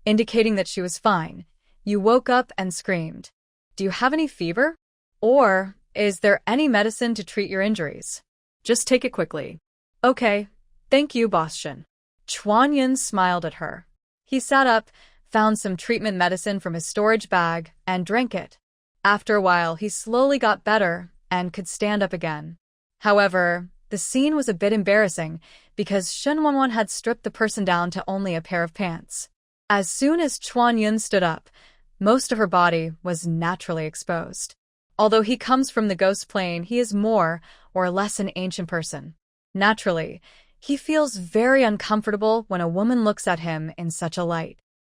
indicating that she was fine. "You woke up and screamed. Do you have any fever? Or is there any medicine to treat your injuries? Just take it quickly." "Okay, thank you, Boss Shen." Chuan Yun smiled at her. He sat up, found some treatment medicine from his storage bag, and drank it. After a while, he slowly got better and could stand up again. However, the scene was a bit embarrassing because Shen Wanwan had stripped the person down to only a pair of pants. As soon as Chuan Yun stood up, most of her body was naturally exposed. Although he comes from the ghost plane, he is more or less an ancient person. Naturally, he feels very uncomfortable when a woman looks at him in such a light.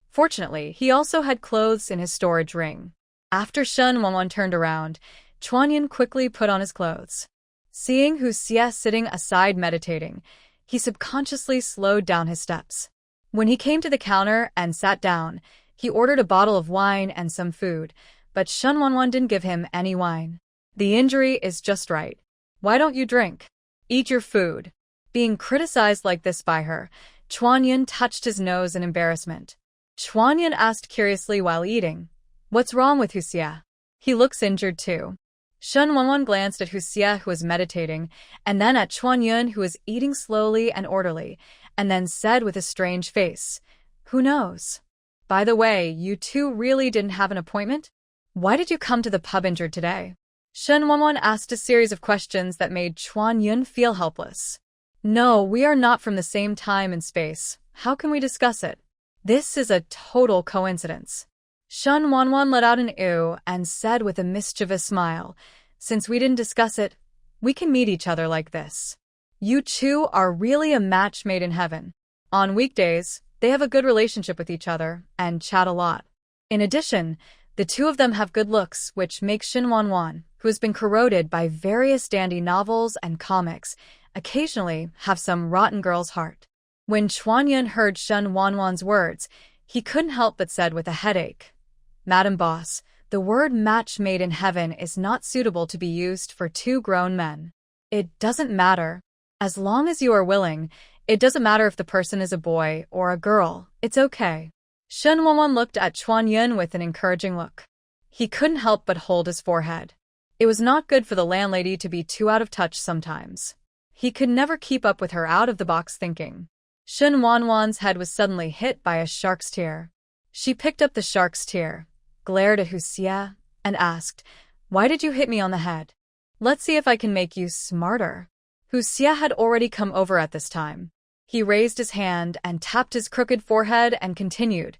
Fortunately, he also had clothes in his storage ring. After Shen Wanwan turned around, Chuan Yun quickly put on his clothes. Seeing Hu Xie sitting aside meditating, he subconsciously slowed down his steps. When he came to the counter and sat down, He ordered a bottle of wine and some food, but Shen Wanwan didn't give him any wine. The injury is just right. Why don't you drink? Eat your food. Being criticized like this by her, Chuan touched his nose in embarrassment. Chuan asked curiously while eating, "What's wrong with Hu Xie? He looks injured too." Shen Wanwan glanced at Hu Xie, who was meditating, and then at Chuan, who was eating slowly and orderly, and then said with a strange face, "Who knows? By the way, you two really didn't have an appointment? Why did you come to the pub injured today?" Shen Wanwan asked a series of questions that made Chuan feel helpless. "No, we are not from the same time and space. How can we discuss it? This is a total coincidence." Shen Wanwan let out an "ew" and said with a mischievous smile, "Since we didn't discuss it, we can meet each other like this. You two are really a match made in heaven. On weekdays, they have a good relationship with each other and chat a lot. In addition, the two of them have good looks, which makes Shen Wanwan, who has been corroded by various dandy novels and comics, occasionally have some rotten girl's heart." When Chuan heard Shen Wanwan's words, he couldn't help but said with a headache, "Madam Boss, the word match made in heaven is not suitable to be used for two grown men. It doesn't matter. As long as you are willing, it doesn't matter if the person is a boy or a girl, it's okay." Shen Wanwan looked at Chuan with an encouraging look. He couldn't help but hold his forehead. It was not good for the landlady to be too out of touch sometimes. He could never keep up with her out-of-the-box thinking. Shen Wanwan's head was suddenly hit by a shark's tear. She picked up the shark's tear, glared at Hu Xie, and asked, "Why did you hit me on the head? Let's see if I can make you smarter." Hu Xie had already come over at this time. He raised his hand and tapped his crooked forehead and continued,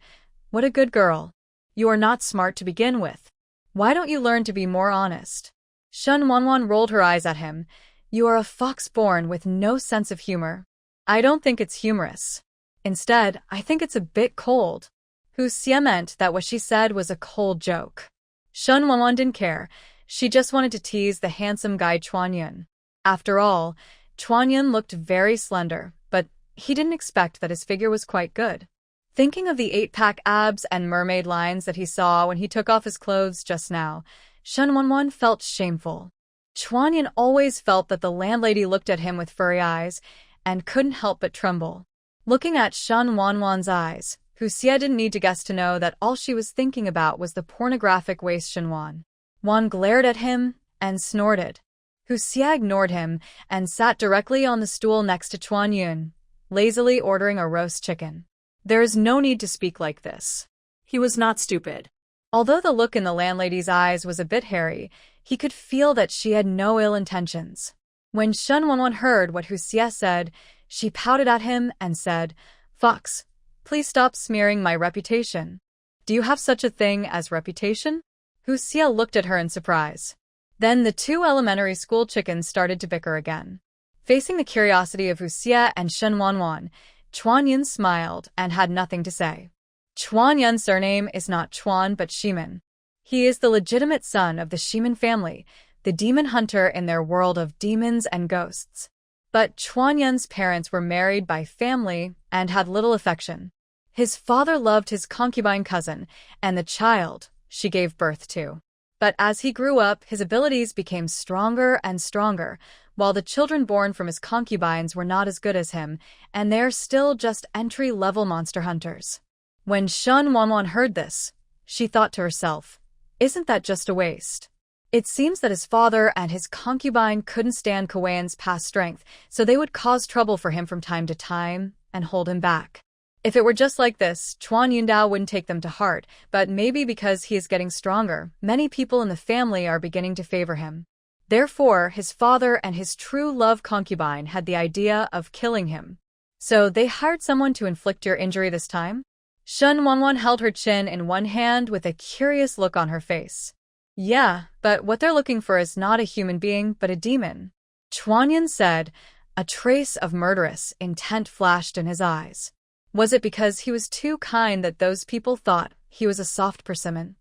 "What a good girl. You are not smart to begin with. Why don't you learn to be more honest?" Shen Wanwan rolled her eyes at him. "You are a fox born with no sense of humor." "I don't think it's humorous. Instead, I think it's a bit cold." Hu Xie meant that what she said was a cold joke. Shen Wanwan didn't care. She just wanted to tease the handsome guy Chuan. After all, Chuan looked very slender, but he didn't expect that his figure was quite good. Thinking of the 8-pack abs and mermaid lines that he saw when he took off his clothes just now, Shen Wanwan felt shameful. Chuan always felt that the landlady looked at him with furry eyes and couldn't help but tremble. Looking at Shen Wanwan's eyes, Hu Xie didn't need to guess to know that all she was thinking about was the pornographic waist Shen Wan glared at him and snorted. Hu Xie ignored him and sat directly on the stool next to Chuan, lazily ordering a roast chicken. There is no need to speak like this. He was not stupid. Although the look in the landlady's eyes was a bit hairy, he could feel that she had no ill intentions. When Shen Wanwan heard what Hu Xie said, she pouted at him and said, "Fox, please stop smearing my reputation. Do you have such a thing as reputation?" Hu Xie looked at her in surprise. Then the two elementary school chickens started to bicker again. Facing the curiosity of Hu Xie and Shen Wanwan, Chuan smiled and had nothing to say. Chuan's surname is not Chuan but Shiman. He is the legitimate son of the Shiman family, the demon hunter in their world of demons and ghosts. But Chuan's parents were married by family and had little affection. His father loved his concubine cousin and the child she gave birth to. But as he grew up, his abilities became stronger and stronger, while the children born from his concubines were not as good as him, and they're still just entry-level monster hunters. When Shen Wanwan heard this, she thought to herself, "Isn't that just a waste?" It seems that his father and his concubine couldn't stand Kawain's past strength, so they would cause trouble for him from time to time and hold him back. If it were just like this, Chuan Yundao wouldn't take them to heart, but maybe because he is getting stronger, many people in the family are beginning to favor him. Therefore, his father and his true love concubine had the idea of killing him. So they hired someone to inflict your injury this time? Shen Wanwan held her chin in one hand with a curious look on her face. "Yeah, but what they're looking for is not a human being, but a demon," Chuan said. A trace of murderous intent flashed in his eyes. Was it because he was too kind that those people thought he was a soft persimmon?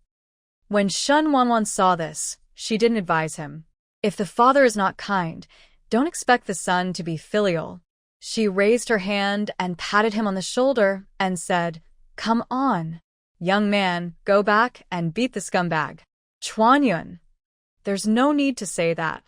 When Shen Wanwan saw this, she didn't advise him. If the father is not kind, don't expect the son to be filial. She raised her hand and patted him on the shoulder and said, "Come on." Young man, go back and beat the scumbag. Chuan Yun. There's no need to say that.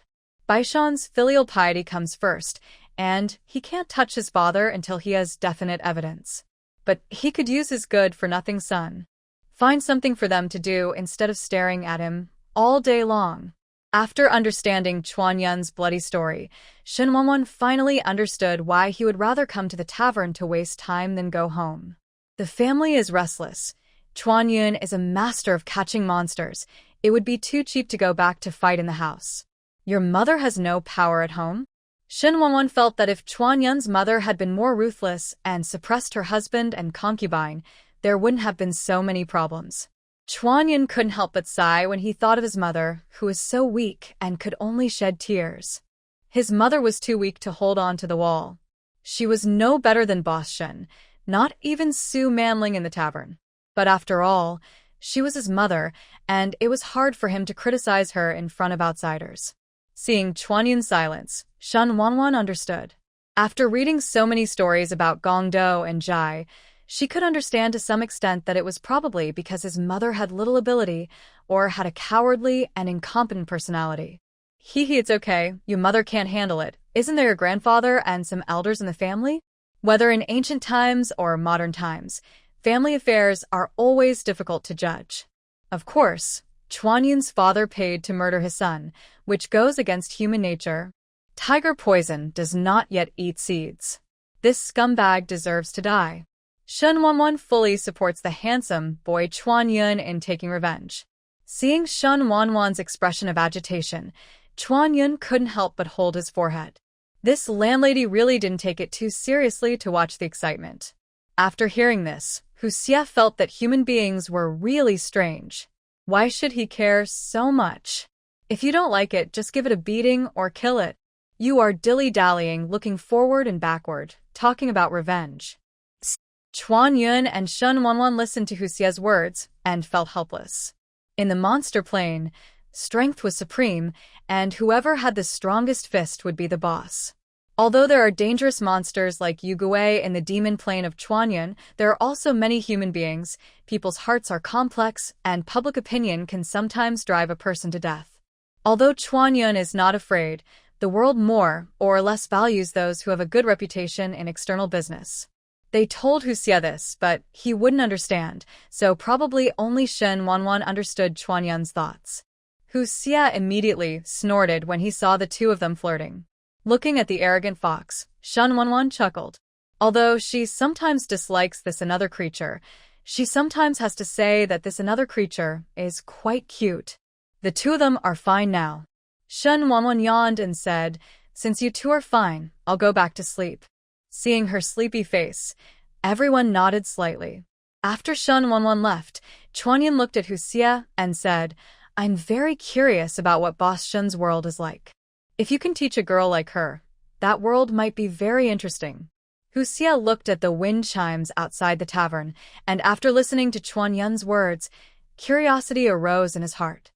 Baishan's filial piety comes first, and he can't touch his father until he has definite evidence. But he could use his good-for-nothing son. Find something for them to do instead of staring at him all day long. After understanding Chuan Yun's bloody story, Shen Wanwan finally understood why he would rather come to the tavern to waste time than go home. The family is restless. Chuan Yun is a master of catching monsters. It would be too cheap to go back to fight in the house. Your mother has no power at home? Shen Wanwan felt that if Chuan Yun's mother had been more ruthless and suppressed her husband and concubine, there wouldn't have been so many problems. Chuan Yun couldn't help but sigh when he thought of his mother, who was so weak and could only shed tears. His mother was too weak to hold on to the wall. She was no better than Boss Shen, not even Su Manling in the tavern. But after all, she was his mother, and it was hard for him to criticize her in front of outsiders. Seeing Chuan Yun's silence, Shen Wanwan understood. After reading so many stories about Gongdo and Jai, she could understand to some extent that it was probably because his mother had little ability or had a cowardly and incompetent personality. It's okay, your mother can't handle it. Isn't there your grandfather and some elders in the family? Whether in ancient times or modern times, family affairs are always difficult to judge. Of course, Chuan Yun's father paid to murder his son, which goes against human nature. Tiger poison does not yet eat seeds. This scumbag deserves to die. Shen Wanwan fully supports the handsome boy Chuan Yun in taking revenge. Seeing Shen Wanwan's expression of agitation, Chuan Yun couldn't help but hold his forehead. This landlady really didn't take it too seriously to watch the excitement. After hearing this, Hu Xie felt that human beings were really strange. Why should he care so much? If you don't like it, just give it a beating or kill it. You are dilly-dallying, looking forward and backward, talking about revenge. Chuan Yun and Shen Wanwan listened to Hu Xie's words and felt helpless. In the monster plane, strength was supreme, and whoever had the strongest fist would be the boss. Although there are dangerous monsters like Yu Gui in the demon plane of Chuan Yun, there are also many human beings. People's hearts are complex, and public opinion can sometimes drive a person to death. Although Chuan Yun is not afraid, the world more or less values those who have a good reputation in external business. They told Hu Xie this, but he wouldn't understand, so probably only Shen Wanwan understood Chuan Yun's thoughts. Hu Xie immediately snorted when he saw the two of them flirting. Looking at the arrogant fox, Shen Wanwan chuckled. Although she sometimes dislikes this another creature, she sometimes has to say that this another creature is quite cute. The two of them are fine now. Shen Wanwan yawned and said, "Since you two are fine, I'll go back to sleep." Seeing her sleepy face, everyone nodded slightly. After Shen Wanwan left, Chuan Yun looked at Hu Xie and said, "I'm very curious about what Boss Shen's world is like. If you can teach a girl like her, that world might be very interesting." Hu Xie looked at the wind chimes outside the tavern, and after listening to Chuan Yun's words, curiosity arose in his heart.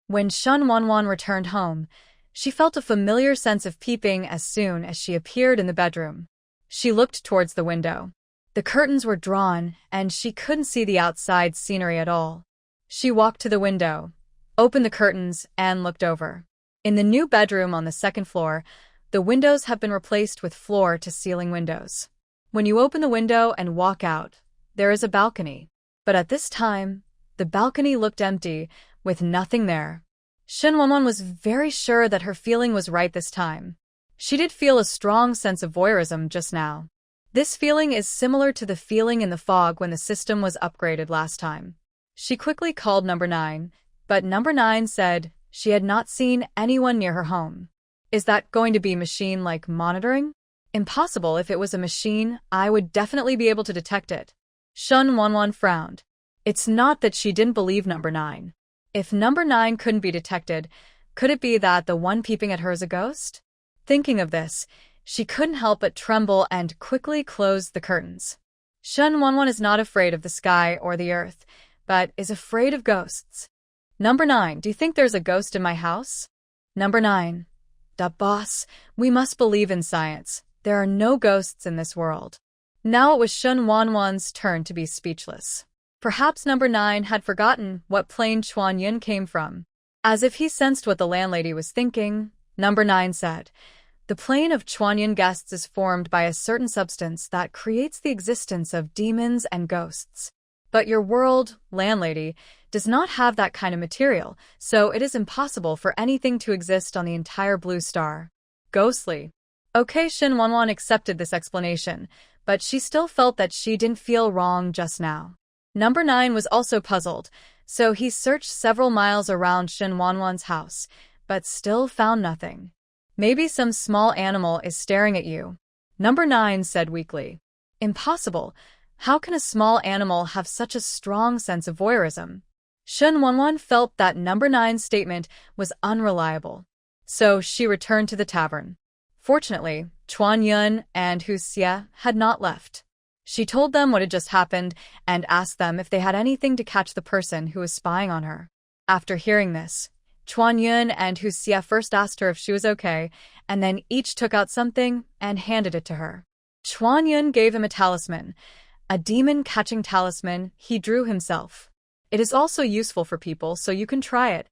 When Shen Wanwan returned home, she felt a familiar sense of peeping as soon as she appeared in the bedroom. She looked towards the window. The curtains were drawn, and she couldn't see the outside scenery at all. She walked to the window, opened the curtains, and looked over. In the new bedroom on the second floor, the windows have been replaced with floor-to-ceiling windows. When you open the window and walk out, there is a balcony. But at this time, the balcony looked empty, with nothing there. Shen Wanwan was very sure that her feeling was right this time. She did feel a strong sense of voyeurism just now. This feeling is similar to the feeling in the fog when the system was upgraded last time. She quickly called number 9, but number 9 said she had not seen anyone near her home. Is that going to be machine-like monitoring? Impossible. If it was a machine, I would definitely be able to detect it. Shen Wanwan frowned. It's not that she didn't believe number 9. If number 9 couldn't be detected, could it be that the one peeping at her is a ghost? Thinking of this, she couldn't help but tremble and quickly closed the curtains. Shen Wanwan is not afraid of the sky or the earth, but is afraid of ghosts. Number 9, do you think there's a ghost in my house? Number 9. Da boss, we must believe in science. There are no ghosts in this world. Now it was Shen Wanwan's turn to be speechless. Perhaps number 9 had forgotten what plane Chuan Yun came from. As if he sensed what the landlady was thinking, number 9 said, "The plane of Chuan Yun guests is formed by a certain substance that creates the existence of demons and ghosts. But your world, landlady, does not have that kind of material, so it is impossible for anything to exist on the entire blue star." Ghostly. Okay, Shin Wanwan accepted this explanation, but she still felt that she didn't feel wrong just now. Number 9 was also puzzled, so he searched several miles around Shin Wanwan's house, but still found nothing. "Maybe some small animal is staring at you," number 9 said weakly. "Impossible. How can a small animal have such a strong sense of voyeurism?" Shin Wanwan felt that number 9's statement was unreliable. So she returned to the tavern. Fortunately, Chuan Yun and Hu Xie had not left. She told them what had just happened and asked them if they had anything to catch the person who was spying on her. After hearing this, Chuan Yun and Hu Xie first asked her if she was okay, and then each took out something and handed it to her. Chuan Yun gave him a talisman, a demon-catching talisman he drew himself. "It is also useful for people, so you can try it."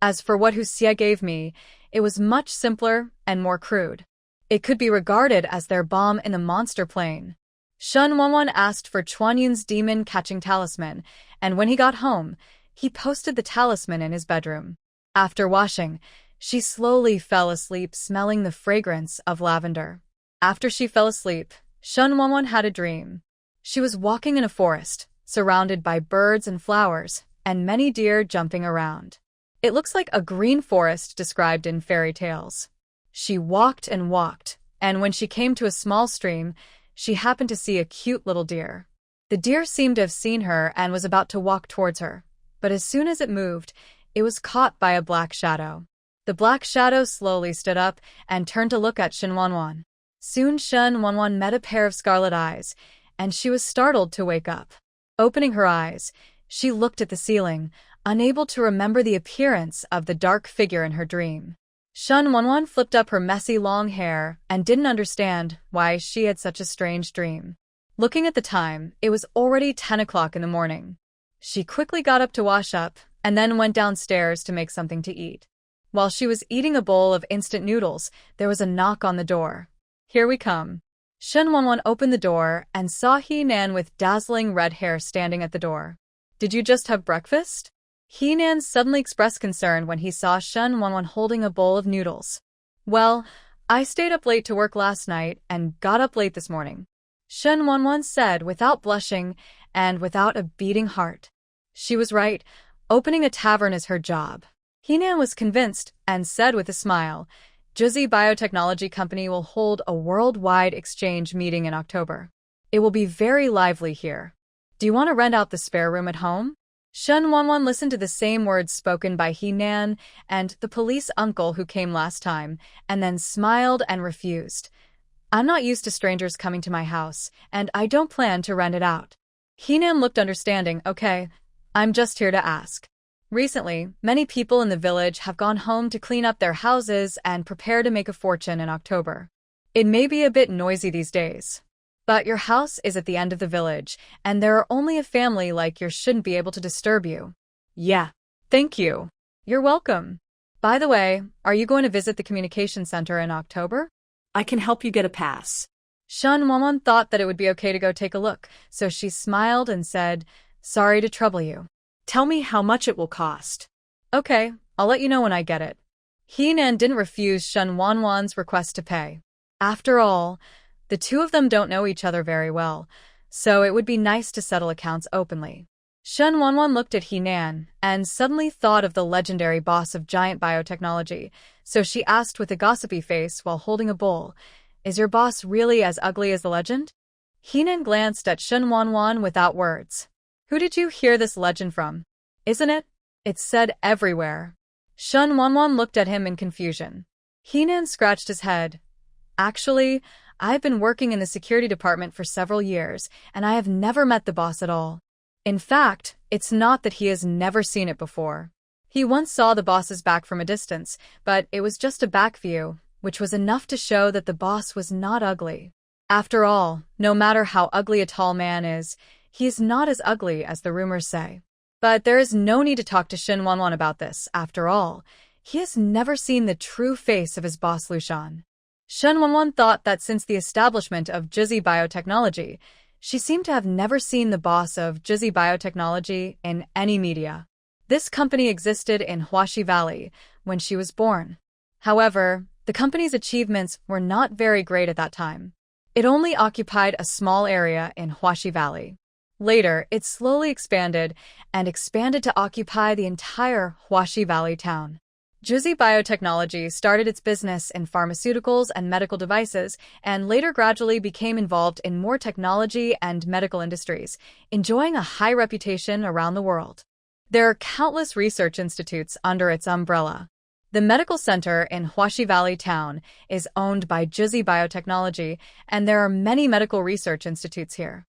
As for what Hu Xie gave me, it was much simpler and more crude. It could be regarded as their bomb in the monster plane. Shin Wanwan asked for Chuan Yun's demon-catching talisman, and when he got home, he posted the talisman in his bedroom. After washing, she slowly fell asleep smelling the fragrance of lavender. After she fell asleep, Shin Wanwan had a dream. She was walking in a forest, surrounded by birds and flowers, and many deer jumping around. It looks like a green forest described in fairy tales. She walked and walked, and when she came to a small stream, she happened to see a cute little deer. The deer seemed to have seen her and was about to walk towards her, but as soon as it moved, it was caught by a black shadow. The black shadow slowly stood up and turned to look at Shin Wanwan. Soon Shin Wanwan met a pair of scarlet eyes, and she was startled to wake up. Opening her eyes, she looked at the ceiling, unable to remember the appearance of the dark figure in her dream. Shin Wanwan flipped up her messy long hair and didn't understand why she had such a strange dream. Looking at the time, it was already 10 o'clock in the morning. She quickly got up to wash up and then went downstairs to make something to eat. While she was eating a bowl of instant noodles, there was a knock on the door. "Here we come." Shin Wanwan opened the door and saw He-Nan with dazzling red hair standing at the door. "Did you just have breakfast?" He-Nan suddenly expressed concern when he saw Shin Wanwan holding a bowl of noodles. "Well, I stayed up late to work last night and got up late this morning," Shin Wanwan said without blushing and without a beating heart. She was right. Opening a tavern is her job. He-Nan was convinced and said with a smile, "Juzi Biotechnology Company will hold a worldwide exchange meeting in October. It will be very lively here. Do you want to rent out the spare room at home?" Shin Wanwan listened to the same words spoken by He-Nan and the police uncle who came last time, and then smiled and refused. "I'm not used to strangers coming to my house, and I don't plan to rent it out." He-Nan looked understanding. "Okay, I'm just here to ask." Recently, many people in the village have gone home to clean up their houses and prepare to make a fortune in October. It may be a bit noisy these days, but your house is at the end of the village, and there are only a family like yours shouldn't be able to disturb you. "Yeah, thank you. You're welcome. By the way, are you going to visit the communication center in October?" I can help you get a pass. Shin Wanwan thought that it would be okay to go take a look, so she smiled and said, "Sorry to trouble you." Tell me how much it will cost. "Okay, I'll let you know when I get it." He-Nan didn't refuse Shin Wanwan's request to pay. After all, the two of them don't know each other very well, so it would be nice to settle accounts openly. Shin Wanwan looked at He-Nan and suddenly thought of the legendary boss of giant biotechnology, so she asked with a gossipy face while holding a bowl, "Is your boss really as ugly as the legend?" He-Nan glanced at Shin Wanwan without words. "Who did you hear this legend from? Isn't it? It's said everywhere." Shin Wanwan looked at him in confusion. He-Nan scratched his head. "Actually, I've been working in the security department for several years, and I have never met the boss at all. In fact, it's not that he has never seen it before. He once saw the boss's back from a distance, but it was just a back view, which was enough to show that the boss was not ugly. After all, no matter how ugly a tall man is, He's not as ugly as the rumors say. But there is no need to talk to Shen Wanwan about this. After all, he has never seen the true face of his boss Lushan. Shen Wanwan thought that since the establishment of Jizzy Biotechnology, she seemed to have never seen the boss of Jizzy Biotechnology in any media. This company existed in Hu Xie Valley when she was born. However, the company's achievements were not very great at that time. It only occupied a small area in Hu Xie Valley. Later, it slowly expanded to occupy the entire Hu Xie Valley town. Jizzy Biotechnology started its business in pharmaceuticals and medical devices and later gradually became involved in more technology and medical industries, enjoying a high reputation around the world. There are countless research institutes under its umbrella. The medical center in Hu Xie Valley town is owned by Jizzy Biotechnology, and there are many medical research institutes here.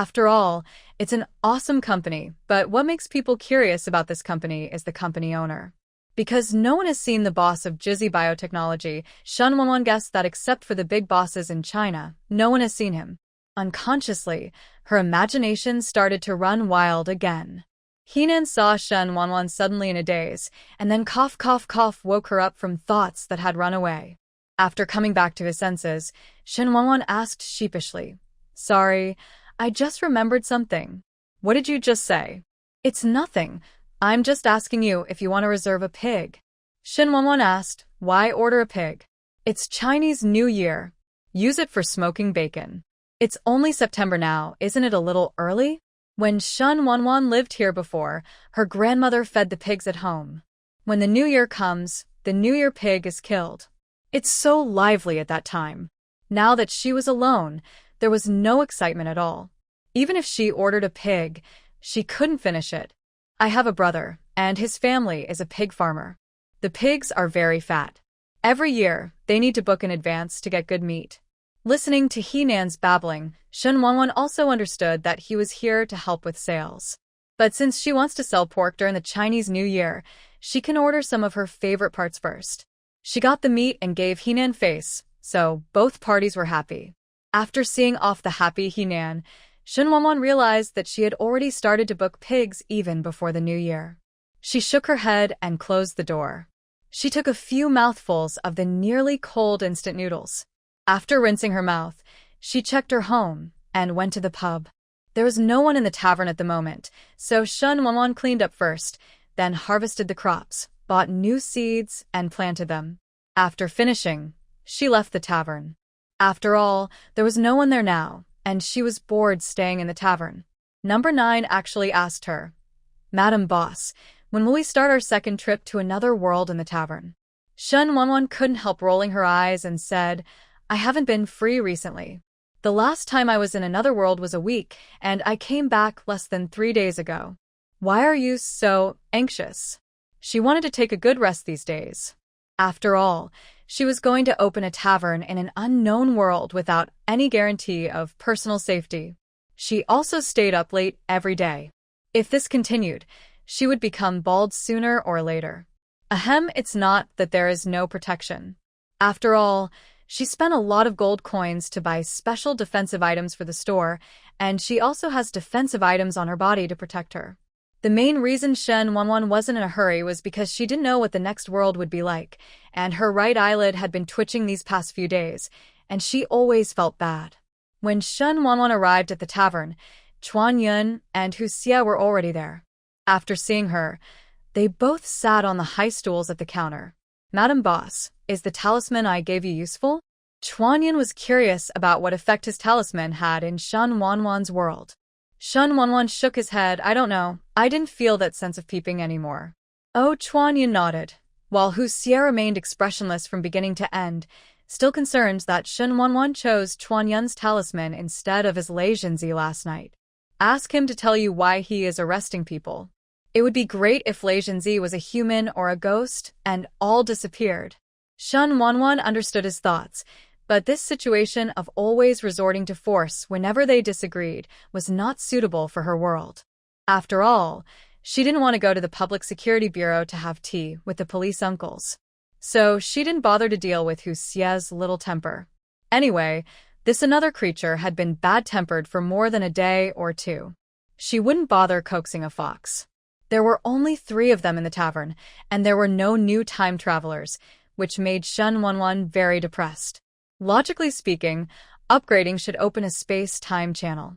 After all, it's an awesome company, but what makes people curious about this company is the company owner. Because no one has seen the boss of Jizzy Biotechnology, Shen Wanwan guessed that except for the big bosses in China, no one has seen him. Unconsciously, her imagination started to run wild again. Henan saw Shen Wanwan suddenly in a daze, and then cough woke her up from thoughts that had run away. After coming back to his senses, Shen Wanwan asked sheepishly, "Sorry, I just remembered something." "What did you just say?" "It's nothing. I'm just asking you if you want to reserve a pig." Shen Wanwan asked, "Why order a pig?" "It's Chinese New Year. Use it for smoking bacon." "It's only September now, isn't it a little early?" When Shen Wanwan lived here before, her grandmother fed the pigs at home. When the New Year comes, the New Year pig is killed. It's so lively at that time. Now that she was alone, there was no excitement at all. Even if she ordered a pig, she couldn't finish it. "I have a brother, and his family is a pig farmer. The pigs are very fat. Every year, they need to book in advance to get good meat." Listening to Henan's babbling, Shen Wanwan also understood that he was here to help with sales. But since she wants to sell pork during the Chinese New Year, she can order some of her favorite parts first. She got the meat and gave Henan face, so both parties were happy. After seeing off the happy Henan, Shen Wanwan realized that she had already started to book pigs even before the New Year. She shook her head and closed the door. She took a few mouthfuls of the nearly cold instant noodles. After rinsing her mouth, she checked her home and went to the pub. There was no one in the tavern at the moment, so Shen Wanwan cleaned up first, then harvested the crops, bought new seeds, and planted them. After finishing, she left the tavern. After all, there was no one there now, and she was bored staying in the tavern. Number 9 actually asked her, "Madam Boss, when will we start our second trip to another world in the tavern?" Shen Wanwan couldn't help rolling her eyes and said, "I haven't been free recently. The last time I was in another world was a week, and I came back less than 3 days ago. Why are you so anxious?" She wanted to take a good rest these days. After all, she was going to open a tavern in an unknown world without any guarantee of personal safety. She also stayed up late every day. If this continued, she would become bald sooner or later. Ahem, it's not that there is no protection. After all, she spent a lot of gold coins to buy special defensive items for the store, and she also has defensive items on her body to protect her. The main reason Shen Wanwan wasn't in a hurry was because she didn't know what the next world would be like, and her right eyelid had been twitching these past few days, and she always felt bad. When Shen Wanwan arrived at the tavern, Chuan Yun and Hu Xie were already there. After seeing her, they both sat on the high stools at the counter. "Madam Boss, is the talisman I gave you useful?" Chuan Yun was curious about what effect his talisman had in Shen Wanwan's world. Shen Wanwan shook his head. "I don't know. I didn't feel that sense of peeping anymore." Oh, Chuan Yun nodded, while Hu Xie remained expressionless from beginning to end, still concerned that Shen Wanwan chose Chuan Yun's talisman instead of his Lei Jinzi last night. "Ask him to tell you why he is arresting people. It would be great if Lei Jinzi was a human or a ghost and all disappeared." Shen Wanwan understood his thoughts, but this situation of always resorting to force whenever they disagreed was not suitable for her world. After all, she didn't want to go to the Public Security Bureau to have tea with the police uncles. So she didn't bother to deal with Hu Xie's little temper. Anyway, this another creature had been bad-tempered for more than a day or two. She wouldn't bother coaxing a fox. There were only 3 of them in the tavern, and there were no new time travelers, which made Shen Wanwan very depressed. Logically speaking, upgrading should open a space-time channel.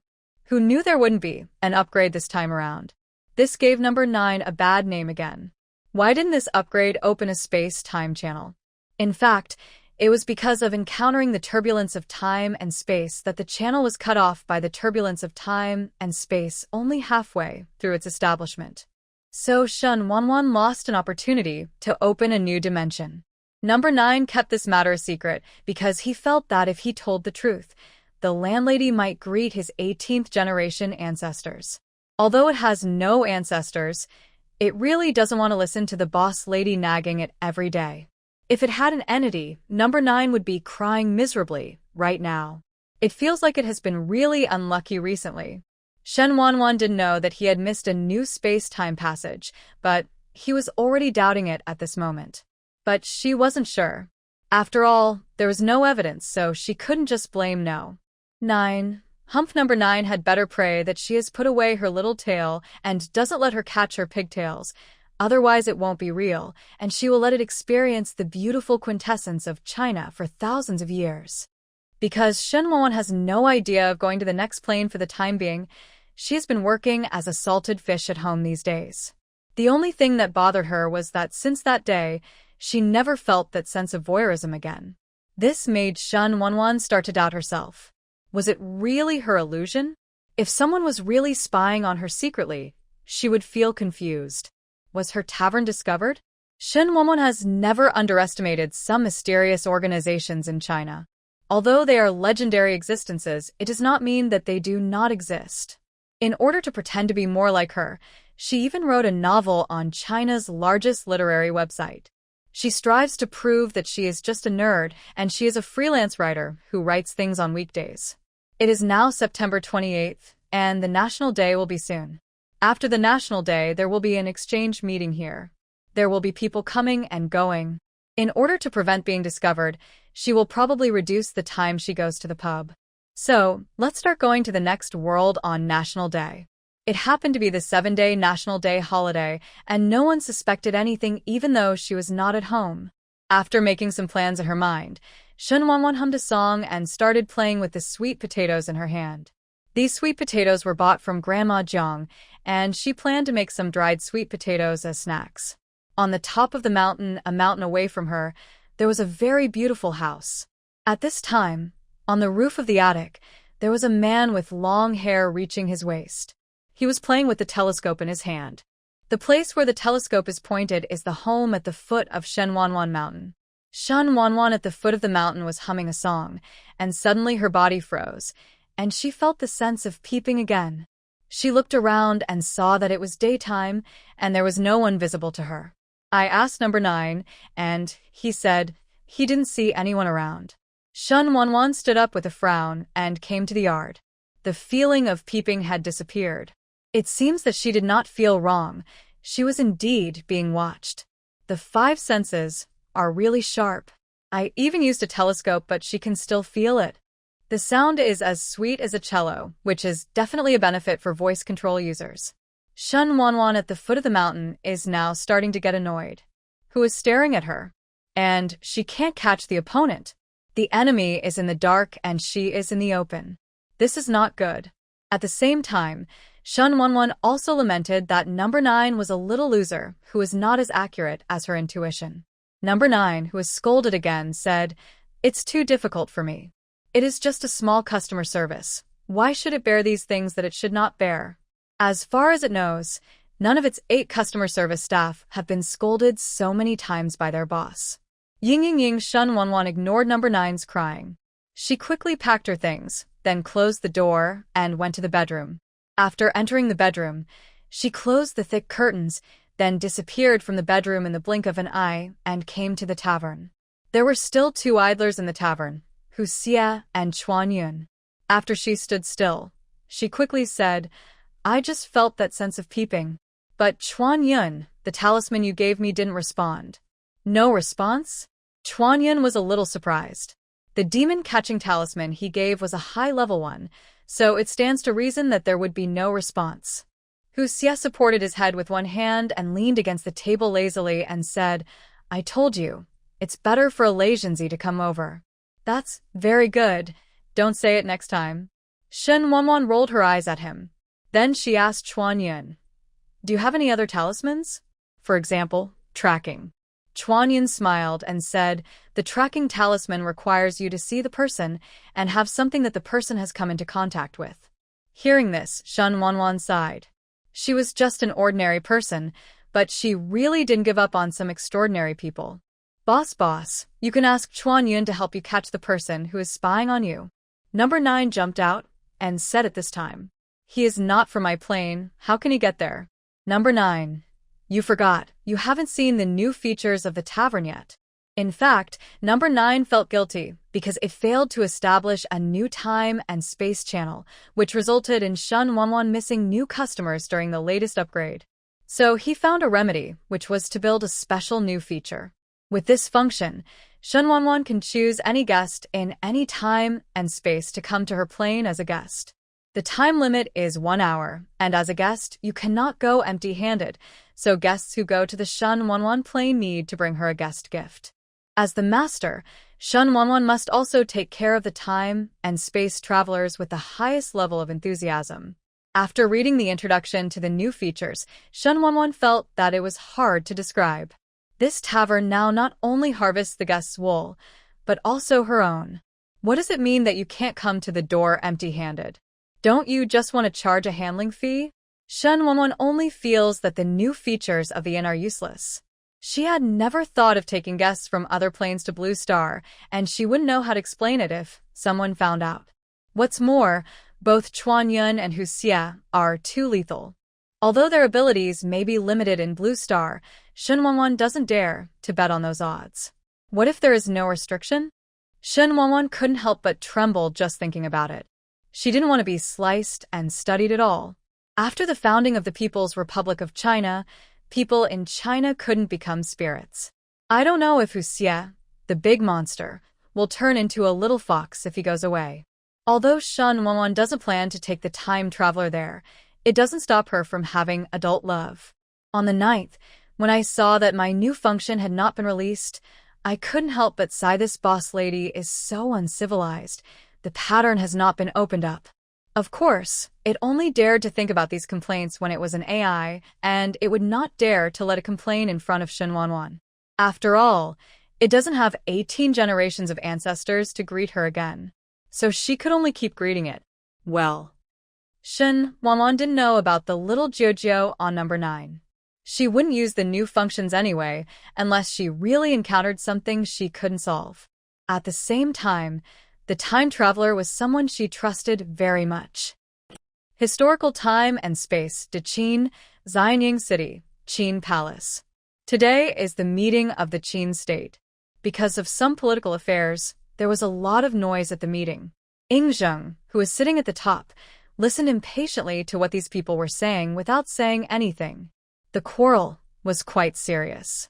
Who knew there wouldn't be an upgrade this time around? This gave number 9 a bad name again. Why didn't this upgrade open a space-time channel? In fact, it was because of encountering the turbulence of time and space that the channel was cut off by the turbulence of time and space only halfway through its establishment. So Shen Wanwan lost an opportunity to open a new dimension. Number 9 kept this matter a secret because he felt that if he told the truth, the landlady might greet his 18th generation ancestors. Although it has no ancestors, it really doesn't want to listen to the boss lady nagging it every day. If it had an entity, number 9 would be crying miserably right now. It feels like it has been really unlucky recently. Shen Wanwan didn't know that he had missed a new space-time passage, but he was already doubting it at this moment. But she wasn't sure. After all, there was no evidence, so she couldn't just blame no. 9. Humph number 9 had better pray that she has put away her little tail and doesn't let her catch her pigtails. Otherwise it won't be real, and she will let it experience the beautiful quintessence of China for thousands of years. Because Shen Wanwan has no idea of going to the next plane for the time being, she has been working as a salted fish at home these days. The only thing that bothered her was that since that day, she never felt that sense of voyeurism again. This made Shen Wanwan start to doubt herself. Was it really her illusion? If someone was really spying on her secretly, she would feel confused. Was her tavern discovered? Shen Wanwan has never underestimated some mysterious organizations in China. Although they are legendary existences, it does not mean that they do not exist. In order to pretend to be more like her, she even wrote a novel on China's largest literary website. She strives to prove that she is just a nerd, and she is a freelance writer who writes things on weekdays. It is now September 28th, and the National Day will be soon. After the National Day, there will be an exchange meeting here. There will be people coming and going. In order to prevent being discovered, she will probably reduce the time she goes to the pub. So, let's start going to the next world on National Day. It happened to be the 7-day National Day holiday, and no one suspected anything even though she was not at home. After making some plans in her mind, Shen Wanwan hummed a song and started playing with the sweet potatoes in her hand. These sweet potatoes were bought from Grandma Jiang, and she planned to make some dried sweet potatoes as snacks. On the top of the mountain, a mountain away from her, there was a very beautiful house. At this time, on the roof of the attic, there was a man with long hair reaching his waist. He was playing with the telescope in his hand. The place where the telescope is pointed is the home at the foot of Shen Wanwan Mountain. Shen Wanwan at the foot of the mountain was humming a song, and suddenly her body froze, and she felt the sense of peeping again. She looked around and saw that it was daytime, and there was no one visible to her. I asked number 9, and he said he didn't see anyone around. Shen Wanwan stood up with a frown and came to the yard. The feeling of peeping had disappeared. It seems that she did not feel wrong. She was indeed being watched. The 5 senses are really sharp. I even used a telescope, but she can still feel it. The sound is as sweet as a cello, which is definitely a benefit for voice control users. Shen Wanwan at the foot of the mountain is now starting to get annoyed. Who is staring at her? And she can't catch the opponent. The enemy is in the dark and she is in the open. This is not good. At the same time, Shen Wanwan also lamented that number 9 was a little loser who was not as accurate as her intuition. Number 9, who was scolded again, said, "It's too difficult for me. It is just a small customer service. Why should it bear these things that it should not bear?" As far as it knows, none of its 8 customer service staff have been scolded so many times by their boss. Ying, Shen Wanwan ignored number 9's crying. She quickly packed her things, then closed the door and went to the bedroom. After entering the bedroom, she closed the thick curtains, then disappeared from the bedroom in the blink of an eye and came to the tavern. There were still 2 idlers in the tavern, Hu Xie and Chuan Yun. After she stood still, she quickly said, "I just felt that sense of peeping. But Chuan Yun, the talisman you gave me didn't respond." No response? Chuan Yun was a little surprised. The demon-catching talisman he gave was a high-level one, so it stands to reason that there would be no response. Hu Xie supported his head with one hand and leaned against the table lazily and said, "I told you, it's better for a Lazianzi to come over." "That's very good. Don't say it next time." Shen Wanwan rolled her eyes at him. Then she asked Chuan Yun, "Do you have any other talismans? For example, tracking?" Chuan Yun smiled and said, "The tracking talisman requires you to see the person and have something that the person has come into contact with." Hearing this, Shen Wanwan sighed. She was just an ordinary person, but she really didn't give up on some extraordinary people. Boss, you can ask Chuan Yun to help you catch the person who is spying on you." Number 9 jumped out and said at this time, "He is not from my plane. How can he get there?" Number 9. "You forgot. You haven't seen the new features of the tavern yet." In fact, Number 9 felt guilty because it failed to establish a new time and space channel, which resulted in Shen Wanwan missing new customers during the latest upgrade. So he found a remedy, which was to build a special new feature. With this function, Shen Wanwan can choose any guest in any time and space to come to her plane as a guest. The time limit is 1 hour, and as a guest, you cannot go empty-handed, so guests who go to the Shen Wanwan plane need to bring her a guest gift. As the master, Shen Wanwan must also take care of the time and space travelers with the highest level of enthusiasm. After reading the introduction to the new features, Shen Wanwan felt that it was hard to describe. This tavern now not only harvests the guest's wool, but also her own. What does it mean that you can't come to the door empty-handed? Don't you just want to charge a handling fee? Shen Wanwan only feels that the new features of the inn are useless. She had never thought of taking guests from other planes to Blue Star, and she wouldn't know how to explain it if someone found out. What's more, both Chuan Yun and Hu Xie are too lethal. Although their abilities may be limited in Blue Star, Shen Wanwan doesn't dare to bet on those odds. What if there is no restriction? Shen Wanwan couldn't help but tremble just thinking about it. She didn't want to be sliced and studied at all. After the founding of the People's Republic of China, people in China couldn't become spirits. I don't know if Hu Xie, the big monster, will turn into a little fox if he goes away. Although Shen Wanwan doesn't plan to take the time traveler there, it doesn't stop her from having adult love. On the 9th, when I saw that my new function had not been released, I couldn't help but sigh. This boss lady is so uncivilized. The pattern has not been opened up. Of course, it only dared to think about these complaints when it was an AI, and it would not dare to let it complain in front of Shen Wanwan. After all, it doesn't have 18 generations of ancestors to greet her again, so she could only keep greeting it. Well, Shen Wanwan didn't know about the little Jiujio on Number 9. She wouldn't use the new functions anyway, unless she really encountered something she couldn't solve. At the same time, the time traveler was someone she trusted very much. Historical time and space to Qin, Xianying City, Qin Palace. Today is the meeting of the Qin state. Because of some political affairs, there was a lot of noise at the meeting. Yingzheng, who was sitting at the top, listened impatiently to what these people were saying without saying anything. The quarrel was quite serious.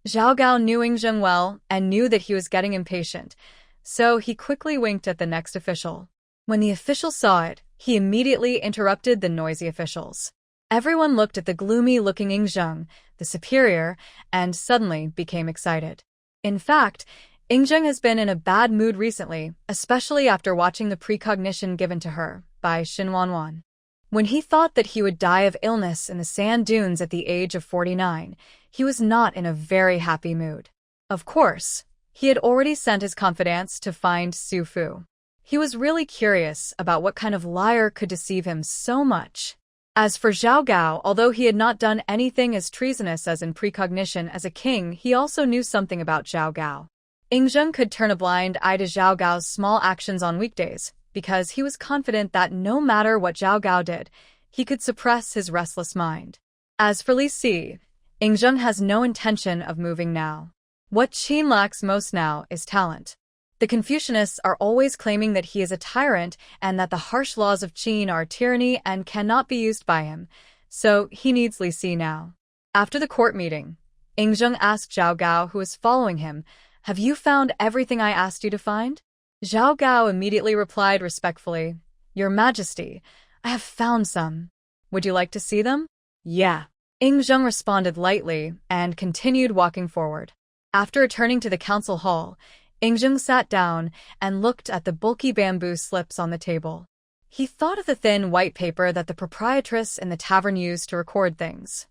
Zhao Gao knew Yingzheng well and knew that he was getting impatient, so he quickly winked at the next official. When the official saw it, he immediately interrupted the noisy officials. Everyone looked at the gloomy-looking Yingzheng, the superior, and suddenly became excited. In fact, Yingzheng has been in a bad mood recently, especially after watching the precognition given to her by Shen Wanwan. When he thought that he would die of illness in the sand dunes at the age of 49, he was not in a very happy mood. Of course, he had already sent his confidants to find Su Fu. He was really curious about what kind of liar could deceive him so much. As for Zhao Gao, although he had not done anything as treasonous as in precognition as a king, he also knew something about Zhao Gao. Yingzheng could turn a blind eye to Zhao Gao's small actions on weekdays, because he was confident that no matter what Zhao Gao did, he could suppress his restless mind. As for Li Si, Yingzheng has no intention of moving now. What Qin lacks most now is talent. The Confucianists are always claiming that he is a tyrant and that the harsh laws of Qin are tyranny and cannot be used by him, so he needs Li Si now. After the court meeting, Yingzheng asked Zhao Gao, who was following him, "Have you found everything I asked you to find?" Zhao Gao immediately replied respectfully, Your Majesty, I have found some. Would you like to see them? Yeah. Zheng responded lightly and continued walking forward. After returning to the council hall, Zheng sat down and looked at the bulky bamboo slips on the table. He thought of the thin white paper that the proprietress in the tavern used to record things.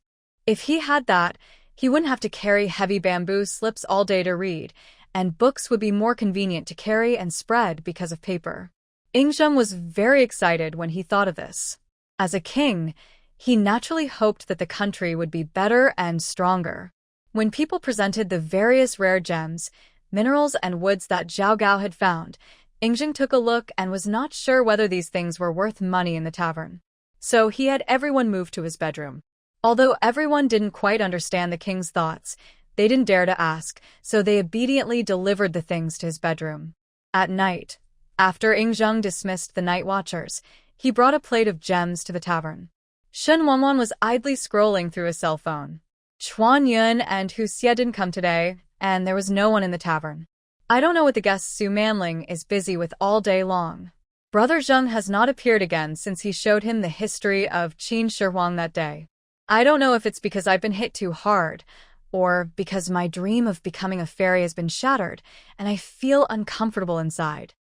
If he had that, he wouldn't have to carry heavy bamboo slips all day to read, and books would be more convenient to carry and spread because of paper. Zheng was very excited when he thought of this. As a king, he naturally hoped that the country would be better and stronger. When people presented the various rare gems, minerals and woods that Zhao Gao had found, Zheng took a look and was not sure whether these things were worth money in the tavern. So he had everyone move to his bedroom. Although everyone didn't quite understand the king's thoughts, they didn't dare to ask, so they obediently delivered the things to his bedroom. At night, after Zheng dismissed the night watchers, he brought a plate of gems to the tavern. Shen Wanwan was idly scrolling through his cell phone. Chuan Yun and Hu Xie didn't come today, and there was no one in the tavern. I don't know what the guest Su Manling is busy with all day long. Brother Zheng has not appeared again since he showed him the history of Qin Shi Huang that day. I don't know if it's because I've been hit too hard, or because my dream of becoming a fairy has been shattered, and I feel uncomfortable inside.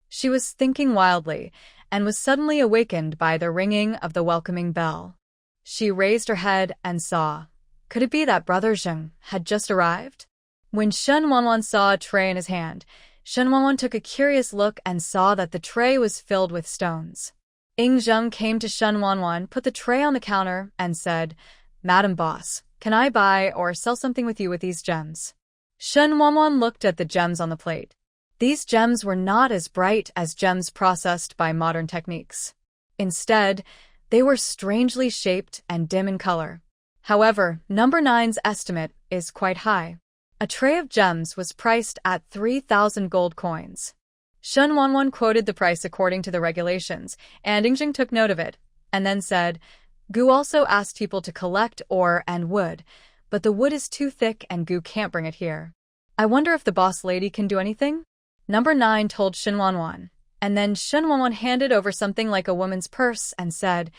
She was thinking wildly, and was suddenly awakened by the ringing of the welcoming bell. She raised her head and saw. Could it be that Brother Zheng had just arrived? When Shen Wanwan saw a tray in his hand, Shen Wanwan took a curious look and saw that the tray was filled with stones. Zheng came to Shen Wanwan, put the tray on the counter, and said, "Madam Boss, can I buy or sell something with you with these gems?" Shen Wanwan looked at the gems on the plate. These gems were not as bright as gems processed by modern techniques. Instead, they were strangely shaped and dim in color. However, number 9's estimate is quite high. A tray of gems was priced at 3,000 gold coins. Shen Wanwan quoted the price according to the regulations, and Zheng took note of it, and then said, "Gu also asked people to collect ore and wood, but the wood is too thick and Gu can't bring it here. I wonder if the boss lady can do anything?" Number 9 told Shen Wanwan, and then Shen Wanwan handed over something like a woman's purse and said,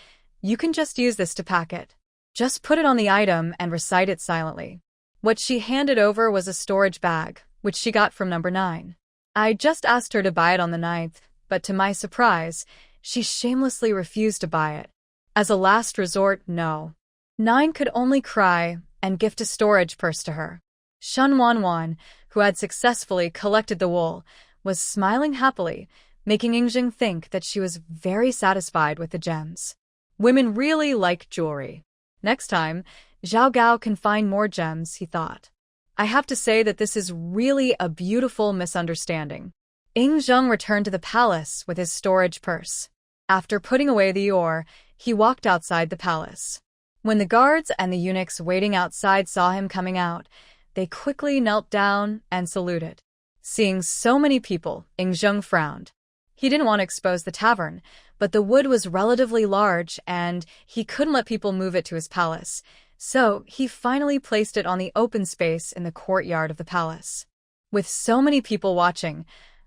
"You can just use this to pack it. Just put it on the item and recite it silently." What she handed over was a storage bag, which she got from number 9. I just asked her to buy it on the 9th, but to my surprise, she shamelessly refused to buy it. As a last resort, no. 9 could only cry and gift a storage purse to her. Shen Wanwan, who had successfully collected the wool, was smiling happily, making Zheng think that she was very satisfied with the gems. Women really like jewelry. Next time, Zhao Gao can find more gems, he thought. I have to say that this is really a beautiful misunderstanding. Zheng returned to the palace with his storage purse. After putting away the ore, he walked outside the palace. When the guards and the eunuchs waiting outside saw him coming out, they quickly knelt down and saluted. Seeing so many people, Zheng frowned. He didn't want to expose the tavern, but the wood was relatively large and he couldn't let people move it to his palace, so he finally placed it on the open space in the courtyard of the palace. With so many people watching,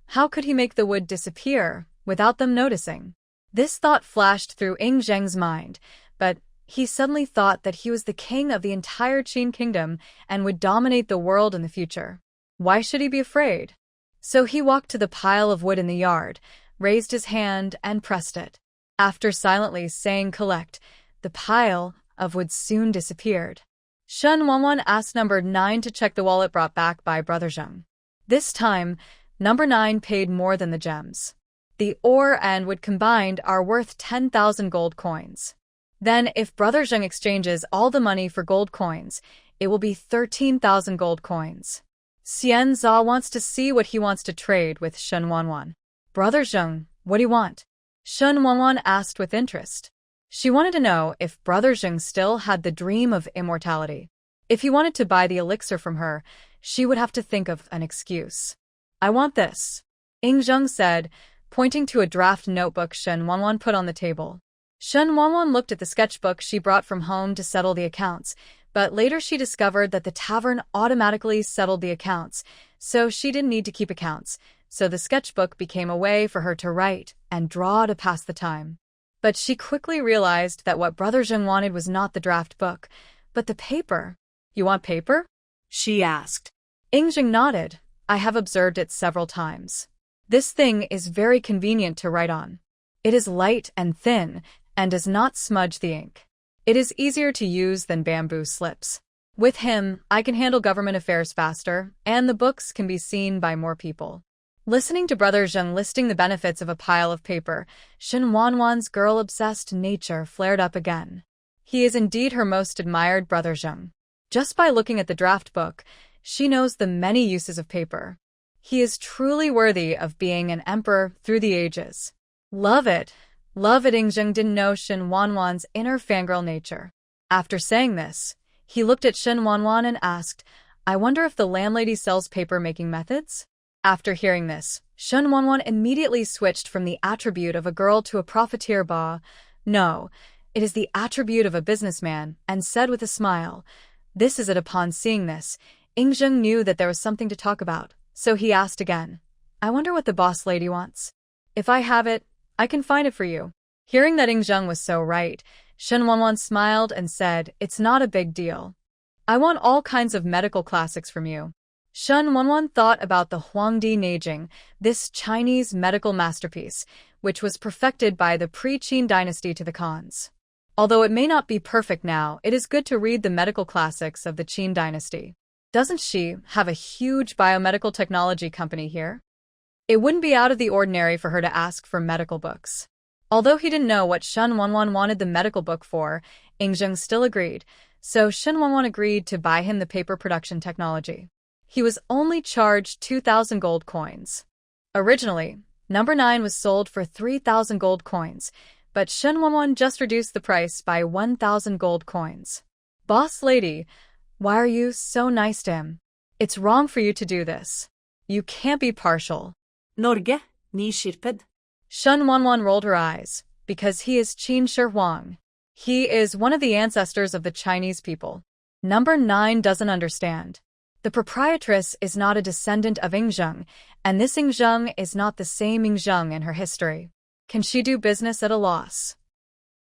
how could he make the wood disappear without them noticing? This thought flashed through Zheng's mind, but he suddenly thought that he was the king of the entire Qin kingdom and would dominate the world in the future. Why should he be afraid? So he walked to the pile of wood in the yard, raised his hand and pressed it. After silently saying collect, the pile of wood soon disappeared. Shen Wanwan asked number 9 to check the wallet brought back by Brother Zheng. This time, number 9 paid more than the gems. The ore and wood combined are worth 10,000 gold coins. Then, if Brother Zheng exchanges all the money for gold coins, it will be 13,000 gold coins. Xian Zha wants to see what he wants to trade with Shen Wanwan. "Brother Zheng, what do you want?" Shen Wanwan asked with interest. She wanted to know if Brother Zheng still had the dream of immortality. If he wanted to buy the elixir from her, she would have to think of an excuse. "I want this," Zheng said, pointing to a draft notebook Shen Wanwan put on the table. Shen Wanwan looked at the sketchbook she brought from home to settle the accounts, but later she discovered that the tavern automatically settled the accounts, so she didn't need to keep accounts. so the sketchbook became a way for her to write and draw to pass the time. But she quickly realized that what Brother Zheng wanted was not the draft book, but the paper. You want paper? She asked. Yingzheng nodded. I have observed it several times. This thing is very convenient to write on. It is light and thin, and does not smudge the ink. It is easier to use than bamboo slips. With him, I can handle government affairs faster, and the books can be seen by more people. Listening to Brother Zheng listing the benefits of a pile of paper, Shen Wanwan's girl-obsessed nature flared up again. He is indeed her most admired Brother Zheng. Just by looking at the draft book, she knows the many uses of paper. He is truly worthy of being an emperor through the ages. Love it. Love it. Yingzheng didn't know Shen Wanwan's inner fangirl nature. After saying this, he looked at Shen Wanwan and asked, I wonder if the landlady sells paper-making methods? After hearing this, Shen Wanwan immediately switched from the attribute of a girl to a profiteer ba. No, it is the attribute of a businessman, and said with a smile, This is it. Upon seeing this, Yingzheng knew that there was something to talk about, so he asked again, I wonder what the boss lady wants. If I have it, I can find it for you. Hearing that Yingzheng was so right, Shen Wanwan smiled and said, It's not a big deal. I want all kinds of medical classics from you. Shen Wanwan thought about the Huangdi Neijing, this Chinese medical masterpiece, which was perfected by the pre-Qin dynasty to the Khans. Although it may not be perfect now, it is good to read the medical classics of the Qin dynasty. Doesn't she have a huge biomedical technology company here? It wouldn't be out of the ordinary for her to ask for medical books. Although he didn't know what Shen Wanwan wanted the medical book for, Yingzheng still agreed, so Shen Wanwan agreed to buy him the paper production technology. He was only charged 2,000 gold coins. Originally, number 9 was sold for 3,000 gold coins, but Shen Wanwan just reduced the price by 1,000 gold coins. Boss lady, why are you so nice to him? It's wrong for you to do this. You can't be partial. Norge, ni skirped. Shen Wanwan rolled her eyes, because he is Qin Shi Huang. He is one of the ancestors of the Chinese people. Number 9 doesn't understand. The proprietress is not a descendant of Yingzheng, and this Yingzheng is not the same Yingzheng in her history. Can she do business at a loss?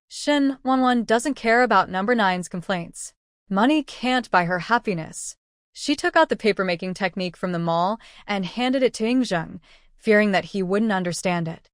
Shen Wanwan doesn't care about number 9's complaints. Money can't buy her happiness. She took out the paper-making technique from the mall and handed it to Yingzheng, fearing that he wouldn't understand it.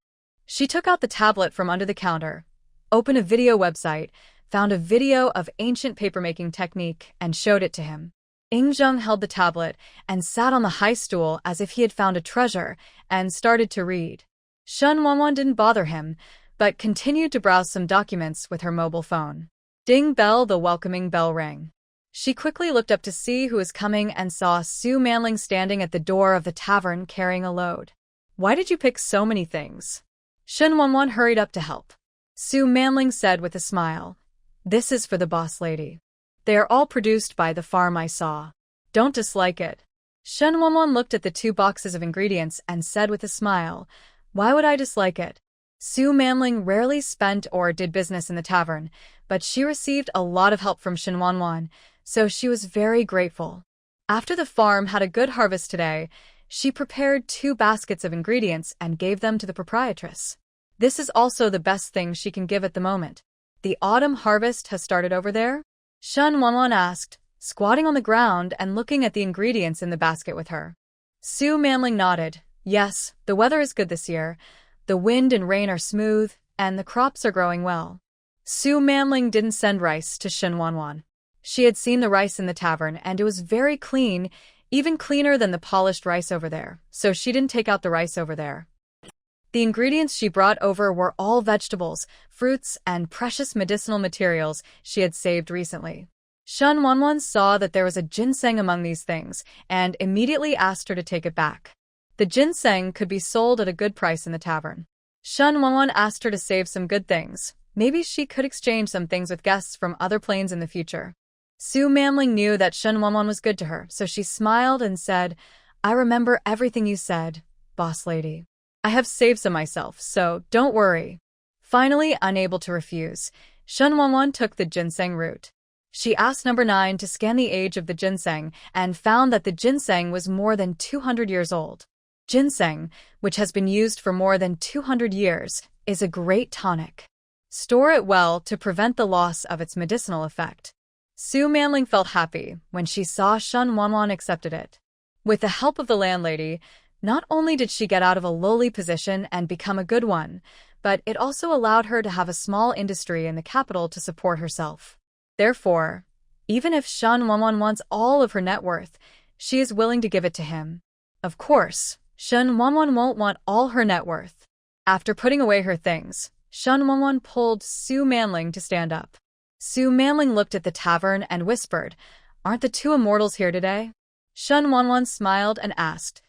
She took out the tablet from under the counter, opened a video website, found a video of ancient paper-making technique, and showed it to him. Yingzheng held the tablet and sat on the high stool as if he had found a treasure and started to read. Shen Wanwan didn't bother him, but continued to browse some documents with her mobile phone. Ding bell, the welcoming bell rang. She quickly looked up to see who was coming and saw Su Manling standing at the door of the tavern carrying a load. Why did you pick so many things? Shen Wanwan hurried up to help. Su Manling said with a smile, This is for the boss lady. They are all produced by the farm I saw. Don't dislike it. Shen Wanwan looked at the 2 boxes of ingredients and said with a smile, Why would I dislike it? Su Manling rarely spent or did business in the tavern, but she received a lot of help from Shen Wanwan, so she was very grateful. After the farm had a good harvest today, she prepared 2 baskets of ingredients and gave them to the proprietress. This is also the best thing she can give at the moment. The autumn harvest has started over there? Shen Wanwan asked, squatting on the ground and looking at the ingredients in the basket with her. Su Manling nodded. Yes, the weather is good this year. The wind and rain are smooth, and the crops are growing well. Su Manling didn't send rice to Shen Wanwan. She had seen the rice in the tavern, and it was very clean, even cleaner than the polished rice over there, so she didn't take out the rice over there. The ingredients she brought over were all vegetables, fruits, and precious medicinal materials she had saved recently. Shen Wanwan saw that there was a ginseng among these things, and immediately asked her to take it back. The ginseng could be sold at a good price in the tavern. Shen Wanwan asked her to save some good things. Maybe she could exchange some things with guests from other planes in the future. Su Manling knew that Shen Wanwan was good to her, so she smiled and said, I remember everything you said, boss lady. I have saved some myself, so don't worry. Finally, unable to refuse, Shen Wanwan took the ginseng root. She asked number 9 to scan the age of the ginseng and found that the ginseng was more than 200 years old. Ginseng, which has been used for more than 200 years, is a great tonic. Store it well to prevent the loss of its medicinal effect. Su Manling felt happy when she saw Shen Wanwan accepted it. With the help of the landlady, not only did she get out of a lowly position and become a good one, but it also allowed her to have a small industry in the capital to support herself. Therefore, even if Shen Wanwan wants all of her net worth, she is willing to give it to him. Of course, Shen Wanwan won't want all her net worth. After putting away her things, Shen Wanwan pulled Su Manling to stand up. Su Manling looked at the tavern and whispered, "Aren't the two immortals here today?" Shen Wanwan smiled and asked,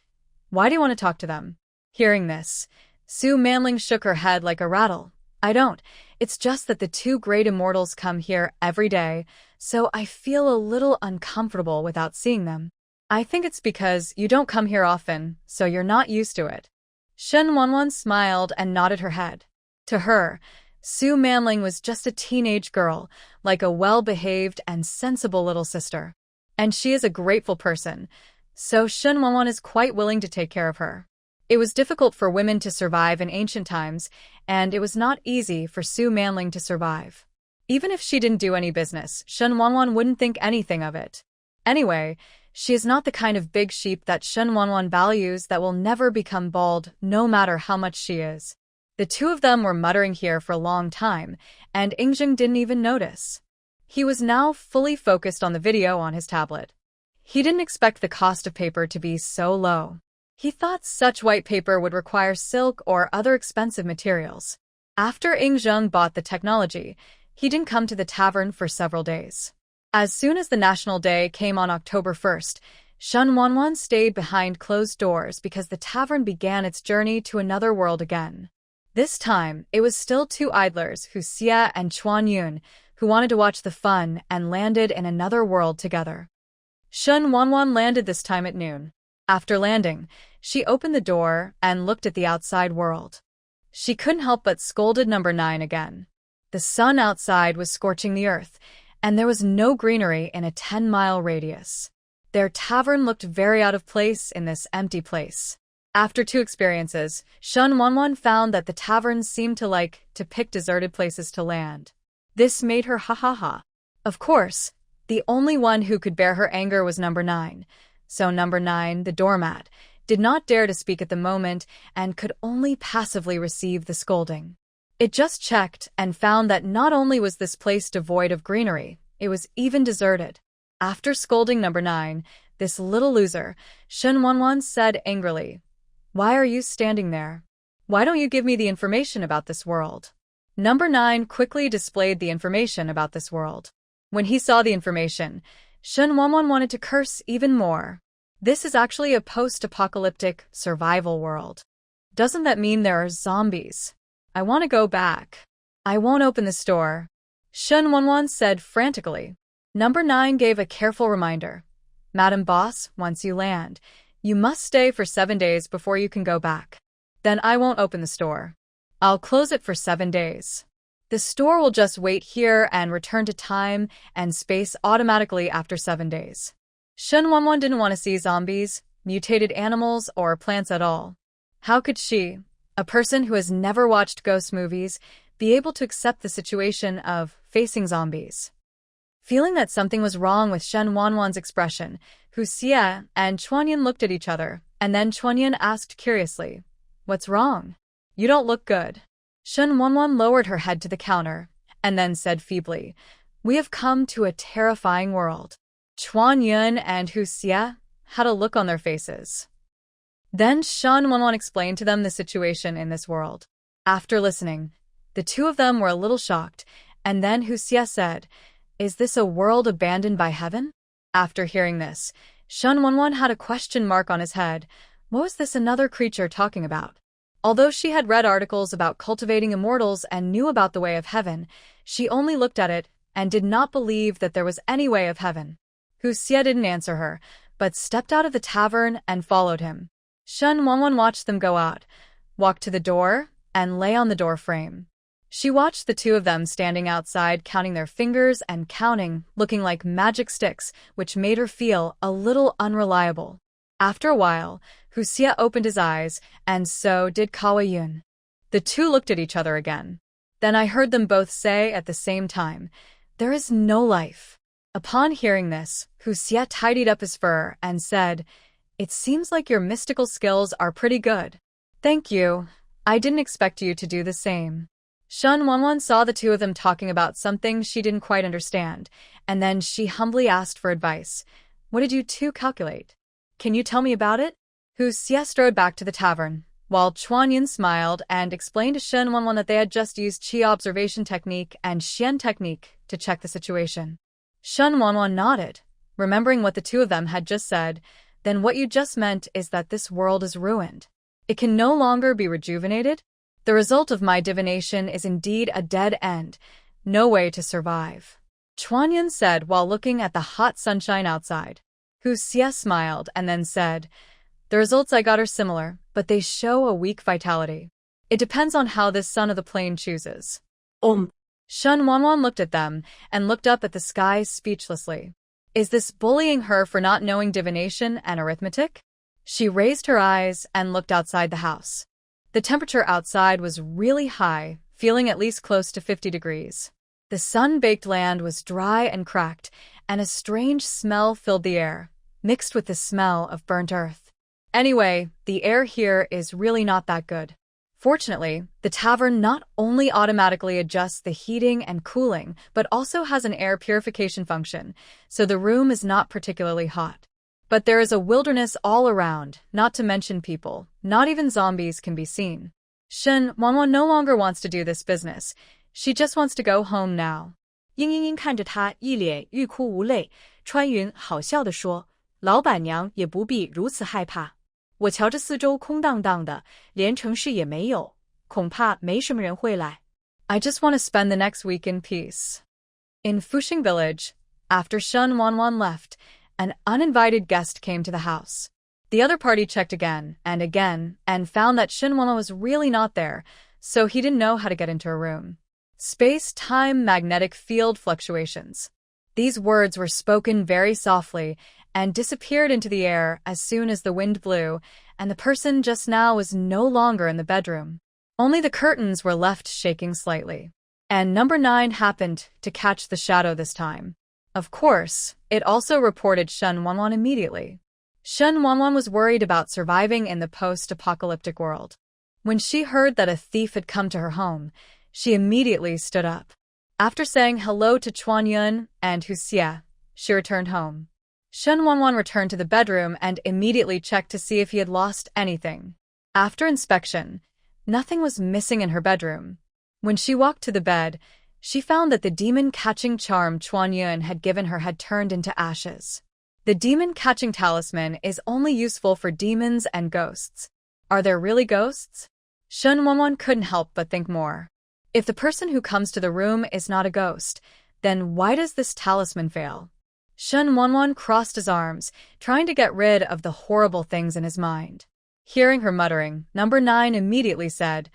"Why do you want to talk to them?" Hearing this, Su Manling shook her head like a rattle. "I don't. It's just that the two great immortals come here every day, so I feel a little uncomfortable without seeing them. I think it's because you don't come here often, so you're not used to it." Shen Wanwan smiled and nodded her head. To her, Su Manling was just a teenage girl, like a well-behaved and sensible little sister. And she is a grateful person, so Shen Wanwan is quite willing to take care of her. It was difficult for women to survive in ancient times, and it was not easy for Su Manling to survive. Even if she didn't do any business, Shen Wanwan wouldn't think anything of it. Anyway, she is not the kind of big sheep that Shen Wanwan values that will never become bald, no matter how much she is. The two of them were muttering here for a long time, and Yingjing didn't even notice. He was now fully focused on the video on his tablet. He didn't expect the cost of paper to be so low. He thought such white paper would require silk or other expensive materials. After Yingjing bought the technology, he didn't come to the tavern for several days. As soon as the National Day came on October 1st, Shen Wanwan stayed behind closed doors because the tavern began its journey to another world again. This time, it was still two idlers, Hu Xie and Chuan Yun, who wanted to watch the fun and landed in another world together. Shen Wanwan landed this time at noon. After landing, she opened the door and looked at the outside world. She couldn't help but scolded number 9 again. The sun outside was scorching the earth, and there was no greenery in a 10-mile radius. Their tavern looked very out of place in this empty place. After 2 experiences, Shen Wanwan found that the taverns seemed to like to pick deserted places to land. This made her ha ha ha. Of course, the only one who could bear her anger was number 9. So number 9, the doormat, did not dare to speak at the moment and could only passively receive the scolding. It just checked and found that not only was this place devoid of greenery, it was even deserted. After scolding number 9, this little loser, Shen Wanwan said angrily, "Why are you standing there? Why don't you give me the information about this world?" Number 9 quickly displayed the information about this world. When he saw the information, Shen Wanwan wanted to curse even more. This is actually a post-apocalyptic survival world. Doesn't that mean there are zombies? I want to go back. I won't open the store. Shen Wanwan said frantically. Number 9 gave a careful reminder. "Madam Boss, once you land, you must stay for 7 days before you can go back. Then I won't open the store. I'll close it for 7 days. The store will just wait here and return to time and space automatically after 7 days." Shen Wanwan didn't want to see zombies, mutated animals, or plants at all. How could she, a person who has never watched ghost movies, be able to accept the situation of facing zombies? Feeling that something was wrong with Shen Wanwan's expression, Hu Xie and Chuanyan looked at each other, and then Chuanyan asked curiously, "What's wrong? You don't look good." Shen Wanwan lowered her head to the counter, and then said feebly, "We have come to a terrifying world." Chuanyan and Hu Xie had a look on their faces. Then Shen Wanwan explained to them the situation in this world. After listening, the two of them were a little shocked, and then Hu Xie said, "Is this a world abandoned by heaven?" After hearing this, Shen Wanwan had a question mark on his head. What was this another creature talking about? Although she had read articles about cultivating immortals and knew about the way of heaven, she only looked at it and did not believe that there was any way of heaven. Hu Xie didn't answer her, but stepped out of the tavern and followed him. Shen Wanwan watched them go out, walked to the door, and lay on the door frame. She watched the two of them standing outside, counting their fingers and counting, looking like magic sticks, which made her feel a little unreliable. After a while, Hu Xie opened his eyes, and so did Kawa Yun. The two looked at each other again. Then I heard them both say at the same time, "There is no life." Upon hearing this, Hu Xie tidied up his fur and said, "It seems like your mystical skills are pretty good." "Thank you. I didn't expect you to do the same." Shen Wanwan saw the two of them talking about something she didn't quite understand, and then she humbly asked for advice. "What did you two calculate? Can you tell me about it?" Hu Xie strode back to the tavern, while Chuanyin smiled and explained to Shen Wanwan that they had just used Qi observation technique and Xian technique to check the situation. Shen Wanwan nodded, remembering what the two of them had just said. "Then what you just meant is that this world is ruined. It can no longer be rejuvenated? The result of my divination is indeed a dead end, no way to survive," Chuanyin said while looking at the hot sunshine outside. Hu Xie smiled and then said, "The results I got are similar, but they show a weak vitality. It depends on how this son of the plane chooses." Shen Wanwan looked at them and looked up at the sky speechlessly. Is this bullying her for not knowing divination and arithmetic? She raised her eyes and looked outside the house. The temperature outside was really high, feeling at least close to 50 degrees. The sun-baked land was dry and cracked, and a strange smell filled the air, mixed with the smell of burnt earth. Anyway, the air here is really not that good. Fortunately, the tavern not only automatically adjusts the heating and cooling, but also has an air purification function, so the room is not particularly hot. But there is a wilderness all around, not to mention people. Not even zombies can be seen. Shen Wanwan no longer wants to do this business. She just wants to go home now. 殷殷殷看着他一脸欲哭无泪，川云好笑地说：“老板娘也不必如此害怕。我瞧着四周空荡荡的，连城市也没有，恐怕没什么人会来。” I just want to spend the next week in peace. In Fuxing village, after Shen Wanwan left, an uninvited guest came to the house. The other party checked again, and found that Shen Wanwan was really not there, so he didn't know how to get into a room. Space-time magnetic field fluctuations. These words were spoken very softly and disappeared into the air as soon as the wind blew, and the person just now was no longer in the bedroom. Only the curtains were left shaking slightly. And number 9 happened to catch the shadow this time. Of course, it also reported Shen Wanwan immediately. Shen Wanwan was worried about surviving in the post-apocalyptic world. When she heard that a thief had come to her home, she immediately stood up. After saying hello to Chuanyin and Hu Xie, she returned home. Shen Wanwan returned to the bedroom and immediately checked to see if he had lost anything. After inspection, nothing was missing in her bedroom. When she walked to the bed, she found that the demon-catching charm Chuanyin had given her had turned into ashes. The demon-catching talisman is only useful for demons and ghosts. Are there really ghosts? Shen Wanwan couldn't help but think more. If the person who comes to the room is not a ghost, then why does this talisman fail? Shen Wanwan crossed his arms, trying to get rid of the horrible things in his mind. Hearing her muttering, number 9 immediately said,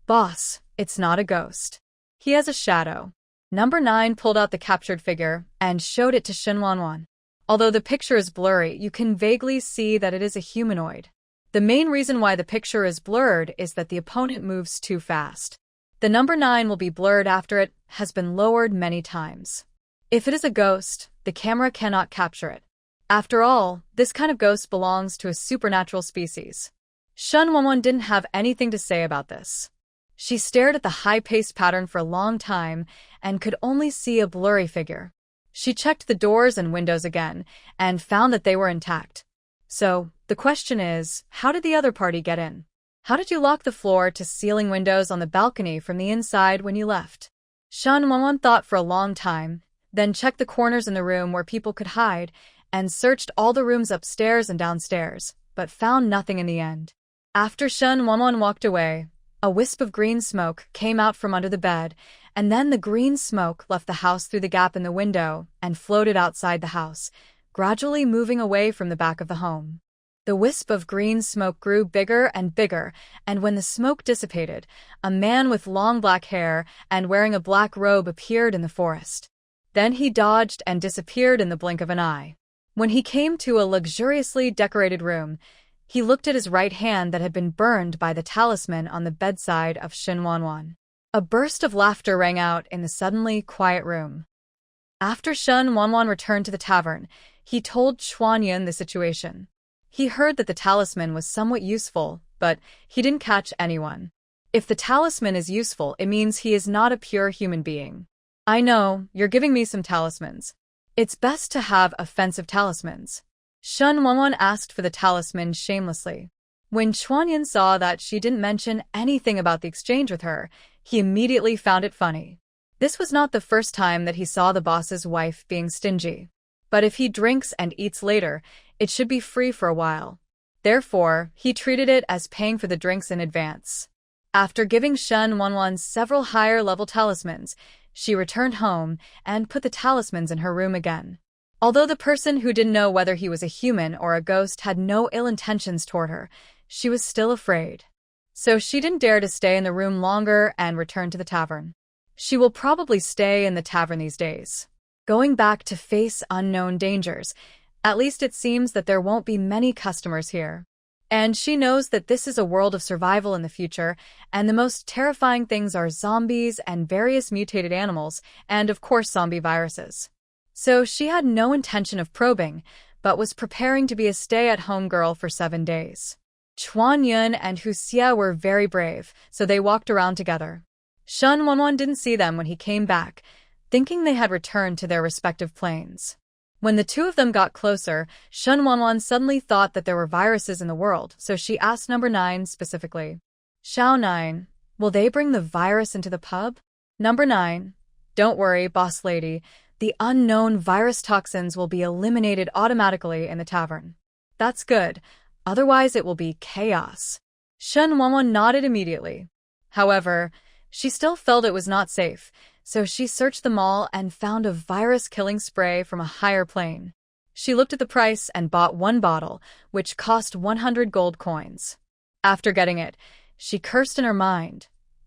"Boss, it's not a ghost. He has a shadow." Number 9 pulled out the captured figure and showed it to Shen Wanwan. Although the picture is blurry, you can vaguely see that it is a humanoid. The main reason why the picture is blurred is that the opponent moves too fast. The number 9 will be blurred after it has been lowered many times. If it is a ghost, the camera cannot capture it. After all, this kind of ghost belongs to a supernatural species. Shen Wanwan didn't have anything to say about this. She stared at the high-paced pattern for a long time and could only see a blurry figure. She checked the doors and windows again and found that they were intact. So, the question is, how did the other party get in? How did you lock the floor-to-ceiling windows on the balcony from the inside when you left? Shen Wanwan thought for a long time, then checked the corners in the room where people could hide, and searched all the rooms upstairs and downstairs, but found nothing in the end. After Shen Wanwan walked away, a wisp of green smoke came out from under the bed, and then the green smoke left the house through the gap in the window and floated outside the house, gradually moving away from the back of the home. The wisp of green smoke grew bigger and bigger, and when the smoke dissipated, a man with long black hair and wearing a black robe appeared in the forest. Then he dodged and disappeared in the blink of an eye. When he came to a luxuriously decorated room, He looked at his right hand that had been burned by the talisman on the bedside of Shen Wanwan. A burst of laughter rang out in the suddenly quiet room. After Shen Wanwan returned to the tavern, he told Chuanyun the situation. He heard that the talisman was somewhat useful, but he didn't catch anyone. If the talisman is useful, it means he is not a pure human being. I know, you're giving me some talismans. It's best to have offensive talismans. Shen Wanwan asked for the talisman shamelessly. When Chuanyun saw that she didn't mention anything about the exchange with her, he immediately found it funny. This was not the first time that he saw the boss's wife being stingy. But if he drinks and eats later, it should be free for a while. Therefore, he treated it as paying for the drinks in advance. After giving Shen Wanwan several higher-level talismans, she returned home and put the talismans in her room again. Although the person who didn't know whether he was a human or a ghost had no ill intentions toward her, she was still afraid. So she didn't dare to stay in the room longer and returned to the tavern. She will probably stay in the tavern these days, going back to face unknown dangers. At least it seems that there won't be many customers here. And she knows that this is a world of survival in the future, and the most terrifying things are zombies and various mutated animals, and of course zombie viruses. So she had no intention of probing, but was preparing to be a stay-at-home girl for 7 days. Chuanyun and Hu Xie were very brave, so they walked around together. Shen Wanwan didn't see them when he came back, thinking they had returned to their respective planes. When the two of them got closer, Shen Wanwan suddenly thought that there were viruses in the world, so she asked number 9 specifically. Xiao 9, will they bring the virus into the pub? Number 9, don't worry, boss lady. The unknown virus toxins will be eliminated automatically in the tavern. That's good, otherwise it will be chaos. Shen Wanwan nodded immediately. However, she still felt it was not safe, so she searched the mall and found a virus-killing spray from a higher plane. She looked at the price and bought 1 bottle, which cost 100 gold coins. After getting it, she cursed in her mind.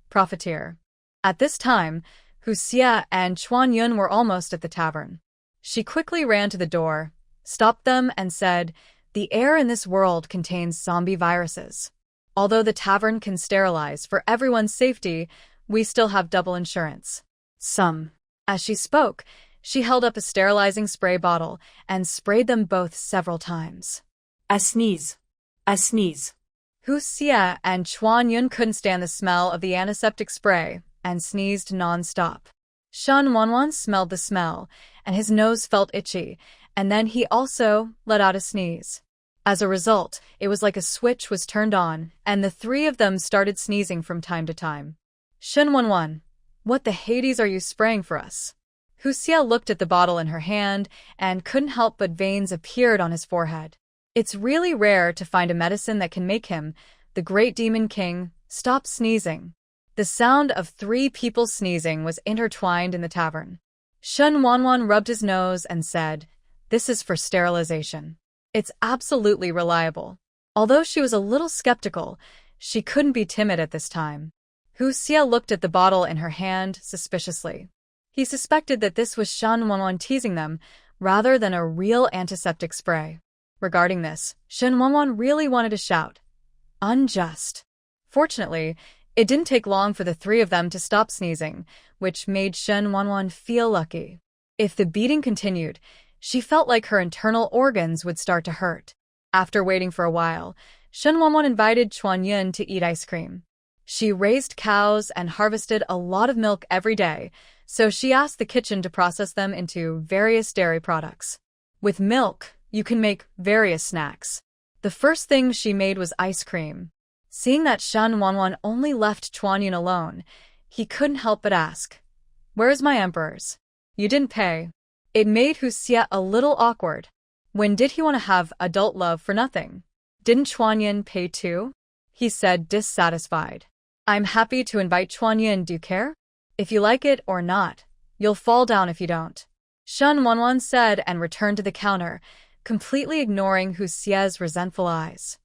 Profiteer. At this time, Hu Xie and Chuanyun were almost at the tavern. She quickly ran to the door, stopped them, and said, the air in this world contains zombie viruses. Although the tavern can sterilize for everyone's safety, we still have double insurance. As she spoke, she held up a sterilizing spray bottle and sprayed them both several times. I sneeze. Hu Xie and Chuanyun couldn't stand the smell of the antiseptic spray and sneezed non-stop. Shen Wanwan smelled the smell, and his nose felt itchy, and then he also let out a sneeze. As a result, it was like a switch was turned on, and the 3 of them started sneezing from time to time. Shen Wanwan, what the Hades are you spraying for us? Hu Xie looked at the bottle in her hand and couldn't help but veins appeared on his forehead. It's really rare to find a medicine that can make him, the great demon king, stop sneezing. The sound of 3 people sneezing was intertwined in the tavern. Shen Wanwan rubbed his nose and said, this is for sterilization. It's absolutely reliable. Although she was a little skeptical, she couldn't be timid at this time. Hu Xie looked at the bottle in her hand suspiciously. He suspected that this was Shen Wanwan teasing them, rather than a real antiseptic spray. Regarding this, Shen Wanwan really wanted to shout, unjust. Fortunately, it didn't take long for the 3 of them to stop sneezing, which made Shen Wanwan feel lucky. If the beating continued, she felt like her internal organs would start to hurt. After waiting for a while, Shen Wanwan invited Chuanyun to eat ice cream. She raised cows and harvested a lot of milk every day, so she asked the kitchen to process them into various dairy products. With milk, you can make various snacks. The first thing she made was ice cream. Seeing that Shen Wanwan only left Chuanyun alone, he couldn't help but ask, where's my emperors? You didn't pay. It made Hu Xie a little awkward. When did he want to have adult love for nothing? Didn't Chuanyun pay too? He said, dissatisfied. I'm happy to invite Chuanyun, do you care? If you like it or not, you'll fall down if you don't. Shen Wanwan said and returned to the counter, completely ignoring Hu Xie's resentful eyes.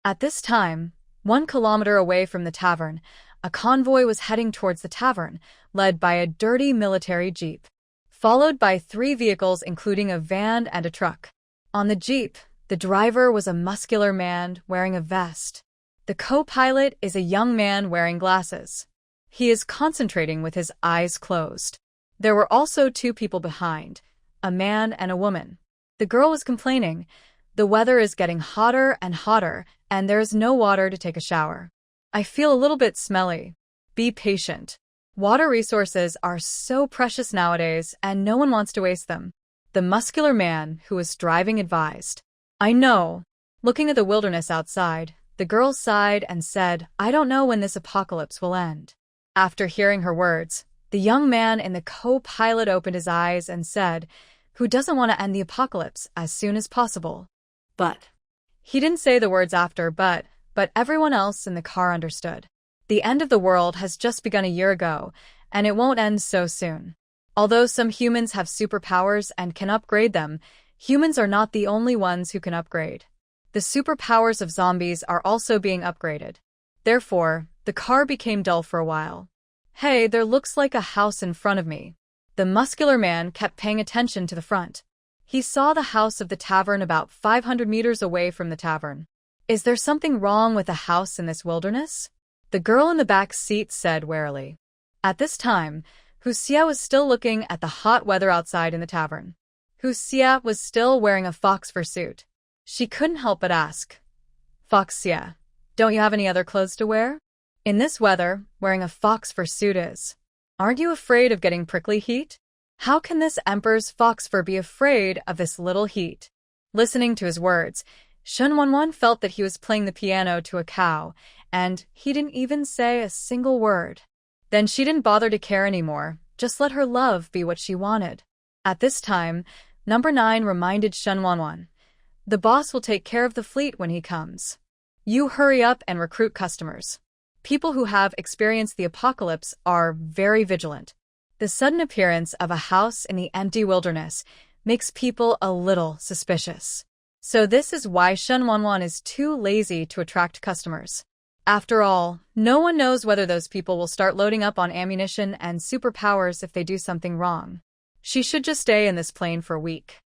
At this time, 1 kilometer away from the tavern, a convoy was heading towards the tavern, led by a dirty military jeep, followed by 3 vehicles including a van and a truck. On the jeep, The driver was a muscular man wearing a vest. The co-pilot is a young man wearing glasses. He is concentrating with his eyes closed. There were also two people behind, a man and a woman. The girl was complaining, "The weather is getting hotter and hotter, and there is no water to take a shower. I feel a little bit smelly. Be patient. Water resources are so precious nowadays, and no one wants to waste them." The muscular man who was driving advised. "I know." Looking at the wilderness outside, the girl sighed and said, "I don't know when this apocalypse will end." After hearing her words, the young man in the co-pilot opened his eyes and said, "Who doesn't want to end the apocalypse as soon as possible?" But He didn't say the words after but everyone else in the car understood. The end of the world has just begun a year ago, and it won't end so soon. Although some humans have superpowers and can upgrade them, humans are not the only ones who can upgrade. The superpowers of zombies are also being upgraded. Therefore, the car became dull for a while. "Hey, there looks like a house in front of me." The muscular man kept paying attention to the front. He saw the house of the tavern about 500 meters away from the tavern. "Is there something wrong with a house in this wilderness?" The girl in the back seat said warily. At this time, Hu Xie was still looking at the hot weather outside in the tavern. Hu Xie was still wearing a fox fur suit. She couldn't help but ask, "Fox Xie, don't you have any other clothes to wear? In this weather, wearing a fox fur suit is. Aren't you afraid of getting prickly heat? How can this emperor's fox fur be afraid of this little heat?" Listening to his words, Shen Wanwan felt that he was playing the piano to a cow, and he didn't even say a single word. Then she didn't bother to care anymore, just let her love be what she wanted. At this time, Number 9 reminded Shen Wanwan, "The boss will take care of the fleet when he comes. You hurry up and recruit customers." People who have experienced the apocalypse are very vigilant. The sudden appearance of a house in the empty wilderness makes people a little suspicious. So this is why Shen Wanwan is too lazy to attract customers. After all, no one knows whether those people will start loading up on ammunition and superpowers if they do something wrong. She should just stay in this plane for a week.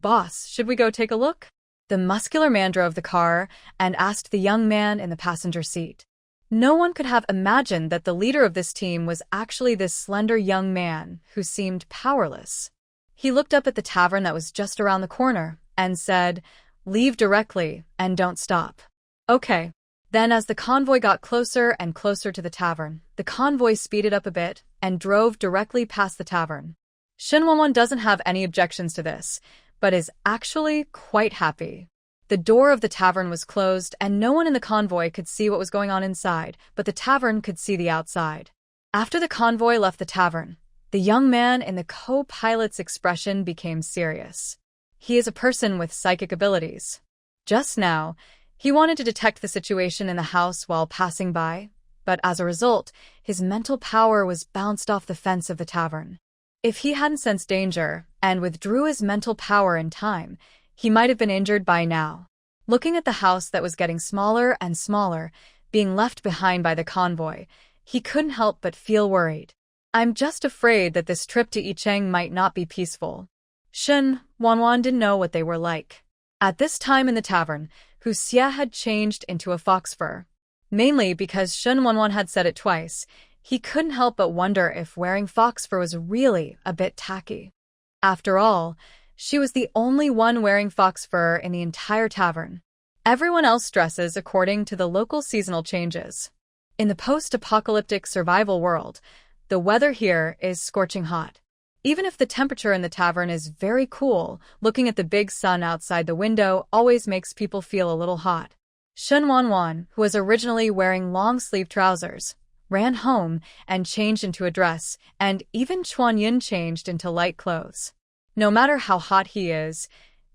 "Boss, should we go take a look?" The muscular man drove the car and asked the young man in the passenger seat. No one could have imagined that the leader of this team was actually this slender young man who seemed powerless. He looked up at the tavern that was just around the corner and said, "Leave directly and don't stop." "Okay." Then as the convoy got closer and closer to the tavern, the convoy speeded up a bit and drove directly past the tavern. Shen Wanwan doesn't have any objections to this, but is actually quite happy. The door of the tavern was closed and no one in the convoy could see what was going on inside, but the tavern could see the outside. After the convoy left the tavern, the young man in the co-pilot's expression became serious. He is a person with psychic abilities. Just now, he wanted to detect the situation in the house while passing by, but as a result, his mental power was bounced off the fence of the tavern. If he hadn't sensed danger and withdrew his mental power in time, he might have been injured by now. Looking at the house that was getting smaller and smaller, being left behind by the convoy, he couldn't help but feel worried. "I'm just afraid that this trip to Yicheng might not be peaceful." Shen Wanwan didn't know what they were like. At this time in the tavern, Hu Xie had changed into a fox fur. Mainly because Shen Wanwan had said it twice, he couldn't help but wonder if wearing fox fur was really a bit tacky. After all, she was the only one wearing fox fur in the entire tavern. Everyone else dresses according to the local seasonal changes. In the post-apocalyptic survival world, the weather here is scorching hot. Even if the temperature in the tavern is very cool, looking at the big sun outside the window always makes people feel a little hot. Shen Wanwan, who was originally wearing long-sleeve trousers, ran home and changed into a dress, and even Chuan Yin changed into light clothes. No matter how hot he is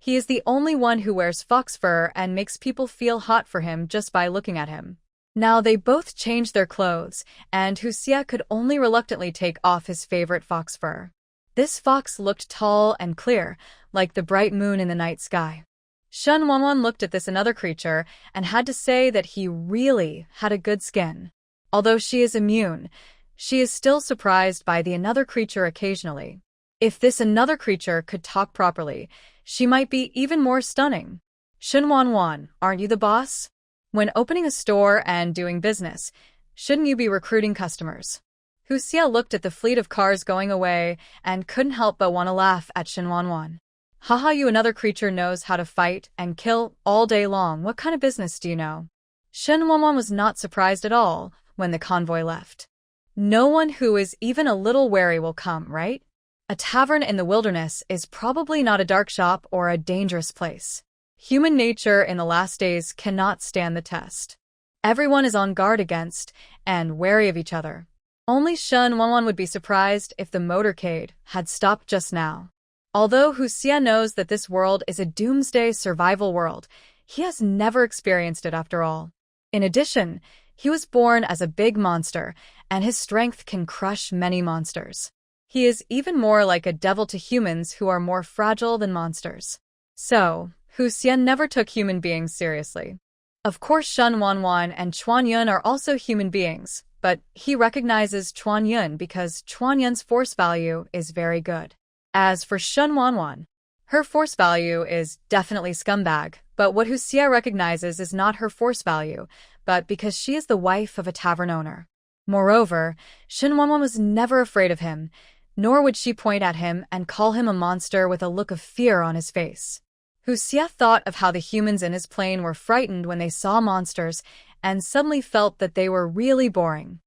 the only one who wears fox fur and makes people feel hot for him just by looking at him. Now they both changed their clothes, and Hu Xie could only reluctantly take off his favorite fox fur. This fox looked tall and clear, like the bright moon in the night sky. Shen Wanwan looked at this another creature and had to say that he really had a good skin. Although she is immune, she is still surprised by the another creature occasionally. If this another creature could talk properly, she might be even more stunning. Shen Wanwan, aren't you the boss? When opening a store and doing business, shouldn't you be recruiting customers? Hu Xie looked at the fleet of cars going away and couldn't help but want to laugh at Shen Wanwan. Haha, you another creature knows how to fight and kill all day long. What kind of business do you know? Shen Wanwan was not surprised at all when the convoy left. No one who is even a little wary will come, right? A tavern in the wilderness is probably not a dark shop or a dangerous place. Human nature in the last days cannot stand the test. Everyone is on guard against and wary of each other. Only Shen Wanwan would be surprised if the motorcade had stopped just now. Although Hu Xie knows that this world is a doomsday survival world, he has never experienced it after all. In addition, he was born as a big monster, and his strength can crush many monsters. He is even more like a devil to humans who are more fragile than monsters. So, Hu Xie never took human beings seriously. Of course, Shen Wanwan and Chuan Yun are also human beings, but he recognizes Chuan Yun because Chuan Yun's force value is very good. As for Shen Wanwan, her force value is definitely scumbag, but what Hu Xie recognizes is not her force value, but because she is the wife of a tavern owner. Moreover, Shen Wanwan was never afraid of him, nor would she point at him and call him a monster with a look of fear on his face. Hu Xie thought of how the humans in his plane were frightened when they saw monsters and suddenly felt that they were really boring.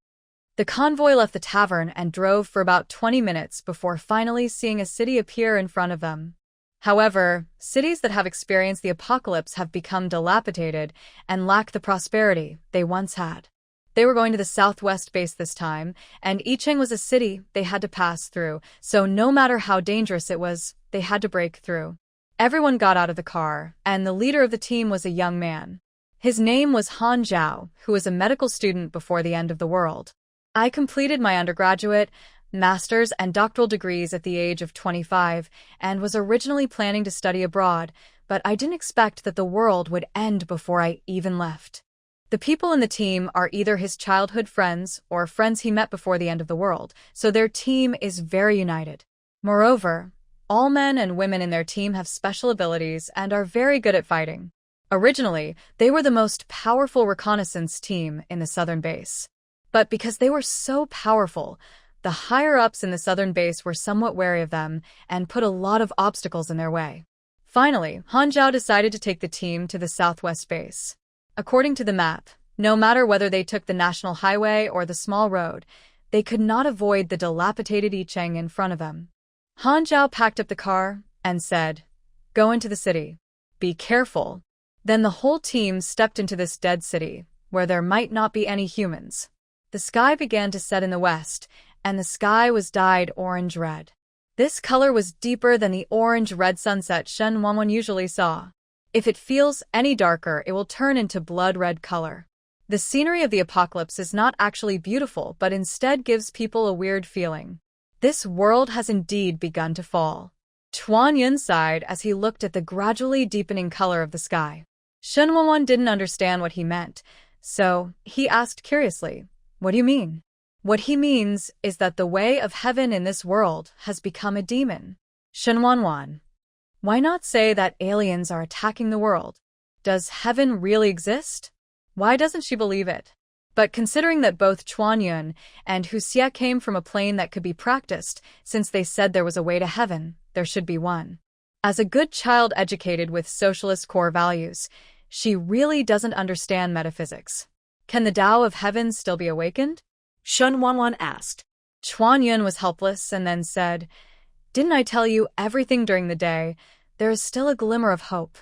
The convoy left the tavern and drove for about 20 minutes before finally seeing a city appear in front of them. However, cities that have experienced the apocalypse have become dilapidated and lack the prosperity they once had. They were going to the southwest base this time, and Yicheng was a city they had to pass through, so no matter how dangerous it was, they had to break through. Everyone got out of the car, and the leader of the team was a young man. His name was Han Zhao, who was a medical student before the end of the world. I completed my undergraduate, master's, and doctoral degrees at the age of 25, and was originally planning to study abroad, but I didn't expect that the world would end before I even left. The people in the team are either his childhood friends or friends he met before the end of the world, so their team is very united. Moreover, all men and women in their team have special abilities and are very good at fighting. Originally, they were the most powerful reconnaissance team in the southern base. But because they were so powerful, the higher-ups in the southern base were somewhat wary of them and put a lot of obstacles in their way. Finally, Han Zhao decided to take the team to the southwest base. According to the map, no matter whether they took the national highway or the small road, they could not avoid the dilapidated Yicheng in front of them. Han Zhao packed up the car and said, "Go into the city. Be careful." Then the whole team stepped into this dead city, where there might not be any humans. The sky began to set in the west, and the sky was dyed orange-red. This color was deeper than the orange-red sunset Shen Wanwan usually saw. If it feels any darker, it will turn into blood-red color. The scenery of the apocalypse is not actually beautiful, but instead gives people a weird feeling. This world has indeed begun to fall. Chuan Yun sighed as he looked at the gradually deepening color of the sky. Shen Wanwan didn't understand what he meant, so he asked curiously, "What do you mean?" What he means is that the way of heaven in this world has become a demon. Shen Wanwan, why not say that aliens are attacking the world? Does heaven really exist? Why doesn't she believe it? But considering that both Chuan Yun and Hu Xie came from a plane that could be practiced, since they said there was a way to heaven, there should be one. As a good child educated with socialist core values, she really doesn't understand metaphysics. Can the Tao of heaven still be awakened? Shen Wanwan asked. Chuan Yun was helpless and then said, "Didn't I tell you everything during the day? There is still a glimmer of hope.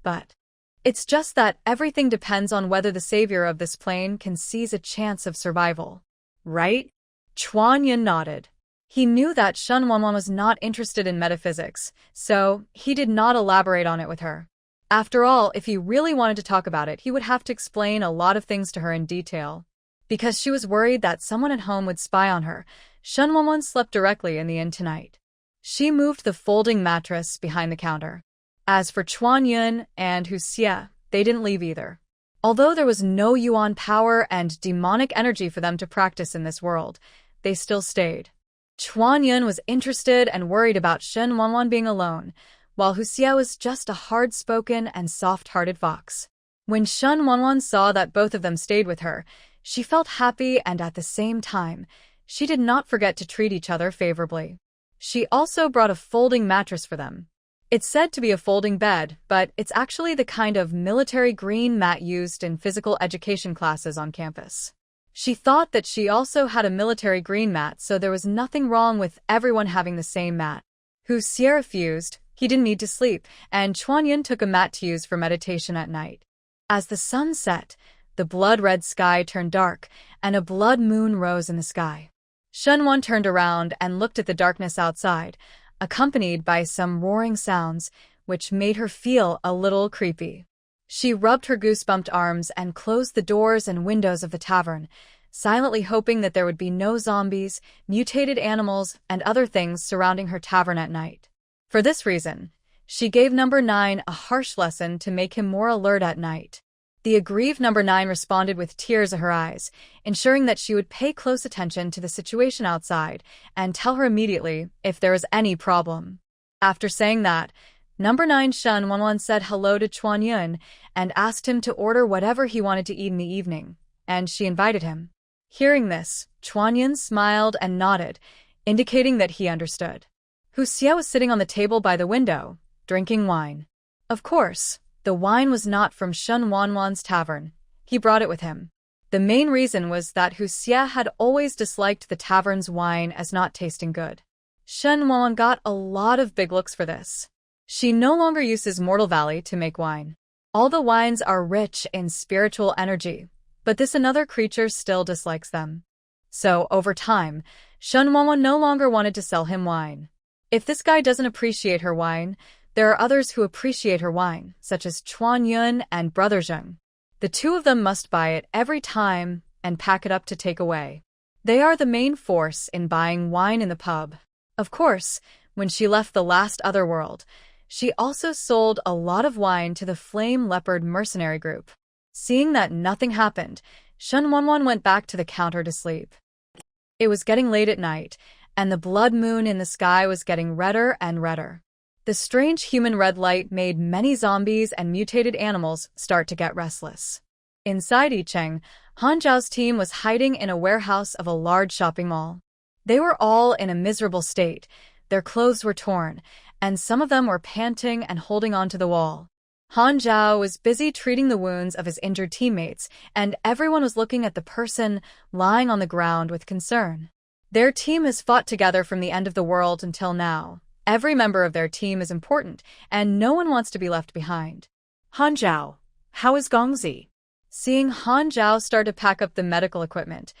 But it's just that everything depends on whether the savior of this plane can seize a chance of survival." Right? Chuan Yun nodded. He knew that Shen Wanwan was not interested in metaphysics, so he did not elaborate on it with her. After all, if he really wanted to talk about it, he would have to explain a lot of things to her in detail. Because she was worried that someone at home would spy on her, Shen Wanwan slept directly in the inn tonight. She moved the folding mattress behind the counter. As for Chuan Yun and Hu Xie, they didn't leave either. Although there was no yuan power and demonic energy for them to practice in this world, they still stayed. Chuan Yun was interested and worried about Shen Wanwan being alone, while Hu Xie was just a hard-spoken and soft-hearted fox. When Shen Wanwan saw that both of them stayed with her, she felt happy, and at the same time, she did not forget to treat each other favorably. She also brought a folding mattress for them. It's said to be a folding bed, but it's actually the kind of military green mat used in physical education classes on campus. She thought that she also had a military green mat, so there was nothing wrong with everyone having the same mat. Hu Xie refused. He didn't need to sleep, and Chuanyan took a mat to use for meditation at night. As the sun set, the blood-red sky turned dark, and a blood moon rose in the sky. Shenwan turned around and looked at the darkness outside, accompanied by some roaring sounds, which made her feel a little creepy. She rubbed her goosebumped arms and closed the doors and windows of the tavern, silently hoping that there would be no zombies, mutated animals, and other things surrounding her tavern at night. For this reason, she gave number 9 a harsh lesson to make him more alert at night. The aggrieved number 9 responded with tears in her eyes, ensuring that she would pay close attention to the situation outside and tell her immediately if there was any problem. After saying that, number 9 Shen Wanwan said hello to Chuanyan and asked him to order whatever he wanted to eat in the evening, and she invited him. Hearing this, Chuanyan smiled and nodded, indicating that he understood. Hu Xie was sitting on the table by the window, drinking wine. Of course, the wine was not from Shen Wanwan's tavern. He brought it with him. The main reason was that Hu Xie had always disliked the tavern's wine as not tasting good. Shen Wanwan got a lot of big looks for this. She no longer uses Mortal Valley to make wine. All the wines are rich in spiritual energy, but this another creature still dislikes them. So, over time, Shen Wanwan no longer wanted to sell him wine. If this guy doesn't appreciate her wine, there are others who appreciate her wine, such as Chuanyan and Brother Zheng. The two of them must buy it every time and pack it up to take away. They are the main force in buying wine in the pub. Of course, when she left the last otherworld, she also sold a lot of wine to the Flame Leopard mercenary group. Seeing that nothing happened, Shen Wanwan went back to the counter to sleep. It was getting late at night, and the blood moon in the sky was getting redder and redder. The strange human red light made many zombies and mutated animals start to get restless. Inside Yicheng, Han Zhao's team was hiding in a warehouse of a large shopping mall. They were all in a miserable state. Their clothes were torn, and some of them were panting and holding onto the wall. Han Zhao was busy treating the wounds of his injured teammates, and everyone was looking at the person lying on the ground with concern. Their team has fought together from the end of the world until now. Every member of their team is important, and no one wants to be left behind. Han Zhao, how is Gongzi? Seeing Han Zhao start to pack up the medical equipment,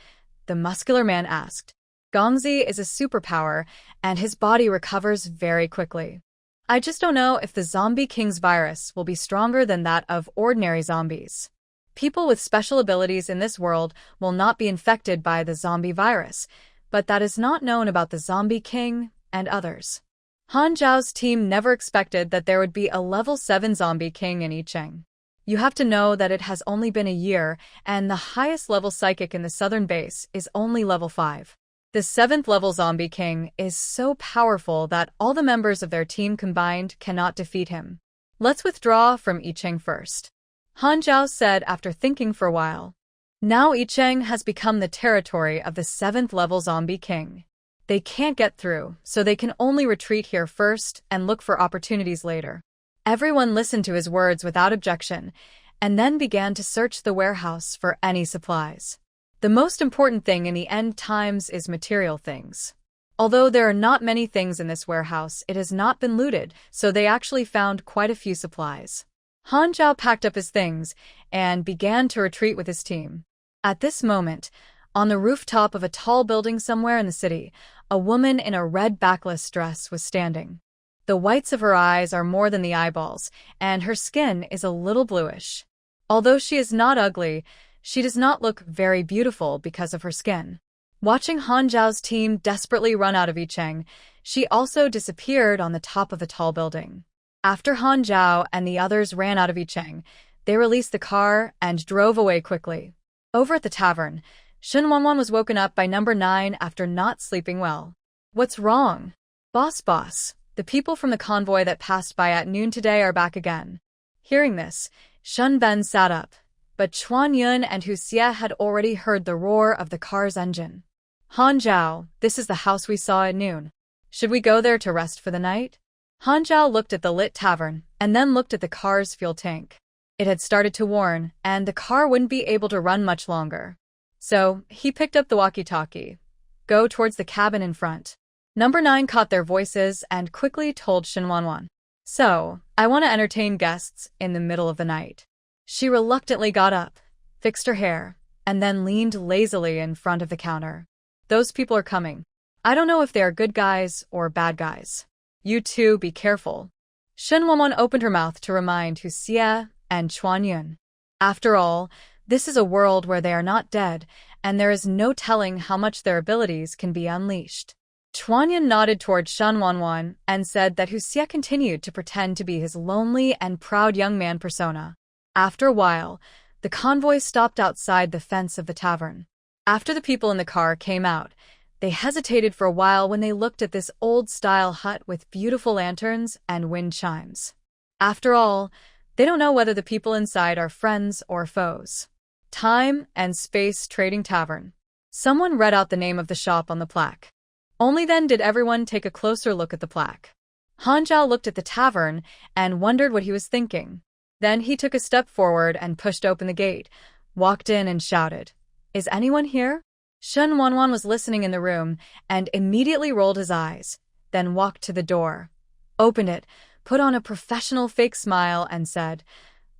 the muscular man asked. Gongzi is a superpower, and his body recovers very quickly. I just don't know if the Zombie King's virus will be stronger than that of ordinary zombies. People with special abilities in this world will not be infected by the zombie virus, but that is not known about the Zombie King and others. Han Zhao's team never expected that there would be a level 7 Zombie King in Yicheng. You have to know that it has only been a year, and the highest level psychic in the southern base is only level 5. The 7th level Zombie King is so powerful that all the members of their team combined cannot defeat him. Let's withdraw from Yicheng first, Han Zhao said after thinking for a while. Now Yicheng has become the territory of the 7th level Zombie King. They can't get through, so they can only retreat here first and look for opportunities later. Everyone listened to his words without objection, and then began to search the warehouse for any supplies. The most important thing in the end times is material things. Although there are not many things in this warehouse, it has not been looted, so they actually found quite a few supplies. Han Zhao packed up his things and began to retreat with his team. At this moment, on the rooftop of a tall building somewhere in the city, a woman in a red backless dress was standing. The whites of her eyes are more than the eyeballs, and her skin is a little bluish. Although she is not ugly, she does not look very beautiful because of her skin. Watching Han Zhao's team desperately run out of Yicheng, she also disappeared on the top of the tall building. After Han Zhao and the others ran out of Yicheng, they released the car and drove away quickly. Over at the tavern, Shen Wanwan was woken up by number 9 after not sleeping well. What's wrong? Boss, The people from the convoy that passed by at noon today are back again. Hearing this, Shun Ben sat up, but Chuan Yun and Hu Xie had already heard the roar of the car's engine. Han Zhao, this is the house we saw at noon. Should we go there to rest for the night? Han Zhao looked at the lit tavern, and then looked at the car's fuel tank. It had started to warn, and the car wouldn't be able to run much longer. So, he picked up the walkie-talkie. Go towards the cabin in front. Number 9 caught their voices and quickly told Shen Wanwan. So, I want to entertain guests in the middle of the night. She reluctantly got up, fixed her hair, and then leaned lazily in front of the counter. Those people are coming. I don't know if they are good guys or bad guys. You two be careful. Shen Wanwan opened her mouth to remind Hu Xie and Chuan Yun. After all, this is a world where they are not dead, and there is no telling how much their abilities can be unleashed. Chuan Yun nodded toward Shen Wanwan and said that Hu Xie continued to pretend to be his lonely and proud young man persona. After a while, the convoy stopped outside the fence of the tavern. After the people in the car came out, they hesitated for a while when they looked at this old-style hut with beautiful lanterns and wind chimes. After all, they don't know whether the people inside are friends or foes. Time and Space Trading Tavern. Someone read out the name of the shop on the plaque. Only then did everyone take a closer look at the plaque. Han Zhao looked at the tavern and wondered what he was thinking. Then he took a step forward and pushed open the gate, walked in and shouted, "Is anyone here?" Shen Wanwan was listening in the room and immediately rolled his eyes, then walked to the door, opened it, put on a professional fake smile and said,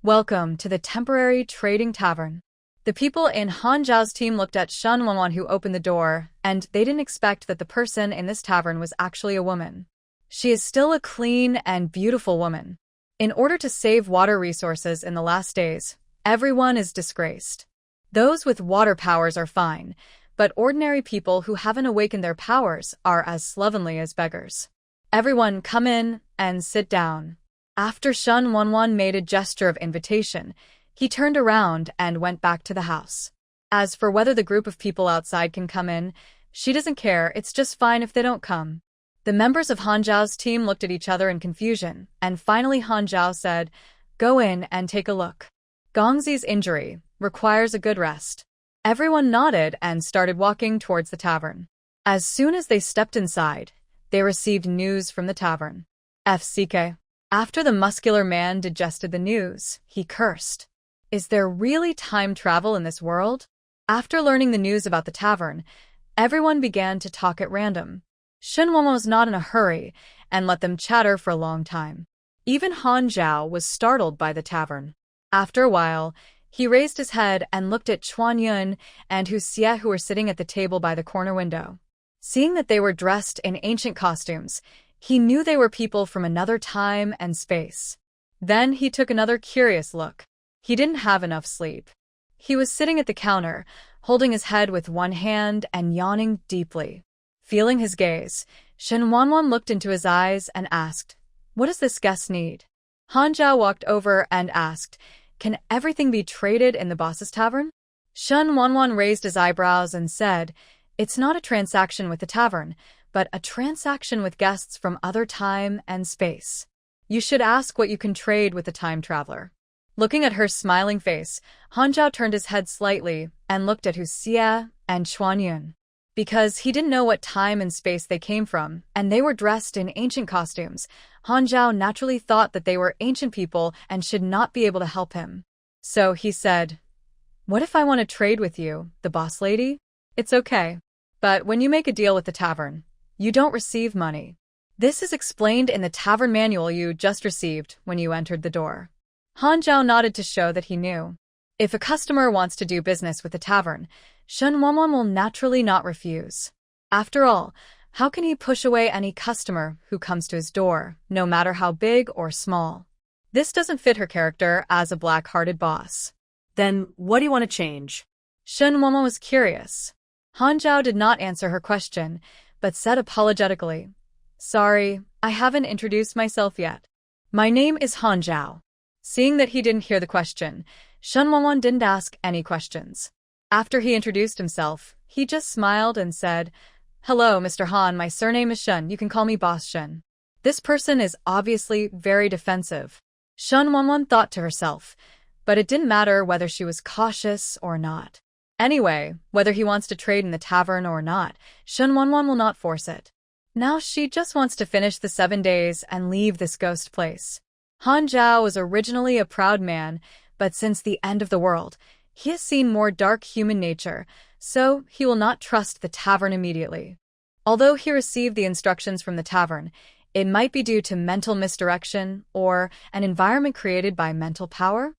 "Welcome to the temporary trading tavern." The people in Han Zhao's team looked at Shen Wanwan who opened the door, and they didn't expect that the person in this tavern was actually a woman. She is still a clean and beautiful woman. In order to save water resources in the last days, everyone is disgraced. Those with water powers are fine, but ordinary people who haven't awakened their powers are as slovenly as beggars. Everyone come in and sit down. After Shen Wanwan made a gesture of invitation, he turned around and went back to the house. As for whether the group of people outside can come in, she doesn't care, it's just fine if they don't come. The members of Han Zhao's team looked at each other in confusion, and finally Han Zhao said, "Go in and take a look. Gongzi's injury requires a good rest." Everyone nodded and started walking towards the tavern. As soon as they stepped inside, they received news from the tavern. FCK. After the muscular man digested the news, he cursed. Is there really time travel in this world? After learning the news about the tavern, everyone began to talk at random. Shen Wanwan was not in a hurry and let them chatter for a long time. Even Han Zhao was startled by the tavern. After a while, he raised his head and looked at Chuan Yun and Hu Xie who were sitting at the table by the corner window. Seeing that they were dressed in ancient costumes, he knew they were people from another time and space. Then he took another curious look. He didn't have enough sleep. He was sitting at the counter, holding his head with one hand and yawning deeply. Feeling his gaze, Shen Wanwan looked into his eyes and asked, "What does this guest need?" Han Zhao walked over and asked, "Can everything be traded in the boss's tavern?" Shen Wanwan raised his eyebrows and said, "It's not a transaction with the tavern, but a transaction with guests from other time and space. You should ask what you can trade with the time traveler." Looking at her smiling face, Han Zhao turned his head slightly and looked at Hu Xie and Chuan Yun. Because he didn't know what time and space they came from, and they were dressed in ancient costumes, Han Zhao naturally thought that they were ancient people and should not be able to help him. So he said, "What if I want to trade with you, the boss lady? It's okay. But when you make a deal with the tavern, you don't receive money. This is explained in the tavern manual you just received when you entered the door." Han Zhao nodded to show that he knew. If a customer wants to do business with the tavern, Shen Wanwan will naturally not refuse. After all, how can he push away any customer who comes to his door, no matter how big or small? This doesn't fit her character as a black-hearted boss. Then what do you want to change? Shen Wanwan was curious. Han Zhao did not answer her question, but said apologetically, "Sorry, I haven't introduced myself yet. My name is Han Zhao." Seeing that he didn't hear the question, Shen Wanwan didn't ask any questions. After he introduced himself, he just smiled and said, "Hello, Mr. Han, my surname is Shen, you can call me Boss Shen." This person is obviously very defensive. Shen Wanwan thought to herself, but it didn't matter whether she was cautious or not. Anyway, whether he wants to trade in the tavern or not, Shen Wanwan will not force it. Now she just wants to finish the 7 days and leave this ghost place. Han Zhao was originally a proud man, but since the end of the world, he has seen more dark human nature, so he will not trust the tavern immediately. Although he received the instructions from the tavern, it might be due to mental misdirection or an environment created by mental power.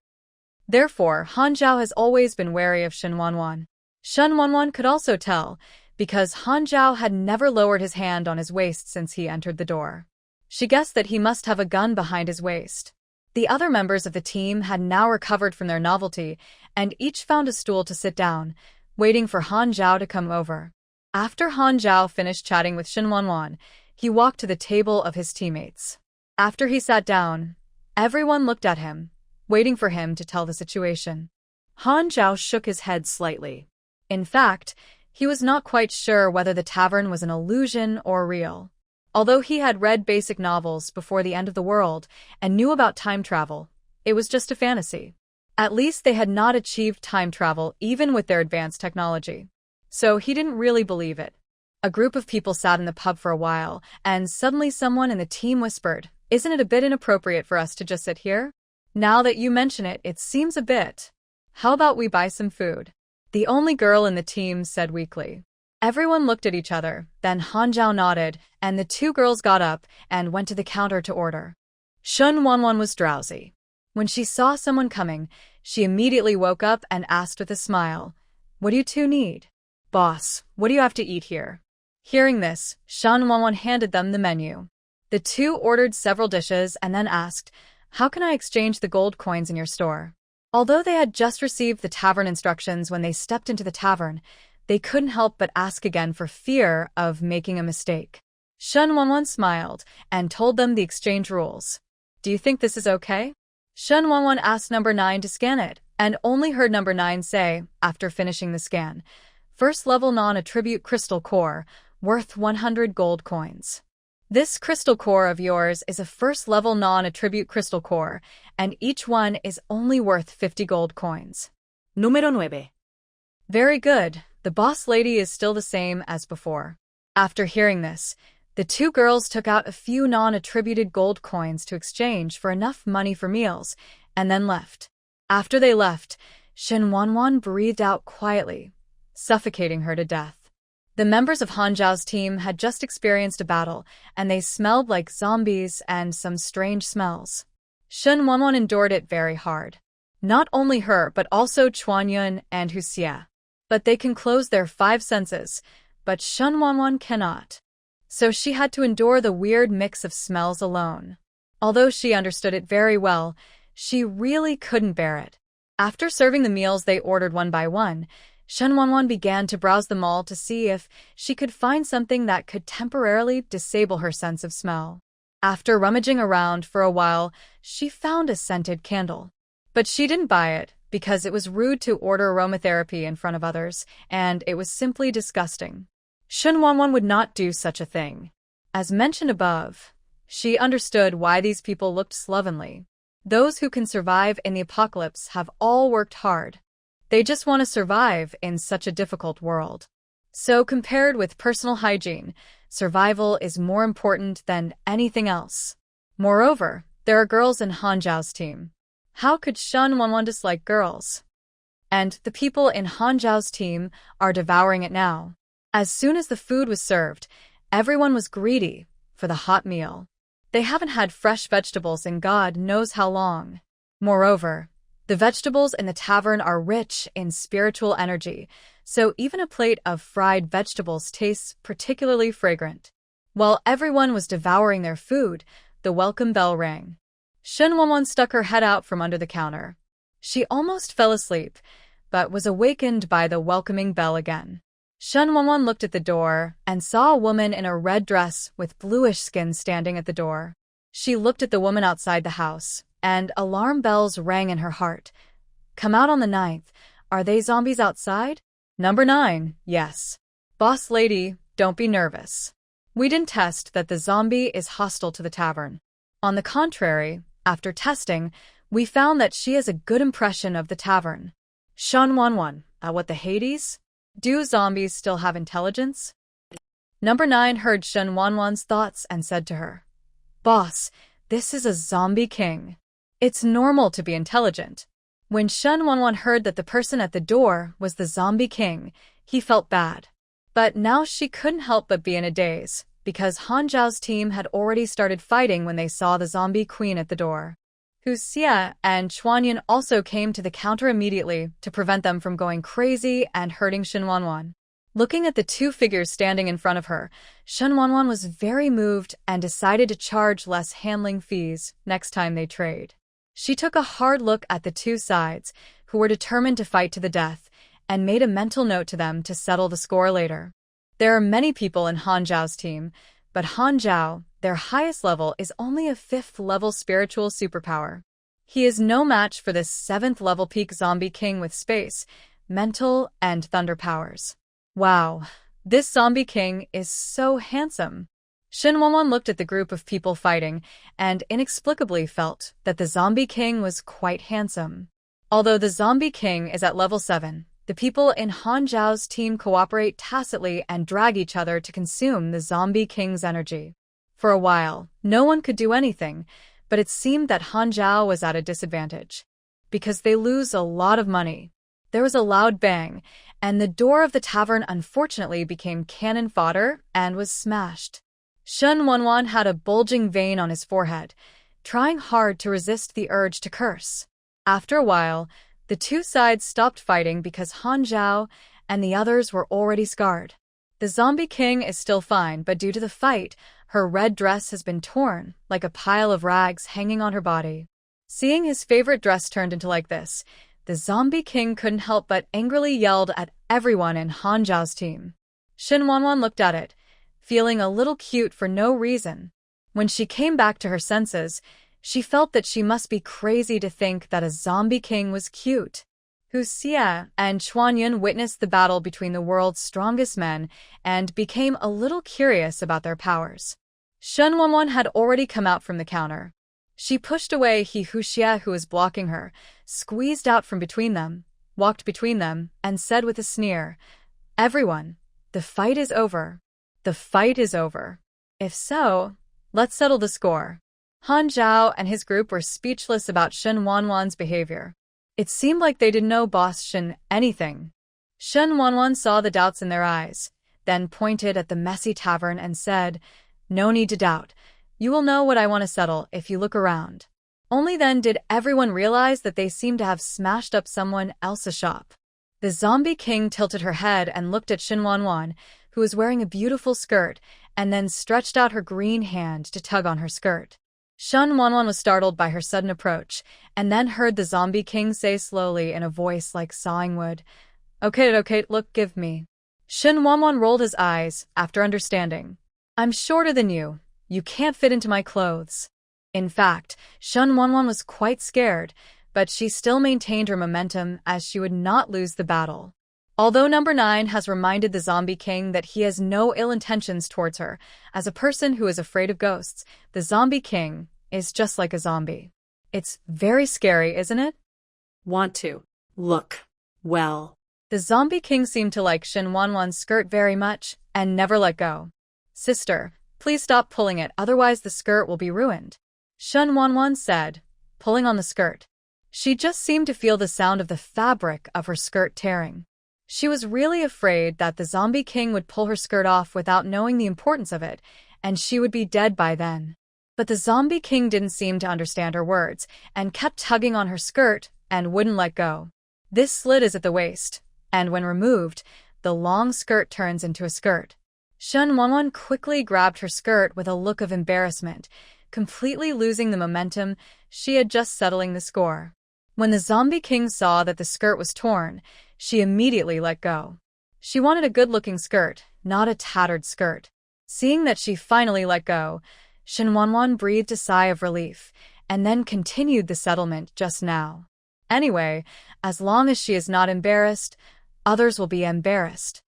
Therefore, Han Zhao has always been wary of Shen Wanwan. Shen Wanwan could also tell, because Han Zhao had never lowered his hand on his waist since he entered the door. She guessed that he must have a gun behind his waist. The other members of the team had now recovered from their novelty, and each found a stool to sit down, waiting for Han Zhao to come over. After Han Zhao finished chatting with Shen Wanwan, he walked to the table of his teammates. After he sat down, everyone looked at him, waiting for him to tell the situation. Han Zhao shook his head slightly. In fact, he was not quite sure whether the tavern was an illusion or real. Although he had read basic novels before the end of the world and knew about time travel, it was just a fantasy. At least they had not achieved time travel even with their advanced technology. So he didn't really believe it. A group of people sat in the pub for a while, and suddenly someone in the team whispered, "Isn't it a bit inappropriate for us to just sit here? Now that you mention it, it seems a bit. How about we buy some food?" The only girl in the team said weakly. Everyone looked at each other, then Han Zhao nodded, and the two girls got up and went to the counter to order. Shen Wanwan was drowsy. When she saw someone coming, she immediately woke up and asked with a smile, "What do you two need?" "Boss, what do you have to eat here?" Hearing this, Shen Wanwan handed them the menu. The two ordered several dishes and then asked, "How can I exchange the gold coins in your store?" Although they had just received the tavern instructions when they stepped into the tavern, they couldn't help but ask again for fear of making a mistake. Shen Wanwan smiled and told them the exchange rules. "Do you think this is okay?" Shen Wanwan asked number 9 to scan it, and only heard number 9 say, after finishing the scan, "First level non-attribute crystal core, worth 100 gold coins. This crystal core of yours is a first-level non-attribute crystal core, and each one is only worth 50 gold coins." Número 9. Very good. The boss lady is still the same as before. After hearing this, the two girls took out a few non-attributed gold coins to exchange for enough money for meals, and then left. After they left, Shen Wanwan breathed out quietly, suffocating her to death. The members of Han Zhao's team had just experienced a battle, and they smelled like zombies and some strange smells. Shen Wanwan endured it very hard. Not only her, but also Chuan Yun and Hu Xie. But they can close their 5 senses, but Shen Wanwan cannot. So she had to endure the weird mix of smells alone. Although she understood it very well, she really couldn't bear it. After serving the meals they ordered one by one, Shen Wanwan began to browse them all to see if she could find something that could temporarily disable her sense of smell. After rummaging around for a while, she found a scented candle. But she didn't buy it, because it was rude to order aromatherapy in front of others, and it was simply disgusting. Shen Wanwan would not do such a thing. As mentioned above, she understood why these people looked slovenly. Those who can survive in the apocalypse have all worked hard. They just want to survive in such a difficult world. So compared with personal hygiene, survival is more important than anything else. Moreover, there are girls in Han Zhao's team. How could Shen Wanwan dislike girls? And the people in Han Zhao's team are devouring it now. As soon as the food was served, everyone was greedy for the hot meal. They haven't had fresh vegetables in God knows how long. Moreover, the vegetables in the tavern are rich in spiritual energy, so even a plate of fried vegetables tastes particularly fragrant. While everyone was devouring their food, the welcome bell rang. Shen Wanwan stuck her head out from under the counter. She almost fell asleep, but was awakened by the welcoming bell again. Shen Wanwan looked at the door and saw a woman in a red dress with bluish skin standing at the door. She looked at the woman outside the house, and alarm bells rang in her heart. "Come out on the 9th. Are they zombies outside?" "Number 9, yes." "Boss lady, don't be nervous. We didn't test that the zombie is hostile to the tavern. On the contrary, after testing, we found that she has a good impression of the tavern. Shenwanwan, what the Hades? Do zombies still have intelligence? Number 9 heard Shenwanwan's thoughts and said to her, Boss, this is a zombie king. It's normal to be intelligent. When Shenwanwan heard that the person at the door was the zombie king, he felt bad. But now she couldn't help but be in a daze, because Han Zhao's team had already started fighting when they saw the zombie queen at the door. Hu Xie and Chuanyan also came to the counter immediately to prevent them from going crazy and hurting Shenwanwan. Looking at the two figures standing in front of her, Shenwanwan was very moved and decided to charge less handling fees next time they trade. She took a hard look at the two sides, who were determined to fight to the death, and made a mental note to them to settle the score later. There are many people in Han Zhao's team, but Han Zhao, their highest level, is only a 5th level spiritual superpower. He is no match for this 7th level peak zombie king with space, mental, and thunder powers. Wow, this zombie king is so handsome. Shenwanwan looked at the group of people fighting and inexplicably felt that the zombie king was quite handsome. Although the zombie king is at level 7, the people in Han Zhao's team cooperate tacitly and drag each other to consume the zombie king's energy. For a while, no one could do anything, but it seemed that Han Zhao was at a disadvantage. Because they lose a lot of money. There was a loud bang, and the door of the tavern unfortunately became cannon fodder and was smashed. Shenwanwan had a bulging vein on his forehead, trying hard to resist the urge to curse. After a while, the two sides stopped fighting because Han Zhao and the others were already scarred. The zombie king is still fine, but due to the fight, her red dress has been torn, like a pile of rags hanging on her body. Seeing his favorite dress turned into like this, the zombie king couldn't help but angrily yelled at everyone in Han Zhao's team. Shenwanwan looked at it, feeling a little cute for no reason. When she came back to her senses, she felt that she must be crazy to think that a zombie king was cute. Hu Xie and Chuanyan witnessed the battle between the world's strongest men and became a little curious about their powers. Shenwanwan had already come out from the counter. She pushed away Hu Xie, who was blocking her, squeezed out from between them, walked between them, and said with a sneer, Everyone, the fight is over. The fight is over. If so, let's settle the score. Han Zhao and his group were speechless about Shenwanwan's behavior. It seemed like they didn't know Boss Shen anything. Shenwanwan saw the doubts in their eyes, then pointed at the messy tavern and said, No need to doubt. You will know what I want to settle if you look around. Only then did everyone realize that they seemed to have smashed up someone else's shop. The zombie king tilted her head and looked at Shenwanwan, who was wearing a beautiful skirt, and then stretched out her green hand to tug on her skirt. Shenwanwan was startled by her sudden approach, and then heard the zombie king say slowly in a voice like sawing wood, Okay, look, give me. Shenwanwan rolled his eyes, after understanding. I'm shorter than you. You can't fit into my clothes. In fact, Shenwanwan was quite scared, but she still maintained her momentum as she would not lose the battle. Although number 9 has reminded the zombie king that he has no ill intentions towards her, as a person who is afraid of ghosts, the zombie king is just like a zombie. It's very scary, isn't it? Want to look well. The zombie king seemed to like Shenwanwan's skirt very much and never let go. Sister, please stop pulling it, otherwise the skirt will be ruined. Shenwanwan said, pulling on the skirt. She just seemed to feel the sound of the fabric of her skirt tearing. She was really afraid that the zombie king would pull her skirt off without knowing the importance of it, and she would be dead by then. But the zombie king didn't seem to understand her words, and kept tugging on her skirt and wouldn't let go. This slit is at the waist, and when removed, the long skirt turns into a skirt. Shenwanwan quickly grabbed her skirt with a look of embarrassment, completely losing the momentum she had just settling the score. When the zombie king saw that the skirt was torn, she immediately let go. She wanted a good-looking skirt, not a tattered skirt. Seeing that she finally let go, Shenwanwan breathed a sigh of relief, and then continued the settlement just now. Anyway, as long as she is not embarrassed, others will be embarrassed.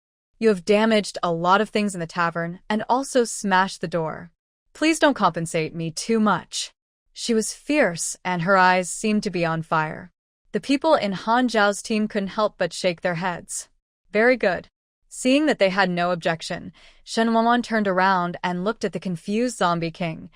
You have damaged a lot of things in the tavern and also smashed the door. Please don't compensate me too much. She was fierce and her eyes seemed to be on fire. The people in Han Zhao's team couldn't help but shake their heads. Very good. Seeing that they had no objection, Shen Wanwan turned around and looked at the confused zombie king.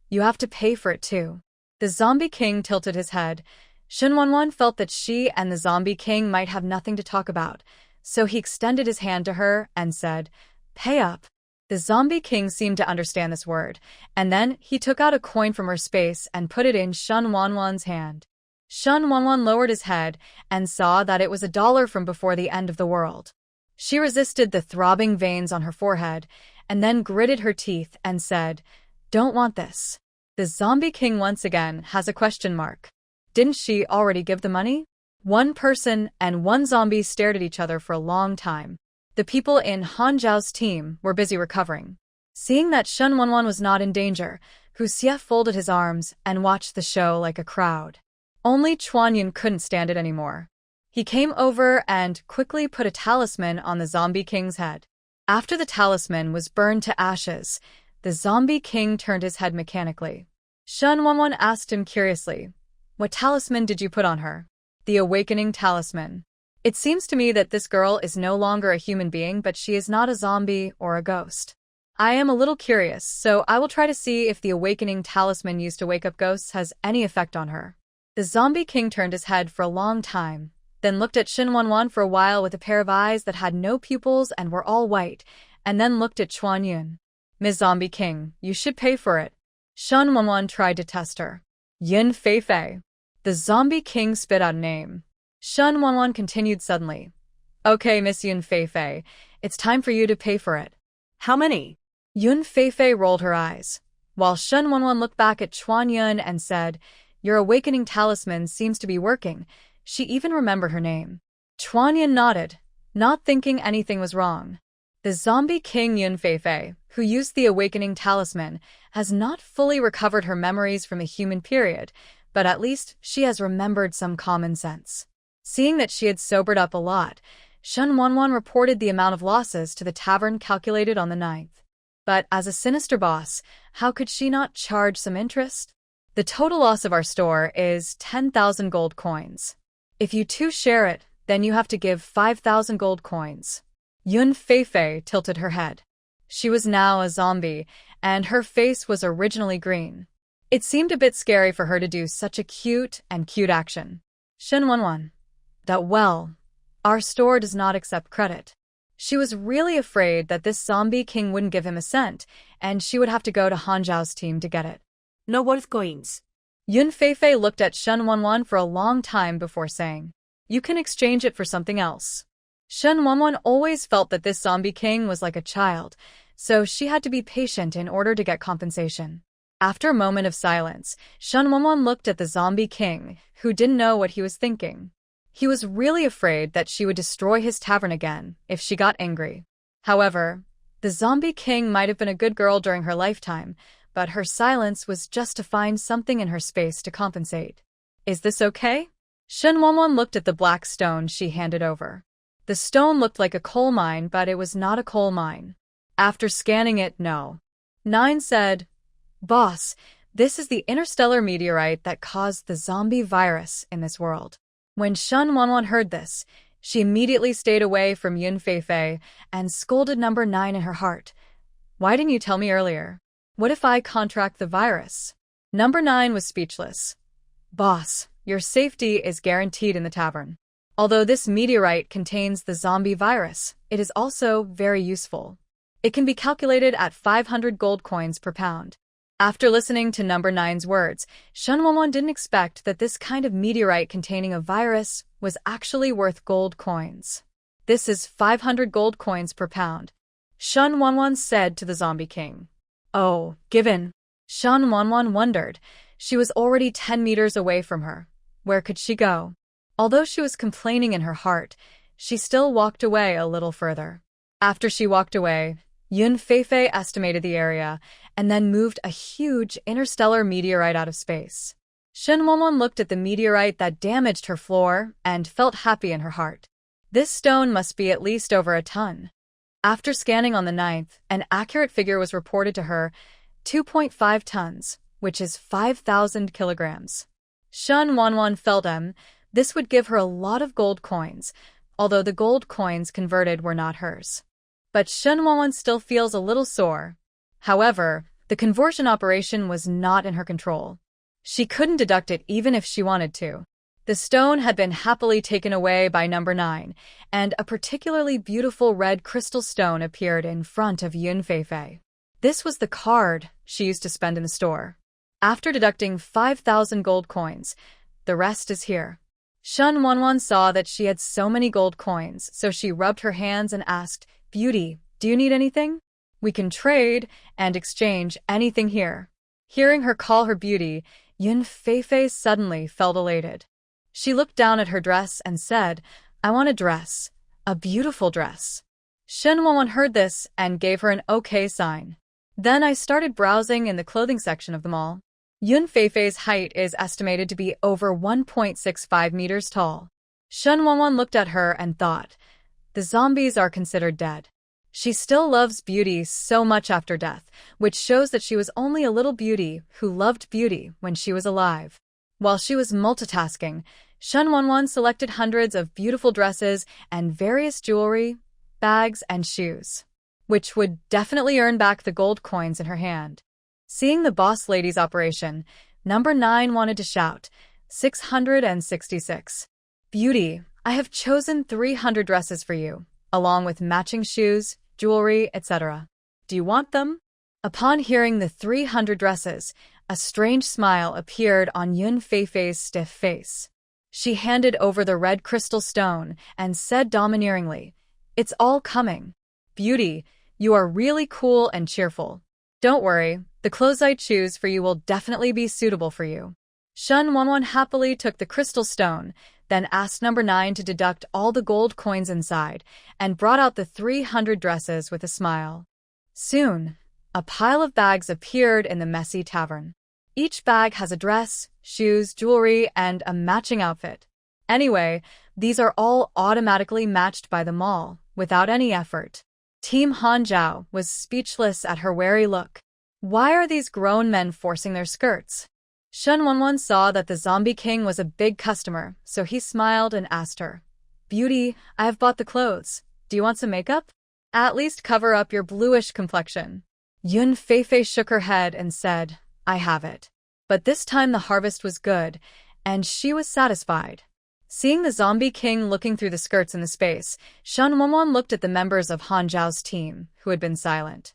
You have to pay for it too. The zombie king tilted his head. Shen Wanwan felt that she and the zombie king might have nothing to talk about, so he extended his hand to her and said, "Pay up." The zombie king seemed to understand this word, and then he took out a coin from her space and put it in Shen Wanwan's hand. Shen Wanwan lowered his head and saw that it was $1 from before the end of the world. She resisted the throbbing veins on her forehead and then gritted her teeth and said, "Don't want this." The zombie king once again has a question mark. Didn't she already give the money? One person and one zombie stared at each other for a long time. The people in Han Zhao's team were busy recovering. Seeing that Shen Wanwan was not in danger, Hu Xie folded his arms and watched the show like a crowd. Only Chuanyun couldn't stand it anymore. He came over and quickly put a talisman on the zombie king's head. After the talisman was burned to ashes, the zombie king turned his head mechanically. Shen Wanwan asked him curiously, "What talisman did you put on her?" "The awakening talisman. It seems to me that this girl is no longer a human being, but she is not a zombie or a ghost. I am a little curious, so I will try to see if the awakening talisman used to wake up ghosts has any effect on her." The zombie king turned his head for a long time, then looked at Shen Wanwan for a while with a pair of eyes that had no pupils and were all white, and then looked at Chuanyun. "Ms. Zombie King, you should pay for it." Shen Wanwan tried to test her. "Yun Feifei." The zombie king spit out a name. Shen Wanwan continued suddenly. "Okay, Miss Yun Feifei, it's time for you to pay for it." How many? Yun Feifei rolled her eyes, while Shen Wanwan looked back at Chuanyun and said, "Your awakening talisman seems to be working." She even remembered her name. Chuanyun nodded, not thinking anything was wrong. The zombie king Yun Feifei, who used the awakening talisman, has not fully recovered her memories from a human period, but at least she has remembered some common sense. Seeing that she had sobered up a lot, Shen Wanwan reported the amount of losses to the tavern calculated on the 9th. But as a sinister boss, how could she not charge some interest? "The total loss of our store is 10,000 gold coins. If you two share it, then you have to give 5,000 gold coins." Yun Feifei tilted her head. She was now a zombie, and her face was originally green. It seemed a bit scary for her to do such a cute action. "Shen Wanwan. Well, our store does not accept credit." She was really afraid that this zombie king wouldn't give him a cent, and she would have to go to Han Zhao's team to get it. No worth coins. Yun Feifei looked at Shen Wanwan for a long time before saying, "You can exchange it for something else." Shen Wanwan always felt that this zombie king was like a child, so she had to be patient in order to get compensation. After a moment of silence, Shen Wanwan looked at the zombie king, who didn't know what he was thinking. He was really afraid that she would destroy his tavern again if she got angry. However, the zombie king might have been a good girl during her lifetime, but her silence was just to find something in her space to compensate. "Is this okay?" Shen Wanwan looked at the black stone she handed over. The stone looked like a coal mine, but it was not a coal mine. After scanning it, no. 9 said, "Boss, this is the interstellar meteorite that caused the zombie virus in this world." When Shen Wanwan heard this, she immediately stayed away from Yun Feifei and scolded number 9 in her heart. "Why didn't you tell me earlier? What if I contract the virus?" Number 9 was speechless. "Boss, your safety is guaranteed in the tavern. Although this meteorite contains the zombie virus, it is also very useful. It can be calculated at 500 gold coins per pound." After listening to number 9's words, Shen Wanwan didn't expect that this kind of meteorite containing a virus was actually worth gold coins. "This is 500 gold coins per pound," Shen Wanwan said to the zombie king. "Oh, given." Shen Wanwan wondered. She was already 10 meters away from her. Where could she go? Although she was complaining in her heart, she still walked away a little further. After she walked away, Yun Feifei estimated the area and then moved a huge interstellar meteorite out of space. Shen Wanwan looked at the meteorite that damaged her floor and felt happy in her heart. This stone must be at least over a ton. After scanning on the 9th, an accurate figure was reported to her, 2.5 tons, which is 5,000 kilograms. Shen Wanwan felt this would give her a lot of gold coins, although the gold coins converted were not hers. But Shen Wanwan still feels a little sore. However, the conversion operation was not in her control. She couldn't deduct it even if she wanted to. The stone had been happily taken away by number 9, and a particularly beautiful red crystal stone appeared in front of Yun Feifei. This was the card she used to spend in the store. After deducting 5,000 gold coins, the rest is here. Shen Wanwan saw that she had so many gold coins, so she rubbed her hands and asked, "Beauty, do you need anything? We can trade and exchange anything here." Hearing her call her beauty, Yun Feifei suddenly felt elated. She looked down at her dress and said, "I want a dress, a beautiful dress." Shen Wanwan heard this and gave her an okay sign. Then I started browsing in the clothing section of the mall. Yun Feifei's height is estimated to be over 1.65 meters tall. Shen Wanwan looked at her and thought, the zombies are considered dead. She still loves beauty so much after death, which shows that she was only a little beauty who loved beauty when she was alive. While she was multitasking, Shen Wanwan selected hundreds of beautiful dresses and various jewelry, bags, and shoes, which would definitely earn back the gold coins in her hand. Seeing the boss lady's operation, number 9 wanted to shout, 666. "Beauty, I have chosen 300 dresses for you, along with matching shoes, jewelry, etc. Do you want them?" Upon hearing the 300 dresses, a strange smile appeared on Yun Feifei's stiff face. She handed over the red crystal stone and said domineeringly, "It's all coming. Beauty, you are really cool and cheerful. Don't worry, the clothes I choose for you will definitely be suitable for you." Shen Wanwan happily took the crystal stone, then asked number 9 to deduct all the gold coins inside, and brought out the 300 dresses with a smile. Soon, a pile of bags appeared in the messy tavern. Each bag has a dress, shoes, jewelry, and a matching outfit. Anyway, these are all automatically matched by the mall, without any effort. Team Hanzhao was speechless at her wary look. Why are these grown men forcing their skirts? Shen Wanwan saw that the zombie king was a big customer, so he smiled and asked her, "Beauty, I have bought the clothes. Do you want some makeup? At least cover up your bluish complexion." Yun Feifei shook her head and said, "I have it." But this time the harvest was good, and she was satisfied. Seeing the zombie king looking through the skirts in the space, Shen Wanwan looked at the members of Han Zhao's team, who had been silent.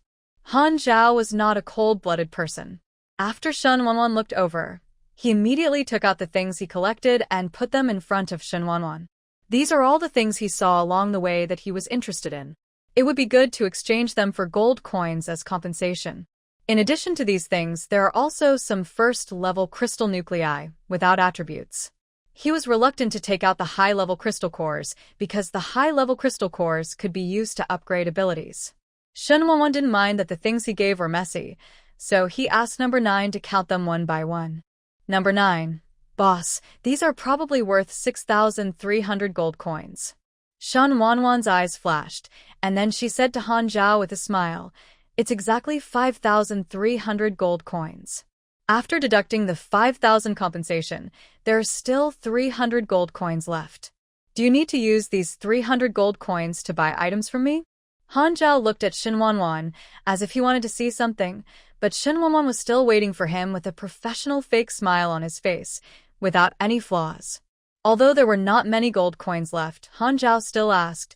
Han Zhao was not a cold-blooded person. After Shen Wanwan looked over, he immediately took out the things he collected and put them in front of Shen Wanwan. These are all the things he saw along the way that he was interested in. It would be good to exchange them for gold coins as compensation. In addition to these things, there are also some first-level crystal nuclei, without attributes. He was reluctant to take out the high-level crystal cores, because the high-level crystal cores could be used to upgrade abilities. Shen Wanwan didn't mind that the things he gave were messy, so he asked number 9 to count them one by one. Number 9, "Boss, these are probably worth 6,300 gold coins." Shen Wanwan's eyes flashed, and then she said to Han Zhao with a smile, "It's exactly 5,300 gold coins." After deducting the 5,000 compensation, there are still 300 gold coins left. "Do you need to use these 300 gold coins to buy items from me?" Han Zhao looked at Shen Wanwan as if he wanted to see something, but Shen Wanwan was still waiting for him with a professional fake smile on his face, without any flaws. Although there were not many gold coins left, Han Zhao still asked,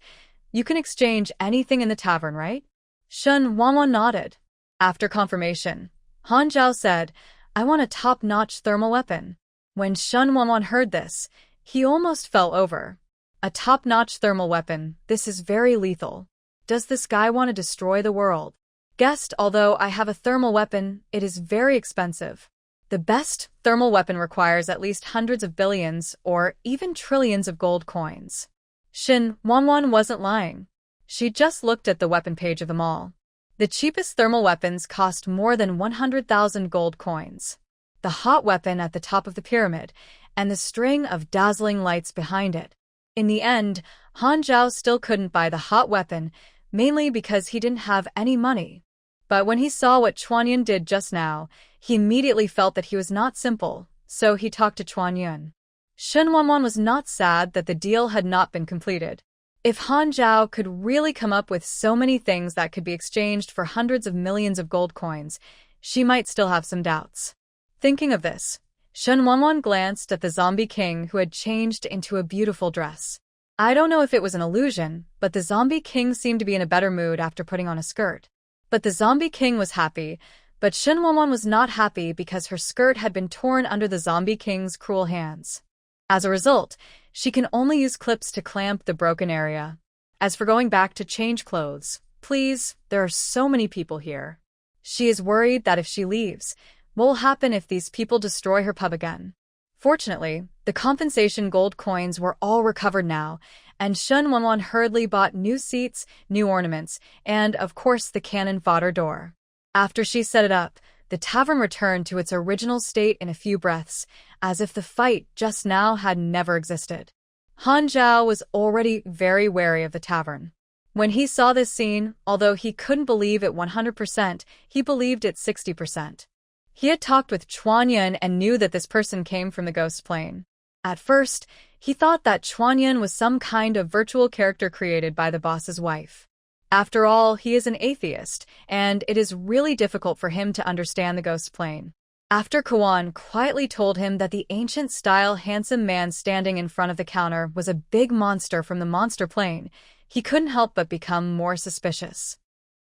"You can exchange anything in the tavern, right?" Shen Wanwan nodded. After confirmation, Han Zhao said, "I want a top-notch thermal weapon." When Shen Wanwan heard this, he almost fell over. A top-notch thermal weapon, this is very lethal. Does this guy want to destroy the world? Guessed, although I have a thermal weapon, it is very expensive. The best thermal weapon requires at least hundreds of billions or even trillions of gold coins. Shen Wanwan wasn't lying. She just looked at the weapon page of them all. The cheapest thermal weapons cost more than 100,000 gold coins. The hot weapon at the top of the pyramid, and the string of dazzling lights behind it. In the end, Han Zhao still couldn't buy the hot weapon mainly because he didn't have any money. But when he saw what Chuanyun did just now, he immediately felt that he was not simple, so he talked to Chuanyun. Shen Wanwan was not sad that the deal had not been completed. If Han Zhao could really come up with so many things that could be exchanged for hundreds of millions of gold coins, she might still have some doubts. Thinking of this, Shen Wanwan glanced at the zombie king who had changed into a beautiful dress. I don't know if it was an illusion, but the zombie king seemed to be in a better mood after putting on a skirt. But the zombie king was happy, but Shen Wanwan was not happy because her skirt had been torn under the zombie king's cruel hands. As a result, she can only use clips to clamp the broken area. As for going back to change clothes, please, there are so many people here. She is worried that if she leaves, what will happen if these people destroy her pub again? Fortunately, the compensation gold coins were all recovered now, and Shen Wanwan hurriedly bought new seats, new ornaments, and, of course, the cannon fodder door. After she set it up, the tavern returned to its original state in a few breaths, as if the fight just now had never existed. Han Zhao was already very wary of the tavern. When he saw this scene, although he couldn't believe it 100%, he believed it 60%. He had talked with Chuanyun and knew that this person came from the ghost plane. At first, he thought that Chuanyun was some kind of virtual character created by the boss's wife. After all, he is an atheist, and it is really difficult for him to understand the ghost plane. After Kawan quietly told him that the ancient-style handsome man standing in front of the counter was a big monster from the monster plane, he couldn't help but become more suspicious.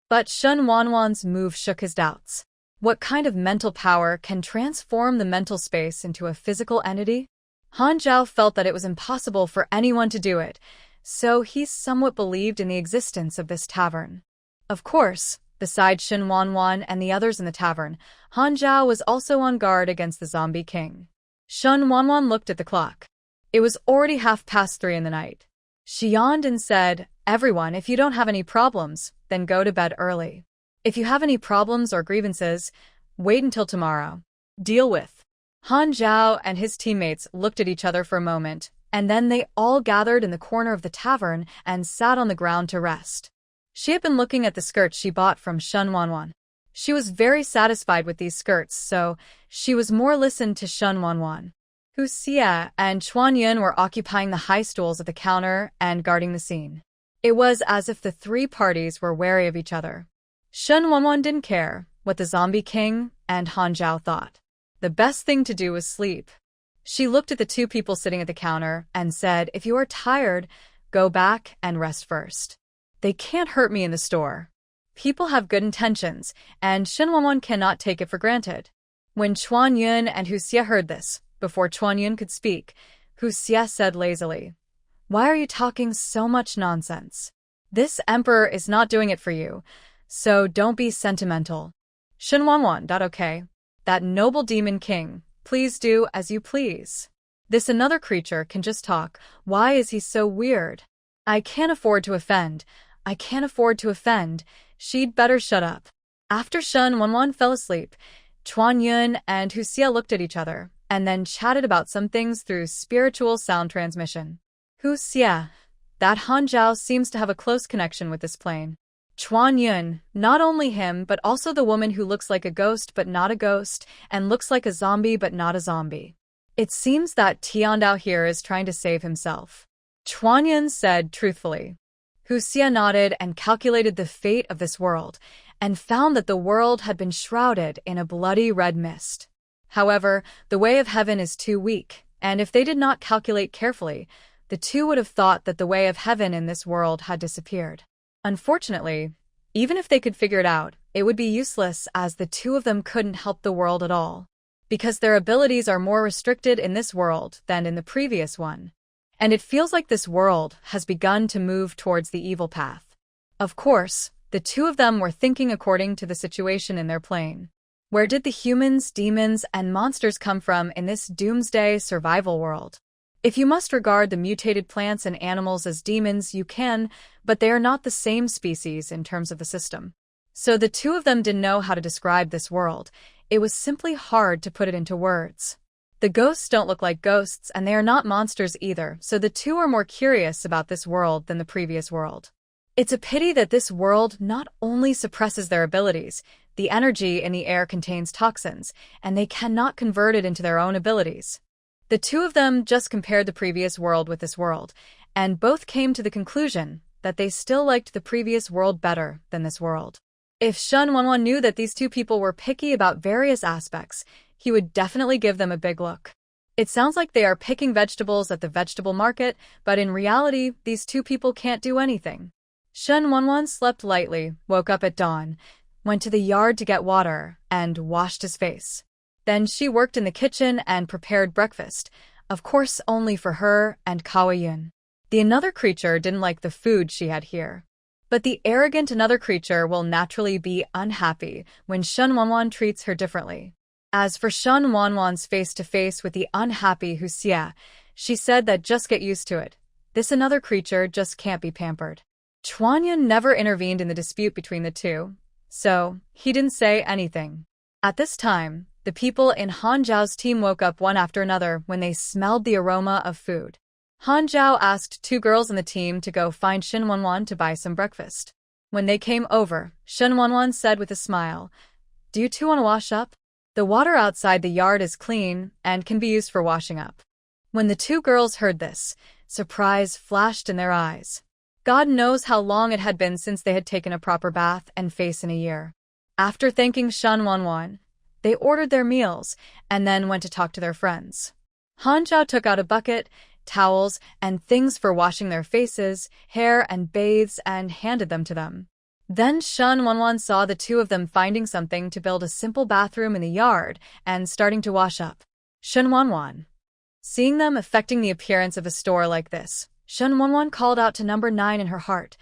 But Shen Wanwan's move shook his doubts. What kind of mental power can transform the mental space into a physical entity? Han Zhao felt that it was impossible for anyone to do it, so he somewhat believed in the existence of this tavern. Of course, besides Shen Wanwan and the others in the tavern, Han Zhao was also on guard against the zombie king. Shen Wanwan looked at the clock. It was already 3:30 in the night. She yawned and said, "Everyone, if you don't have any problems, then go to bed early. If you have any problems or grievances, wait until tomorrow. Deal with." Han Zhao and his teammates looked at each other for a moment, and then they all gathered in the corner of the tavern and sat on the ground to rest. She had been looking at the skirts she bought from Shen Wanwan. She was very satisfied with these skirts, so she was more listened to Shen Wanwan. Hu Xie and Chuanyun were occupying the high stools at the counter and guarding the scene. It was as if the three parties were wary of each other. Shen Wanwan didn't care what the zombie king and Han Zhao thought. The best thing to do was sleep. She looked at the two people sitting at the counter and said, "If you are tired, go back and rest first. They can't hurt me in the store." People have good intentions, and Shen Wanwan cannot take it for granted. When Chuanyun and Hu Xie heard this, before Chuanyun could speak, Hu Xie said lazily, "Why are you talking so much nonsense? This emperor is not doing it for you, so don't be sentimental." Shen Wanwan, okay. That noble demon king, please do as you please. This another creature can just talk. Why is he so weird? I can't afford to offend. I can't afford to offend. She'd better shut up. After Shen Wanwan fell asleep, Chuanyun and Hu Xie looked at each other and then chatted about some things through spiritual sound transmission. Hu Xie, that Han Zhao seems to have a close connection with this plane. Chuanyun, not only him but also the woman who looks like a ghost but not a ghost, and looks like a zombie but not a zombie. It seems that Tiandao here is trying to save himself. Chuanyun said truthfully. Hu Xie nodded and calculated the fate of this world, and found that the world had been shrouded in a bloody red mist. However, the way of heaven is too weak, and if they did not calculate carefully, the two would have thought that the way of heaven in this world had disappeared. Unfortunately, even if they could figure it out, it would be useless as the two of them couldn't help the world at all, because their abilities are more restricted in this world than in the previous one. And it feels like this world has begun to move towards the evil path. Of course, the two of them were thinking according to the situation in their plane. Where did the humans, demons, and monsters come from in this doomsday survival world? If you must regard the mutated plants and animals as demons, you can, but they are not the same species in terms of the system. So the two of them didn't know how to describe this world. It was simply hard to put it into words. The ghosts don't look like ghosts, and they are not monsters either, so the two are more curious about this world than the previous world. It's a pity that this world not only suppresses their abilities, the energy in the air contains toxins, and they cannot convert it into their own abilities. The two of them just compared the previous world with this world, and both came to the conclusion that they still liked the previous world better than this world. If Shen Wanwan knew that these two people were picky about various aspects, he would definitely give them a big look. It sounds like they are picking vegetables at the vegetable market, but in reality, these two people can't do anything. Shen Wanwan slept lightly, woke up at dawn, went to the yard to get water, and washed his face. Then she worked in the kitchen and prepared breakfast, of course only for her and Kawa Yun. The another creature didn't like the food she had here. But the arrogant another creature will naturally be unhappy when Shen Wanwan treats her differently. As for Shen Wanwan's face-to-face with the unhappy Hu Xie, she said that just get used to it. This another creature just can't be pampered. Chuanyan never intervened in the dispute between the two, so he didn't say anything. At this time, the people in Han Zhao's team woke up one after another when they smelled the aroma of food. Han Zhao asked two girls in the team to go find Shen Wanwan to buy some breakfast. When they came over, Shen Wanwan said with a smile, "Do you two want to wash up? The water outside the yard is clean and can be used for washing up." When the two girls heard this, surprise flashed in their eyes. God knows how long it had been since they had taken a proper bath and face in a year. After thanking Shen Wanwan, they ordered their meals and then went to talk to their friends. Han Zhao took out a bucket, towels, and things for washing their faces, hair, and bathes and handed them to them. Then Shen Wanwan saw the two of them finding something to build a simple bathroom in the yard and starting to wash up. Shen Wanwan. Seeing them affecting the appearance of a store like this, Shen Wanwan called out to number 9 in her heart,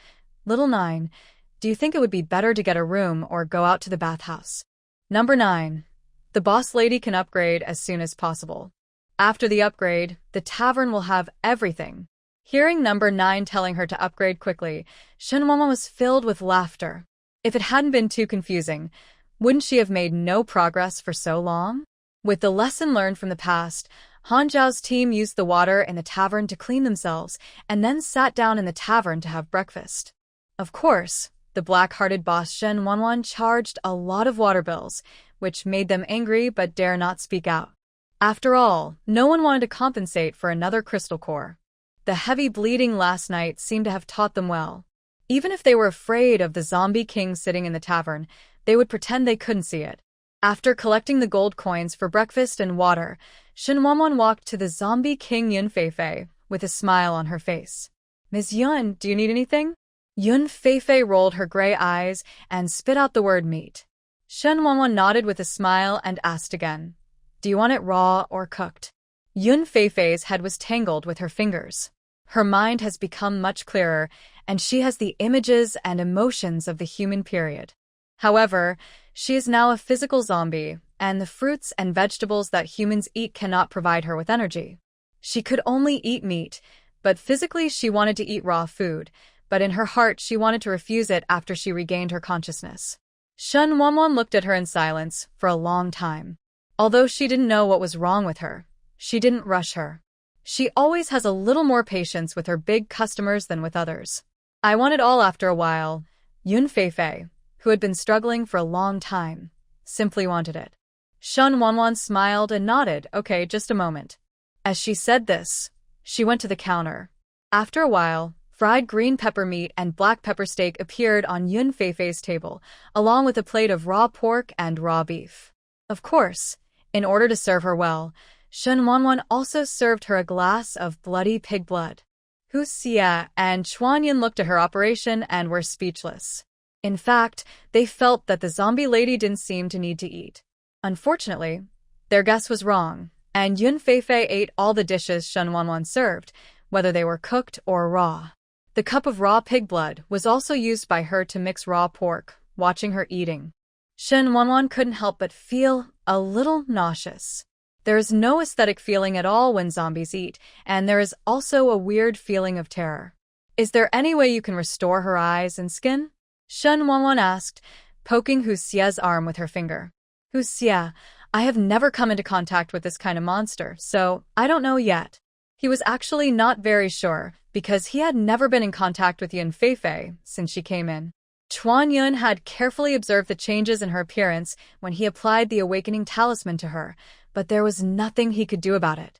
"Little 9, do you think it would be better to get a room or go out to the bathhouse?" Number 9. The boss lady can upgrade as soon as possible. After the upgrade, the tavern will have everything. Hearing number 9 telling her to upgrade quickly, Shen Wanwan was filled with laughter. If it hadn't been too confusing, wouldn't she have made no progress for so long? With the lesson learned from the past, Han Zhao's team used the water in the tavern to clean themselves and then sat down in the tavern to have breakfast. Of course, the black-hearted boss Shen Wanwan charged a lot of water bills, which made them angry but dare not speak out. After all, no one wanted to compensate for another crystal core. The heavy bleeding last night seemed to have taught them well. Even if they were afraid of the zombie king sitting in the tavern, they would pretend they couldn't see it. After collecting the gold coins for breakfast and water, Shen Wanwan walked to the zombie king Yun Feifei with a smile on her face. "Ms. Yun, do you need anything?" Yun Feifei rolled her gray eyes and spit out the word meat. Shen Wanwan nodded with a smile and asked again, "Do you want it raw or cooked?" Yun Feifei's head was tangled with her fingers. Her mind has become much clearer, and she has the images and emotions of the human period. However, she is now a physical zombie, and the fruits and vegetables that humans eat cannot provide her with energy. She could only eat meat, but physically she wanted to eat raw food, but in her heart she wanted to refuse it after she regained her consciousness. Shen Wanwan looked at her in silence for a long time. Although she didn't know what was wrong with her, she didn't rush her. She always has a little more patience with her big customers than with others. "I want it all after a while." Yun Feifei, who had been struggling for a long time, simply wanted it. Shen Wanwan smiled and nodded, "Okay, just a moment." As she said this, she went to the counter. After a while, fried green pepper meat and black pepper steak appeared on Yun Feifei's table, along with a plate of raw pork and raw beef. Of course, in order to serve her well, Shen Wanwan also served her a glass of bloody pig blood. Hu Xie and Chuanyan looked at her operation and were speechless. In fact, they felt that the zombie lady didn't seem to need to eat. Unfortunately, their guess was wrong, and Yun Feifei ate all the dishes Shen Wanwan served, whether they were cooked or raw. The cup of raw pig blood was also used by her to mix raw pork, watching her eating. Shen Wanwan couldn't help but feel a little nauseous. There is no aesthetic feeling at all when zombies eat, and there is also a weird feeling of terror. "Is there any way you can restore her eyes and skin?" Shen Wanwan asked, poking Hu Xie's arm with her finger. "Hu Xie, I have never come into contact with this kind of monster, so I don't know yet." He was actually not very sure, because he had never been in contact with Yun Feifei since she came in. Chuan Yun had carefully observed the changes in her appearance when he applied the awakening talisman to her, but there was nothing he could do about it.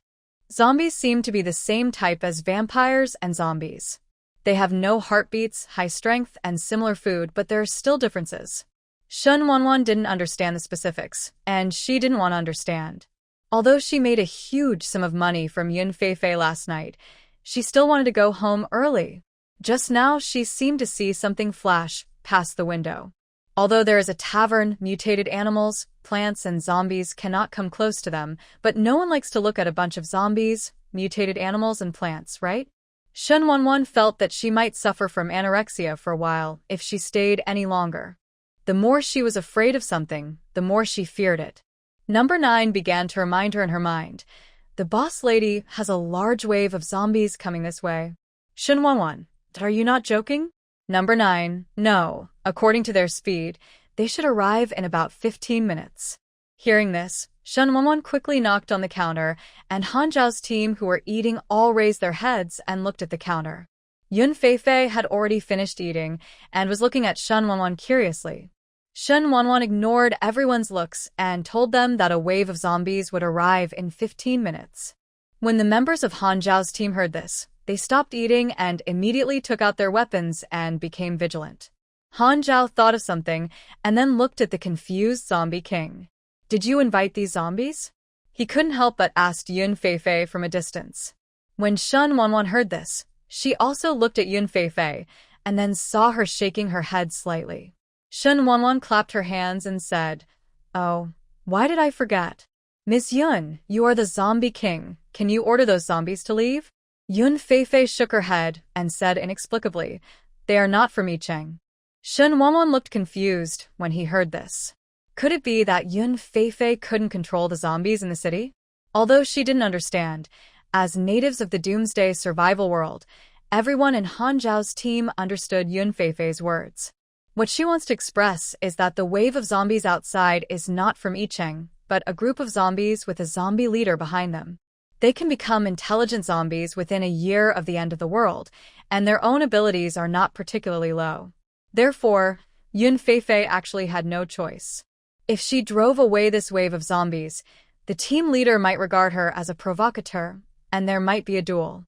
Zombies seem to be the same type as vampires and zombies. They have no heartbeats, high strength, and similar food, but there are still differences. Shen Wanwan didn't understand the specifics, and she didn't want to understand. Although she made a huge sum of money from Yun Feifei last night, she still wanted to go home early. Just now, she seemed to see something flash past the window. Although there is a tavern, mutated animals, plants, and zombies cannot come close to them, but no one likes to look at a bunch of zombies, mutated animals, and plants, right? Shen Wanwan felt that she might suffer from anorexia for a while if she stayed any longer. The more she was afraid of something, the more she feared it. Number 9 began to remind her in her mind. The boss lady has a large wave of zombies coming this way. Shen Wanwan, are you not joking? Number 9, no. According to their speed, they should arrive in about 15 minutes. Hearing this, Shen Wanwan quickly knocked on the counter, and Han Zhao's team who were eating all raised their heads and looked at the counter. Yun Feifei had already finished eating and was looking at Shen Wanwan curiously. Shen Wanwan ignored everyone's looks and told them that a wave of zombies would arrive in 15 minutes. When the members of Han Zhao's team heard this, they stopped eating and immediately took out their weapons and became vigilant. Han Zhao thought of something and then looked at the confused zombie king. Did you invite these zombies? He couldn't help but ask Yun Feifei from a distance. When Shen Wanwan heard this, she also looked at Yun Feifei and then saw her shaking her head slightly. Shen Wanwan clapped her hands and said, "Oh, why did I forget? Miss Yun, you are the zombie king. Can you order those zombies to leave?" Yun Feifei shook her head and said inexplicably, "They are not from Yicheng." Shen Wanwan looked confused when he heard this. Could it be that Yun Feifei couldn't control the zombies in the city? Although she didn't understand, as natives of the Doomsday survival world, everyone in Han Zhao's team understood Yun Feifei's words. What she wants to express is that the wave of zombies outside is not from Yicheng, but a group of zombies with a zombie leader behind them. They can become intelligent zombies within a year of the end of the world, and their own abilities are not particularly low. Therefore, Yun Feifei actually had no choice. If she drove away this wave of zombies, the team leader might regard her as a provocateur, and there might be a duel.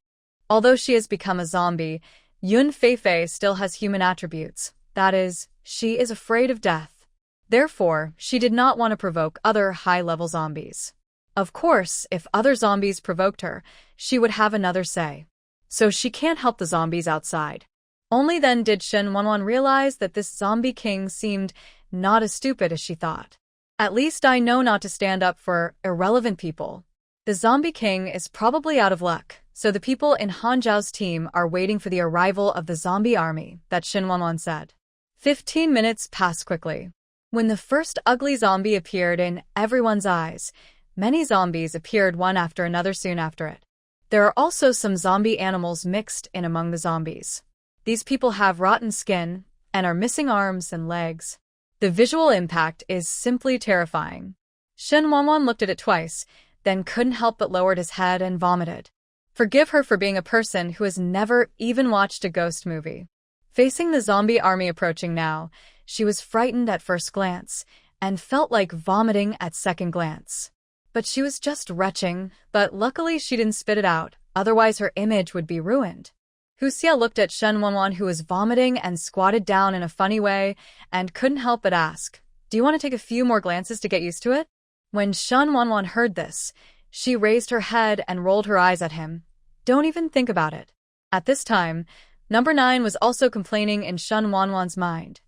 Although she has become a zombie, Yun Feifei still has human attributes. That is, she is afraid of death. Therefore, she did not want to provoke other high-level zombies. Of course, if other zombies provoked her, she would have another say. So she can't help the zombies outside. Only then did Shen Wanwan realize that this zombie king seemed not as stupid as she thought. At least I know not to stand up for irrelevant people. The zombie king is probably out of luck, so the people in Han Zhao's team are waiting for the arrival of the zombie army, that Shen Wanwan said. 15 minutes passed quickly. When the first ugly zombie appeared in everyone's eyes, many zombies appeared one after another soon after it. There are also some zombie animals mixed in among the zombies. These people have rotten skin and are missing arms and legs. The visual impact is simply terrifying. Shen Wanwan looked at it twice, then couldn't help but lowered his head and vomited. Forgive her for being a person who has never even watched a ghost movie. Facing the zombie army approaching now, she was frightened at first glance and felt like vomiting at second glance. But she was just retching, but luckily she didn't spit it out, otherwise her image would be ruined. Hu Xie looked at Shen Wanwan who was vomiting and squatted down in a funny way and couldn't help but ask, "Do you want to take a few more glances to get used to it?" When Shen Wanwan heard this, she raised her head and rolled her eyes at him. "Don't even think about it." At this time, Number 9 was also complaining in Shen Wanwan's mind.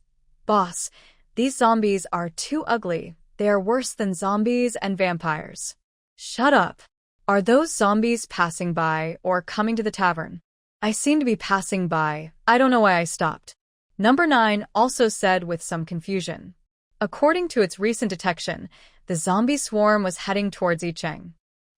"Boss, these zombies are too ugly. They are worse than zombies and vampires." "Shut up. Are those zombies passing by or coming to the tavern?" "I seem to be passing by. I don't know why I stopped." Number 9 also said with some confusion. According to its recent detection, the zombie swarm was heading towards Yicheng.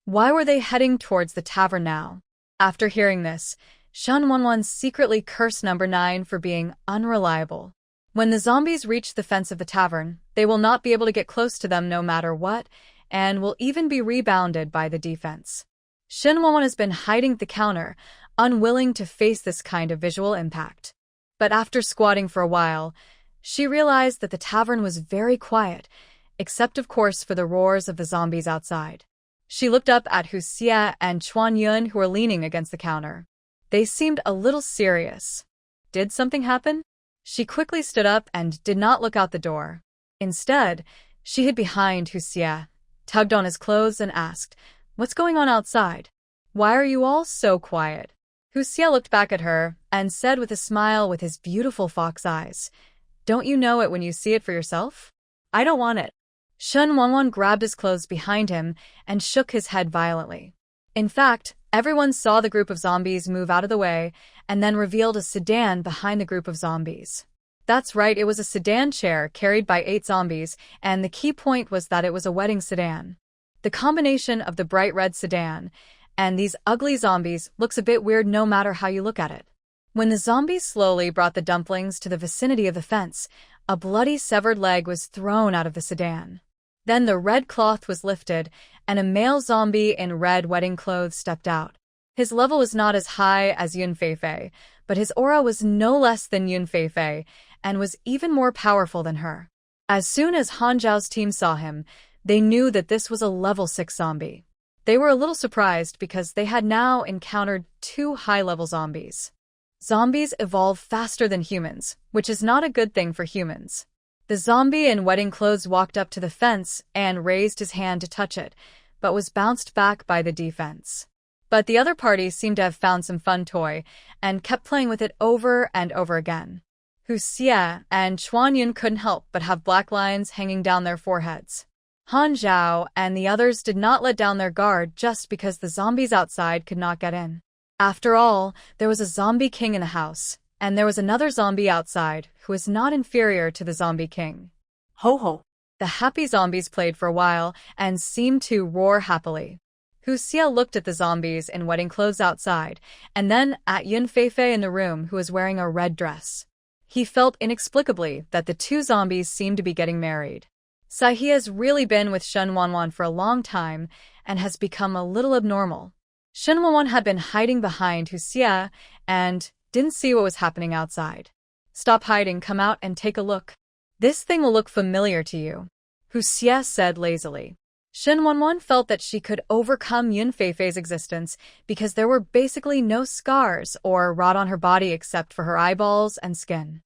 Why were they heading towards the tavern now? After hearing this, Shen Wanwan secretly cursed Number 9 for being unreliable. When the zombies reach the fence of the tavern, they will not be able to get close to them no matter what, and will even be rebounded by the defense. Shen Wanwan has been hiding at the counter, unwilling to face this kind of visual impact. But after squatting for a while, she realized that the tavern was very quiet, except of course for the roars of the zombies outside. She looked up at Hu Xie and Chuan Yun, who were leaning against the counter. They seemed a little serious. Did something happen? She quickly stood up and did not look out the door. Instead, she hid behind Hu Xie, tugged on his clothes and asked, "What's going on outside? Why are you all so quiet?" Hu Xie looked back at her and said with a smile with his beautiful fox eyes, "Don't you know it when you see it for yourself? I don't want it." Shen Wanwan grabbed his clothes behind him and shook his head violently. In fact, everyone saw the group of zombies move out of the way and then revealed a sedan behind the group of zombies. That's right, it was a sedan chair carried by 8 zombies, and the key point was that it was a wedding sedan. The combination of the bright red sedan and these ugly zombies looks a bit weird no matter how you look at it. When the zombies slowly brought the dumplings to the vicinity of the fence, a bloody severed leg was thrown out of the sedan. Then the red cloth was lifted, and a male zombie in red wedding clothes stepped out. His level was not as high as Yun Feifei, but his aura was no less than Yun Feifei, and was even more powerful than her. As soon as Han Zhao's team saw him, they knew that this was a level 6 zombie. They were a little surprised because they had now encountered 2 high-level zombies. Zombies evolve faster than humans, which is not a good thing for humans. The zombie in wedding clothes walked up to the fence and raised his hand to touch it, but was bounced back by the defense. But the other party seemed to have found some fun toy and kept playing with it over and over again. Hu Xie and Chuan Yun couldn't help but have black lines hanging down their foreheads. Han Zhao and the others did not let down their guard just because the zombies outside could not get in. After all, there was a zombie king in the house, and there was another zombie outside who was not inferior to the zombie king. Ho ho. The happy zombies played for a while and seemed to roar happily. Hu Xie looked at the zombies in wedding clothes outside, and then at Yun Feifei in the room who was wearing a red dress. He felt inexplicably that the 2 zombies seemed to be getting married. Sahi has really been with Shen Wanwan for a long time and has become a little abnormal. Shen Wanwan had been hiding behind Hu Xie and didn't see what was happening outside. "Stop hiding, come out and take a look. This thing will look familiar to you," Hu Xie said lazily. Shen Wanwan felt that she could overcome Yun Feifei's existence because there were basically no scars or rot on her body except for her eyeballs and skin.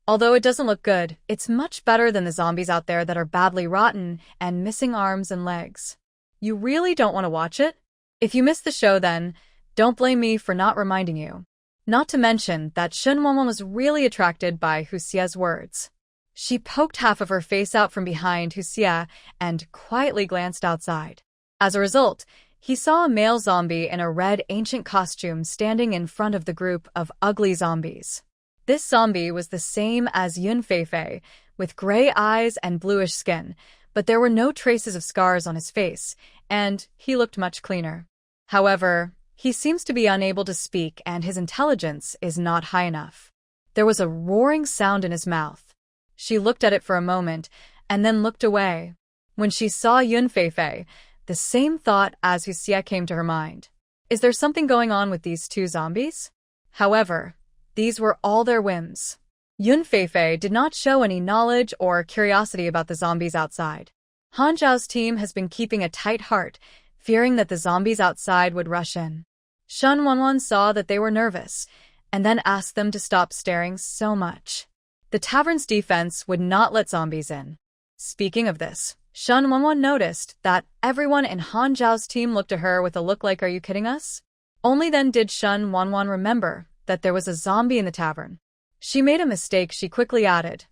Although it doesn't look good, it's much better than the zombies out there that are badly rotten and missing arms and legs. You really don't want to watch it? If you missed the show then, don't blame me for not reminding you. Not to mention that Shen Wanwan was really attracted by Hu Xie's words. She poked half of her face out from behind Hu Xie and quietly glanced outside. As a result, he saw a male zombie in a red ancient costume standing in front of the group of ugly zombies. This zombie was the same as Yun Feifei, with gray eyes and bluish skin, but there were no traces of scars on his face, and he looked much cleaner. However, he seems to be unable to speak and his intelligence is not high enough. There was a roaring sound in his mouth. She looked at it for a moment and then looked away. When she saw Yun Feifei, the same thought as Hu Xie came to her mind. Is there something going on with these 2 zombies? However, these were all their whims. Yun Feifei did not show any knowledge or curiosity about the zombies outside. Han Zhao's team has been keeping a tight heart, fearing that the zombies outside would rush in. Shen Wanwan saw that they were nervous, and then asked them to stop staring so much. The tavern's defense would not let zombies in. Speaking of this, Shen Wanwan noticed that everyone in Han Zhao's team looked at her with a look like, "Are you kidding us?" Only then did Shen Wanwan remember that there was a zombie in the tavern. She made a mistake. She quickly added,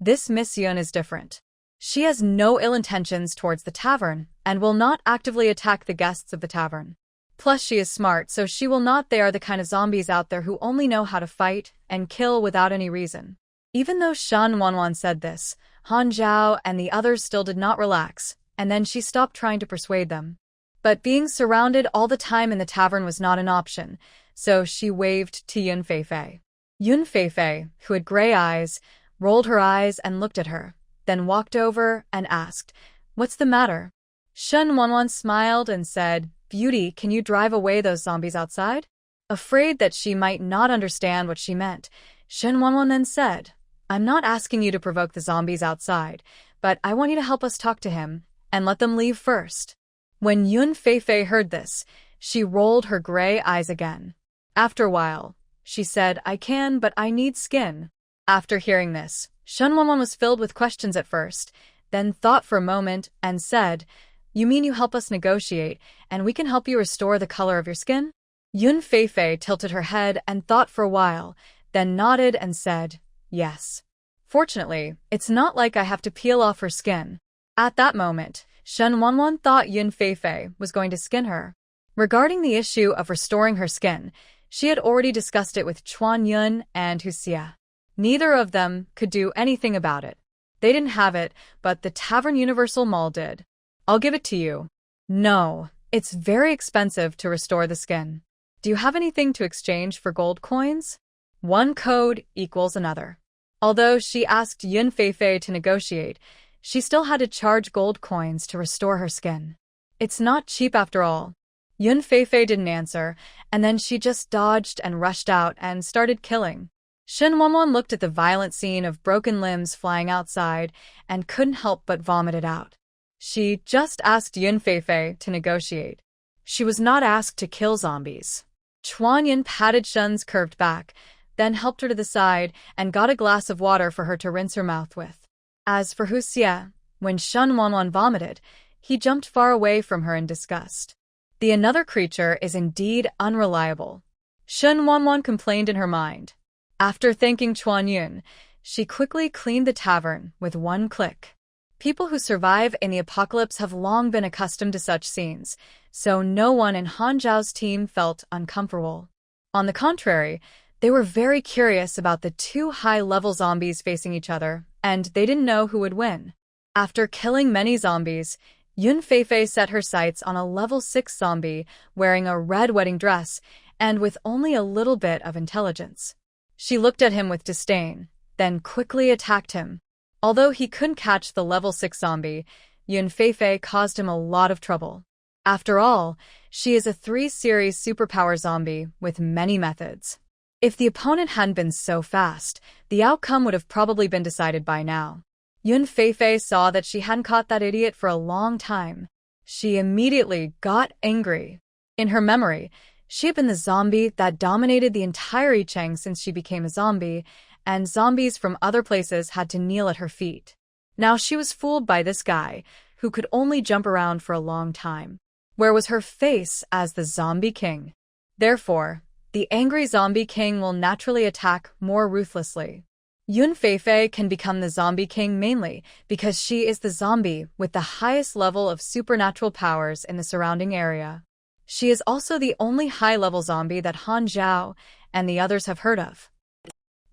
"This Miss Yun is different. She has no ill intentions towards the tavern and will not actively attack the guests of the tavern. Plus she is smart, so she will not. They are the kind of zombies out there who only know how to fight and kill without any reason." Even though Shen Wanwan said this, Han Zhao and the others still did not relax, and then she stopped trying to persuade them. But being surrounded all the time in the tavern was not an option, so she waved to Yun Feifei. Yun Feifei, who had gray eyes, rolled her eyes and looked at her, then walked over and asked, "What's the matter?" Shen Wanwan smiled and said, "Beauty, can you drive away those zombies outside?" Afraid that she might not understand what she meant, Shen Wanwan then said, "I'm not asking you to provoke the zombies outside, but I want you to help us talk to him and let them leave first." When Yun Feifei heard this, she rolled her gray eyes again. After a while, she said, "I can, but I need skin." After hearing this, Shen Wanwan was filled with questions at first, then thought for a moment and said, "You mean you help us negotiate, and we can help you restore the color of your skin?" Yun Feifei tilted her head and thought for a while, then nodded and said, "Yes. Fortunately, it's not like I have to peel off her skin." At that moment, Shen Wanwan thought Yun Feifei was going to skin her. Regarding the issue of restoring her skin, she had already discussed it with Chuan Yun and Hu Xie. Neither of them could do anything about it. They didn't have it, but the Tavern Universal Mall did. "I'll give it to you." "No, it's very expensive to restore the skin. Do you have anything to exchange for gold coins?" One code equals another. Although she asked Yun Feifei to negotiate, she still had to charge gold coins to restore her skin. It's not cheap after all. Yun Feifei didn't answer, and then she just dodged and rushed out and started killing. Shen Wanwan looked at the violent scene of broken limbs flying outside and couldn't help but vomit it out. She just asked Yun Feifei to negotiate. She was not asked to kill zombies. Chuan Yun patted Shen's curved back, then helped her to the side and got a glass of water for her to rinse her mouth with. As for Hu Xie, when Shen Wanwan vomited, he jumped far away from her in disgust. The another creature is indeed unreliable. Shen Wanwan complained in her mind. After thanking Chuan Yun, she quickly cleaned the tavern with one click. People who survive in the apocalypse have long been accustomed to such scenes, so no one in Han Zhao's team felt uncomfortable. On the contrary, they were very curious about the two high-level zombies facing each other, and they didn't know who would win. After killing many zombies, Yun Feifei set her sights on a level 6 zombie wearing a red wedding dress and with only a little bit of intelligence. She looked at him with disdain, then quickly attacked him. Although he couldn't catch the level 6 zombie, Yun Feifei caused him a lot of trouble. After all, she is a 3-series superpower zombie with many methods. If the opponent hadn't been so fast, the outcome would have probably been decided by now. Yun Feifei saw that she hadn't caught that idiot for a long time. She immediately got angry. In her memory, she had been the zombie that dominated the entire Yicheng since she became a zombie, and zombies from other places had to kneel at her feet. Now she was fooled by this guy, who could only jump around for a long time. Where was her face as the zombie king? Therefore, the angry zombie king will naturally attack more ruthlessly. Yun Feifei can become the zombie king mainly because she is the zombie with the highest level of supernatural powers in the surrounding area. She is also the only high-level zombie that Han Zhao and the others have heard of.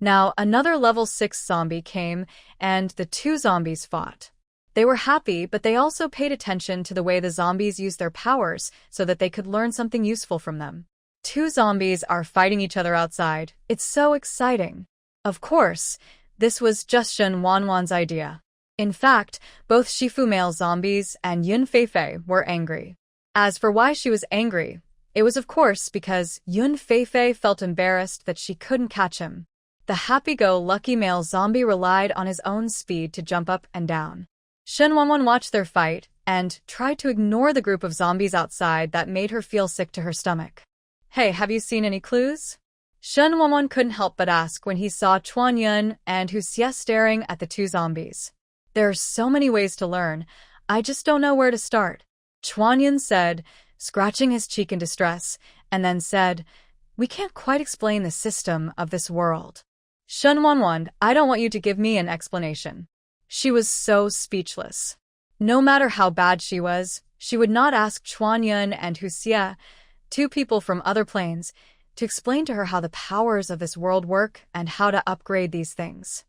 Now, another level 6 zombie came, and the two zombies fought. They were happy, but they also paid attention to the way the zombies used their powers so that they could learn something useful from them. Two zombies are fighting each other outside. It's so exciting. Of course, this was just Shen Wanwan's idea. In fact, both Shifu male zombies and Yun Feifei were angry. As for why she was angry, it was of course because Yun Feifei felt embarrassed that she couldn't catch him. The happy-go-lucky male zombie relied on his own speed to jump up and down. Shen Wanwan watched their fight and tried to ignore the group of zombies outside that made her feel sick to her stomach. "Hey, have you seen any clues?" Shen Wanwan couldn't help but ask when he saw Chuan Yun and Hu Xie staring at the two zombies. "There are so many ways to learn, I just don't know where to start," Chuan Yun said, scratching his cheek in distress, and then said, "We can't quite explain the system of this world." Shen Wanwan, I don't want you to give me an explanation. She was so speechless. No matter how bad she was, she would not ask Chuan Yun and Hu Xie, two people from other planes, to explain to her how the powers of this world work and how to upgrade these things.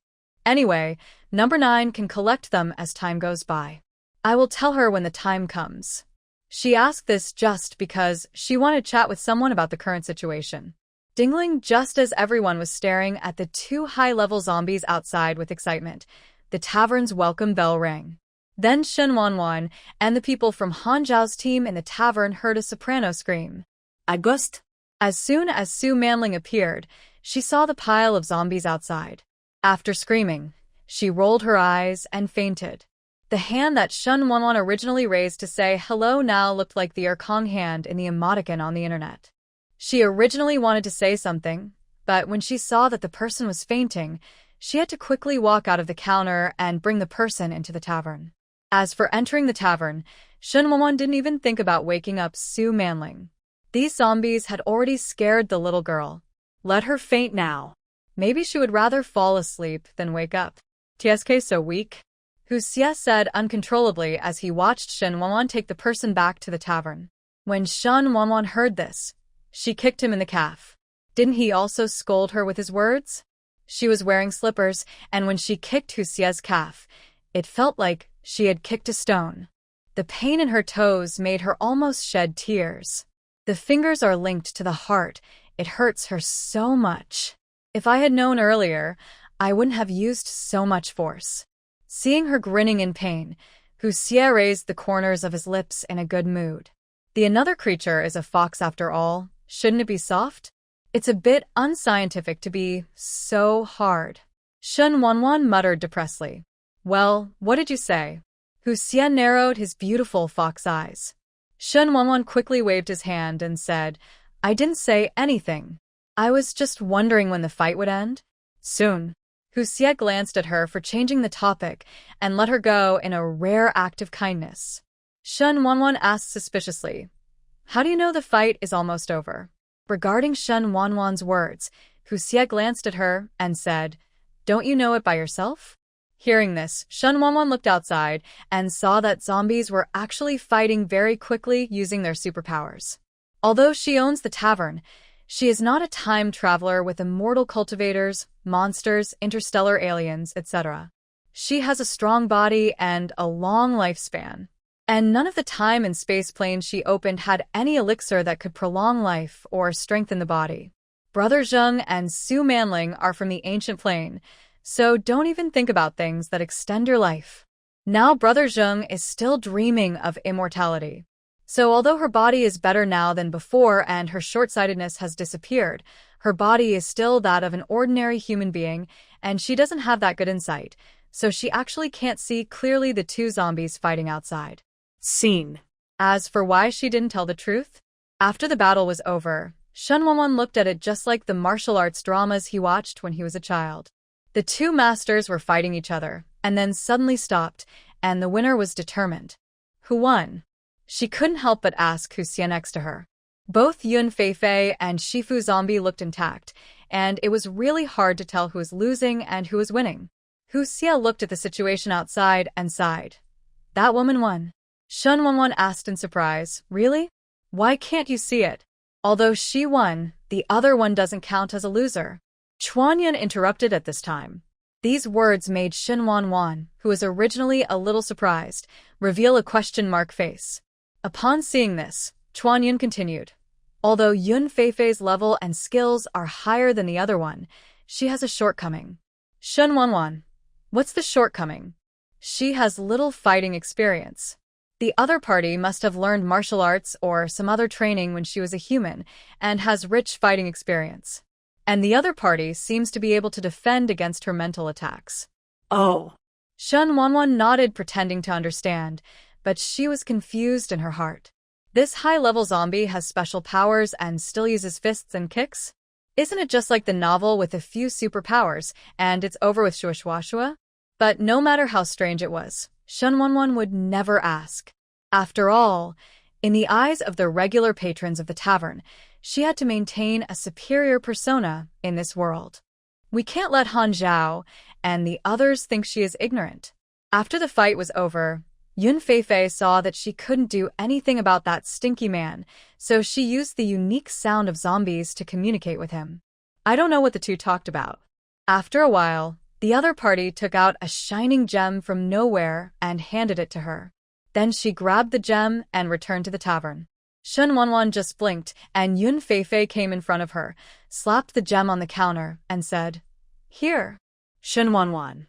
Anyway, number 9 can collect them as time goes by. I will tell her when the time comes. She asked this just because she wanted to chat with someone about the current situation. Dingling just as everyone was staring at the two high-level zombies outside with excitement, the tavern's welcome bell rang. Then Shen Wanwan and the people from Han Zhao's team in the tavern heard a soprano scream. August. As soon as Su Manling appeared, she saw the pile of zombies outside. After screaming, she rolled her eyes and fainted. The hand that Shen Wanwan originally raised to say hello now looked like the Erkong hand in the emoticon on the internet. She originally wanted to say something, but when she saw that the person was fainting, she had to quickly walk out of the counter and bring the person into the tavern. As for entering the tavern, Shen Wanwan didn't even think about waking up Su Manling. These zombies had already scared the little girl. Let her faint now. Maybe she would rather fall asleep than wake up. TSK so weak. Hu Xie said uncontrollably as he watched Shen Wanwan take the person back to the tavern. When Shen Wanwan heard this, she kicked him in the calf. Didn't he also scold her with his words? She was wearing slippers, and when she kicked Hu Xie's calf, it felt like she had kicked a stone. The pain in her toes made her almost shed tears. The fingers are linked to the heart. It hurts her so much. If I had known earlier, I wouldn't have used so much force. Seeing her grinning in pain, Hu Xie raised the corners of his lips in a good mood. The another creature is a fox after all. Shouldn't it be soft? It's a bit unscientific to be so hard. Shen Wanwan muttered depressedly. Well, what did you say? Hu Xie narrowed his beautiful fox eyes. Shen Wanwan quickly waved his hand and said, I didn't say anything. I was just wondering when the fight would end. Soon. Hu Xie glanced at her for changing the topic and let her go in a rare act of kindness. Shen Wanwan asked suspiciously, How do you know the fight is almost over? Regarding Shen Wanwan's words, Hu Xie glanced at her and said, Don't you know it by yourself? Hearing this, Shen Wanwan looked outside and saw that zombies were actually fighting very quickly using their superpowers. Although she owns the tavern, she is not a time traveler with immortal cultivators, monsters, interstellar aliens, etc. She has a strong body and a long lifespan. And none of the time and space planes she opened had any elixir that could prolong life or strengthen the body. Brother Zheng and Su Manling are from the ancient plane, so don't even think about things that extend your life. Now Brother Zheng is still dreaming of immortality. So although her body is better now than before and her short-sightedness has disappeared, her body is still that of an ordinary human being, and she doesn't have that good insight, so she actually can't see clearly the two zombies fighting outside. Scene. As for why she didn't tell the truth, after the battle was over, Shen Wanwan looked at it just like the martial arts dramas he watched when he was a child. The two masters were fighting each other, and then suddenly stopped, and the winner was determined. Who won? She couldn't help but ask Hu Xie next to her. Both Yun Feifei and Shifu Zombie looked intact, and it was really hard to tell who was losing and who was winning. Hu Xie looked at the situation outside and sighed. That woman won. Shen Wanwan asked in surprise, Really? Why can't you see it? Although she won, the other one doesn't count as a loser. Chuanyan interrupted at this time. These words made Shen Wanwan, who was originally a little surprised, reveal a question mark face. Upon seeing this, Chuanyan continued. Although Yun Feifei's level and skills are higher than the other one, she has a shortcoming. Shen Wanwan. What's the shortcoming? She has little fighting experience. The other party must have learned martial arts or some other training when she was a human and has rich fighting experience. And the other party seems to be able to defend against her mental attacks. Oh. Shen Wanwan nodded, pretending to understand, but she was confused in her heart. This high-level zombie has special powers and still uses fists and kicks? Isn't it just like the novel with a few superpowers, and it's over with shuashua? But no matter how strange it was, Shen Wanwan would never ask. After all, in the eyes of the regular patrons of the tavern, she had to maintain a superior persona in this world. We can't let Han Zhao and the others think she is ignorant. After the fight was over, Yun Feifei saw that she couldn't do anything about that stinky man, so she used the unique sound of zombies to communicate with him. I don't know what the two talked about. After a while, the other party took out a shining gem from nowhere and handed it to her. Then she grabbed the gem and returned to the tavern. Shen Wanwan just blinked, and Yun Feifei came in front of her, slapped the gem on the counter, and said, Here. Shen Wanwan.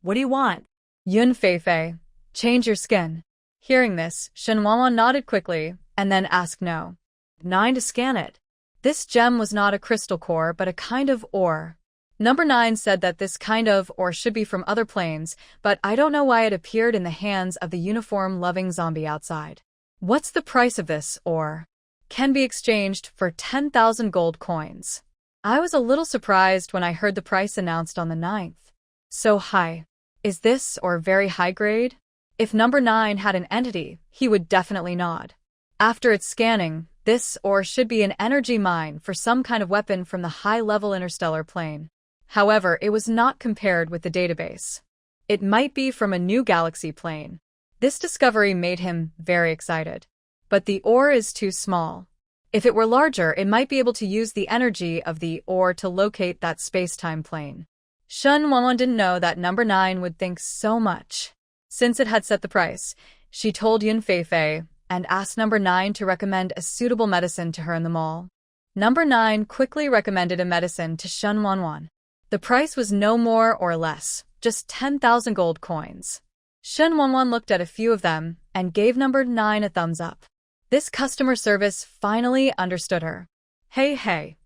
What do you want? Yun Feifei. Change your skin. Hearing this, Shen Wanwan nodded quickly and then asked no. 9 to scan it. This gem was not a crystal core but a kind of ore. Number 9 said that this kind of ore should be from other planes, but I don't know why it appeared in the hands of the uniform-loving zombie outside. What's the price of this ore? Can be exchanged for 10,000 gold coins. I was a little surprised when I heard the price announced on the 9th. So high. Is this ore very high grade? If number 9 had an entity, he would definitely nod. After its scanning, this ore should be an energy mine for some kind of weapon from the high-level interstellar plane. However, it was not compared with the database. It might be from a new galaxy plane. This discovery made him very excited. But the ore is too small. If it were larger, it might be able to use the energy of the ore to locate that space-time plane. Shen Wanwan didn't know that number 9 would think so much. Since it had set the price, she told Yun Feifei and asked number 9 to recommend a suitable medicine to her in the mall. Number 9 quickly recommended a medicine to Shen Wanwan. The price was no more or less, just 10,000 gold coins. Shen Wanwan looked at a few of them and gave number 9 a thumbs up. This customer service finally understood her. Hey.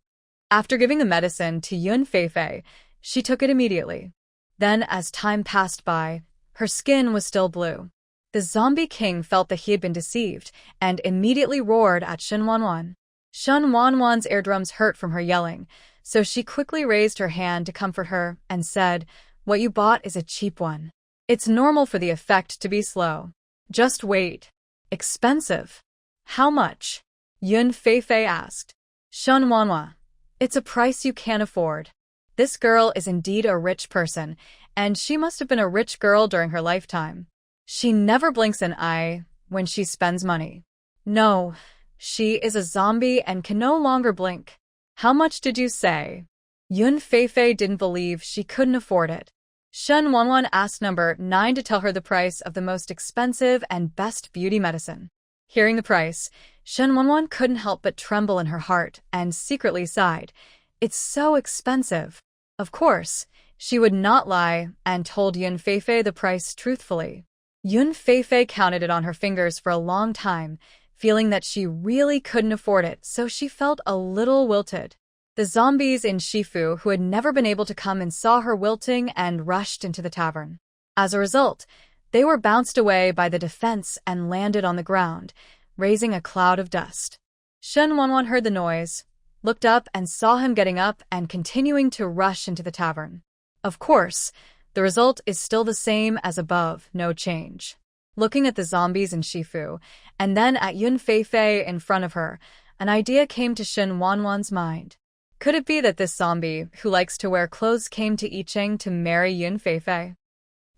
After giving the medicine to Yun Feifei, she took it immediately. Then, as time passed by, her skin was still blue. The zombie king felt that he had been deceived and immediately roared at Shen Wanwan. Shen Wanwan's eardrums hurt from her yelling, so she quickly raised her hand to comfort her and said, "What you bought is a cheap one. It's normal for the effect to be slow. Just wait." Expensive. How much? Yun Feifei asked. Shen Wanwan. It's a price you can't afford. This girl is indeed a rich person, and she must have been a rich girl during her lifetime. She never blinks an eye when she spends money. No, she is a zombie and can no longer blink. How much did you say? Yun Feifei didn't believe she couldn't afford it. Shen Wanwan asked number 9 to tell her the price of the most expensive and best beauty medicine. Hearing the price, Shen Wanwan couldn't help but tremble in her heart and secretly sighed. It's so expensive. Of course, she would not lie and told Yun Feifei the price truthfully. Yun Feifei counted it on her fingers for a long time, feeling that she really couldn't afford it, so she felt a little wilted. The zombies in Shifu who had never been able to come and saw her wilting and rushed into the tavern. As a result, they were bounced away by the defense and landed on the ground, raising a cloud of dust. Shen Wanwan heard the noise, looked up and saw him getting up and continuing to rush into the tavern. Of course, the result is still the same as above, no change. Looking at the zombies in Shifu, and then at Yun Feifei in front of her, an idea came to Shen Wanwan's mind. Could it be that this zombie, who likes to wear clothes, came to Yicheng to marry Yun Feifei?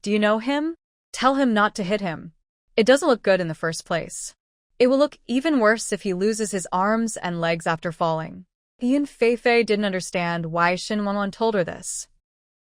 Do you know him? Tell him not to hit him. It doesn't look good in the first place. It will look even worse if he loses his arms and legs after falling. Yun Feifei didn't understand why Shen Wanwan told her this.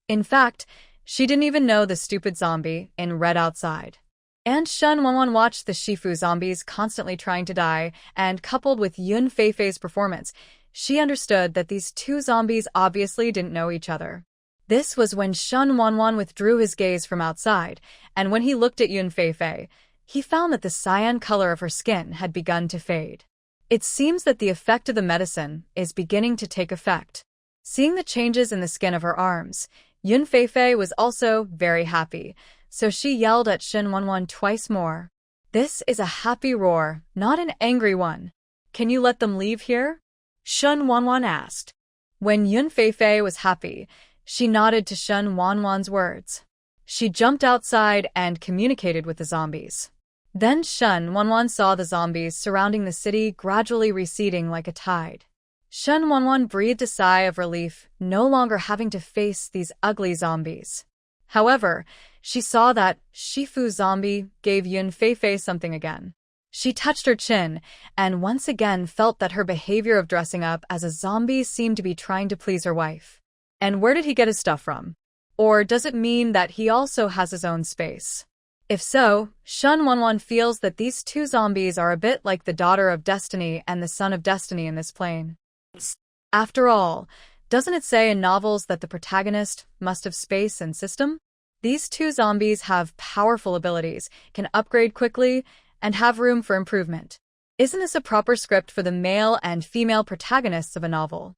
In fact, she didn't even know the stupid zombie in red outside. And Shen Wanwan watched the Shifu zombies constantly trying to die, and coupled with Yun Feifei's performance, she understood that these two zombies obviously didn't know each other. This was when Shen Wanwan withdrew his gaze from outside, and when he looked at Yun Feifei, he found that the cyan color of her skin had begun to fade. It seems that the effect of the medicine is beginning to take effect. Seeing the changes in the skin of her arms, Yun Feifei was also very happy, so she yelled at Shen Wanwan twice more. This is a happy roar, not an angry one. Can you let them leave here? Shen Wanwan asked. When Yun Feifei was happy, she nodded to Shen Wanwan's words. She jumped outside and communicated with the zombies. Then Shen Wanwan saw the zombies surrounding the city gradually receding like a tide. Shen Wanwan breathed a sigh of relief, no longer having to face these ugly zombies. However, she saw that Shifu zombie gave Yun Feifei something again. She touched her chin, and once again felt that her behavior of dressing up as a zombie seemed to be trying to please her wife. And where did he get his stuff from? Or does it mean that he also has his own space? If so, Shen Wanwan feels that these two zombies are a bit like the daughter of destiny and the son of destiny in this plane. After all, doesn't it say in novels that the protagonist must have space and system? These two zombies have powerful abilities, can upgrade quickly, and have room for improvement. Isn't this a proper script for the male and female protagonists of a novel?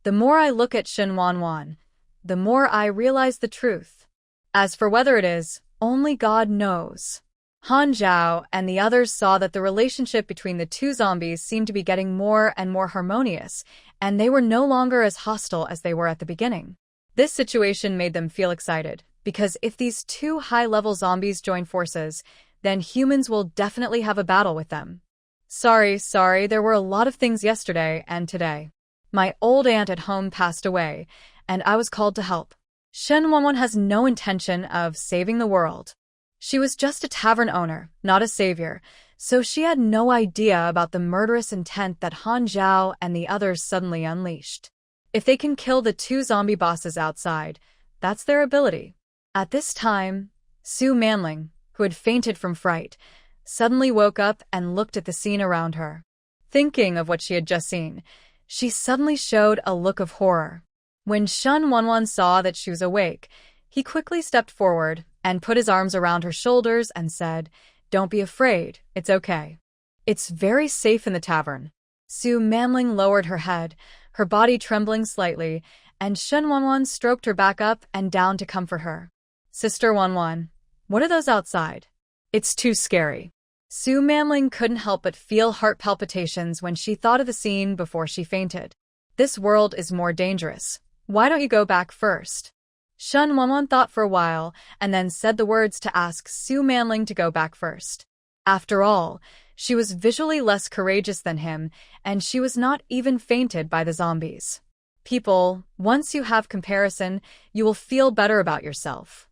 The more I look at Shen Wanwan, the more I realize the truth. As for whether it is, only God knows. Han Zhao and the others saw that the relationship between the two zombies seemed to be getting more and more harmonious, and they were no longer as hostile as they were at the beginning. This situation made them feel excited, because if these two high-level zombies join forces, then humans will definitely have a battle with them. Sorry, there were a lot of things yesterday and today. My old aunt at home passed away, and I was called to help. Shen Wanwan has no intention of saving the world. She was just a tavern owner, not a savior, so she had no idea about the murderous intent that Han Zhao and the others suddenly unleashed. If they can kill the two zombie bosses outside, that's their ability. At this time, Su Manling, who had fainted from fright, suddenly woke up and looked at the scene around her. Thinking of what she had just seen, she suddenly showed a look of horror. When Shen Wanwan saw that she was awake, he quickly stepped forward and put his arms around her shoulders and said, "Don't be afraid, it's okay. It's very safe in the tavern." Su Manling lowered her head, her body trembling slightly, and Shen Wanwan stroked her back up and down to comfort her. "Sister Wanwan, what are those outside? It's too scary." Su Manling couldn't help but feel heart palpitations when she thought of the scene before she fainted. "This world is more dangerous. Why don't you go back first?" Shen Wanwan thought for a while and then said the words to ask Su Manling to go back first. After all, she was visually less courageous than him, and she was not even fainted by the zombies. People, once you have comparison, you will feel better about yourself.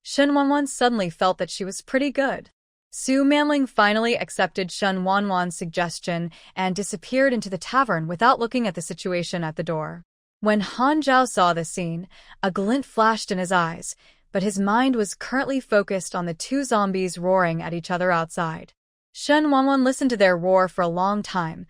Shen Wanwan suddenly felt that she was pretty good. Su Manling finally accepted Shen Wanwan's suggestion and disappeared into the tavern without looking at the situation at the door. When Han Zhao saw this scene, a glint flashed in his eyes, but his mind was currently focused on the two zombies roaring at each other outside. Shen Wanwan listened to their roar for a long time,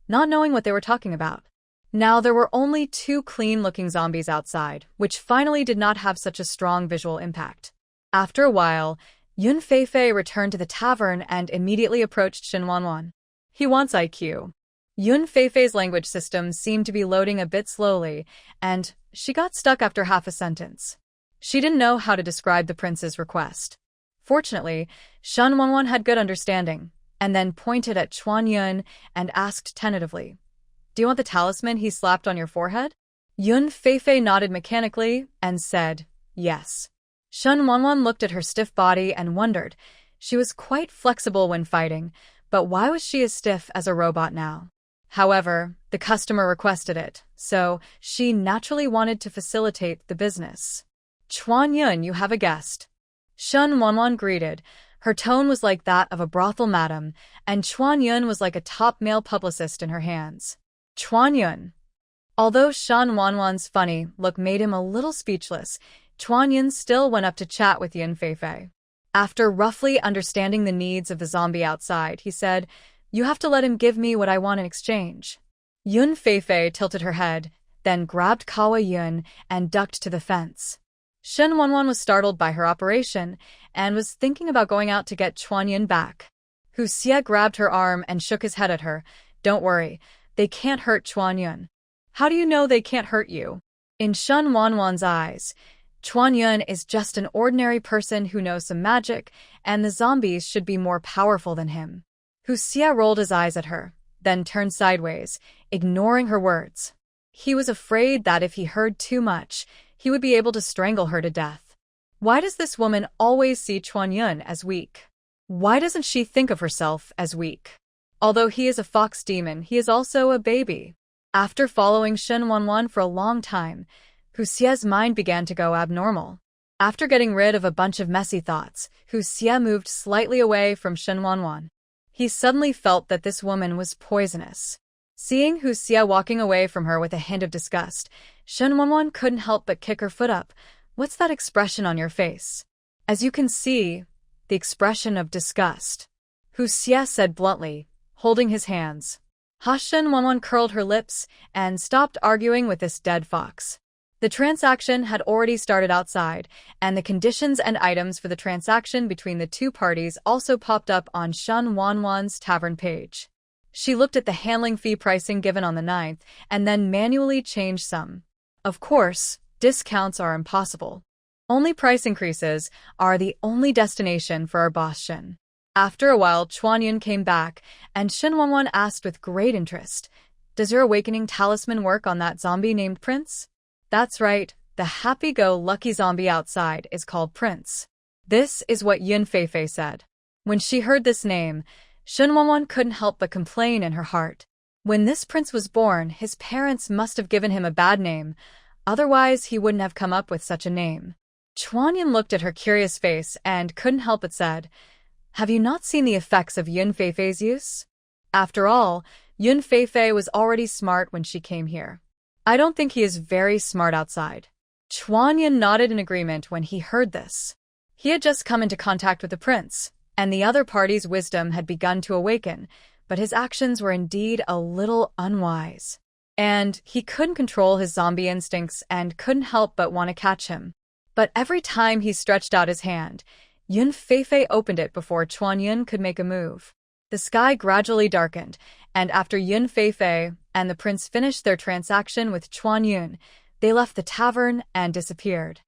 not knowing what they were talking about. Now there were only two clean-looking zombies outside, which finally did not have such a strong visual impact. After a while, Yun Feifei returned to the tavern and immediately approached Shen Wanwan. "He wants IQ." Yun Feifei's language system seemed to be loading a bit slowly, and she got stuck after half a sentence. She didn't know how to describe the prince's request. Fortunately, Shen Wanwan had good understanding, and then pointed at Chuan Yun and asked tentatively, "Do you want the talisman he slapped on your forehead?" Yun Feifei nodded mechanically and said, "Yes." Shen Wanwan looked at her stiff body and wondered. She was quite flexible when fighting, but why was she as stiff as a robot now? However, the customer requested it, so she naturally wanted to facilitate the business. "Chuan Yun, you have a guest." Shen Wanwan greeted. Her tone was like that of a brothel madam, and Chuan Yun was like a top male publicist in her hands. Chuan Yun. Although Shen Wanwan's funny look made him a little speechless, Chuan Yun still went up to chat with Yun Feifei. After roughly understanding the needs of the zombie outside, he said, "You have to let him give me what I want in exchange." Yun Feifei tilted her head, then grabbed Kawa Yun and ducked to the fence. Shen Wanwan was startled by her operation and was thinking about going out to get Chuan Yun back. Hu Xie grabbed her arm and shook his head at her. "Don't worry, they can't hurt Chuan Yun." "How do you know they can't hurt you?" In Shen Wanwan's eyes, Chuan Yun is just an ordinary person who knows some magic, and the zombies should be more powerful than him. Hu Xie rolled his eyes at her, then turned sideways, ignoring her words. He was afraid that if he heard too much, he would be able to strangle her to death. Why does this woman always see Chuan Yun as weak? Why doesn't she think of herself as weak? Although he is a fox demon, he is also a baby. After following Shen Wanwan for a long time, Hu Xie's mind began to go abnormal. After getting rid of a bunch of messy thoughts, Hu Xie moved slightly away from Shen Wanwan. He suddenly felt that this woman was poisonous. Seeing Hu Xie walking away from her with a hint of disgust, Shen Wanwan couldn't help but kick her foot up. "What's that expression on your face?" "As you can see, the expression of disgust," Hu Xie said bluntly, holding his hands. Shen Wanwan curled her lips and stopped arguing with this dead fox. The transaction had already started outside, and the conditions and items for the transaction between the two parties also popped up on Shen Wanwan's Tavern page. She looked at the handling fee pricing given on the 9th and then manually changed some. Of course, discounts are impossible. Only price increases are the only destination for our boss Shen. After a while, Chuanyun came back, and Shen Wanwan asked with great interest, "Does your awakening talisman work on that zombie named Prince?" "That's right, the happy-go-lucky zombie outside is called Prince." This is what Yun Feifei said. When she heard this name, Shen Wanwan couldn't help but complain in her heart. When this prince was born, his parents must have given him a bad name, otherwise he wouldn't have come up with such a name. Chuanyun looked at her curious face and couldn't help but said, "Have you not seen the effects of Yun Feifei's use?" After all, Yun Feifei was already smart when she came here. "I don't think he is very smart outside." Chuanyun nodded in agreement when he heard this. He had just come into contact with the prince, and the other party's wisdom had begun to awaken, but his actions were indeed a little unwise. And he couldn't control his zombie instincts and couldn't help but want to catch him. But every time he stretched out his hand, Yun Feifei opened it before Chuanyun could make a move. The sky gradually darkened, and after Yun Feifei and the prince finished their transaction with Chuanyun, they left the tavern and disappeared.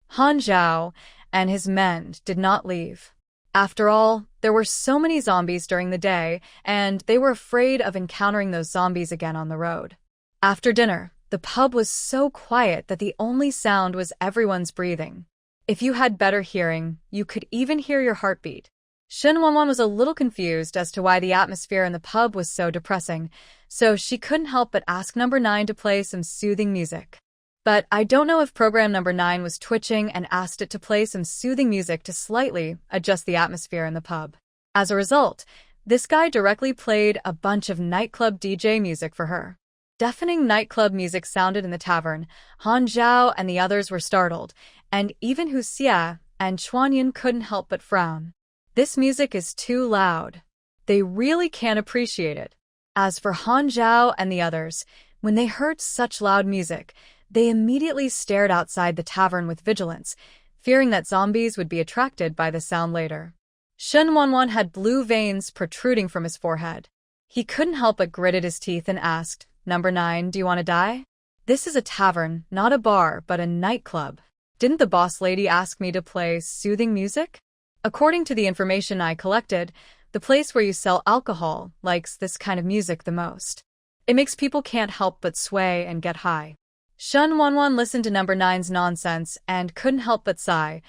Han Zhao and his men did not leave. After all, there were so many zombies during the day, and they were afraid of encountering those zombies again on the road. After dinner, the pub was so quiet that the only sound was everyone's breathing. If you had better hearing, you could even hear your heartbeat. Shen Wanwan was a little confused as to why the atmosphere in the pub was so depressing, so she couldn't help but ask number 9 to play some soothing music. But I don't know if program number 9 was twitching and asked it to play some soothing music to slightly adjust the atmosphere in the pub. As a result, this guy directly played a bunch of nightclub DJ music for her. Deafening nightclub music sounded in the tavern. Han Zhao and the others were startled, and even Hu Xie and Chuanyun couldn't help but frown. This music is too loud. They really can't appreciate it. As for Han Zhao and the others, when they heard such loud music, they immediately stared outside the tavern with vigilance, fearing that zombies would be attracted by the sound later. Shen Wanwan had blue veins protruding from his forehead. He couldn't help but gritted his teeth and asked, "Number 9, do you want to die?" "This is a tavern, not a bar, but a nightclub. Didn't the boss lady ask me to play soothing music?" According to the information I collected, the place where you sell alcohol likes this kind of music the most. It makes people can't help but sway and get high. Shen Wanwan listened to number 9's nonsense and couldn't help but sigh.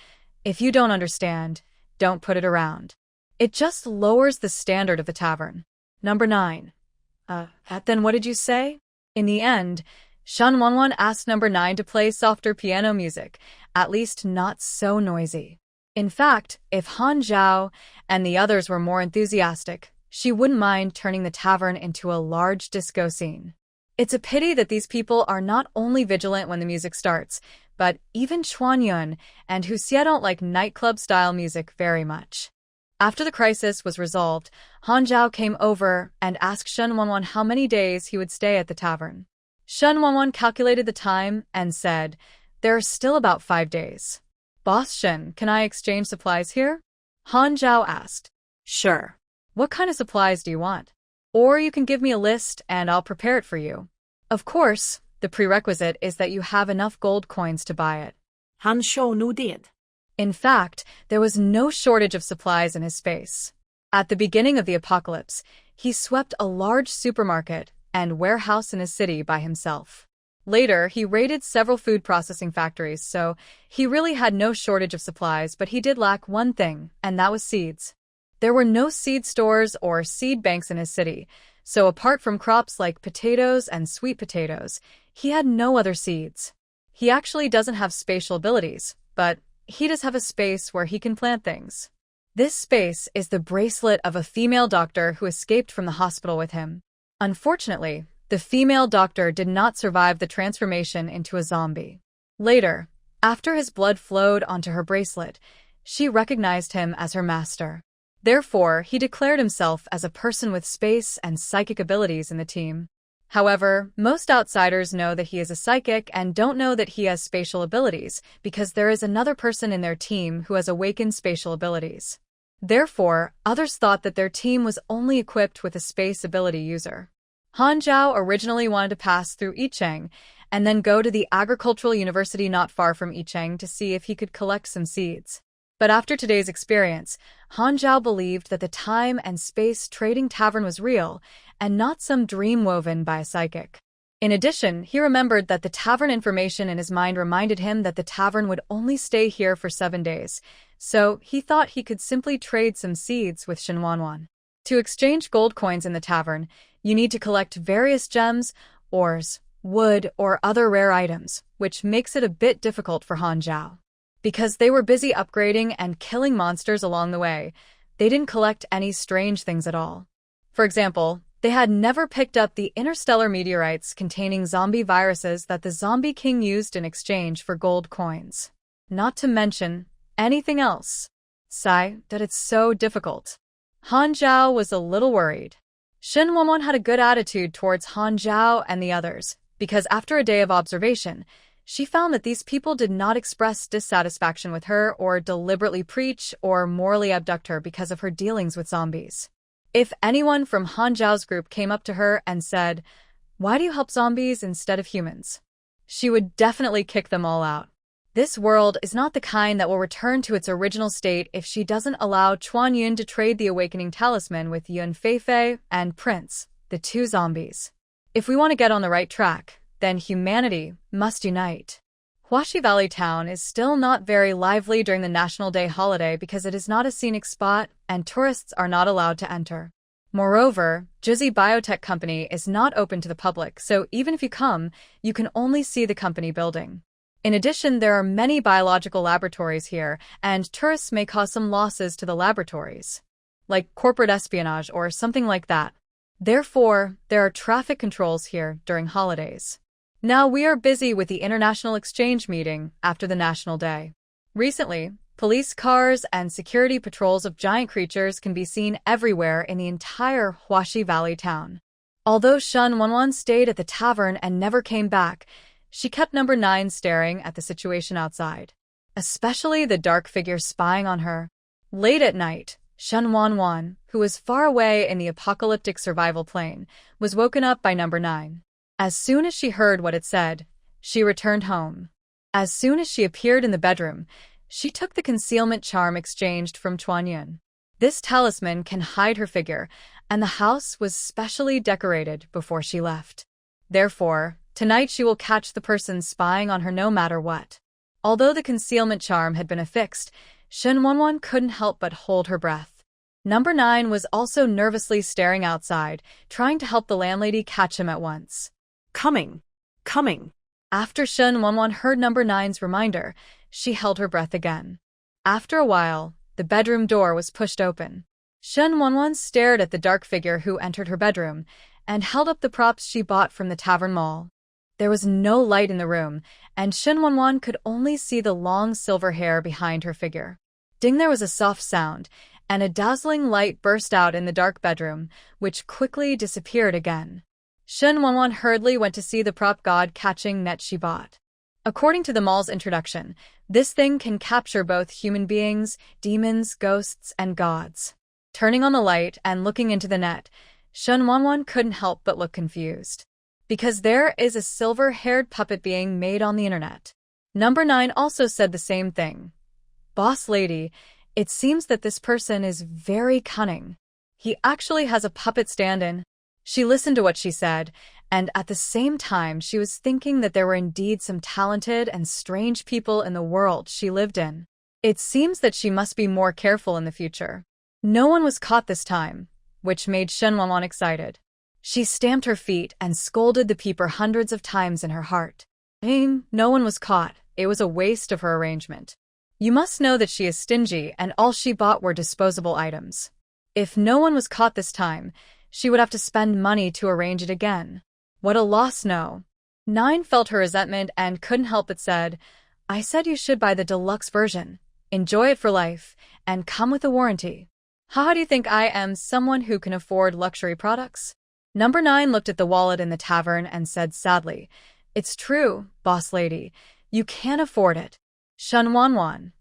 "If you don't understand, don't put it around. It just lowers the standard of the tavern." Number 9. Then what did you say? In the end, Shen Wanwan asked number 9 to play softer piano music, at least not so noisy. In fact, if Han Zhao and the others were more enthusiastic, she wouldn't mind turning the tavern into a large disco scene. It's a pity that these people are not only vigilant when the music starts, but even Chuanyun and Hu Xie don't like nightclub-style music very much. After the crisis was resolved, Han Zhao came over and asked Shen Wanwan how many days he would stay at the tavern. Shen Wanwan calculated the time and said, "There are still about 5 days. Boss Shen, can I exchange supplies here?" Han Zhao asked. "Sure. What kind of supplies do you want? Or you can give me a list and I'll prepare it for you. Of course, the prerequisite is that you have enough gold coins to buy it." Han Zhao nodded. In fact, there was no shortage of supplies in his space. At the beginning of the apocalypse, he swept a large supermarket and warehouse in his city by himself. Later, he raided several food processing factories, so he really had no shortage of supplies, but he did lack one thing, and that was seeds. There were no seed stores or seed banks in his city, so apart from crops like potatoes and sweet potatoes, he had no other seeds. He actually doesn't have spatial abilities, but he does have a space where he can plant things. This space is the bracelet of a female doctor who escaped from the hospital with him. Unfortunately, the female doctor did not survive the transformation into a zombie. Later, after his blood flowed onto her bracelet, she recognized him as her master. Therefore, he declared himself as a person with space and psychic abilities in the team. However, most outsiders know that he is a psychic and don't know that he has spatial abilities because there is another person in their team who has awakened spatial abilities. Therefore, others thought that their team was only equipped with a space ability user. Han Zhao originally wanted to pass through Yicheng and then go to the agricultural university not far from Yicheng to see if he could collect some seeds. But after today's experience, Han Zhao believed that the time and space trading tavern was real and not some dream woven by a psychic. In addition, he remembered that the tavern information in his mind reminded him that the tavern would only stay here for 7 days, so he thought he could simply trade some seeds with Shen Wanwan. To exchange gold coins in the tavern, you need to collect various gems, ores, wood, or other rare items, which makes it a bit difficult for Han Zhao. Because they were busy upgrading and killing monsters along the way, they didn't collect any strange things at all. For example, they had never picked up the interstellar meteorites containing zombie viruses that the Zombie King used in exchange for gold coins. Not to mention anything else. Sigh, that it's so difficult. Han Zhao was a little worried. Shen Wanwan had a good attitude towards Han Zhao and the others, because after a day of observation, she found that these people did not express dissatisfaction with her or deliberately preach or morally abduct her because of her dealings with zombies. If anyone from Han Zhao's group came up to her and said, "Why do you help zombies instead of humans?" she would definitely kick them all out. This world is not the kind that will return to its original state if she doesn't allow Chuan Yun to trade the awakening talisman with Yun Feifei and Prince, the 2 zombies. If we want to get on the right track, then humanity must unite. Huaxi Valley Town is still not very lively during the National Day holiday because it is not a scenic spot and tourists are not allowed to enter. Moreover, Jizzy Biotech Company is not open to the public, so even if you come, you can only see the company building. In addition, there are many biological laboratories here, and tourists may cause some losses to the laboratories, like corporate espionage or something like that. Therefore, there are traffic controls here during holidays. Now we are busy with the International Exchange meeting after the National Day. Recently, police cars and security patrols of giant creatures can be seen everywhere in the entire Huaxi Valley town. Although Shen Wanwan stayed at the tavern and never came back, she kept number 9 staring at the situation outside, especially the dark figure spying on her. Late at night, Shen Wanwan, who was far away in the apocalyptic survival plane, was woken up by number 9. As soon as she heard what it said, she returned home. As soon as she appeared in the bedroom, she took the concealment charm exchanged from Chuan Yun. This talisman can hide her figure, and the house was specially decorated before she left. Therefore, tonight she will catch the person spying on her no matter what. Although the concealment charm had been affixed, Shen Wanwan couldn't help but hold her breath. Number 9 was also nervously staring outside, trying to help the landlady catch him at once. Coming. After Shen Wanwan heard number 9's reminder, she held her breath again. After a while, the bedroom door was pushed open. Shen Wanwan stared at the dark figure who entered her bedroom and held up the props she bought from the tavern mall. There was no light in the room, and Shen Wanwan could only see the long silver hair behind her figure. Ding, there was a soft sound, and a dazzling light burst out in the dark bedroom, which quickly disappeared again. Shen Wanwan hurriedly went to see the prop god catching net she bought. According to the mall's introduction, this thing can capture both human beings, demons, ghosts, and gods. Turning on the light and looking into the net, Shen Wanwan couldn't help but look confused. Because there is a silver-haired puppet being made on the internet. Number 9 also said the same thing. Boss lady, it seems that this person is very cunning. He actually has a puppet stand-in. She listened to what she said, and at the same time she was thinking that there were indeed some talented and strange people in the world she lived in. It seems that she must be more careful in the future. No one was caught this time, which made Shen Wanwan excited. She stamped her feet and scolded the peeper hundreds of times in her heart. No one was caught. It was a waste of her arrangement. You must know that she is stingy and all she bought were disposable items. If no one was caught this time, she would have to spend money to arrange it again. What a loss, no. 9 felt her resentment and couldn't help but said, I said you should buy the deluxe version, enjoy it for life, and come with a warranty. How do you think I am someone who can afford luxury products? Number 9 looked at the wallet in the tavern and said sadly, "It's true, boss lady. You can't afford it." Shen Wanwan.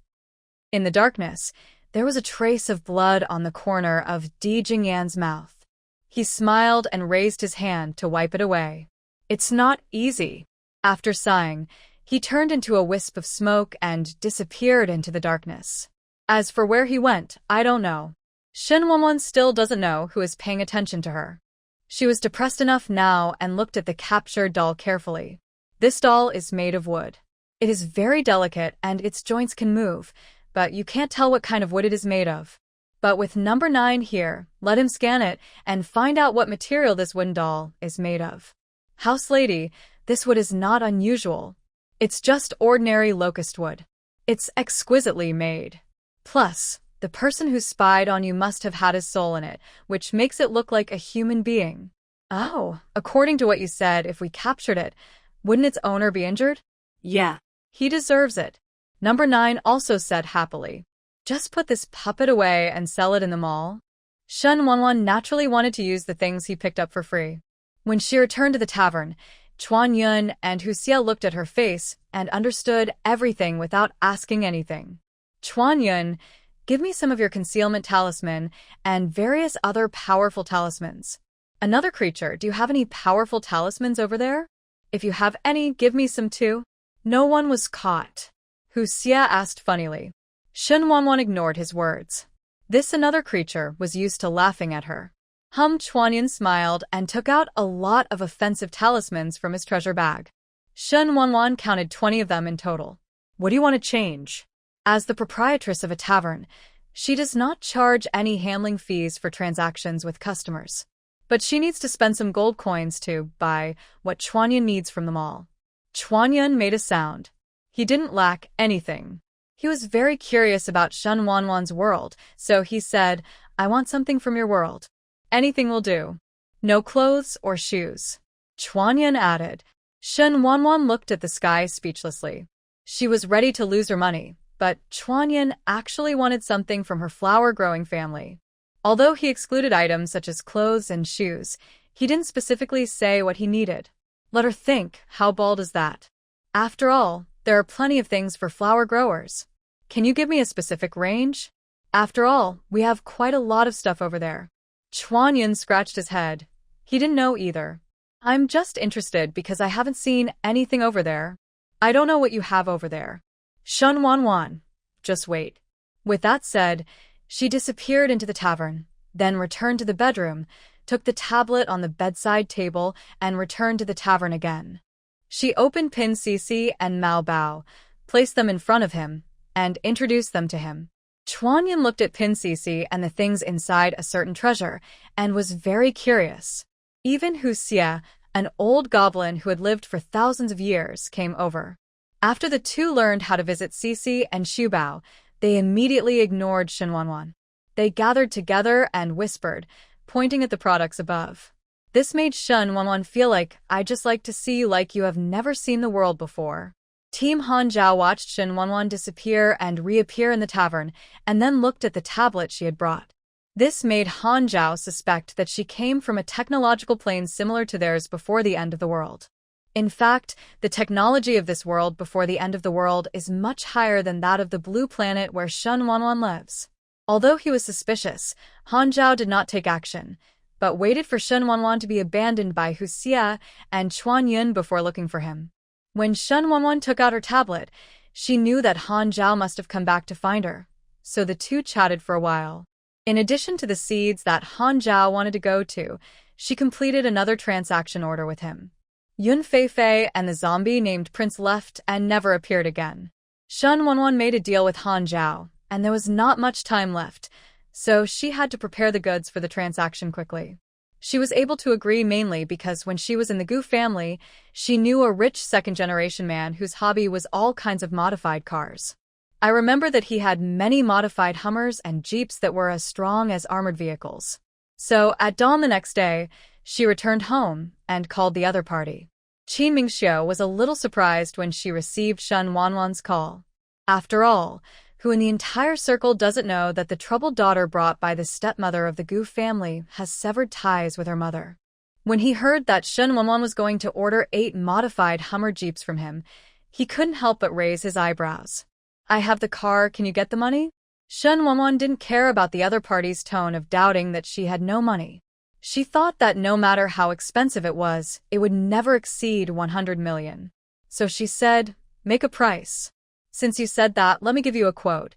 In the darkness, there was a trace of blood on the corner of Di Jingyan's mouth. He smiled and raised his hand to wipe it away. "It's not easy." After sighing, he turned into a wisp of smoke and disappeared into the darkness. As for where he went, I don't know. Shen Wanwan still doesn't know who is paying attention to her. She was depressed enough now and looked at the captured doll carefully. This doll is made of wood. It is very delicate and its joints can move, but you can't tell what kind of wood it is made of. But with number 9 here, let him scan it and find out what material this wooden doll is made of. House lady, this wood is not unusual. It's just ordinary locust wood. It's exquisitely made. Plus, the person who spied on you must have had his soul in it, which makes it look like a human being. Oh, according to what you said, if we captured it, wouldn't its owner be injured? Yeah. He deserves it. Number 9 also said happily, "Just put this puppet away and sell it in the mall." Shen Wanwan naturally wanted to use the things he picked up for free. When she returned to the tavern, Chuan Yun and Hu Xie looked at her face and understood everything without asking anything. "Chuan Yun, give me some of your concealment talisman and various other powerful talismans." "Another creature, do you have any powerful talismans over there? If you have any, give me some too." No one was caught. Hu Xie asked funnily. Shen Wanwan ignored his words. This another creature was used to laughing at her. Chuanyan smiled and took out a lot of offensive talismans from his treasure bag. Shen Wanwan counted 20 of them in total. "What do you want to change?" As the proprietress of a tavern, she does not charge any handling fees for transactions with customers. But she needs to spend some gold coins to buy what Chuanyan needs from the mall. Chuanyan made a sound. He didn't lack anything. He was very curious about Shen Wanwan's world, so he said, "I want something from your world. Anything will do. No clothes or shoes." Chuanyan added. Shen Wanwan looked at the sky speechlessly. She was ready to lose her money, but Chuanyan actually wanted something from her flower-growing family. Although he excluded items such as clothes and shoes, he didn't specifically say what he needed. Let her think, how bold is that? After all, there are plenty of things for flower growers. Can you give me a specific range? After all, we have quite a lot of stuff over there. Chuanyan scratched his head. He didn't know either. "I'm just interested because I haven't seen anything over there." "I don't know what you have over there." Shen Wanwan. "Just wait." With that said, she disappeared into the tavern, then returned to the bedroom, took the tablet on the bedside table, and returned to the tavern again. She opened Pin Cici and Mao Bao, placed them in front of him, and introduced them to him. Chuanyan looked at Pin Cici and the things inside a certain treasure, and was very curious. Even Hu Xie, an old goblin who had lived for thousands of years, came over. After the two learned how to visit Cici and Shubao, they immediately ignored Shen Wanwan. They gathered together and whispered, pointing at the products above. This made Shen Wanwan feel like, "I just like to see you like you have never seen the world before." Team Hanzhao watched Shen Wanwan disappear and reappear in the tavern, and then looked at the tablet she had brought. This made Hanzhao suspect that she came from a technological plane similar to theirs before the end of the world. In fact, the technology of this world before the end of the world is much higher than that of the blue planet where Shen Wanwan lives. Although he was suspicious, Hanzhao did not take action, but waited for Shen Wanwan to be abandoned by Hu Xie and Chuan Yun before looking for him. When Shen Wanwan took out her tablet, she knew that Hanzhao must have come back to find her, so the two chatted for a while. In addition to the seeds that Hanzhao wanted to go to, she completed another transaction order with him. Yun Feifei and the zombie named Prince left and never appeared again. Shen Wanwan made a deal with Hanzhao, and there was not much time left, so she had to prepare the goods for the transaction quickly. She was able to agree mainly because when she was in the Gu family, she knew a rich second-generation man whose hobby was all kinds of modified cars. I remember that he had many modified Hummers and Jeeps that were as strong as armored vehicles. So, at dawn the next day, she returned home and called the other party. Qin Mingxiu was a little surprised when she received Shen Wanwan's call. After all, who in the entire circle doesn't know that the troubled daughter brought by the stepmother of the Gu family has severed ties with her mother? When he heard that Shen Wanwan was going to order 8 modified Hummer Jeeps from him, he couldn't help but raise his eyebrows. I have the car, can you get the money? Shen Wanwan didn't care about the other party's tone of doubting that she had no money. She thought that no matter how expensive it would never exceed 100 million. So she said, make a price. Since you said that, let me give you a quote.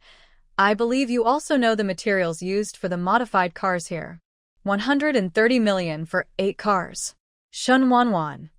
I believe you also know the materials used for the modified cars here. 130 million for 8 cars. Shen Wanwan.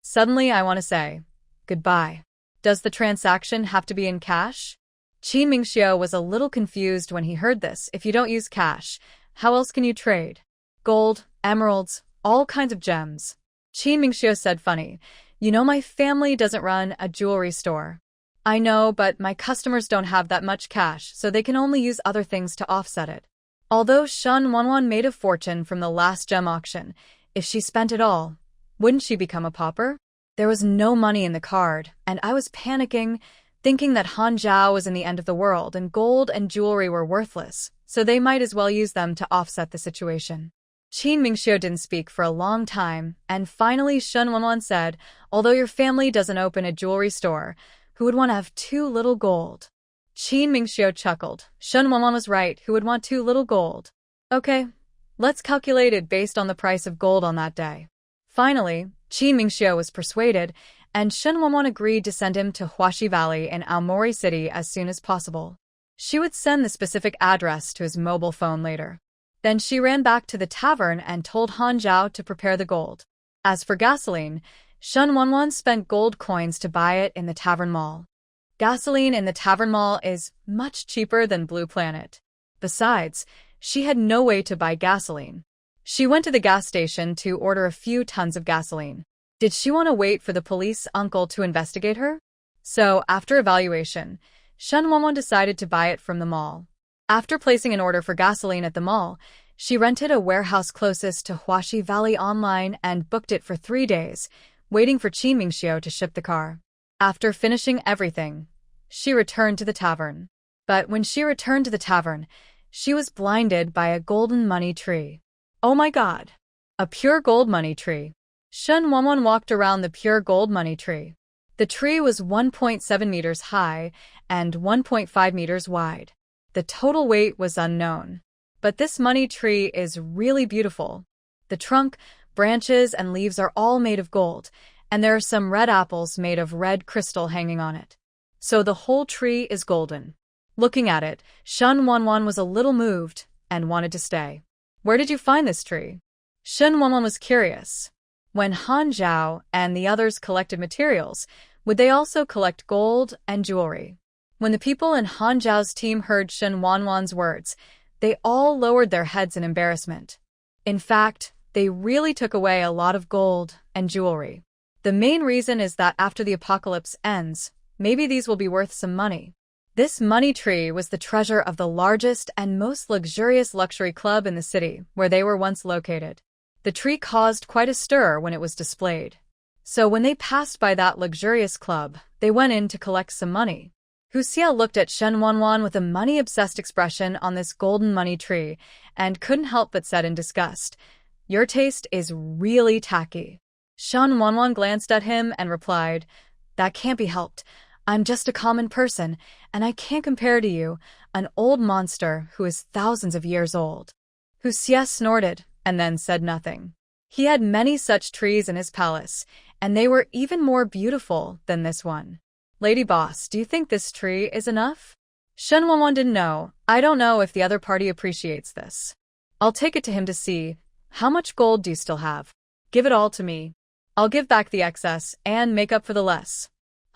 Suddenly I want to say, goodbye. Does the transaction have to be in cash? Qin Mingxiu was a little confused when he heard this. If you don't use cash, how else can you trade? Gold, emeralds, all kinds of gems. Qin Mingxiu said funny. You know my family doesn't run a jewelry store. I know, but my customers don't have that much cash, so they can only use other things to offset it. Although Shen Wanwan made a fortune from the last gem auction, if she spent it all, wouldn't she become a pauper? There was no money in the card, and I was panicking, thinking that Han Zhao was in the end of the world and gold and jewelry were worthless, so they might as well use them to offset the situation. Qin Mingxiu didn't speak for a long time, and finally Shen Wanwan said, although your family doesn't open a jewelry store, who would want to have too little gold? Qin Mingxiu chuckled. Shen Wanwan was right, who would want too little gold? Okay, let's calculate it based on the price of gold on that day. Finally, Qin Mingxiu was persuaded, and Shen Wanwan agreed to send him to Hu Xie Valley in Aomori City as soon as possible. She would send the specific address to his mobile phone later. Then she ran back to the tavern and told Han Zhao to prepare the gold. As for gasoline, Shen Wanwan spent gold coins to buy it in the tavern mall. Gasoline in the tavern mall is much cheaper than Blue Planet. Besides, she had no way to buy gasoline. She went to the gas station to order a few tons of gasoline. Did she want to wait for the police uncle to investigate her? So, after evaluation, Shen Wanwan decided to buy it from the mall. After placing an order for gasoline at the mall, she rented a warehouse closest to Hu Xie Valley online and booked it for 3 days, waiting for Qin Mingxiu to ship the car. After finishing everything, she returned to the tavern. But when she returned to the tavern, she was blinded by a golden money tree. Oh my god! A pure gold money tree. Shen Wanwan walked around the pure gold money tree. The tree was 1.7 meters high and 1.5 meters wide. The total weight was unknown. But this money tree is really beautiful. The trunk, branches, and leaves are all made of gold, and there are some red apples made of red crystal hanging on it. So the whole tree is golden. Looking at it, Shen Wanwan was a little moved and wanted to stay. Where did you find this tree? Shen Wanwan was curious. When Han Zhao and the others collected materials, would they also collect gold and jewelry? When the people in Han Zhao's team heard Shen Wanwan's words, they all lowered their heads in embarrassment. In fact, they really took away a lot of gold and jewelry. The main reason is that after the apocalypse ends, maybe these will be worth some money. This money tree was the treasure of the largest and most luxurious luxury club in the city where they were once located. The tree caused quite a stir when it was displayed. So when they passed by that luxurious club, they went in to collect some money. Hu Xie looked at Shen Wanwan with a money-obsessed expression on this golden money tree and couldn't help but said in disgust, "Your taste is really tacky." Shen Wanwan glanced at him and replied, "That can't be helped. I'm just a common person, and I can't compare to you, an old monster who is thousands of years old." Hu Xie snorted and then said nothing. He had many such trees in his palace, and they were even more beautiful than this one. "Lady boss, do you think this tree is enough?" Shen Wanwan didn't know. "I don't know if the other party appreciates this. I'll take it to him to see. How much gold do you still have? Give it all to me. I'll give back the excess and make up for the less."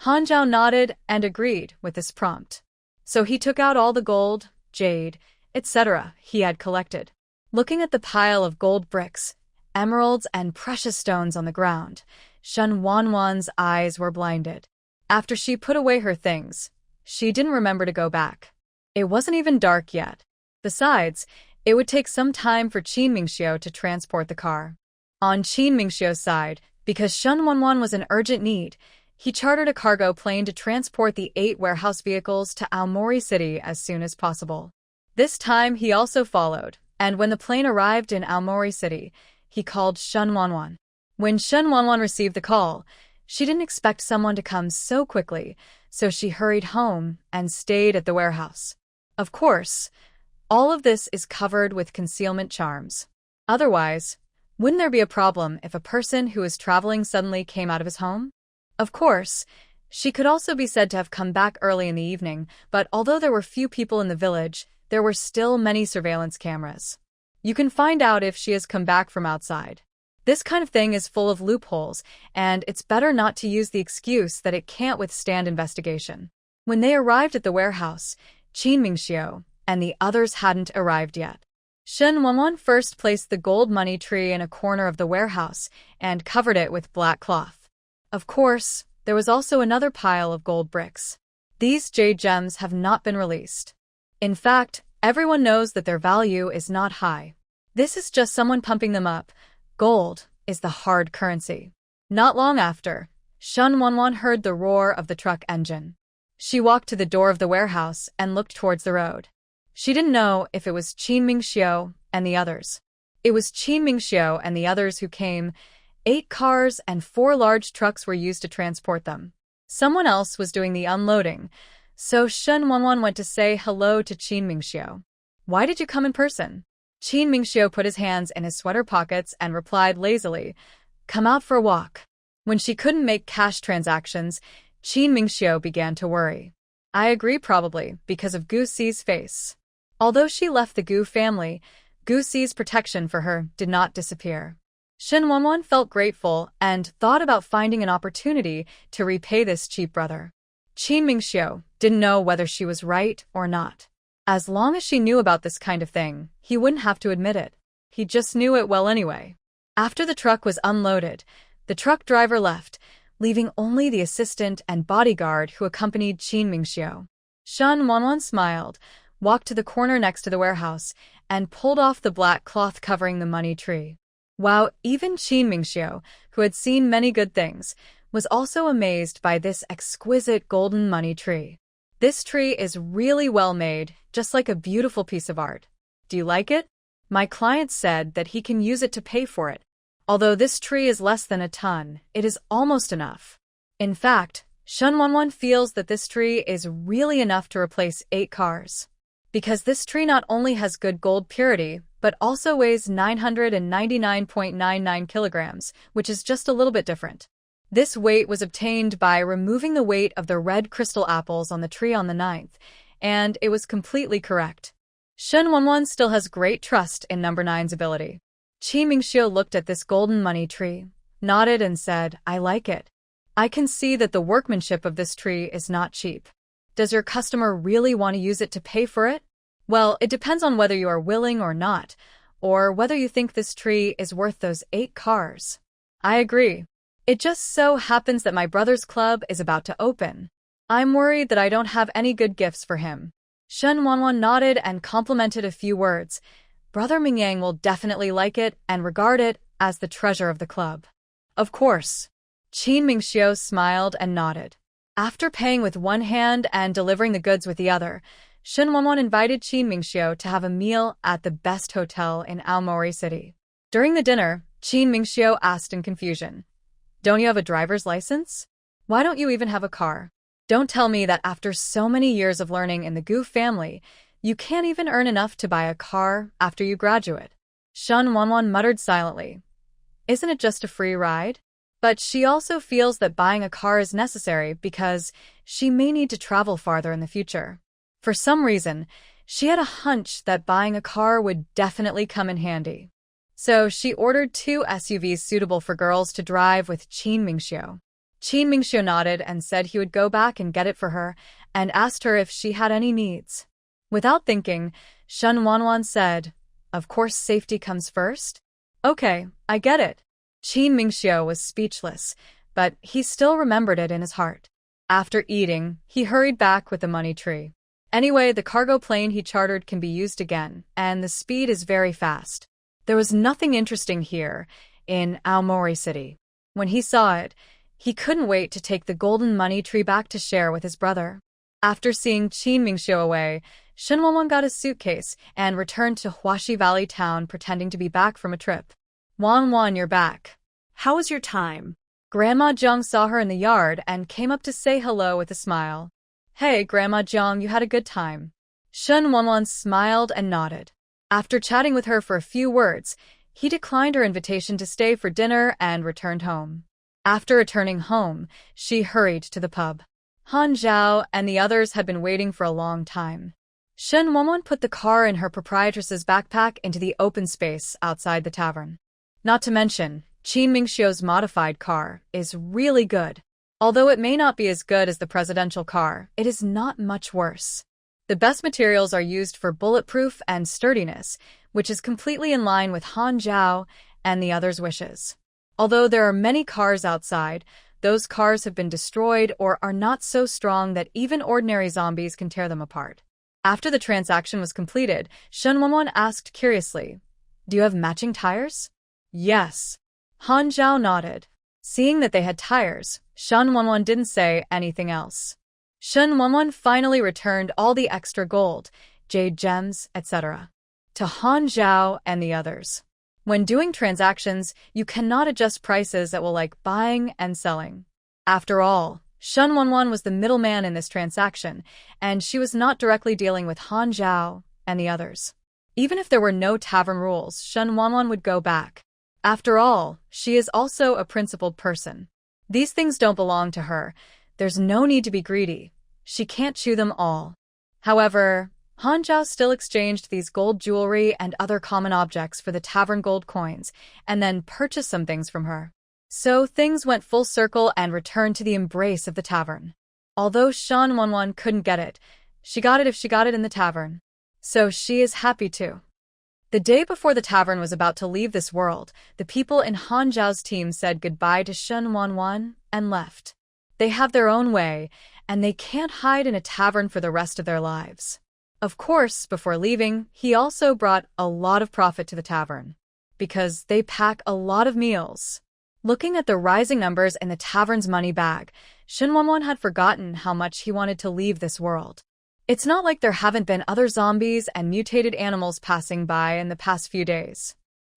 Han Zhao nodded and agreed with this prompt. So he took out all the gold, jade, etc. he had collected. Looking at the pile of gold bricks, emeralds, and precious stones on the ground, Shen Wanwan's eyes were blinded. After she put away her things, she didn't remember to go back. It wasn't even dark yet. Besides, it would take some time for Qin Mingxiu to transport the car. On Qin Mingxiu's side, because Shen Wanwan was in urgent need, he chartered a cargo plane to transport the 8 warehouse vehicles to Aomori City as soon as possible. This time he also followed, and when the plane arrived in Aomori City, he called Shen Wanwan. When Shen Wanwan received the call, she didn't expect someone to come so quickly, so she hurried home and stayed at the warehouse. Of course, all of this is covered with concealment charms. Otherwise, wouldn't there be a problem if a person who was traveling suddenly came out of his home? Of course, she could also be said to have come back early in the evening, but although there were few people in the village, there were still many surveillance cameras. You can find out if she has come back from outside. This kind of thing is full of loopholes, and it's better not to use the excuse that it can't withstand investigation. When they arrived at the warehouse, Qin Mingxiu and the others hadn't arrived yet. Shen Wanwan first placed the gold money tree in a corner of the warehouse and covered it with black cloth. Of course, there was also another pile of gold bricks. These jade gems have not been released. In fact, everyone knows that their value is not high. This is just someone pumping them up. Gold is the hard currency. Not long after, Shen Wanwan heard the roar of the truck engine. She walked to the door of the warehouse and looked towards the road. She didn't know if it was Qin Mingxiu and the others. It was Qin Mingxiu and the others who came. 8 cars and 4 large trucks were used to transport them. Someone else was doing the unloading, so Shen Wanwan went to say hello to Qin Mingxiu. "Why did you come in person?" Qin Mingxiu put his hands in his sweater pockets and replied lazily, "Come out for a walk." When she couldn't make cash transactions, Qin Mingxiu began to worry. "I agree, probably because of Hu Xie's face." Although she left the Gu family, Hu Xie's protection for her did not disappear. Shen Wanwan felt grateful and thought about finding an opportunity to repay this cheap brother. Qin Mingxiu didn't know whether she was right or not. As long as she knew about this kind of thing, he wouldn't have to admit it. He just knew it well anyway. After the truck was unloaded, the truck driver left, leaving only the assistant and bodyguard who accompanied Qin Mingxiu. Shen Wanwan smiled, walked to the corner next to the warehouse, and pulled off the black cloth covering the money tree. Wow, even Qin Mingxiu, who had seen many good things, was also amazed by this exquisite golden money tree. This tree is really well made, just like a beautiful piece of art. Do you like it? My client said that he can use it to pay for it. Although this tree is less than a ton, it is almost enough. In fact, Shen Wanwan feels that this tree is really enough to replace 8 cars. Because this tree not only has good gold purity, but also weighs 999.99 kilograms, which is just a little bit different. This weight was obtained by removing the weight of the red crystal apples on the tree on the 9th, and it was completely correct. Shen Wanwan still has great trust in number 9's ability. Qin Mingxiu looked at this golden money tree, nodded and said, "I like it. I can see that the workmanship of this tree is not cheap. Does your customer really want to use it to pay for it? Well, it depends on whether you are willing or not, or whether you think this tree is worth those 8 cars. I agree. It just so happens that my brother's club is about to open. I'm worried that I don't have any good gifts for him." Shen Wanwan nodded and complimented a few words. Brother Mingyang will definitely like it and regard it as the treasure of the club. Of course. Qin Mingxiu smiled and nodded. After paying with one hand and delivering the goods with the other, Shen Wanwan invited Qin Mingxiu to have a meal at the best hotel in Aomori City. During the dinner, Qin Mingxiu asked in confusion, "Don't you have a driver's license? Why don't you even have a car? Don't tell me that after so many years of learning in the Gu family, you can't even earn enough to buy a car after you graduate." Shen Wanwan muttered silently. Isn't it just a free ride? But she also feels that buying a car is necessary because she may need to travel farther in the future. For some reason, she had a hunch that buying a car would definitely come in handy. So she ordered 2 SUVs suitable for girls to drive with Qin Mingxiu. Qin Mingxiu nodded and said he would go back and get it for her and asked her if she had any needs. Without thinking, Shen Wanwan said, "Of course safety comes first." "Okay, I get it." Qin Mingxiu was speechless, but he still remembered it in his heart. After eating, he hurried back with the money tree. Anyway, the cargo plane he chartered can be used again, and the speed is very fast. There was nothing interesting here in Aomori City. When he saw it, he couldn't wait to take the golden money tree back to share with his brother. After seeing Qin Mingxiu away, Shen Wanwan got his suitcase and returned to Huaxi Valley town pretending to be back from a trip. Wan Wan, you're back. How was your time? Grandma Jiang saw her in the yard and came up to say hello with a smile. Hey, Grandma Jiang, you had a good time. Shen Wanwan smiled and nodded. After chatting with her for a few words, he declined her invitation to stay for dinner and returned home. After returning home, she hurried to the pub. Han Zhao and the others had been waiting for a long time. Shen Wanwan put the car in her proprietress's backpack into the open space outside the tavern. Not to mention, Qin Mingxiu's modified car is really good. Although it may not be as good as the presidential car, it is not much worse. The best materials are used for bulletproof and sturdiness, which is completely in line with Han Zhao and the others' wishes. Although there are many cars outside, those cars have been destroyed or are not so strong that even ordinary zombies can tear them apart. After the transaction was completed, Shen Wanwan asked curiously, "Do you have matching tires?" "Yes." Han Zhao nodded. Seeing that they had tires, Shen Wanwan didn't say anything else. Shen Wanwan finally returned all the extra gold, jade gems, etc. to Han Zhao and the others. When doing transactions, you cannot adjust prices that will like buying and selling. After all, Shen Wanwan was the middleman in this transaction, and she was not directly dealing with Han Zhao and the others. Even if there were no tavern rules, Shen Wanwan would go back. After all, she is also a principled person. These things don't belong to her. There's no need to be greedy. She can't chew them all. However, Han Zhao still exchanged these gold jewelry and other common objects for the tavern gold coins, and then purchased some things from her. So things went full circle and returned to the embrace of the tavern. Although Shen Wanwan couldn't get it, she got it if she got it in the tavern. So she is happy too. The day before the tavern was about to leave this world, the people in Han Zhao's team said goodbye to Shen Wanwan and left. They have their own way, and they can't hide in a tavern for the rest of their lives. Of course, before leaving, he also brought a lot of profit to the tavern, because they pack a lot of meals. Looking at the rising numbers in the tavern's money bag, Shen Wanwan had forgotten how much he wanted to leave this world. It's not like there haven't been other zombies and mutated animals passing by in the past few days.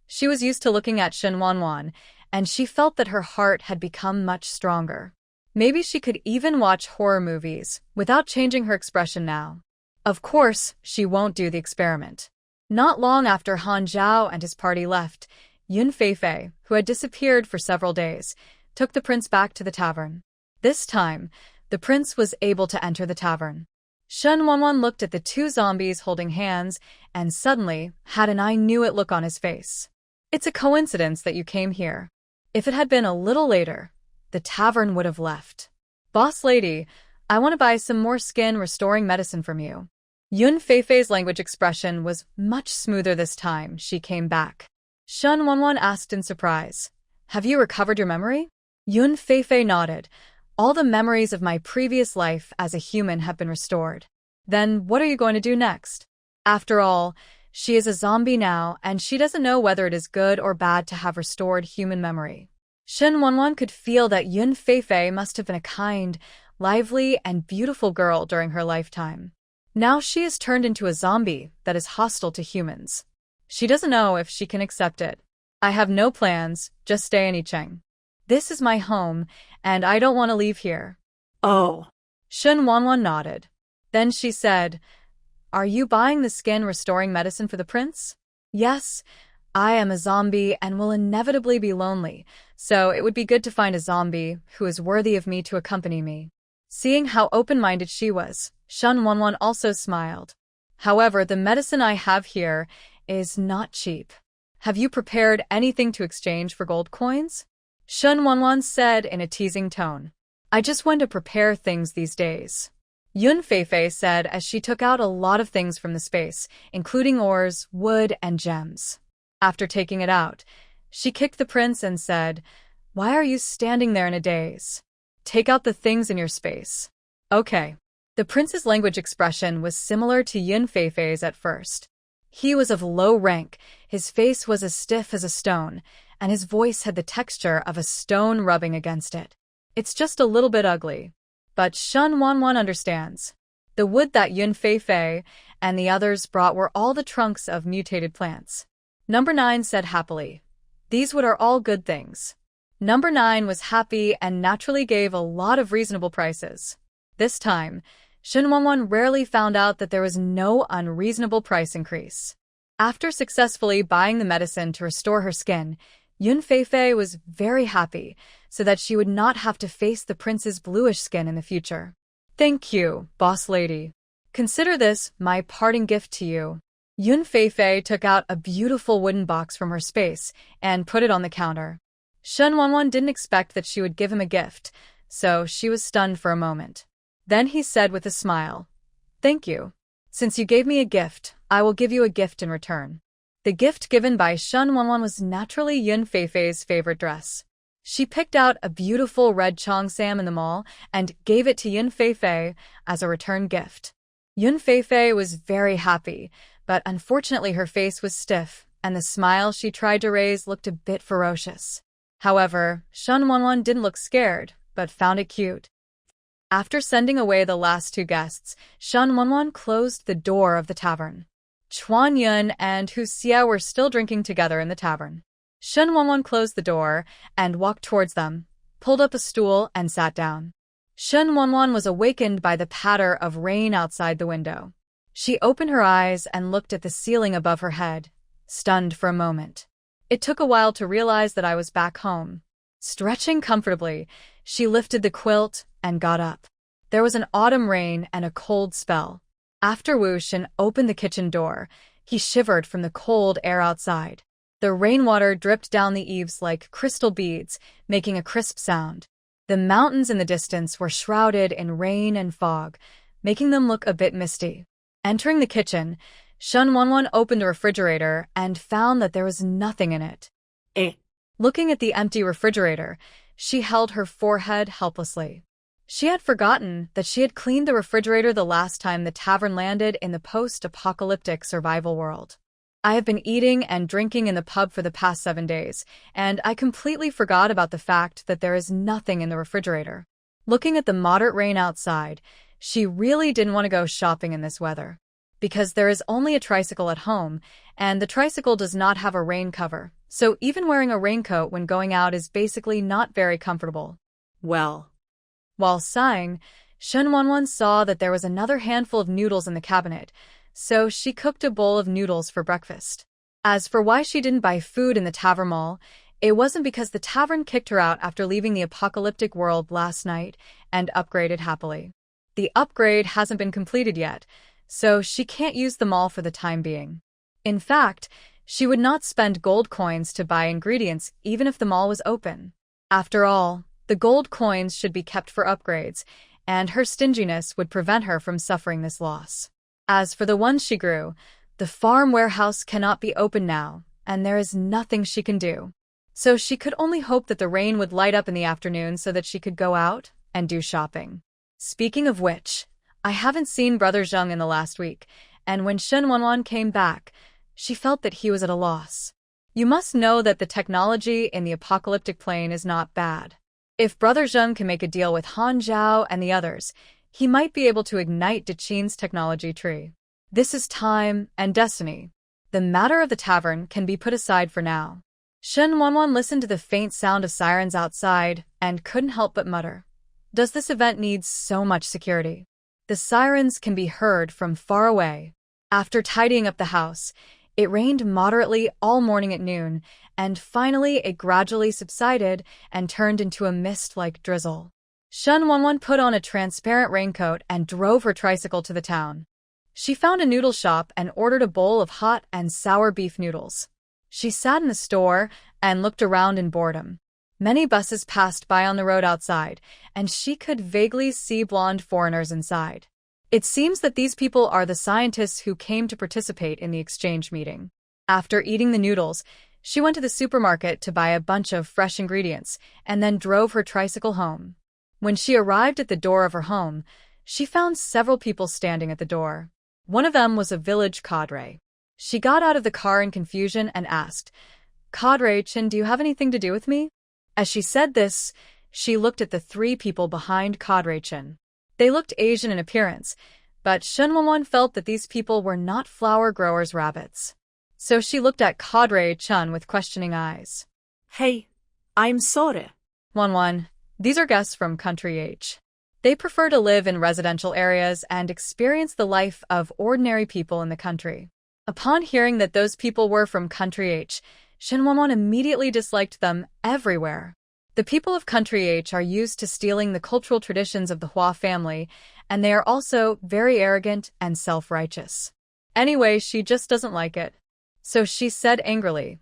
She was used to looking at Shen Wanwan, and she felt that her heart had become much stronger. Maybe she could even watch horror movies without changing her expression now. Of course, she won't do the experiment. Not long after Han Zhao and his party left, Yun Feifei, who had disappeared for several days, took the prince back to the tavern. This time, the prince was able to enter the tavern. Shen Wanwan looked at the two zombies holding hands and suddenly had an I knew it look on his face. It's a coincidence that you came here. If it had been a little later, the tavern would have left. Boss lady, I want to buy some more skin restoring medicine from you. Yun Feifei's language expression was much smoother this time she came back. Shen Wanwan asked in surprise, "Have you recovered your memory?" Yun Feifei nodded. All the memories of my previous life as a human have been restored. Then what are you going to do next? After all, she is a zombie now, and she doesn't know whether it is good or bad to have restored human memory. Shen Wanwan could feel that Yun Feifei must have been a kind, lively, and beautiful girl during her lifetime. Now she is turned into a zombie that is hostile to humans. She doesn't know if she can accept it. I have no plans, just stay in Yicheng. This is my home, and I don't want to leave here. Oh. Shen Wanwan nodded. Then she said, "Are you buying the skin restoring medicine for the prince?" "Yes, I am a zombie and will inevitably be lonely, so it would be good to find a zombie who is worthy of me to accompany me." Seeing how open-minded she was, Shen Wanwan also smiled. "However, the medicine I have here is not cheap. Have you prepared anything to exchange for gold coins?" Shen Wanwan said in a teasing tone. "I just want to prepare things these days." Yun Feifei said as she took out a lot of things from the space, including ores, wood, and gems. After taking it out, she kicked the prince and said, "Why are you standing there in a daze? Take out the things in your space." "Okay." The prince's language expression was similar to Yun Feifei's at first. He was of low rank, his face was as stiff as a stone, and his voice had the texture of a stone rubbing against it. It's just a little bit ugly. But Shen Wanwan understands. The wood that Yun Feifei and the others brought were all the trunks of mutated plants. Number 9 said happily, These would are all good things. Number 9 was happy and naturally gave a lot of reasonable prices. This time, Shen Wanwan rarely found out that there was no unreasonable price increase. After successfully buying the medicine to restore her skin, Yun Feifei was very happy so that she would not have to face the prince's bluish skin in the future. Thank you, boss lady. Consider this my parting gift to you. Yun Feifei took out a beautiful wooden box from her space and put it on the counter. Shen Wanwan didn't expect that she would give him a gift, so she was stunned for a moment. Then he said with a smile, "Thank you. Since you gave me a gift, I will give you a gift in return." The gift given by Shen Wanwan was naturally Yun Feifei's favorite dress. She picked out a beautiful red cheongsam in the mall and gave it to Yun Feifei as a return gift. Yun Feifei was very happy, but unfortunately her face was stiff, and the smile she tried to raise looked a bit ferocious. However, Shen Wanwan didn't look scared, but found it cute. After sending away the last 2 guests, Shen Wanwan closed the door of the tavern. Chuan Yun and Hu Xie were still drinking together in the tavern. Shen Wanwan closed the door and walked towards them, pulled up a stool and sat down. Shen Wanwan was awakened by the patter of rain outside the window. She opened her eyes and looked at the ceiling above her head, stunned for a moment. It took a while to realize that I was back home. Stretching comfortably, she lifted the quilt and got up. There was an autumn rain and a cold spell. After Wu Xie opened the kitchen door, he shivered from the cold air outside. The rainwater dripped down the eaves like crystal beads, making a crisp sound. The mountains in the distance were shrouded in rain and fog, making them look a bit misty. Entering the kitchen, Shen Wanwan opened the refrigerator and found that there was nothing in it. Looking at the empty refrigerator, she held her forehead helplessly. She had forgotten that she had cleaned the refrigerator the last time the tavern landed in the post-apocalyptic survival world. I have been eating and drinking in the pub for the past 7 days, and I completely forgot about the fact that there is nothing in the refrigerator. Looking at the moderate rain outside, she really didn't want to go shopping in this weather. Because there is only a tricycle at home, and the tricycle does not have a rain cover, so even wearing a raincoat when going out is basically not very comfortable. While sighing, Shen Wanwan saw that there was another handful of noodles in the cabinet, so she cooked a bowl of noodles for breakfast. As for why she didn't buy food in the Tavern Mall, it wasn't because the tavern kicked her out after leaving the apocalyptic world last night and upgraded happily. The upgrade hasn't been completed yet, so she can't use the mall for the time being. In fact, she would not spend gold coins to buy ingredients even if the mall was open. After all, the gold coins should be kept for upgrades, and her stinginess would prevent her from suffering this loss. As for the ones she grew, the farm warehouse cannot be open now, and there is nothing she can do. So she could only hope that the rain would light up in the afternoon so that she could go out and do shopping. Speaking of which, I haven't seen Brother Zheng in the last week, and when Shen Wanwan came back, she felt that he was at a loss. You must know that the technology in the apocalyptic plane is not bad. If Brother Zheng can make a deal with Han Zhao and the others, he might be able to ignite Daqin's technology tree. This is time and destiny. The matter of the tavern can be put aside for now. Shen Wanwan listened to the faint sound of sirens outside and couldn't help but mutter, "Does this event need so much security?" The sirens can be heard from far away. After tidying up the house, it rained moderately all morning at noon, and finally it gradually subsided and turned into a mist-like drizzle. Shen Wanwan put on a transparent raincoat and drove her tricycle to the town. She found a noodle shop and ordered a bowl of hot and sour beef noodles. She sat in the store and looked around in boredom. Many buses passed by on the road outside, and she could vaguely see blonde foreigners inside. It seems that these people are the scientists who came to participate in the exchange meeting. After eating the noodles, she went to the supermarket to buy a bunch of fresh ingredients and then drove her tricycle home. When she arrived at the door of her home, she found several people standing at the door. One of them was a village cadre. She got out of the car in confusion and asked, "Cadre Chin, do you have anything to do with me?" As she said this, she looked at the 3 people behind Cadre Chin. They looked Asian in appearance, but Shen Wanwan felt that these people were not flower growers' rabbits. So she looked at Cadre Chun with questioning eyes. Hey, I'm sorry. 1-1. These are guests from Country H. They prefer to live in residential areas and experience the life of ordinary people in the country. Upon hearing that those people were from Country H, Shin 1-1 immediately disliked them everywhere. The people of Country H are used to stealing the cultural traditions of the Hua family, and they are also very arrogant and self-righteous. Anyway, she just doesn't like it. So she said angrily,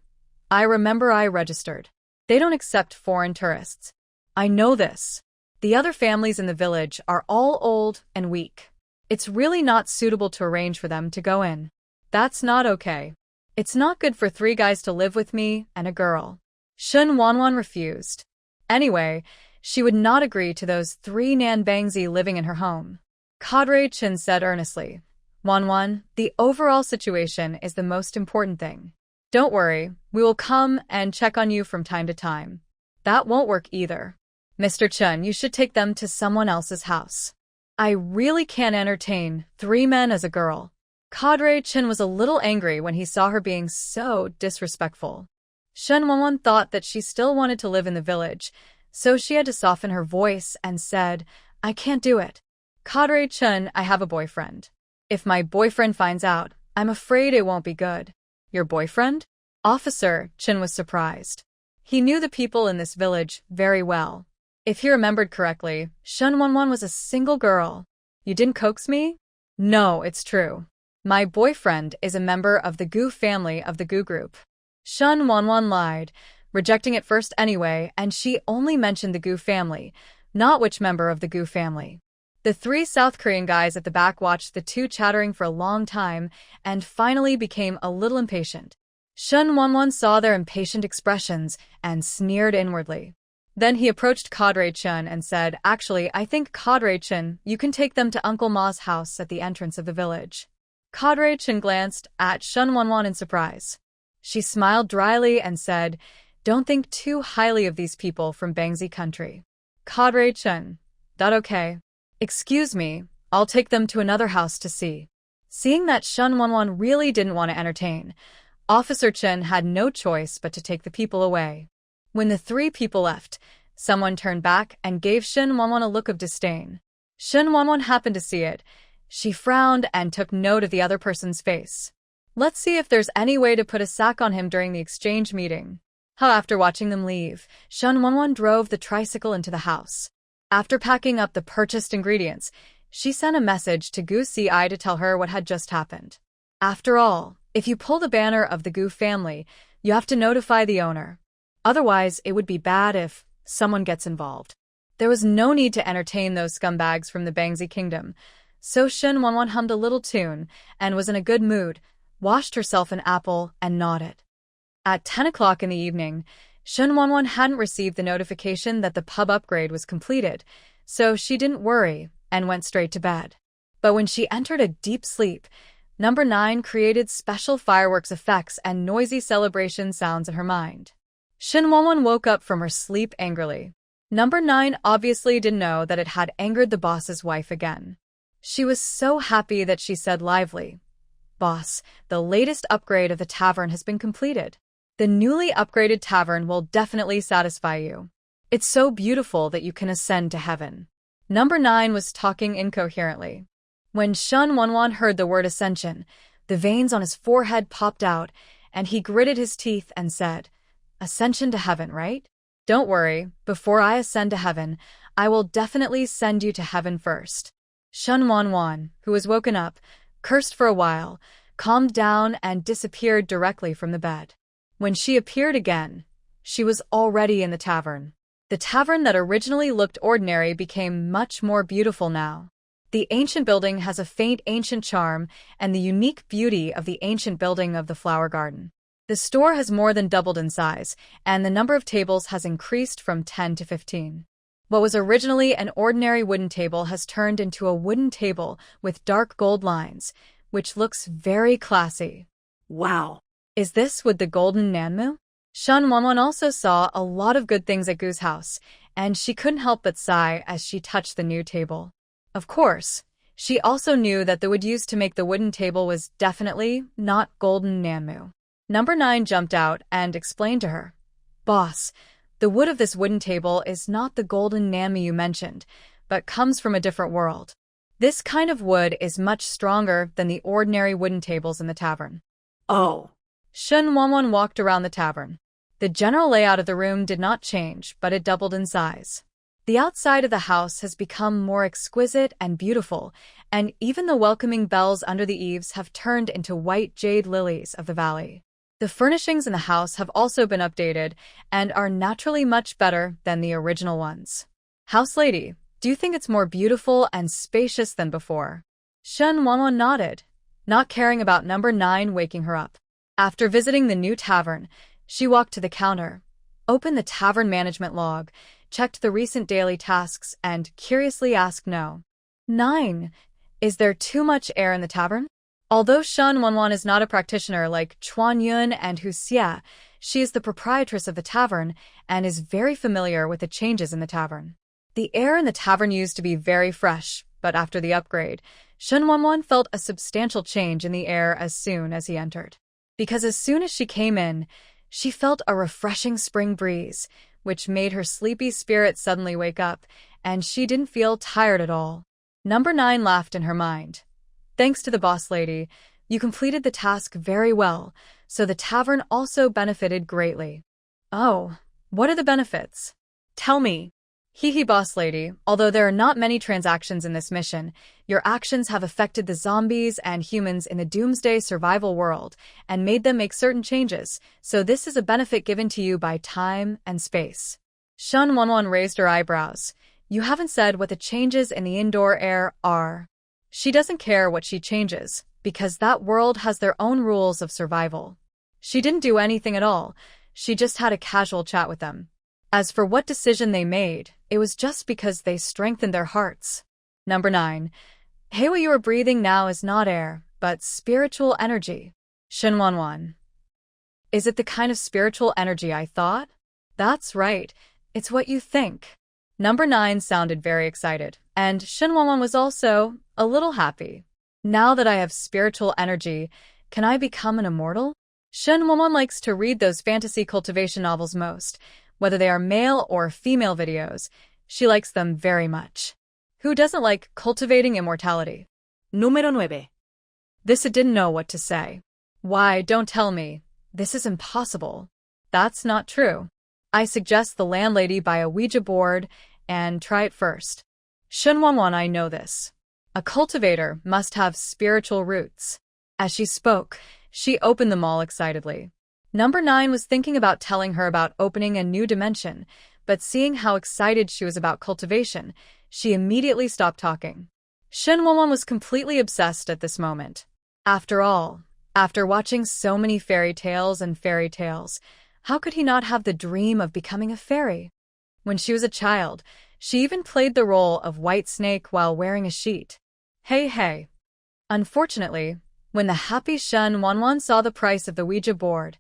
I remember I registered. They don't accept foreign tourists. I know this. The other families in the village are all old and weak. It's really not suitable to arrange for them to go in. That's not okay. It's not good for 3 guys to live with me and a girl. Shun Wanwan refused. Anyway, she would not agree to those 3 Nanbangzi living in her home. Kadre Chin said earnestly, Wanwan, the overall situation is the most important thing. Don't worry, we will come and check on you from time to time. That won't work either. Mr. Chun, you should take them to someone else's house. I really can't entertain 3 men as a girl. Kadre Chin was a little angry when he saw her being so disrespectful. Shun Wanwan thought that she still wanted to live in the village, so she had to soften her voice and said, I can't do it. Kadre Chun, I have a boyfriend. If my boyfriend finds out, I'm afraid it won't be good. Your boyfriend? Officer Chin was surprised. He knew the people in this village very well. If he remembered correctly, Shun Wanwan was a single girl. You didn't coax me? No, it's true. My boyfriend is a member of the Gu family of the Gu group. Shun Wanwan lied, rejecting it first anyway, and she only mentioned the Gu family, not which member of the Gu family. The 3 South Korean guys at the back watched the 2 chattering for a long time and finally became a little impatient. Shun Wanwan saw their impatient expressions and sneered inwardly. Then he approached Kadre Chun and said, Actually, I think Kadre Chun, you can take them to Uncle Ma's house at the entrance of the village. Kadre Chun glanced at Shun Wanwan in surprise. She smiled dryly and said, Don't think too highly of these people from Bangzi country. Kadre Chun, that okay? Excuse me, I'll take them to another house to see. Seeing that Shun Wanwan really didn't want to entertain, Officer Chen had no choice but to take the people away. When the 3 people left, someone turned back and gave Shun Wanwan a look of disdain. Shun Wanwan happened to see it. She frowned and took note of the other person's face. Let's see if there's any way to put a sack on him during the exchange meeting. After watching them leave, Shun Wanwan drove the tricycle into the house. After packing up the purchased ingredients, she sent a message to Gu Si to tell her what had just happened. After all, if you pull the banner of the Gu family, you have to notify the owner. Otherwise, it would be bad if someone gets involved. There was no need to entertain those scumbags from the Bangzi kingdom, so Shun Wanwan hummed a little tune and was in a good mood, washed herself an apple, and nodded. At 10 o'clock in the evening, Shun Wanwan hadn't received the notification that the pub upgrade was completed, so she didn't worry and went straight to bed. But when she entered a deep sleep, Number 9 created special fireworks effects and noisy celebration sounds in her mind. Shun Wanwan woke up from her sleep angrily. Number 9 obviously didn't know that it had angered the boss's wife again. She was so happy that she said lively, Boss, the latest upgrade of the tavern has been completed. The newly upgraded tavern will definitely satisfy you. It's so beautiful that you can ascend to heaven. Number 9 was talking incoherently. When Shun Wanwan heard the word ascension, the veins on his forehead popped out, and he gritted his teeth and said, Ascension to heaven, right? Don't worry, before I ascend to heaven, I will definitely send you to heaven first. Shun Wanwan, who was woken up, cursed for a while, calmed down and disappeared directly from the bed. When she appeared again, she was already in the tavern. The tavern that originally looked ordinary became much more beautiful now. The ancient building has a faint ancient charm and the unique beauty of the ancient building of the flower garden. The store has more than doubled in size, and the number of tables has increased from 10 to 15. What was originally an ordinary wooden table has turned into a wooden table with dark gold lines, which looks very classy. Wow. Is this with the golden Nanmu? Shun Wanwan also saw a lot of good things at Gu's house, and she couldn't help but sigh as she touched the new table. Of course, she also knew that the wood used to make the wooden table was definitely not golden Nanmu. Number 9 jumped out and explained to her, Boss, the wood of this wooden table is not the golden Nami you mentioned, but comes from a different world. This kind of wood is much stronger than the ordinary wooden tables in the tavern. Oh. Shen Wanwan walked around the tavern. The general layout of the room did not change, but it doubled in size. The outside of the house has become more exquisite and beautiful, and even the welcoming bells under the eaves have turned into white jade lilies of the valley. The furnishings in the house have also been updated and are naturally much better than the original ones. House lady, do you think it's more beautiful and spacious than before? Shen Wanwan nodded, not caring about number 9 waking her up. After visiting the new tavern, she walked to the counter, opened the tavern management log, checked the recent daily tasks, and curiously asked No. 9. Is there too much air in the tavern? Although Shen Wanwan is not a practitioner like Chuan Yun and Hu Xie, she is the proprietress of the tavern and is very familiar with the changes in the tavern. The air in the tavern used to be very fresh, but after the upgrade, Shen Wanwan felt a substantial change in the air as soon as he entered. Because as soon as she came in, she felt a refreshing spring breeze, which made her sleepy spirit suddenly wake up, and she didn't feel tired at all. Number 9 laughed in her mind. Thanks to the boss lady, you completed the task very well, so the tavern also benefited greatly. Oh, what are the benefits? Tell me. Hee boss lady, although there are not many transactions in this mission, your actions have affected the zombies and humans in the doomsday survival world and made them make certain changes, so this is a benefit given to you by time and space. Shen Wanwan raised her eyebrows. You haven't said what the changes in the indoor air are. She doesn't care what she changes, because that world has their own rules of survival. She didn't do anything at all, she just had a casual chat with them. As for what decision they made, it was just because they strengthened their hearts. Number 9. Hey, what you are breathing now is not air, but spiritual energy. Shen Wanwan. Is it the kind of spiritual energy I thought? That's right, it's what you think. Number 9 sounded very excited, and Shen Wanwan was also a little happy. Now that I have spiritual energy, can I become an immortal? Shen Wanwan likes to read those fantasy cultivation novels most. Whether they are male or female videos, she likes them very much. Who doesn't like cultivating immortality? Número 9. This it didn't know what to say. Why, don't tell me. This is impossible. That's not true. I suggest the landlady buy a Ouija board and try it first. Shen Wanwan, I know this. A cultivator must have spiritual roots. As she spoke, she opened them all excitedly. Number 9 was thinking about telling her about opening a new dimension, but seeing how excited she was about cultivation, she immediately stopped talking. Shen Wanwan was completely obsessed at this moment. After all, after watching so many fairy tales, how could he not have the dream of becoming a fairy? When she was a child, she even played the role of White Snake while wearing a sheet. Hey. Unfortunately, when the happy Shen Wanwan saw the price of the Ouija board,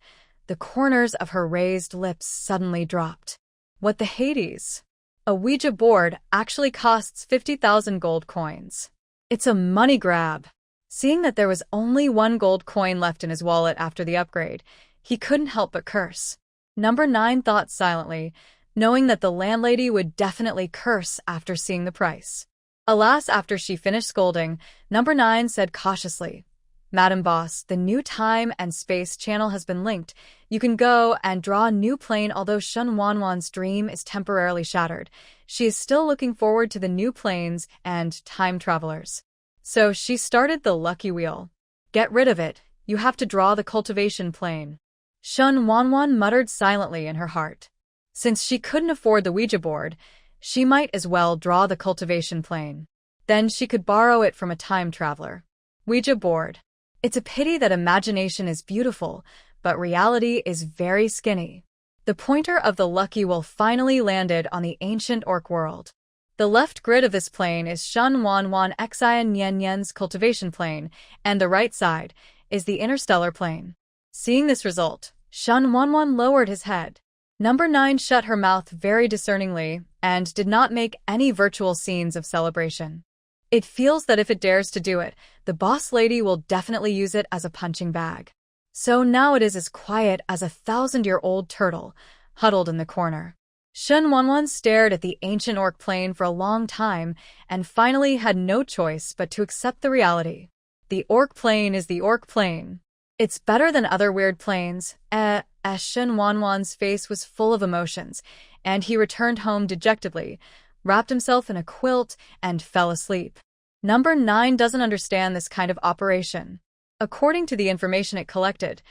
the corners of her raised lips suddenly dropped. What the Hades? A Ouija board actually costs 50,000 gold coins. It's a money grab. Seeing that there was only 1 gold coin left in his wallet after the upgrade, he couldn't help but curse. Number 9 thought silently, knowing that the landlady would definitely curse after seeing the price. Alas, after she finished scolding, Number 9 said cautiously, Madam Boss, the new time and space channel has been linked. You can go and draw a new plane. Although Shen Wanwan's dream is temporarily shattered, she is still looking forward to the new planes and time travelers. So she started the lucky wheel. Get rid of it. You have to draw the cultivation plane. Shen Wanwan muttered silently in her heart. Since she couldn't afford the Ouija board, she might as well draw the cultivation plane. Then she could borrow it from a time traveler. Ouija board. It's a pity that imagination is beautiful, but reality is very skinny. The pointer of the lucky wheel finally landed on the ancient orc world. The left grid of this plane is Shen Wanwan Xian Yen's cultivation plane, and the right side is the interstellar plane. Seeing this result, Shen Wanwan lowered his head. Number 9 shut her mouth very discerningly and did not make any virtual scenes of celebration. It feels that if it dares to do it, the boss lady will definitely use it as a punching bag. So now it is as quiet as a 1,000-year-old turtle, huddled in the corner. Shen Wanwan stared at the ancient orc plane for a long time and finally had no choice but to accept the reality. The orc plane is the orc plane. It's better than other weird planes. Shen Wanwan's face was full of emotions, and he returned home dejectedly, wrapped himself in a quilt, and fell asleep. Number 9 doesn't understand this kind of operation. According to the information it collected,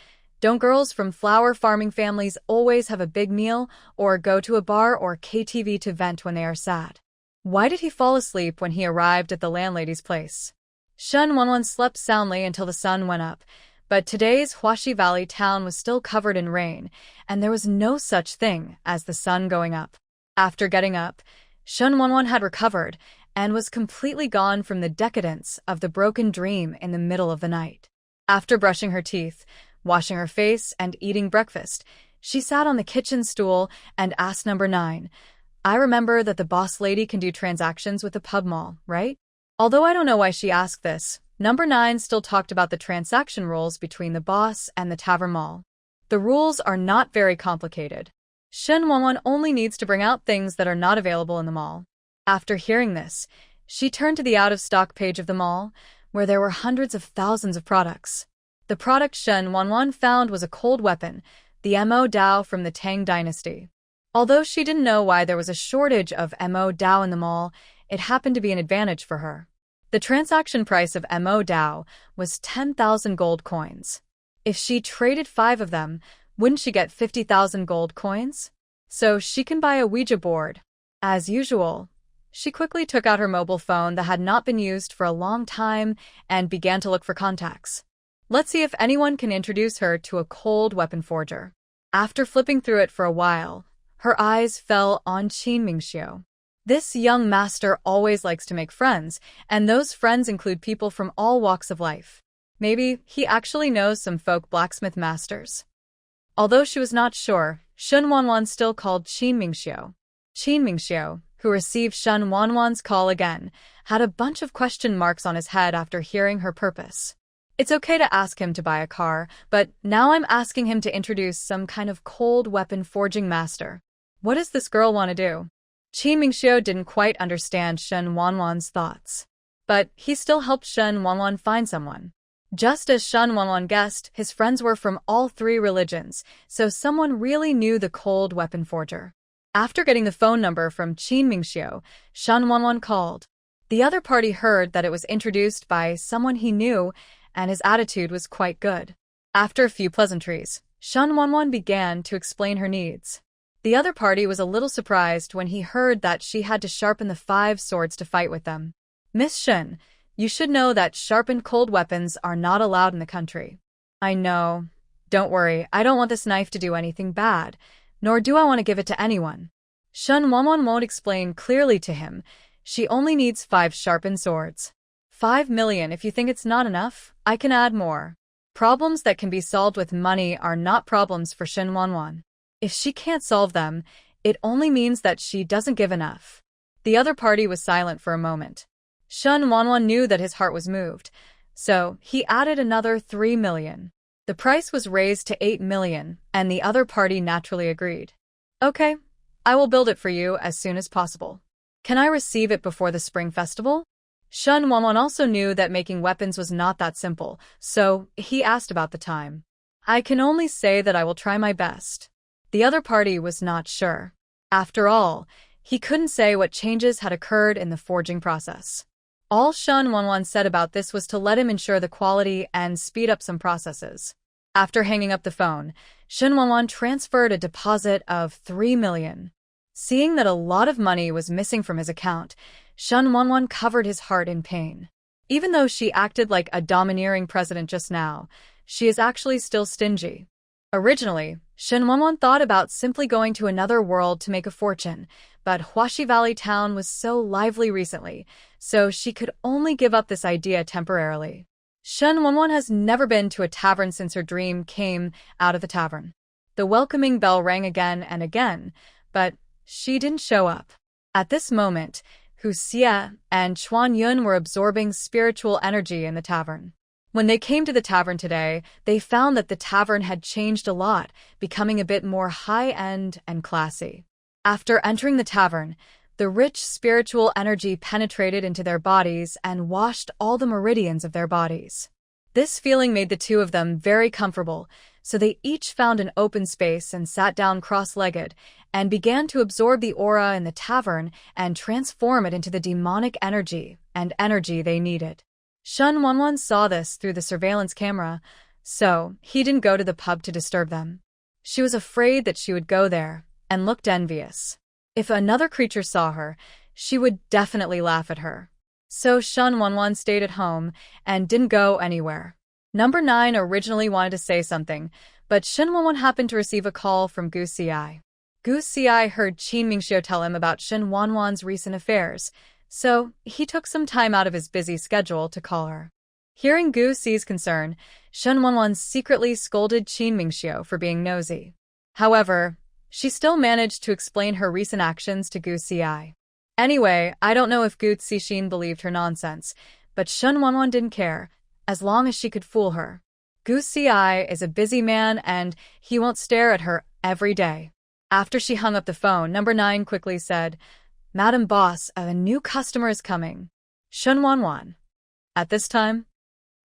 don't girls from flower farming families always have a big meal or go to a bar or KTV to vent when they are sad? Why did he fall asleep when he arrived at the landlady's place? Shen Wanwan slept soundly until the sun went up, but today's Huaxi Valley town was still covered in rain, and there was no such thing as the sun going up. After getting up, Shen Wanwan had recovered and was completely gone from the decadence of the broken dream in the middle of the night. After brushing her teeth, washing her face, and eating breakfast, she sat on the kitchen stool and asked number 9, I remember that the boss lady can do transactions with the pub mall, right? Although I don't know why she asked this, number 9 still talked about the transaction rules between the boss and the Tavern mall. The rules are not very complicated. Shen Wanwan only needs to bring out things that are not available in the mall. After hearing this, she turned to the out-of-stock page of the mall, where there were hundreds of thousands of products. The product Shen Wanwan found was a cold weapon, the Mo Dao from the Tang dynasty. Although she didn't know why there was a shortage of Mo Dao in the mall, it happened to be an advantage for her. The transaction price of Mo Dao was 10,000 gold coins. If she traded 5 of them, wouldn't she get 50,000 gold coins? So she can buy a Ouija board. As usual, she quickly took out her mobile phone that had not been used for a long time and began to look for contacts. Let's see if anyone can introduce her to a cold weapon forger. After flipping through it for a while, her eyes fell on Qin Mingxiu. This young master always likes to make friends, and those friends include people from all walks of life. Maybe he actually knows some folk blacksmith masters. Although she was not sure, Shen Wanwan still called Qin Mingxiu. Qin Mingxiu, who received Shen Wanwan's call again, had a bunch of question marks on his head after hearing her purpose. It's okay to ask him to buy a car, but now I'm asking him to introduce some kind of cold weapon forging master. What does this girl want to do? Qin Mingxiu didn't quite understand Shen Wanwan's thoughts, but he still helped Shen Wanwan find someone. Just as Shen Wanwan guessed, his friends were from all 3 religions, so someone really knew the cold weapon forger. After getting the phone number from Qin Mingxiu, Shen Wanwan called. The other party heard that it was introduced by someone he knew, and his attitude was quite good. After a few pleasantries, Shen Wanwan began to explain her needs. The other party was a little surprised when he heard that she had to sharpen the 5 swords to fight with them. Miss Shen, you should know that sharpened cold weapons are not allowed in the country. I know. Don't worry, I don't want this knife to do anything bad, nor do I want to give it to anyone. Shen Wanwan won't explain clearly to him. She only needs 5 sharpened swords. 5 million. If you think it's not enough, I can add more. Problems that can be solved with money are not problems for Shen Wanwan. If she can't solve them, it only means that she doesn't give enough. The other party was silent for a moment. Shen Wanwan knew that his heart was moved, so he added another 3 million. The price was raised to 8 million, and the other party naturally agreed. Okay, I will build it for you as soon as possible. Can I receive it before the Spring Festival? Shen Wanwan also knew that making weapons was not that simple, so he asked about the time. I can only say that I will try my best. The other party was not sure. After all, he couldn't say what changes had occurred in the forging process. All Shen Wanwan said about this was to let him ensure the quality and speed up some processes. After hanging up the phone, Shen Wanwan transferred a deposit of 3 million. Seeing that a lot of money was missing from his account, Shen Wanwan covered his heart in pain. Even though she acted like a domineering president just now, she is actually still stingy. Originally, Shen Wanwan thought about simply going to another world to make a fortune, but Huaxi Valley town was so lively recently, so she could only give up this idea temporarily. Shen Wanwan has never been to a tavern since her dream came out of the tavern. The welcoming bell rang again and again, but she didn't show up. At this moment, Hu Xie and Chuan Yun were absorbing spiritual energy in the tavern. When they came to the tavern today, they found that the tavern had changed a lot, becoming a bit more high-end and classy. After entering the tavern, the rich spiritual energy penetrated into their bodies and washed all the meridians of their bodies. This feeling made the two of them very comfortable, so they each found an open space and sat down cross-legged and began to absorb the aura in the tavern and transform it into the demonic energy and energy they needed. Shen Wanwan saw this through the surveillance camera, so he didn't go to the pub to disturb them. She was afraid that she would go there and looked envious. If another creature saw her, she would definitely laugh at her. So Shen Wanwan stayed at home and didn't go anywhere. Number 9 originally wanted to say something, but Shen Wanwan happened to receive a call from Hu Xie. Hu Xie heard Qin Mingxiu tell him about Shen Wanwan's recent affairs, so he took some time out of his busy schedule to call her. Hearing Hu Xie's concern, Shen Wanwan secretly scolded Qin Mingxiu for being nosy. However, she still managed to explain her recent actions to Hu Xie. Anyway, I don't know if Hu Xie believed her nonsense, but Shen Wanwan didn't care, as long as she could fool her. Hu Xie is a busy man and he won't stare at her every day. After she hung up the phone, number 9 quickly said, "Madam Boss, a new customer is coming." Shen Wanwan. At this time,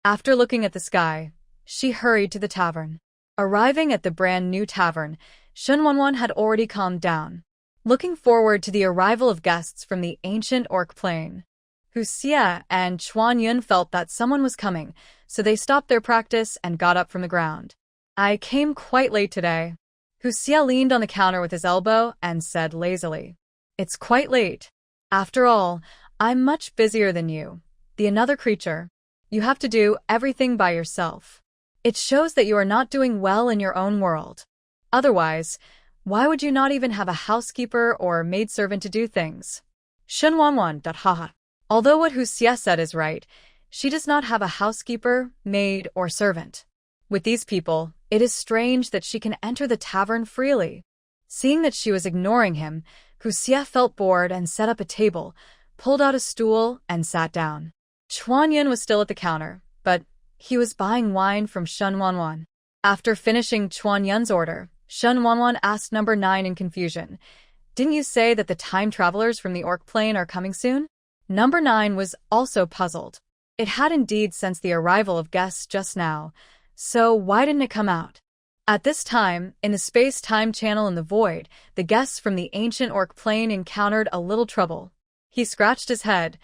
after looking at the sky, she hurried to the tavern. Arriving at the brand new tavern, Shen Wanwan had already calmed down, looking forward to the arrival of guests from the ancient Orc Plain. Hu Xie and Chuan Yun felt that someone was coming, so they stopped their practice and got up from the ground. "I came quite late today." Hu Xie leaned on the counter with his elbow and said lazily, "It's quite late. After all, I'm much busier than you, the another creature. You have to do everything by yourself. It shows that you are not doing well in your own world. Otherwise, why would you not even have a housekeeper or maidservant to do things?" Shen Wanwan. Haha. Although what Hu Xie said is right, she does not have a housekeeper, maid, or servant. With these people, it is strange that she can enter the tavern freely. Seeing that she was ignoring him, Hu Xie felt bored and set up a table, pulled out a stool, and sat down. Chuan Yun was still at the counter, but he was buying wine from Shen Wanwan. After finishing Chuan Yun's order, Shen Wanwan asked number 9 in confusion, "Didn't you say that the time travelers from the Orc Plain are coming soon?" Number 9 was also puzzled. It had indeed sensed the arrival of guests just now, so why didn't it come out? At this time, in the space-time channel in the void, the guests from the ancient Orc Plain encountered a little trouble. He scratched his head,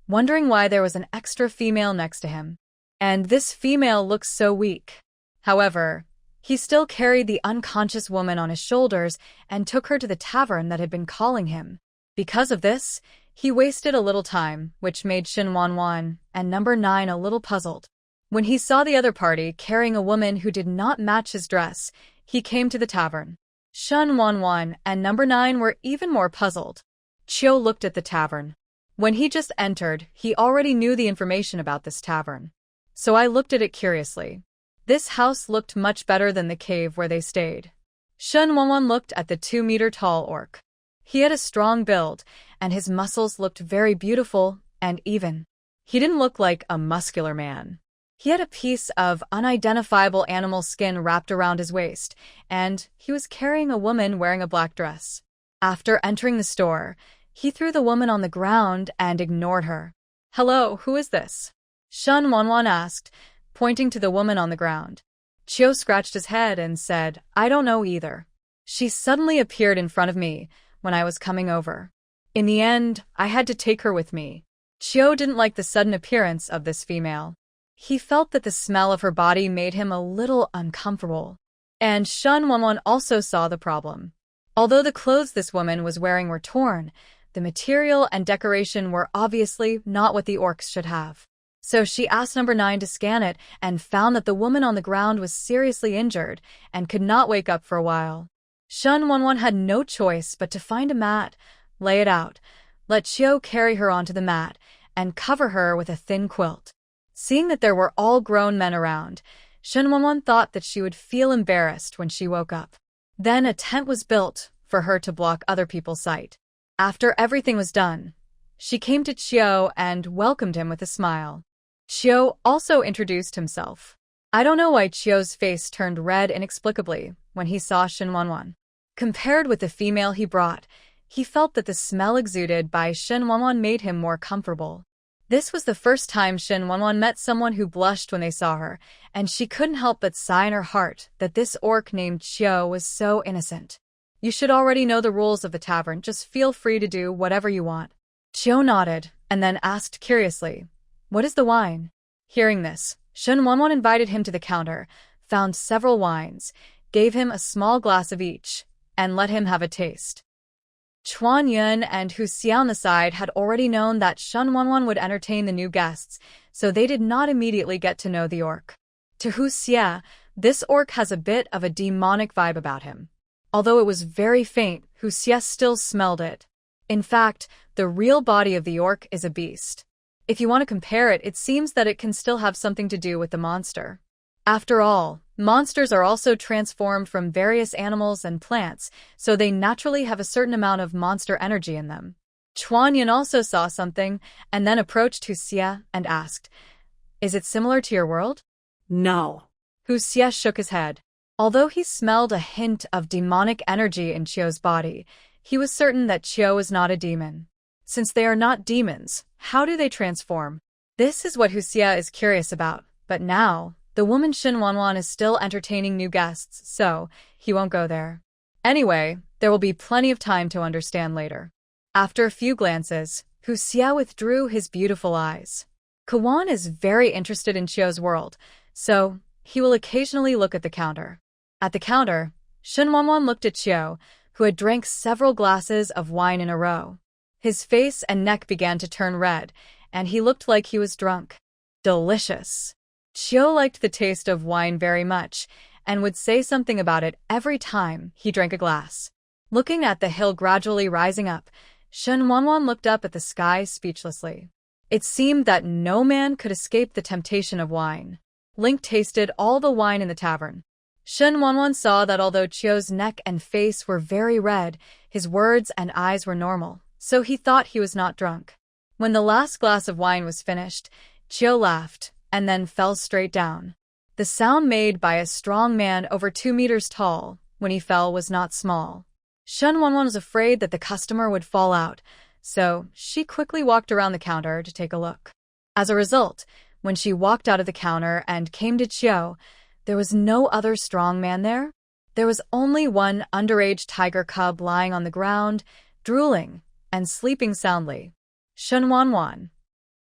wondering why there was an extra female next to him. And this female looked so weak. However, he still carried the unconscious woman on his shoulders and took her to the tavern that had been calling him. Because of this, he wasted a little time, which made Shen Wanwan and number 9 a little puzzled. When he saw the other party carrying a woman who did not match his dress, he came to the tavern. Shen Wanwan and number 9 were even more puzzled. Chiu looked at the tavern. When he just entered, he already knew the information about this tavern. So I looked at it curiously. This house looked much better than the cave where they stayed. Shen Wanwan looked at the 2-meter-tall orc. He had a strong build, and his muscles looked very beautiful and even. He didn't look like a muscular man. He had a piece of unidentifiable animal skin wrapped around his waist, and he was carrying a woman wearing a black dress. After entering the store, he threw the woman on the ground and ignored her. "Hello, who is this?" Shen Wanwan asked, pointing to the woman on the ground. Chiu scratched his head and said, "I don't know either. She suddenly appeared in front of me when I was coming over. In the end, I had to take her with me." Chiu didn't like the sudden appearance of this female. He felt that the smell of her body made him a little uncomfortable. And Shen Wanwan also saw the problem. Although the clothes this woman was wearing were torn, the material and decoration were obviously not what the orcs should have. So she asked number 9 to scan it and found that the woman on the ground was seriously injured and could not wake up for a while. Shen Wanwan had no choice but to find a mat, lay it out, let Chiu carry her onto the mat, and cover her with a thin quilt. Seeing that there were all grown men around, Shen Wanwan thought that she would feel embarrassed when she woke up. Then a tent was built for her to block other people's sight. After everything was done, she came to Chiu and welcomed him with a smile. Chiu also introduced himself. I don't know why Chiu's face turned red inexplicably when he saw Shen Wanwan. Compared with the female he brought, he felt that the smell exuded by Shen Wanwan made him more comfortable. This was the first time Shen Wanwan met someone who blushed when they saw her, and she couldn't help but sigh in her heart that this orc named Chiu was so innocent. You should already know the rules of the tavern, just feel free to do whatever you want. Chiu nodded, and then asked curiously, "What is the wine?" Hearing this, Shen Wanwan invited him to the counter, found several wines, gave him a small glass of each, and let him have a taste. Chuan Yun and Hu Xie on the side had already known that Shen Wanwan would entertain the new guests, so they did not immediately get to know the orc. To Hu Xie, this orc has a bit of a demonic vibe about him. Although it was very faint, Hu Xie still smelled it. In fact, the real body of the orc is a beast. If you want to compare it, it seems that it can still have something to do with the monster. After all, monsters are also transformed from various animals and plants, so they naturally have a certain amount of monster energy in them. Chuan Yin also saw something, and then approached Hu Xie and asked, "Is it similar to your world?" No. Hu Xie shook his head. Although he smelled a hint of demonic energy in Chiu's body, he was certain that Chiu was not a demon. Since they are not demons, how do they transform? This is what Hu Xie is curious about, but now, the woman Shen Wanwan is still entertaining new guests, so he won't go there. Anyway, there will be plenty of time to understand later. After a few glances, Hu Xie withdrew his beautiful eyes. Kawan is very interested in Chiu's world, so he will occasionally look at the counter. At the counter, Shen Wanwan looked at Chiu, who had drank several glasses of wine in a row. His face and neck began to turn red, and he looked like he was drunk. Delicious. Chiu liked the taste of wine very much, and would say something about it every time he drank a glass. Looking at the hill gradually rising up, Shen Wanwan looked up at the sky speechlessly. It seemed that no man could escape the temptation of wine. Link tasted all the wine in the tavern. Shen Wanwan saw that although Chiu's neck and face were very red, his words and eyes were normal, so he thought he was not drunk. When the last glass of wine was finished, Chiu laughed, and then fell straight down. The sound made by a strong man over 2 meters tall when he fell was not small. Shen Wanwan was afraid that the customer would fall out, so she quickly walked around the counter to take a look. As a result, when she walked out of the counter and came to Chiu, there was no other strong man there. There was only one underage tiger cub lying on the ground, drooling and sleeping soundly. Shen Wanwan.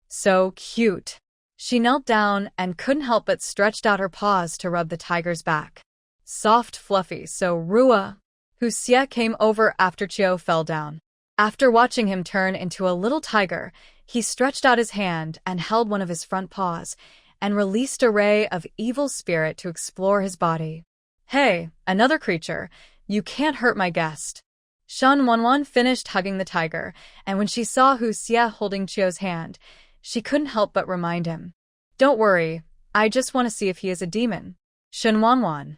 So cute. She knelt down and couldn't help but stretched out her paws to rub the tiger's back. Soft, fluffy, so Rua. Hu Xie came over after Chiu fell down. After watching him turn into a little tiger, he stretched out his hand and held one of his front paws, and released a ray of evil spirit to explore his body. "Hey, another creature, you can't hurt my guest." Shen Wanwan finished hugging the tiger, and when she saw Hu Xie holding Chiu's hand, she couldn't help but remind him. "Don't worry, I just want to see if he is a demon." Shen Wanwan.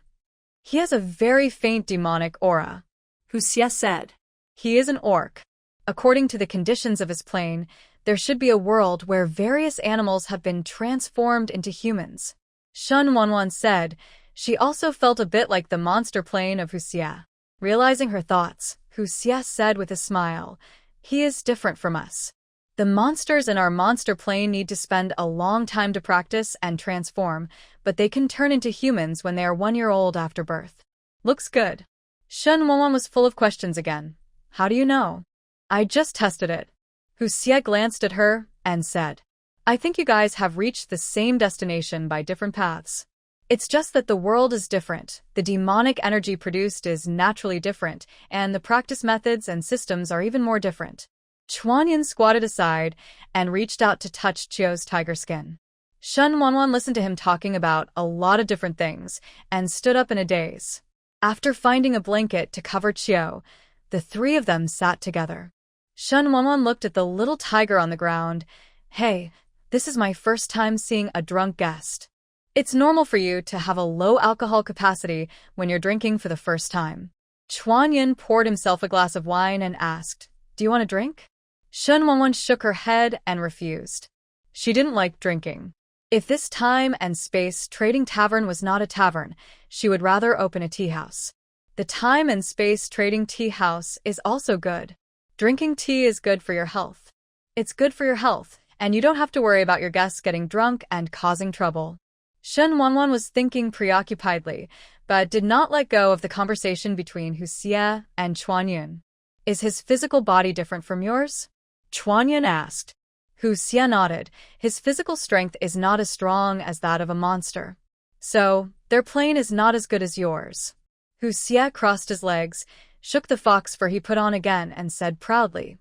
"He has a very faint demonic aura," Hu Xie said. "He is an orc. According to the conditions of his plane, there should be a world where various animals have been transformed into humans." Shen Wanwan said. She also felt a bit like the monster plane of Hu Xie. Realizing her thoughts, Hu Xie said with a smile, "He is different from us. The monsters in our monster plane need to spend a long time to practice and transform, but they can turn into humans when they are 1 year old after birth." "Looks good." Shen Wanwan was full of questions again. "How do you know?" "I just tested it." Hu Xie glanced at her and said, "I think you guys have reached the same destination by different paths. It's just that the world is different, the demonic energy produced is naturally different, and the practice methods and systems are even more different." Chuan Yin squatted aside and reached out to touch Chiu's tiger skin. Shen Wanwan listened to him talking about a lot of different things and stood up in a daze. After finding a blanket to cover Chiu, the three of them sat together. Shen Wanwan looked at the little tiger on the ground. "Hey, this is my first time seeing a drunk guest. It's normal for you to have a low alcohol capacity when you're drinking for the first time." Chuan Yin poured himself a glass of wine and asked, "Do you want a drink?" Shen Wanwan shook her head and refused. She didn't like drinking. If this time and space trading tavern was not a tavern, she would rather open a tea house. The time and space trading tea house is also good. Drinking tea is good for your health. It's good for your health, and you don't have to worry about your guests getting drunk and causing trouble. Shen Wanwan was thinking preoccupiedly, but did not let go of the conversation between Hu Xie and Chuanyun. Is his physical body different from yours? Chuanyun asked. Hu Xie nodded. His physical strength is not as strong as that of a monster. So, their plane is not as good as yours. Hu Xie crossed his legs, shook the fox fur he put on again, and said proudly,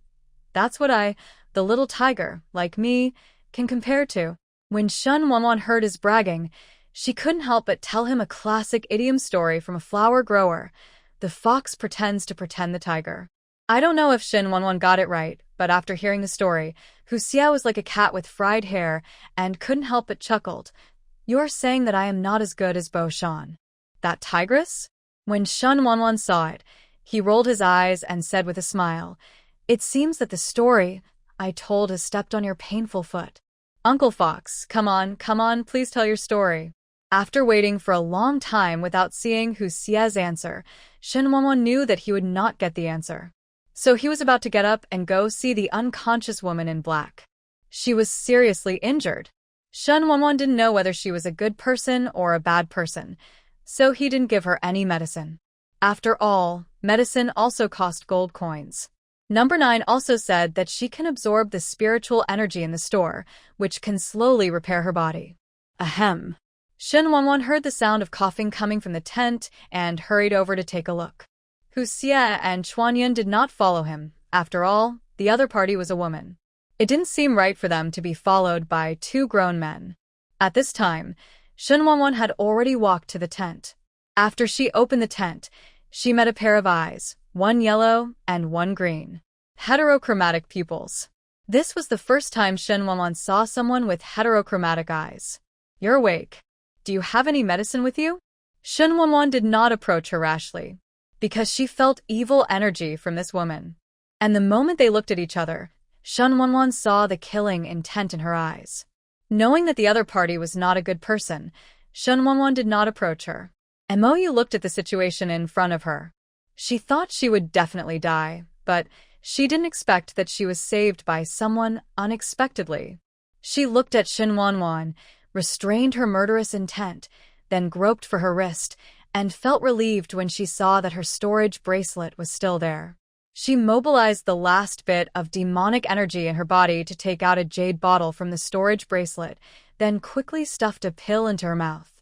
"That's what I, the little tiger, like me, can compare to." When Shen Wanwan heard his bragging, she couldn't help but tell him a classic idiom story from a flower grower. The fox pretends to pretend the tiger. I don't know if Shen Wanwan got it right, but after hearing the story, Hu Xie was like a cat with fried hair and couldn't help but chuckled. "You're saying that I am not as good as Bo Shan, that tigress?" When Shen Wanwan saw it, he rolled his eyes and said with a smile, "It seems that the story I told has stepped on your painful foot. Uncle Fox, come on, please tell your story." After waiting for a long time without seeing Hu Xie's answer, Shen Wanwan knew that he would not get the answer. So he was about to get up and go see the unconscious woman in black. She was seriously injured. Shen Wanwan didn't know whether she was a good person or a bad person, so he didn't give her any medicine. After all, medicine also cost gold coins. Number 9 also said that she can absorb the spiritual energy in the store, which can slowly repair her body. Ahem. Shen Wanwan heard the sound of coughing coming from the tent and hurried over to take a look. Hu Xie and Chuanyun did not follow him. After all, the other party was a woman. It didn't seem right for them to be followed by 2 grown men. At this time, Shen Wanwan had already walked to the tent. After she opened the tent, she met a pair of eyes, one yellow and one green. Heterochromatic pupils. This was the first time Shen Wanwan saw someone with heterochromatic eyes. "You're awake. Do you have any medicine with you?" Shen Wanwan did not approach her rashly, because she felt evil energy from this woman. And the moment they looked at each other, Shen Wanwan saw the killing intent in her eyes. Knowing that the other party was not a good person, Shen Wanwan did not approach her. Mou looked at the situation in front of her. She thought she would definitely die, but she didn't expect that she was saved by someone unexpectedly. She looked at Shen Wanwan, restrained her murderous intent, then groped for her wrist, and felt relieved when she saw that her storage bracelet was still there. She mobilized the last bit of demonic energy in her body to take out a jade bottle from the storage bracelet, then quickly stuffed a pill into her mouth.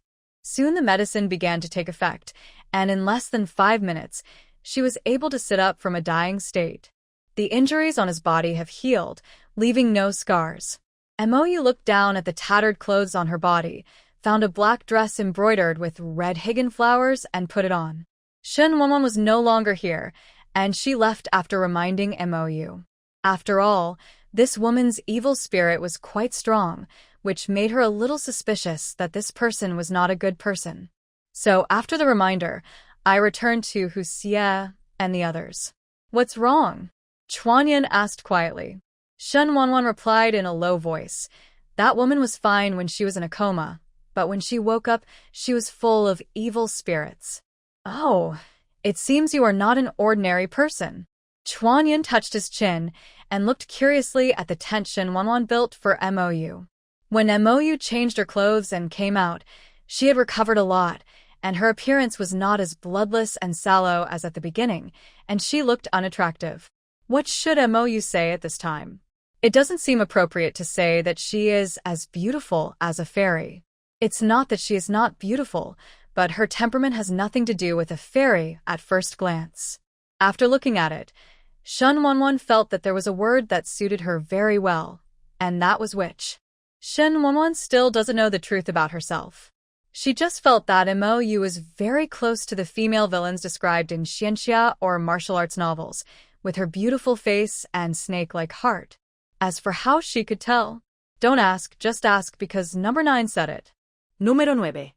Soon the medicine began to take effect, and in less than 5 minutes, she was able to sit up from a dying state. The injuries on his body have healed, leaving no scars. Mou looked down at the tattered clothes on her body, found a black dress embroidered with red higan flowers, and put it on. Shen Wanwan was no longer here, and she left after reminding Mou. After all, this woman's evil spirit was quite strong, which made her a little suspicious that this person was not a good person. So after the reminder, I returned to Hu Xie and the others. "What's wrong?" Chuanyun asked quietly. Shen Wanwan replied in a low voice. That woman was fine when she was in a coma, but when she woke up, she was full of evil spirits. "Oh, it seems you are not an ordinary person." Chuanyun touched his chin and looked curiously at the tent Shen Wanwan built for Mou. When Mou changed her clothes and came out, she had recovered a lot, and her appearance was not as bloodless and sallow as at the beginning, and she looked unattractive. What should Mou say at this time? It doesn't seem appropriate to say that she is as beautiful as a fairy. It's not that she is not beautiful, but her temperament has nothing to do with a fairy at first glance. After looking at it, Shen Wanwan felt that there was a word that suited her very well, and that was witch. Shen Wanwan still doesn't know the truth about herself. She just felt that Mou was very close to the female villains described in xianxia or martial arts novels, with her beautiful face and snake-like heart. As for how she could tell, don't ask, just ask because number 9 said it. Número 9.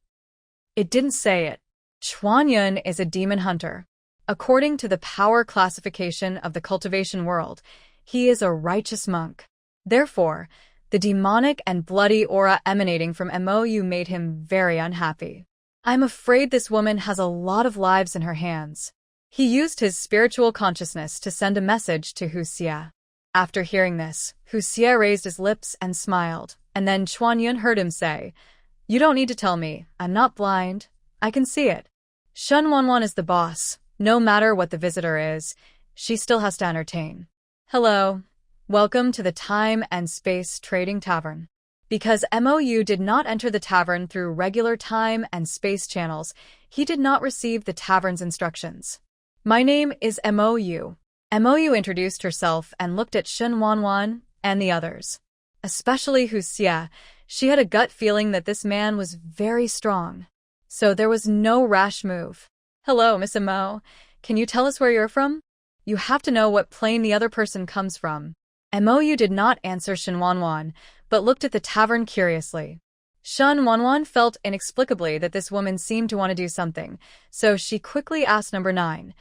It didn't say it. Chuanyun is a demon hunter. According to the power classification of the cultivation world, he is a righteous monk. Therefore, The demonic and bloody aura emanating from Mou made him very unhappy. I'm afraid this woman has a lot of lives in her hands. He used his spiritual consciousness to send a message to Hu Xie. After hearing this, Hu Xie raised his lips and smiled, and then Chuanyun heard him say, "You don't need to tell me, I'm not blind, I can see it. Shen Wanwan is the boss, no matter what the visitor is, she still has to entertain. Hello, welcome to the Time and Space Trading Tavern." Because Mou did not enter the tavern through regular time and space channels, he did not receive the tavern's instructions. "My name is Mou." Mou introduced herself and looked at Shen Wanwan and the others. Especially Hu Xie, she had a gut feeling that this man was very strong. So there was no rash move. "Hello, Miss Mou. Can you tell us where you're from? You have to know what plane the other person comes from." Mou did not answer Shen Wanwan, but looked at the tavern curiously. Shen Wanwan felt inexplicably that this woman seemed to want to do something, so she quickly asked number 9.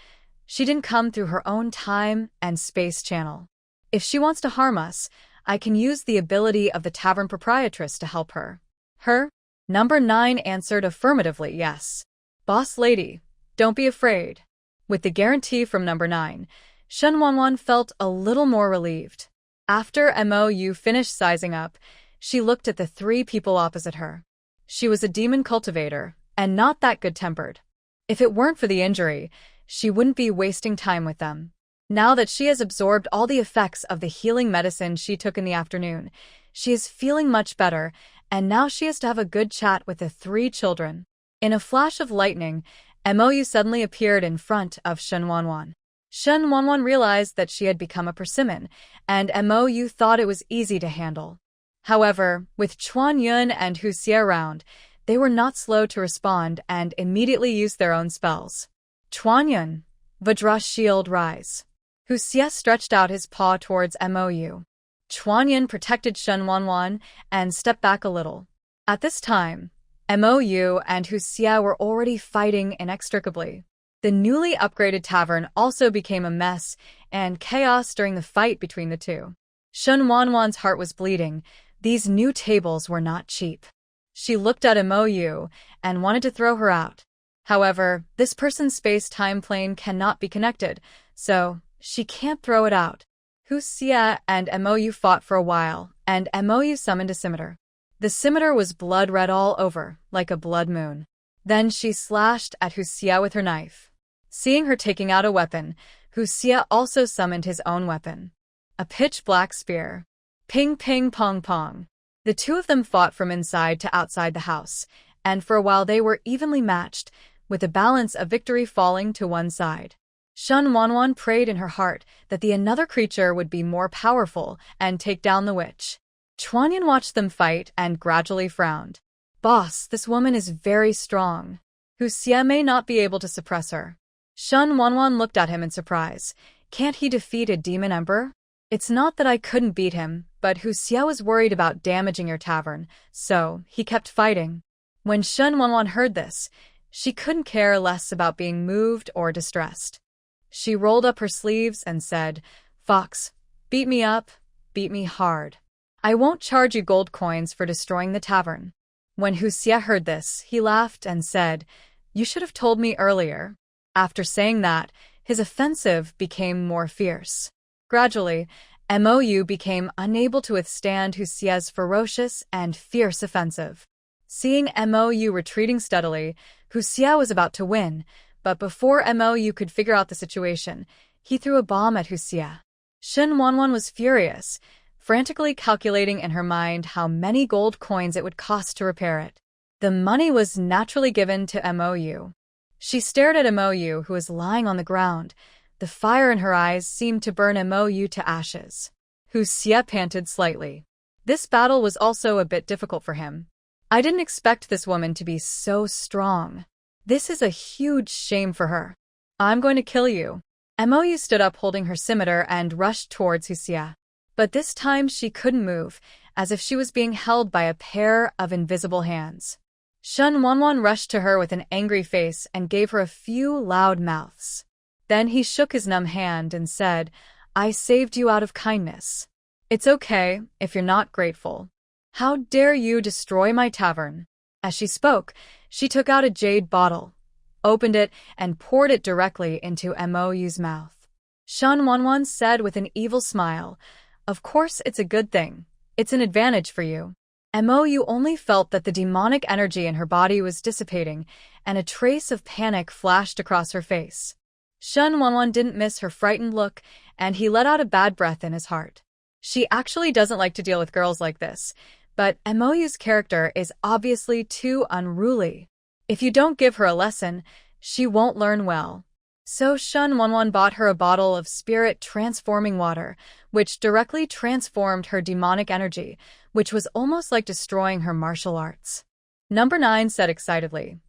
She didn't come through her own time and space channel. If she wants to harm us, I can use the ability of the tavern proprietress to help her. Her? Number 9 answered affirmatively, yes. "Boss lady, don't be afraid." With the guarantee from number 9, Shen Wanwan felt a little more relieved. After Mou finished sizing up, she looked at the 3 people opposite her. She was a demon cultivator, and not that good-tempered. If it weren't for the injury, she wouldn't be wasting time with them. Now that she has absorbed all the effects of the healing medicine she took in the afternoon, she is feeling much better, and now she has to have a good chat with the 3 children. In a flash of lightning, Mou suddenly appeared in front of Shen Wanwan. Shen Wanwan realized that she had become a persimmon, and Mou thought it was easy to handle. However, with Chuanyun and Hu Xie around, they were not slow to respond and immediately used their own spells. "Chuanyun, Vajra Shield Rise." Hu Xie stretched out his paw towards Mou. Chuanyun protected Shen Wanwan and stepped back a little. At this time, Mou and Hu Xie were already fighting inextricably. The newly upgraded tavern also became a mess and chaos during the fight between the two. Shen Wanwan's heart was bleeding. These new tables were not cheap. She looked at Mou and wanted to throw her out. However, this person's space-time plane cannot be connected, so she can't throw it out. Hu Xie and Mou fought for a while, and Mou summoned a scimitar. The scimitar was blood-red all over, like a blood moon. Then she slashed at Hu Xie with her knife. Seeing her taking out a weapon, Hu Xie also summoned his own weapon. A pitch-black spear. Ping ping pong pong. The 2 of them fought from inside to outside the house, and for a while they were evenly matched, with the balance of victory falling to one side. Shen Wanwan prayed in her heart that the another creature would be more powerful and take down the witch. Chuanyun watched them fight and gradually frowned. "Boss, this woman is very strong. Hu Xie may not be able to suppress her." Shen Wanwan looked at him in surprise. "Can't he defeat a demon emperor?" "It's not that I couldn't beat him, but Hu Xie was worried about damaging your tavern, so he kept fighting." When Shen Wanwan heard this, she couldn't care less about being moved or distressed. She rolled up her sleeves and said, "Fox, beat me up, beat me hard. I won't charge you gold coins for destroying the tavern." When Hu Xie heard this, he laughed and said, "You should have told me earlier." After saying that, his offensive became more fierce. Gradually, Mou became unable to withstand Hu Xie's ferocious and fierce offensive. Seeing Mou retreating steadily, Hu Xie was about to win, but before Mou could figure out the situation, he threw a bomb at Hu Xie. Shen Wanwan was furious, frantically calculating in her mind how many gold coins it would cost to repair it. The money was naturally given to Mou. She stared at Mou, who was lying on the ground. The fire in her eyes seemed to burn Mou to ashes. Hu Xie panted slightly. This battle was also a bit difficult for him. "I didn't expect this woman to be so strong. This is a huge shame for her. I'm going to kill you." Mou stood up holding her scimitar and rushed towards Hu Xie. But this time she couldn't move, as if she was being held by a pair of invisible hands. Shen Wanwan rushed to her with an angry face and gave her a few loud mouths. Then he shook his numb hand and said, "I saved you out of kindness. It's okay if you're not grateful. How dare you destroy my tavern? As she spoke, she took out a jade bottle, opened it, and poured it directly into Mo's mouth. Shen Wanwan said with an evil smile, "Of course it's a good thing. It's an advantage for you." Mo only felt that the demonic energy in her body was dissipating, and a trace of panic flashed across her face. Shen Wanwan didn't miss her frightened look, and he let out a bad breath in his heart. She actually doesn't like to deal with girls like this, but Mo's character is obviously too unruly. If you don't give her a lesson, she won't learn well. So Shen Wanwan bought her a bottle of spirit-transforming water, which directly transformed her demonic energy, which was almost like destroying her martial arts. Number 9 said excitedly,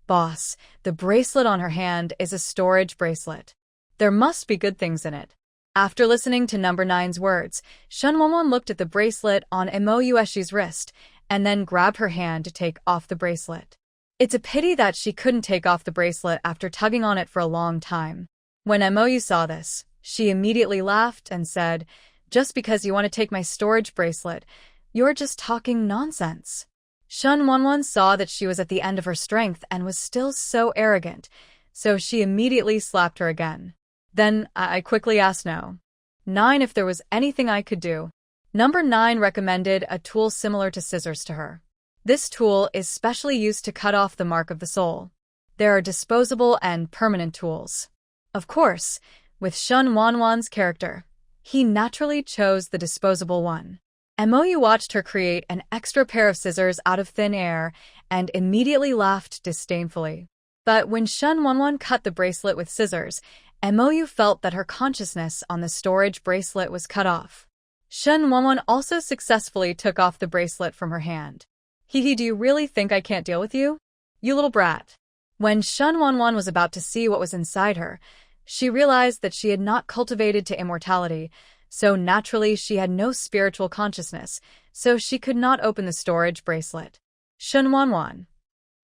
"Boss, the bracelet on her hand is a storage bracelet. There must be good things in it." After listening to Number 9's words, Shen Wanwan looked at the bracelet on Mo's wrist and then grabbed her hand to take off the bracelet. It's a pity that she couldn't take off the bracelet after tugging on it for a long time. When Mo saw this, she immediately laughed and said, "Just because you want to take my storage bracelet, you're just talking nonsense." Shen Wanwan saw that she was at the end of her strength and was still so arrogant, so she immediately slapped her again. Then I quickly asked 9 if there was anything I could do. Number 9 recommended a tool similar to scissors to her. This tool is specially used to cut off the mark of the soul. There are disposable and permanent tools. Of course, with Shen Wanwan's character, he naturally chose the disposable one. Mo watched her create an extra pair of scissors out of thin air and immediately laughed disdainfully. But when Shen Wanwan cut the bracelet with scissors, Mo felt that her consciousness on the storage bracelet was cut off. Shen Wanwan also successfully took off the bracelet from her hand. "Hee, do you really think I can't deal with you? You little brat." When Shen Wanwan was about to see what was inside her, she realized that she had not cultivated to immortality, so naturally she had no spiritual consciousness, so she could not open the storage bracelet. Shen Wanwan.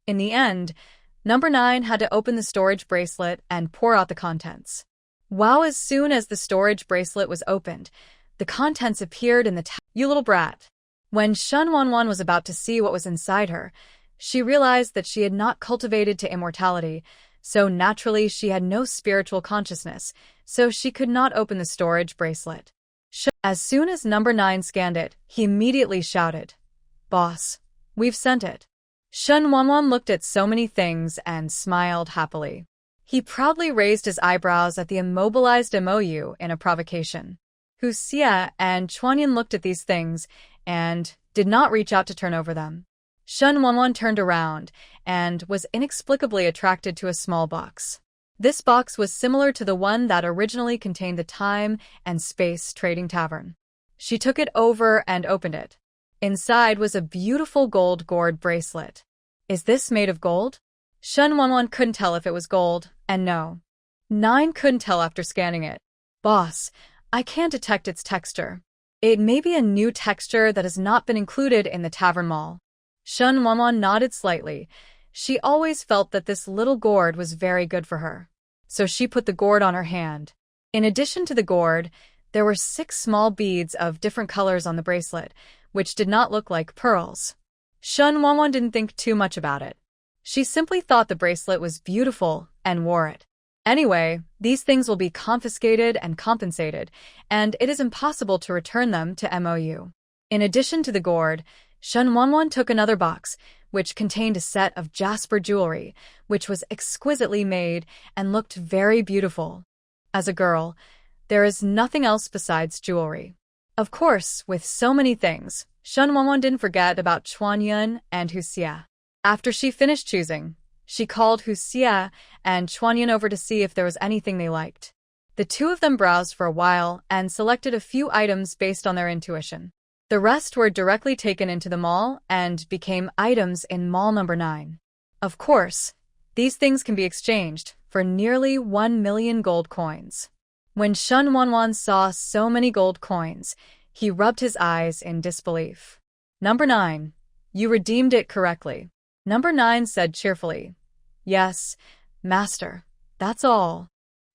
In the end, Number 9 had to open the storage bracelet and pour out the contents. Wow, as soon as the storage bracelet was opened, the contents appeared in the "You little brat." When Shen Wanwan was about to see what was inside her, she realized that she had not cultivated to immortality, so naturally she had no spiritual consciousness, so she could not open the storage bracelet. As soon as Number 9 scanned it, he immediately shouted, "Boss, we've sent it." Shen Wanwan looked at so many things and smiled happily. He proudly raised his eyebrows at the immobilized Mo in a provocation. Hu Xie and Chuanyan looked at these things and did not reach out to turn over them. Shen Wanwan turned around and was inexplicably attracted to a small box. This box was similar to the one that originally contained the time and space trading tavern. She took it over and opened it. Inside was a beautiful gold gourd bracelet. Is this made of gold? Shen Wanwan couldn't tell if it was gold, and no. 9 couldn't tell after scanning it. "Boss, I can't detect its texture. It may be a new texture that has not been included in the tavern mall." Shen Wanwan nodded slightly. She always felt that this little gourd was very good for her. So she put the gourd on her hand. In addition to the gourd, there were 6 small beads of different colors on the bracelet, which did not look like pearls. Shen Wanwan didn't think too much about it. She simply thought the bracelet was beautiful and wore it. Anyway, these things will be confiscated and compensated, and it is impossible to return them to Mo. In addition to the gourd, Shen Wanwan took another box, which contained a set of jasper jewelry, which was exquisitely made and looked very beautiful. As a girl, there is nothing else besides jewelry. Of course, with so many things, Shen Wanwan didn't forget about Chuanyan and Hu Xie. After she finished choosing, she called Hu Xie and Chuanyan over to see if there was anything they liked. The two of them browsed for a while and selected a few items based on their intuition. The rest were directly taken into the mall and became items in mall number 9. Of course, these things can be exchanged for nearly 1 million gold coins. When Shen Wanwan saw so many gold coins, he rubbed his eyes in disbelief. "Number 9, you redeemed it correctly." Number 9 said cheerfully, "Yes, master, that's all."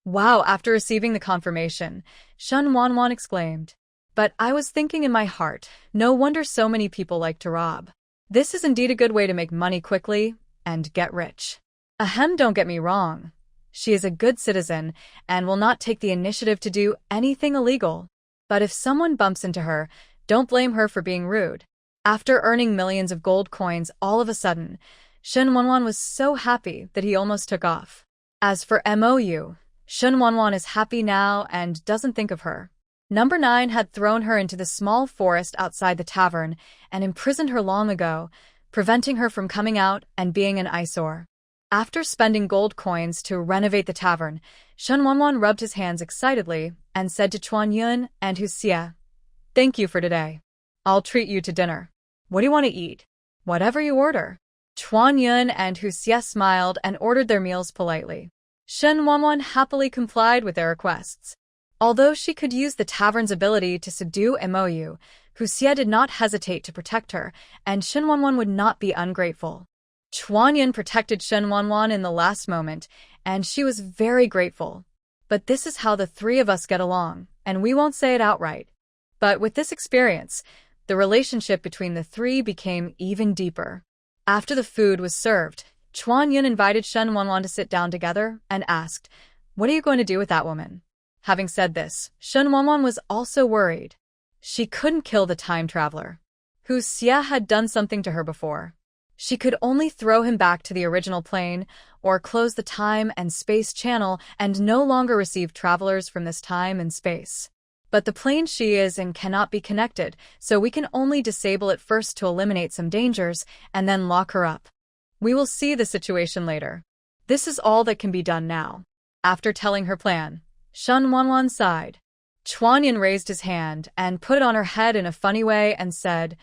Wow, after receiving the confirmation, Shen Wanwan exclaimed, But I was thinking in my heart, no wonder so many people like to rob. This is indeed a good way to make money quickly and get rich. Ahem, don't get me wrong. She is a good citizen and will not take the initiative to do anything illegal. But if someone bumps into her, don't blame her for being rude. After earning millions of gold coins all of a sudden, Shen Wanwan was so happy that he almost took off. As for MOU, Shen Wanwan is happy now and doesn't think of her. Number 9 had thrown her into the small forest outside the tavern and imprisoned her long ago, preventing her from coming out and being an eyesore. After spending gold coins to renovate the tavern, Shen Wanwan rubbed his hands excitedly and said to Chuan Yun and Hu Xie, "Thank you for today. I'll treat you to dinner. What do you want to eat?" "Whatever you order." Chuan Yun and Hu Xie smiled and ordered their meals politely. Shen Wanwan happily complied with their requests. Although she could use the tavern's ability to subdue MOU, Hu Xie did not hesitate to protect her, and Shen Wanwan would not be ungrateful. Chuan Yun protected Shen Wanwan in the last moment, and she was very grateful. But this is how the three of us get along, and we won't say it outright. But with this experience, the relationship between the three became even deeper. After the food was served, Chuan Yun invited Shen Wanwan to sit down together and asked, "What are you going to do with that woman?" Having said this, Shen Wanwan was also worried. She couldn't kill the time traveler. Hu Xie had done something to her before. She could only throw him back to the original plane or close the time and space channel and no longer receive travelers from this time and space. But the plane she is in cannot be connected, so we can only disable it first to eliminate some dangers and then lock her up. We will see the situation later. This is all that can be done now. After telling her plan, Shen Wanwan sighed. Chuan Yin raised his hand and put it on her head in a funny way and said,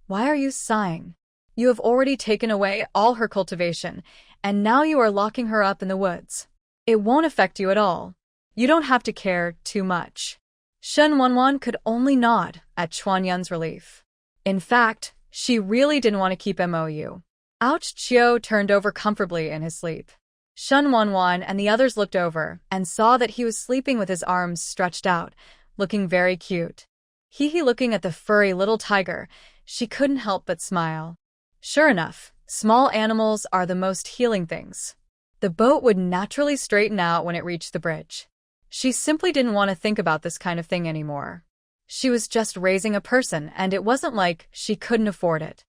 "Why are you sighing? You have already taken away all her cultivation, and now you are locking her up in the woods. It won't affect you at all. You don't have to care too much." Shen Wanwan could only nod at Chuan Yun's relief. In fact, she really didn't want to keep MOU. Ouch! Chio turned over comfortably in his sleep. Shen Wanwan and the others looked over and saw that he was sleeping with his arms stretched out, looking very cute. He looking at the furry little tiger, she couldn't help but smile. Sure enough, small animals are the most healing things. The boat would naturally straighten out when it reached the bridge. She simply didn't want to think about this kind of thing anymore. She was just raising a person, and it wasn't like she couldn't afford it.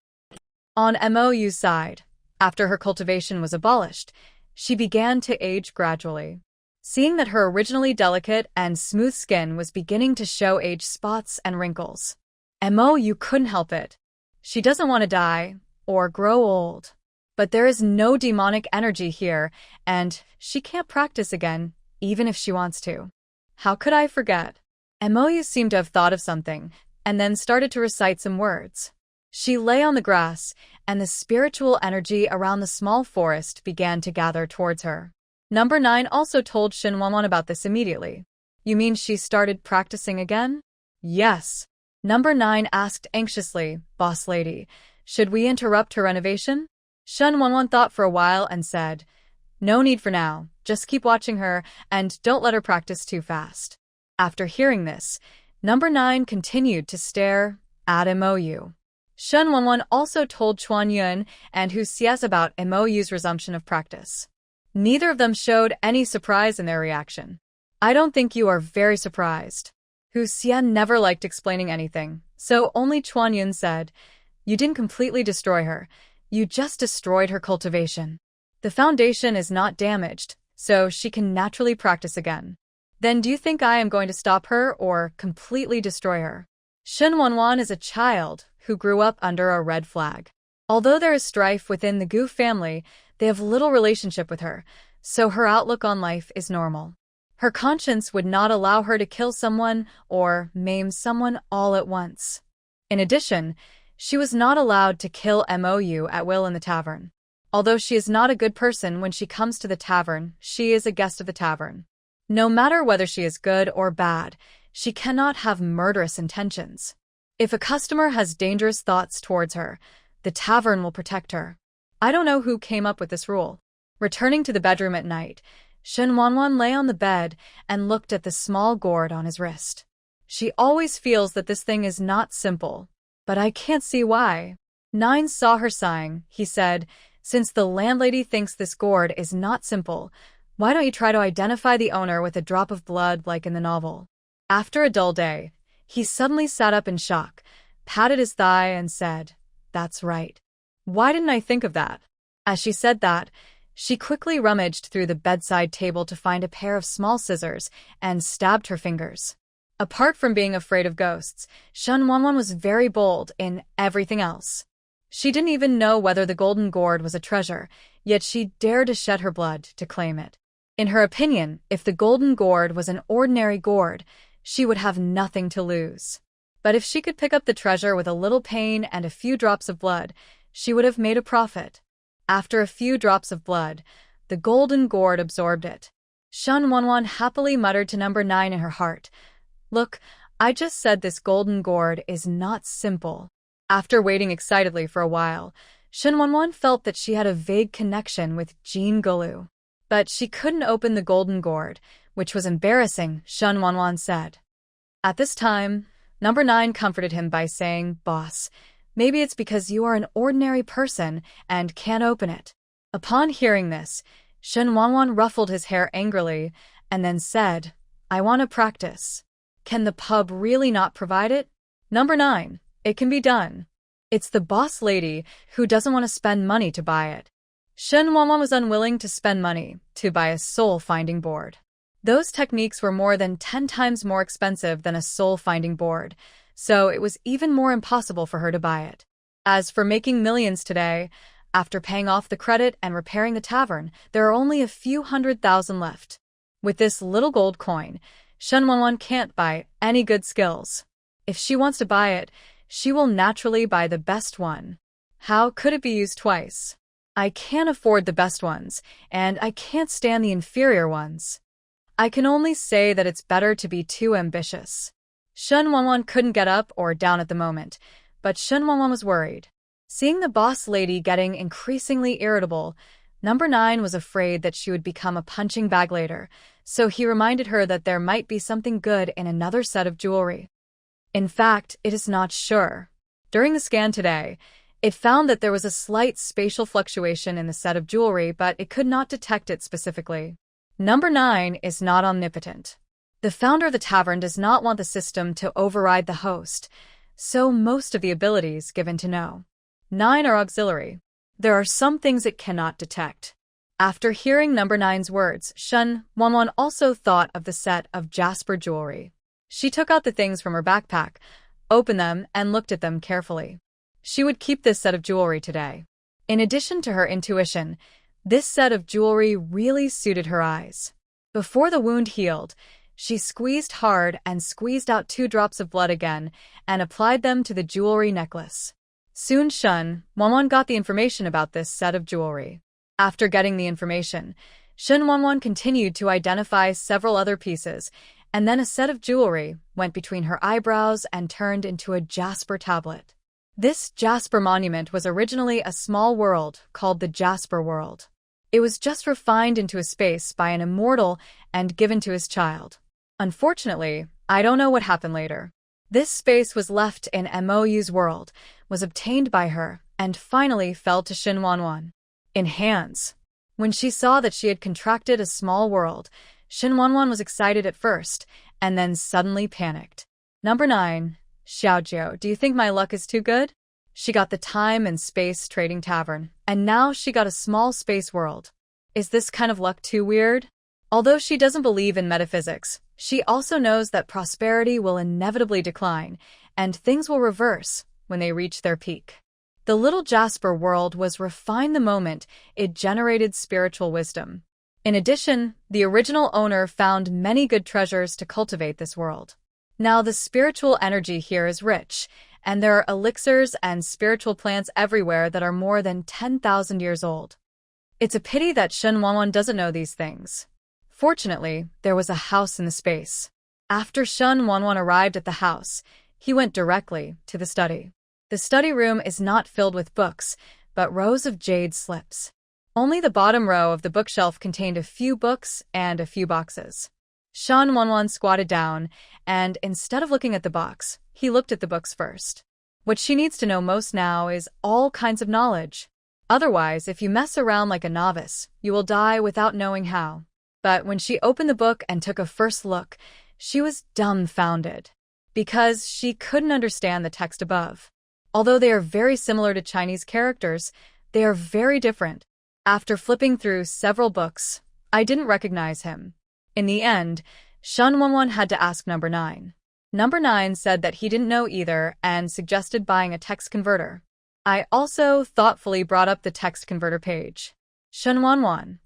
On MOU's side, after her cultivation was abolished, she began to age gradually. Seeing that her originally delicate and smooth skin was beginning to show age spots and wrinkles, MOU couldn't help it. She doesn't want to die or grow old. But there is no demonic energy here, and she can't practice again, even if she wants to. How could I forget? MOU seemed to have thought of something, and then started to recite some words. She lay on the grass, and the spiritual energy around the small forest began to gather towards her. Number 9 also told Shen Wanwan about this immediately. "You mean she started practicing again?" "Yes." Number 9 asked anxiously, "Boss lady, should we interrupt her renovation?" Shen Wanwan thought for a while and said, "No need for now, just keep watching her and don't let her practice too fast." After hearing this, Number 9 continued to stare at MOU. Shen Wanwan also told Chuan Yun and Hu Xie about MOU's resumption of practice. Neither of them showed any surprise in their reaction. "I don't think you are very surprised." Hu Xie never liked explaining anything, so only Chuan Yun said, "You didn't completely destroy her, you just destroyed her cultivation. The foundation is not damaged, so she can naturally practice again. Then do you think I am going to stop her or completely destroy her?" Shen Wanwan is a child who grew up under a red flag. Although there is strife within the Gu family, they have little relationship with her, so her outlook on life is normal. Her conscience would not allow her to kill someone or maim someone all at once. In addition, she was not allowed to kill MOU at will in the tavern. Although she is not a good person when she comes to the tavern, she is a guest of the tavern. No matter whether she is good or bad, she cannot have murderous intentions. If a customer has dangerous thoughts towards her, the tavern will protect her. I don't know who came up with this rule. Returning to the bedroom at night, Shen Wanwan lay on the bed and looked at the small gourd on his wrist. She always feels that this thing is not simple. But I can't see why. 9 saw her sighing. He said, since the landlady thinks this gourd is not simple, why don't you try to identify the owner with a drop of blood like in the novel? After a dull day, he suddenly sat up in shock, patted his thigh and said, that's right. Why didn't I think of that? As she said that, she quickly rummaged through the bedside table to find a pair of small scissors and stabbed her fingers. Apart from being afraid of ghosts, Shen Wanwan was very bold in everything else. She didn't even know whether the golden gourd was a treasure, yet she dared to shed her blood to claim it. In her opinion, if the golden gourd was an ordinary gourd, she would have nothing to lose. But if she could pick up the treasure with a little pain and a few drops of blood, she would have made a profit. After a few drops of blood, the golden gourd absorbed it. Shen Wanwan happily muttered to number 9 in her heart, look, I just said this golden gourd is not simple. After waiting excitedly for a while, Shen Wanwan felt that she had a vague connection with Jean Gulu. But she couldn't open the golden gourd, which was embarrassing, Shen Wanwan said. At this time, number 9 comforted him by saying, boss, maybe it's because you are an ordinary person and can't open it. Upon hearing this, Shen Wanwan ruffled his hair angrily and then said, I want to practice. Can the pub really not provide it? Number 9, it can be done. It's the boss lady who doesn't want to spend money to buy it. Shen Wanwan was unwilling to spend money to buy a soul-finding board. Those techniques were more than 10 times more expensive than a soul-finding board, so it was even more impossible for her to buy it. As for making millions today, after paying off the credit and repairing the tavern, there are only a few 100,000 left. With this little gold coin, Shen Wanwan can't buy any good skills. If she wants to buy it, she will naturally buy the best one. How could it be used twice? I can't afford the best ones, and I can't stand the inferior ones. I can only say that it's better to be too ambitious. Shen Wanwan couldn't get up or down at the moment, but Shen Wanwan was worried. Seeing the boss lady getting increasingly irritable, number 9 was afraid that she would become a punching bag later, so he reminded her that there might be something good in another set of jewelry. In fact, it is not sure. During the scan today, it found that there was a slight spatial fluctuation in the set of jewelry, but it could not detect it specifically. Number 9 is not omnipotent. The founder of the tavern does not want the system to override the host, so most of the abilities given to No. 9 are auxiliary. There are some things it cannot detect. After hearing number 9's words, Shen Wanwan also thought of the set of jasper jewelry. She took out the things from her backpack, opened them, and looked at them carefully. She would keep this set of jewelry today. In addition to her intuition, this set of jewelry really suited her eyes. Before the wound healed, she squeezed hard and squeezed out 2 drops of blood again and applied them to the jewelry necklace. Soon Shen Wanwan got the information about this set of jewelry. After getting the information, Shen Wanwan continued to identify several other pieces, and then a set of jewelry went between her eyebrows and turned into a jasper tablet. This jasper monument was originally a small world called the Jasper World. It was just refined into a space by an immortal and given to his child. Unfortunately, I don't know what happened later. This space was left in MOU's world, was obtained by her, and finally fell to Shen Wanwan in hands. When she saw that she had contracted a small world, Shen Wanwan was excited at first, and then suddenly panicked. Number 9. Xiaojiu, do you think my luck is too good? She got the time and space trading tavern, and now she got a small space world. Is this kind of luck too weird? Although she doesn't believe in metaphysics, she also knows that prosperity will inevitably decline, and things will reverse when they reach their peak. The little Jasper world was refined the moment it generated spiritual wisdom. In addition, the original owner found many good treasures to cultivate this world. Now the spiritual energy here is rich, and there are elixirs and spiritual plants everywhere that are more than 10,000 years old. It's a pity that Shen Wanwan doesn't know these things. Fortunately, there was a house in the space. After Shen Wanwan arrived at the house, he went directly to the study. The study room is not filled with books, but rows of jade slips. Only the bottom row of the bookshelf contained a few books and a few boxes. Shan Wanwan squatted down, and instead of looking at the box, he looked at the books first. What she needs to know most now is all kinds of knowledge. Otherwise, if you mess around like a novice, you will die without knowing how. But when she opened the book and took a first look, she was dumbfounded, because she couldn't understand the text above. Although they are very similar to Chinese characters, they are very different. After flipping through several books, I didn't recognize him. In the end, Shan Wanwan had to ask number 9. Number 9 said that he didn't know either and suggested buying a text converter. I also thoughtfully brought up the text converter page. Shan Wanwan.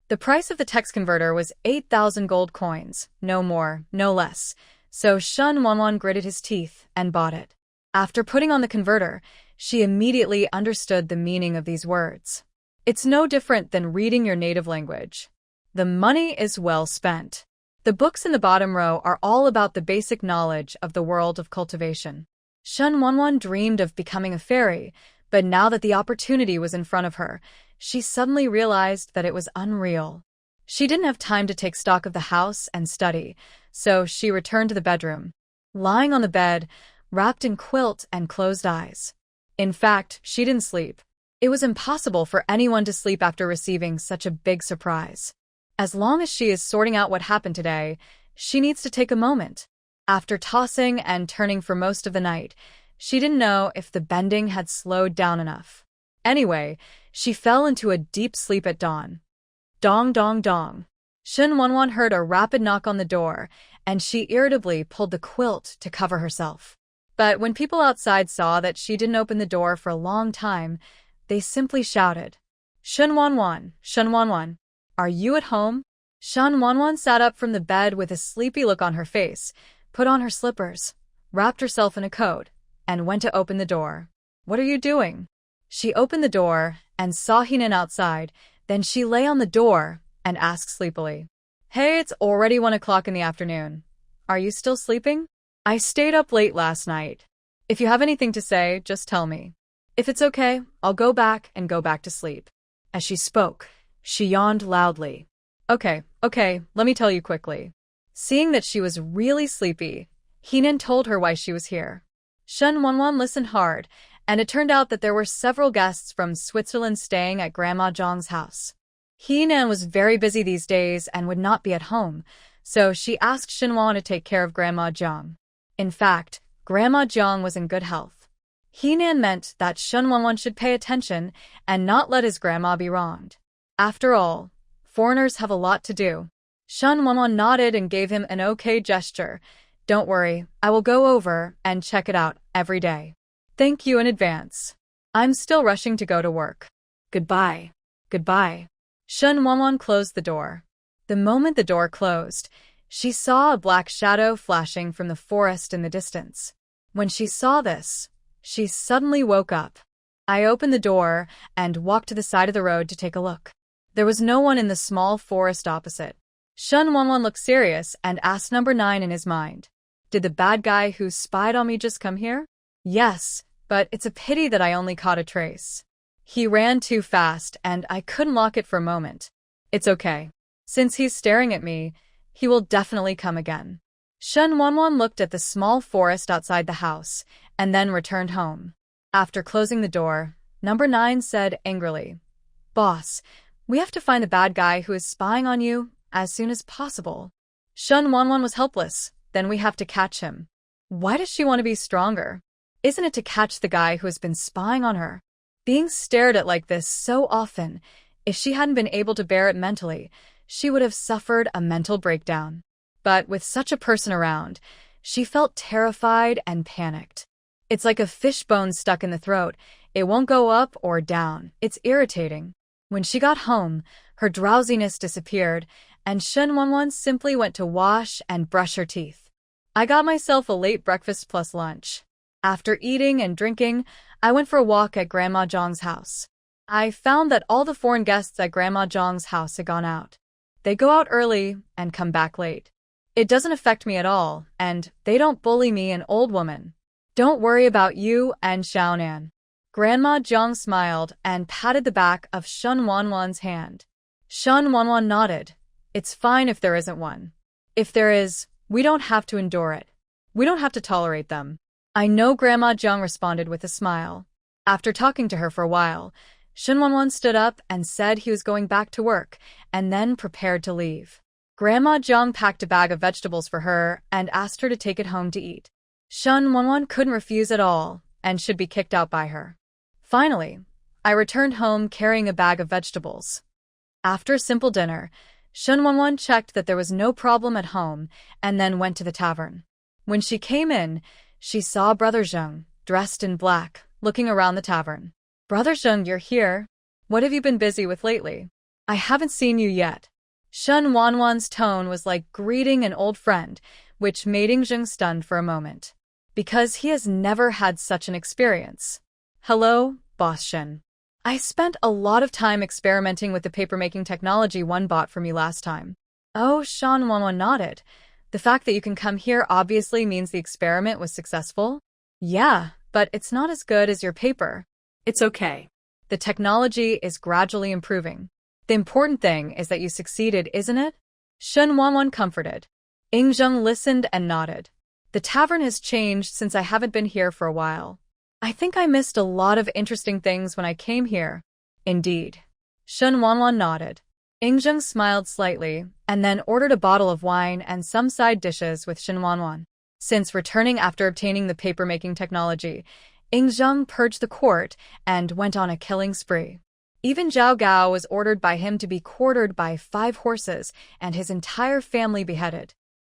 The price of the text converter was 8,000 gold coins, no more, no less, so Shan Wanwan gritted his teeth and bought it. After putting on the converter, she immediately understood the meaning of these words. It's no different than reading your native language. The money is well spent. The books in the bottom row are all about the basic knowledge of the world of cultivation. Shan Wanwan dreamed of becoming a fairy, but now that the opportunity was in front of her, she suddenly realized that it was unreal. She didn't have time to take stock of the house and study, so she returned to the bedroom. Lying on the bed, wrapped in quilt and closed eyes. In fact, she didn't sleep. It was impossible for anyone to sleep after receiving such a big surprise. As long as she is sorting out what happened today, she needs to take a moment. After tossing and turning for most of the night, she didn't know if the bending had slowed down enough. Anyway, she fell into a deep sleep at dawn. Dong dong dong. Shan Wanwan heard a rapid knock on the door, and she irritably pulled the quilt to cover herself. But when people outside saw that she didn't open the door for a long time, they simply shouted, Shan Wanwan, Shan Wanwan. Are you at home? Shan Wanwan sat up from the bed with a sleepy look on her face, put on her slippers, wrapped herself in a coat, and went to open the door. What are you doing? She opened the door and saw Heenan outside, then she lay on the door and asked sleepily, Hey, it's already 1 o'clock in the afternoon. Are you still sleeping? I stayed up late last night. If you have anything to say, just tell me. If it's okay, I'll go back to sleep. As she spoke, she yawned loudly. Okay, let me tell you quickly. Seeing that she was really sleepy, Heenan told her why she was here. Shan Wanwan listened hard, and it turned out that there were several guests from Switzerland staying at Grandma Zhang's house. Heenan was very busy these days and would not be at home, so she asked Shan Wanwan to take care of Grandma Zhang. In fact, Grandma Zhang was in good health. Heenan meant that Shan Wanwan should pay attention and not let his grandma be wronged. After all, foreigners have a lot to do. Shan Wanwan nodded and gave him an okay gesture. Don't worry, I will go over and check it out every day. Thank you in advance. I'm still rushing to go to work. Goodbye. Shan Wanwan closed the door. The moment the door closed, she saw a black shadow flashing from the forest in the distance. When she saw this, she suddenly woke up. I opened the door and walked to the side of the road to take a look. There was no one in the small forest opposite. Shan Wanwan looked serious and asked number 9 in his mind. Did the bad guy who spied on me just come here? Yes, but it's a pity that I only caught a trace. He ran too fast and I couldn't lock it for a moment. It's okay. Since he's staring at me, he will definitely come again. Shan Wanwan looked at the small forest outside the house and then returned home. After closing the door, number 9 said angrily, Boss, we have to find the bad guy who is spying on you as soon as possible. Shan Wanwan was helpless. Then we have to catch him. Why does she want to be stronger? Isn't it to catch the guy who has been spying on her? Being stared at like this so often, if she hadn't been able to bear it mentally, she would have suffered a mental breakdown. But with such a person around, she felt terrified and panicked. It's like a fishbone stuck in the throat. It won't go up or down. It's irritating. When she got home, her drowsiness disappeared, and Shan Wanwan simply went to wash and brush her teeth. I got myself a late breakfast plus lunch. After eating and drinking, I went for a walk at Grandma Zhang's house. I found that all the foreign guests at Grandma Zhang's house had gone out. They go out early and come back late. It doesn't affect me at all, and they don't bully me, an old woman. Don't worry about you and Xiaonan. Grandma Zhang smiled and patted the back of Shan Wanwan's hand. Shan Wanwan nodded. It's fine if there isn't one. If there is, we don't have to endure it. We don't have to tolerate them. I know, Grandma Jiang responded with a smile. After talking to her for a while, Shen Wanwan stood up and said he was going back to work, and then prepared to leave. Grandma Jiang packed a bag of vegetables for her and asked her to take it home to eat. Shen Wanwan couldn't refuse at all, and should be kicked out by her. Finally, I returned home carrying a bag of vegetables. After a simple dinner, Shen Wanwan checked that there was no problem at home and then went to the tavern. When she came in, she saw Brother Zheng, dressed in black, looking around the tavern. Brother Zheng, you're here. What have you been busy with lately? I haven't seen you yet. Shen Wanwan's tone was like greeting an old friend, which made Zheng stunned for a moment, because he has never had such an experience. Hello, Boss Shen. I spent a lot of time experimenting with the papermaking technology one bought for me last time. Oh, Shen Wanwan nodded. The fact that you can come here obviously means the experiment was successful? Yeah, but it's not as good as your paper. It's okay. The technology is gradually improving. The important thing is that you succeeded, isn't it? Shen Wanwan comforted. Zheng listened and nodded. The tavern has changed since I haven't been here for a while. I think I missed a lot of interesting things when I came here. Indeed. Shen Wanwan nodded. Zheng smiled slightly, and then ordered a bottle of wine and some side dishes with Shen Wanwan. Since returning after obtaining the papermaking technology, Zheng purged the court and went on a killing spree. Even Zhao Gao was ordered by him to be quartered by 5 horses and his entire family beheaded.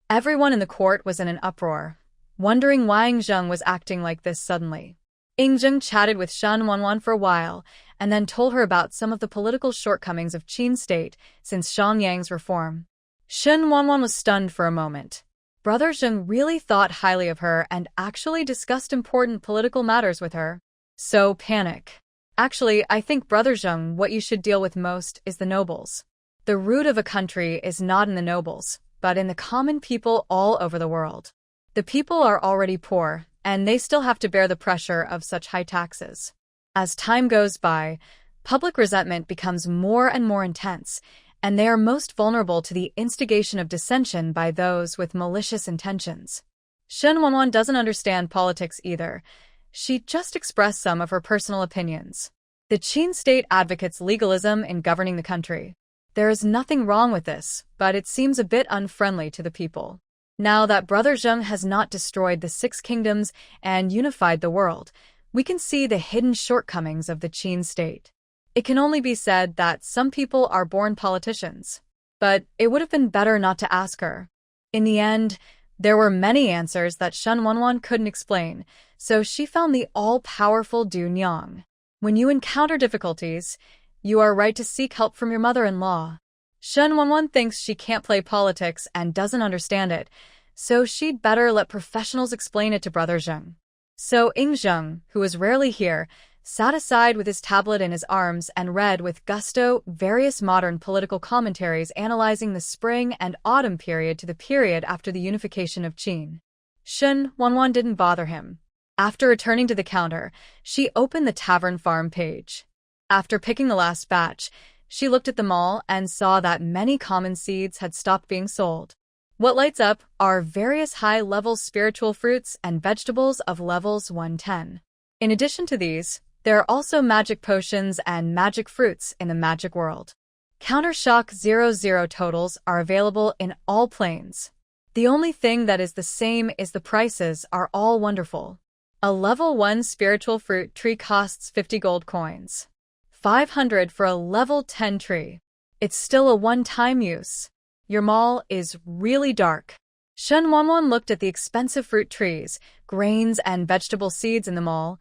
Everyone in the court was in an uproar, wondering why Zheng was acting like this suddenly. Zheng chatted with Shen Wanwan for a while, and then told her about some of the political shortcomings of Qin state since Xiangyang's reform. Shen Wanwan was stunned for a moment. Brother Zheng really thought highly of her and actually discussed important political matters with her. So panic. Actually, I think, Brother Zheng, what you should deal with most is the nobles. The root of a country is not in the nobles, but in the common people all over the world. The people are already poor, and they still have to bear the pressure of such high taxes. As time goes by, public resentment becomes more and more intense, and they are most vulnerable to the instigation of dissension by those with malicious intentions. Shen Wanwan doesn't understand politics either. She just expressed some of her personal opinions. The Qin state advocates legalism in governing the country. There is nothing wrong with this, but it seems a bit unfriendly to the people. Now that Brother Zheng has not destroyed the 6 kingdoms and unified the world, we can see the hidden shortcomings of the Qin state. It can only be said that some people are born politicians. But it would have been better not to ask her. In the end, there were many answers that Shen Wanwan couldn't explain, so she found the all-powerful Du Nyang. When you encounter difficulties, you are right to seek help from your mother-in-law. Shen Wanwan thinks she can't play politics and doesn't understand it, so she'd better let professionals explain it to Brother Zheng. So Zheng, who was rarely here, sat aside with his tablet in his arms and read with gusto various modern political commentaries analyzing the spring and autumn period to the period after the unification of Qin. Shen Wanwan didn't bother him. After returning to the counter, she opened the Tavern farm page. After picking the last batch, she looked at them all and saw that many common seeds had stopped being sold. What lights up are various high-level spiritual fruits and vegetables of levels 110. In addition to these, there are also magic potions and magic fruits in the magic world. Counter Shock 00 totals are available in all planes. The only thing that is the same is the prices are all wonderful. A level 1 spiritual fruit tree costs 50 gold coins. 500 for a level 10 tree. It's still a one-time use. Your mall is really dark. Shen Wanwan looked at the expensive fruit trees, grains, and vegetable seeds in the mall,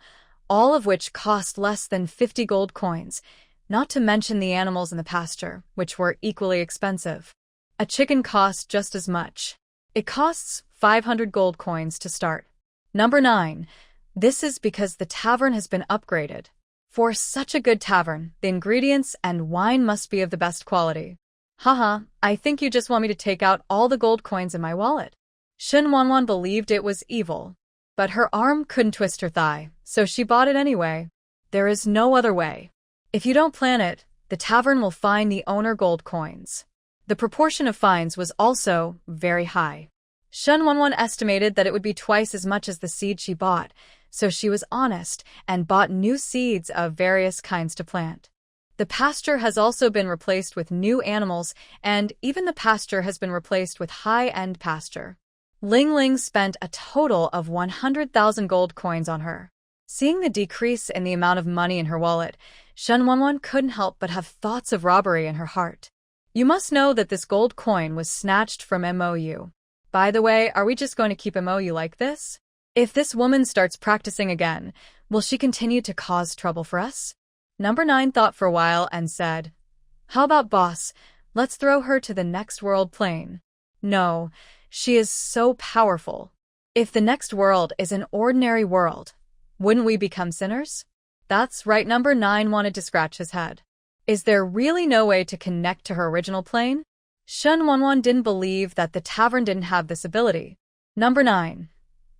all of which cost less than 50 gold coins, not to mention the animals in the pasture, which were equally expensive. A chicken costs just as much. It costs 500 gold coins to start. Number 9. This is because the tavern has been upgraded. For such a good tavern, the ingredients and wine must be of the best quality. Haha, I think you just want me to take out all the gold coins in my wallet. Shen Wanwan believed it was evil, but her arm couldn't twist her thigh, so she bought it anyway. There is no other way. If you don't plan it, the tavern will fine the owner gold coins. The proportion of fines was also very high. Shen Wanwan estimated that it would be twice as much as the seed she bought, so she was honest and bought new seeds of various kinds to plant. The pasture has also been replaced with new animals, and even the pasture has been replaced with high-end pasture. Ling Ling spent a total of 100,000 gold coins on her. Seeing the decrease in the amount of money in her wallet, Shen Wanwan couldn't help but have thoughts of robbery in her heart. You must know that this gold coin was snatched from MOU. By the way, are we just going to keep MOU like this? If this woman starts practicing again, will she continue to cause trouble for us? Number 9 thought for a while and said, "How about boss? Let's throw her to the next world plane." No, she is so powerful. If the next world is an ordinary world, wouldn't we become sinners? That's right, number 9 wanted to scratch his head. Is there really no way to connect to her original plane? Shen Wanwan didn't believe that the tavern didn't have this ability. Number 9.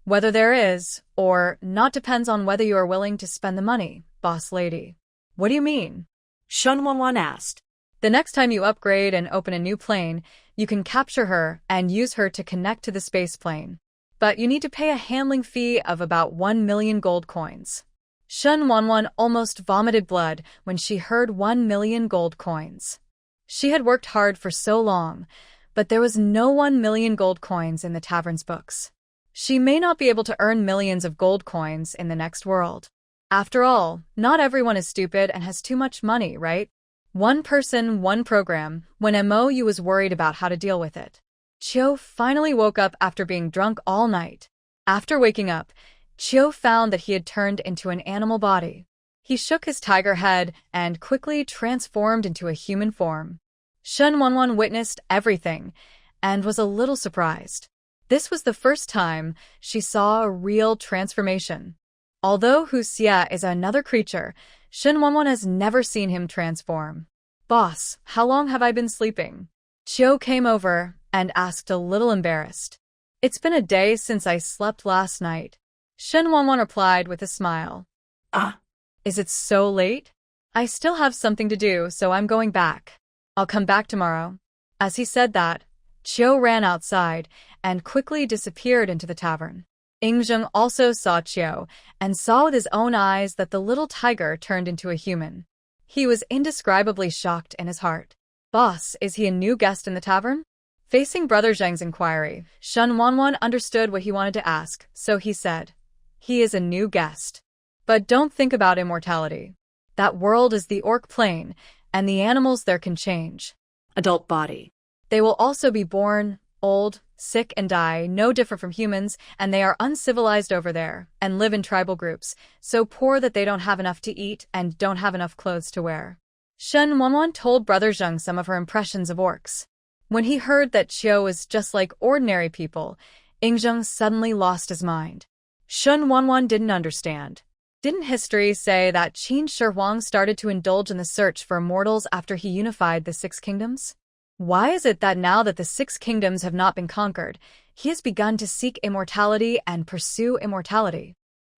Whether there is or not depends on whether you are willing to spend the money, boss lady. What do you mean? Shen Wanwan asked. The next time you upgrade and open a new plane, you can capture her and use her to connect to the space plane. But you need to pay a handling fee of about 1 million gold coins. Shen Wanwan almost vomited blood when she heard 1 million gold coins. She had worked hard for so long, but there was no 1 million gold coins in the tavern's books. She may not be able to earn millions of gold coins in the next world. After all, not everyone is stupid and has too much money, right? One person, one program, when MOU was worried about how to deal with it. Chiu finally woke up after being drunk all night. After waking up, Chiu found that he had turned into an animal body. He shook his tiger head and quickly transformed into a human form. Shen Wanwan witnessed everything and was a little surprised. This was the first time she saw a real transformation. Although Hu Xie is another creature, Shen Wanwan has never seen him transform. "Boss, how long have I been sleeping?" Chiu came over and asked, a little embarrassed. "It's been a day since I slept last night." Shen Wanwan replied with a smile. Is it so late? I still have something to do, so I'm going back. I'll come back tomorrow." As he said that, Chiu ran outside and quickly disappeared into the tavern. Yingzheng also saw Chiu and saw with his own eyes that the little tiger turned into a human. He was indescribably shocked in his heart. "Boss, is he a new guest in the tavern?" Facing Brother Zheng's inquiry, Shen Wanwan understood what he wanted to ask, so he said, "He is a new guest. But don't think about immortality. That world is the orc plane, and the animals there can change. Adult body. They will also be born, old, sick, and die, no different from humans, and they are uncivilized over there, and live in tribal groups, so poor that they don't have enough to eat and don't have enough clothes to wear." Shen Wanwan told Brother Zheng some of her impressions of orcs. When he heard that Chiu was just like ordinary people, Yingzheng suddenly lost his mind. Shen Wanwan didn't understand. Didn't history say that Qin Shi Huang started to indulge in the search for immortals after he unified the 6 kingdoms? Why is it that now that the 6 kingdoms have not been conquered, he has begun to seek immortality and pursue immortality?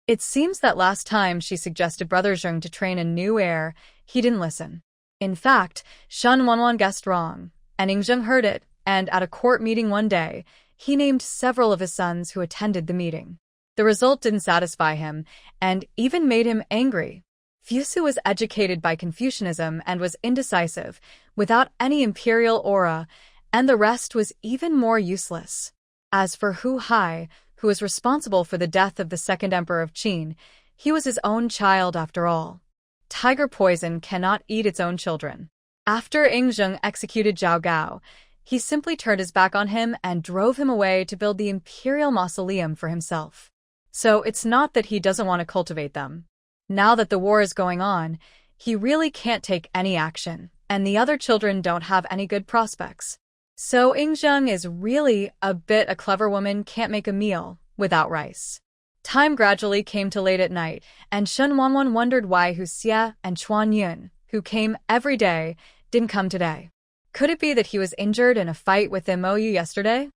It seems that last time she suggested Brother Zheng to train a new heir, he didn't listen. In fact, Shen Wanwan guessed wrong, and Yingzheng heard it, and at a court meeting one day, he named several of his sons who attended the meeting. The result didn't satisfy him, and even made him angry. Fusu was educated by Confucianism and was indecisive, without any imperial aura, and the rest was even more useless. As for Hu Xie, who was responsible for the death of the second emperor of Qin, he was his own child after all. Tiger poison cannot eat its own children. After Yingzheng executed Zhao Gao, he simply turned his back on him and drove him away to build the imperial mausoleum for himself. So it's not that he doesn't want to cultivate them. Now that the war is going on, he really can't take any action, and the other children don't have any good prospects. So Yingzheng is really a bit a clever woman can't make a meal without rice. Time gradually came to late at night, and Shen Wanwan wondered why Hu Xie and Chuan Yun, who came every day, didn't come today. Could it be that he was injured in a fight with MOU yesterday?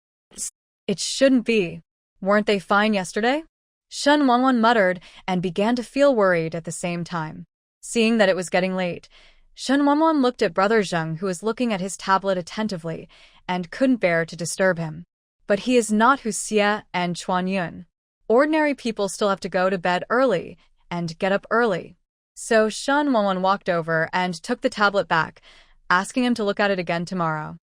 It shouldn't be. Weren't they fine yesterday? Shen Wanwan muttered and began to feel worried at the same time. Seeing that it was getting late, Shen Wanwan looked at Brother Zheng, who was looking at his tablet attentively and couldn't bear to disturb him. But he is not Hu Xie and Chuan Yun. Ordinary people still have to go to bed early and get up early. So Shen Wanwan walked over and took the tablet back, asking him to look at it again tomorrow.